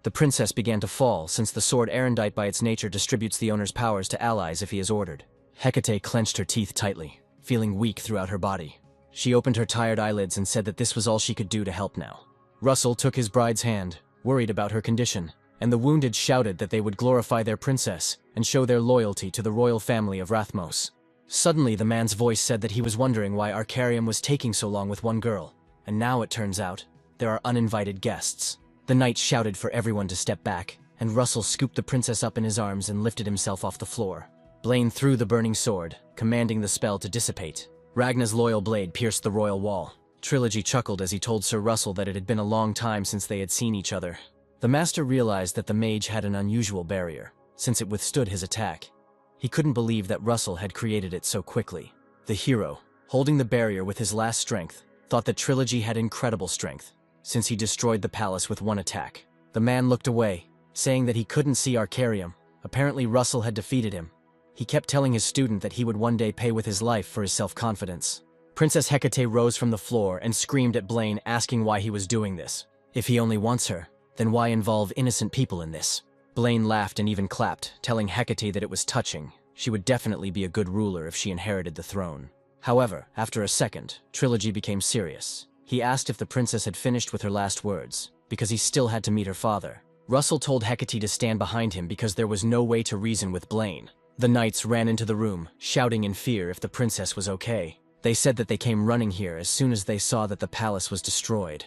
The princess began to fall, since the sword Arundite by its nature distributes the owner's powers to allies if he is ordered. Hecate clenched her teeth tightly, feeling weak throughout her body. She opened her tired eyelids and said that this was all she could do to help now. Russell took his bride's hand, worried about her condition, and the wounded shouted that they would glorify their princess and show their loyalty to the royal family of Rathmos. Suddenly, the man's voice said that he was wondering why Arcarium was taking so long with one girl, and now it turns out, there are uninvited guests. The knight shouted for everyone to step back, and Russell scooped the princess up in his arms and lifted himself off the floor. Blaine threw the burning sword, commanding the spell to dissipate. Ragna's loyal blade pierced the royal wall. Trilogy chuckled as he told Sir Russell that it had been a long time since they had seen each other. The master realized that the mage had an unusual barrier, since it withstood his attack. He couldn't believe that Russell had created it so quickly. The hero, holding the barrier with his last strength, thought that Trilogy had incredible strength, since he destroyed the palace with one attack. The man looked away, saying that he couldn't see Arcarium. Apparently Russell had defeated him. He kept telling his student that he would one day pay with his life for his self-confidence. Princess Hecate rose from the floor and screamed at Blaine, asking why he was doing this. If he only wants her, then why involve innocent people in this? Blaine laughed and even clapped, telling Hecate that it was touching. She would definitely be a good ruler if she inherited the throne. However, after a second, Trilogy became serious. He asked if the princess had finished with her last words, because he still had to meet her father. Russell told Hecate to stand behind him because there was no way to reason with Blaine. The knights ran into the room, shouting in fear if the princess was okay. They said that they came running here as soon as they saw that the palace was destroyed.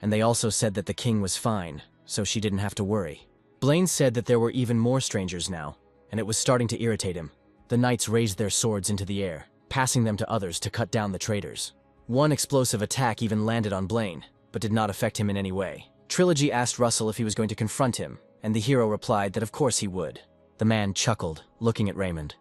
And they also said that the king was fine, so she didn't have to worry. Blaine said that there were even more strangers now, and it was starting to irritate him. The knights raised their swords into the air, passing them to others to cut down the traitors. One explosive attack even landed on Blaine, but did not affect him in any way. Trilogy asked Russell if he was going to confront him, and the hero replied that of course he would. The man chuckled, looking at Raymond.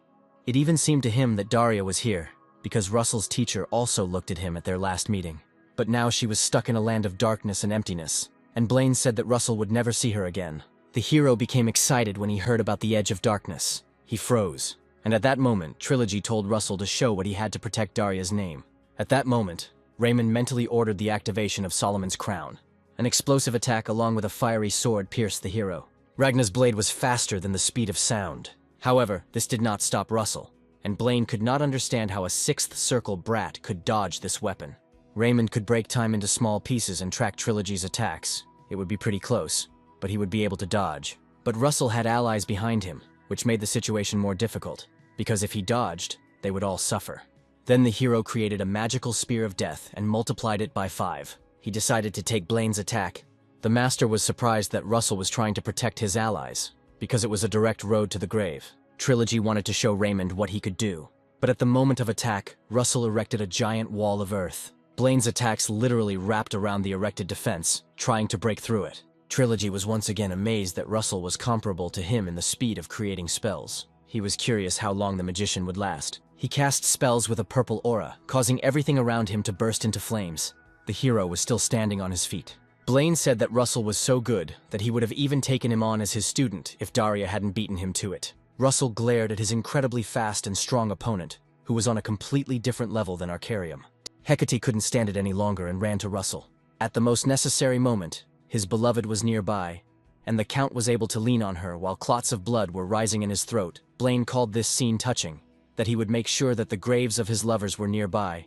It even seemed to him that Daria was here, because Russell's teacher also looked at him at their last meeting. But now she was stuck in a land of darkness and emptiness, and Blaine said that Russell would never see her again. The hero became excited when he heard about the edge of darkness. He froze, and at that moment, Trilogy told Russell to show what he had to protect Daria's name. At that moment, Raymond mentally ordered the activation of Solomon's crown. An explosive attack along with a fiery sword pierced the hero. Ragna's blade was faster than the speed of sound. However, this did not stop Russell, and Blaine could not understand how a sixth circle brat could dodge this weapon. Raymond could break time into small pieces and track Trilogy's attacks. It would be pretty close, but he would be able to dodge. But Russell had allies behind him, which made the situation more difficult, because if he dodged, they would all suffer. Then the hero created a magical spear of death and multiplied it by 5. He decided to take Blaine's attack. The master was surprised that Russell was trying to protect his allies, because it was a direct road to the grave. Trilogy wanted to show Raymond what he could do. But at the moment of attack, Russell erected a giant wall of earth. Blaine's attacks literally wrapped around the erected defense, trying to break through it. Trilogy was once again amazed that Russell was comparable to him in the speed of creating spells. He was curious how long the magician would last. He cast spells with a purple aura, causing everything around him to burst into flames. The hero was still standing on his feet. Blaine said that Russell was so good that he would have even taken him on as his student if Daria hadn't beaten him to it. Russell glared at his incredibly fast and strong opponent, who was on a completely different level than Arcarium. Hecate couldn't stand it any longer and ran to Russell. At the most necessary moment, his beloved was nearby, and the Count was able to lean on her while clots of blood were rising in his throat. Blaine called this scene touching, that he would make sure that the graves of his lovers were nearby,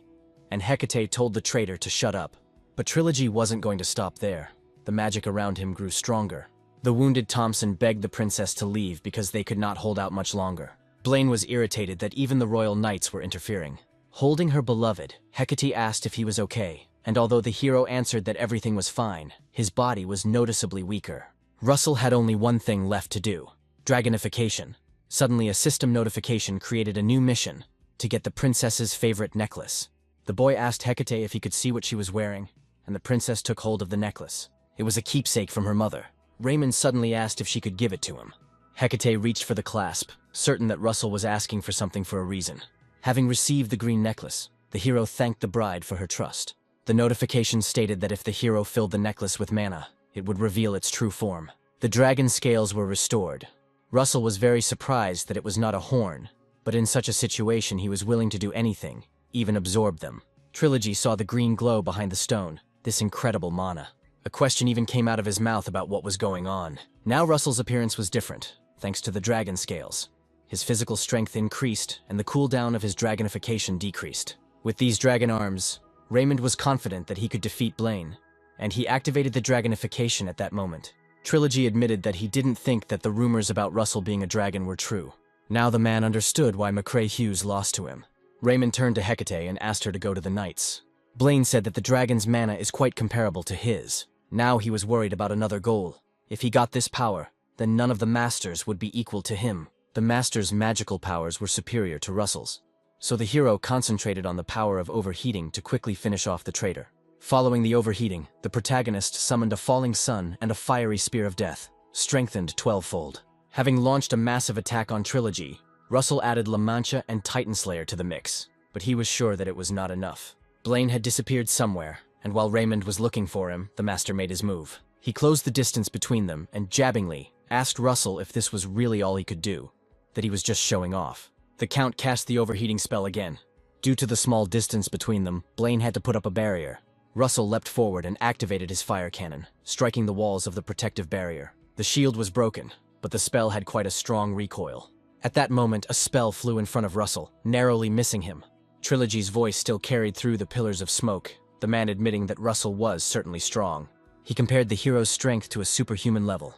and Hecate told the traitor to shut up. But Trilogy wasn't going to stop there. The magic around him grew stronger. The wounded Thompson begged the princess to leave because they could not hold out much longer. Blaine was irritated that even the royal knights were interfering. Holding her beloved, Hecate asked if he was okay, and although the hero answered that everything was fine, his body was noticeably weaker. Russell had only one thing left to do: dragonification. Suddenly, a system notification created a new mission to get the princess's favorite necklace. The boy asked Hecate if he could see what she was wearing, and the princess took hold of the necklace. It was a keepsake from her mother. Raymond suddenly asked if she could give it to him. Hecate reached for the clasp, certain that Russell was asking for something for a reason. Having received the green necklace, the hero thanked the bride for her trust. The notification stated that if the hero filled the necklace with mana, it would reveal its true form. The dragon scales were restored. Russell was very surprised that it was not a horn, but in such a situation he was willing to do anything, even absorb them. Trilogy saw the green glow behind the stone, this incredible mana. A question even came out of his mouth about what was going on. Now Russell's appearance was different, thanks to the dragon scales. His physical strength increased, and the cooldown of his dragonification decreased. With these dragon arms, Raymond was confident that he could defeat Blaine, and he activated the dragonification at that moment. Trilogy admitted that he didn't think that the rumors about Russell being a dragon were true. Now the man understood why McCrae Hughes lost to him. Raymond turned to Hecate and asked her to go to the knights. Blaine said that the dragon's mana is quite comparable to his. Now he was worried about another goal. If he got this power, then none of the masters would be equal to him. The master's magical powers were superior to Russell's. So the hero concentrated on the power of overheating to quickly finish off the traitor. Following the overheating, the protagonist summoned a falling sun and a fiery spear of death, strengthened 12-fold. Having launched a massive attack on Trilogy, Russell added La Mancha and Titan Slayer to the mix, but he was sure that it was not enough. Blaine had disappeared somewhere, and while Raymond was looking for him, the master made his move. He closed the distance between them and jabbingly asked Russell if this was really all he could do, that he was just showing off. The Count cast the overheating spell again. Due to the small distance between them, Blaine had to put up a barrier. Russell leapt forward and activated his fire cannon, striking the walls of the protective barrier. The shield was broken, but the spell had quite a strong recoil. At that moment, a spell flew in front of Russell, narrowly missing him. Trilogy's voice still carried through the pillars of smoke, the man admitting that Russell was certainly strong. He compared the hero's strength to a superhuman level,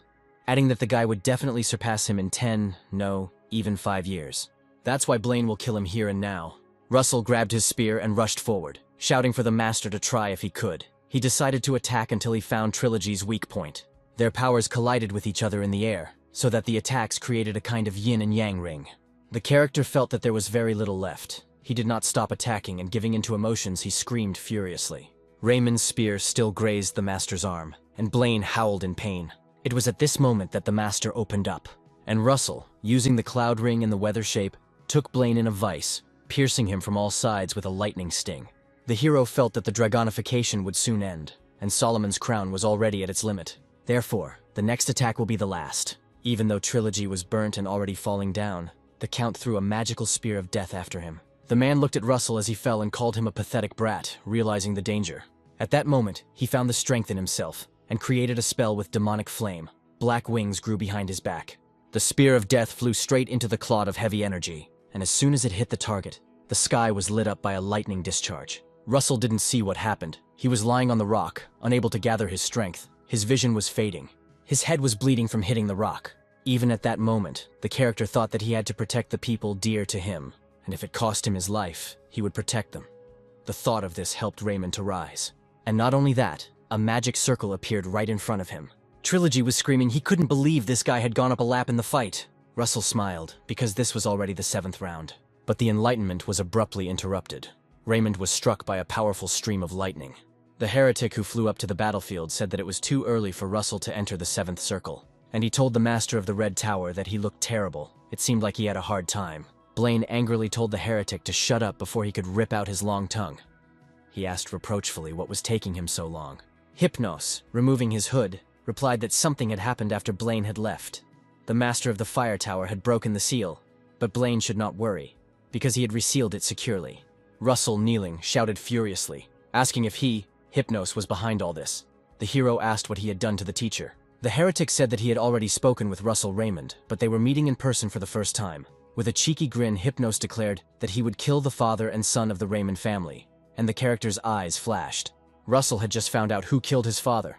adding that the guy would definitely surpass him in 10, no, even 5 years. That's why Blaine will kill him here and now. Russell grabbed his spear and rushed forward, shouting for the master to try if he could. He decided to attack until he found Trilogy's weak point. Their powers collided with each other in the air, so that the attacks created a kind of yin and yang ring. The character felt that there was very little left. He did not stop attacking, and giving into emotions, he screamed furiously. Raymond's spear still grazed the master's arm, and Blaine howled in pain. It was at this moment that the master opened up, and Russell, using the cloud ring and the weather shape, took Blaine in a vice, piercing him from all sides with a lightning sting. The hero felt that the dragonification would soon end, and Solomon's crown was already at its limit. Therefore, the next attack will be the last. Even though Trilogy was burnt and already falling down, the Count threw a magical spear of death after him. The man looked at Russell as he fell and called him a pathetic brat, realizing the danger. At that moment, he found the strength in himself, and created a spell with demonic flame. Black wings grew behind his back. The spear of death flew straight into the clod of heavy energy, and as soon as it hit the target, the sky was lit up by a lightning discharge. Russell didn't see what happened. He was lying on the rock, unable to gather his strength. His vision was fading. His head was bleeding from hitting the rock. Even at that moment, the character thought that he had to protect the people dear to him, and if it cost him his life, he would protect them. The thought of this helped Raymond to rise. And not only that, a magic circle appeared right in front of him. Trilogy was screaming he couldn't believe this guy had gone up a lap in the fight. Russell smiled, because this was already the 7th round. But the enlightenment was abruptly interrupted. Raymond was struck by a powerful stream of lightning. The heretic who flew up to the battlefield said that it was too early for Russell to enter the 7th circle, and he told the master of the Red Tower that he looked terrible. It seemed like he had a hard time. Blaine angrily told the heretic to shut up before he could rip out his long tongue. He asked reproachfully what was taking him so long. Hypnos, removing his hood, replied that something had happened after Blaine had left. The master of the fire tower had broken the seal, but Blaine should not worry, because he had resealed it securely. Russell, kneeling, shouted furiously, asking if he, Hypnos, was behind all this. The hero asked what he had done to the teacher. The heretic said that he had already spoken with Russell Raymond, but they were meeting in person for the first time. With a cheeky grin, Hypnos declared that he would kill the father and son of the Raymond family, and the character's eyes flashed. Russell had just found out who killed his father,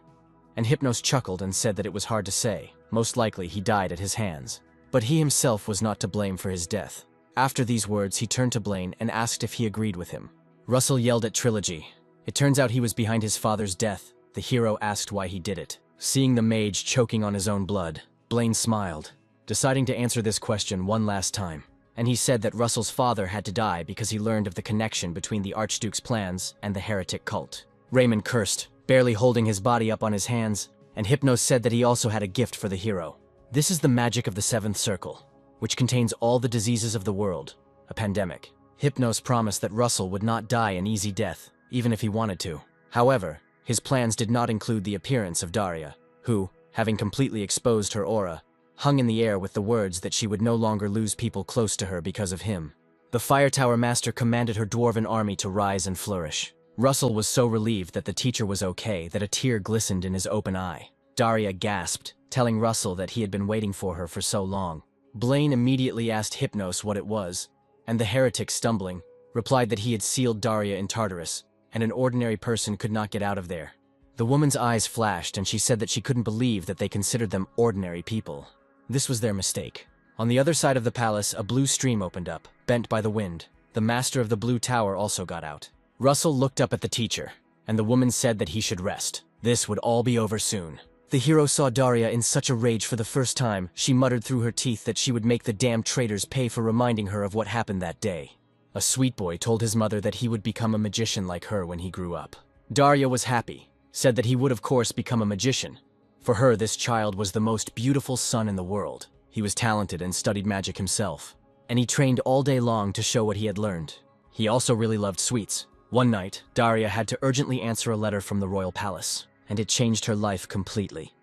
and Hypnos chuckled and said that it was hard to say. Most likely he died at his hands. But he himself was not to blame for his death. After these words, he turned to Blaine and asked if he agreed with him. Russell yelled at Trilogy. It turns out he was behind his father's death. The hero asked why he did it. Seeing the mage choking on his own blood, Blaine smiled, deciding to answer this question one last time. And he said that Russell's father had to die because he learned of the connection between the Archduke's plans and the heretic cult. Raymond cursed, barely holding his body up on his hands, and Hypnos said that he also had a gift for the hero. This is the magic of the seventh circle, which contains all the diseases of the world, a pandemic. Hypnos promised that Russell would not die an easy death, even if he wanted to. However, his plans did not include the appearance of Daria, who, having completely exposed her aura, hung in the air with the words that she would no longer lose people close to her because of him. The Fire Tower Master commanded her dwarven army to rise and flourish. Russell was so relieved that the teacher was okay that a tear glistened in his open eye. Daria gasped, telling Russell that he had been waiting for her for so long. Blaine immediately asked Hypnos what it was, and the heretic, stumbling, replied that he had sealed Daria in Tartarus, and an ordinary person could not get out of there. The woman's eyes flashed, and she said that she couldn't believe that they considered them ordinary people. This was their mistake. On the other side of the palace, a blue stream opened up, bent by the wind. The master of the blue tower also got out. Russell looked up at the teacher, and the woman said that he should rest. This would all be over soon. The hero saw Daria in such a rage for the first time. She muttered through her teeth that she would make the damn traitors pay for reminding her of what happened that day. A sweet boy told his mother that he would become a magician like her when he grew up. Daria was happy, said that he would of course become a magician. For her, this child was the most beautiful son in the world. He was talented and studied magic himself, and he trained all day long to show what he had learned. He also really loved sweets. One night, Daria had to urgently answer a letter from the royal palace, and it changed her life completely.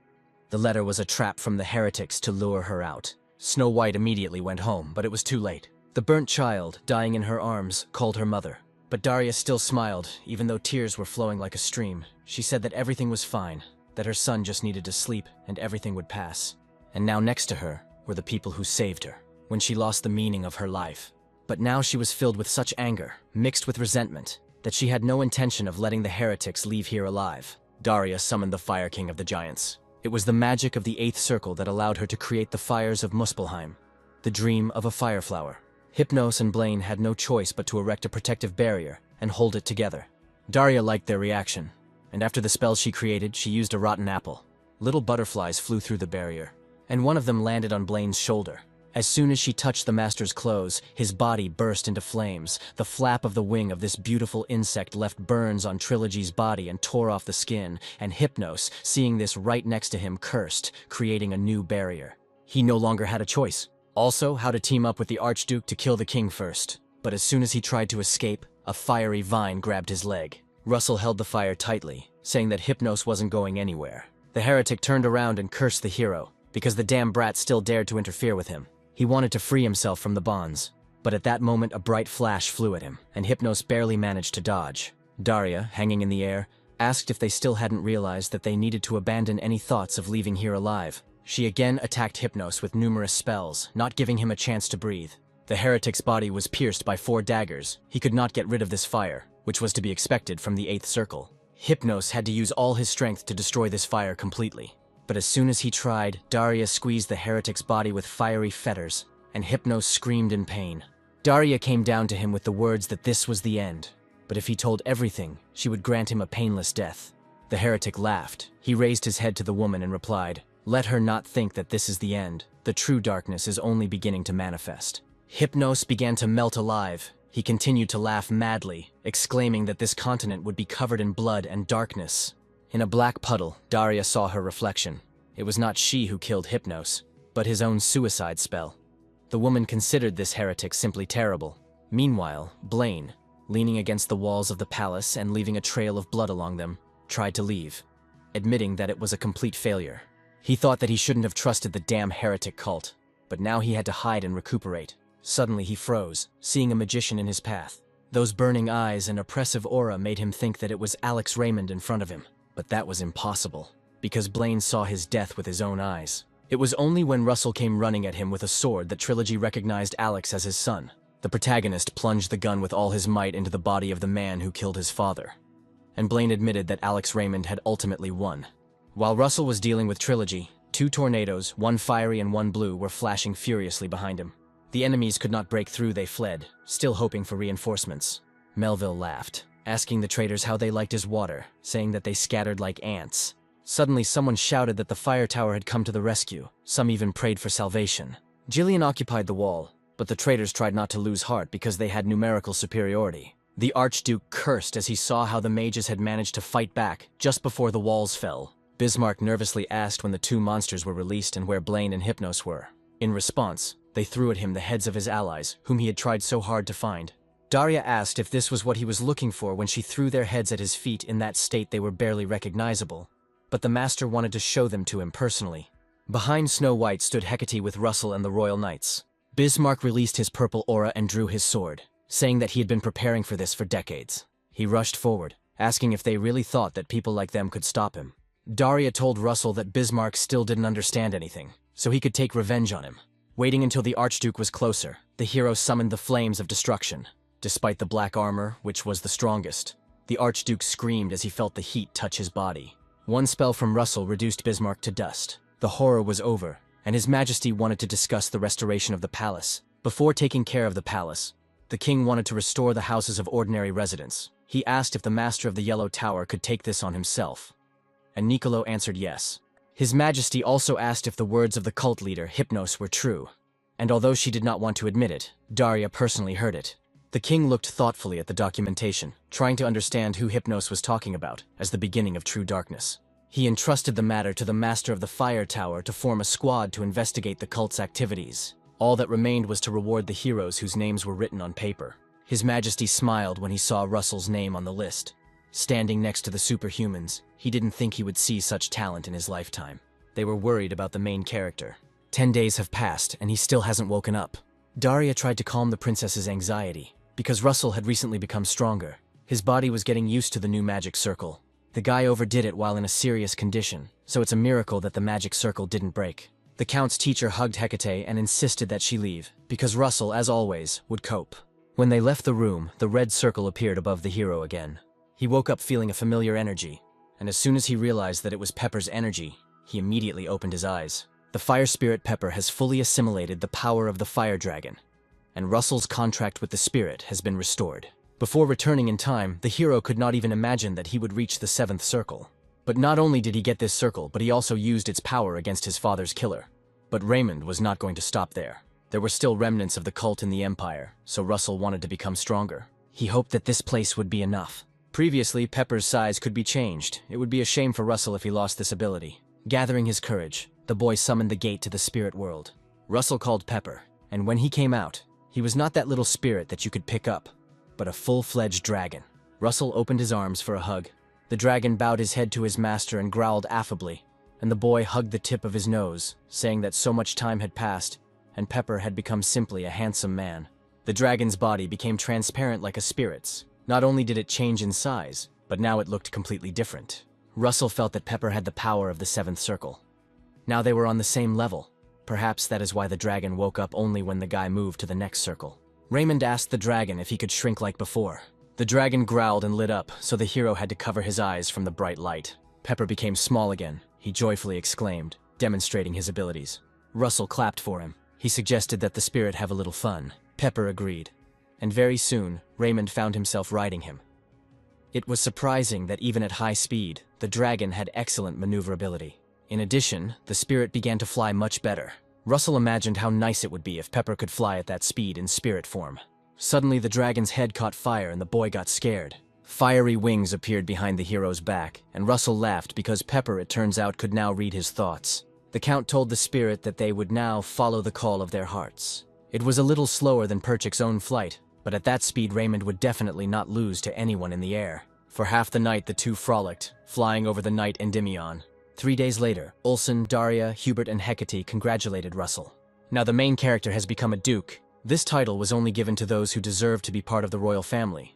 The letter was a trap from the heretics to lure her out. Snow White immediately went home, but it was too late. The burnt child, dying in her arms, called her mother. But Daria still smiled, even though tears were flowing like a stream. She said that everything was fine, that her son just needed to sleep and everything would pass. And now next to her were the people who saved her, when she lost the meaning of her life. But now she was filled with such anger, mixed with resentment, that she had no intention of letting the heretics leave here alive. Daria summoned the Fire King of the Giants. It was the magic of the eighth circle that allowed her to create the fires of Muspelheim, the dream of a fire flower. Hypnos and Blaine had no choice but to erect a protective barrier and hold it together. Daria liked their reaction, and after the spell she created, she used a rotten apple. Little butterflies flew through the barrier, and one of them landed on Blaine's shoulder. As soon as she touched the master's clothes, his body burst into flames. The flap of the wing of this beautiful insect left burns on Trilogy's body and tore off the skin, and Hypnos, seeing this right next to him, cursed, creating a new barrier. He no longer had a choice. Also, how to team up with the Archduke to kill the king first. But as soon as he tried to escape, a fiery vine grabbed his leg. Russell held the fire tightly, saying that Hypnos wasn't going anywhere. The heretic turned around and cursed the hero, because the damn brat still dared to interfere with him. He wanted to free himself from the bonds, but at that moment a bright flash flew at him, and Hypnos barely managed to dodge. Daria, hanging in the air, asked if they still hadn't realized that they needed to abandon any thoughts of leaving here alive. She again attacked Hypnos with numerous spells, not giving him a chance to breathe. The heretic's body was pierced by 4 daggers. He could not get rid of this fire, which was to be expected from the 8th circle. Hypnos had to use all his strength to destroy this fire completely. But as soon as he tried, Daria squeezed the heretic's body with fiery fetters, and Hypnos screamed in pain. Daria came down to him with the words that this was the end, but if he told everything, she would grant him a painless death. The heretic laughed. He raised his head to the woman and replied, "Let her not think that this is the end. The true darkness is only beginning to manifest." Hypnos began to melt alive. He continued to laugh madly, exclaiming that this continent would be covered in blood and darkness. In a black puddle, Daria saw her reflection. It was not she who killed Hypnos, but his own suicide spell. The woman considered this heretic simply terrible. Meanwhile, Blaine, leaning against the walls of the palace and leaving a trail of blood along them, tried to leave, admitting that it was a complete failure. He thought that he shouldn't have trusted the damn heretic cult, but now he had to hide and recuperate. Suddenly he froze, seeing a magician in his path. Those burning eyes and oppressive aura made him think that it was Alex Raymond in front of him. But that was impossible, because Blaine saw his death with his own eyes. It was only when Russell came running at him with a sword that Trilogy recognized Alex as his son. The protagonist plunged the gun with all his might into the body of the man who killed his father. And Blaine admitted that Alex Raymond had ultimately won. While Russell was dealing with Trilogy, 2 tornadoes, one fiery and one blue, were flashing furiously behind him. The enemies could not break through, they fled, still hoping for reinforcements. Melville laughed, asking the traders how they liked his water, saying that they scattered like ants. Suddenly someone shouted that the fire tower had come to the rescue. Some even prayed for salvation. Jillian occupied the wall, but the traders tried not to lose heart because they had numerical superiority. The Archduke cursed as he saw how the mages had managed to fight back just before the walls fell. Bismarck nervously asked when the 2 monsters were released and where Blaine and Hypnos were. In response, they threw at him the heads of his allies, whom he had tried so hard to find. Daria asked if this was what he was looking for when she threw their heads at his feet. In that state they were barely recognizable, but the master wanted to show them to him personally. Behind Snow White stood Hecate with Russell and the Royal Knights. Bismarck released his purple aura and drew his sword, saying that he had been preparing for this for decades. He rushed forward, asking if they really thought that people like them could stop him. Daria told Russell that Bismarck still didn't understand anything, so he could take revenge on him. Waiting until the Archduke was closer, the hero summoned the flames of destruction. Despite the black armor, which was the strongest, the Archduke screamed as he felt the heat touch his body. One spell from Russell reduced Bismarck to dust. The horror was over, and His Majesty wanted to discuss the restoration of the palace. Before taking care of the palace, the king wanted to restore the houses of ordinary residents. He asked if the master of the Yellow Tower could take this on himself, and Niccolo answered yes. His Majesty also asked if the words of the cult leader, Hypnos, were true, and although she did not want to admit it, Daria personally heard it. The king looked thoughtfully at the documentation, trying to understand who Hypnos was talking about as the beginning of true darkness. He entrusted the matter to the master of the Fire Tower to form a squad to investigate the cult's activities. All that remained was to reward the heroes whose names were written on paper. His Majesty smiled when he saw Russell's name on the list. Standing next to the superhumans, he didn't think he would see such talent in his lifetime. They were worried about the main character. 10 days have passed, and he still hasn't woken up. Daria tried to calm the princess's anxiety, because Russell had recently become stronger. His body was getting used to the new magic circle. The guy overdid it while in a serious condition, so it's a miracle that the magic circle didn't break. The Count's teacher hugged Hecate and insisted that she leave, because Russell, as always, would cope. When they left the room, the red circle appeared above the hero again. He woke up feeling a familiar energy, and as soon as he realized that it was Pepper's energy, he immediately opened his eyes. The fire spirit Pepper has fully assimilated the power of the fire dragon, and Russell's contract with the spirit has been restored. Before returning in time, the hero could not even imagine that he would reach the 7th circle. But not only did he get this circle, but he also used its power against his father's killer. But Raymond was not going to stop there. There were still remnants of the cult in the Empire, so Russell wanted to become stronger. He hoped that this place would be enough. Previously, Pepper's size could be changed. It would be a shame for Russell if he lost this ability. Gathering his courage, the boy summoned the gate to the spirit world. Russell called Pepper, and when he came out, he was not that little spirit that you could pick up, but a full-fledged dragon. Russell opened his arms for a hug. The dragon bowed his head to his master and growled affably, and the boy hugged the tip of his nose, saying that so much time had passed, and Pepper had become simply a handsome man. The dragon's body became transparent like a spirit's. Not only did it change in size, but now it looked completely different. Russell felt that Pepper had the power of the 7th circle. Now they were on the same level. Perhaps that is why the dragon woke up only when the guy moved to the next circle. Raymond asked the dragon if he could shrink like before. The dragon growled and lit up, so the hero had to cover his eyes from the bright light. Pepper became small again, he joyfully exclaimed, demonstrating his abilities. Russell clapped for him. He suggested that the spirit have a little fun. Pepper agreed, and very soon, Raymond found himself riding him. It was surprising that even at high speed, the dragon had excellent maneuverability. In addition, the spirit began to fly much better. Russell imagined how nice it would be if Pepper could fly at that speed in spirit form. Suddenly, the dragon's head caught fire and the boy got scared. Fiery wings appeared behind the hero's back, and Russell laughed because Pepper, it turns out, could now read his thoughts. The Count told the spirit that they would now follow the call of their hearts. It was a little slower than Perchik's own flight, but at that speed Raymond would definitely not lose to anyone in the air. For half the night the two frolicked, flying over the night Endymion. 3 days later, Olsen, Daria, Hubert, and Hecate congratulated Russell. Now the main character has become a duke. This title was only given to those who deserved to be part of the royal family.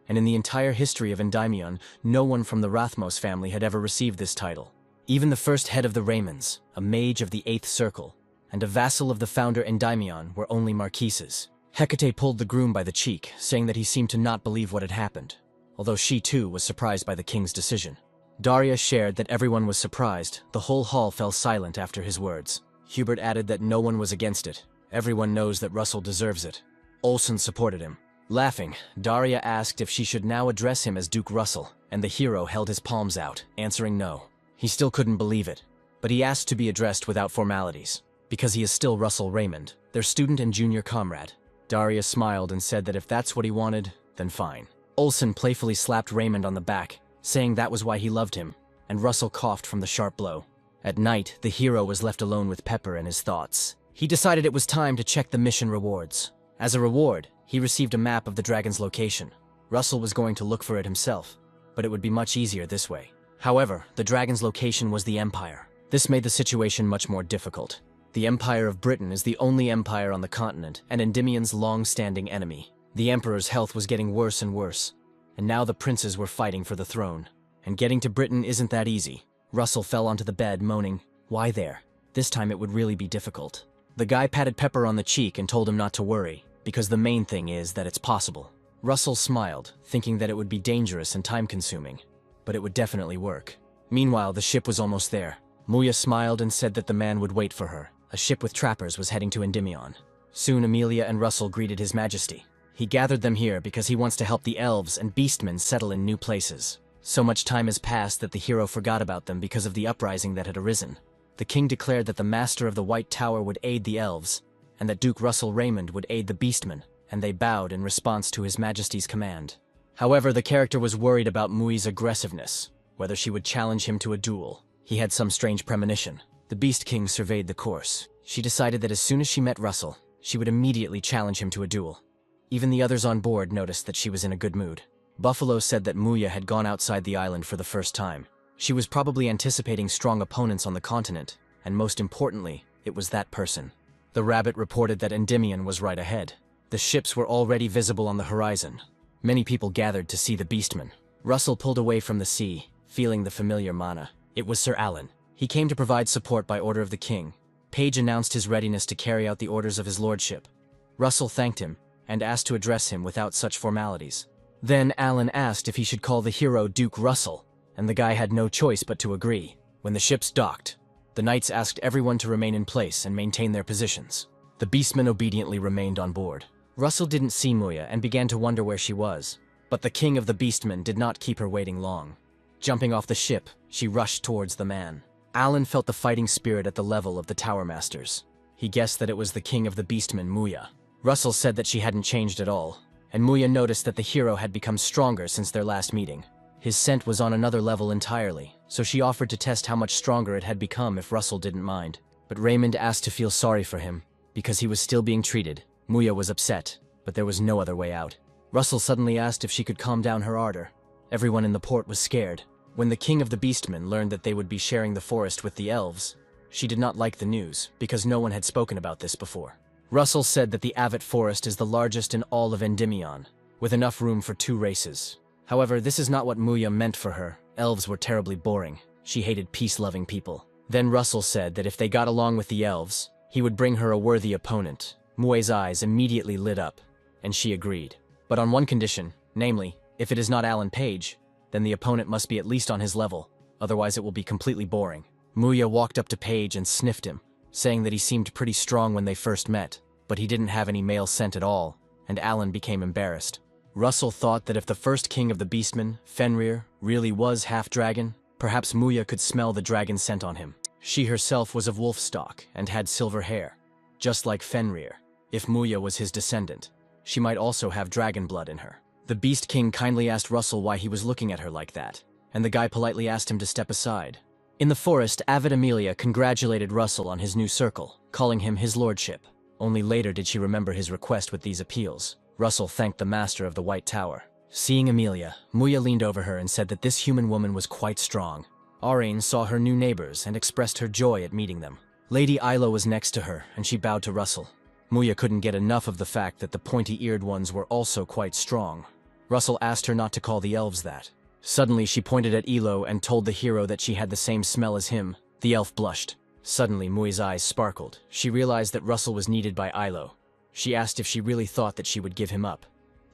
And in the entire history of Endymion, no one from the Rathmos family had ever received this title. Even the first head of the Raymonds, a mage of the 8th Circle, and a vassal of the founder Endymion were only marquises. Hecate pulled the groom by the cheek, saying that he seemed to not believe what had happened, although she too was surprised by the king's decision. Daria shared that everyone was surprised. The whole hall fell silent after his words. Hubert added that no one was against it. Everyone knows that Russell deserves it. Olsen supported him. Laughing, Daria asked if she should now address him as Duke Russell, and the hero held his palms out, answering no. He still couldn't believe it, but he asked to be addressed without formalities, because he is still Russell Raymond, their student and junior comrade. Daria smiled and said that if that's what he wanted, then fine. Olsen playfully slapped Raymond on the back, saying that was why he loved him, and Russell coughed from the sharp blow. At night, the hero was left alone with Pepper and his thoughts. He decided it was time to check the mission rewards. As a reward, he received a map of the dragon's location. Russell was going to look for it himself, but it would be much easier this way. However, the dragon's location was the Empire. This made the situation much more difficult. The Empire of Britain is the only empire on the continent, and Endymion's long-standing enemy. The Emperor's health was getting worse and worse, and now the princes were fighting for the throne. And getting to Britain isn't that easy. Russell fell onto the bed, moaning, "Why there? This time it would really be difficult." The guy patted Pepper on the cheek and told him not to worry, because the main thing is that it's possible. Russell smiled, thinking that it would be dangerous and time-consuming, but it would definitely work. Meanwhile, the ship was almost there. Muya smiled and said that the man would wait for her. A ship with trappers was heading to Endymion. Soon Amelia and Russell greeted His Majesty. He gathered them here because he wants to help the elves and beastmen settle in new places. So much time has passed that the hero forgot about them because of the uprising that had arisen. The king declared that the master of the White Tower would aid the elves, and that Duke Russell Raymond would aid the beastmen, and they bowed in response to His Majesty's command. However, the character was worried about Mui's aggressiveness, whether she would challenge him to a duel. He had some strange premonition. The Beast King surveyed the course. She decided that as soon as she met Russell, she would immediately challenge him to a duel. Even the others on board noticed that she was in a good mood. Buffalo said that Muya had gone outside the island for the first time. She was probably anticipating strong opponents on the continent, and most importantly, it was that person. The rabbit reported that Endymion was right ahead. The ships were already visible on the horizon. Many people gathered to see the beastmen. Russell pulled away from the sea, feeling the familiar mana. It was Sir Alan. He came to provide support by order of the king. Page announced his readiness to carry out the orders of his lordship. Russell thanked him, and asked to address him without such formalities. Then Alan asked if he should call the hero Duke Russell, and the guy had no choice but to agree. When the ships docked, the knights asked everyone to remain in place and maintain their positions. The beastmen obediently remained on board. Russell didn't see Muya and began to wonder where she was, but the king of the beastmen did not keep her waiting long. Jumping off the ship, she rushed towards the man. Alan felt the fighting spirit at the level of the Tower Masters. He guessed that it was the king of the beastmen, Muya. Russell said that she hadn't changed at all, and Muya noticed that the hero had become stronger since their last meeting. His scent was on another level entirely, so she offered to test how much stronger it had become if Russell didn't mind. But Raymond asked to feel sorry for him, because he was still being treated. Muya was upset, but there was no other way out. Russell suddenly asked if she could calm down her ardor. Everyone in the port was scared. When the king of the beastmen learned that they would be sharing the forest with the elves, she did not like the news, because no one had spoken about this before. Russell said that the Avat Forest is the largest in all of Endymion, with enough room for 2 races. However, this is not what Muya meant for her. Elves were terribly boring. She hated peace-loving people. Then Russell said that if they got along with the elves, he would bring her a worthy opponent. Mue's eyes immediately lit up, and she agreed. But on one condition, namely, if it is not Alan Page, then the opponent must be at least on his level, otherwise it will be completely boring. Muya walked up to Page and sniffed him, saying that he seemed pretty strong when they first met, but he didn't have any male scent at all, and Alan became embarrassed. Russell thought that if the first king of the beastmen, Fenrir, really was half-dragon, perhaps Muya could smell the dragon scent on him. She herself was of wolf stock and had silver hair, just like Fenrir. If Muya was his descendant, she might also have dragon blood in her. The Beast King kindly asked Russell why he was looking at her like that, and the guy politely asked him to step aside. In the forest, Avid Amelia congratulated Russell on his new circle, calling him his lordship. Only later did she remember his request with these appeals. Russell thanked the master of the White Tower. Seeing Amelia, Muya leaned over her and said that this human woman was quite strong. Arain saw her new neighbors and expressed her joy at meeting them. Lady Yahello was next to her, and she bowed to Russell. Muya couldn't get enough of the fact that the pointy-eared ones were also quite strong. Russell asked her not to call the elves that. Suddenly she pointed at Yahello and told the hero that she had the same smell as him. The elf blushed. Suddenly Muya's eyes sparkled. She realized that Russell was needed by Yahello. She asked if she really thought that she would give him up.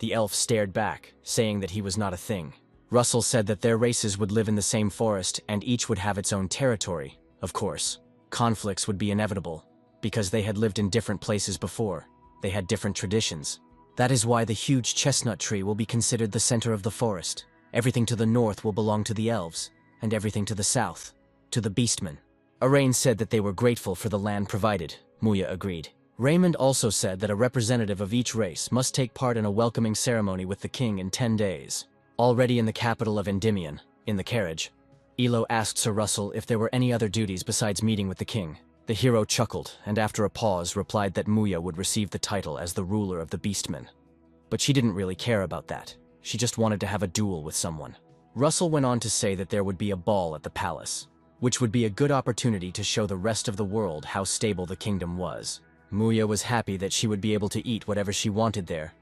The elf stared back, saying that he was not a thing. Russell said that their races would live in the same forest and each would have its own territory. Of course, conflicts would be inevitable, because they had lived in different places before. They had different traditions. That is why the huge chestnut tree will be considered the center of the forest. Everything to the north will belong to the elves, and everything to the south, to the beastmen. Arain said that they were grateful for the land provided. Muya agreed. Raymond also said that a representative of each race must take part in a welcoming ceremony with the king in 10 days. Already in the capital of Endymion, in the carriage, Yahello asked Sir Russell if there were any other duties besides meeting with the king. The hero chuckled, and after a pause replied that Muya would receive the title as the ruler of the beastmen. But she didn't really care about that. She just wanted to have a duel with someone. Russell went on to say that there would be a ball at the palace, which would be a good opportunity to show the rest of the world how stable the kingdom was. Muya was happy that she would be able to eat whatever she wanted there,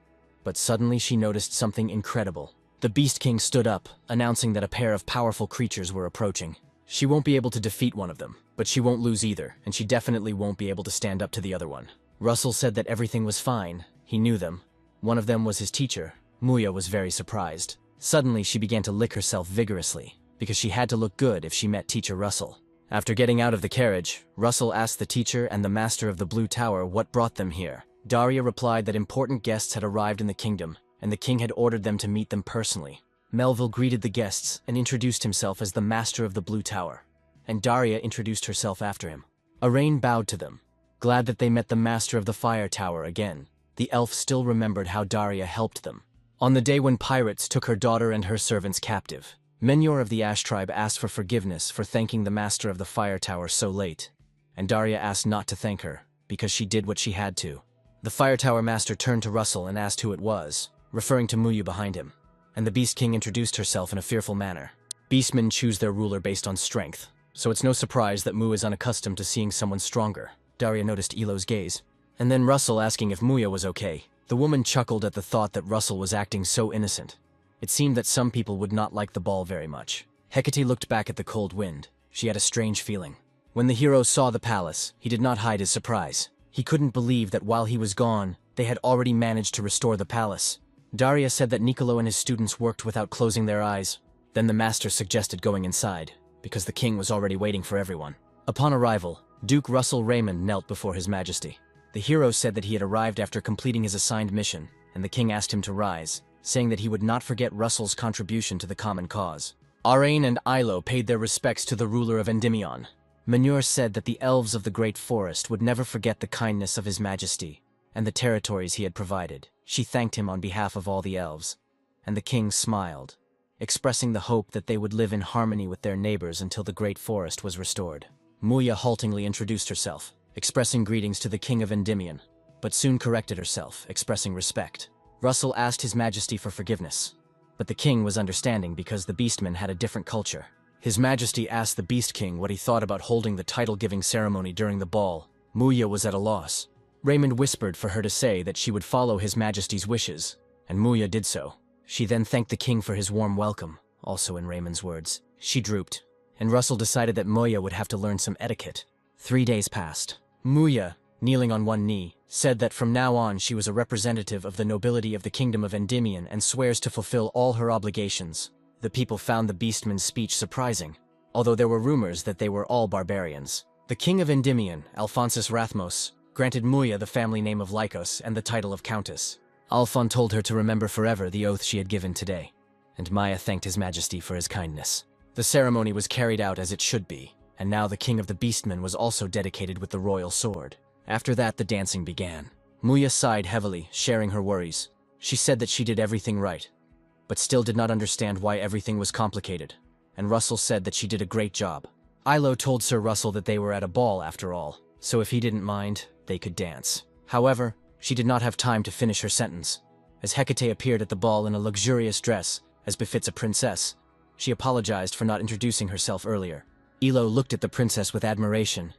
but suddenly she noticed something incredible. The Beast King stood up, announcing that a pair of powerful creatures were approaching. She won't be able to defeat one of them, but she won't lose either, and she definitely won't be able to stand up to the other one. Russell said that everything was fine. He knew them. One of them was his teacher. Muya was very surprised. Suddenly she began to lick herself vigorously, because she had to look good if she met Teacher Russell. After getting out of the carriage, Russell asked the teacher and the master of the Blue Tower what brought them here. Daria replied that important guests had arrived in the kingdom, and the king had ordered them to meet them personally. Melville greeted the guests and introduced himself as the master of the Blue Tower, and Daria introduced herself after him. Arain bowed to them, glad that they met the master of the Fire Tower again. The elf still remembered how Daria helped them. On the day when pirates took her daughter and her servants captive, Menyor of the Ash tribe asked for forgiveness for thanking the master of the Fire Tower so late, and Daria asked not to thank her, because she did what she had to. The Fire Tower master turned to Russell and asked who it was, referring to Muya behind him, and the Beast King introduced herself in a fearful manner. Beastmen choose their ruler based on strength, so it's no surprise that Mu is unaccustomed to seeing someone stronger. Daria noticed Elo's gaze, and then Russell asking if Muya was okay. The woman chuckled at the thought that Russell was acting so innocent. It seemed that some people would not like the ball very much. Hecate looked back at the cold wind. She had a strange feeling. When the hero saw the palace, he did not hide his surprise. He couldn't believe that while he was gone, they had already managed to restore the palace. Daria said that Nicolo and his students worked without closing their eyes. Then the master suggested going inside, because the king was already waiting for everyone. Upon arrival, Duke Russell Raymond knelt before His Majesty. The hero said that he had arrived after completing his assigned mission, and the king asked him to rise, saying that he would not forget Russell's contribution to the common cause. Arain and Yahello paid their respects to the ruler of Endymion. Menyor said that the elves of the Great Forest would never forget the kindness of His Majesty and the territories he had provided. She thanked him on behalf of all the elves, and the king smiled, expressing the hope that they would live in harmony with their neighbors until the Great Forest was restored. Muya haltingly introduced herself, expressing greetings to the king of Endymion, but soon corrected herself, expressing respect. Russell asked His Majesty for forgiveness, but the king was understanding because the Beastmen had a different culture. His Majesty asked the Beast King what he thought about holding the title-giving ceremony during the ball. Muya was at a loss. Raymond whispered for her to say that she would follow His Majesty's wishes, and Muya did so. She then thanked the king for his warm welcome, also in Raymond's words. She drooped, and Russell decided that Muya would have to learn some etiquette. 3 days passed. Muya, kneeling on one knee, said that from now on she was a representative of the nobility of the kingdom of Endymion and swears to fulfill all her obligations. The people found the Beastman's speech surprising, although there were rumors that they were all barbarians. The king of Endymion, Alphonsus Rathmos, granted Muya the family name of Lycos and the title of countess. Alphon told her to remember forever the oath she had given today, and Maya thanked His Majesty for his kindness. The ceremony was carried out as it should be, and now the king of the Beastmen was also dedicated with the royal sword. After that, the dancing began. Muya sighed heavily, sharing her worries. She said that she did everything right, but still did not understand why everything was complicated, and Russell said that she did a great job. Yahello told Sir Russell that they were at a ball after all, so if he didn't mind, they could dance. However, she did not have time to finish her sentence. As Hecate appeared at the ball in a luxurious dress, as befits a princess, she apologized for not introducing herself earlier. Ilo looked at the princess with admiration,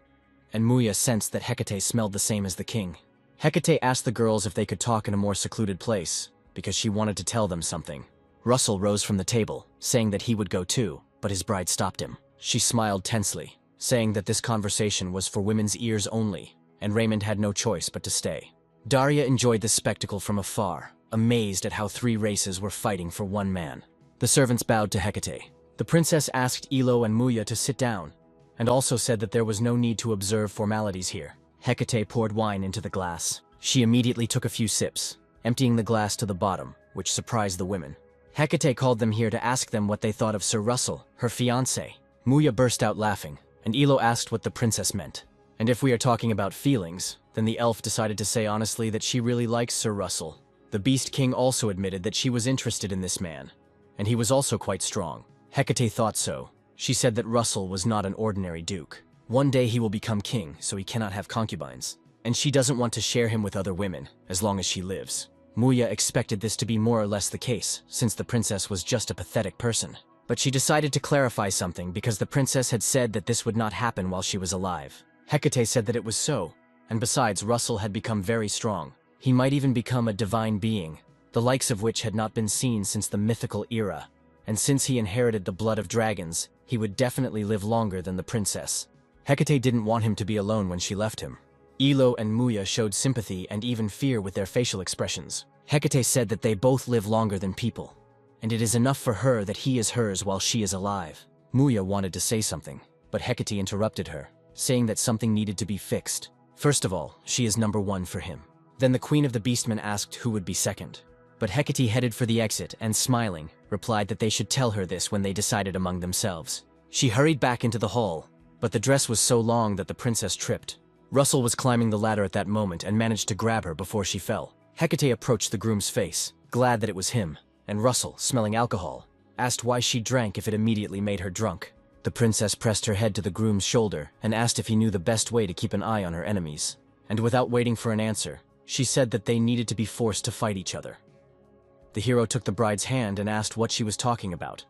and Muya sensed that Hecate smelled the same as the king. Hecate asked the girls if they could talk in a more secluded place, because she wanted to tell them something. Russell rose from the table, saying that he would go too, but his bride stopped him. She smiled tensely, saying that this conversation was for women's ears only, and Raymond had no choice but to stay. Daria enjoyed this spectacle from afar, amazed at how 3 races were fighting for one man. The servants bowed to Hecate. The princess asked Ilo and Muya to sit down, and also said that there was no need to observe formalities here. Hecate poured wine into the glass. She immediately took a few sips, emptying the glass to the bottom, which surprised the women. Hecate called them here to ask them what they thought of Sir Russell, her fiancé. Muya burst out laughing, and Ilo asked what the princess meant. And if we are talking about feelings, then the elf decided to say honestly that she really likes Sir Russell. The Beast King also admitted that she was interested in this man, and he was also quite strong. Hecate thought so. She said that Russell was not an ordinary duke. One day he will become king, so he cannot have concubines, and she doesn't want to share him with other women, as long as she lives. Muya expected this to be more or less the case, since the princess was just a pathetic person. But she decided to clarify something because the princess had said that this would not happen while she was alive. Hecate said that it was so, and besides, Russell had become very strong. He might even become a divine being, the likes of which had not been seen since the mythical era. And since he inherited the blood of dragons, he would definitely live longer than the princess. Hecate didn't want him to be alone when she left him. Ilo and Muya showed sympathy and even fear with their facial expressions. Hecate said that they both live longer than people, and it is enough for her that he is hers while she is alive. Muya wanted to say something, but Hecate interrupted her, saying that something needed to be fixed. First of all, she is number 1 for him. Then the queen of the beastmen asked who would be second. But Hecate headed for the exit and, smiling, replied that they should tell her this when they decided among themselves. She hurried back into the hall, but the dress was so long that the princess tripped. Russell was climbing the ladder at that moment and managed to grab her before she fell. Hecate approached the groom's face, glad that it was him, and Russell, smelling alcohol, asked why she drank if it immediately made her drunk. The princess pressed her head to the groom's shoulder and asked if he knew the best way to keep an eye on her enemies. And without waiting for an answer, she said that they needed to be forced to fight each other. The hero took the bride's hand and asked what she was talking about,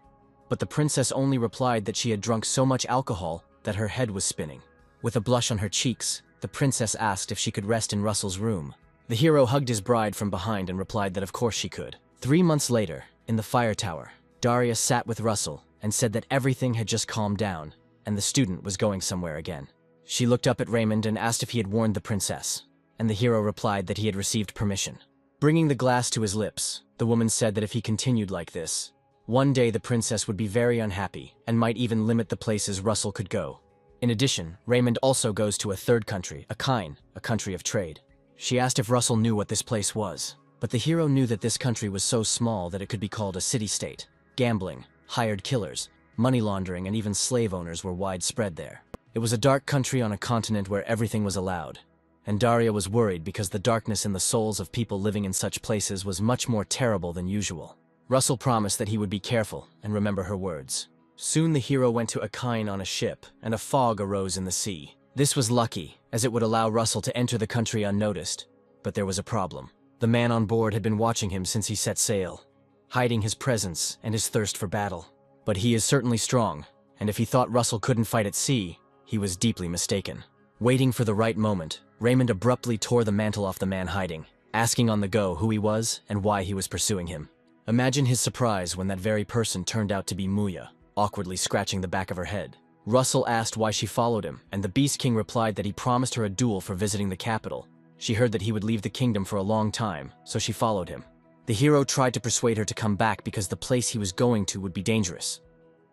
but the princess only replied that she had drunk so much alcohol that her head was spinning. With a blush on her cheeks, the princess asked if she could rest in Russell's room. The hero hugged his bride from behind and replied that of course she could. 3 months later, in the fire tower, Daria sat with Russell and said that everything had just calmed down, and the student was going somewhere again. She looked up at Raymond and asked if he had warned the princess, and the hero replied that he had received permission. Bringing the glass to his lips, the woman said that if he continued like this, one day the princess would be very unhappy and might even limit the places Russell could go. In addition, Raymond also goes to a third country, Akine, a country of trade. She asked if Russell knew what this place was, but the hero knew that this country was so small that it could be called a city-state. Gambling, hired killers, money laundering, and even slave owners were widespread there. It was a dark country on a continent where everything was allowed, and Daria was worried because the darkness in the souls of people living in such places was much more terrible than usual. Russell promised that he would be careful and remember her words. Soon the hero went to Akine on a ship, and a fog arose in the sea. This was lucky, as it would allow Russell to enter the country unnoticed, but there was a problem. The man on board had been watching him since he set sail, hiding his presence and his thirst for battle. But he is certainly strong, and if he thought Russell couldn't fight at sea, he was deeply mistaken. Waiting for the right moment, Raymond abruptly tore the mantle off the man hiding, asking on the go who he was and why he was pursuing him. Imagine his surprise when that very person turned out to be Muya, awkwardly scratching the back of her head. Russell asked why she followed him, and the Beast King replied that he promised her a duel for visiting the capital. She heard that he would leave the kingdom for a long time, so she followed him. The hero tried to persuade her to come back because the place he was going to would be dangerous.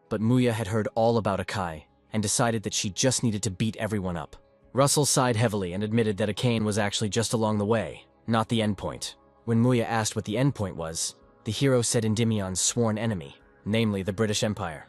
But Muya had heard all about Akai, and decided that she just needed to beat everyone up. Russell sighed heavily and admitted that Akane was actually just along the way, not the endpoint. When Muya asked what the endpoint was, the hero said Endymion's sworn enemy, namely the British Empire.